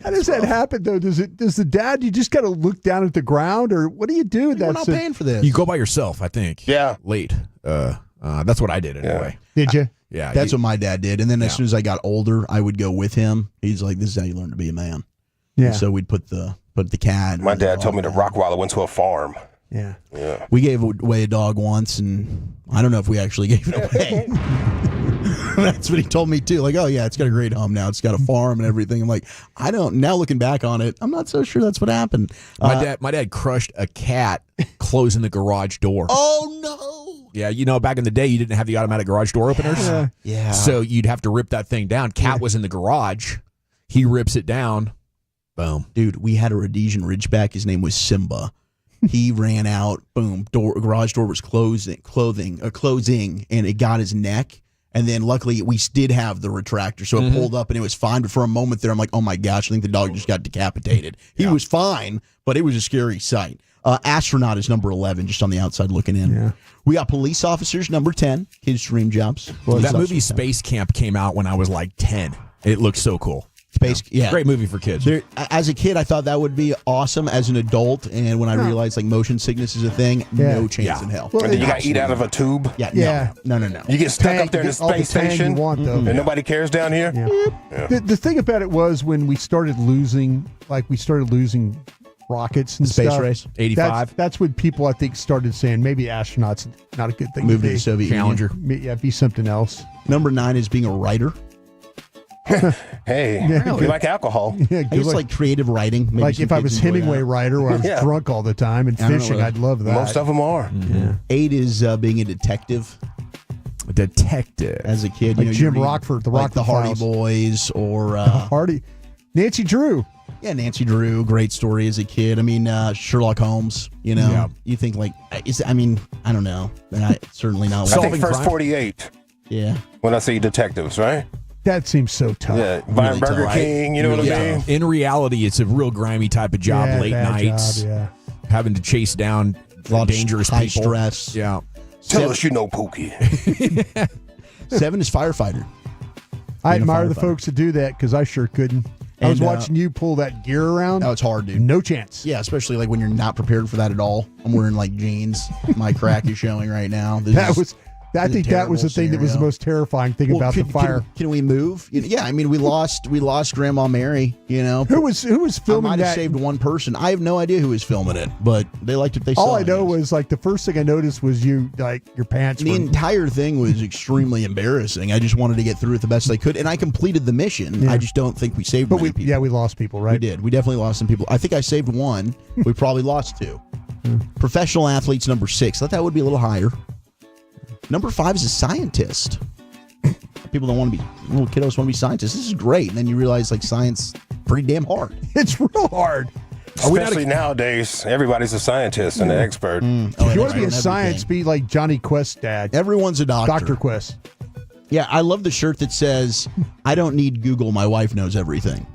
How does that happen though? Does the dad? You just got to look down at the ground, or what do you do?
We're not paying for this.
You go by yourself, I think.
Yeah.
Late. That's what I did anyway.
Did you?
Yeah.
That's what my dad did. And then as soon as I got older, I would go with him. He's like, "This is how you learn to be a man."
Yeah.
And so we'd put the cat.
My dad told me the Rottweiler went to a farm.
Yeah.
Yeah.
We gave away a dog once, and I don't know if we actually gave it away. That's what he told me too. Like, oh yeah, it's got a great home now. It's got a farm and everything. I'm like, I don't. Now looking back on it, I'm not so sure that's what happened.
My dad crushed a cat closing the garage door.
Oh no.
Yeah, back in the day, you didn't have the automatic garage door openers.
Yeah.
So you'd have to rip that thing down. Cat was in the garage. He rips it down. Boom.
Dude, we had a Rhodesian Ridgeback. His name was Simba. He ran out. Boom. Garage door was closing, and it got his neck. And then luckily we did have the retractor, so it pulled up and it was fine. But for a moment there, I'm like, oh my gosh, I think the dog just got decapitated. He was fine, but it was a scary sight. Astronaut is number 11, just on the outside looking in.
Yeah.
We got police officers, number 10, kids' dream jobs.
That movie Space Camp came out when I was like 10. It looked so cool. Great movie for kids.
As a kid, I thought that would be awesome. As an adult, and when I realized like motion sickness is a thing, no chance in hell.
Well, and then you got to eat out of a tube.
No.
You get stuck up there in the space station, and nobody cares down here.
Yeah. The thing about it was when we started losing rockets and
Space
stuff.
race,
85.
That's when people, I think, started saying maybe astronauts not a good thing.
Move to the Soviet
Challenger.
Yeah, be something else.
Number 9 is being a writer.
Hey,
Yeah.
you like alcohol?
Yeah,
I guess like creative writing. Maybe
like
some
if I
kids
was
enjoy
Hemingway
that.
writer where I was
Yeah.
drunk all the time and
I don't know
fishing,
what-
I'd love that.
Most of them are.
Yeah.
8 is being a detective.
Detective.
As a kid,
Like
you
Jim
read,
Rockford, the
like
Rockford
the Hardy
Files.
Boys, or
Hardy, Nancy Drew.
Yeah, Nancy Drew, great story as a kid. I mean, Sherlock Holmes. You know,
Yeah.
you think like, I mean, I don't know, and I certainly not.
I think first 48
Yeah,
when I see detectives, right?
That seems so tough.
Yeah, buying
Really
Burger
tough.
King, you know what I mean?
In reality, it's a real grimy type of job.
Yeah,
late
bad
nights,
job, yeah.
having to chase down
a lot
dangerous
of high
people.
stress.
Yeah.
Tell us you know Pookie.
7 is firefighter.
I
Being a
admire the
firefighter.
folks that do that because I sure couldn't. I was
And,
watching you pull that gear around.
That was hard, dude.
No chance.
Yeah, especially like when you're not prepared for that at all. I'm wearing like jeans. My crack is showing right now.
I think that was the thing that was the most terrifying thing about the fire.
Can we move? Yeah, I mean, we lost Grandma Mary. You know,
Who was filming
I might have
that?
saved one person. I have no idea who was filming it, but they liked it. They saw
All I
it.
know was like the first thing I noticed was you like your pants.
The
were,
entire thing was extremely embarrassing. I just wanted to get through it the best I could, and I completed the mission.
Yeah.
I just don't think we saved
but
many
we
people.
we lost people, right?
We did. We definitely lost some people. I think I saved one. We probably lost 2. Professional athletes, number 6. I thought that would be a little higher. Number 5 is a scientist. People don't want to be, little kiddos want to be scientists. This is great. And then you realize like science pretty damn hard.
It's real hard.
Especially nowadays, everybody's a scientist and an expert.
If you want to be a science, be like Johnny Quest's dad.
Everyone's a doctor.
Dr. Quest.
Yeah, I love the shirt that says, I don't need Google. My wife knows everything.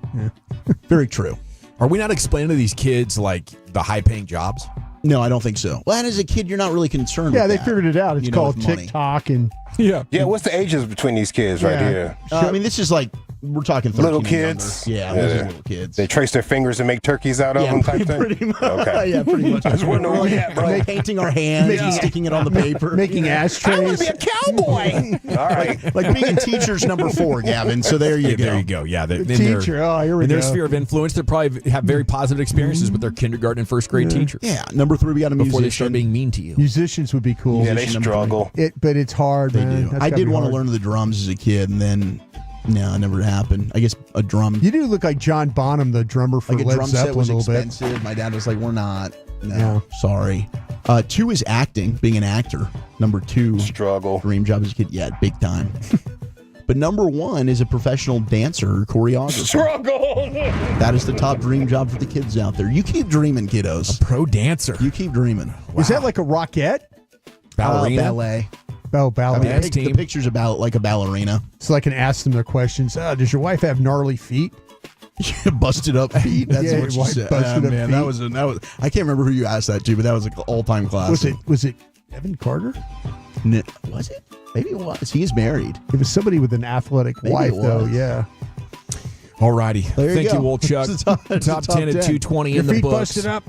Very true.
Are we not explaining to these kids like the high paying jobs?
No, I don't think so. Well, and as a kid, you're not really concerned
Yeah,
with
they
that.
figured it out. It's
You know,
called
with money.
TikTok and
Yeah.
Yeah, what's the ages between these kids right
Yeah.
here?
I mean, this is like, we're talking 13
Little
and
kids?
younger. Yeah,
Yeah.
these are little kids.
They trace their fingers and make turkeys out of them type thing?
pretty much.
Okay.
Yeah, pretty much.
I just wondering where we at, bro.
We're painting our hands and sticking it on the paper.
making ashtrays.
a cowboy. All right.
Like being a teacher's number 4, Gavin. So there you go.
There you go. Yeah.
The teacher. Oh, here we
in
go.
their sphere of influence, they probably have very positive experiences with their kindergarten and first grade teachers.
Yeah, number 3, we got a musician.
Before they start being mean to you.
Musicians would be cool.
Yeah, they struggle.
But it's hard,
They
man.
do.
That's
I
gotta
did
be
want to
hard.
learn the drums as a kid, and then, no, it never happened. I guess a drum.
You do look like John Bonham, the drummer for
Like a
Led
drum set
Zeppelin,
was
a little bit.
expensive. My dad was like, we're not. No,
Yeah.
sorry. 2 is acting, being an actor. Number 2.
Struggle.
Dream job as a kid. Yeah, big time. But number 1 is a professional dancer or choreographer.
Struggle.
That is the top dream job for the kids out there. You keep dreaming, kiddos.
Pro dancer.
You keep dreaming.
Is that like a Rockette?
Ballerina?
Ballet.
Oh, ballet.
I mean, the picture's about like a ballerina.
So I can ask them their questions. Does your wife have gnarly feet?
Busted up feet. That's
Yeah,
what you
white
said.
busted up
Man,
feet.
that was I can't remember who you asked that to, but that was like an all-time classic.
Was it Evan Carter?
Was it? Maybe it was. He is married.
It was somebody with an athletic
Maybe
wife,
it
though.
was.
Yeah.
All righty.
There you
Thank you,
go.
Wolchuk.
It's a
top 10 at 220
Your
in the
feet
books.
busted up.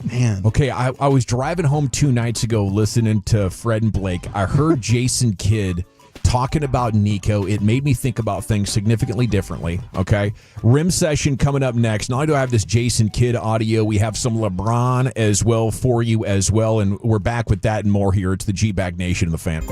Man.
Okay, I was driving home 2 nights ago listening to Fred and Blake. I heard Jason Kidd talking about Nico. It made me think about things significantly differently, okay? Rim session coming up next. Not only do I have this Jason Kidd audio, we have some LeBron as well for you as well, and we're back with that and more here. It's the G-Bag Nation and the Fan.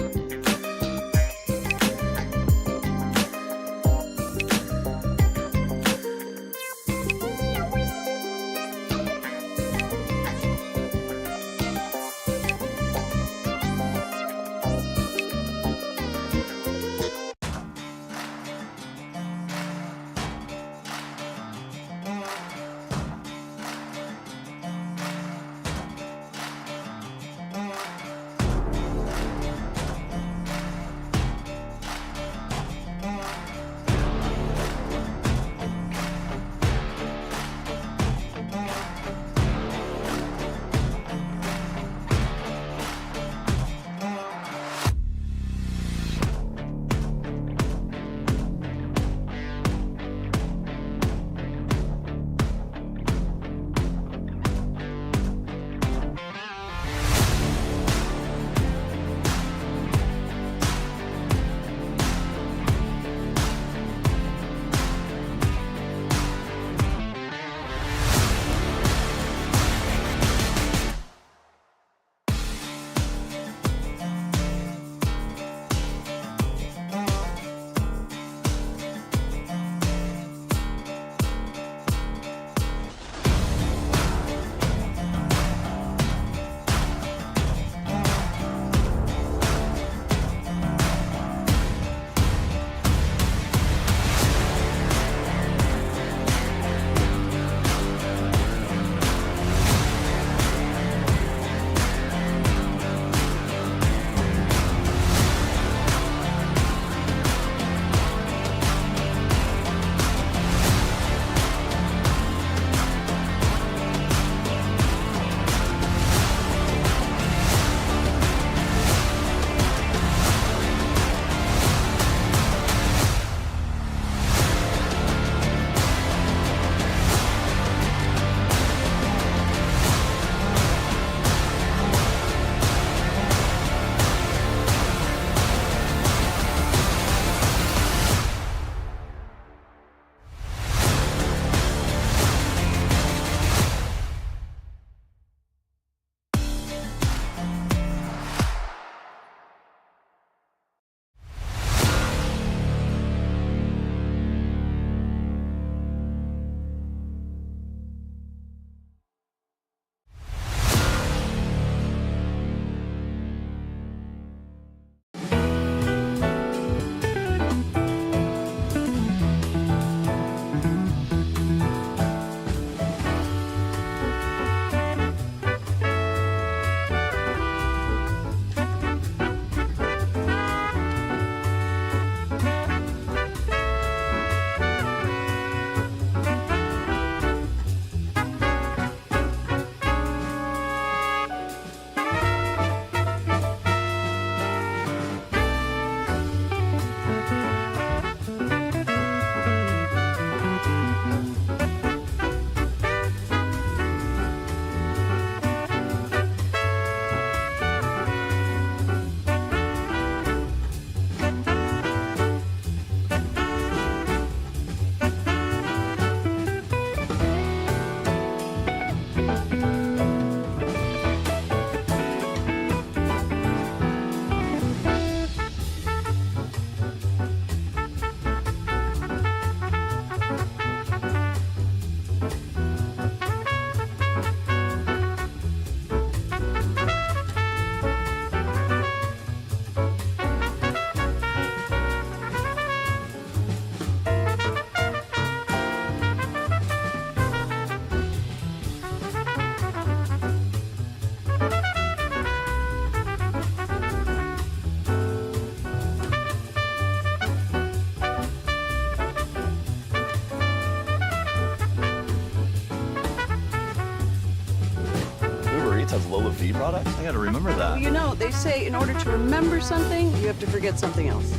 Eats has Lola V products? I gotta remember that.
Well, you know, they say in order to remember something, you have to forget something else.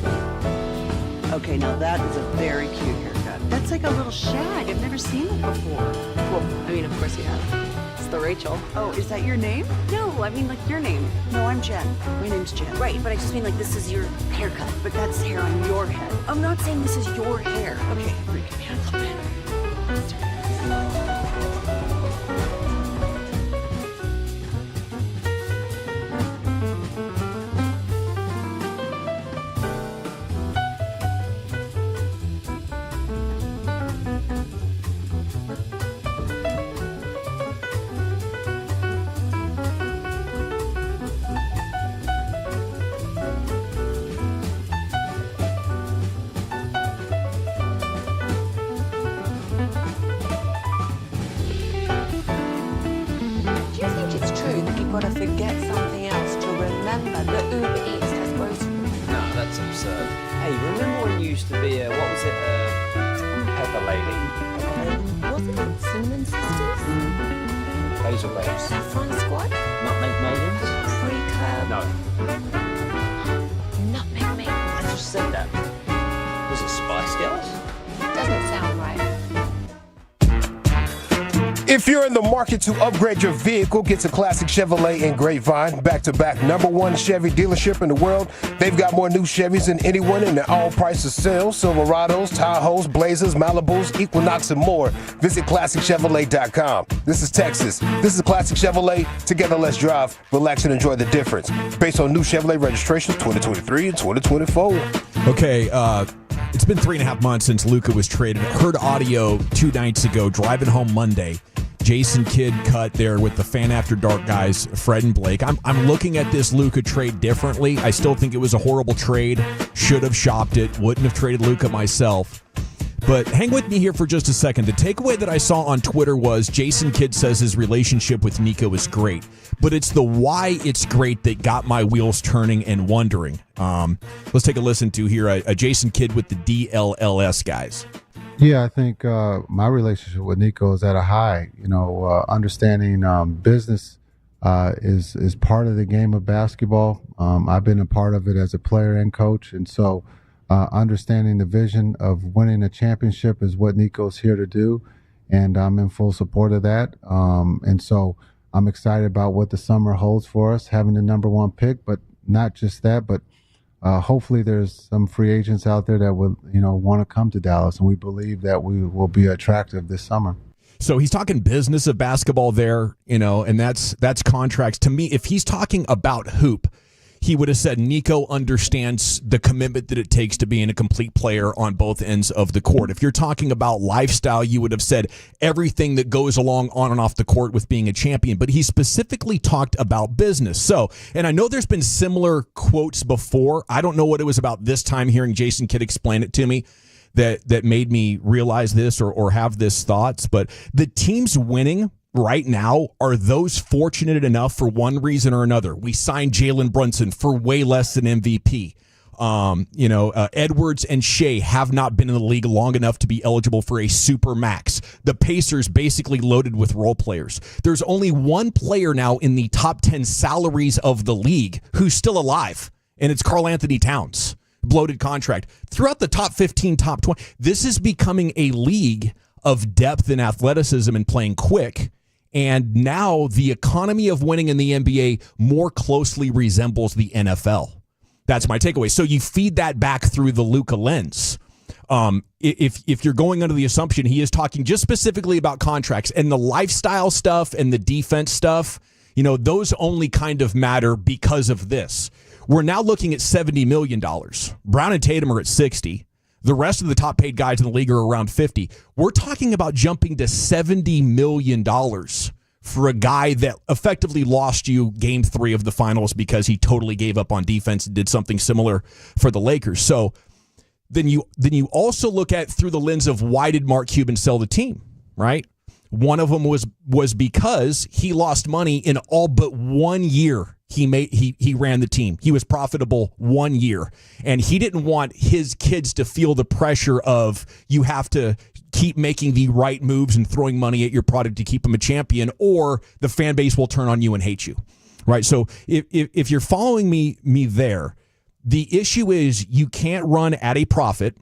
Okay, now that is a very cute haircut. That's like a little shag. I've never seen it before. Well, I mean, of course you have. It's the Rachel. Oh, is that your name? No, I mean like your name. No, I'm Jen. My name's Jen.
Right, but I just mean like this is your haircut.
But that's hair on your head.
I'm not saying this is your hair.
Okay, freak me out a little bit.
Got to forget something else to remember that Uber Eats has groceries.
No, that's absurd. Hey, remember when you used to be a, what was it, Pepper Lady?
Was it Cinnamon Sisters?
Basil Babes.
Saffron Squad?
Nutmeg Maidens?
Pre-Club?
No.
Nutmeg Maidens?
I just said that. Was it Spice Girls?
Doesn't sound right.
If you're in the market to upgrade your vehicle, get to Classic Chevrolet in Grapevine, back-to-back #1 Chevy dealership in the world. They've got more new Chevys than anyone in the all prices sale. Silverados, Tahoes, Blazers, Malibus, Equinox, and more. Visit ClassicChevrolet.com. This is Texas. This is Classic Chevrolet. Together, let's drive, relax, and enjoy the difference. Based on new Chevrolet registrations 2023 and 2024.
Okay, it's been 3.5 months since Luka was traded. Heard audio 2 nights ago, driving home Monday. Jason Kidd cut there with the Fan After Dark guys, Fred and Blake. I'm looking at this Luka trade differently. I still think it was a horrible trade. Should have shopped it. Wouldn't have traded Luka myself. But hang with me here for just a second. The takeaway that I saw on Twitter was Jason Kidd says his relationship with Nico is great. But it's the why it's great that got my wheels turning and wondering. Let's take a listen to here a Jason Kidd with the DLLS guys.
Yeah, I think my relationship with Nico is at a high. You know, understanding business is part of the game of basketball. I've been a part of it as a player and coach, and so understanding the vision of winning a championship is what Nico's here to do, and I'm in full support of that. And so I'm excited about what the summer holds for us, having the #1 pick, but not just that, but hopefully there's some free agents out there that would, want to come to Dallas, and we believe that we will be attractive this summer.
So he's talking business of basketball there, and that's contracts. To me, if he's talking about hoop, he would have said Nico understands the commitment that it takes to being a complete player on both ends of the court. If you're talking about lifestyle, you would have said everything that goes along on and off the court with being a champion. But he specifically talked about business. So, and I know there's been similar quotes before. I don't know what it was about this time hearing Jason Kidd explain it to me that made me realize this or have this thoughts. But the teams winning right now are those fortunate enough for one reason or another. We signed Jalen Brunson for way less than MVP. Edwards and Shea have not been in the league long enough to be eligible for a super max. The Pacers basically loaded with role players. There's only one player now in the top 10 salaries of the league who's still alive, and it's Karl Anthony Towns. Bloated contract. Throughout the top 15, top 20, this is becoming a league of depth and athleticism and playing quick. And now the economy of winning in the NBA more closely resembles the NFL. That's my takeaway. So you feed that back through the Luka lens. If you're going under the assumption he is talking just specifically about contracts and the lifestyle stuff and the defense stuff, those only kind of matter because of this. We're now looking at $70 million. Brown and Tatum are at 60. The rest of the top paid guys in the league are around 50. We're talking about jumping to $70 million for a guy that effectively lost you game 3 of the finals because he totally gave up on defense and did something similar for the Lakers. So then you also look at through the lens of why did Mark Cuban sell the team, right? One of them was because he lost money in all but 1 year. He ran the team. He was profitable 1 year, and he didn't want his kids to feel the pressure of you have to keep making the right moves and throwing money at your product to keep them a champion, or the fan base will turn on you and hate you, right? So if you're following me there, the issue is you can't run at a profit,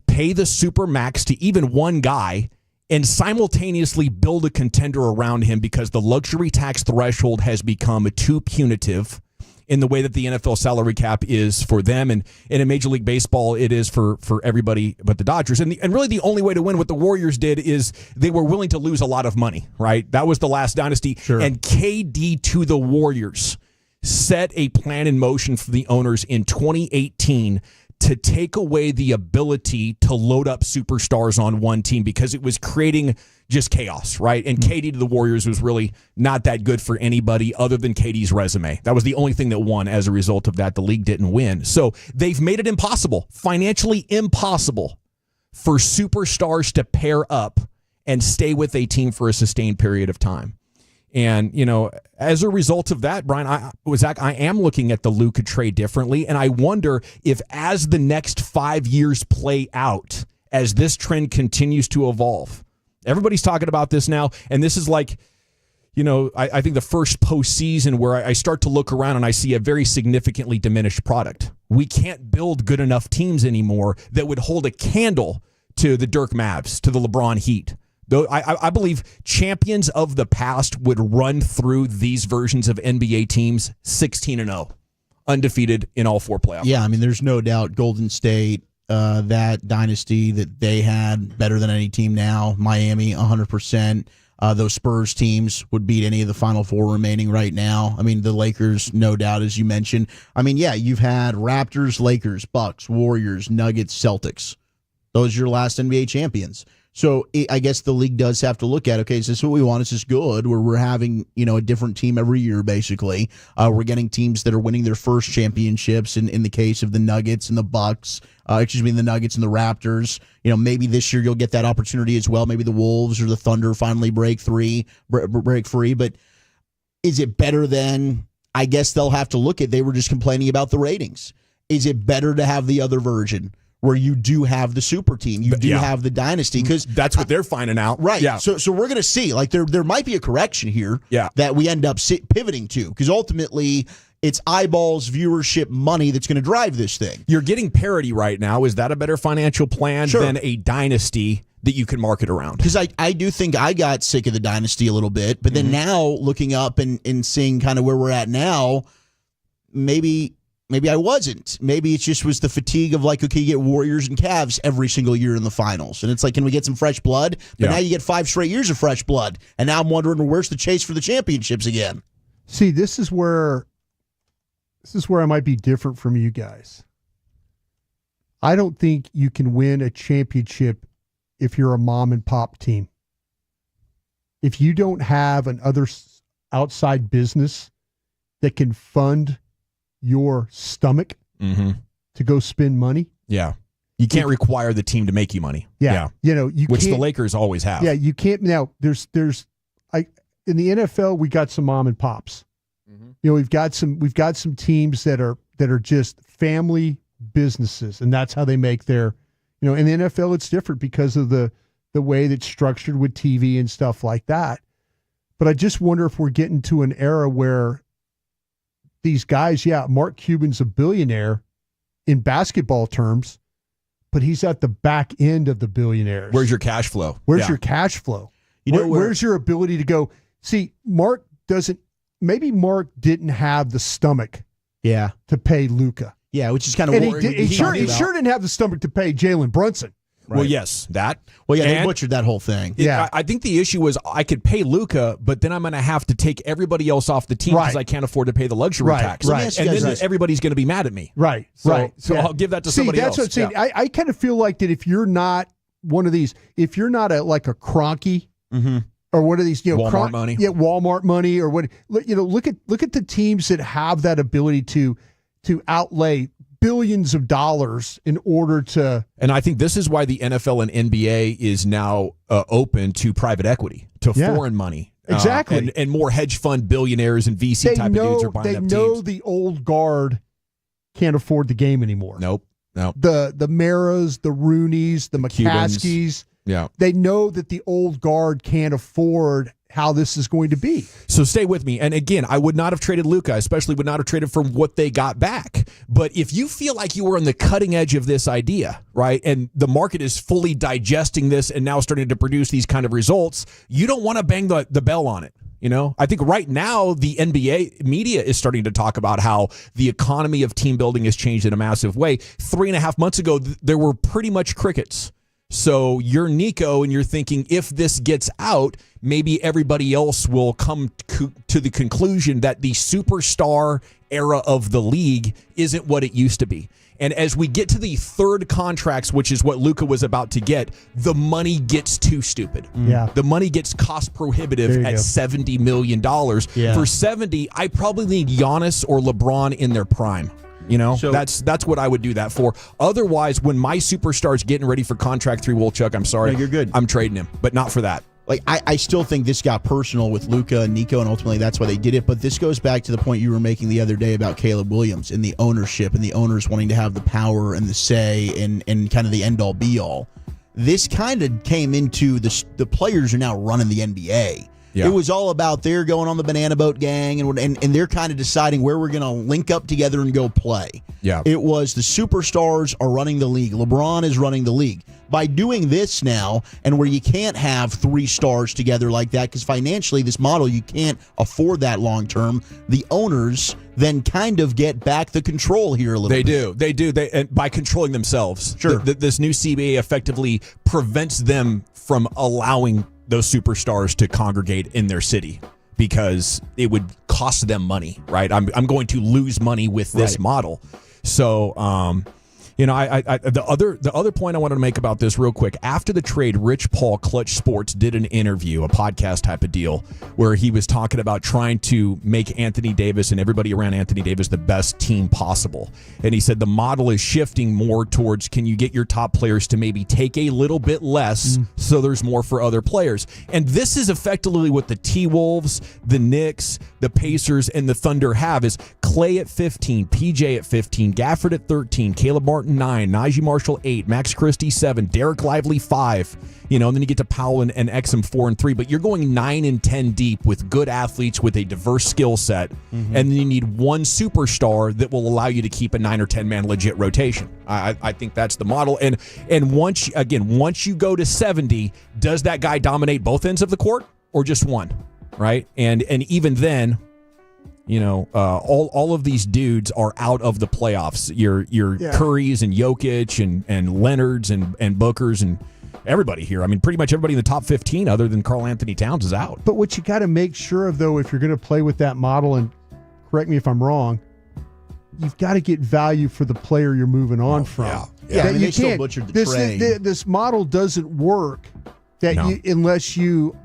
pay the super max to even one guy, and simultaneously build a contender around him because the luxury tax threshold has become too punitive in the way that the NFL salary cap is for them, and in Major League Baseball, it is for everybody but the Dodgers. And really the only way to win what the Warriors did is they were willing to lose a lot of money, right? That was the last dynasty. Sure. And KD to the Warriors set a plan in motion for the owners in 2018 to take away the ability to load up superstars on one team because it was creating just chaos, right? And KD to the Warriors was really not that good for anybody other than KD's resume. That was the only thing that won as a result of that. The league didn't win. So they've made it impossible, financially impossible, for superstars to pair up and stay with a team for a sustained period of time. And, as a result of that, Brian, I am looking at the Luka trade differently, and I wonder if as the next 5 years play out, as this trend continues to evolve, everybody's talking about this now, and this is like, I think the first postseason where I start to look around and I see a very significantly diminished product. We can't build good enough teams anymore that would hold a candle to the Dirk Mavs, to the LeBron Heat. Though I believe champions of the past would run through these versions of NBA teams 16-0, undefeated in all 4 playoffs.
Yeah, I mean, there's no doubt Golden State, that dynasty that they had, better than any team now. Miami, 100%. Those Spurs teams would beat any of the Final Four remaining right now. I mean, the Lakers, no doubt, as you mentioned. I mean, yeah, you've had Raptors, Lakers, Bucks, Warriors, Nuggets, Celtics. Those are your last NBA champions. So I guess the league does have to look at, okay, is this what we want? Is this good? Where we're having, a different team every year, basically. We're getting teams that are winning their first championships in the case of the Nuggets and the Bucks, the Nuggets and the Raptors. Maybe this year you'll get that opportunity as well. Maybe the Wolves or the Thunder finally break free. But is it better than, I guess they'll have to look at, they were just complaining about the ratings. Is it better to have the other version, where you do have the super team, you do have the dynasty, because
that's what they're finding out,
right?
Yeah.
So we're going to see, like there might be a correction here, that we end up pivoting to, because ultimately it's eyeballs, viewership, money that's going to drive this thing.
You're getting parity right now. Is that a better financial plan than a dynasty that you can market around?
Because I do think I got sick of the dynasty a little bit, but then now looking up and seeing kind of where we're at now, maybe I wasn't. Maybe it just was the fatigue of like, okay, you get Warriors and Cavs every single year in the finals. And it's like, can we get some fresh blood? But now you get 5 straight years of fresh blood. And now I'm wondering, where's the chase for the championships again?
See, this is where I might be different from you guys. I don't think you can win a championship if you're a mom and pop team. If you don't have an other outside business that can fund your stomach to go spend money.
Yeah. You can't require the team to make you money.
Yeah.
Which the Lakers always have.
Yeah, you can't. Now, in the NFL, we got some mom and pops. We've got some teams that are just family businesses, and that's how they make their, in the NFL it's different because of the way that's structured with TV and stuff like that. But I just wonder if we're getting to an era where these guys, Mark Cuban's a billionaire in basketball terms, but he's at the back end of the billionaires.
Where's your cash flow?
Where's your cash flow? Where's your ability to go? See, maybe Mark didn't have the stomach to pay Luka.
Yeah, which is kind of what
he sure didn't have the stomach to pay Jalen Brunson.
Right. Well, yes, that.
Well, yeah, they butchered that whole thing.
I think the issue was I could pay Luka, but then I'm going to have to take everybody else off the team because I can't afford to pay the luxury tax.
Right.
And then everybody's going to be mad at me.
Right.
So I'll give that to somebody else.
That's what I'm saying. I kind of feel like that if you're not one of these, if you're not like a Kroenke or one of these,
Walmart money.
Yeah, Walmart money or what, look at the teams that have that ability to outlay billions of dollars in order to.
And I think this is why the NFL and NBA is now open to private equity, to foreign money.
Exactly.
And more hedge fund billionaires and VC type of dudes are buying up teams.
They know the old guard can't afford the game anymore.
Nope. No.
The Maras, the Rooneys, the McCaskies.
Yeah.
They know that the old guard can't afford how this is going to be.
So stay with me. And again, I would not have traded Luka, especially would not have traded from what they got back. But if you feel like you were on the cutting edge of this idea, right, and the market is fully digesting this and now starting to produce these kind of results, you don't want to bang the bell on it. You know, I think right now the NBA media is starting to talk about how the economy of team building has changed in a massive way. 3.5 months ago, there were pretty much crickets. So you're Nico and you're thinking if this gets out, maybe everybody else will come to the conclusion that the superstar era of the league isn't what it used to be. And as we get to the third contracts, which is what Luka was about to get, the money gets too stupid.
Yeah.
The money gets cost prohibitive at $70 million.
Yeah.
For 70, I probably need Giannis or LeBron in their prime. You know,
So-
that's what I would do that for. Otherwise, when my superstar's getting ready for contract 3, Wolchuk, I'm sorry.
No, you're good.
I'm trading him, but not for that.
Like I still think this got personal with Luka and Nico, and ultimately that's why they did it. But this goes back to the point you were making the other day about Caleb Williams and the ownership and the owners wanting to have the power and the say and kind of the end all be all. This kind of came into the players are now running the NBA.
Yeah.
It was all about they're going on the banana boat gang and they're kind of deciding where we're going to link up together and go play.
Yeah.
It was the superstars are running the league. LeBron is running the league. By doing this now, and where you can't have 3 stars together like that, because financially this model, you can't afford that long term, the owners then kind of get back the control here a little bit.
They do. And by controlling themselves.
Sure.
This new CBA effectively prevents them from allowing those superstars to congregate in their city because it would cost them money, right? I'm going to lose money with this model. So, you know, the other point I wanted to make about this real quick, after the trade, Rich Paul, Clutch Sports, did an interview, a podcast type of deal, where he was talking about trying to make Anthony Davis and everybody around Anthony Davis the best team possible. And he said the model is shifting more towards, can you get your top players to maybe take a little bit less so there's more for other players? And this is effectively what the T-Wolves, the Knicks, the Pacers, and the Thunder have, is Clay at 15, PJ at 15, Gafford at 13, Caleb Martin 9, Najee Marshall 8, Max Christie 7, Derek Lively 5, you know, and then you get to Powell and Exum 4 and 3, but you're going 9 and 10 deep with good athletes with a diverse skill set, and then you need one superstar that will allow you to keep a 9 or 10 man legit rotation. I think that's the model, and once you go to 70, does that guy dominate both ends of the court or just one, right? And even then, you know, all of these dudes are out of the playoffs. Your Currys and Jokic and Leonards and Bookers and everybody here. I mean, pretty much everybody in the top 15 other than Karl Anthony Towns is out.
But what you got to make sure of, though, if you're going to play with that model, and correct me if I'm wrong, you've got to get value for the player you're moving on from.
Yeah, I mean, they still butchered the trade.
This model doesn't work unless you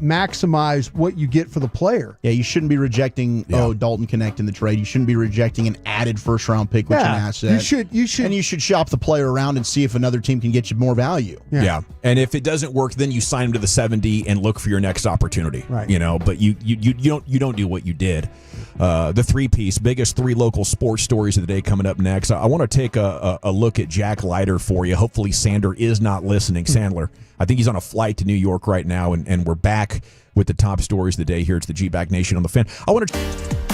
maximize what you get for the player.
Yeah, you shouldn't be rejecting Dalton Connect in the trade. You shouldn't be rejecting an added first round pick, which is an asset.
You should,
and you should shop the player around and see if another team can get you more value.
Yeah. And if it doesn't work, then you sign him to the 70 and look for your next opportunity.
Right.
You know, but you don't do what you did. The 3-piece, biggest 3 local sports stories of the day coming up next. I want to take a look at Jack Leiter for you. Hopefully Sander is not listening. Sandler, I think he's on a flight to New York right now, and we're back with the top stories of the day here. It's the G-Bag Nation on the Fan. I want to...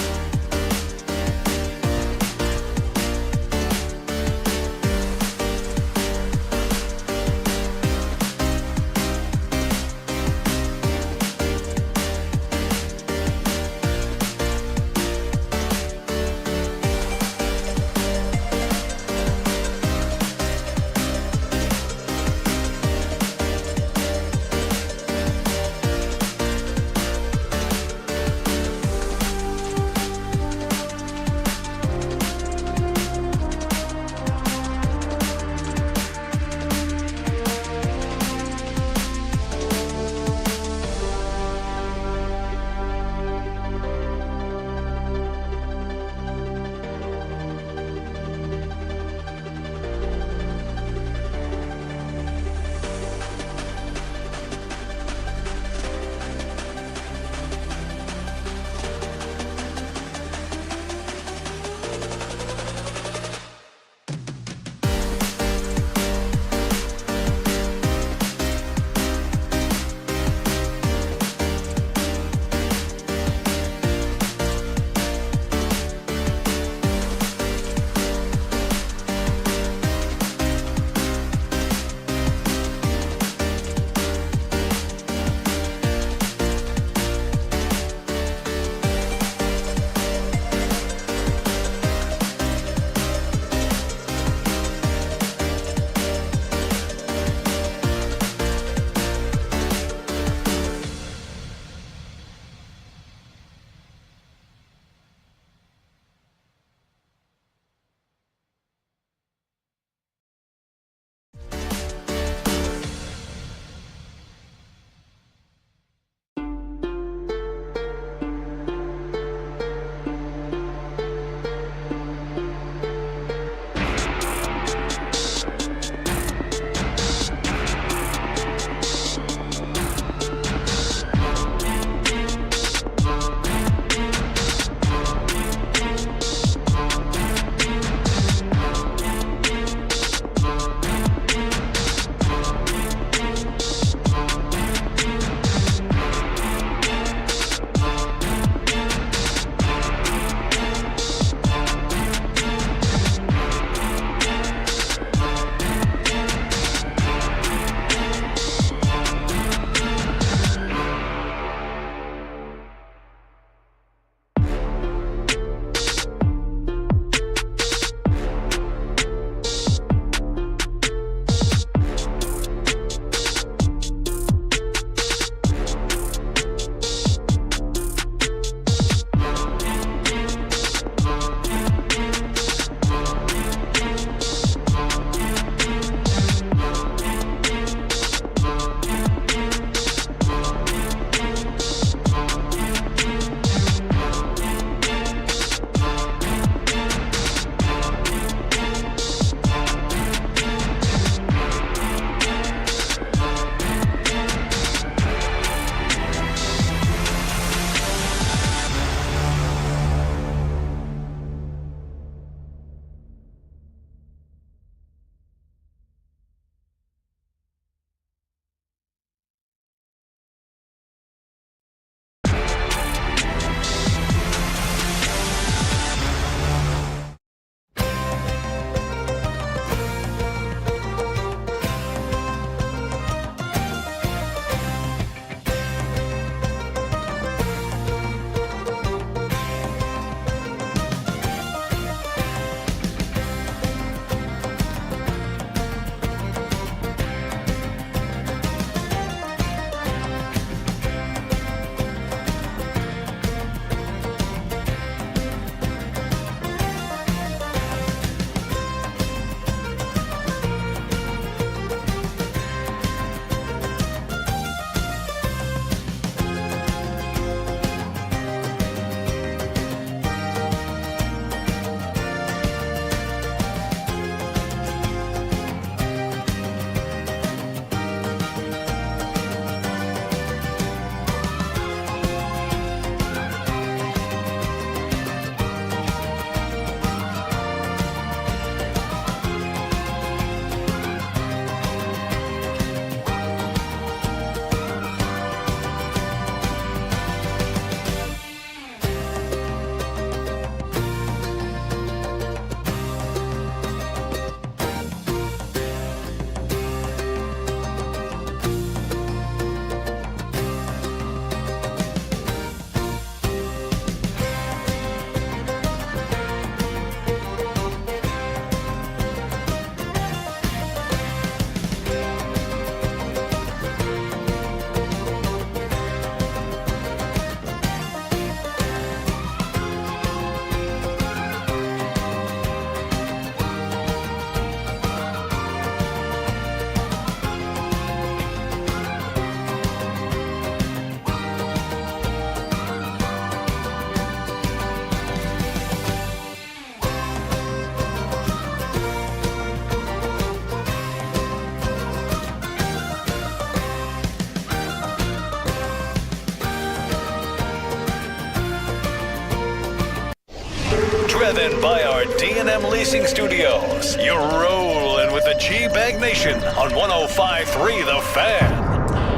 7 by our D&M Leasing Studios. You're rolling with the G-Bag Nation on 105.3 The Fan.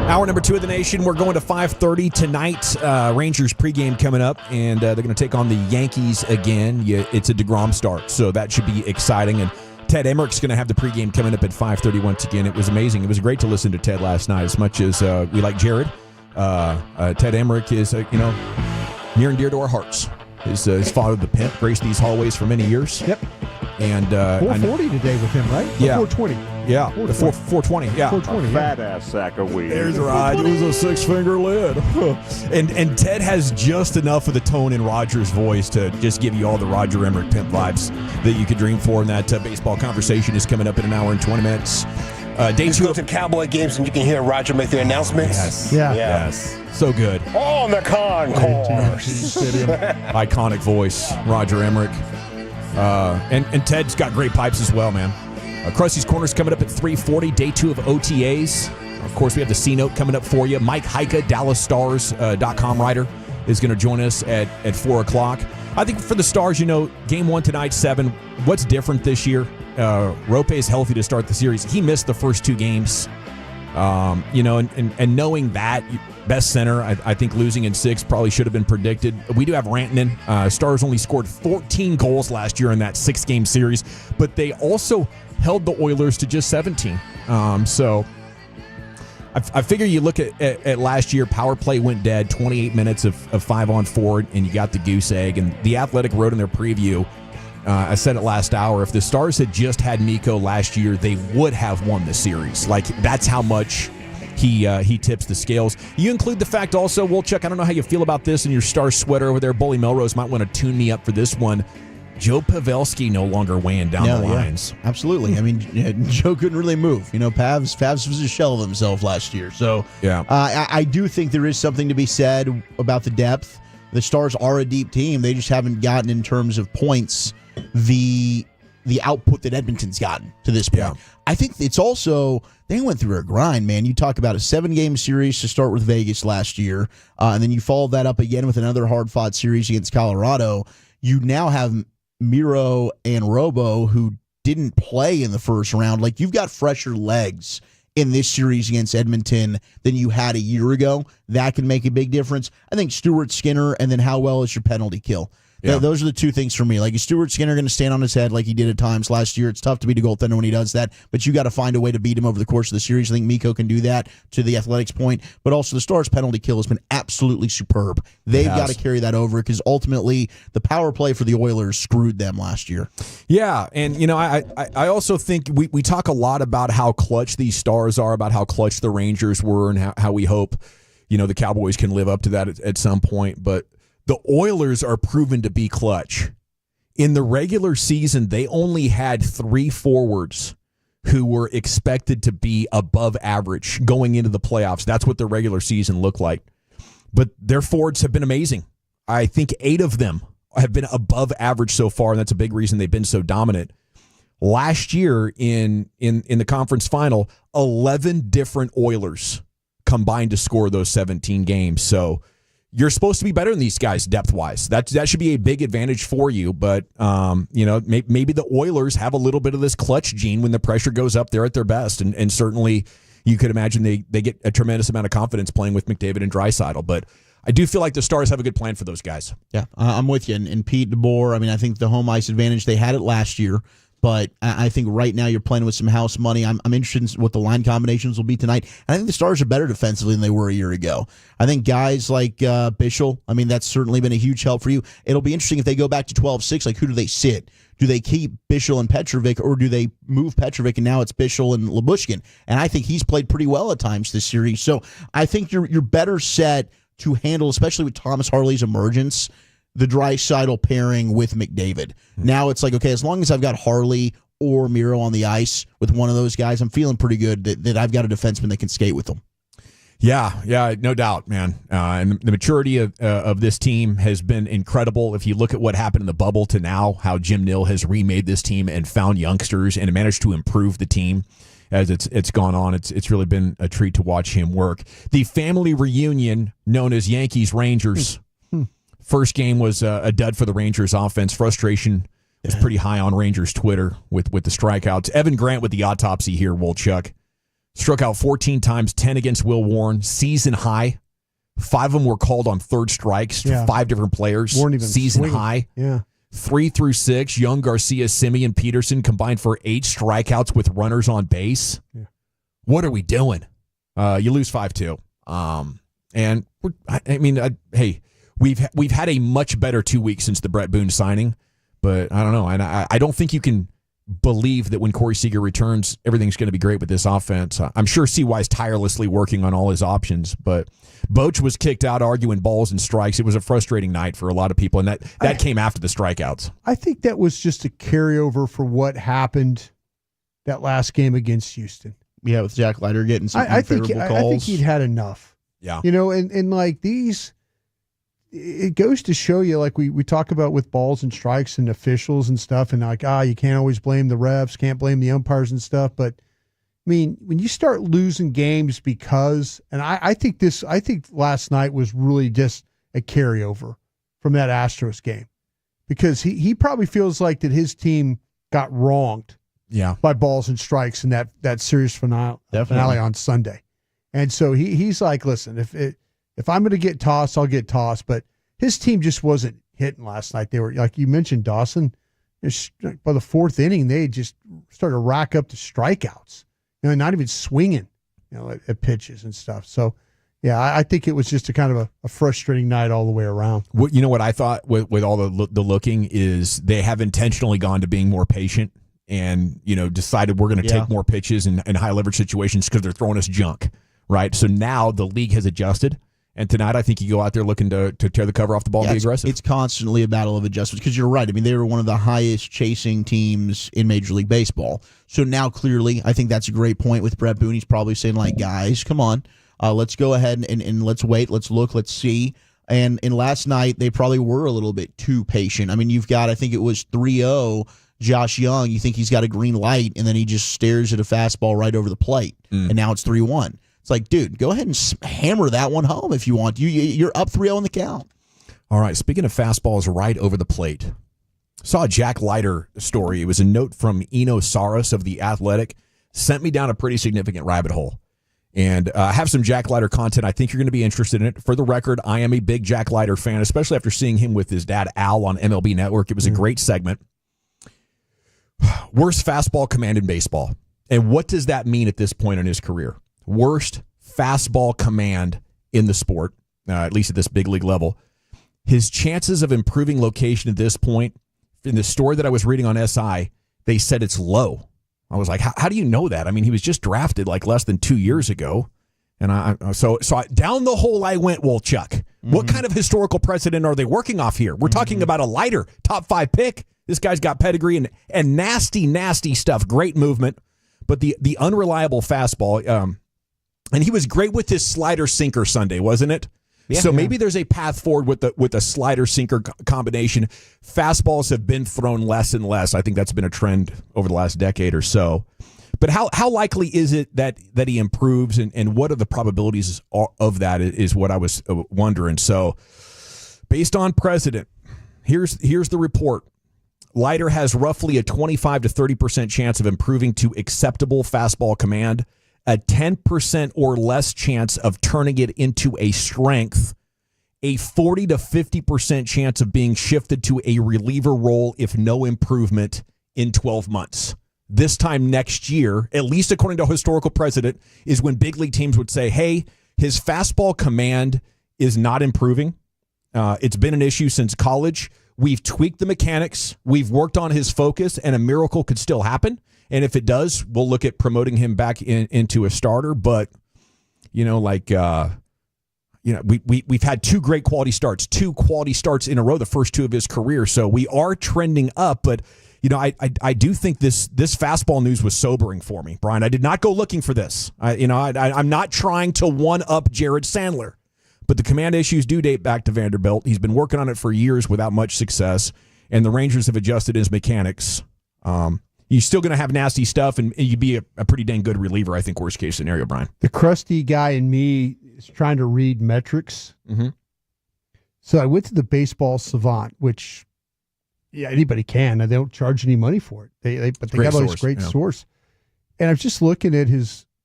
Hour number 2 of the nation. We're going to 5:30 tonight. Rangers pregame coming up, and they're going to take on the Yankees again. It's a deGrom start, so that should be exciting. And Ted Emmerich's going to have the pregame coming up at 5:30 once again. It was amazing. It was great to listen to Ted last night. As much as we like Jared, Ted Emmerich is near and dear to our hearts. His father, the pimp, graced these hallways for many years.
Yep.
And
440 today with him, right?
Yeah.
420.
Yeah. 420. Yeah.
420.
Fat ass sack of weed.
There's right. It was a six-finger lid. and Ted has just enough of the tone in Roger's voice to just give you all the Roger Emmerich pimp vibes that you could dream for. And that baseball conversation is coming up in an hour and 20 minutes. Day
Just
2
go to Cowboy games and you can hear Roger make their announcements.
Yes.
Yeah.
Yes. So good.
On the concourse.
Iconic voice, Roger Emmerich. And Ted's got great pipes as well, man. Krusty's Corner's coming up at 3:40. Day 2 of OTAs. Of course, we have the C-Note coming up for you. Mike Heika, DallasStars.com writer, is going to join us at 4 o'clock. I think for the Stars, Game 1 tonight, 7. What's different this year? Rope is healthy to start the series. He missed the first 2 games. And knowing that, best center, I think losing in 6 probably should have been predicted. We do have Rantanen. Stars only scored 14 goals last year in that 6-game series, but they also held the Oilers to just 17. So I figure you look at last year, power play went dead, 28 minutes of 5-on-4, and you got the goose egg. And The Athletic wrote in their preview, I said it last hour, if the Stars had just had Mikko last year, they would have won the series. Like, that's how much he tips the scales. You include the fact also, Wolchuk, I don't know how you feel about this in your Stars sweater over there. Bully Melrose might want to tune me up for this one. Joe Pavelski no longer weighing down the lines.
Yeah, absolutely. I mean, Joe couldn't really move. Pavs was a shell of himself last year. So
yeah,
I do think there is something to be said about the depth. The Stars are a deep team. They just haven't gotten, in terms of points, the output that Edmonton's gotten to this point.
Yeah.
I think it's also, they went through a grind, man. You talk about a 7-game series to start with Vegas last year, and then you followed that up again with another hard-fought series against Colorado. You now have Miro and Robo, who didn't play in the first round. Like, you've got fresher legs in this series against Edmonton than you had a year ago. That can make a big difference. I think Stuart Skinner, and then how well is your penalty kill? Yeah. Those are the 2 things for me. Like, is Stuart Skinner going to stand on his head like he did at times last year? It's tough to beat a goaltender when he does that, but you got to find a way to beat him over the course of the series. I think Mikko can do that, to the Athletics' point, but also the Stars' penalty kill has been absolutely superb. They've got to carry that over, because ultimately the power play for the Oilers screwed them last year.
Yeah, and I also think we talk a lot about how clutch these Stars are, about how clutch the Rangers were, and how we hope the Cowboys can live up to that at some point, but the Oilers are proven to be clutch. In the regular season, they only had 3 forwards who were expected to be above average going into the playoffs. That's what the regular season looked like. But their forwards have been amazing. I think 8 of them have been above average so far, and that's a big reason they've been so dominant. Last year in the conference final, 11 different Oilers combined to score those 17 games. So you're supposed to be better than these guys depth-wise. That should be a big advantage for you. But, maybe the Oilers have a little bit of this clutch gene when the pressure goes up. They're at their best. And certainly you could imagine they get a tremendous amount of confidence playing with McDavid and Draisaitl. But I do feel like the Stars have a good plan for those guys.
Yeah, I'm with you. And Pete DeBoer, I think the home ice advantage, they had it last year. But I think right now you're playing with some house money. I'm interested in what the line combinations will be tonight. And I think the Stars are better defensively than they were a year ago. I think guys like Bichel, that's certainly been a huge help for you. It'll be interesting if they go back to 12-6, like who do they sit? Do they keep Bichel and Petrovic, or do they move Petrovic and now it's Bichel and Lyubushkin? And I think he's played pretty well at times this series. So I think you're better set to handle, especially with Thomas Harley's emergence, the Draisaitl pairing with McDavid. Now it's like, okay, as long as I've got Harley or Miro on the ice with one of those guys, I'm feeling pretty good that I've got a defenseman that can skate with them.
Yeah, no doubt, man. And the maturity of this team has been incredible. If you look at what happened in the bubble to now, how Jim Nill has remade this team and found youngsters and managed to improve the team as it's gone on. It's really been a treat to watch him work. The family reunion known as Yankees Rangers. First game was a dud for the Rangers offense. Frustration was pretty high on Rangers Twitter with the strikeouts. Evan Grant with the autopsy here, Wolchuk. Struck out 14 times, 10 against Will Warren. Season high. 5 of them were called on third strikes.
Yeah.
5 different players.
Weren't even
season
swinging.
high.
Yeah.
3 through 6, Young, Garcia, Simeon, Peterson combined for 8 strikeouts with runners on base.
Yeah.
What are we doing? You lose 5-2. And hey, we've had a much better 2 weeks since the Brett Boone signing, but I don't know. And I don't think you can believe that when Corey Seager returns, everything's going to be great with this offense. I'm sure CY's tirelessly working on all his options, but Boch was kicked out arguing balls and strikes. It was a frustrating night for a lot of people, and that came after the strikeouts.
I think that was just a carryover for what happened that last game against Houston.
Yeah, with Jack Leiter getting some unfavorable calls.
I think he'd had enough.
Yeah.
And like these, it goes to show you, like we talk about with balls and strikes and officials and stuff, and like, you can't always blame the refs, can't blame the umpires and stuff. But I mean, when you start losing games because, and I think last night was really just a carryover from that Astros game, because he probably feels like that his team got wronged.
Yeah.
By balls and strikes in that series finale on Sunday. And so he's like, listen, if I'm going to get tossed, I'll get tossed. But his team just wasn't hitting last night. They were, like you mentioned, Dawson, by the 4th inning, they just started to rack up the strikeouts, not even swinging, at pitches and stuff. So, yeah, I think it was just a kind of a frustrating night all the way around.
What I thought with all the looking is they have intentionally gone to being more patient and, decided we're going to take more pitches in high leverage situations because they're throwing us junk, right? So now the league has adjusted. And tonight, I think you go out there looking to tear the cover off the ball and be aggressive. It's
constantly a battle of adjustments because you're right. I mean, they were one of the highest chasing teams in Major League Baseball. So now, clearly, I think that's a great point with Brett Boone. He's probably saying, like, guys, come on, let's go ahead and let's wait, let's look, let's see. And last night, they probably were a little bit too patient. I mean, you've got, I think it was 3-0, Josh Young. You think he's got a green light, and then he just stares at a fastball right over the plate, and now it's 3-1. It's like, dude, go ahead and hammer that one home if you want. You're up 3-0 in the count.
All right, speaking of fastballs right over the plate, saw a Jack Leiter story. It was a note from Eno Saros of The Athletic. Sent me down a pretty significant rabbit hole. And I have some Jack Leiter content. I think you're going to be interested in it. For the record, I am a big Jack Leiter fan, especially after seeing him with his dad, Al, on MLB Network. It was a great segment. Worst fastball command in baseball. And what does that mean at this point in his career? Worst fastball command in the sport, at least at this big league level. His chances of improving location at this point, in the story that I was reading on SI, they said it's low. I was like, how do you know that? I mean, he was just drafted like less than 2 years ago. And so down the hole I went, Wolchuk. What kind of historical precedent are they working off here? We're talking about a Leiter, top 5 pick. This guy's got pedigree and nasty, nasty stuff. Great movement. But the unreliable fastball, and he was great with his slider sinker Sunday, wasn't it? Yeah, so maybe there's a path forward with a slider sinker combination. Fastballs have been thrown less and less. I think that's been a trend over the last decade or so. But how likely is it that he improves, and what are the probabilities of that is what I was wondering. So based on precedent, here's the report. Leiter has roughly a 25 to 30% chance of improving to acceptable fastball command, a 10% or less chance of turning it into a strength, a 40 to 50% chance of being shifted to a reliever role if no improvement in 12 months. This time next year, at least according to historical precedent, is when big league teams would say, hey, his fastball command is not improving. It's been an issue since college. We've tweaked the mechanics. We've worked on his focus, and a miracle could still happen. And if it does, we'll look at promoting him back into a starter. But, we've had 2 great quality starts, 2 quality starts in a row, the first 2 of his career. So we are trending up. But, I do think this fastball news was sobering for me, Brian. I did not go looking for this. I'm not trying to one-up Jared Sandler. But the command issues do date back to Vanderbilt. He's been working on it for years without much success, and the Rangers have adjusted his mechanics. He's still going to have nasty stuff, and you'd be a pretty dang good reliever, I think, worst case scenario, Brian.
The crusty guy in me is trying to read metrics.
Mm-hmm.
So I went to the Baseball Savant, which anybody can. They don't charge any money for it. But they got all this great source. And I'm just looking at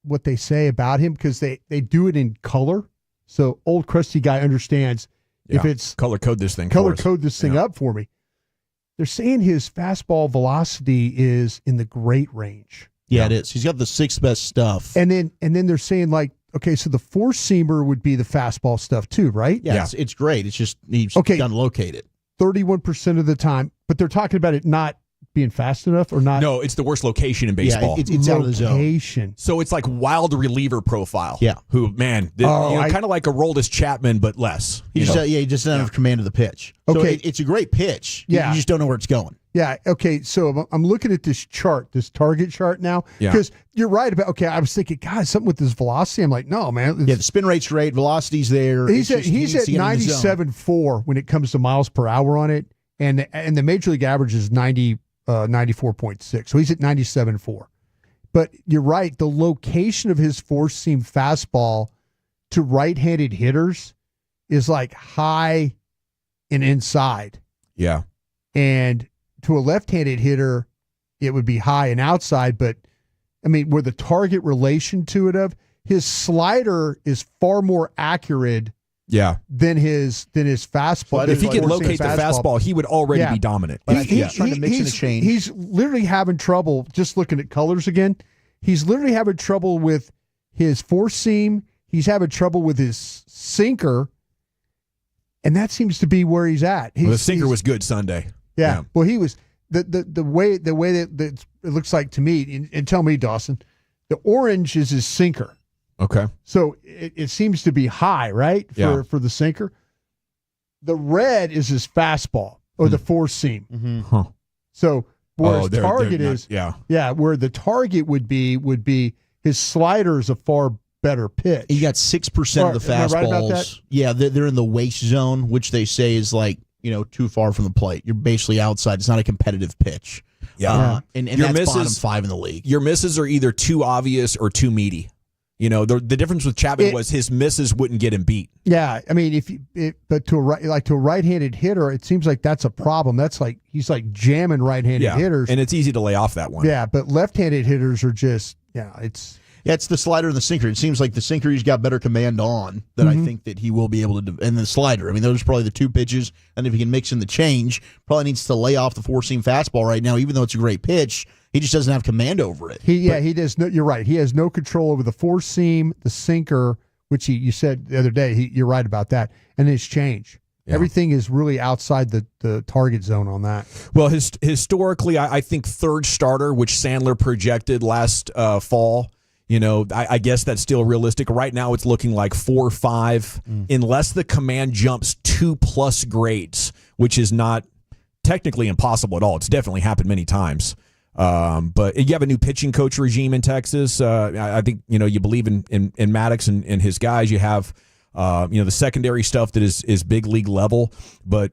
what they say about him because they do it in color. So old crusty guy understands if it's
color code this thing
up for me. They're saying his fastball velocity is in the great range.
Yeah, it is. He's got the sixth best stuff.
And then they're saying like, okay, so the four seamer would be the fastball stuff too, right?
Yeah. It's great. It's just he's got to locate it
31% of the time. But they're talking about it not being fast enough or not.
No, it's the worst location in baseball.
Yeah, it's out of the zone.
So it's like wild reliever profile.
Yeah.
Who, man, kind of like a Roldis Chapman, but less.
He just doesn't have command of the pitch. So it's a great pitch.
Yeah.
You just don't know where it's going.
Yeah. Okay. So I'm looking at this chart, this target chart now, because you're right about. Okay, I was thinking, God, something with this velocity. I'm like, no, man.
Yeah, the spin rate's great, velocity's there.
He's at 97.4 when it comes to miles per hour on it, and the major league average is 94.6. So he's at 97.4. But you're right. The location of his four-seam fastball to right-handed hitters is like high and inside.
Yeah.
And to a left-handed hitter, it would be high and outside. But, I mean, where the target relation to it of, his slider is far more accurate than his fastball.
But if he could locate the fastball, he would already be dominant.
But he's trying to mix and change.
He's literally having trouble, just looking at colors again, he's literally having trouble with his four-seam. He's having trouble with his sinker. And that seems to be where he's at.
The sinker was good Sunday.
Yeah. Well, he was the way that it looks like to me, and tell me, Dawson, the orange is his sinker.
Okay.
So it seems to be high, right? For the sinker. The red is his fastball or the four seam.
Mm-hmm.
Huh.
So where his
they're
target
not,
is, where the target would be his slider is a far better pitch.
You got 6% of the fastballs.
Am I right about that?
Yeah, they're in the waste zone, which they say is like, too far from the plate. You're basically outside. It's not a competitive pitch.
Yeah.
And that's bottom 5 in the league.
Your misses are either too obvious or too meaty. The difference with Chapman was his misses wouldn't get him beat.
Yeah, I mean, but to a right-handed hitter, it seems like that's a problem. That's like he's like jamming right-handed hitters,
and it's easy to lay off that one.
Yeah, but left-handed hitters are just it's.
Yeah, it's the slider and the sinker. It seems like the sinker he's got better command on that I think that he will be able to do. And the slider. I mean, those are probably the two pitches. And if he can mix in the change, probably needs to lay off the four-seam fastball right now, even though it's a great pitch. He just doesn't have command over it.
He does. You're right. He has no control over the four-seam, the sinker, which you said the other day. You're right about that. And his change. Yeah. Everything is really outside the target zone on that.
Well, historically, I think third starter, which Sandler projected last fall, I guess that's still realistic. Right now, it's looking like 4 or 5, unless the command jumps 2+ grades, which is not technically impossible at all. It's definitely happened many times. But you have a new pitching coach regime in Texas. I think you believe in Maddox and his guys. You have the secondary stuff that is big league level. But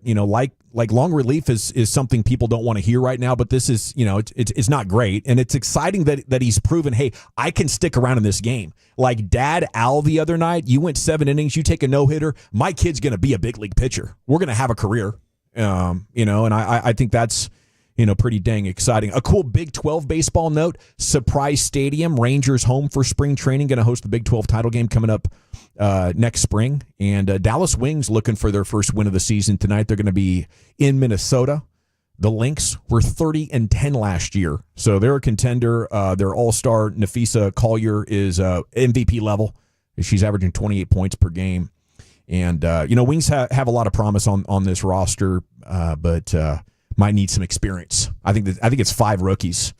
like long relief is something people don't want to hear right now, but this is, it's not great. And it's exciting that he's proven, hey, I can stick around in this game. Like Dad Al the other night, you went 7 innings, you take a no-hitter, my kid's going to be a big league pitcher. We're going to have a career, and I think that's, pretty dang exciting. A cool Big 12 baseball note, Surprise Stadium, Rangers home for spring training, going to host the Big 12 title game coming up next spring. And Dallas Wings looking for their first win of the season tonight. They're going to be in Minnesota. The Lynx were 30-10 last year, so they're a contender. Their all-star Nafisa Collier is MVP level. She's averaging 28 points per game. And, Wings have a lot of promise on this roster, but might need some experience. I think it's 5 rookies.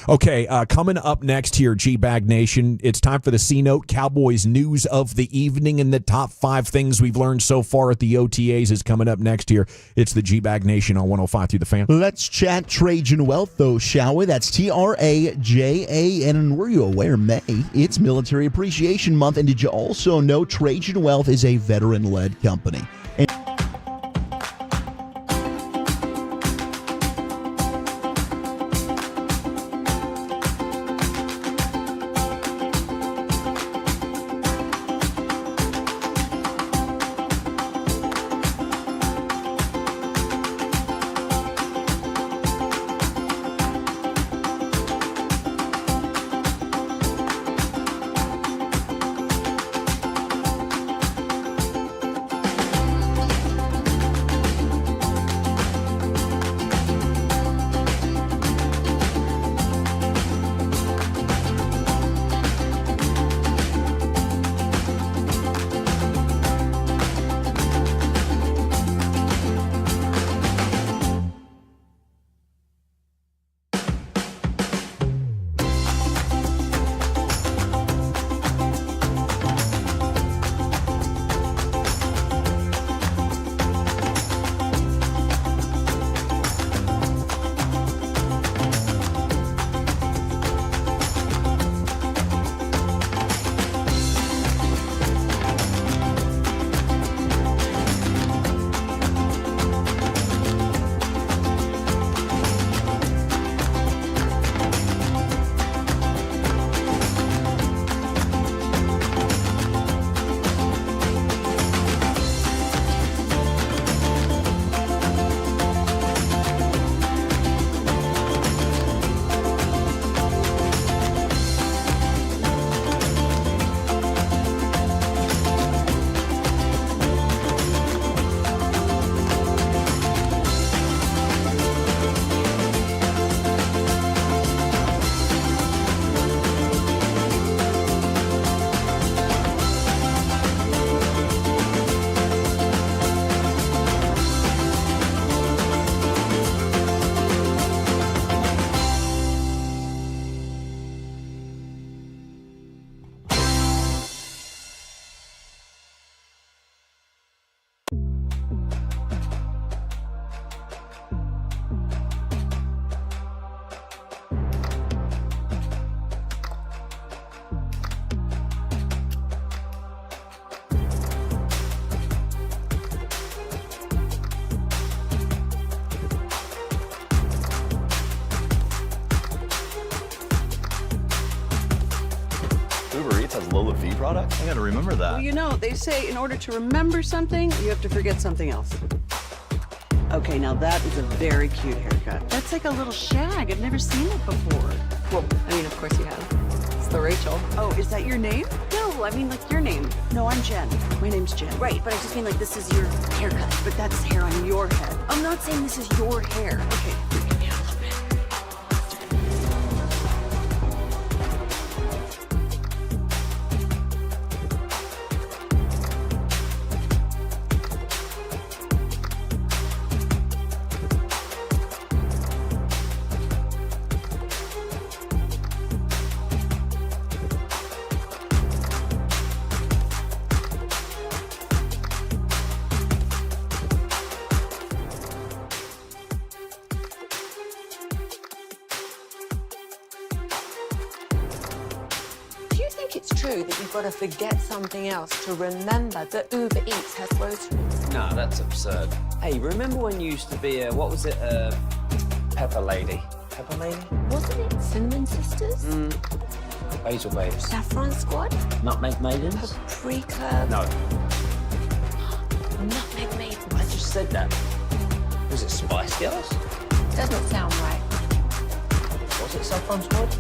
Okay, coming up next here, G-Bag Nation, it's time for the C-Note, Cowboys news of the evening, and the top 5 things we've learned so far at the OTAs is coming up next here. It's the G-Bag Nation on 105 through the Fan.
Let's chat Trajan Wealth, though, shall we? That's TRAJAN, and were you aware, May, it's Military Appreciation Month, and did you also know Trajan Wealth is a veteran-led company?
products? I gotta remember that.
Well, you know, they say in order to remember something, you have to forget something else. Okay, now that is a very cute haircut. That's like a little shag. I've never seen it before.
Well, I mean, of course you have. It's the Rachel.
Oh, is that your name? No, I mean like your name. No, I'm Jen. My name's Jen.
Right, but I just mean like this is your haircut.
But that's hair on your head.
I'm not saying this is your hair.
Okay, freaking me out a little bit.
It's true that you've got to forget something else to remember that Uber Eats has groceries.
No, that's absurd. Hey, remember when you used to be a, what was it, Pepper Lady? Pepper Lady?
Wasn't it Cinnamon Sisters?
Basil Babes.
Saffron Squad?
Nutmeg Maidens?
Paprika?
No.
Nutmeg Maidens.
I just said that. Was it Spice Girls?
Doesn't sound right.
Was it Saffron Squad?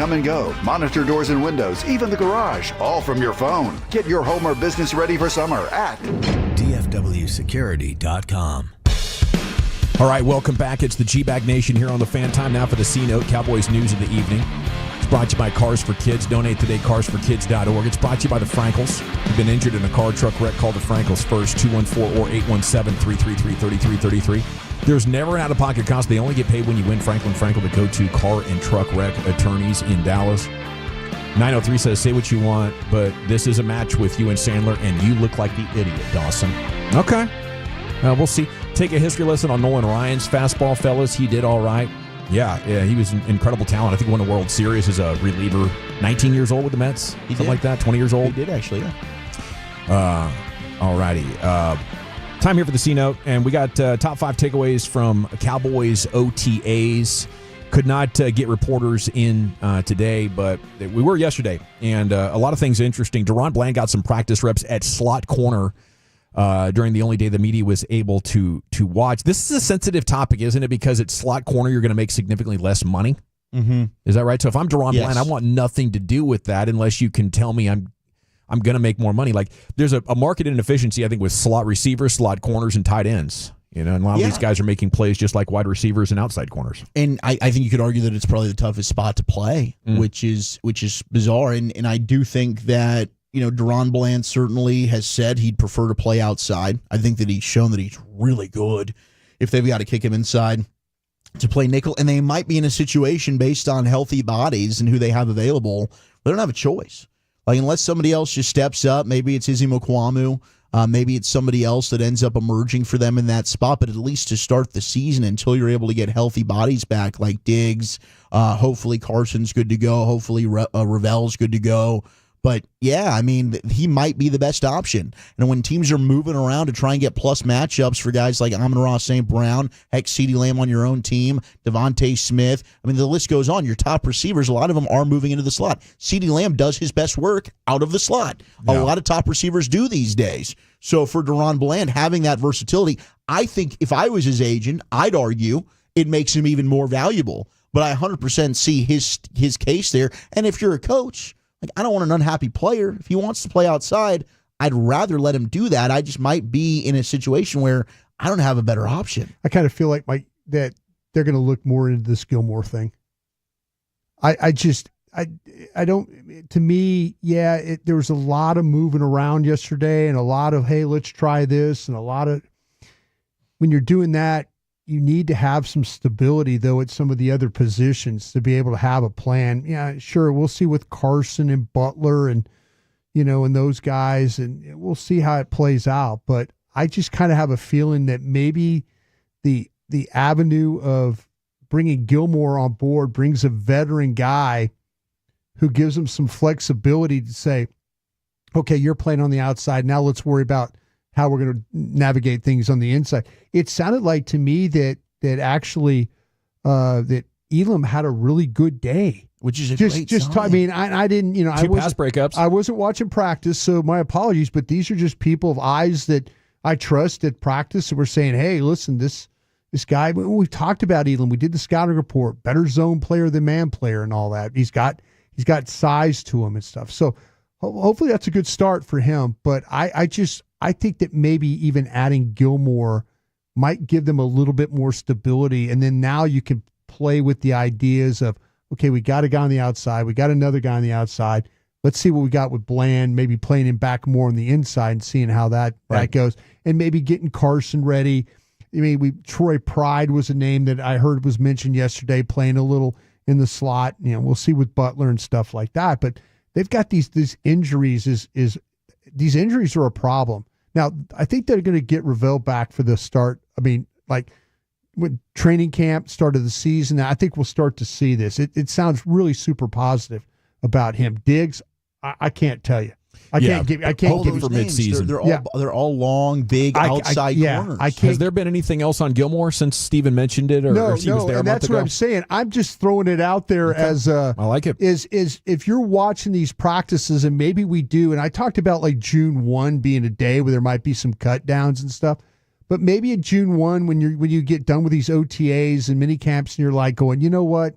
come and go, monitor doors and windows, even the garage, all from your phone. Get your home or business ready for summer at
dfwsecurity.com.
All right, welcome back. It's the G-Bag Nation here on the Fan. Time now for the C-Note, Cowboys news of the evening. It's brought to you by Cars for Kids. Donate today, carsforkids.org. It's brought to you by the Frankels. If you've been injured in a car, truck wreck, call the Frankels first, 214 or 817-333-3333. There's never an out-of-pocket cost. They only get paid when you win. Franklin Frankel, the go-to car and truck wreck attorneys in Dallas. 903 says, say what you want, but this is a match with you and Sandler, and you look like the idiot, Dawson. Okay. We'll see. Take a history lesson on Nolan Ryan's fastball, fellas. He did all right. Yeah, he was an incredible talent. I think he won a World Series as a reliever. 19 years old with the Mets, something like that. 20 years old.
He did, actually, yeah.
All righty. Time here for the C-Note, and we got top 5 takeaways from Cowboys OTAs. Could not get reporters in today, but we were yesterday, and a lot of things interesting. Deron Bland got some practice reps at slot corner during the only day the media was able to watch. This is a sensitive topic, isn't it? Because at slot corner, you're going to make significantly less money.
Mm-hmm.
Is that right? So if I'm Deron Bland, I want nothing to do with that unless you can tell me I'm going to make more money. Like there's a market inefficiency, I think, with slot receivers, slot corners, and tight ends. And a lot of these guys are making plays just like wide receivers and outside corners.
And I think you could argue that it's probably the toughest spot to play, which is bizarre. And I do think that, Deron Bland certainly has said he'd prefer to play outside. I think that he's shown that he's really good if they've got to kick him inside to play nickel. And they might be in a situation based on healthy bodies and who they have available, they don't have a choice. Like, unless somebody else just steps up, maybe it's Izzy Mukwamu, maybe it's somebody else that ends up emerging for them in that spot, but at least to start the season until you're able to get healthy bodies back, like Diggs, hopefully Carson's good to go, hopefully Ravel's good to go. But, yeah, I mean, he might be the best option. And when teams are moving around to try and get plus matchups for guys like Amon-Ra St. Brown, heck, CeeDee Lamb on your own team, Devontae Smith, I mean, the list goes on. Your top receivers, a lot of them are moving into the slot. CeeDee Lamb does his best work out of the slot. A lot of top receivers do these days. So for Deron Bland, having that versatility, I think if I was his agent, I'd argue it makes him even more valuable. But I 100% see his case there. And if you're a coach, like, I don't want an unhappy player. If he wants to play outside, I'd rather let him do that. I just might be in a situation where I don't have a better option.
I kind of feel like that they're going to look more into this Gilmore thing. I don't. To me, there was a lot of moving around yesterday, and a lot of, hey, let's try this, and a lot of, when you're doing that, you need to have some stability, though, at some of the other positions to be able to have a plan. Yeah, sure, we'll see with Carson and Butler and, and those guys, and we'll see how it plays out. But I just kind of have a feeling that maybe the avenue of bringing Gilmore on board brings a veteran guy who gives him some flexibility to say, okay, you're playing on the outside. Now let's worry about how we're going to navigate things on the inside. It sounded like to me that actually that Elam had a really good day,
which is a great sign.
I mean, I didn't,
Two pass breakups.
I wasn't watching practice, so my apologies. But these are just people of eyes that I trust at practice, and we're saying, hey, listen, this guy. We've talked about Elam. We did the scouting report. Better zone player than man player, and all that. He's got size to him and stuff. So hopefully that's a good start for him. But I think that maybe even adding Gilmore might give them a little bit more stability. And then now you can play with the ideas of, okay, we got a guy on the outside. We got another guy on the outside. Let's see what we got with Bland, maybe playing him back more on the inside and seeing how that goes. And maybe getting Carson ready. I mean, Troy Pride was a name that I heard was mentioned yesterday, playing a little in the slot. We'll see with Butler and stuff like that. But they've got these injuries. These injuries are a problem. Now, I think they're going to get Ravel back for the start. I mean, like when training camp, start of the season, I think we'll start to see this. It sounds really super positive about him. Diggs, I can't tell you. I can't give you
for midseason.
They're all long, big outside corners.
Has there been anything else on Gilmore since Steven mentioned it, or
no,
he was there
and that's what I'm saying. I'm just throwing it out there as I
like it.
Is if you're watching these practices, and maybe we do, and I talked about like June 1 being a day where there might be some cut downs and stuff, but maybe in June 1 when you get done with these OTAs and mini camps, and you're like going, you know what?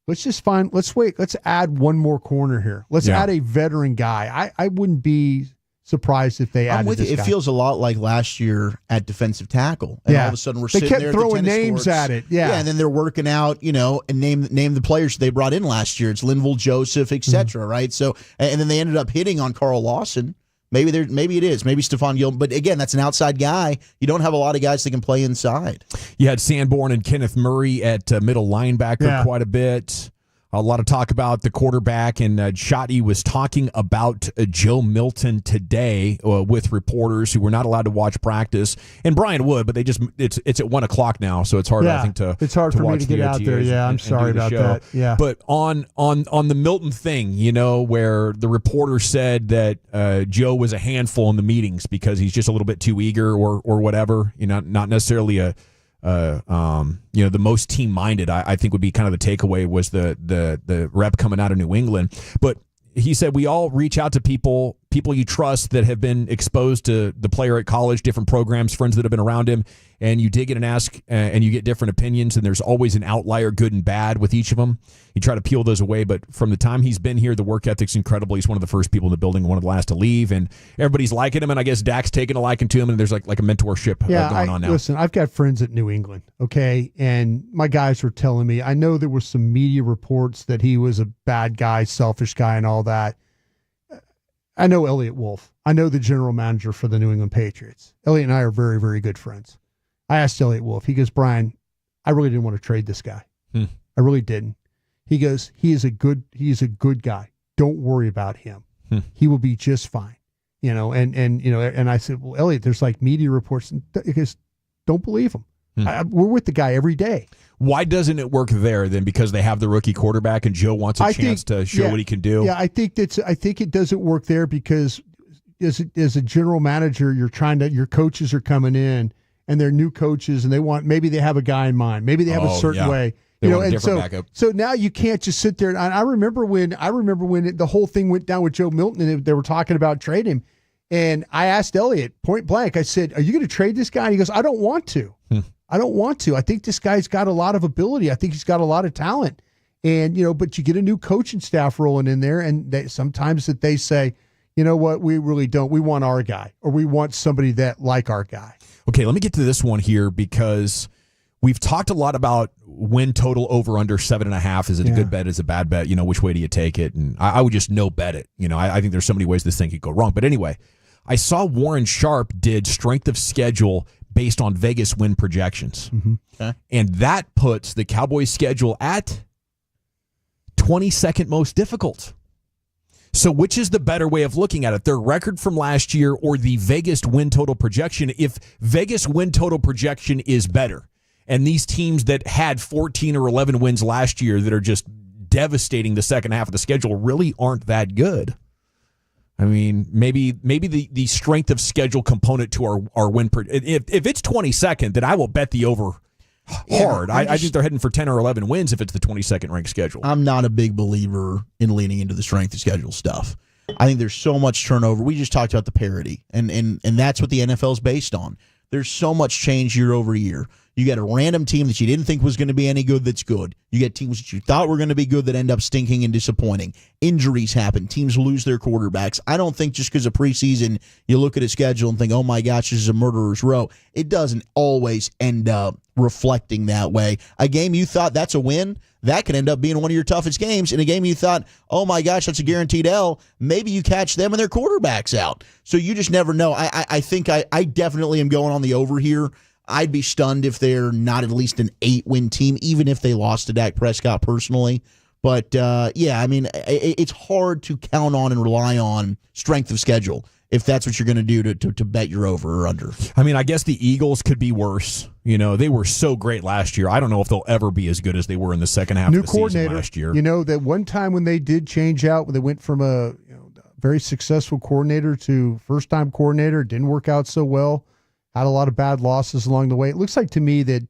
Let's add one more corner here. Let's add a veteran guy. I wouldn't be surprised if they added
I'm with
this
you. It
guy.
feels a lot like last year at defensive tackle. And all of a sudden we're sitting
kept
there
throwing
at the tennis
names
courts.
at it. Yeah.
And then they're working out, and name the players they brought in last year. It's Linville Joseph, etc. Right? So, and then they ended up hitting on Carl Lawson. Maybe it is. Maybe Stephon Gilmore. But again, that's an outside guy. You don't have a lot of guys that can play inside.
You had Sanborn and Kenneth Murray at middle linebacker quite a bit. A lot of talk about the quarterback, and Schotty was talking about Joe Milton today with reporters who were not allowed to watch practice. And Brian would, but it's at 1 o'clock now, so it's hard. I think
it's hard for me to get out there. Yeah, I'm sorry about that. Yeah,
but on the Milton thing, where the reporter said that Joe was a handful in the meetings because he's just a little bit too eager or whatever. Not necessarily the most team-minded, I think would be kind of the takeaway was the rep coming out of New England. But he said we all reach out to people you trust that have been exposed to the player at college, different programs, friends that have been around him, and you dig in and ask, and you get different opinions, and there's always an outlier, good and bad, with each of them. You try to peel those away, but from the time he's been here, the work ethic's incredible. He's one of the first people in the building, one of the last to leave, and everybody's liking him, and I guess Dak's taking a liking to him, and there's like a mentorship going on now.
Listen, I've got friends at New England, okay, and my guys were telling me, I know there were some media reports that he was a bad guy, selfish guy, and all that. I know Elliott Wolf. I know the general manager for the New England Patriots. Elliott and I are very, very good friends. I asked Elliott Wolf. He goes, Brian, I really didn't want to trade this guy. I really didn't. He goes, he is a good guy. Don't worry about him. He will be just fine. And I said, well, Elliott, there's like media reports. He goes, don't believe him. We're with the guy every day.
Why doesn't it work there then? Because they have the rookie quarterback and Joe wants a chance to show what he can do.
Yeah, I think it doesn't work there because as a general manager, your coaches are coming in and they're new coaches and maybe they have a guy in mind. Maybe they have a certain way. So now you can't just sit there. And I remember when the whole thing went down with Joe Milton and they were talking about trading him. And I asked Elliott point blank, I said, are you going to trade this guy? And he goes, I don't want to. I don't want to. I think this guy's got a lot of ability. I think he's got a lot of talent. And, but you get a new coaching staff rolling in there, and sometimes they say, you know what, we really don't. We want our guy, or we want somebody that like our guy.
Okay, let me get to this one here because we've talked a lot about win total over under 7.5. Is it a good bet? Is it a bad bet? Which way do you take it? And I would just no bet it. I think there's so many ways this thing could go wrong. But anyway, I saw Warren Sharp did strength of schedule based on Vegas win projections.
Okay.
And that puts the Cowboys' schedule at 22nd most difficult. So which is the better way of looking at it? Their record from last year or the Vegas win total projection? If Vegas win total projection is better, and these teams that had 14 or 11 wins last year that are just devastating the second half of the schedule really aren't that good. I mean, maybe the strength of schedule component to our win. If it's 22nd, then I will bet the over hard. I think they're heading for 10 or 11 wins if it's the 22nd ranked schedule.
I'm not a big believer in leaning into the strength of schedule stuff. I think there's so much turnover. We just talked about the parity, and that's what the NFL is based on. There's so much change year over year. You got a random team that you didn't think was going to be any good that's good. You get teams that you thought were going to be good that end up stinking and disappointing. Injuries happen. Teams lose their quarterbacks. I don't think just because of preseason you look at a schedule and think, oh my gosh, this is a murderer's row. It doesn't always end up reflecting that way. A game you thought that's a win, that can end up being one of your toughest games. In a game you thought, oh my gosh, that's a guaranteed L, maybe you catch them and their quarterback's out. So you just never know. I think I definitely am going on the over here. I'd be stunned if they're not at least an 8-win team, even if they lost to Dak Prescott personally. But, it's hard to count on and rely on strength of schedule if that's what you're going to do to bet your over or under.
I mean, I guess the Eagles could be worse. They were so great last year. I don't know if they'll ever be as good as they were in the second half of the season last year.
That one time when they did change out, when they went from a very successful coordinator to first-time coordinator, it didn't work out so well. Had a lot of bad losses along the way. It looks like to me that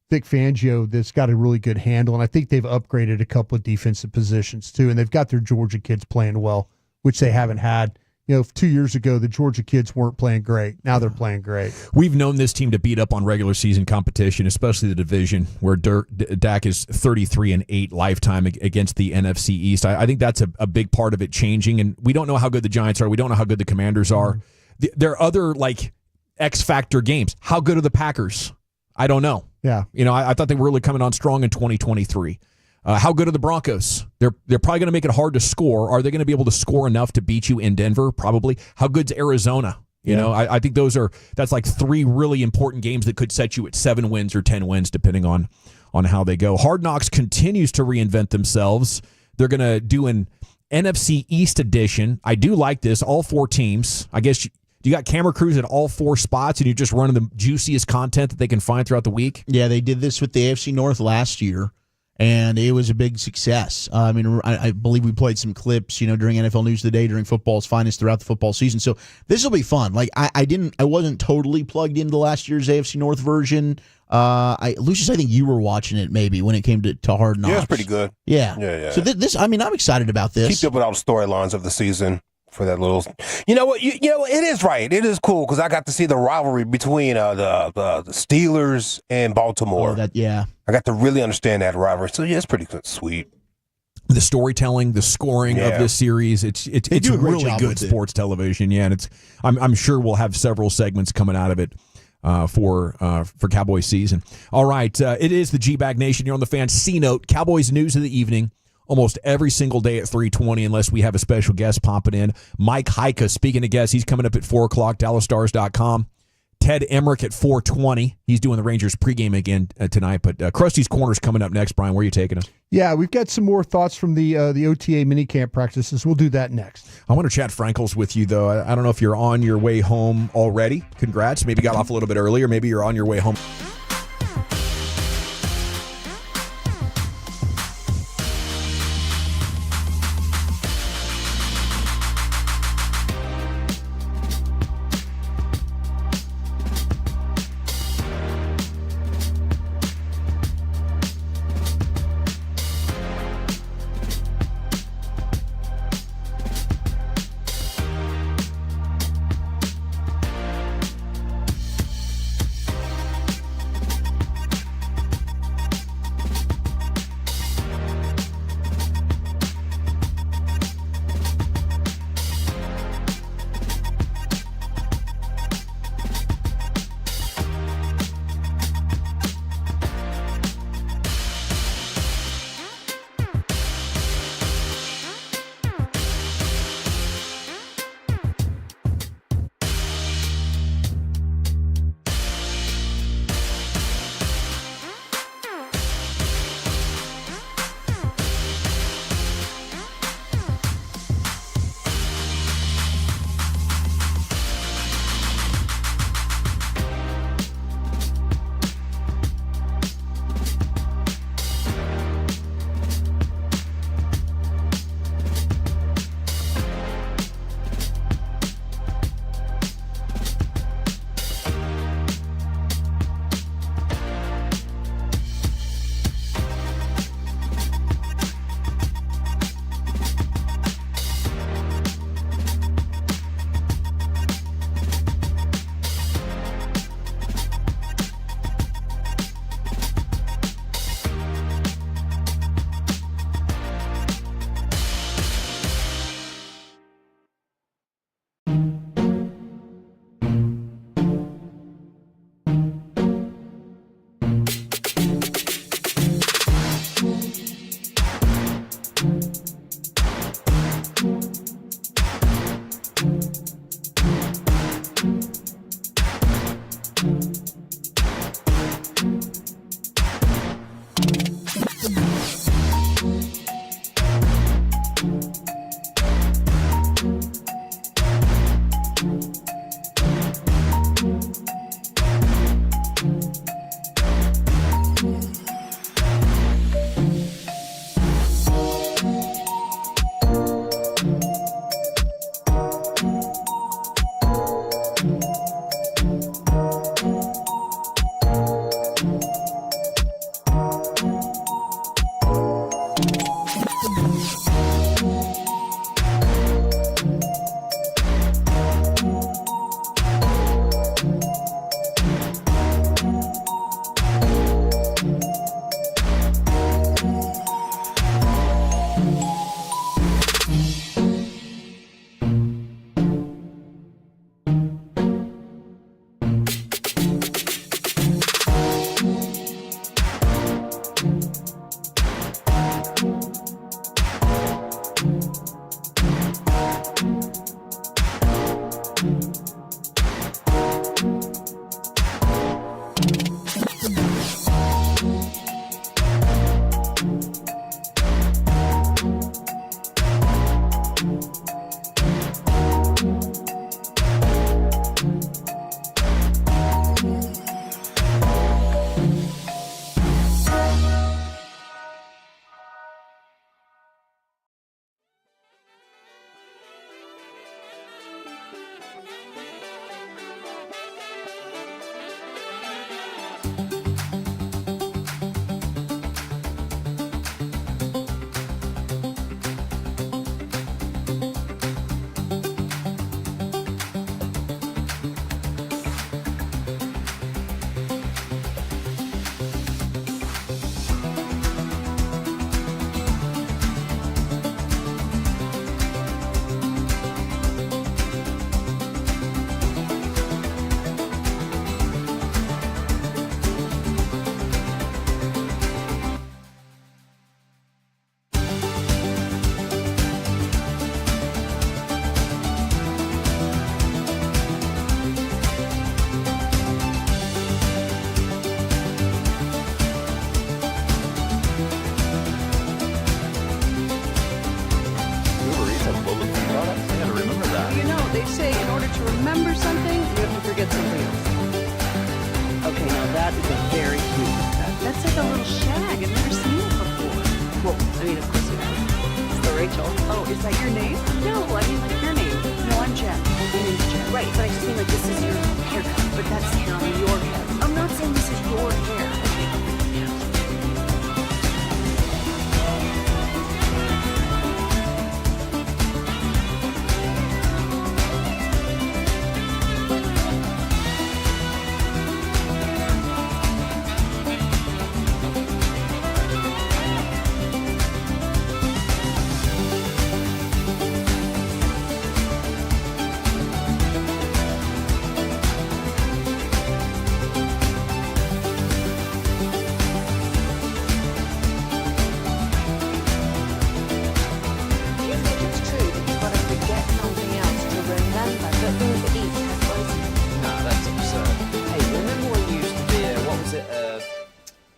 Vic Fangio that's got a really good handle, and I think they've upgraded a couple of defensive positions too, and they've got their Georgia kids playing well, which they haven't had 2 years ago, the Georgia kids weren't playing great. Now they're playing great.
We've known this team to beat up on regular season competition, especially the division, where Dak is 33-8 lifetime against the NFC East. I think that's a big part of it changing, and we don't know how good the Giants are. We don't know how good the Commanders are. There are other, X-factor games. How good are the Packers? I don't know.
Yeah.
I thought they were really coming on strong in 2023. How good are the Broncos? They're probably going to make it hard to score. Are they going to be able to score enough to beat you in Denver? Probably. How good's Arizona? I think that's like 3 really important games that could set you at 7 wins or 10 wins, depending on how they go. Hard Knocks continues to reinvent themselves. They're going to do an NFC East edition. I do like this. All 4 teams. I guess you got camera crews at all 4 spots, and you're just running the juiciest content that they can find throughout the week.
Yeah, they did this with the AFC North last year, and it was a big success. I believe we played some clips, during NFL News of the Day, during football's finest throughout the football season. So this will be fun. I wasn't totally plugged into last year's AFC North version. Lucius, I think you were watching it maybe when it came to Hard Knocks.
Yeah, it's pretty good.
Yeah. So this, I'm excited about this.
Keep up with all the storylines of the season. For that little, you know what, it is right. It is cool because I got to see the rivalry between the Steelers and Baltimore.
I
got to really understand that rivalry. So yeah, it's pretty good, sweet.
The storytelling, the scoring of this series, it's really good sports television. Yeah, and I'm sure we'll have several segments coming out of it for Cowboys season. All right, it is the G-Bag Nation here on the Fan. C-Note, Cowboys news of the evening. Almost every single day at 3:20, unless we have a special guest popping in. Mike Heika, speaking of guests, he's coming up at 4 o'clock, DallasStars.com. Ted Emmerich at 4:20. He's doing the Rangers pregame again tonight. But Krusty's Corner's coming up next. Brian, where are you taking us?
Yeah, we've got some more thoughts from the OTA minicamp practices. We'll do that next.
I want to chat Frankels with you, though. I don't know if you're on your way home already. Congrats. Maybe got off a little bit earlier. Maybe you're on your way home.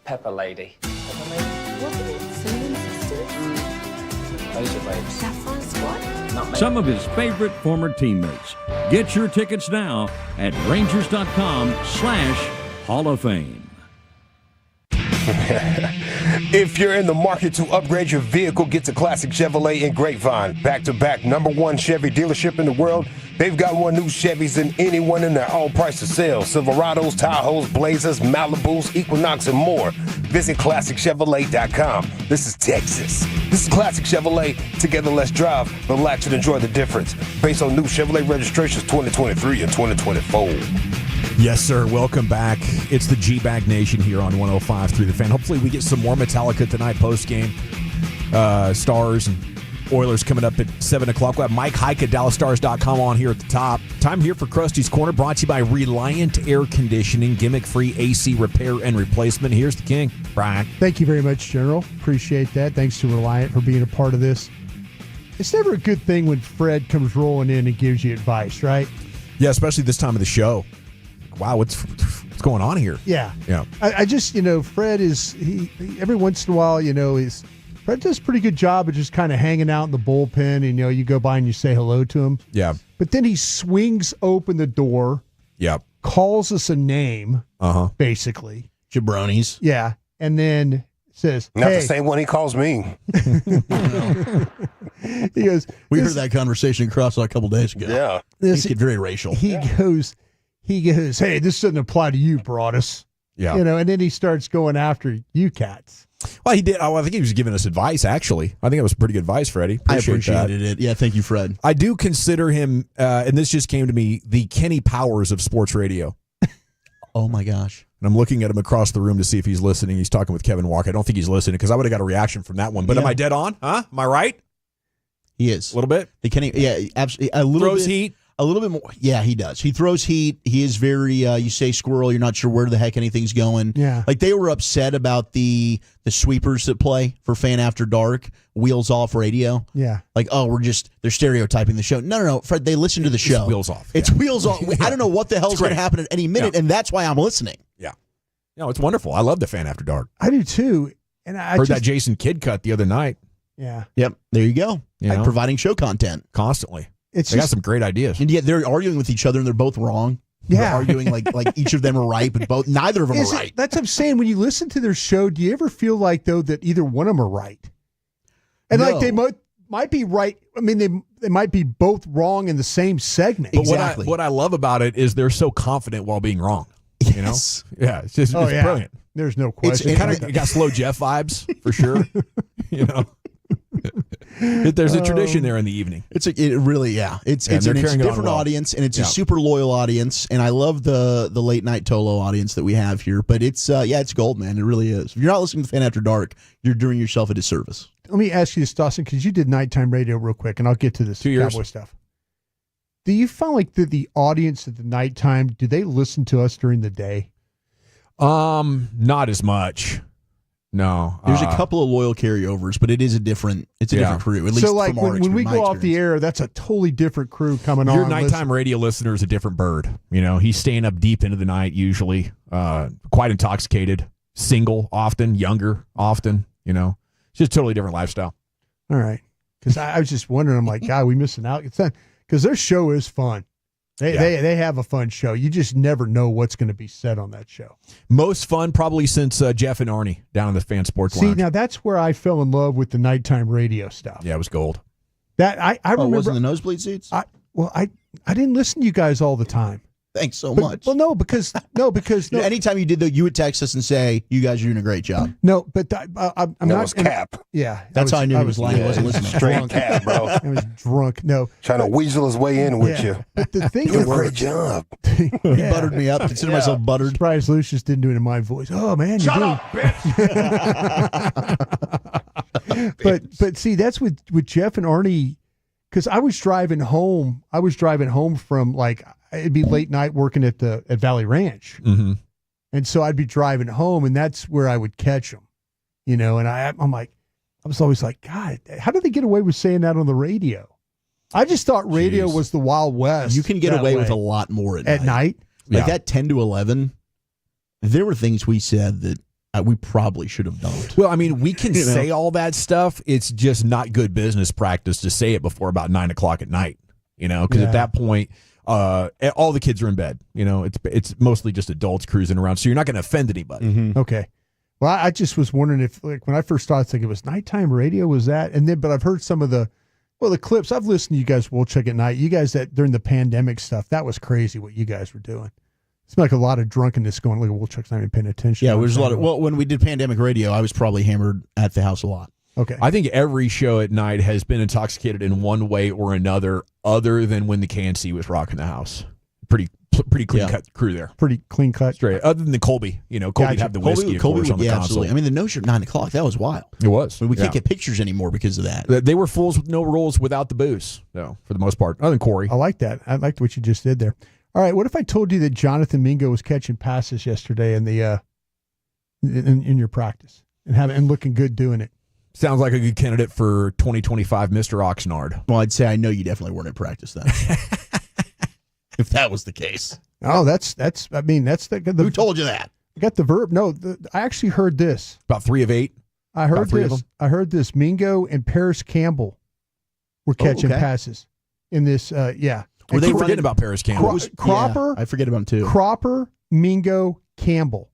Pepper lady.
Wasn't it Cinnamon Sisters?
Those are babes.
Saffron Squad?
Not me.
Some of his favorite former teammates. Get your tickets now at Rangers.com/Hall of Fame.
If you're in the market to upgrade your vehicle, get to Classic Chevrolet in Grapevine. Back-to-back #1 Chevy dealership in the world. They've got more new Chevys than anyone in their all price to sell. Silverados, Tahoes, Blazers, Malibus, Equinox, and more. Visit ClassicChevrolet.com. This is Texas. This is Classic Chevrolet. Together, let's drive, relax, and enjoy the difference. Based on new Chevrolet registrations 2023 and 2024.
Yes, sir. Welcome back. It's the G-Bag Nation here on 105.3 The Fan. Hopefully we get some more Metallica tonight post-game. Stars and Oilers coming up at 7 o'clock. We'll have Mike Hike at DallasStars.com on here at the top. Time here for Krusty's Corner, brought to you by Reliant Air Conditioning, gimmick-free AC repair and replacement. Here's the king, Brian.
Thank you very much, General. Appreciate that. Thanks to Reliant for being a part of this. It's never a good thing when Fred comes rolling in and gives you advice, right?
Yeah, especially this time of the show. Wow, what's going on here?
Yeah.
Yeah.
I just, Fred is, he every once in a while, Fred does a pretty good job of just kind of hanging out in the bullpen, and, you go by and you say hello to him.
Yeah.
But then he swings open the door.
Yep.
Calls us a name, basically.
Jabronis.
Yeah. And then says,
Not
hey.
the same one he calls me.
He goes,
we heard that conversation across a couple days ago.
Yeah.
Things get very racial.
He goes, hey, this doesn't apply to you, Broadus.
Yeah.
And then he starts going after you cats.
Well, he did. I think he was giving us advice, actually. I think it was pretty good advice, Freddie.
I appreciated it. Yeah, thank you, Fred.
I do consider him, and this just came to me, the Kenny Powers of sports radio.
Oh, my gosh.
And I'm looking at him across the room to see if he's listening. He's talking with Kevin Walker. I don't think he's listening because I would have got a reaction from that one. But am I dead on? Huh? Am I right?
He is.
A little bit?
The Kenny, yeah, absolutely. A little
Throws
bit,
heat?
A little bit more. Yeah, he does. He throws heat. He is very, you say squirrel, you're not sure where the heck anything's going.
Yeah.
Like they were upset about the sweepers that play for Fan After Dark, Wheels Off Radio.
Yeah.
Like, they're stereotyping the show. No, Fred, they listen to the show.
It's Wheels Off.
It's Wheels Off. I don't know what the hell's going to happen at any minute, and that's why I'm listening.
Yeah. No, it's wonderful. I love the Fan After Dark.
I do too. And I
heard that Jason Kidd cut the other night.
Yeah.
Yep. There you go.
You know?
Providing show content.
Constantly. They got
just
some great ideas.
And yet they're arguing with each other and they're both wrong.
Yeah.
They're arguing like each of them are right, but neither of them are right.
That's what I'm saying. When you listen to their show, do you ever feel like, though, that either one of them are right? And
No.
like they might be right. I mean, they might be both wrong in the same segment.
But what I love about it is they're so confident while being wrong. You know? Yeah, it's just it's brilliant.
There's no question.
It got slow Jeff vibes for sure. You know, there's a tradition there in the evening.
It's a different audience, and it's a super loyal audience. And I love the late night Tolo audience that we have here. But it's it's gold, man. It really is. If you're not listening to Fan After Dark, you're doing yourself a disservice.
Let me ask you this, Dawson, because you did nighttime radio real quick, and I'll get to this Cowboy stuff. Do you find like the audience at the nighttime, do they listen to us during the day?
Not as much. No.
There's a couple of loyal carryovers, but it is a different crew. At least
so like
from our
when we go
experience.
off the air, that's a totally different crew coming on.
Your nighttime radio listener is a different bird. You know, he's staying up deep into the night usually, quite intoxicated, single often, younger often, you know. It's just a totally different lifestyle.
All right. Because I was just wondering, I'm like, God, we missing out. Because their show is fun. They have a fun show. You just never know what's going to be said on that show.
Most fun probably since Jeff and Arnie down in the Fan Sports Lounge.
See, now that's where I fell in love with the nighttime radio stuff.
Yeah, it was gold.
That I remember.
Wasn't the nosebleed seats?
I didn't listen to you guys all the time.
Thanks so much.
Well, no, because
anytime you did that, you would text us and say, "You guys are doing a great job."
No, but I'm not.
was cap.
Yeah,
that's how I knew he was lying. He wasn't listening.
Straight cap, bro.
I was drunk. No,
trying to weasel his way in with you.
But the thing
did
is,
a great job.
He buttered me up. Consider myself buttered.
Surprised Lucius didn't do it in my voice. Oh man,
shut up,
bitch. but see, that's with Jeff and Arnie, because I was driving home. From like. It'd be late night working at Valley Ranch.
Mm-hmm.
And so I'd be driving home, and that's where I would catch them, you know, and I'm like, I was always like, God, how did they get away with saying that on the radio? I just thought radio was the Wild West.
You can get away with a lot more at night. Like that 10 to 11, there were things we said that we probably should have done.
Well, I mean, we can say all that stuff. It's just not good business practice to say it before about 9 o'clock at night, you know, because at that point, all the kids are in bed. You know, it's mostly just adults cruising around, so you're not going to offend anybody.
Mm-hmm. Okay. Well, I just was wondering if, like, when I first started thinking it was nighttime radio, was that? And then, but I've heard some of the clips. I've listened to you guys. We'll check at night. You guys that during the pandemic stuff, that was crazy what you guys were doing. It's like a lot of drunkenness going. Look, Woolchuck's not even paying attention.
Yeah, there's a lot of. Well, when we did pandemic radio, I was probably hammered at the house a lot.
Okay.
I think every show at night has been intoxicated in one way or another, other than when the KNC was rocking the house. Pretty clean cut crew there.
Pretty clean cut.
Straight. Other than the Colby, you know, Colby'd have the whiskey, of course, on the console.
Absolutely. I mean, the no-shirt 9 o'clock, that was wild.
It was.
We can't get pictures anymore because of that.
They were fools with no rules without the booze, though, for the most part, other than Corey.
I like that. I liked what you just did there. All right, what if I told you that Jonathan Mingo was catching passes yesterday in the in your practice and looking good doing it?
Sounds like a good candidate for 2025 Mr. Oxnard.
Well, I'd say I know you definitely weren't in practice then. If that was the case.
Oh, that's the
who told you that?
I got the verb. No, I actually heard this.
About 3 of 8.
I heard this. I heard this. Mingo and Paris Campbell were catching passes in this. Yeah.
Were they forgetting about Paris Campbell?
Cropper.
I forget about him too.
Cropper, Mingo, Campbell.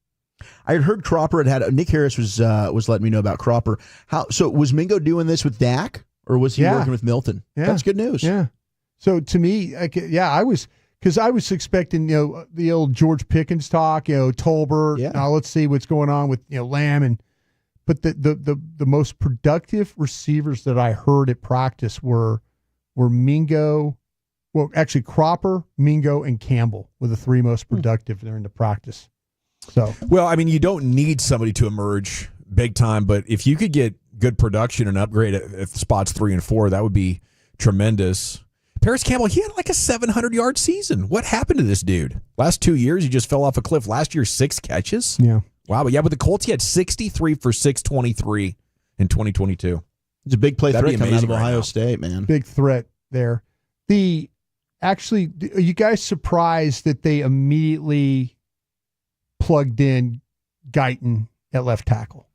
I had heard Cropper had Nick Harris was letting me know about Cropper. So was Mingo doing this with Dak, or was he working with Milton?
Yeah.
That's good news.
Yeah. So to me, I was expecting, you know, the old George Pickens talk, you know, Tolbert.
Yeah.
Now let's see what's going on with, you know, Lamb but the most productive receivers that I heard at practice were Mingo. Well, actually, Cropper, Mingo, and Campbell were the 3 most productive during the practice. So,
well, I mean, you don't need somebody to emerge big time, but if you could get good production and upgrade at spots 3 and 4, that would be tremendous. Paris Campbell, he had like a 700-yard season. What happened to this dude? Last 2 years, he just fell off a cliff. Last year, 6 catches.
Yeah.
Wow. But with the Colts, he had 63 for 623 in 2022.
It's a big play threat coming out of Ohio State, man.
Big threat there. Actually, are you guys surprised that they immediately plugged in Guyton at left tackle?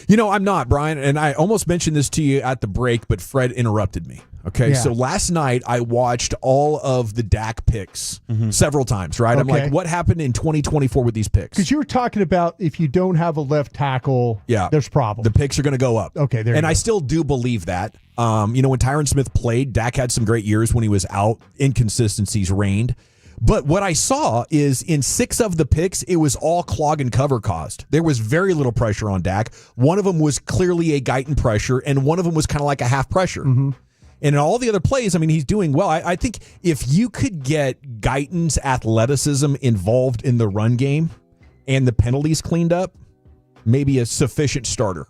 You know, I'm not, Brian, and I almost mentioned this to you at the break, but Fred interrupted me. Okay, so last night I watched all of the Dak picks several times, right? I'm like, what happened in 2024 with these picks?
Because you were talking about if you don't have a left tackle, there's problems.
The picks are going to go up.
Okay, there.
And I still do believe that. You know, when Tyron Smith played, Dak had some great years when he was out. Inconsistencies reigned. But what I saw is in 6 of the picks, it was all clog and cover caused. There was very little pressure on Dak. One of them was clearly a Guyton pressure, and one of them was kind of like a half pressure. And in all the other plays, I mean, he's doing well. I think if you could get Guyton's athleticism involved in the run game and the penalties cleaned up, maybe a sufficient starter.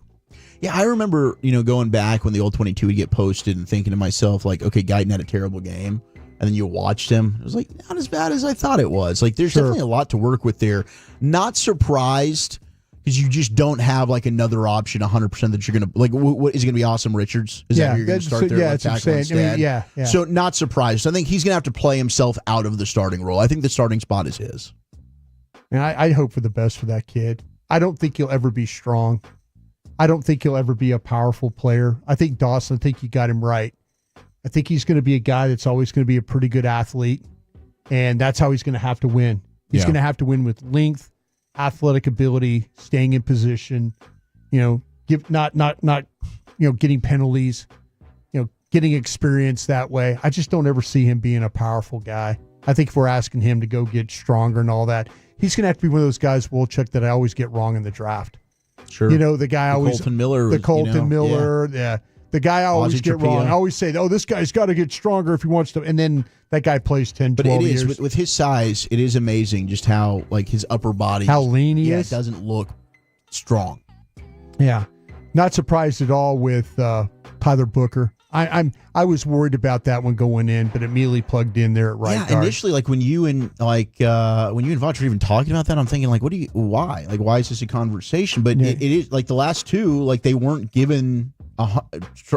Yeah, I remember, going back when the old 22 would get posted and thinking to myself, like, okay, Guyton had a terrible game. And then you watched him. It was like, not as bad as I thought it was. Like, there's definitely a lot to work with there. Not surprised because you just don't have, like, another option 100% that you're going to, like, what is it going to be? Awesome Richards? Is that who you're going to start there?
Yeah, that's what I'm saying. I mean, yeah.
So, not surprised. I think he's going to have to play himself out of the starting role. I think the starting spot is his.
And I hope for the best for that kid. I don't think he'll ever be strong. I don't think he'll ever be a powerful player. I think Dawson, I think you got him right. I think he's going to be a guy that's always going to be a pretty good athlete, and that's how he's going to have to win. He's going to have to win with length, athletic ability, staying in position, not getting penalties, getting experience that way. I just don't ever see him being a powerful guy. I think if we're asking him to go get stronger and all that, he's going to have to be one of those guys, Wolchuk, that I always get wrong in the draft.
Sure.
The guy always
Colton Miller.
The guy I always get wrong. I always say, this guy's got to get stronger if he wants to. And then that guy plays 10, 12 years.
But with his size, it is amazing just how, like, his upper body.
How lean he is.
It doesn't look strong.
Yeah. Not surprised at all with Tyler Booker. I was worried about that one going in, but immediately plugged in there at right guard.
Initially, like, when you and Vaughn were even talking about that, I'm thinking, like, why? Like, why is this a conversation? But it is, like, the last two, like, they weren't given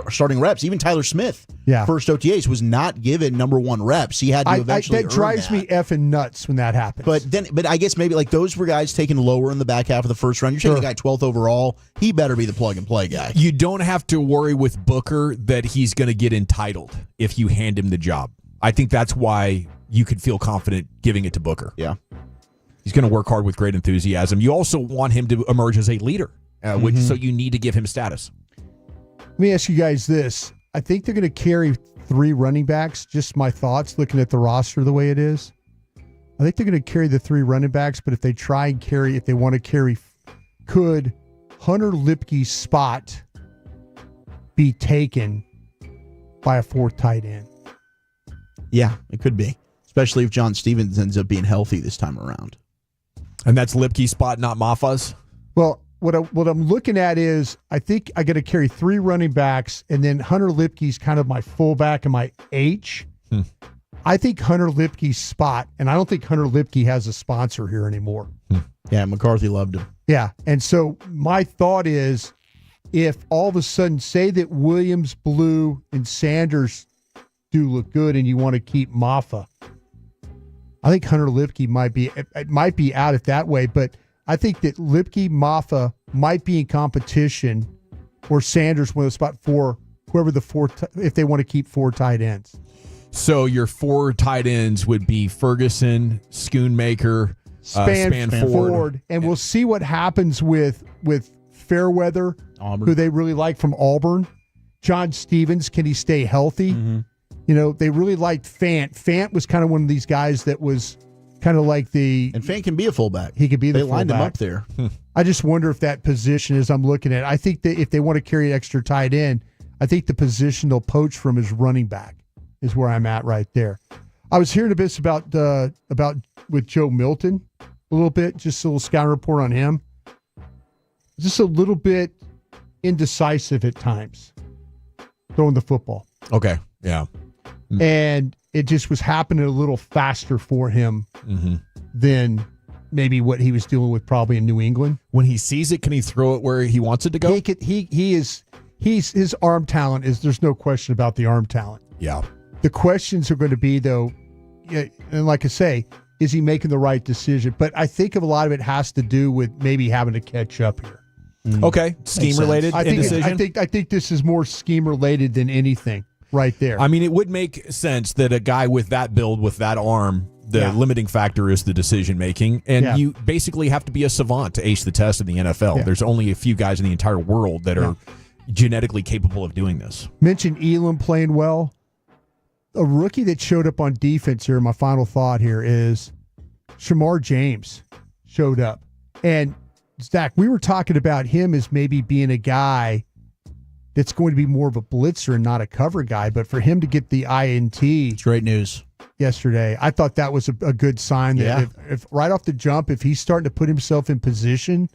starting reps. Even Tyler Smith, first OTAs, was not given number 1 reps. He had to eventually
that drives me effing nuts when that happens.
But I guess maybe, like, those were guys taken lower in the back half of the first round. You're taking a guy 12th overall. He better be the plug and play guy.
You don't have to worry with Booker that he's going to get entitled if you hand him the job. I think that's why you could feel confident giving it to Booker.
Yeah.
He's going to work hard with great enthusiasm. You also want him to emerge as a leader, so you need to give him status.
Let me ask you guys this. I think they're going to carry 3 running backs. Just my thoughts looking at the roster the way it is. I think they're going to carry the 3 running backs, but if they want to carry, could Hunter Lipke's spot be taken by a 4th tight end?
Yeah, it could be, especially if John Stevens ends up being healthy this time around.
And that's Lipke's spot, not Mafa's?
Well, what I'm looking at is I think I got to carry 3 running backs, and then Hunter Lipke's kind of my fullback and my H. I think Hunter Lipke's spot, and I don't think Hunter Lipke has a sponsor here anymore.
Yeah, McCarthy loved him.
Yeah, and so my thought is if all of a sudden, say that Williams, Blue, and Sanders do look good and you want to keep Mafa, I think Hunter Lipke might be out it that way, but I think that Lipke, Mafa might be in competition, or Sanders with a spot for whoever if they want to keep 4 tight ends.
So your 4 tight ends would be Ferguson, Schoonmaker, Spanford,
and we'll see what happens with Fairweather, who they really like from Auburn. John Stevens, can he stay healthy? They really liked Fant. Fant was kind of one of these guys that was kind of like
and Fant can be a fullback.
He could be the
fullback. They lined him up
there. I just wonder if that position, as I'm looking at it, I think that if they want to carry an extra tight end, I think the position they'll poach from is running back is where I'm at right there. I was hearing a bit about with Joe Milton a little bit, just a little scouting report on him. Just a little bit indecisive at times throwing the football.
Okay, yeah.
And it just was happening a little faster for him than maybe what he was dealing with probably in New England.
When he sees it, can he throw it where he wants it to go?
His arm talent is, there's no question about the arm talent.
Yeah.
The questions are going to be, though, and like I say, is he making the right decision? But I think a lot of it has to do with maybe having to catch up here.
Okay, scheme-related indecision?
I think this is more scheme-related than anything right there.
I mean, it would make sense that a guy with that build, with that arm, the limiting factor is the decision-making, and you basically have to be a savant to ace the test in the NFL. There's only a few guys in the entire world that are genetically capable of doing this.
Mentioned Elam playing well. a rookie that showed up on defense here, my final thought here is Shamar James showed up. And Zach, we were talking about him as maybe being a guy that's going to be more of a blitzer and not a cover guy. But for him to get the INT,
it's great news
yesterday, I thought that was a good sign that if right off the jump, if he's starting to put himself in position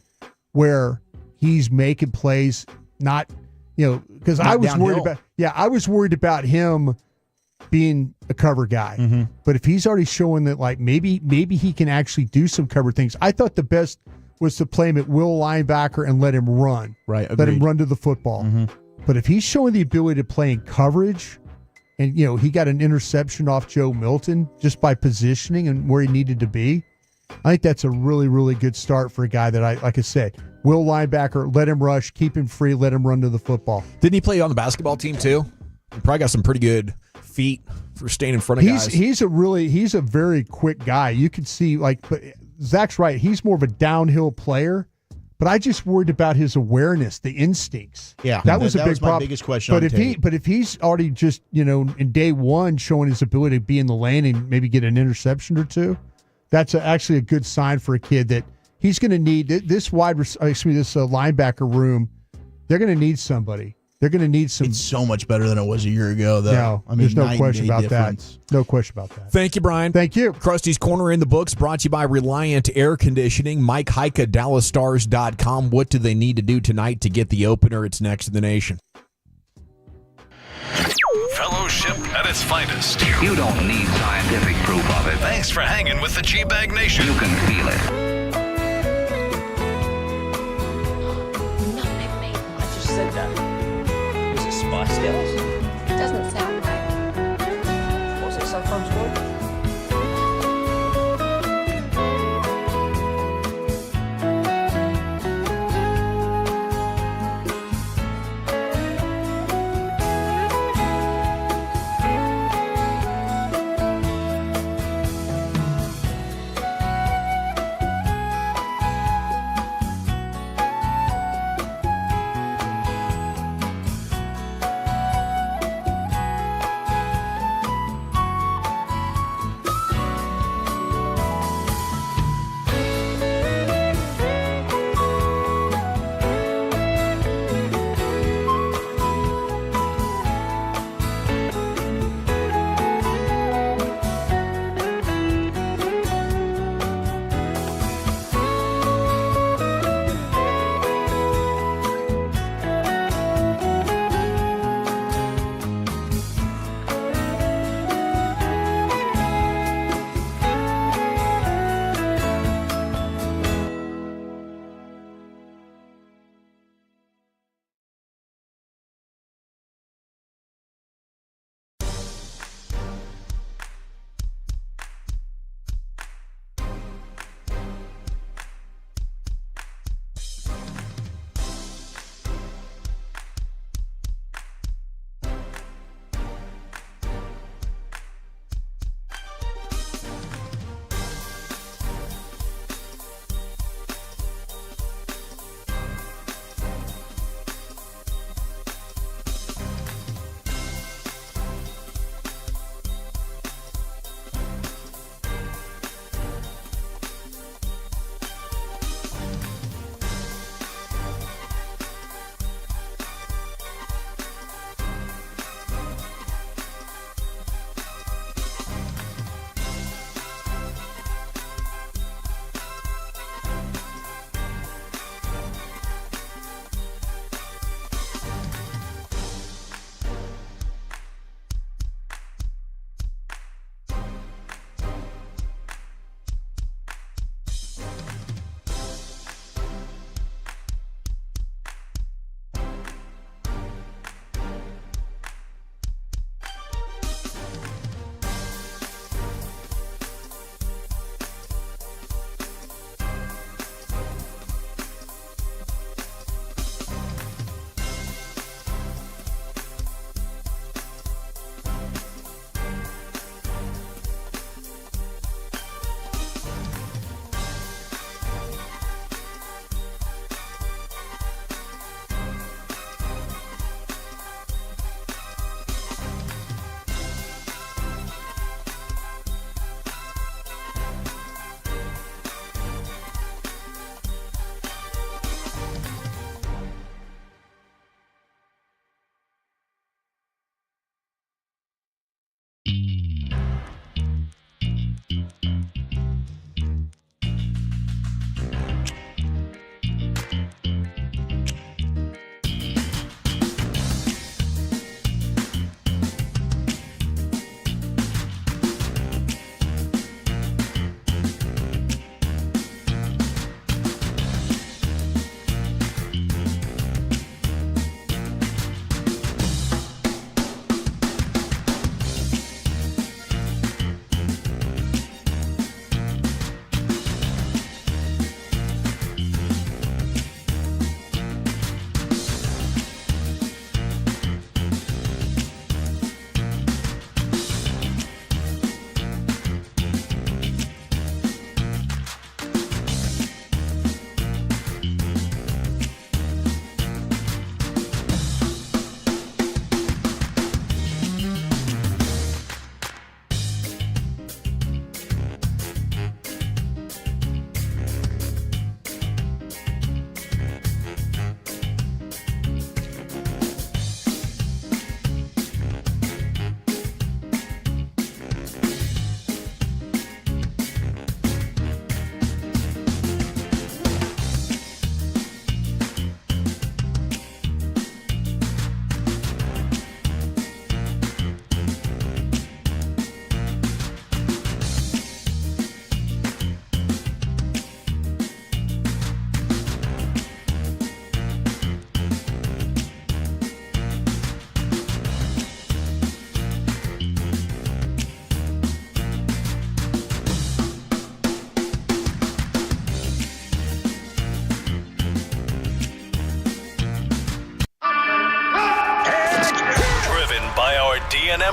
where he's making plays, not, because I was worried about him being a cover guy.
Mm-hmm.
But if he's already showing that, like, maybe he can actually do some cover things. I thought the best was to play him at will linebacker and let him run.
Right.
Let him run to the football.
Mm-hmm.
But if he's showing the ability to play in coverage, and he got an interception off Joe Milton just by positioning and where he needed to be, I think that's a really, really good start for a guy that like I said, will linebacker, let him rush, keep him free, let him run to the football.
Didn't he play on the basketball team too? He probably got some pretty good feet for staying in front of guys.
He's a very quick guy. You can see, but Zach's right. He's more of a downhill player, but I just worried about his awareness, the instincts.
Yeah,
that was a big
was my
problem.
biggest question.
But if he's already just in day one showing his ability to be in the lane and maybe get an interception or two, that's actually a good sign for a kid that he's going to need this linebacker room. They're going to need somebody. They're going to need some.
It's so much better than it was a year ago, though.
No, there's no question about that. No question about that.
Thank you, Brian.
Thank you.
Krusty's Corner in the books, brought to you by Reliant Air Conditioning. Mike Heika, DallasStars.com. What do they need to do tonight to get the opener? It's next in the nation.
Fellowship at its finest.
You don't need scientific proof of it.
Thanks for hanging with the G-Bag Nation.
You can feel it.
I just said that. Was it Spice Girls?
It doesn't sound right.
Was it sometimes good?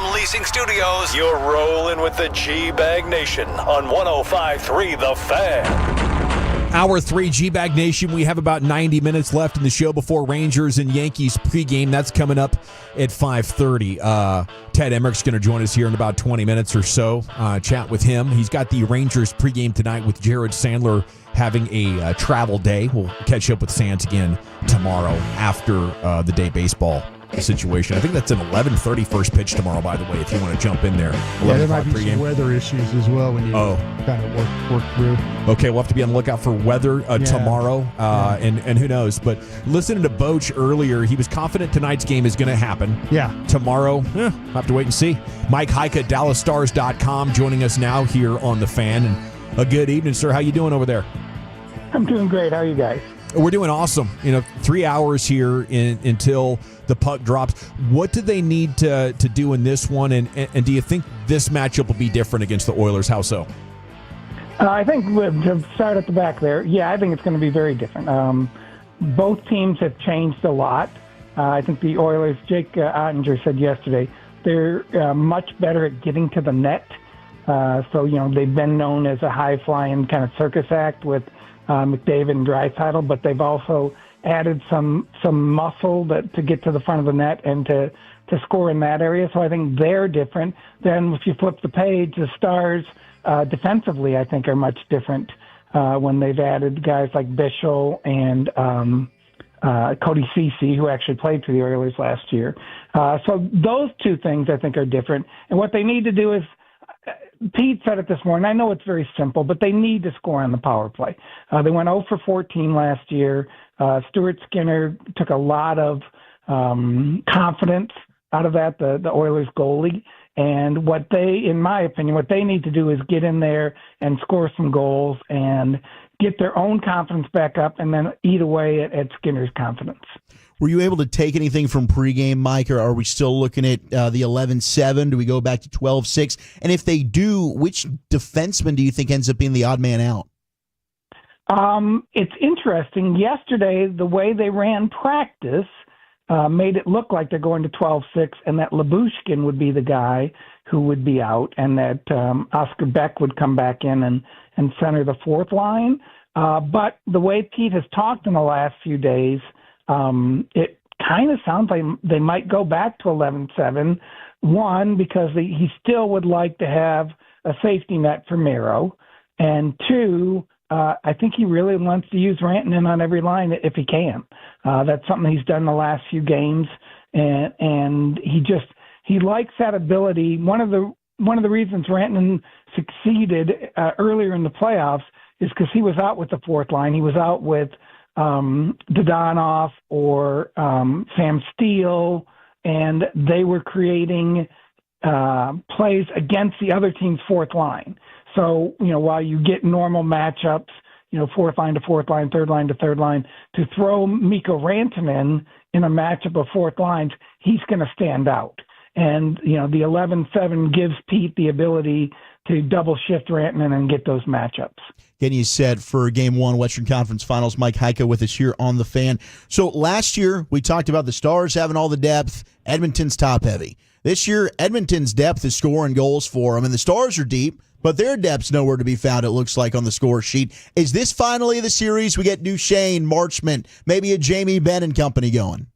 KRL-FM Leasing Studios. You're rolling with the G-Bag Nation on 105.3 The Fan.
Hour 3, G-Bag Nation. We have about 90 minutes left in the show before Rangers and Yankees pregame. That's coming up at 5:30. Ted Emmerich's going to join us here in about 20 minutes or so. Chat with him. He's got the Rangers pregame tonight with Jared Sandler having a travel day. We'll catch up with Sands again tomorrow after the day baseball situation. I think that's an 11:30 first pitch tomorrow, by the way, if you want to jump in there.
Yeah, there might be some weather issues as well when you kind of work through.
Okay, we'll have to be on the lookout for weather tomorrow, and who knows. But listening to Boch earlier, he was confident tonight's game is going to happen.
Yeah.
Tomorrow, we'll have to wait and see. Mike Heika, DallasStars.com, joining us now here on The Fan. And a good evening, sir. How you doing over there?
I'm doing great. How are you guys?
We're doing awesome. 3 hours here until the puck drops. What do they need to do in this one? And do you think this matchup will be different against the Oilers? How so?
I think to start at the back there, I think it's going to be very different. Both teams have changed a lot. I think the Oilers, Jake Ottinger said yesterday, they're much better at getting to the net. So, they've been known as a high-flying kind of circus act with McDavid and Draisaitl, but they've also added some muscle to get to the front of the net and to score in that area. So I think they're different. Then if you flip the page, the Stars defensively, I think, are much different when they've added guys like Bischel and Cody Ceci, who actually played for the Oilers last year. So those two things I think are different. And what they need to do is, Pete said it this morning, I know it's very simple, but they need to score on the power play. They went 0 for 14 last year. Stuart Skinner took a lot of confidence out of that, the Oilers goalie. And what they, in my opinion, what they need to do is get in there and score some goals and get their own confidence back up and then eat away at Skinner's confidence.
Were you able to take anything from pregame, Mike, or are we still looking at the 11-7? Do we go back to 12-6? And if they do, which defenseman do you think ends up being the odd man out?
It's interesting. Yesterday, the way they ran practice made it look like they're going to 12-6 and that Labushkin would be the guy who would be out and that Oscar Beck would come back in and center the fourth line. But the way Pete has talked in the last few days, it kind of sounds like they might go back to 11-7. One, because he still would like to have a safety net for Miro. And two, I think he really wants to use Rantanen on every line if he can. That's something he's done the last few games. And he likes that ability. One of the reasons Rantanen succeeded earlier in the playoffs is because he was out with the fourth line. He was out with Dadonov or Sam Steele, and they were creating plays against the other team's fourth line. So, while you get normal matchups, fourth line to fourth line, third line to third line, to throw Mikko Rantanen in a matchup of fourth lines, he's going to stand out. And, the 11-7 gives Pete the ability to double shift Rantanen and get those matchups.
Getting you set for Game 1, Western Conference Finals. Mike Heika with us here on The Fan. So last year, we talked about the Stars having all the depth, Edmonton's top-heavy. This year, Edmonton's depth is scoring goals for them, and the Stars are deep, but their depth's nowhere to be found, it looks like, on the score sheet. Is this finally the series we get Duchesne, Marchment, maybe a Jamie Benn and company going?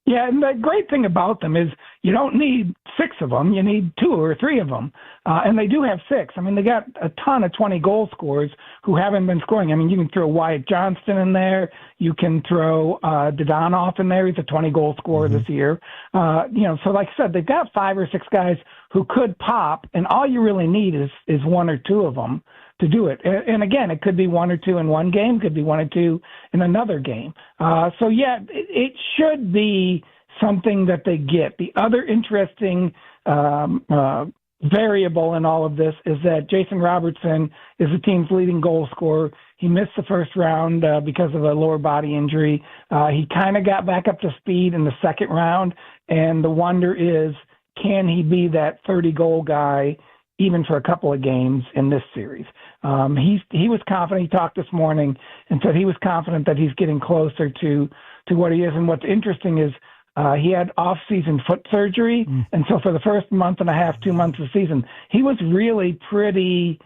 Yeah, and the great thing about them is you don't need 6 of them. You need 2 or 3 of them. And they do have 6. I mean, they got a ton of 20-goal scorers who haven't been scoring. I mean, you can throw Wyatt Johnston in there. You can throw Dadonov in there. He's a 20-goal scorer this year. So like I said, they've got 5 or 6 guys who could pop, and all you really need is 1 or 2 of them to do it. And again, it could be 1 or 2 in one game, could be 1 or 2 in another game. It should be something that they get. The other interesting variable in all of this is that Jason Robertson is the team's leading goal scorer. He missed the first round because of a lower body injury. He kind of got back up to speed in the second round, and the wonder is, can he be that 30-goal guy even for a couple of games in this series? He was confident. He talked this morning and said he was confident that he's getting closer to what he is. And what's interesting is He had off-season foot surgery, and so for the first month and a half, 2 months of the season, he was really pretty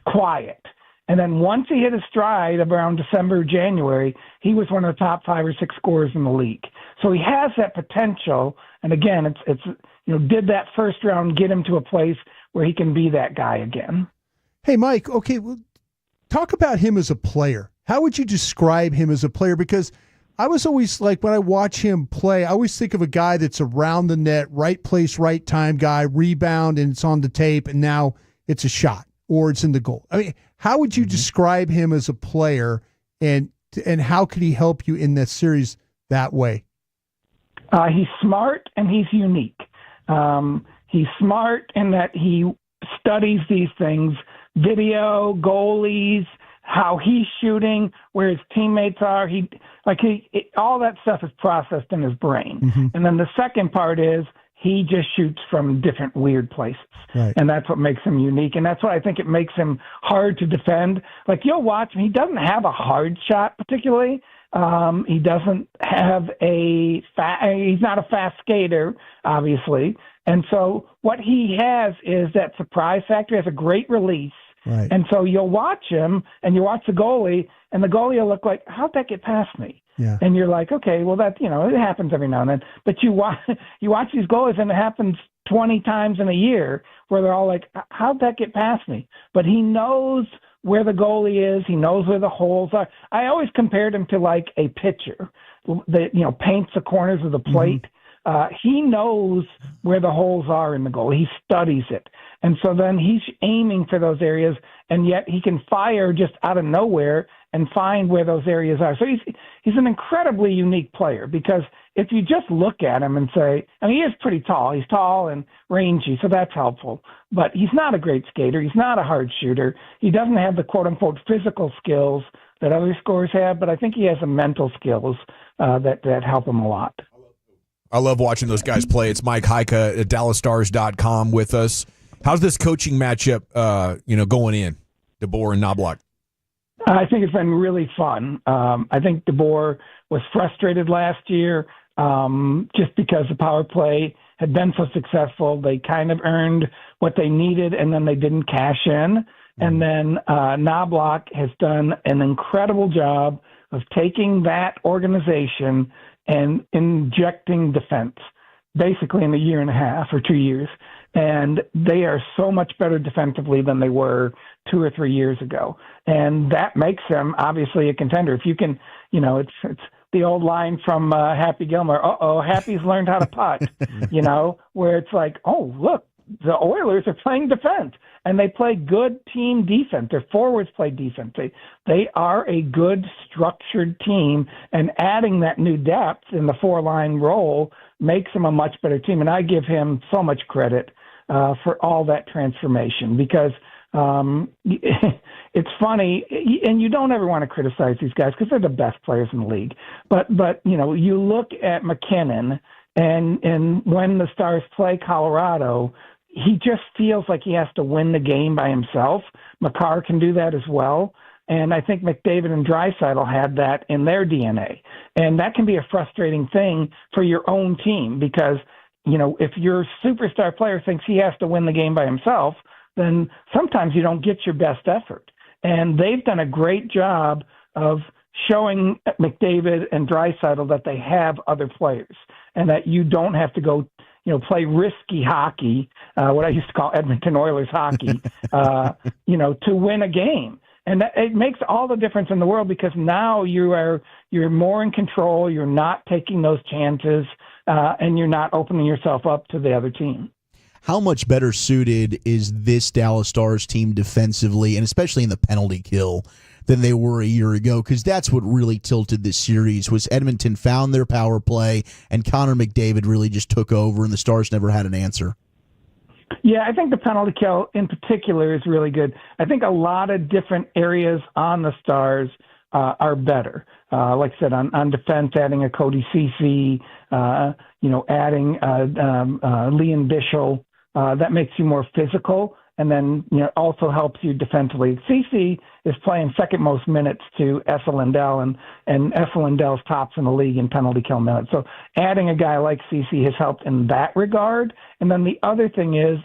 quiet. And then once he hit his stride around December, January, he was one of the top 5 or 6 scorers in the league. So he has that potential. And again, it's did that first round get him to a place where he can be that guy again?
Hey, Mike, okay, well, talk about him as a player. How would you describe him as a player? Because I was always like, when I watch him play, I always think of a guy that's around the net, right place, right time guy, rebound, and it's on the tape, and now it's a shot or it's in the goal. I mean, how would you describe him as a player, and how could he help you in this series that way?
He's smart and he's unique. He's smart in that he studies these things, video, goalies, how he's shooting, where his teammates are. All that stuff is processed in his brain.
Mm-hmm.
And then the second part is he just shoots from different weird places.
Right.
And that's what makes him unique. And that's why I think it makes him hard to defend. Like, you'll watch him. He doesn't have a hard shot particularly. He doesn't have he's not a fast skater, obviously. And so what he has is that surprise factor. He has a great release.
Right.
And so you'll watch him and you watch the goalie, and the goalie will look like, how'd that get past me?
Yeah.
And you're like, okay, well, that, it happens every now and then. But you watch these goalies, and it happens 20 times in a year where they're all like, how'd that get past me? But he knows where the goalie is. He knows where the holes are. I always compared him to like a pitcher that, paints the corners of the plate. Mm-hmm. He knows where the holes are in the goal. He studies it. And so then he's aiming for those areas, and yet he can fire just out of nowhere and find where those areas are. So he's an incredibly unique player, because if you just look at him and say, he is pretty tall. He's tall and rangy, so that's helpful. But he's not a great skater. He's not a hard shooter. He doesn't have the quote-unquote physical skills that other scorers have, but I think he has some mental skills that help him a lot.
I love watching those guys play. It's Mike Heika at DallasStars.com with us. How's this coaching matchup, going in, DeBoer and Knobloch?
I think it's been really fun. I think DeBoer was frustrated last year just because the power play had been so successful. They kind of earned what they needed, and then they didn't cash in. And then Knobloch has done an incredible job of taking that organization and injecting defense, basically in a year and a half or 2 years. And they are so much better defensively than they were 2 or 3 years ago. And that makes them obviously a contender. If you can, it's the old line from Happy Gilmore, Happy's learned how to putt, where it's like, oh, look, the Oilers are playing defense, and they play good team defense. Their forwards play defense. They are a good structured team, and adding that new depth in the 4-line role makes them a much better team. And I give him so much credit for all that transformation, because it's funny, and you don't ever want to criticize these guys because they're the best players in the league. But you look at McKinnon, and when the Stars play Colorado, he just feels like he has to win the game by himself. Makar can do that as well. And I think McDavid and Draisaitl had that in their DNA. And that can be a frustrating thing for your own team, because, if your superstar player thinks he has to win the game by himself, then sometimes you don't get your best effort. And they've done a great job of showing McDavid and Draisaitl that they have other players, and that you don't have to go, play risky hockey, what I used to call Edmonton Oilers hockey, to win a game. And it makes all the difference in the world, because now you're more in control. You're not taking those chances, and you're not opening yourself up to the other team.
How much better suited is this Dallas Stars team defensively, and especially in the penalty kill, than they were a year ago? Because that's what really tilted this series, was Edmonton found their power play, and Connor McDavid really just took over, and the Stars never had an answer.
Yeah, I think the penalty kill in particular is really good. I think a lot of different areas on the Stars are better. Like I said, on defense, adding a Cody Ceci, adding Liam Bichel, that makes you more physical. and then also helps you defensively. CC is playing second most minutes to Essa Lindell, and Essa Lindell's tops in the league in penalty kill minutes. So adding a guy like CC has helped in that regard. And then the other thing is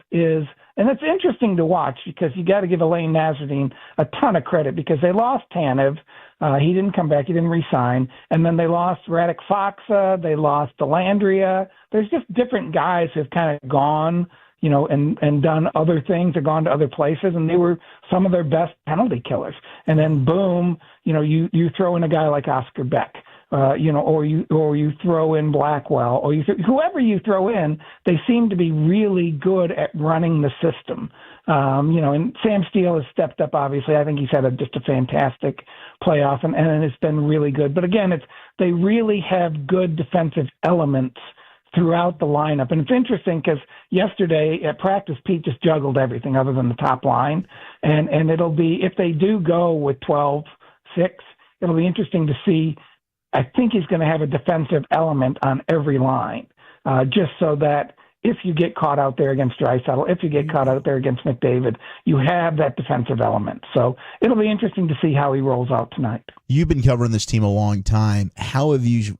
and it's interesting to watch because you got to give Elaine Nasruddin a ton of credit because they lost Tanev. He didn't come back. He didn't resign. And then they lost Radek Faksa. They lost Delandria. There's just different guys who've kind of gone, and done other things or gone to other places, and they were some of their best penalty killers. And then boom, you throw in a guy like Oscar Beck, or you throw in Blackwell, or whoever you throw in, they seem to be really good at running the system. And Sam Steele has stepped up. Obviously, I think he's had just a fantastic playoff, and it's been really good. But again, they really have good defensive elements throughout the lineup. And it's interesting because yesterday at practice, Pete just juggled everything other than the top line. And it'll be, if they do go with 12-6, it'll be interesting to see. I think he's going to have a defensive element on every line, just so that if you get caught out there against Draisaitl, if you get caught out there against McDavid, you have that defensive element. So it'll be interesting to see how he rolls out tonight.
You've been covering this team a long time. How have you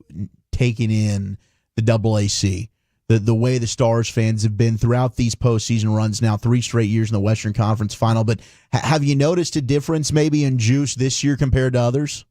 taken in the AAC, the way the Stars fans have been throughout these postseason runs now, 3 straight years in the Western Conference Final? But have you noticed a difference maybe in juice this year compared to others?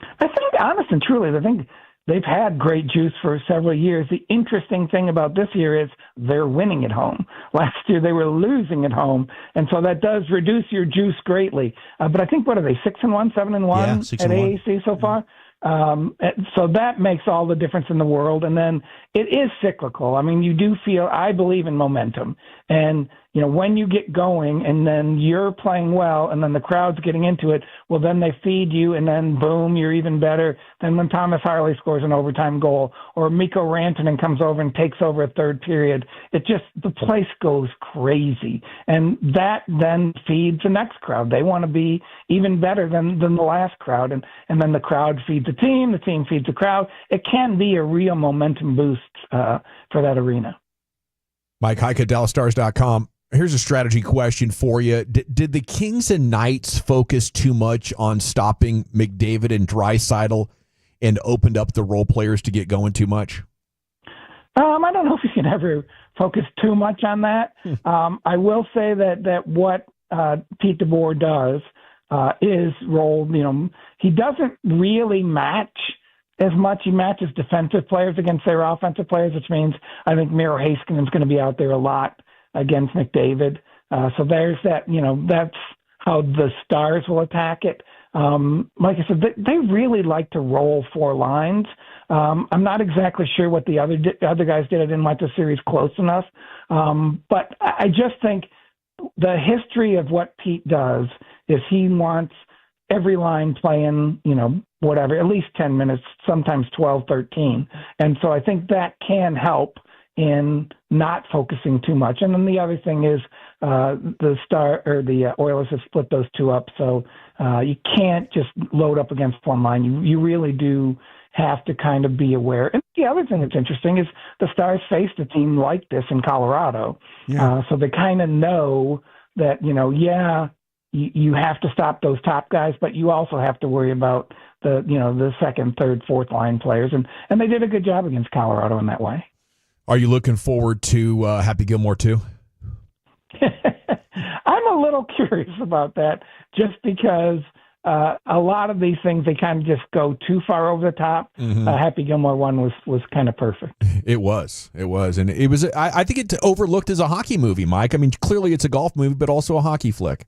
I think, honest and truly, I think they've had great juice for several years. The interesting thing about this year is they're winning at home. Last year they were losing at home, and so that does reduce your juice greatly. But I think, what are they, 6-1, 7-1 at AAC so far? So that makes all the difference in the world. And then it is cyclical. I mean, you do feel, I believe in momentum. And, when you get going and then you're playing well and then the crowd's getting into it, well, then they feed you and then boom, you're even better than when Thomas Harley scores an overtime goal or Mikko Rantanen comes over and takes over a third period. The place goes crazy. And that then feeds the next crowd. They want to be even better than the last crowd. And then the crowd feeds the team feeds the crowd. It can be a real momentum boost for that arena.
Mike Heika, DallasStars.com. Here's a strategy question for you. Did the Kings and Knights focus too much on stopping McDavid and Draisaitl and opened up the role players to get going too much?
I don't know if you can ever focus too much on that. I will say that what Pete DeBoer does is roll. He doesn't really match as much. He matches defensive players against their offensive players, which means I think Miro Heiskanen is going to be out there a lot against McDavid. So there's that, that's how the Stars will attack it. Like I said, they really like to roll 4 lines. I'm not exactly sure what the other guys did. I didn't watch the series close enough. But I just think the history of what Pete does is he wants every line playing, whatever, at least 10 minutes, sometimes 12, 13. And so I think that can help in not focusing too much. And then the other thing is the Oilers have split those 2 up. So you can't just load up against one line. You really do have to kind of be aware. And the other thing that's interesting is the Stars faced a team like this in Colorado. Yeah. So they kind of know that, you have to stop those top guys, but you also have to worry about the second, third, fourth line players. And they did a good job against Colorado in that way.
Are you looking forward to Happy Gilmore too?
I'm a little curious about that just because a lot of these things, they kind of just go too far over the top. Mm-hmm. Happy Gilmore one was kind of perfect.
It was. And it was, I think it's overlooked as a hockey movie, Mike. I mean, clearly it's a golf movie, but also a hockey flick.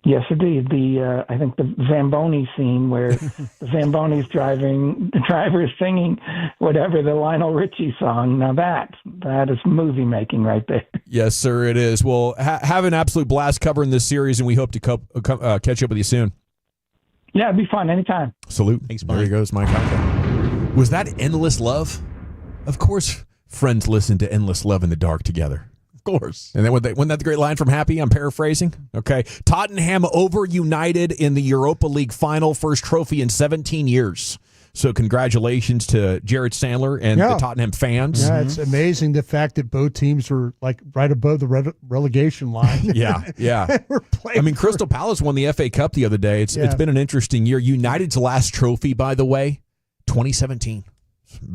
Yes, indeed. I think the Zamboni scene where the Zamboni's the driver is singing whatever, the Lionel Richie song. Now that is movie making right there.
Yes, sir, it is. Well, have an absolute blast covering this series, and we hope to catch up with you soon.
Yeah, it'd be fun anytime.
Salute.
Thanks, Mike.
There he goes, Mike. Was that Endless Love? Of course, friends listen to Endless Love in the Dark together. Course. And then wasn't that the great line from Happy? I'm paraphrasing. Okay. Tottenham over United in the Europa League final, first trophy in 17 years. So congratulations to Jared Sandler and the Tottenham fans.
Yeah, it's amazing the fact that both teams were like right above the relegation line.
Yeah. I mean, Crystal Palace won the FA Cup the other day. It's been an interesting year. United's last trophy, by the way, 2017.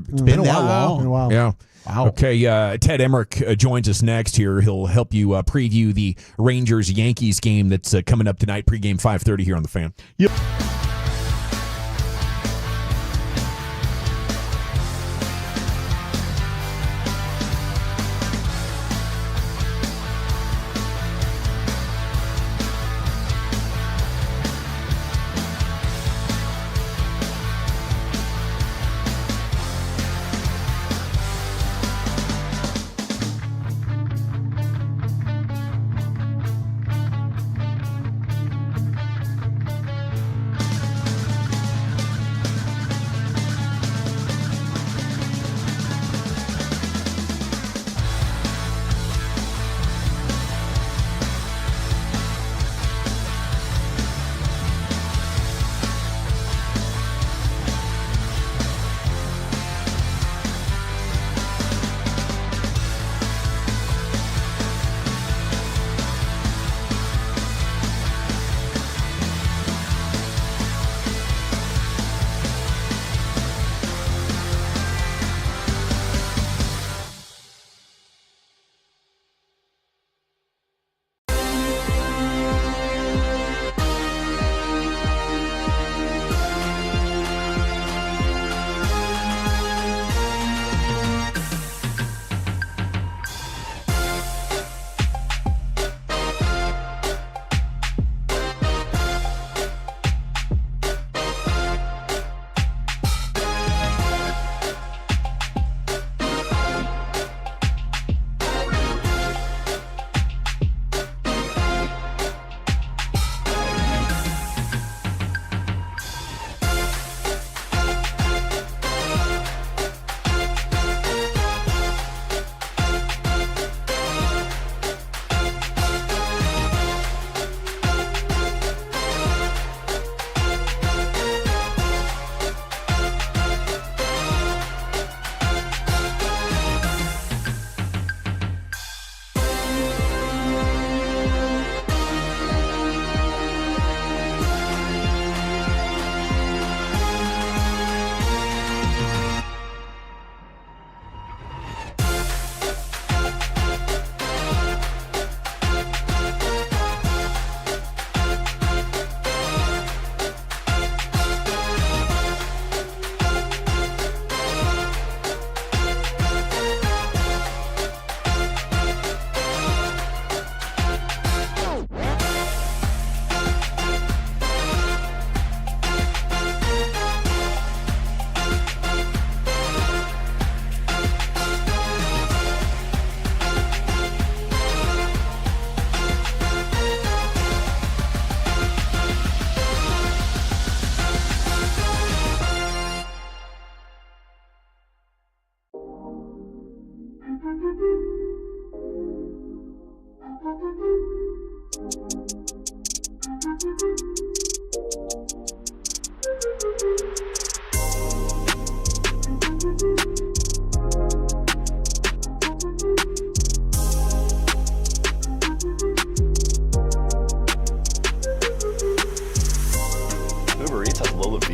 It's been a while.
Wow.
Yeah.
Wow.
Okay, Ted Emmerich joins us next here. He'll help you preview the Rangers-Yankees game that's coming up tonight, pregame 5:30 here on The Fan.
Yep.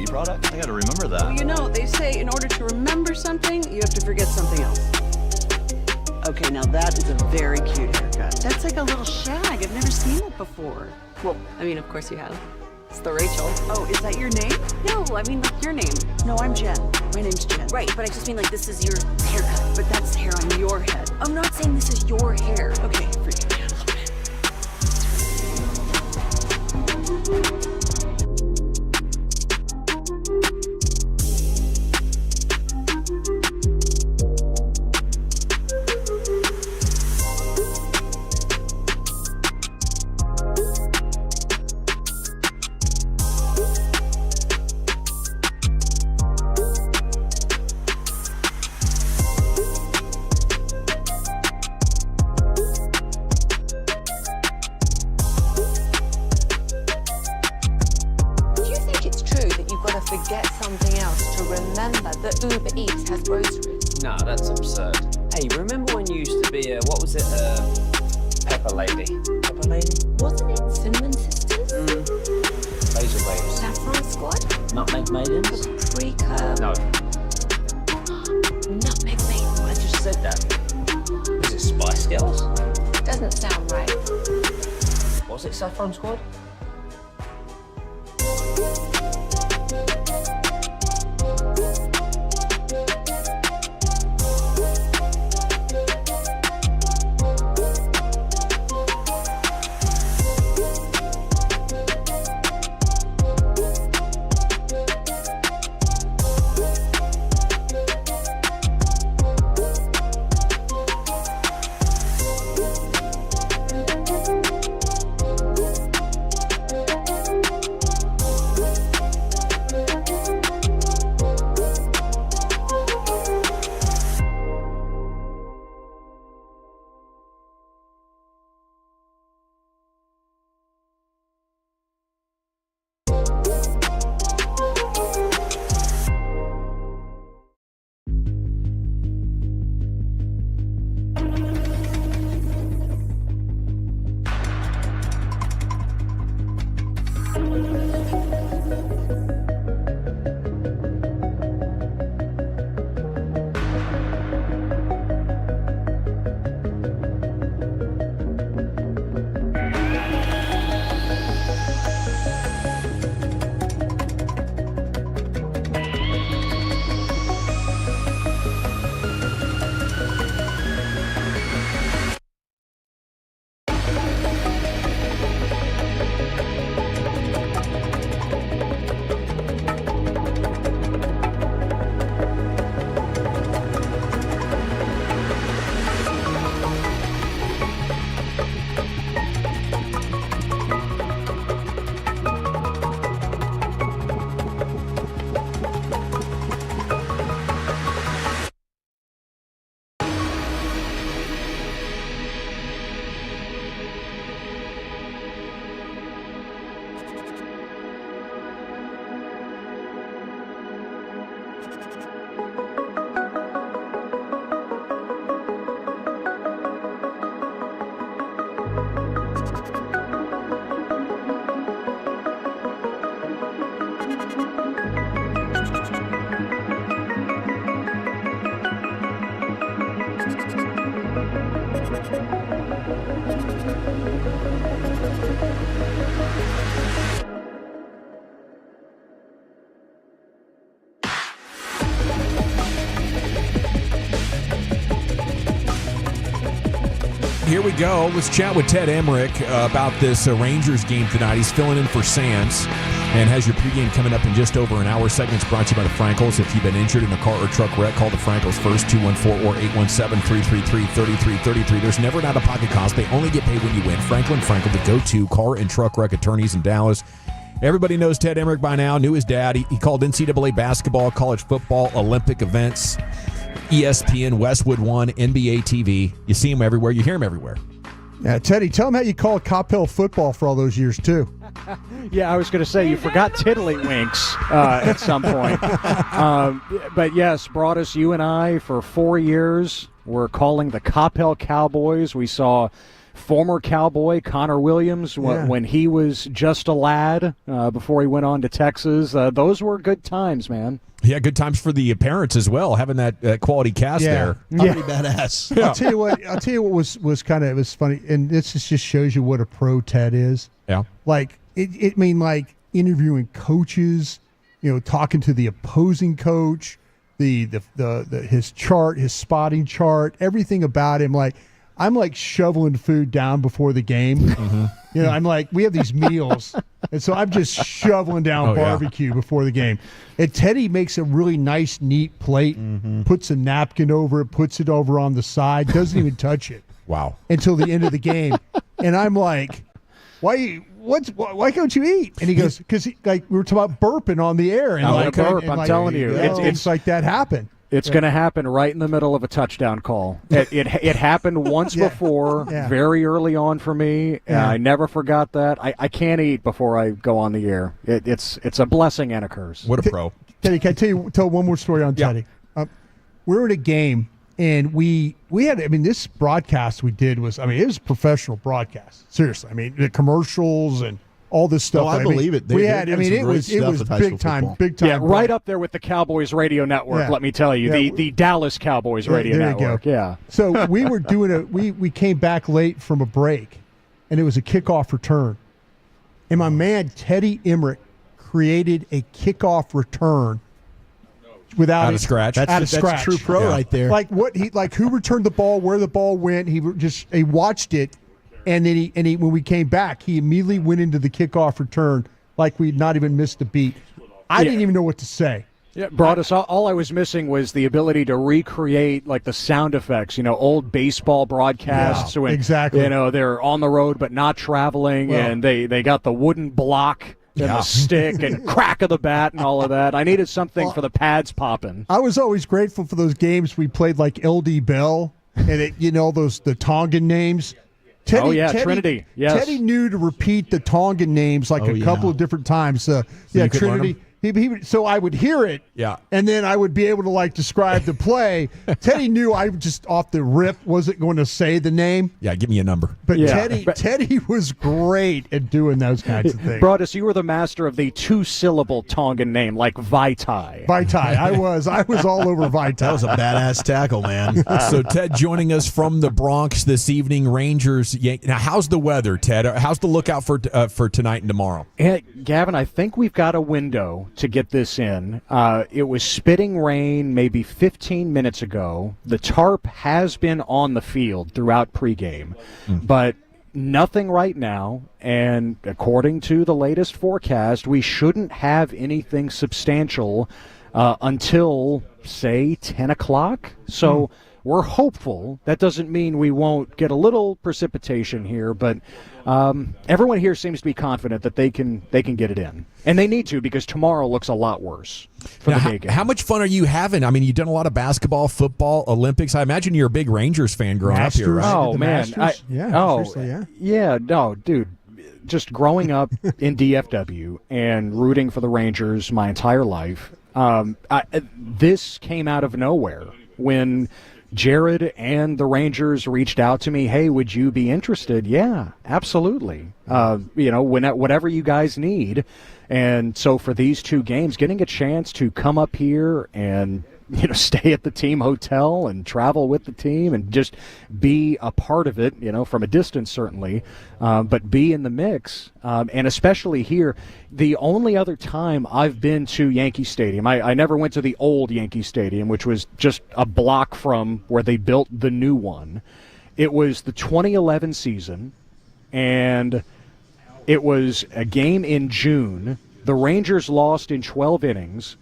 product? I gotta remember that.
Well, you know, they say in order to remember something, you have to forget something else. Okay, now that is a very cute haircut. That's like a little shag. I've never seen it before.
Well, I mean, of course you have. It's the Rachel.
Oh, is that your name?
No, I mean, like, your name.
No, I'm Jen. My name's Jen.
Right, but I just mean, like, this is your haircut.
But that's hair on your head.
I'm not saying this is your hair.
Okay, forgive me a little bit.
forget something else to remember that Uber Eats has groceries.
No, that's absurd. Hey, remember when you used to be Pepper Lady? Pepper Lady?
Wasn't it Cinnamon Sisters?
Laser Waves.
Saffron Squad?
Nutmeg Maidens?
Paprika?
No.
Nutmeg Maidens.
I just said that. Is it Spice Girls?
Doesn't sound right.
Was it Saffron Squad?
Here we go. Let's chat with Ted Emmerich about this Rangers game tonight. He's filling in for Sands and has your pregame coming up in just over an hour. Segment's brought to you by the Frankels. If you've been injured in a car or truck wreck, call the Frankels first, 214 or 817-333-3333. There's never an out-of-pocket cost. They only get paid when you win. Franklin Frankel, the go-to car and truck wreck attorneys in Dallas. Everybody knows Ted Emmerich by now, knew his dad. He called NCAA basketball, college football, Olympic events, ESPN, Westwood One, NBA TV. You see him everywhere. You hear him everywhere.
Yeah, Teddy, tell him how you called Coppell football for all those years, too.
Yeah, I was going to say, you forgot Tiddlywinks at some point. But yes, brought us, you and I, for 4 years. We're calling the Coppell Cowboys. We saw former Cowboy Connor Williams when he was just a lad before he went on to Texas. Those were good times, man.
Yeah, good times for the parents as well, having that quality cast there.
Pretty badass.
Yeah. I'll tell you what was kind of, it was funny, and this just shows you what a pro Ted is.
Yeah.
Like, it like interviewing coaches, talking to the opposing coach, his chart, his spotting chart, everything about him. Like, I'm like shoveling food down before the game. Mm-hmm. I'm like, we have these meals, and so I'm just shoveling down barbecue before the game. And Teddy makes a really nice, neat plate, puts a napkin over it, puts it over on the side, doesn't even touch it.
Wow.
Until the end of the game. And I'm like, why can't you eat? And he goes, because we were talking about burping on the air. And
I'm telling you.
It's like that happened.
It's going to happen right in the middle of a touchdown call. It happened once before, very early on for me. I never forgot that. I can't eat before I go on the air. It's a blessing and a curse.
What a pro.
Teddy, can I tell one more story on Teddy? We were at a game, and we had, this broadcast we did was, it was a professional broadcast. Seriously. The commercials and all this stuff.
I believe it.
It was big time.
Yeah, right up there with the Cowboys radio network, let me tell you. The Dallas Cowboys radio network. Yeah.
So we were doing we came back late from a break, and it was a kickoff return. And my man, Teddy Emmerich, created a kickoff return without
out of scratch.
That's
true pro right there.
Who returned the ball, where the ball went. He watched it. And then he when we came back, he immediately went into the kickoff return like we'd not even missed a beat. I didn't even know what to say.
Yeah, Broadus, all I was missing was the ability to recreate the sound effects, old baseball broadcasts when
exactly.
They're on the road but not traveling, and they got the wooden block and the stick and crack of the bat and all of that. I needed something for the pads popping.
I was always grateful for those games we played like LD Bell and the Tongan names. Teddy,
Trinity. Yes.
Teddy knew to repeat the Tongan names a couple of different times. Trinity. So I would hear it, and then I would be able to describe the play. Teddy knew I just off the rip wasn't going to say the name.
Yeah, give me a number.
But Teddy was great at doing those kinds of things.
Broadus, you were the master of the 2-syllable Tongan name like Vaitai.
Vaitai, I was all over Vaitai.
That was a badass tackle, man.
So Ted joining us from the Bronx this evening. Rangers. Now, how's the weather, Ted? How's the lookout for tonight and tomorrow?
Gavin, I think we've got a window to get this in. It was spitting rain maybe 15 minutes ago. The tarp has been on the field throughout pregame, but nothing right now. And according to the latest forecast, we shouldn't have anything substantial until, say, 10 o'clock. So we're hopeful. That doesn't mean we won't get a little precipitation here, but everyone here seems to be confident that they can get it in. And they need to, because tomorrow looks a lot worse for the day game.
How much fun are you having? You've done a lot of basketball, football, Olympics. I imagine you're a big Rangers fan growing up here, right?
Oh, man. No, dude. Just growing up in DFW and rooting for the Rangers my entire life, this came out of nowhere when Jared and the Rangers reached out to me. Hey, would you be interested? Yeah, absolutely. Whatever you guys need. And so for these two games, getting a chance to come up here and stay at the team hotel and travel with the team and just be a part of it, from a distance certainly, but be in the mix. And especially here, the only other time I've been to Yankee Stadium, I never went to the old Yankee Stadium, which was just a block from where they built the new one. It was the 2011 season, and it was a game in June. The Rangers lost in 12 innings.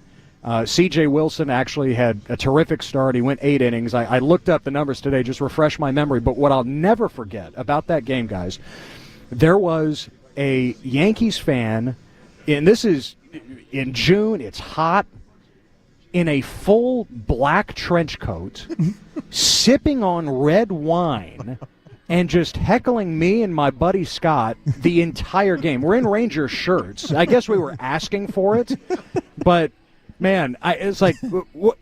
C.J. Wilson actually had a terrific start. He went 8 innings. I looked up the numbers today, just refresh my memory. But what I'll never forget about that game, guys, there was a Yankees fan, and this is in June, it's hot, in a full black trench coat, sipping on red wine, and just heckling me and my buddy Scott the entire game. We're in Ranger shirts. I guess we were asking for it, but... Man, it's like,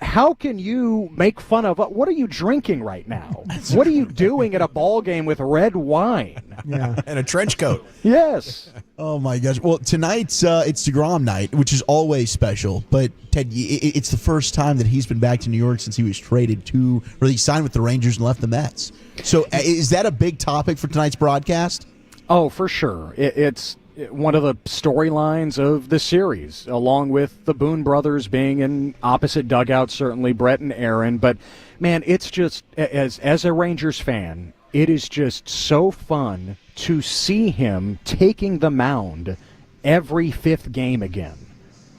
how can you make fun of, what are you drinking right now? What are you doing at a ball game with red wine?
Yeah, and a trench coat.
Yes.
Oh, my gosh. Well, tonight's it's deGrom night, which is always special. But, Ted, it's the first time that he's been back to New York since he was traded to, or he signed with the Rangers and left the Mets. So is that a big topic for tonight's broadcast?
Oh, for sure. It's one of the storylines of the series, along with the Boone brothers being in opposite dugouts, certainly Brett and Aaron. But, man, it's just, as a Rangers fan, it is just so fun to see him taking the mound every 5th game again.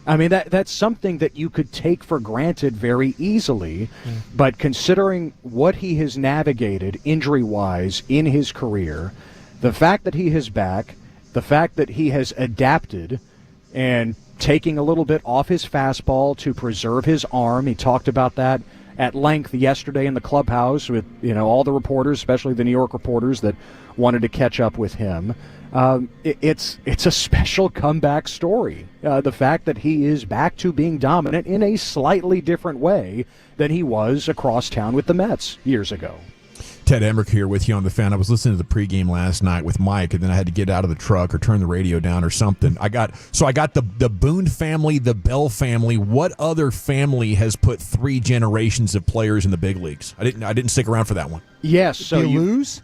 I mean, that's something that you could take for granted very easily, but considering what he has navigated injury-wise in his career, the fact that he is back, the fact that he has adapted and taking a little bit off his fastball to preserve his arm. He talked about that at length yesterday in the clubhouse with all the reporters, especially the New York reporters that wanted to catch up with him. It's a special comeback story. The fact that he is back to being dominant in a slightly different way than he was across town with the Mets years ago.
Ted Emmerich here with you on the Fan. I was listening to the pregame last night with Mike, and then I had to get out of the truck or turn the radio down or something. I got the Boone family, the Bell family. What other family has put 3 generations of players in the big leagues? I didn't stick around for that one.
Yes, so
you lose.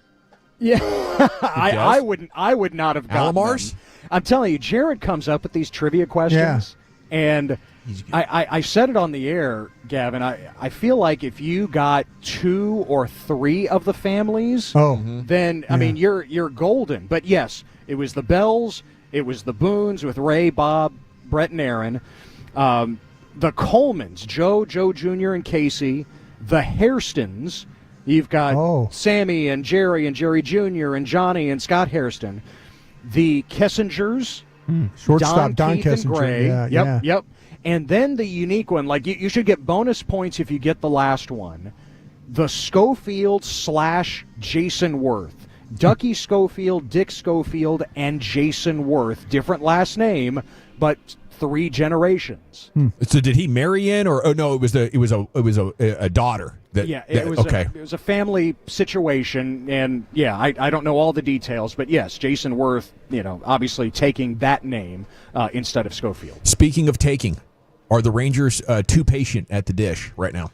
Yeah, I would not have gotten
Alamar's?
them. I'm telling you, Jared comes up with these trivia questions, and I said it on the air, Gavin. I feel like if you got 2 or 3 of the families, then I mean you're golden. But yes, it was the Bells, it was the Boones with Ray, Bob, Brett, and Aaron, the Colemans, Joe Jr. and Casey, the Hairstons. You've got Sammy and Jerry Jr. and Johnny and Scott Hairston, the Kessingers,
shortstop Don
Keith,
Kessinger.
and Gray.
Yeah,
Yep. And then the unique one, like you should get bonus points if you get the last one. The Schofield / Jason Worth. Ducky Schofield, Dick Schofield, and Jason Worth. Different last name, but 3 generations.
So did he marry in, or no? It was a daughter.
It was a family situation, and I don't know all the details, but yes, Jason Worth, obviously taking that name instead of Schofield.
Speaking of taking, are the Rangers too patient at the dish right now?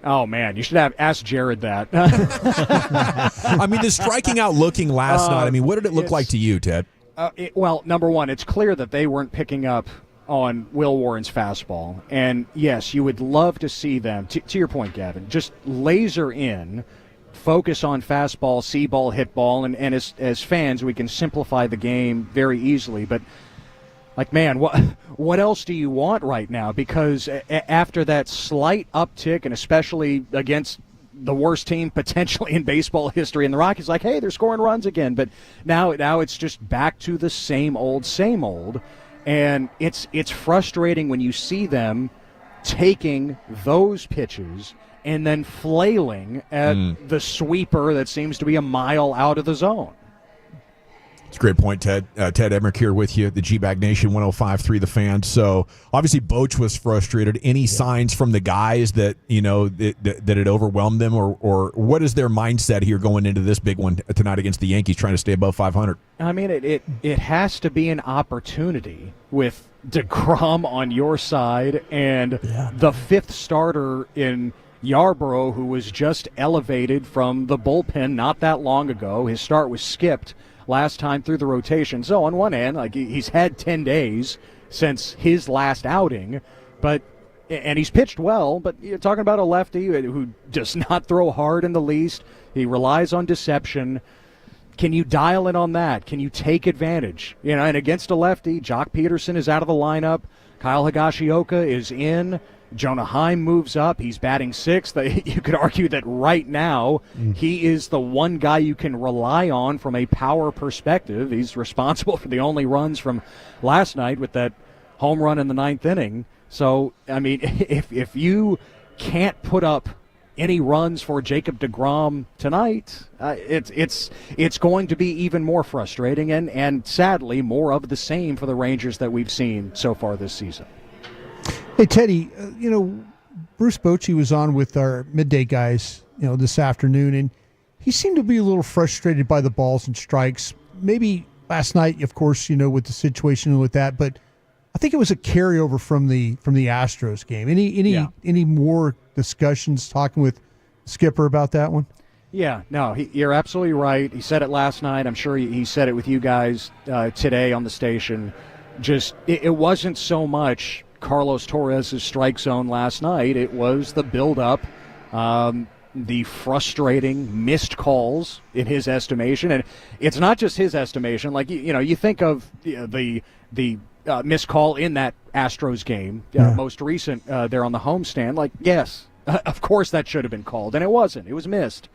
Oh man, you should have asked Jared that.
I mean, the striking out looking last night. I mean, what did it look like to you, Ted?
Well, number one, it's clear that they weren't picking up on Will Warren's fastball. And, yes, you would love to see them, to your point, Gavin, just laser in, focus on fastball, see ball, hit ball, and as fans, we can simplify the game very easily. But, like, man, what else do you want right now? Because after that slight uptick, and especially against the worst team potentially in baseball history, and the Rockies, like, hey, they're scoring runs again. But now it's just back to the same old. And it's frustrating when you see them taking those pitches and then flailing at the sweeper that seems to be a mile out of the zone.
It's a great point, Ted. Ted Emmerich here with you, the G-Bag Nation 105.3 The Fan. So, obviously, Boch was frustrated. Any signs from the guys that, that it overwhelmed them? Or what is their mindset here going into this big one tonight against the Yankees, trying to stay above 500?
I mean, it has to be an opportunity with deGrom on your side and the 5th starter in Yarborough, who was just elevated from the bullpen not that long ago. His start was skipped last time through the rotation. So on one hand, like, he's had 10 days since his last outing, and he's pitched well, but you're talking about a lefty who does not throw hard in the least. He relies on deception. Can you dial in on that? Can you take advantage? And against a lefty, Jock Peterson is out of the lineup. Kyle Higashioka is in. Jonah Heim moves up. He's batting 6th. You could argue that right now he is the one guy you can rely on from a power perspective. He's responsible for the only runs from last night with that home run in the 9th inning. So, I mean, if you can't put up any runs for Jacob deGrom tonight, it's going to be even more frustrating and sadly more of the same for the Rangers that we've seen so far this season.
Hey, Teddy, Bruce Bochy was on with our midday guys, this afternoon, and he seemed to be a little frustrated by the balls and strikes. Maybe last night, of course, with the situation with that, but I think it was a carryover from the Astros game. Any more discussions talking with Skipper about that one?
Yeah, no, you're absolutely right. He said it last night. I'm sure he said it with you guys today on the station. Just it wasn't so much Carlos Torres' strike zone last night. It was the build-up, the frustrating missed calls in his estimation. And it's not just his estimation. Like, you think of the missed call in that Astros game, most recent there on the homestand. Like, yes, of course that should have been called, and it wasn't. It was missed.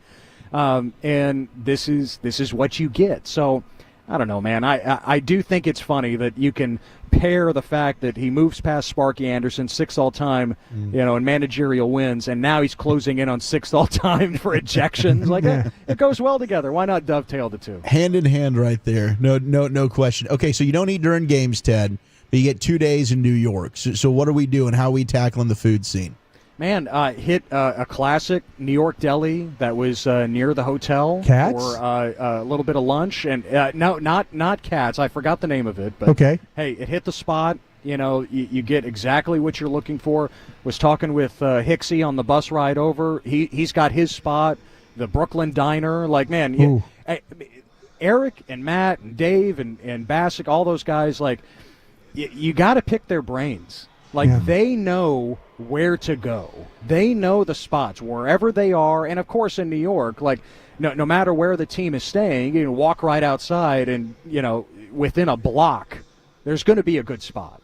And this is what you get. So I don't know, man. I do think it's funny that you can pair the fact that he moves past Sparky Anderson, 6th all-time, in managerial wins, and now he's closing in on 6th all-time for ejections. Like, it goes well together. Why not dovetail the two?
Hand in hand right there. No question. Okay, so you don't eat during games, Ted, but you get 2 days in New York. So what are we doing? How are we tackling the food scene?
Man, hit a classic New York deli that was near the hotel
Cats?
for a little bit of lunch, and no, not Cats. I forgot the name of it, but
Okay.
hey, it hit the spot. You get exactly what you're looking for. Was talking with Hicksy on the bus ride over. He's got his spot, the Brooklyn Diner. Like, man, Eric and Matt and Dave and Bassick, all those guys. Like, you got to pick their brains. Like, they know where to go. They know the spots wherever they are. And, of course, in New York, like, no matter where the team is staying, you can walk right outside and, within a block, there's going to be a good spot.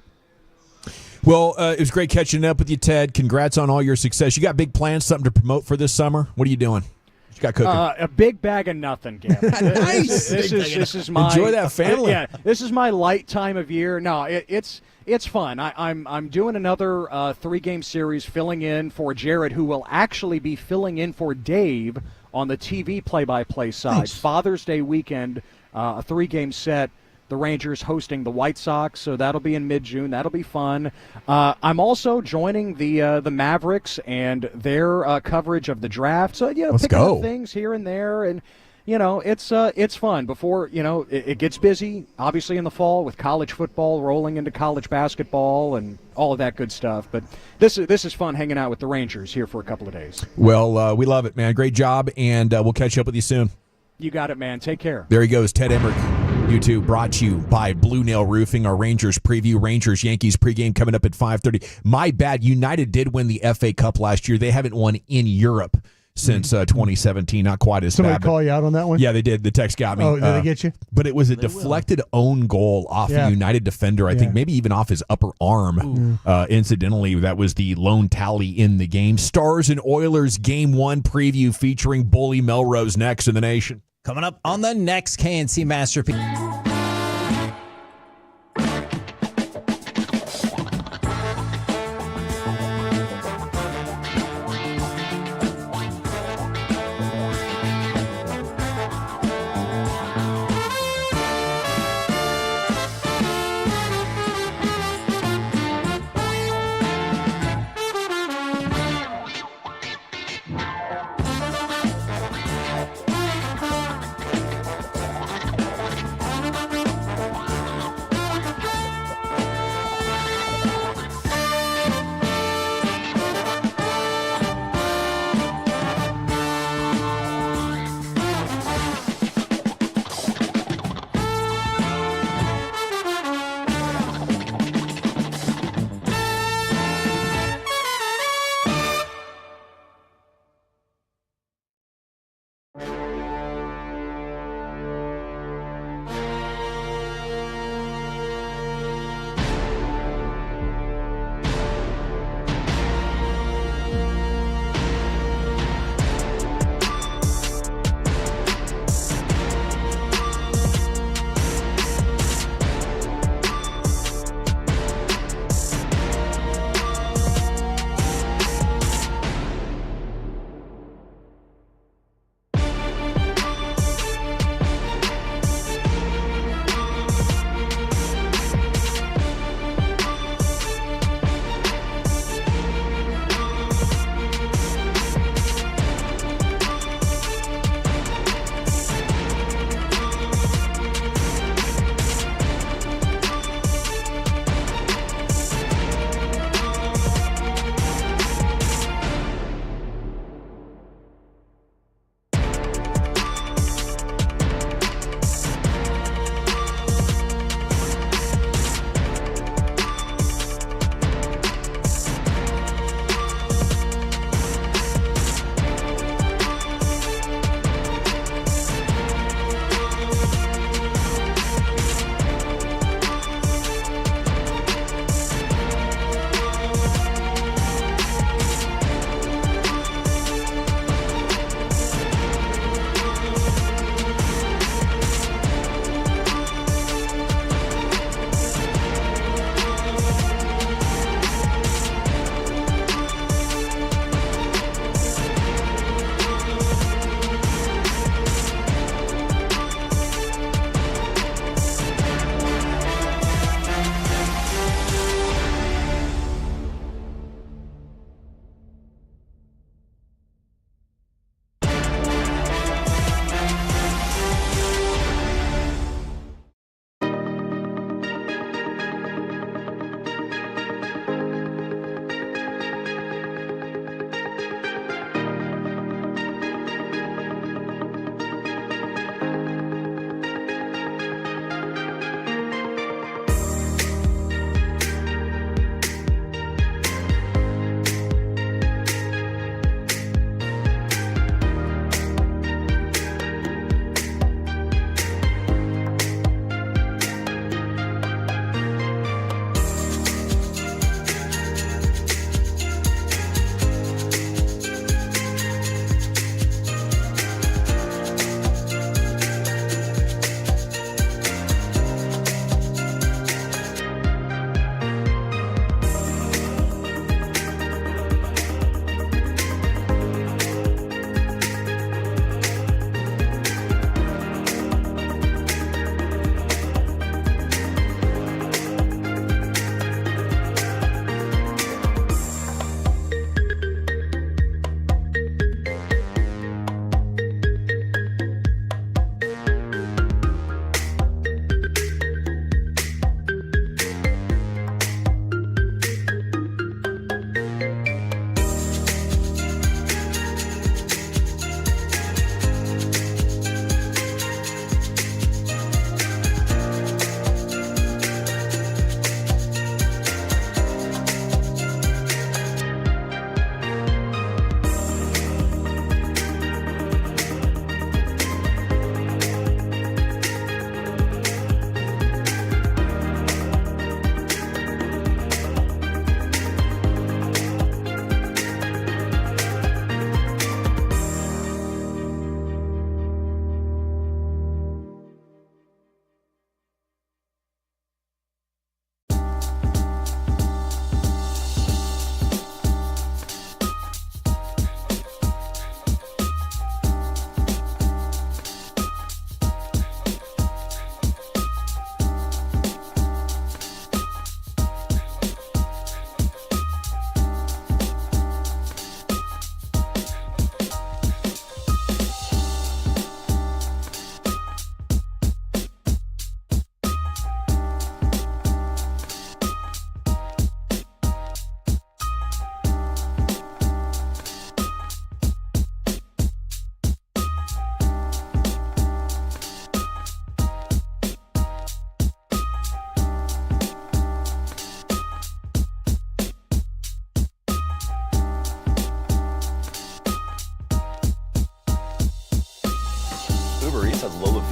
Well, it was great catching up with you, Ted. Congrats on all your success. You got big plans, something to promote for this summer? What are you doing? What you got cooking?
A big bag of nothing, Gavin.
Nice.
This is my
Enjoy that family.
This is my light time of year. No, it's fun. I'm doing another 3-game series, filling in for Jared, who will actually be filling in for Dave on the TV play-by-play side.
Nice.
Father's Day weekend, a 3-game set. The Rangers hosting the White Sox, so that'll be in mid-June. That'll be fun. I'm also joining the Mavericks and their coverage of the draft. So picking up things here and there, and it's fun. Before it gets busy, obviously in the fall with college football rolling into college basketball and all of that good stuff. But this is fun hanging out with the Rangers here for a couple of days.
Well, we love it, man. Great job, and we'll catch up with you soon.
You got it, man. Take care.
There he goes, Ted Emmerich. YouTube brought to you by Blue Nail Roofing. Our Rangers preview, Rangers Yankees pregame coming up at 5:30. My bad, United did win the FA Cup last year. They haven't won in Europe since 2017. Not quite as
Somebody
bad.
call you out on that one?
Yeah, they did. The text got me.
Oh, did they get you?
But it was a deflected own goal off a United defender. I think maybe even off his upper arm. Incidentally, that was the lone tally in the game. Stars and Oilers Game 1 preview featuring Bully Melrose next in the nation.
Coming up on the next KNC Masterpiece.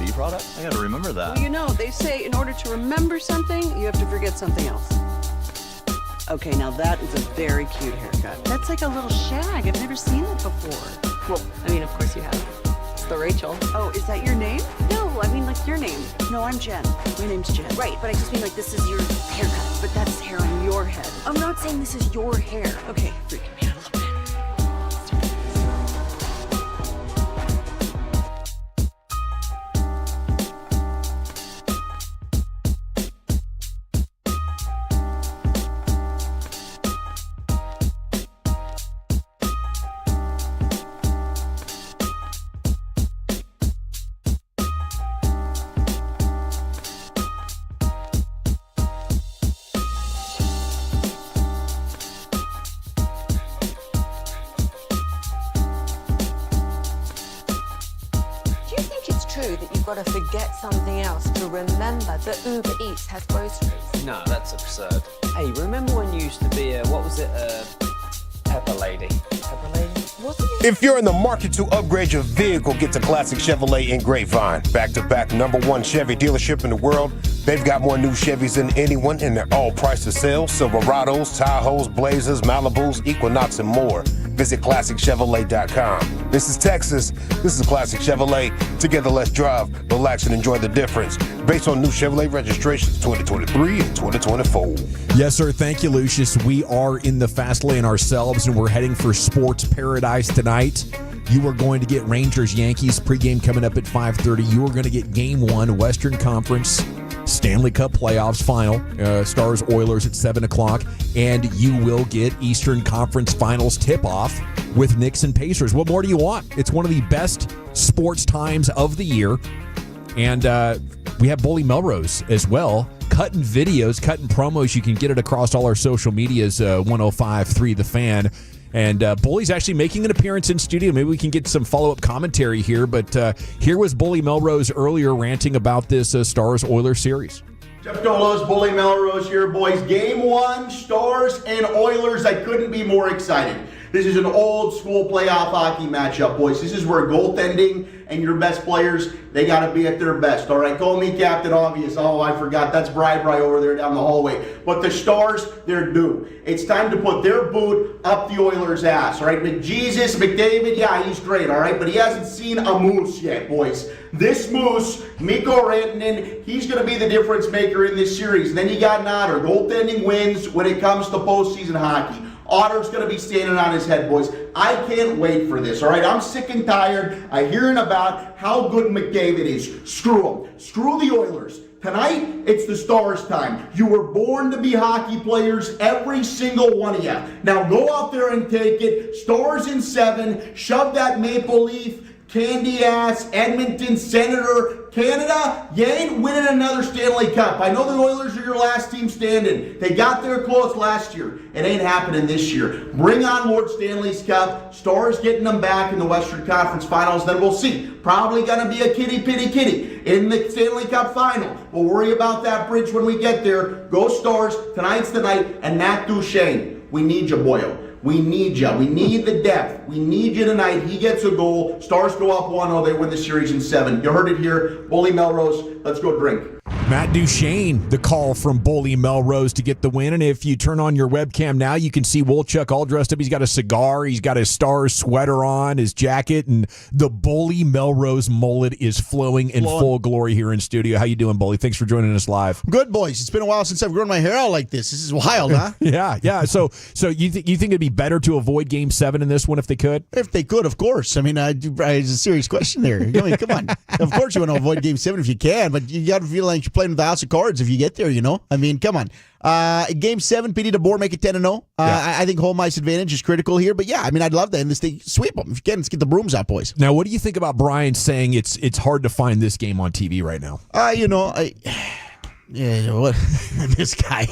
V product? I gotta remember that.
Well, you know, they say in order to remember something, you have to forget something else. Okay, now that is a very cute haircut. That's like a little shag. I've never seen it before.
Well, I mean, of course you have. It's the Rachel.
Oh, is that your name?
No, I mean, like your name.
No, I'm Jen. My name's Jen.
Right, but I just mean like this is your haircut.
But that's hair on your head.
I'm not saying this is your hair.
Okay, freaking me out a little bit.
Got to forget something else to remember that Uber Eats has groceries.
No, that's absurd. Hey, remember when you used to be a, what was it, Pepper Lady? Pepper Lady? Wasn't it?
If you're in the market to upgrade your vehicle, get to Classic Chevrolet in Grapevine. Back-to-back #1 Chevy dealership in the world. They've got more new Chevys than anyone, and they're all priced to sell. Silverados, Tahoes, Blazers, Malibus, Equinox, and more. Visit ClassicChevrolet.com. This is Texas. This is Classic Chevrolet. Together, let's drive, relax, and enjoy the difference. Based on new Chevrolet registrations 2023 and 2024.
Yes, sir. Thank you, Lucius. We are in the fast lane ourselves, and we're heading for sports paradise tonight. You are going to get Rangers-Yankees pregame coming up at 5:30. You are going to get Game 1, Western Conference Stanley Cup playoffs final, Stars-Oilers at 7 o'clock, and you will get Eastern Conference Finals tip-off with Knicks and Pacers. What more do you want? It's one of the best sports times of the year, and we have Bully Melrose as well, cutting videos, cutting promos. You can get it across all our social medias, 105.3 The Fan. And Bully's actually making an appearance in studio. Maybe we can get some follow-up commentary here. But here was Bully Melrose earlier ranting about this Stars-Oilers series.
Jeff Dolos, Bully Melrose here, boys. Game 1, Stars and Oilers. I couldn't be more excited. This is an old-school playoff hockey matchup, boys. This is where goaltending and your best players, they got to be at their best. All right, call me Captain Obvious. Oh, I forgot. That's Bri over there down the hallway. But the Stars, they're due. It's time to put their boot up the Oilers' ass. All right, McJesus, McDavid, yeah, he's great. All right, but he hasn't seen a moose yet, boys. This moose, Mikko Rantanen, he's going to be the difference maker in this series. And then you got Otter. Goaltending wins when it comes to postseason hockey. Otter's going to be standing on his head, boys. I can't wait for this, all right? I'm sick and tired of hearing about how good McDavid is. Screw him. Screw the Oilers. Tonight, it's the Stars' time. You were born to be hockey players, every single one of you. Now go out there and take it. Stars in 7. Shove that Maple Leaf, candy-ass, Edmonton Senator, Canada, you ain't winning another Stanley Cup. I know the Oilers are your last team standing. They got there close last year. It ain't happening this year. Bring on Lord Stanley's Cup. Stars getting them back in the Western Conference Finals. Then we'll see. Probably going to be a kitty in the Stanley Cup Final. We'll worry about that bridge when we get there. Go Stars. Tonight's the night. And Matt Duchene, we need you, boyo. We need you. We need the depth. We need you tonight. He gets a goal. Stars go up 1-0. They win the series in 7. You heard it here. Bully Melrose, let's go drink.
Matt Duchene, the call from Bully Melrose to get the win. And if you turn on your webcam now, you can see Wolchuk all dressed up. He's got a cigar. He's got his Stars sweater on, his jacket, and the Bully Melrose mullet is flowing in full glory here in studio. How you doing, Bully? Thanks for joining us live.
Good, boys. It's been a while since I've grown my hair out like this. This is wild, huh?
Yeah. So you think it'd be better to avoid Game 7 in this one if they could?
If they could, of course. I mean, it's a serious question there. I mean, come on. Of course you want to avoid Game 7 if you can, but you got to feel like you're playing with the house of cards if you get there, you know? I mean, come on. Game 7, PD DeBoer make it 10-0. I think home ice advantage is critical here, but yeah, I mean, I'd love to end this thing. Sweep them. If you can, let's get the brooms out, boys.
Now, what do you think about Brian saying it's hard to find this game on TV right now?
What this guy.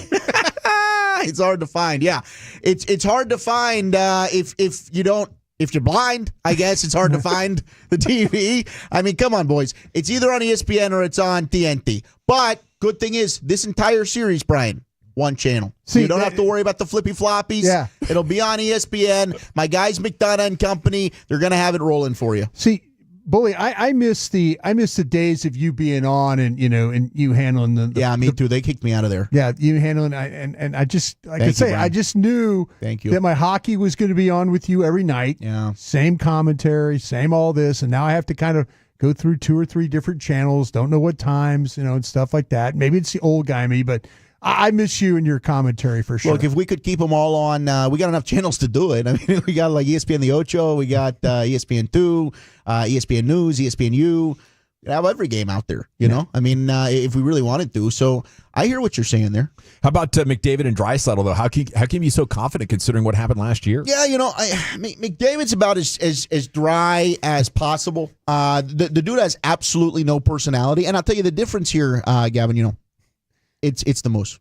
It's hard to find. Yeah, it's hard to find if you're blind. I guess it's hard to find the TV. I mean, come on, boys. It's either on ESPN or it's on TNT. But good thing is this entire series, Brian, one channel. So you don't have to worry about the flippy floppies.
Yeah,
it'll be on ESPN. My guys, McDonough and company, they're gonna have it rolling for you.
See, Bully, I miss the days of you being on and and you handling the
me too. They kicked me out of there.
Yeah, you handling and I just I just knew
Thank you.
that my hockey was going to be on with you every night.
Yeah.
Same commentary, same all this, and now I have to kind of go through 2 or 3 different channels, don't know what times, and stuff like that. Maybe it's the old guy me, but I miss you and your commentary for sure.
Look, if we could keep them all on, we got enough channels to do it. I mean, we got like ESPN The Ocho, we got ESPN2, ESPN News, ESPNU. We have every game out there, you know? I mean, if we really wanted to. So I hear what you're saying there.
How about McDavid and Draisaitl, though? How can you be so confident considering what happened last year?
Yeah, McDavid's about as dry as possible. The dude has absolutely no personality. And I'll tell you the difference here, Gavin, it's the Moose.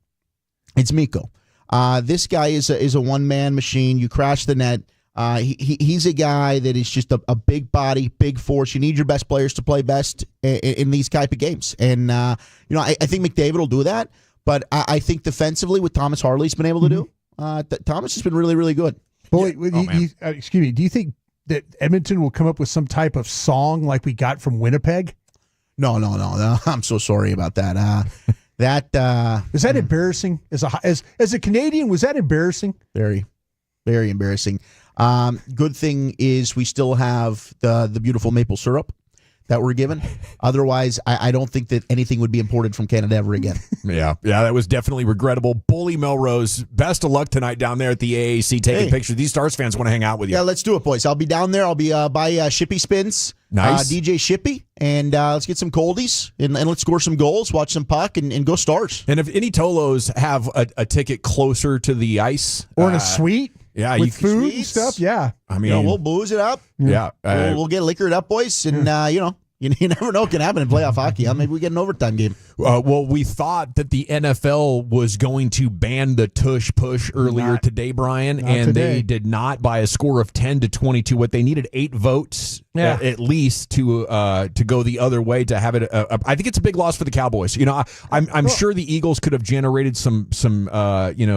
It's Mikko. This guy is a one-man machine. You crash the net. He's a guy that is just a big body, big force. You need your best players to play best in these type of games. And, I think McDavid will do that. But I think defensively, what Thomas Harley's been able to do, Thomas has been really, really good.
Boy, excuse me, do you think that Edmonton will come up with some type of song like we got from Winnipeg?
No. I'm so sorry about that.
Is that embarrassing? As a Canadian, was that embarrassing?
Very, very embarrassing. Good thing is we still have the beautiful maple syrup that we're given. Otherwise, I don't think that anything would be imported from Canada ever again.
Yeah, that was definitely regrettable. Bully Melrose, best of luck tonight down there at the AAC taking pictures. These Stars fans want to hang out with you.
Yeah, let's do it, boys. I'll be down there. I'll be by Shippy Spins.
Nice.
DJ Shippy. And let's get some coldies and let's score some goals, watch some puck, and go Stars.
And if any Tolos have a ticket closer to the ice.
Or in a suite.
Yeah,
with food and stuff. Yeah.
I mean,
we'll booze it up.
Yeah.
We'll get liquored up, boys. And, you never know what can happen in playoff hockey. Maybe we get an overtime game.
Well, we thought that the NFL was going to ban the tush push earlier today, Brian, and they did not by a score of 10-22. What they needed 8 votes at least to go the other way to have it. I think it's a big loss for the Cowboys. I'm sure the Eagles could have generated some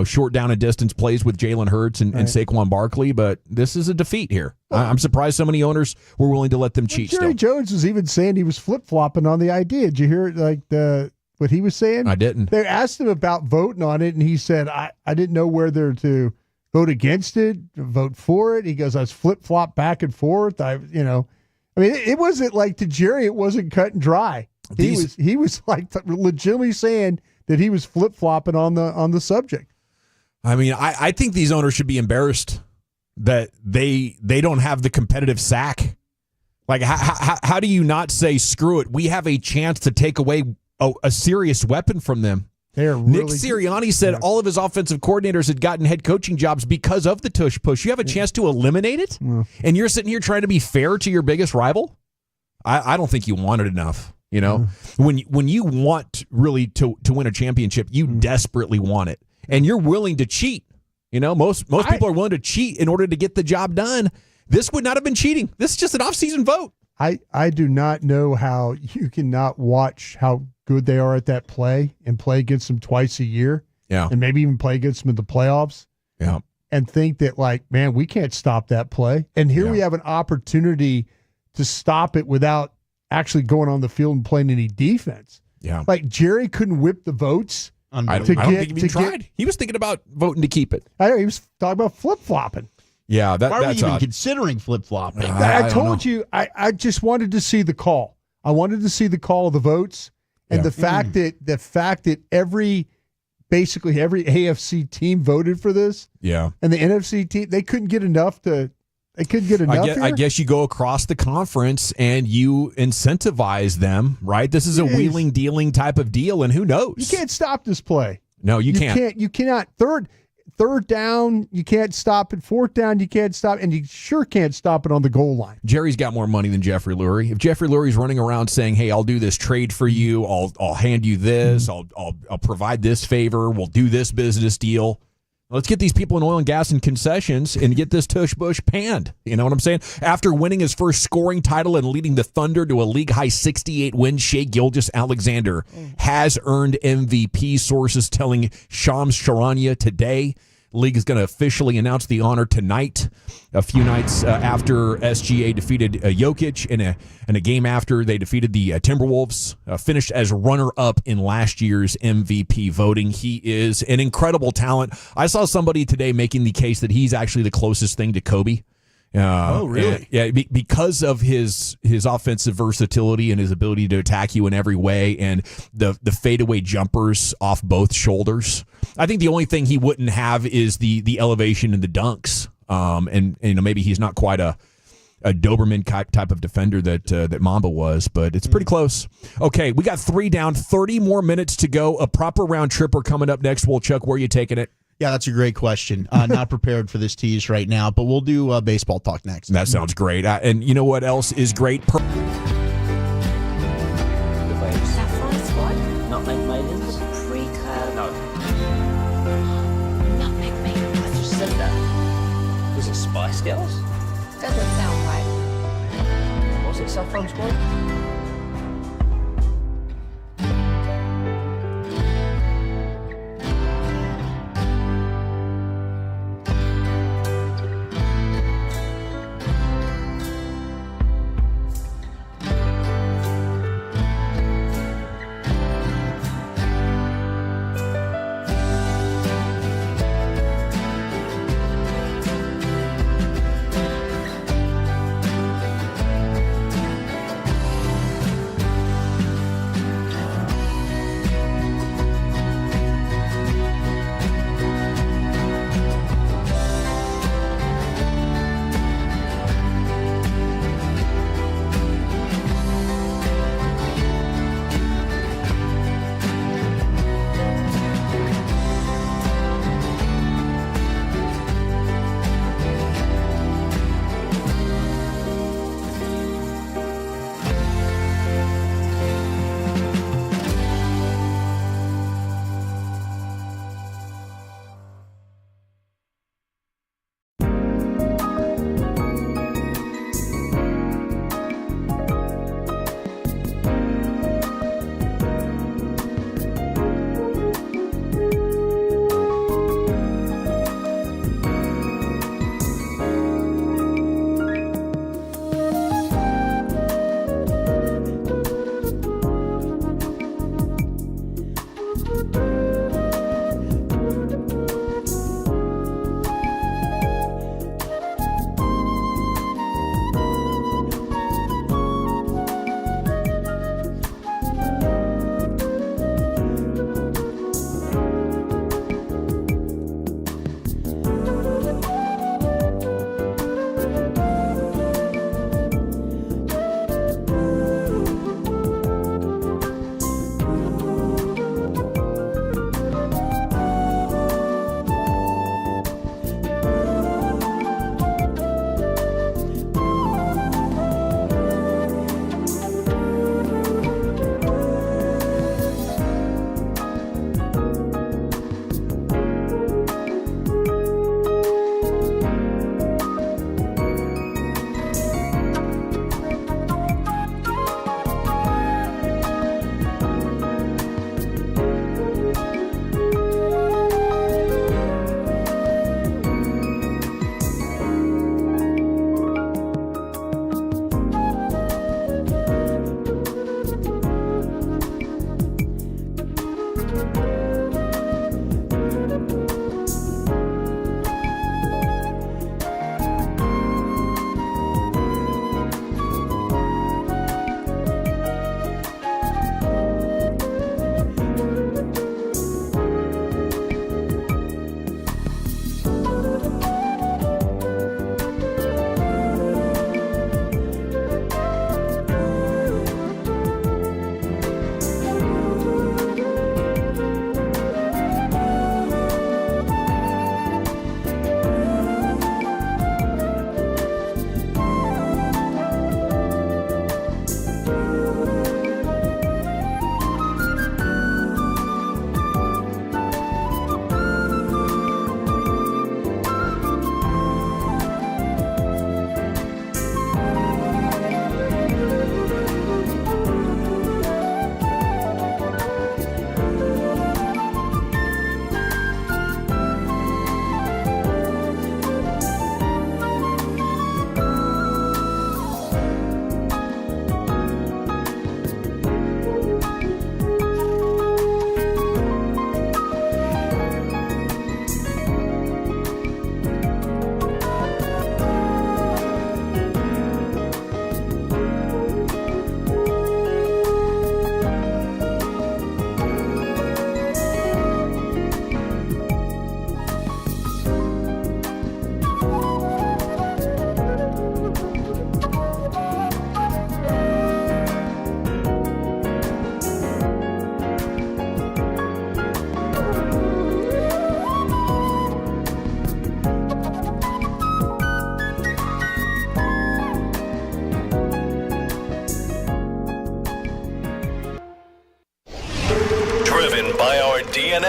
short down and distance plays with Jalen Hurts and Saquon Barkley, but this is a defeat here. I'm surprised so many owners were willing to let them cheat.
Jerry Jones was even saying he was flip-flopping on the idea. Did you hear what he was saying?
I didn't.
They asked him about voting on it, and he said, I didn't know whether to vote against it, vote for it. He goes, I was flip-flop back and forth. It wasn't like to Jerry, it wasn't cut and dry. He was like legitimately saying that he was flip-flopping on the subject.
I mean, I think these owners should be embarrassed that they don't have the competitive sack. Like, how do you not say, screw it, we have a chance to take away a serious weapon from them? Nick Sirianni said all of his offensive coordinators had gotten head coaching jobs because of the tush push. You have a chance to eliminate it, and you're sitting here trying to be fair to your biggest rival? I don't think you want it enough. When you want really to win a championship, you desperately want it, and you're willing to cheat. Most people are willing to cheat in order to get the job done. This would not have been cheating. This is just an off-season vote.
I do not know how you cannot watch how good they are at that play and play against them twice a year.
Yeah.
And maybe even play against them in the playoffs.
Yeah.
And think that, man, we can't stop that play. And here we have an opportunity to stop it without actually going on the field and playing any defense.
Yeah.
Like, Jerry couldn't whip the votes.
I don't think he tried. He was thinking about voting to keep it.
I know. He was talking about flip-flopping.
Yeah,
why are we even
odd.
considering flip-flopping?
I told you, I just wanted to see the call. I wanted to see the call of the votes, and the fact that basically every AFC team voted for this.
Yeah,
and the NFC team, they couldn't get enough to. They couldn't get enough.
I guess you go across the conference and you incentivize them, right? This is a wheeling dealing type of deal, and who knows?
You can't stop this play.
No, you can't.
You cannot. Third down, you can't stop it. Fourth down, you can't stop, and you sure can't stop it on the goal line.
Jerry's got more money than Jeffrey Lurie. If Jeffrey Lurie's running around saying, "Hey, I'll do this trade for you. I'll hand you this. I'll provide this favor. We'll do this business deal." Let's get these people in oil and gas and concessions and get this tush bush panned. You know what I'm saying? After winning his first scoring title and leading the Thunder to a league-high 68 wins, Shai Gilgeous-Alexander has earned MVP, sources telling Shams Charania today. League is going to officially announce the honor tonight, a few nights after SGA defeated Jokic, and a game after they defeated the Timberwolves, finished as runner-up in last year's MVP voting. He is an incredible talent. I saw somebody today making the case that he's actually the closest thing to Kobe.
Oh, really?
Because of his offensive versatility and his ability to attack you in every way, and the fadeaway jumpers off both shoulders. I think the only thing he wouldn't have is the elevation and the dunks. And maybe he's not quite a Doberman type of defender that Mamba was, but it's pretty close. Okay, we got 3 down, 30 more minutes to go. A proper round tripper coming up next. Well, Chuck, where are you taking it?
Yeah, that's a great question. Not prepared for this tease right now, but we'll do baseball talk next.
That sounds great. And you know what else is great?
Saffron squad?
Nutmeg maidens?
Pre-curve?
No.
Nutmeg maidens.
I just said that. Was it Spice Girls?
Doesn't sound right.
Was it Saffron Squad?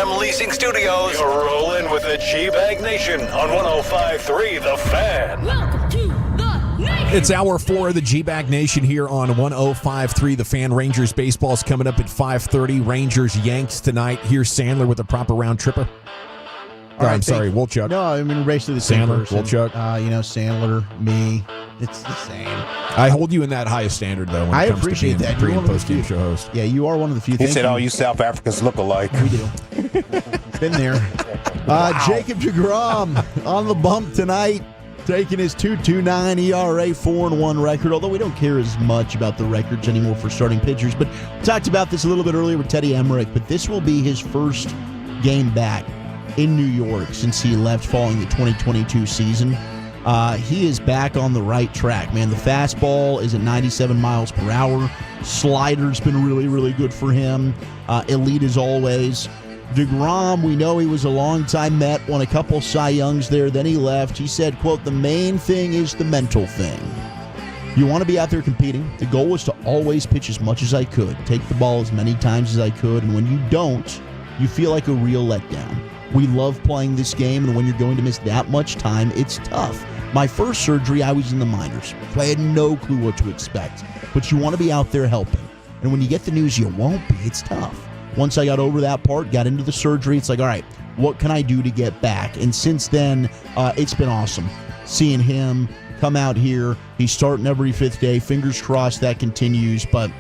FM Leasing Studios. You're rolling with the G-Bag Nation on 105.3 The Fan.
It's hour 4 of the G-Bag Nation here on 105.3 The Fan. Rangers baseball's coming up at 5:30. Rangers Yanks tonight. Here's Sandler with a proper round tripper. I'm sorry, Wolchuk.
No, I mean basically the same
Sandler,
person.
Wolchuk.
Sandler, me. It's the same.
I hold you in that highest standard, though, when it comes
appreciate
to being
that.
pre-
You're
and
one of the
post-game
few.
show host.
Yeah, you are one of the few.
He
Thank
said
you.
all you South Africans look alike.
We do. Been there. Jacob deGrom on the bump tonight, taking his 2.29 ERA, 4-1 record, although we don't care as much about the records anymore for starting pitchers. But we talked about this a little bit earlier with Teddy Emmerich, but this will be his first game back in New York since he left following the 2022 season. He is back on the right track, man. The fastball is at 97 miles per hour. Slider's been really, really good for him. Elite as always. deGrom, we know he was a longtime Met, won a couple Cy Youngs there, then he left. He said, quote, "The main thing is the mental thing. You want to be out there competing. The goal was to always pitch as much as I could, take the ball as many times as I could, and when you don't, you feel like a real letdown. We love playing this game, and when you're going to miss that much time, it's tough. My first surgery, I was in the minors, so I had no clue what to expect. But you want to be out there helping. And when you get the news you won't be, it's tough. Once I got over that part, got into the surgery, it's like, all right, what can I do to get back?" And since then, it's been awesome seeing him come out here. He's starting every fifth day. Fingers crossed that continues, but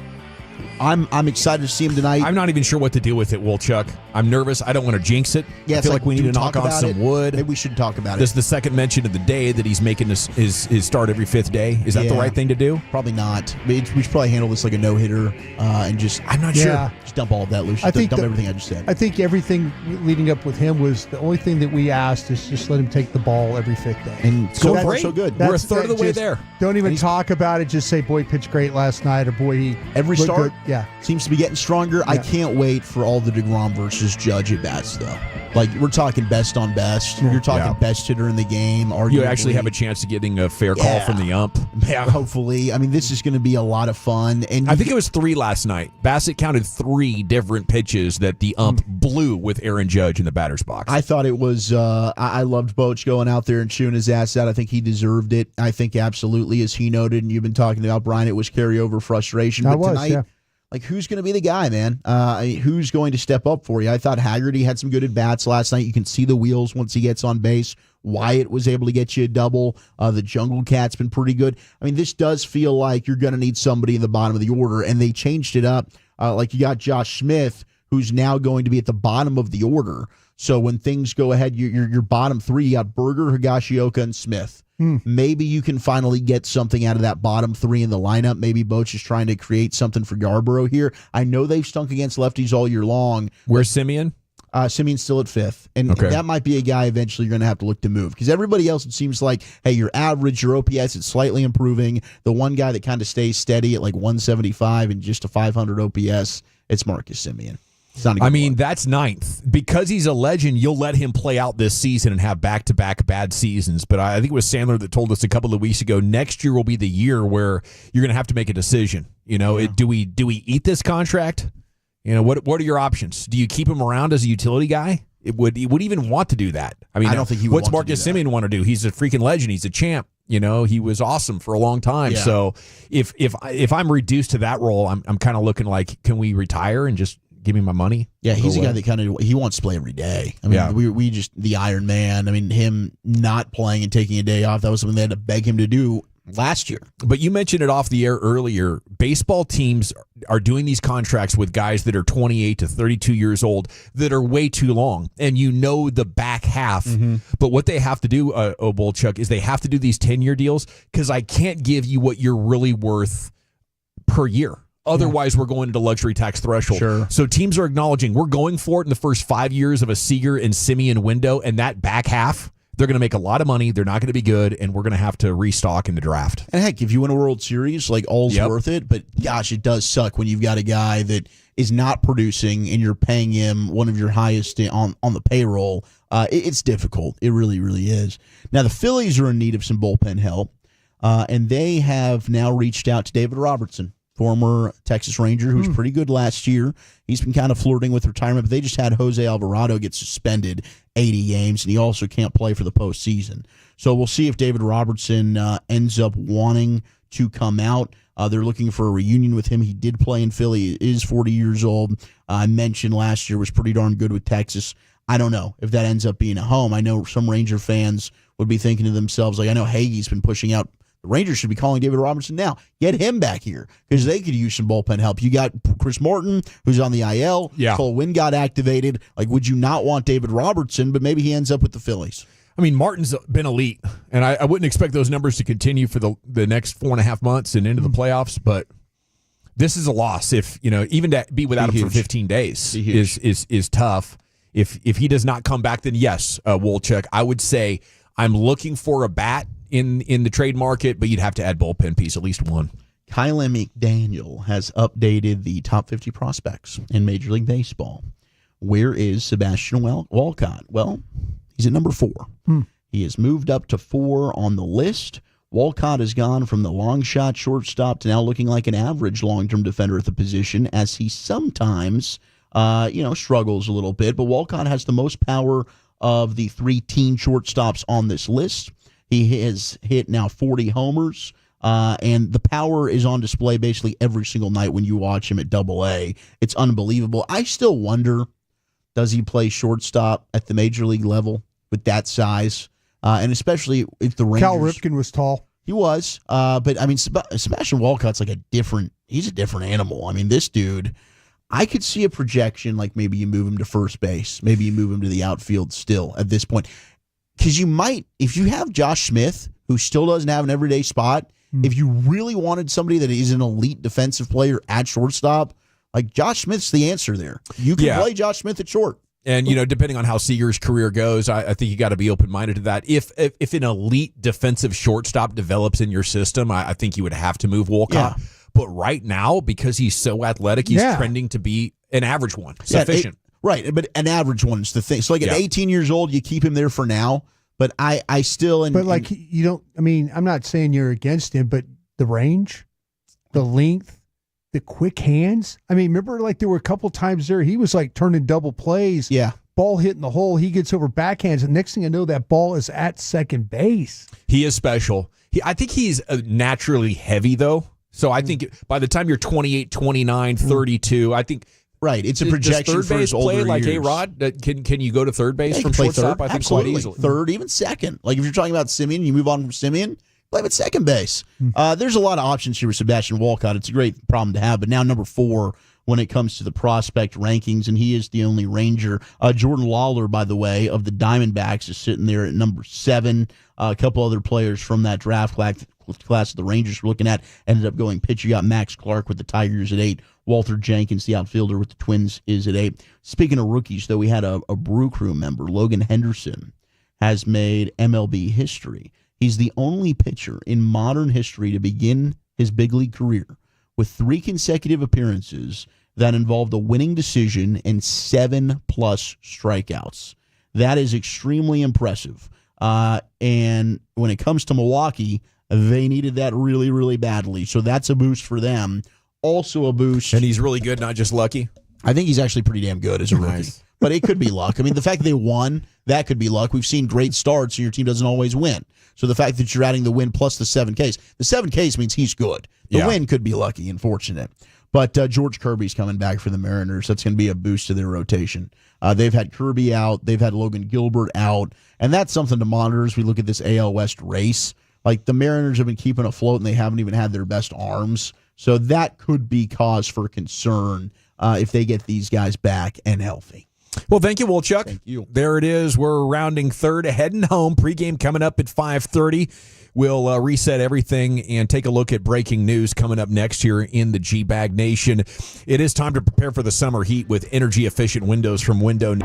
I'm excited to see him tonight.
I'm not even sure what to do with it, Wolchuk. I'm nervous. I don't want to jinx it.
Yeah,
I feel like we need to knock on some wood.
Maybe we should talk about
This is
it.
the second mention of the day that he's making his start every fifth day. Is that the
Yeah.
right thing to do?
Probably not. We should probably handle this like a no-hitter and just,
I'm not
Yeah.
sure.
Just dump all of that loose.
I think
dump
the-
everything I just said.
I think everything leading up with him was the only thing that we asked is just let him take the ball every fifth day.
And
So
so
great.
so good.
We're a third of the way
just
there.
Don't even talk about it. Just say, "Boy, pitched great last night," or "Boy, he
Every
looked
start
good." Yeah.
seems to be getting stronger. I
Yeah.
can't wait for all the deGrom versus Judge at bats, though. Like, we're talking best on best. You're talking
Yeah.
best hitter in the game.
You
Arguably.
actually have a chance of getting a fair call
Yeah.
from the ump.
Yeah, hopefully. I mean, this is going to be a lot of fun. And
I think it was 3 last night. Bassett counted 3 different pitches that the ump blew with Aaron Judge in the batter's box.
I thought it was. I loved Boach going out there and chewing his ass out. I think he deserved it. I think absolutely, as he noted, and you've been talking about, Brian, it was carryover frustration.
I
But
was,
tonight,
yeah.
like, who's going to be the guy, man? Who's going to step up for you? I thought Haggerty had some good at bats last night. You can see the wheels once he gets on base. Wyatt was able to get you a double. The Jungle Cat's been pretty good. I mean, this does feel like you're going to need somebody in the bottom of the order, and they changed it up. Like, you got Josh Smith, who's now going to be at the bottom of the order. So when things go ahead, your bottom 3, you got Berger, Higashioka, and Smith. Maybe you can finally get something out of that bottom 3 in the lineup. Maybe Boach is trying to create something for Yarborough here. I know they've stunk against lefties all year long.
Where's Simeon?
Simeon's still at 5th. And
Okay.
that might be a guy eventually you're going to have to look to move. Because everybody else, it seems like, hey, your average, your OPS, it's slightly improving. The one guy that kind of stays steady at like 175 and just a 500 OPS, it's Marcus Simeon. It's not a good
I mean,
one.
that's 9th. Because he's a legend, you'll let him play out this season and have back-to-back bad seasons. But I think it was Sandler that told us a couple of weeks ago, next year will be the year where you're going to have to make a decision. You know, do we eat this contract? You know, what are your options? Do you keep him around as a utility guy? Would he even want to do that? I mean,
I don't think he would
what's
want to
Marcus
do that.
Simeon want to do? He's a freaking legend. He's a champ. You know, he was awesome for a long time.
Yeah.
So if I'm reduced to that role, I'm kind of looking like, can we retire and just give me my money?
Yeah, he's a
Go
guy
away?
that kind of, he wants to play every day. I mean,
Yeah.
we just, the Iron Man, I mean, him not playing and taking a day off, that was something they had to beg him to do last year.
But you mentioned it off the air earlier. Baseball teams are doing these contracts with guys that are 28 to 32 years old that are way too long. And you know the back half. But what they have to do, Bolchuk, is they have to do these 10-year deals because I can't give you what you're really worth per year. Otherwise, we're going into luxury tax threshold.
Sure.
So teams are acknowledging we're going for it in the first 5 years of a Seager and Simeon window, and that back half, they're going to make a lot of money. They're not going to be good, and we're going to have to restock in the draft.
And heck, if you win a World Series, like, all's
Yep.
worth it. But gosh, it does suck when you've got a guy that is not producing and you're paying him one of your highest on the payroll. It's difficult. It really, really is. Now, the Phillies are in need of some bullpen help, and they have now reached out to David Robertson former Texas Ranger, who's pretty good last year. He's been kind of flirting with retirement, but they just had Jose Alvarado get suspended 80 games, and he also can't play for the postseason. So we'll see if David Robertson ends up wanting to come out. They're looking for a reunion with him. He did play in Philly. He is 40 years old. I mentioned last year was pretty darn good with Texas. I don't know if that ends up being a home. I know some Ranger fans would be thinking to themselves, like, I know Hagee's been pushing out. The Rangers should be calling David Robertson now. Get him back here because they could use some bullpen help. You got Chris Morton, who's on the IL.
Yeah.
Cole Winn got activated. Like, would you not want David Robertson, but maybe he ends up with the Phillies?
I mean, Martin's been elite, and I wouldn't expect those numbers to continue for the next 4.5 months and into the playoffs, but this is a loss. If, even to be without him for 15 days is tough. If he does not come back, then yes, Wolchuk, I would say I'm looking for a bat in the trade market, but you'd have to add bullpen piece, at least one.
Kyle McDaniel has updated the top 50 prospects in Major League Baseball. Where is Sebastian Walcott? Well, he's at number 4. He has moved up to 4 on the list. Walcott has gone from the long shot shortstop to now looking like an average long-term defender at the position, as he sometimes, struggles a little bit. But Walcott has the most power of the 3 teen shortstops on this list. He has hit now 40 homers, and the power is on display basically every single night when you watch him at Double-A. It's unbelievable. I still wonder, does he play shortstop at the major league level with that size? And especially if the Rangers...
Cal Ripken was tall.
He was. But, I mean, Sebastian Walcott's like he's a different animal. I mean, this dude, I could see a projection like maybe you move him to first base. Maybe you move him to the outfield still at this point. Because you might, if you have Josh Smith, who still doesn't have an everyday spot, if you really wanted somebody that is an elite defensive player at shortstop, like Josh Smith's the answer there. You can play Josh Smith at short.
And, depending on how Seager's career goes, I think you got to be open-minded to that. If an elite defensive shortstop develops in your system, I think you would have to move Walcott. Yeah. But right now, because he's so athletic, he's trending to be an average one, sufficient.
Right, but an average one is the thing. So, like, at 18 years old, you keep him there for now. But I still...
you don't... I mean, I'm not saying you're against him, but the range, the length, the quick hands. I mean, remember, like, there were a couple times there, he was, like, turning double plays.
Yeah.
Ball hitting the hole. He gets over backhands. And next thing I know, that ball is at second base.
He is special. I think he's naturally heavy, though. So I think by the time you're 28, 29, 32, I think...
Right, it's a projection
third
for
base
his older
play like
years.
A-Rod? Can you go to third base from
play
shortstop?
third.
I think
Absolutely.
quite easily.
Third, even second. Like if you're talking about Simeon, you move on from Simeon, play him at second base. There's a lot of options here with Sebastian Walcott. It's a great problem to have. But now number 4 when it comes to the prospect rankings, and he is the only Ranger. Jordan Lawler, by the way, of the Diamondbacks is sitting there at number 7. A couple other players from that draft class the Rangers were looking at ended up going pitcher. You got Max Clark with the Tigers at 8. Walter Jenkins, the outfielder with the Twins, is at 8. Speaking of rookies, though, we had a Brew Crew member, Logan Henderson, has made MLB history. He's the only pitcher in modern history to begin his big league career with 3 consecutive appearances that involved a winning decision and 7+ strikeouts. That is extremely impressive. And when it comes to Milwaukee, they needed that really, really badly. So that's a boost for them. Also a boost.
And he's really good, not just lucky?
I think he's actually pretty damn good as a rookie.
Nice.
But it could be luck. I mean, the fact that they won, that could be luck. We've seen great starts, and your team doesn't always win. So the fact that you're adding the win plus the 7 Ks, the 7 Ks means he's good. The win could be lucky and fortunate. But George Kirby's coming back for the Mariners. That's going to be a boost to their rotation. They've had Kirby out. They've had Logan Gilbert out. And that's something to monitor as we look at this AL West race. Like, the Mariners have been keeping afloat, and they haven't even had their best arms. So that could be cause for concern if they get these guys back and healthy.
Well, thank you, Wolchuk.
Thank you.
There it is. We're rounding third, heading home. Pregame coming up at 5:30. We'll reset everything and take a look at breaking news coming up next here in the G-Bag Nation. It is time to prepare for the summer heat with energy-efficient windows from Window.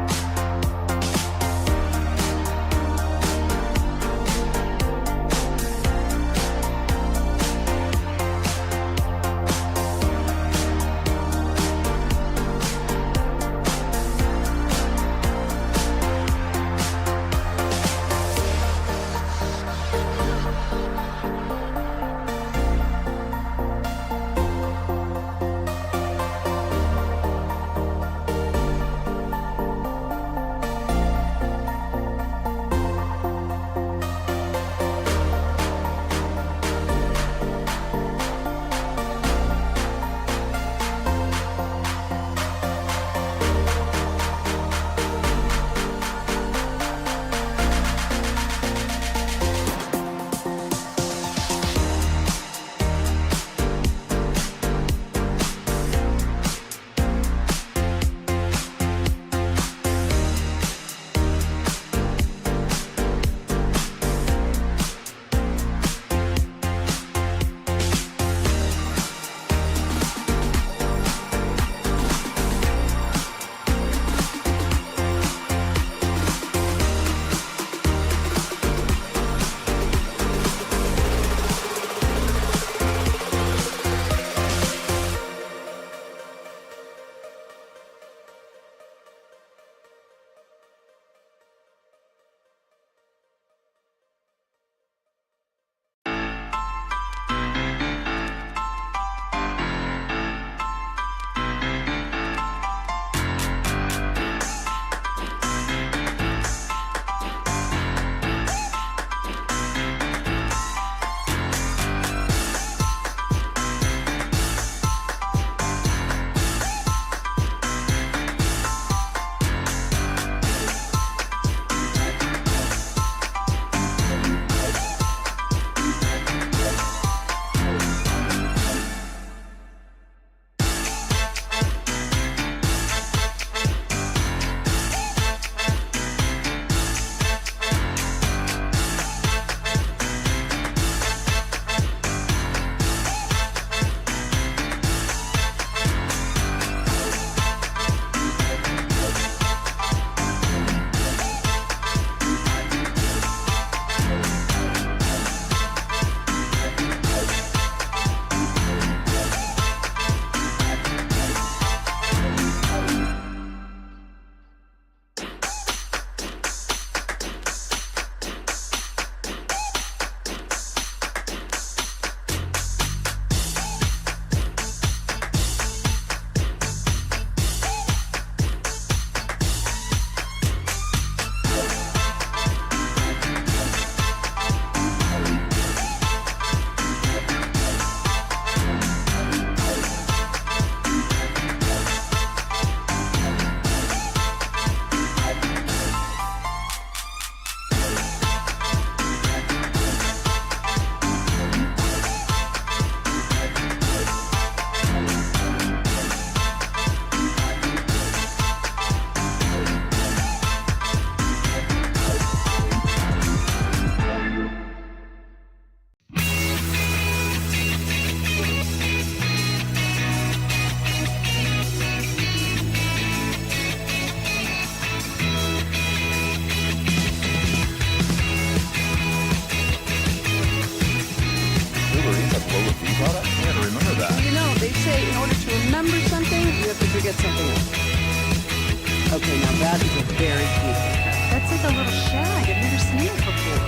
a little shag. I've never seen it before.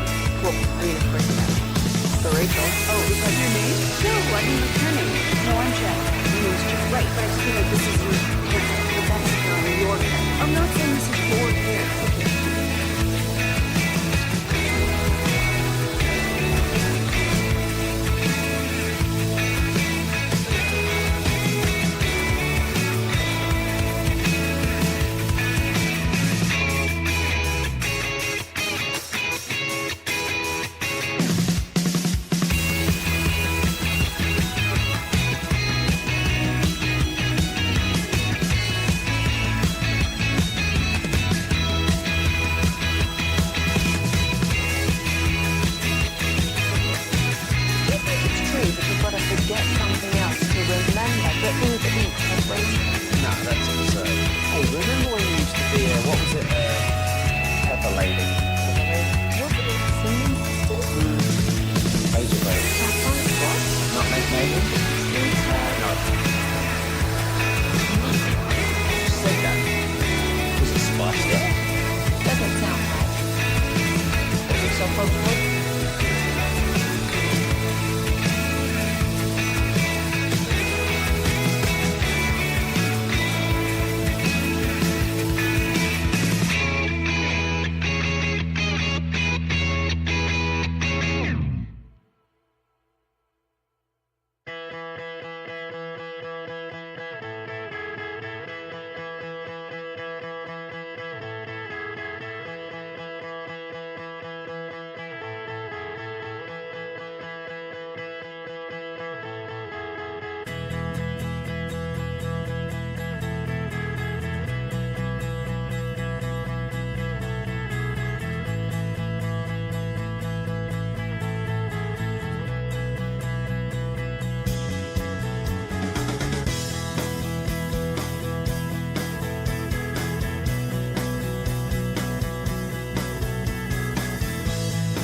Well, I mean, of course you have. It's the Rachel. Oh, is that your name? No, I mean, what's your name? No, I'm Jack. Your name's Jack. Right, but I just feel like this is your hair. But that's your hair. I'm not saying this is your hair. Okay.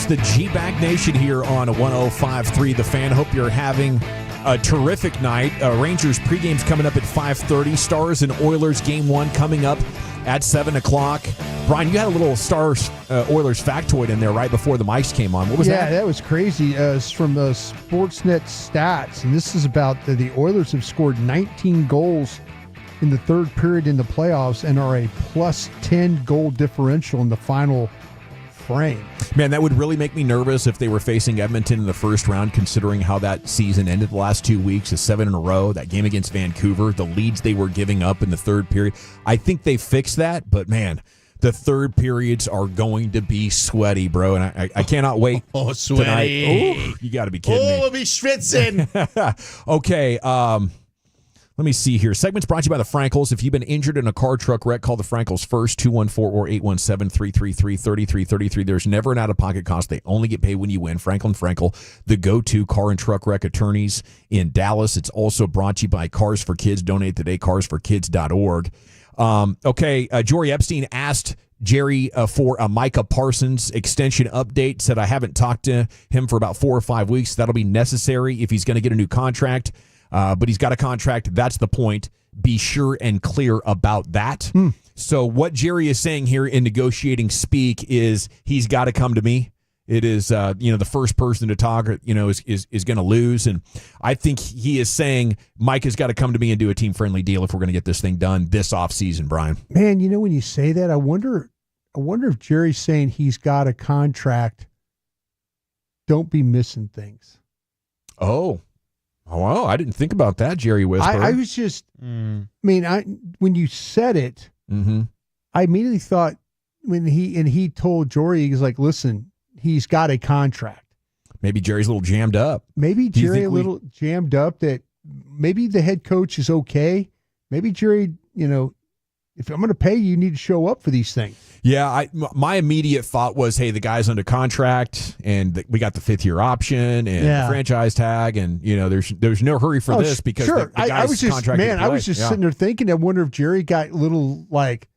The G-Bag Nation here on 105.3 The Fan. Hope you're having a terrific night. Rangers pregame's coming up at 5:30. Stars and Oilers game 1 coming up at 7 o'clock. Brian, you had a little Stars Oilers factoid in there right before the mics came on. What was that?
Yeah, that was crazy. It's from the Sportsnet stats, and this is about the Oilers have scored 19 goals in the third period in the playoffs and are a plus 10 goal differential in the final frame.
Man, that would really make me nervous if they were facing Edmonton in the first round, considering how that season ended the last 2 weeks, a 7 in a row, that game against Vancouver, the leads they were giving up in the third period. I think they fixed that, but man, the third periods are going to be sweaty, bro, and I cannot wait.
Oh, sweaty.
Tonight. Oh, you got to be kidding me.
Oh, we'll be schwitzing.
Okay, let me see here. Segment's brought to you by the Frankels. If you've been injured in a car truck wreck, call the Frankels first, 214 or 817-333-3333. There's never an out-of-pocket cost. They only get paid when you win. Frankel & Frankel, the go-to car and truck wreck attorneys in Dallas. It's also brought to you by Cars for Kids. Donate today, carsforkids.org. Jory Epstein asked Jerry for a Micah Parsons extension update, said I haven't talked to him for about 4 or 5 weeks. That'll be necessary if he's going to get a new contract. But he's got a contract. That's the point. Be sure and clear about that. So what Jerry is saying here in negotiating speak is he's got to come to me. It is, the first person to talk, is going to lose. And I think he is saying Mike has got to come to me and do a team-friendly deal if we're going to get this thing done this offseason, Brian.
Man, when you say that, I wonder if Jerry's saying he's got a contract. Don't be missing things.
Oh, wow. I didn't think about that, Jerry Whisper.
I was just, when you said it, I immediately thought when he told Jory, he's like, listen, he's got a contract.
Maybe Jerry's a little jammed up.
Maybe Jerry a little jammed up that maybe the head coach is okay. Maybe Jerry, if I'm going to pay you need to show up for these things.
Yeah, my immediate thought was, hey, the guy's under contract, and we got the 5th-year option and the franchise tag, and there's no hurry for this because the guy's
I was just
contract.
I was just sitting there thinking. I wonder if Jerry got a little like,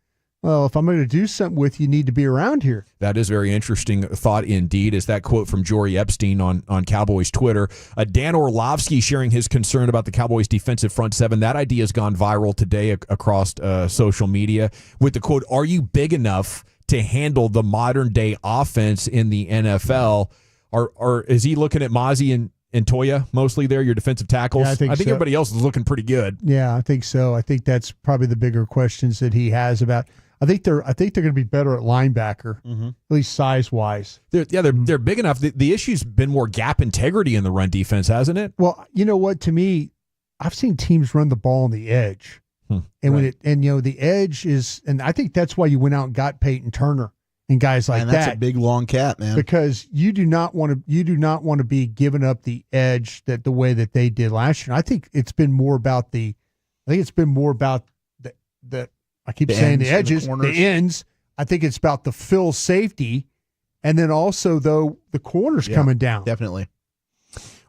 well, if I'm going to do something with you, you need to be around here.
That is very interesting thought indeed. Is that quote from Jory Epstein on Cowboys Twitter? Dan Orlovsky sharing his concern about the Cowboys defensive front seven. That idea has gone viral today across social media with the quote, "Are you big enough to handle the modern day offense in the NFL. Or is he looking at Mozzie and Toya mostly there, your defensive tackles?
Yeah, I think so.
Everybody else is looking pretty good.
Yeah, I think so. I think that's probably the bigger questions that he has about. I think they're going to be better at linebacker, at least size wise.
They're big enough. The issue's been more gap integrity in the run defense, hasn't it?
Well, you know what? To me, I've seen teams run the ball on the edge, and the edge is, and I think that's why you went out and got Peyton Turner and guys like that.
That's a big long cat, man.
Because you do not want to be giving up the edge the way that they did last year. I think it's been more about the I keep saying the edges, the ends. I think it's about the fill safety, and then also though the corners coming down.
Definitely.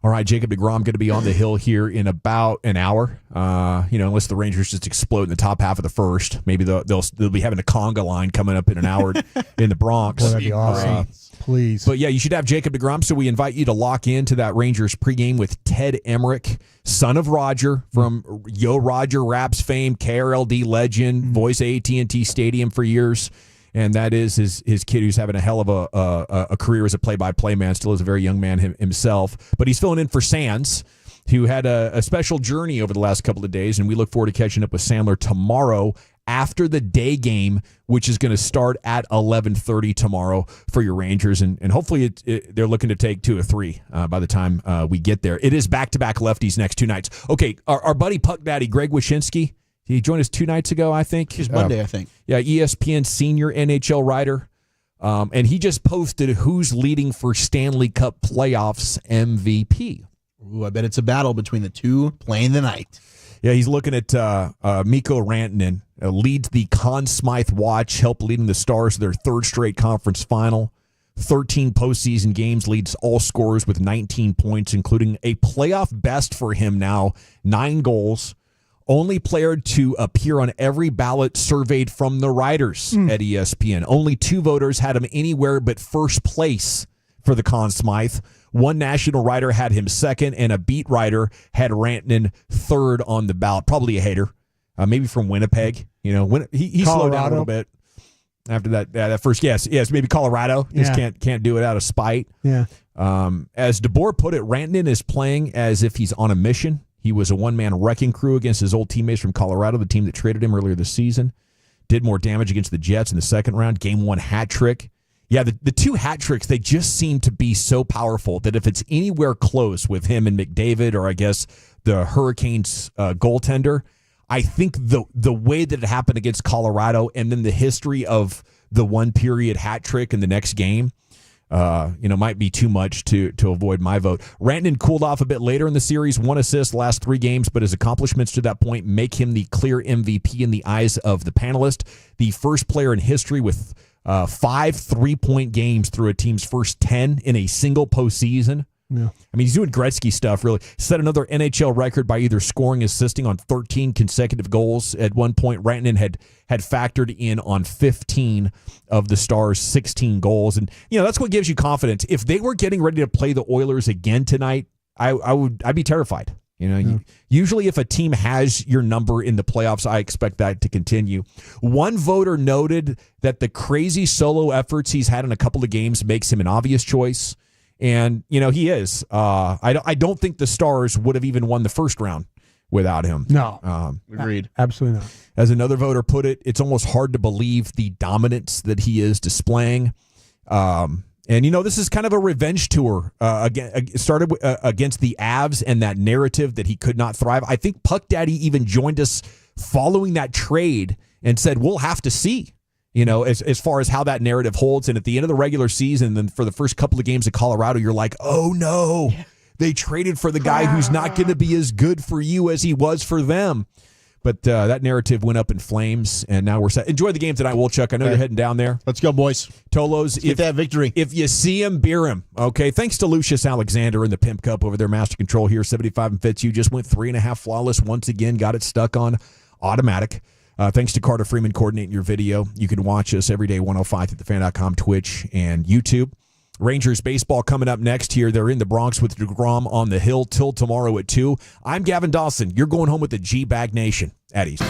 All right, Jacob deGrom going to be on the hill here in about an hour. Unless the Rangers just explode in the top half of the first, maybe they'll be having a conga line coming up in an hour in the Bronx.
Boy, that'd be awesome. Please.
But yeah, you should have Jacob deGrom. So we invite you to lock into that Rangers pregame with Ted Emmerich, son of Roger from Yo Roger Raps fame, KRLD legend, voice of AT&T Stadium for years. And that is his kid who's having a hell of a career as a play-by-play man, still is a very young man himself. But he's filling in for Sands, who had a special journey over the last couple of days, and we look forward to catching up with Sandler tomorrow after the day game, which is going to start at 11:30 tomorrow for your Rangers. And hopefully they're looking to take 2 or 3 by the time we get there. It is back-to-back lefties next 2 nights. Okay, our buddy Puck Daddy, Greg Wyshynski, he joined us 2 nights ago, I think.
It was Monday, I think.
Yeah, ESPN senior NHL writer. And he just posted who's leading for Stanley Cup playoffs MVP.
Ooh, I bet it's a battle between the two playing the night.
Yeah, he's looking at Mikko Rantanen, leads the Conn Smythe watch, helped leading the Stars to their 3rd straight conference final. 13 postseason games, leads all scorers with 19 points, including a playoff best for him now, 9 goals. Only player to appear on every ballot surveyed from the writers at ESPN. Only 2 voters had him anywhere but first place for the Conn Smythe. 1 national writer had him 2nd, and a beat writer had Rantanen 3rd on the ballot. Probably a hater, maybe from Winnipeg. He slowed down a little bit after that first. Yes, maybe Colorado. Just can't do it out of spite.
Yeah.
As DeBoer put it, Rantanen is playing as if he's on a mission. He was a one-man wrecking crew against his old teammates from Colorado, the team that traded him earlier this season. Did more damage against the Jets in the 2nd round. Game 1 hat trick. Yeah, the 2 hat tricks, they just seem to be so powerful that if it's anywhere close with him and McDavid, or I guess the Hurricanes goaltender, I think the way that it happened against Colorado and then the history of the 1-period hat trick in the next game, might be too much to avoid my vote. Rantanen cooled off a bit later in the series, 1 assist last 3 games, but his accomplishments to that point make him the clear MVP in the eyes of the panelist. The first player in history with 5 3-point games through a team's first 10 in a single postseason.
Yeah.
I mean, he's doing Gretzky stuff, really. Set another NHL record by either scoring, assisting on 13 consecutive goals. At one point, Rantanen had factored in on 15 of the Stars' 16 goals. And, that's what gives you confidence. If they were getting ready to play the Oilers again tonight, I'd be terrified. Usually if a team has your number in the playoffs, I expect that to continue. One voter noted that the crazy solo efforts he's had in a couple of games makes him an obvious choice. And, he is. I don't think the Stars would have even won the first round without him.
No.
Agreed.
Absolutely not.
As another voter put it, it's almost hard to believe the dominance that he is displaying. And, this is kind of a revenge tour. It started against the Avs and that narrative that he could not thrive. I think Puck Daddy even joined us following that trade and said, we'll have to see. As far as how that narrative holds. And at the end of the regular season, then for the first couple of games of Colorado, you're like, oh, no, they traded for the guy who's not going to be as good for you as he was for them. But that narrative went up in flames, and now we're set. Enjoy the game tonight, Wolchuk. I know you're heading down there.
Let's go, boys.
Tolos,
get that victory.
If you see him, beer him. Okay, thanks to Lucius Alexander in the Pimp Cup over there, Master Control here, 75 and Fitz. You just went 3.5 flawless once again, got it stuck on automatic. Thanks to Carter Freeman coordinating your video. You can watch us every day, 105 at thefan.com, Twitch, and YouTube. Rangers baseball coming up next here. They're in the Bronx with deGrom on the hill till tomorrow at 2. I'm Gavin Dawson. You're going home with the G-Bag Nation at East.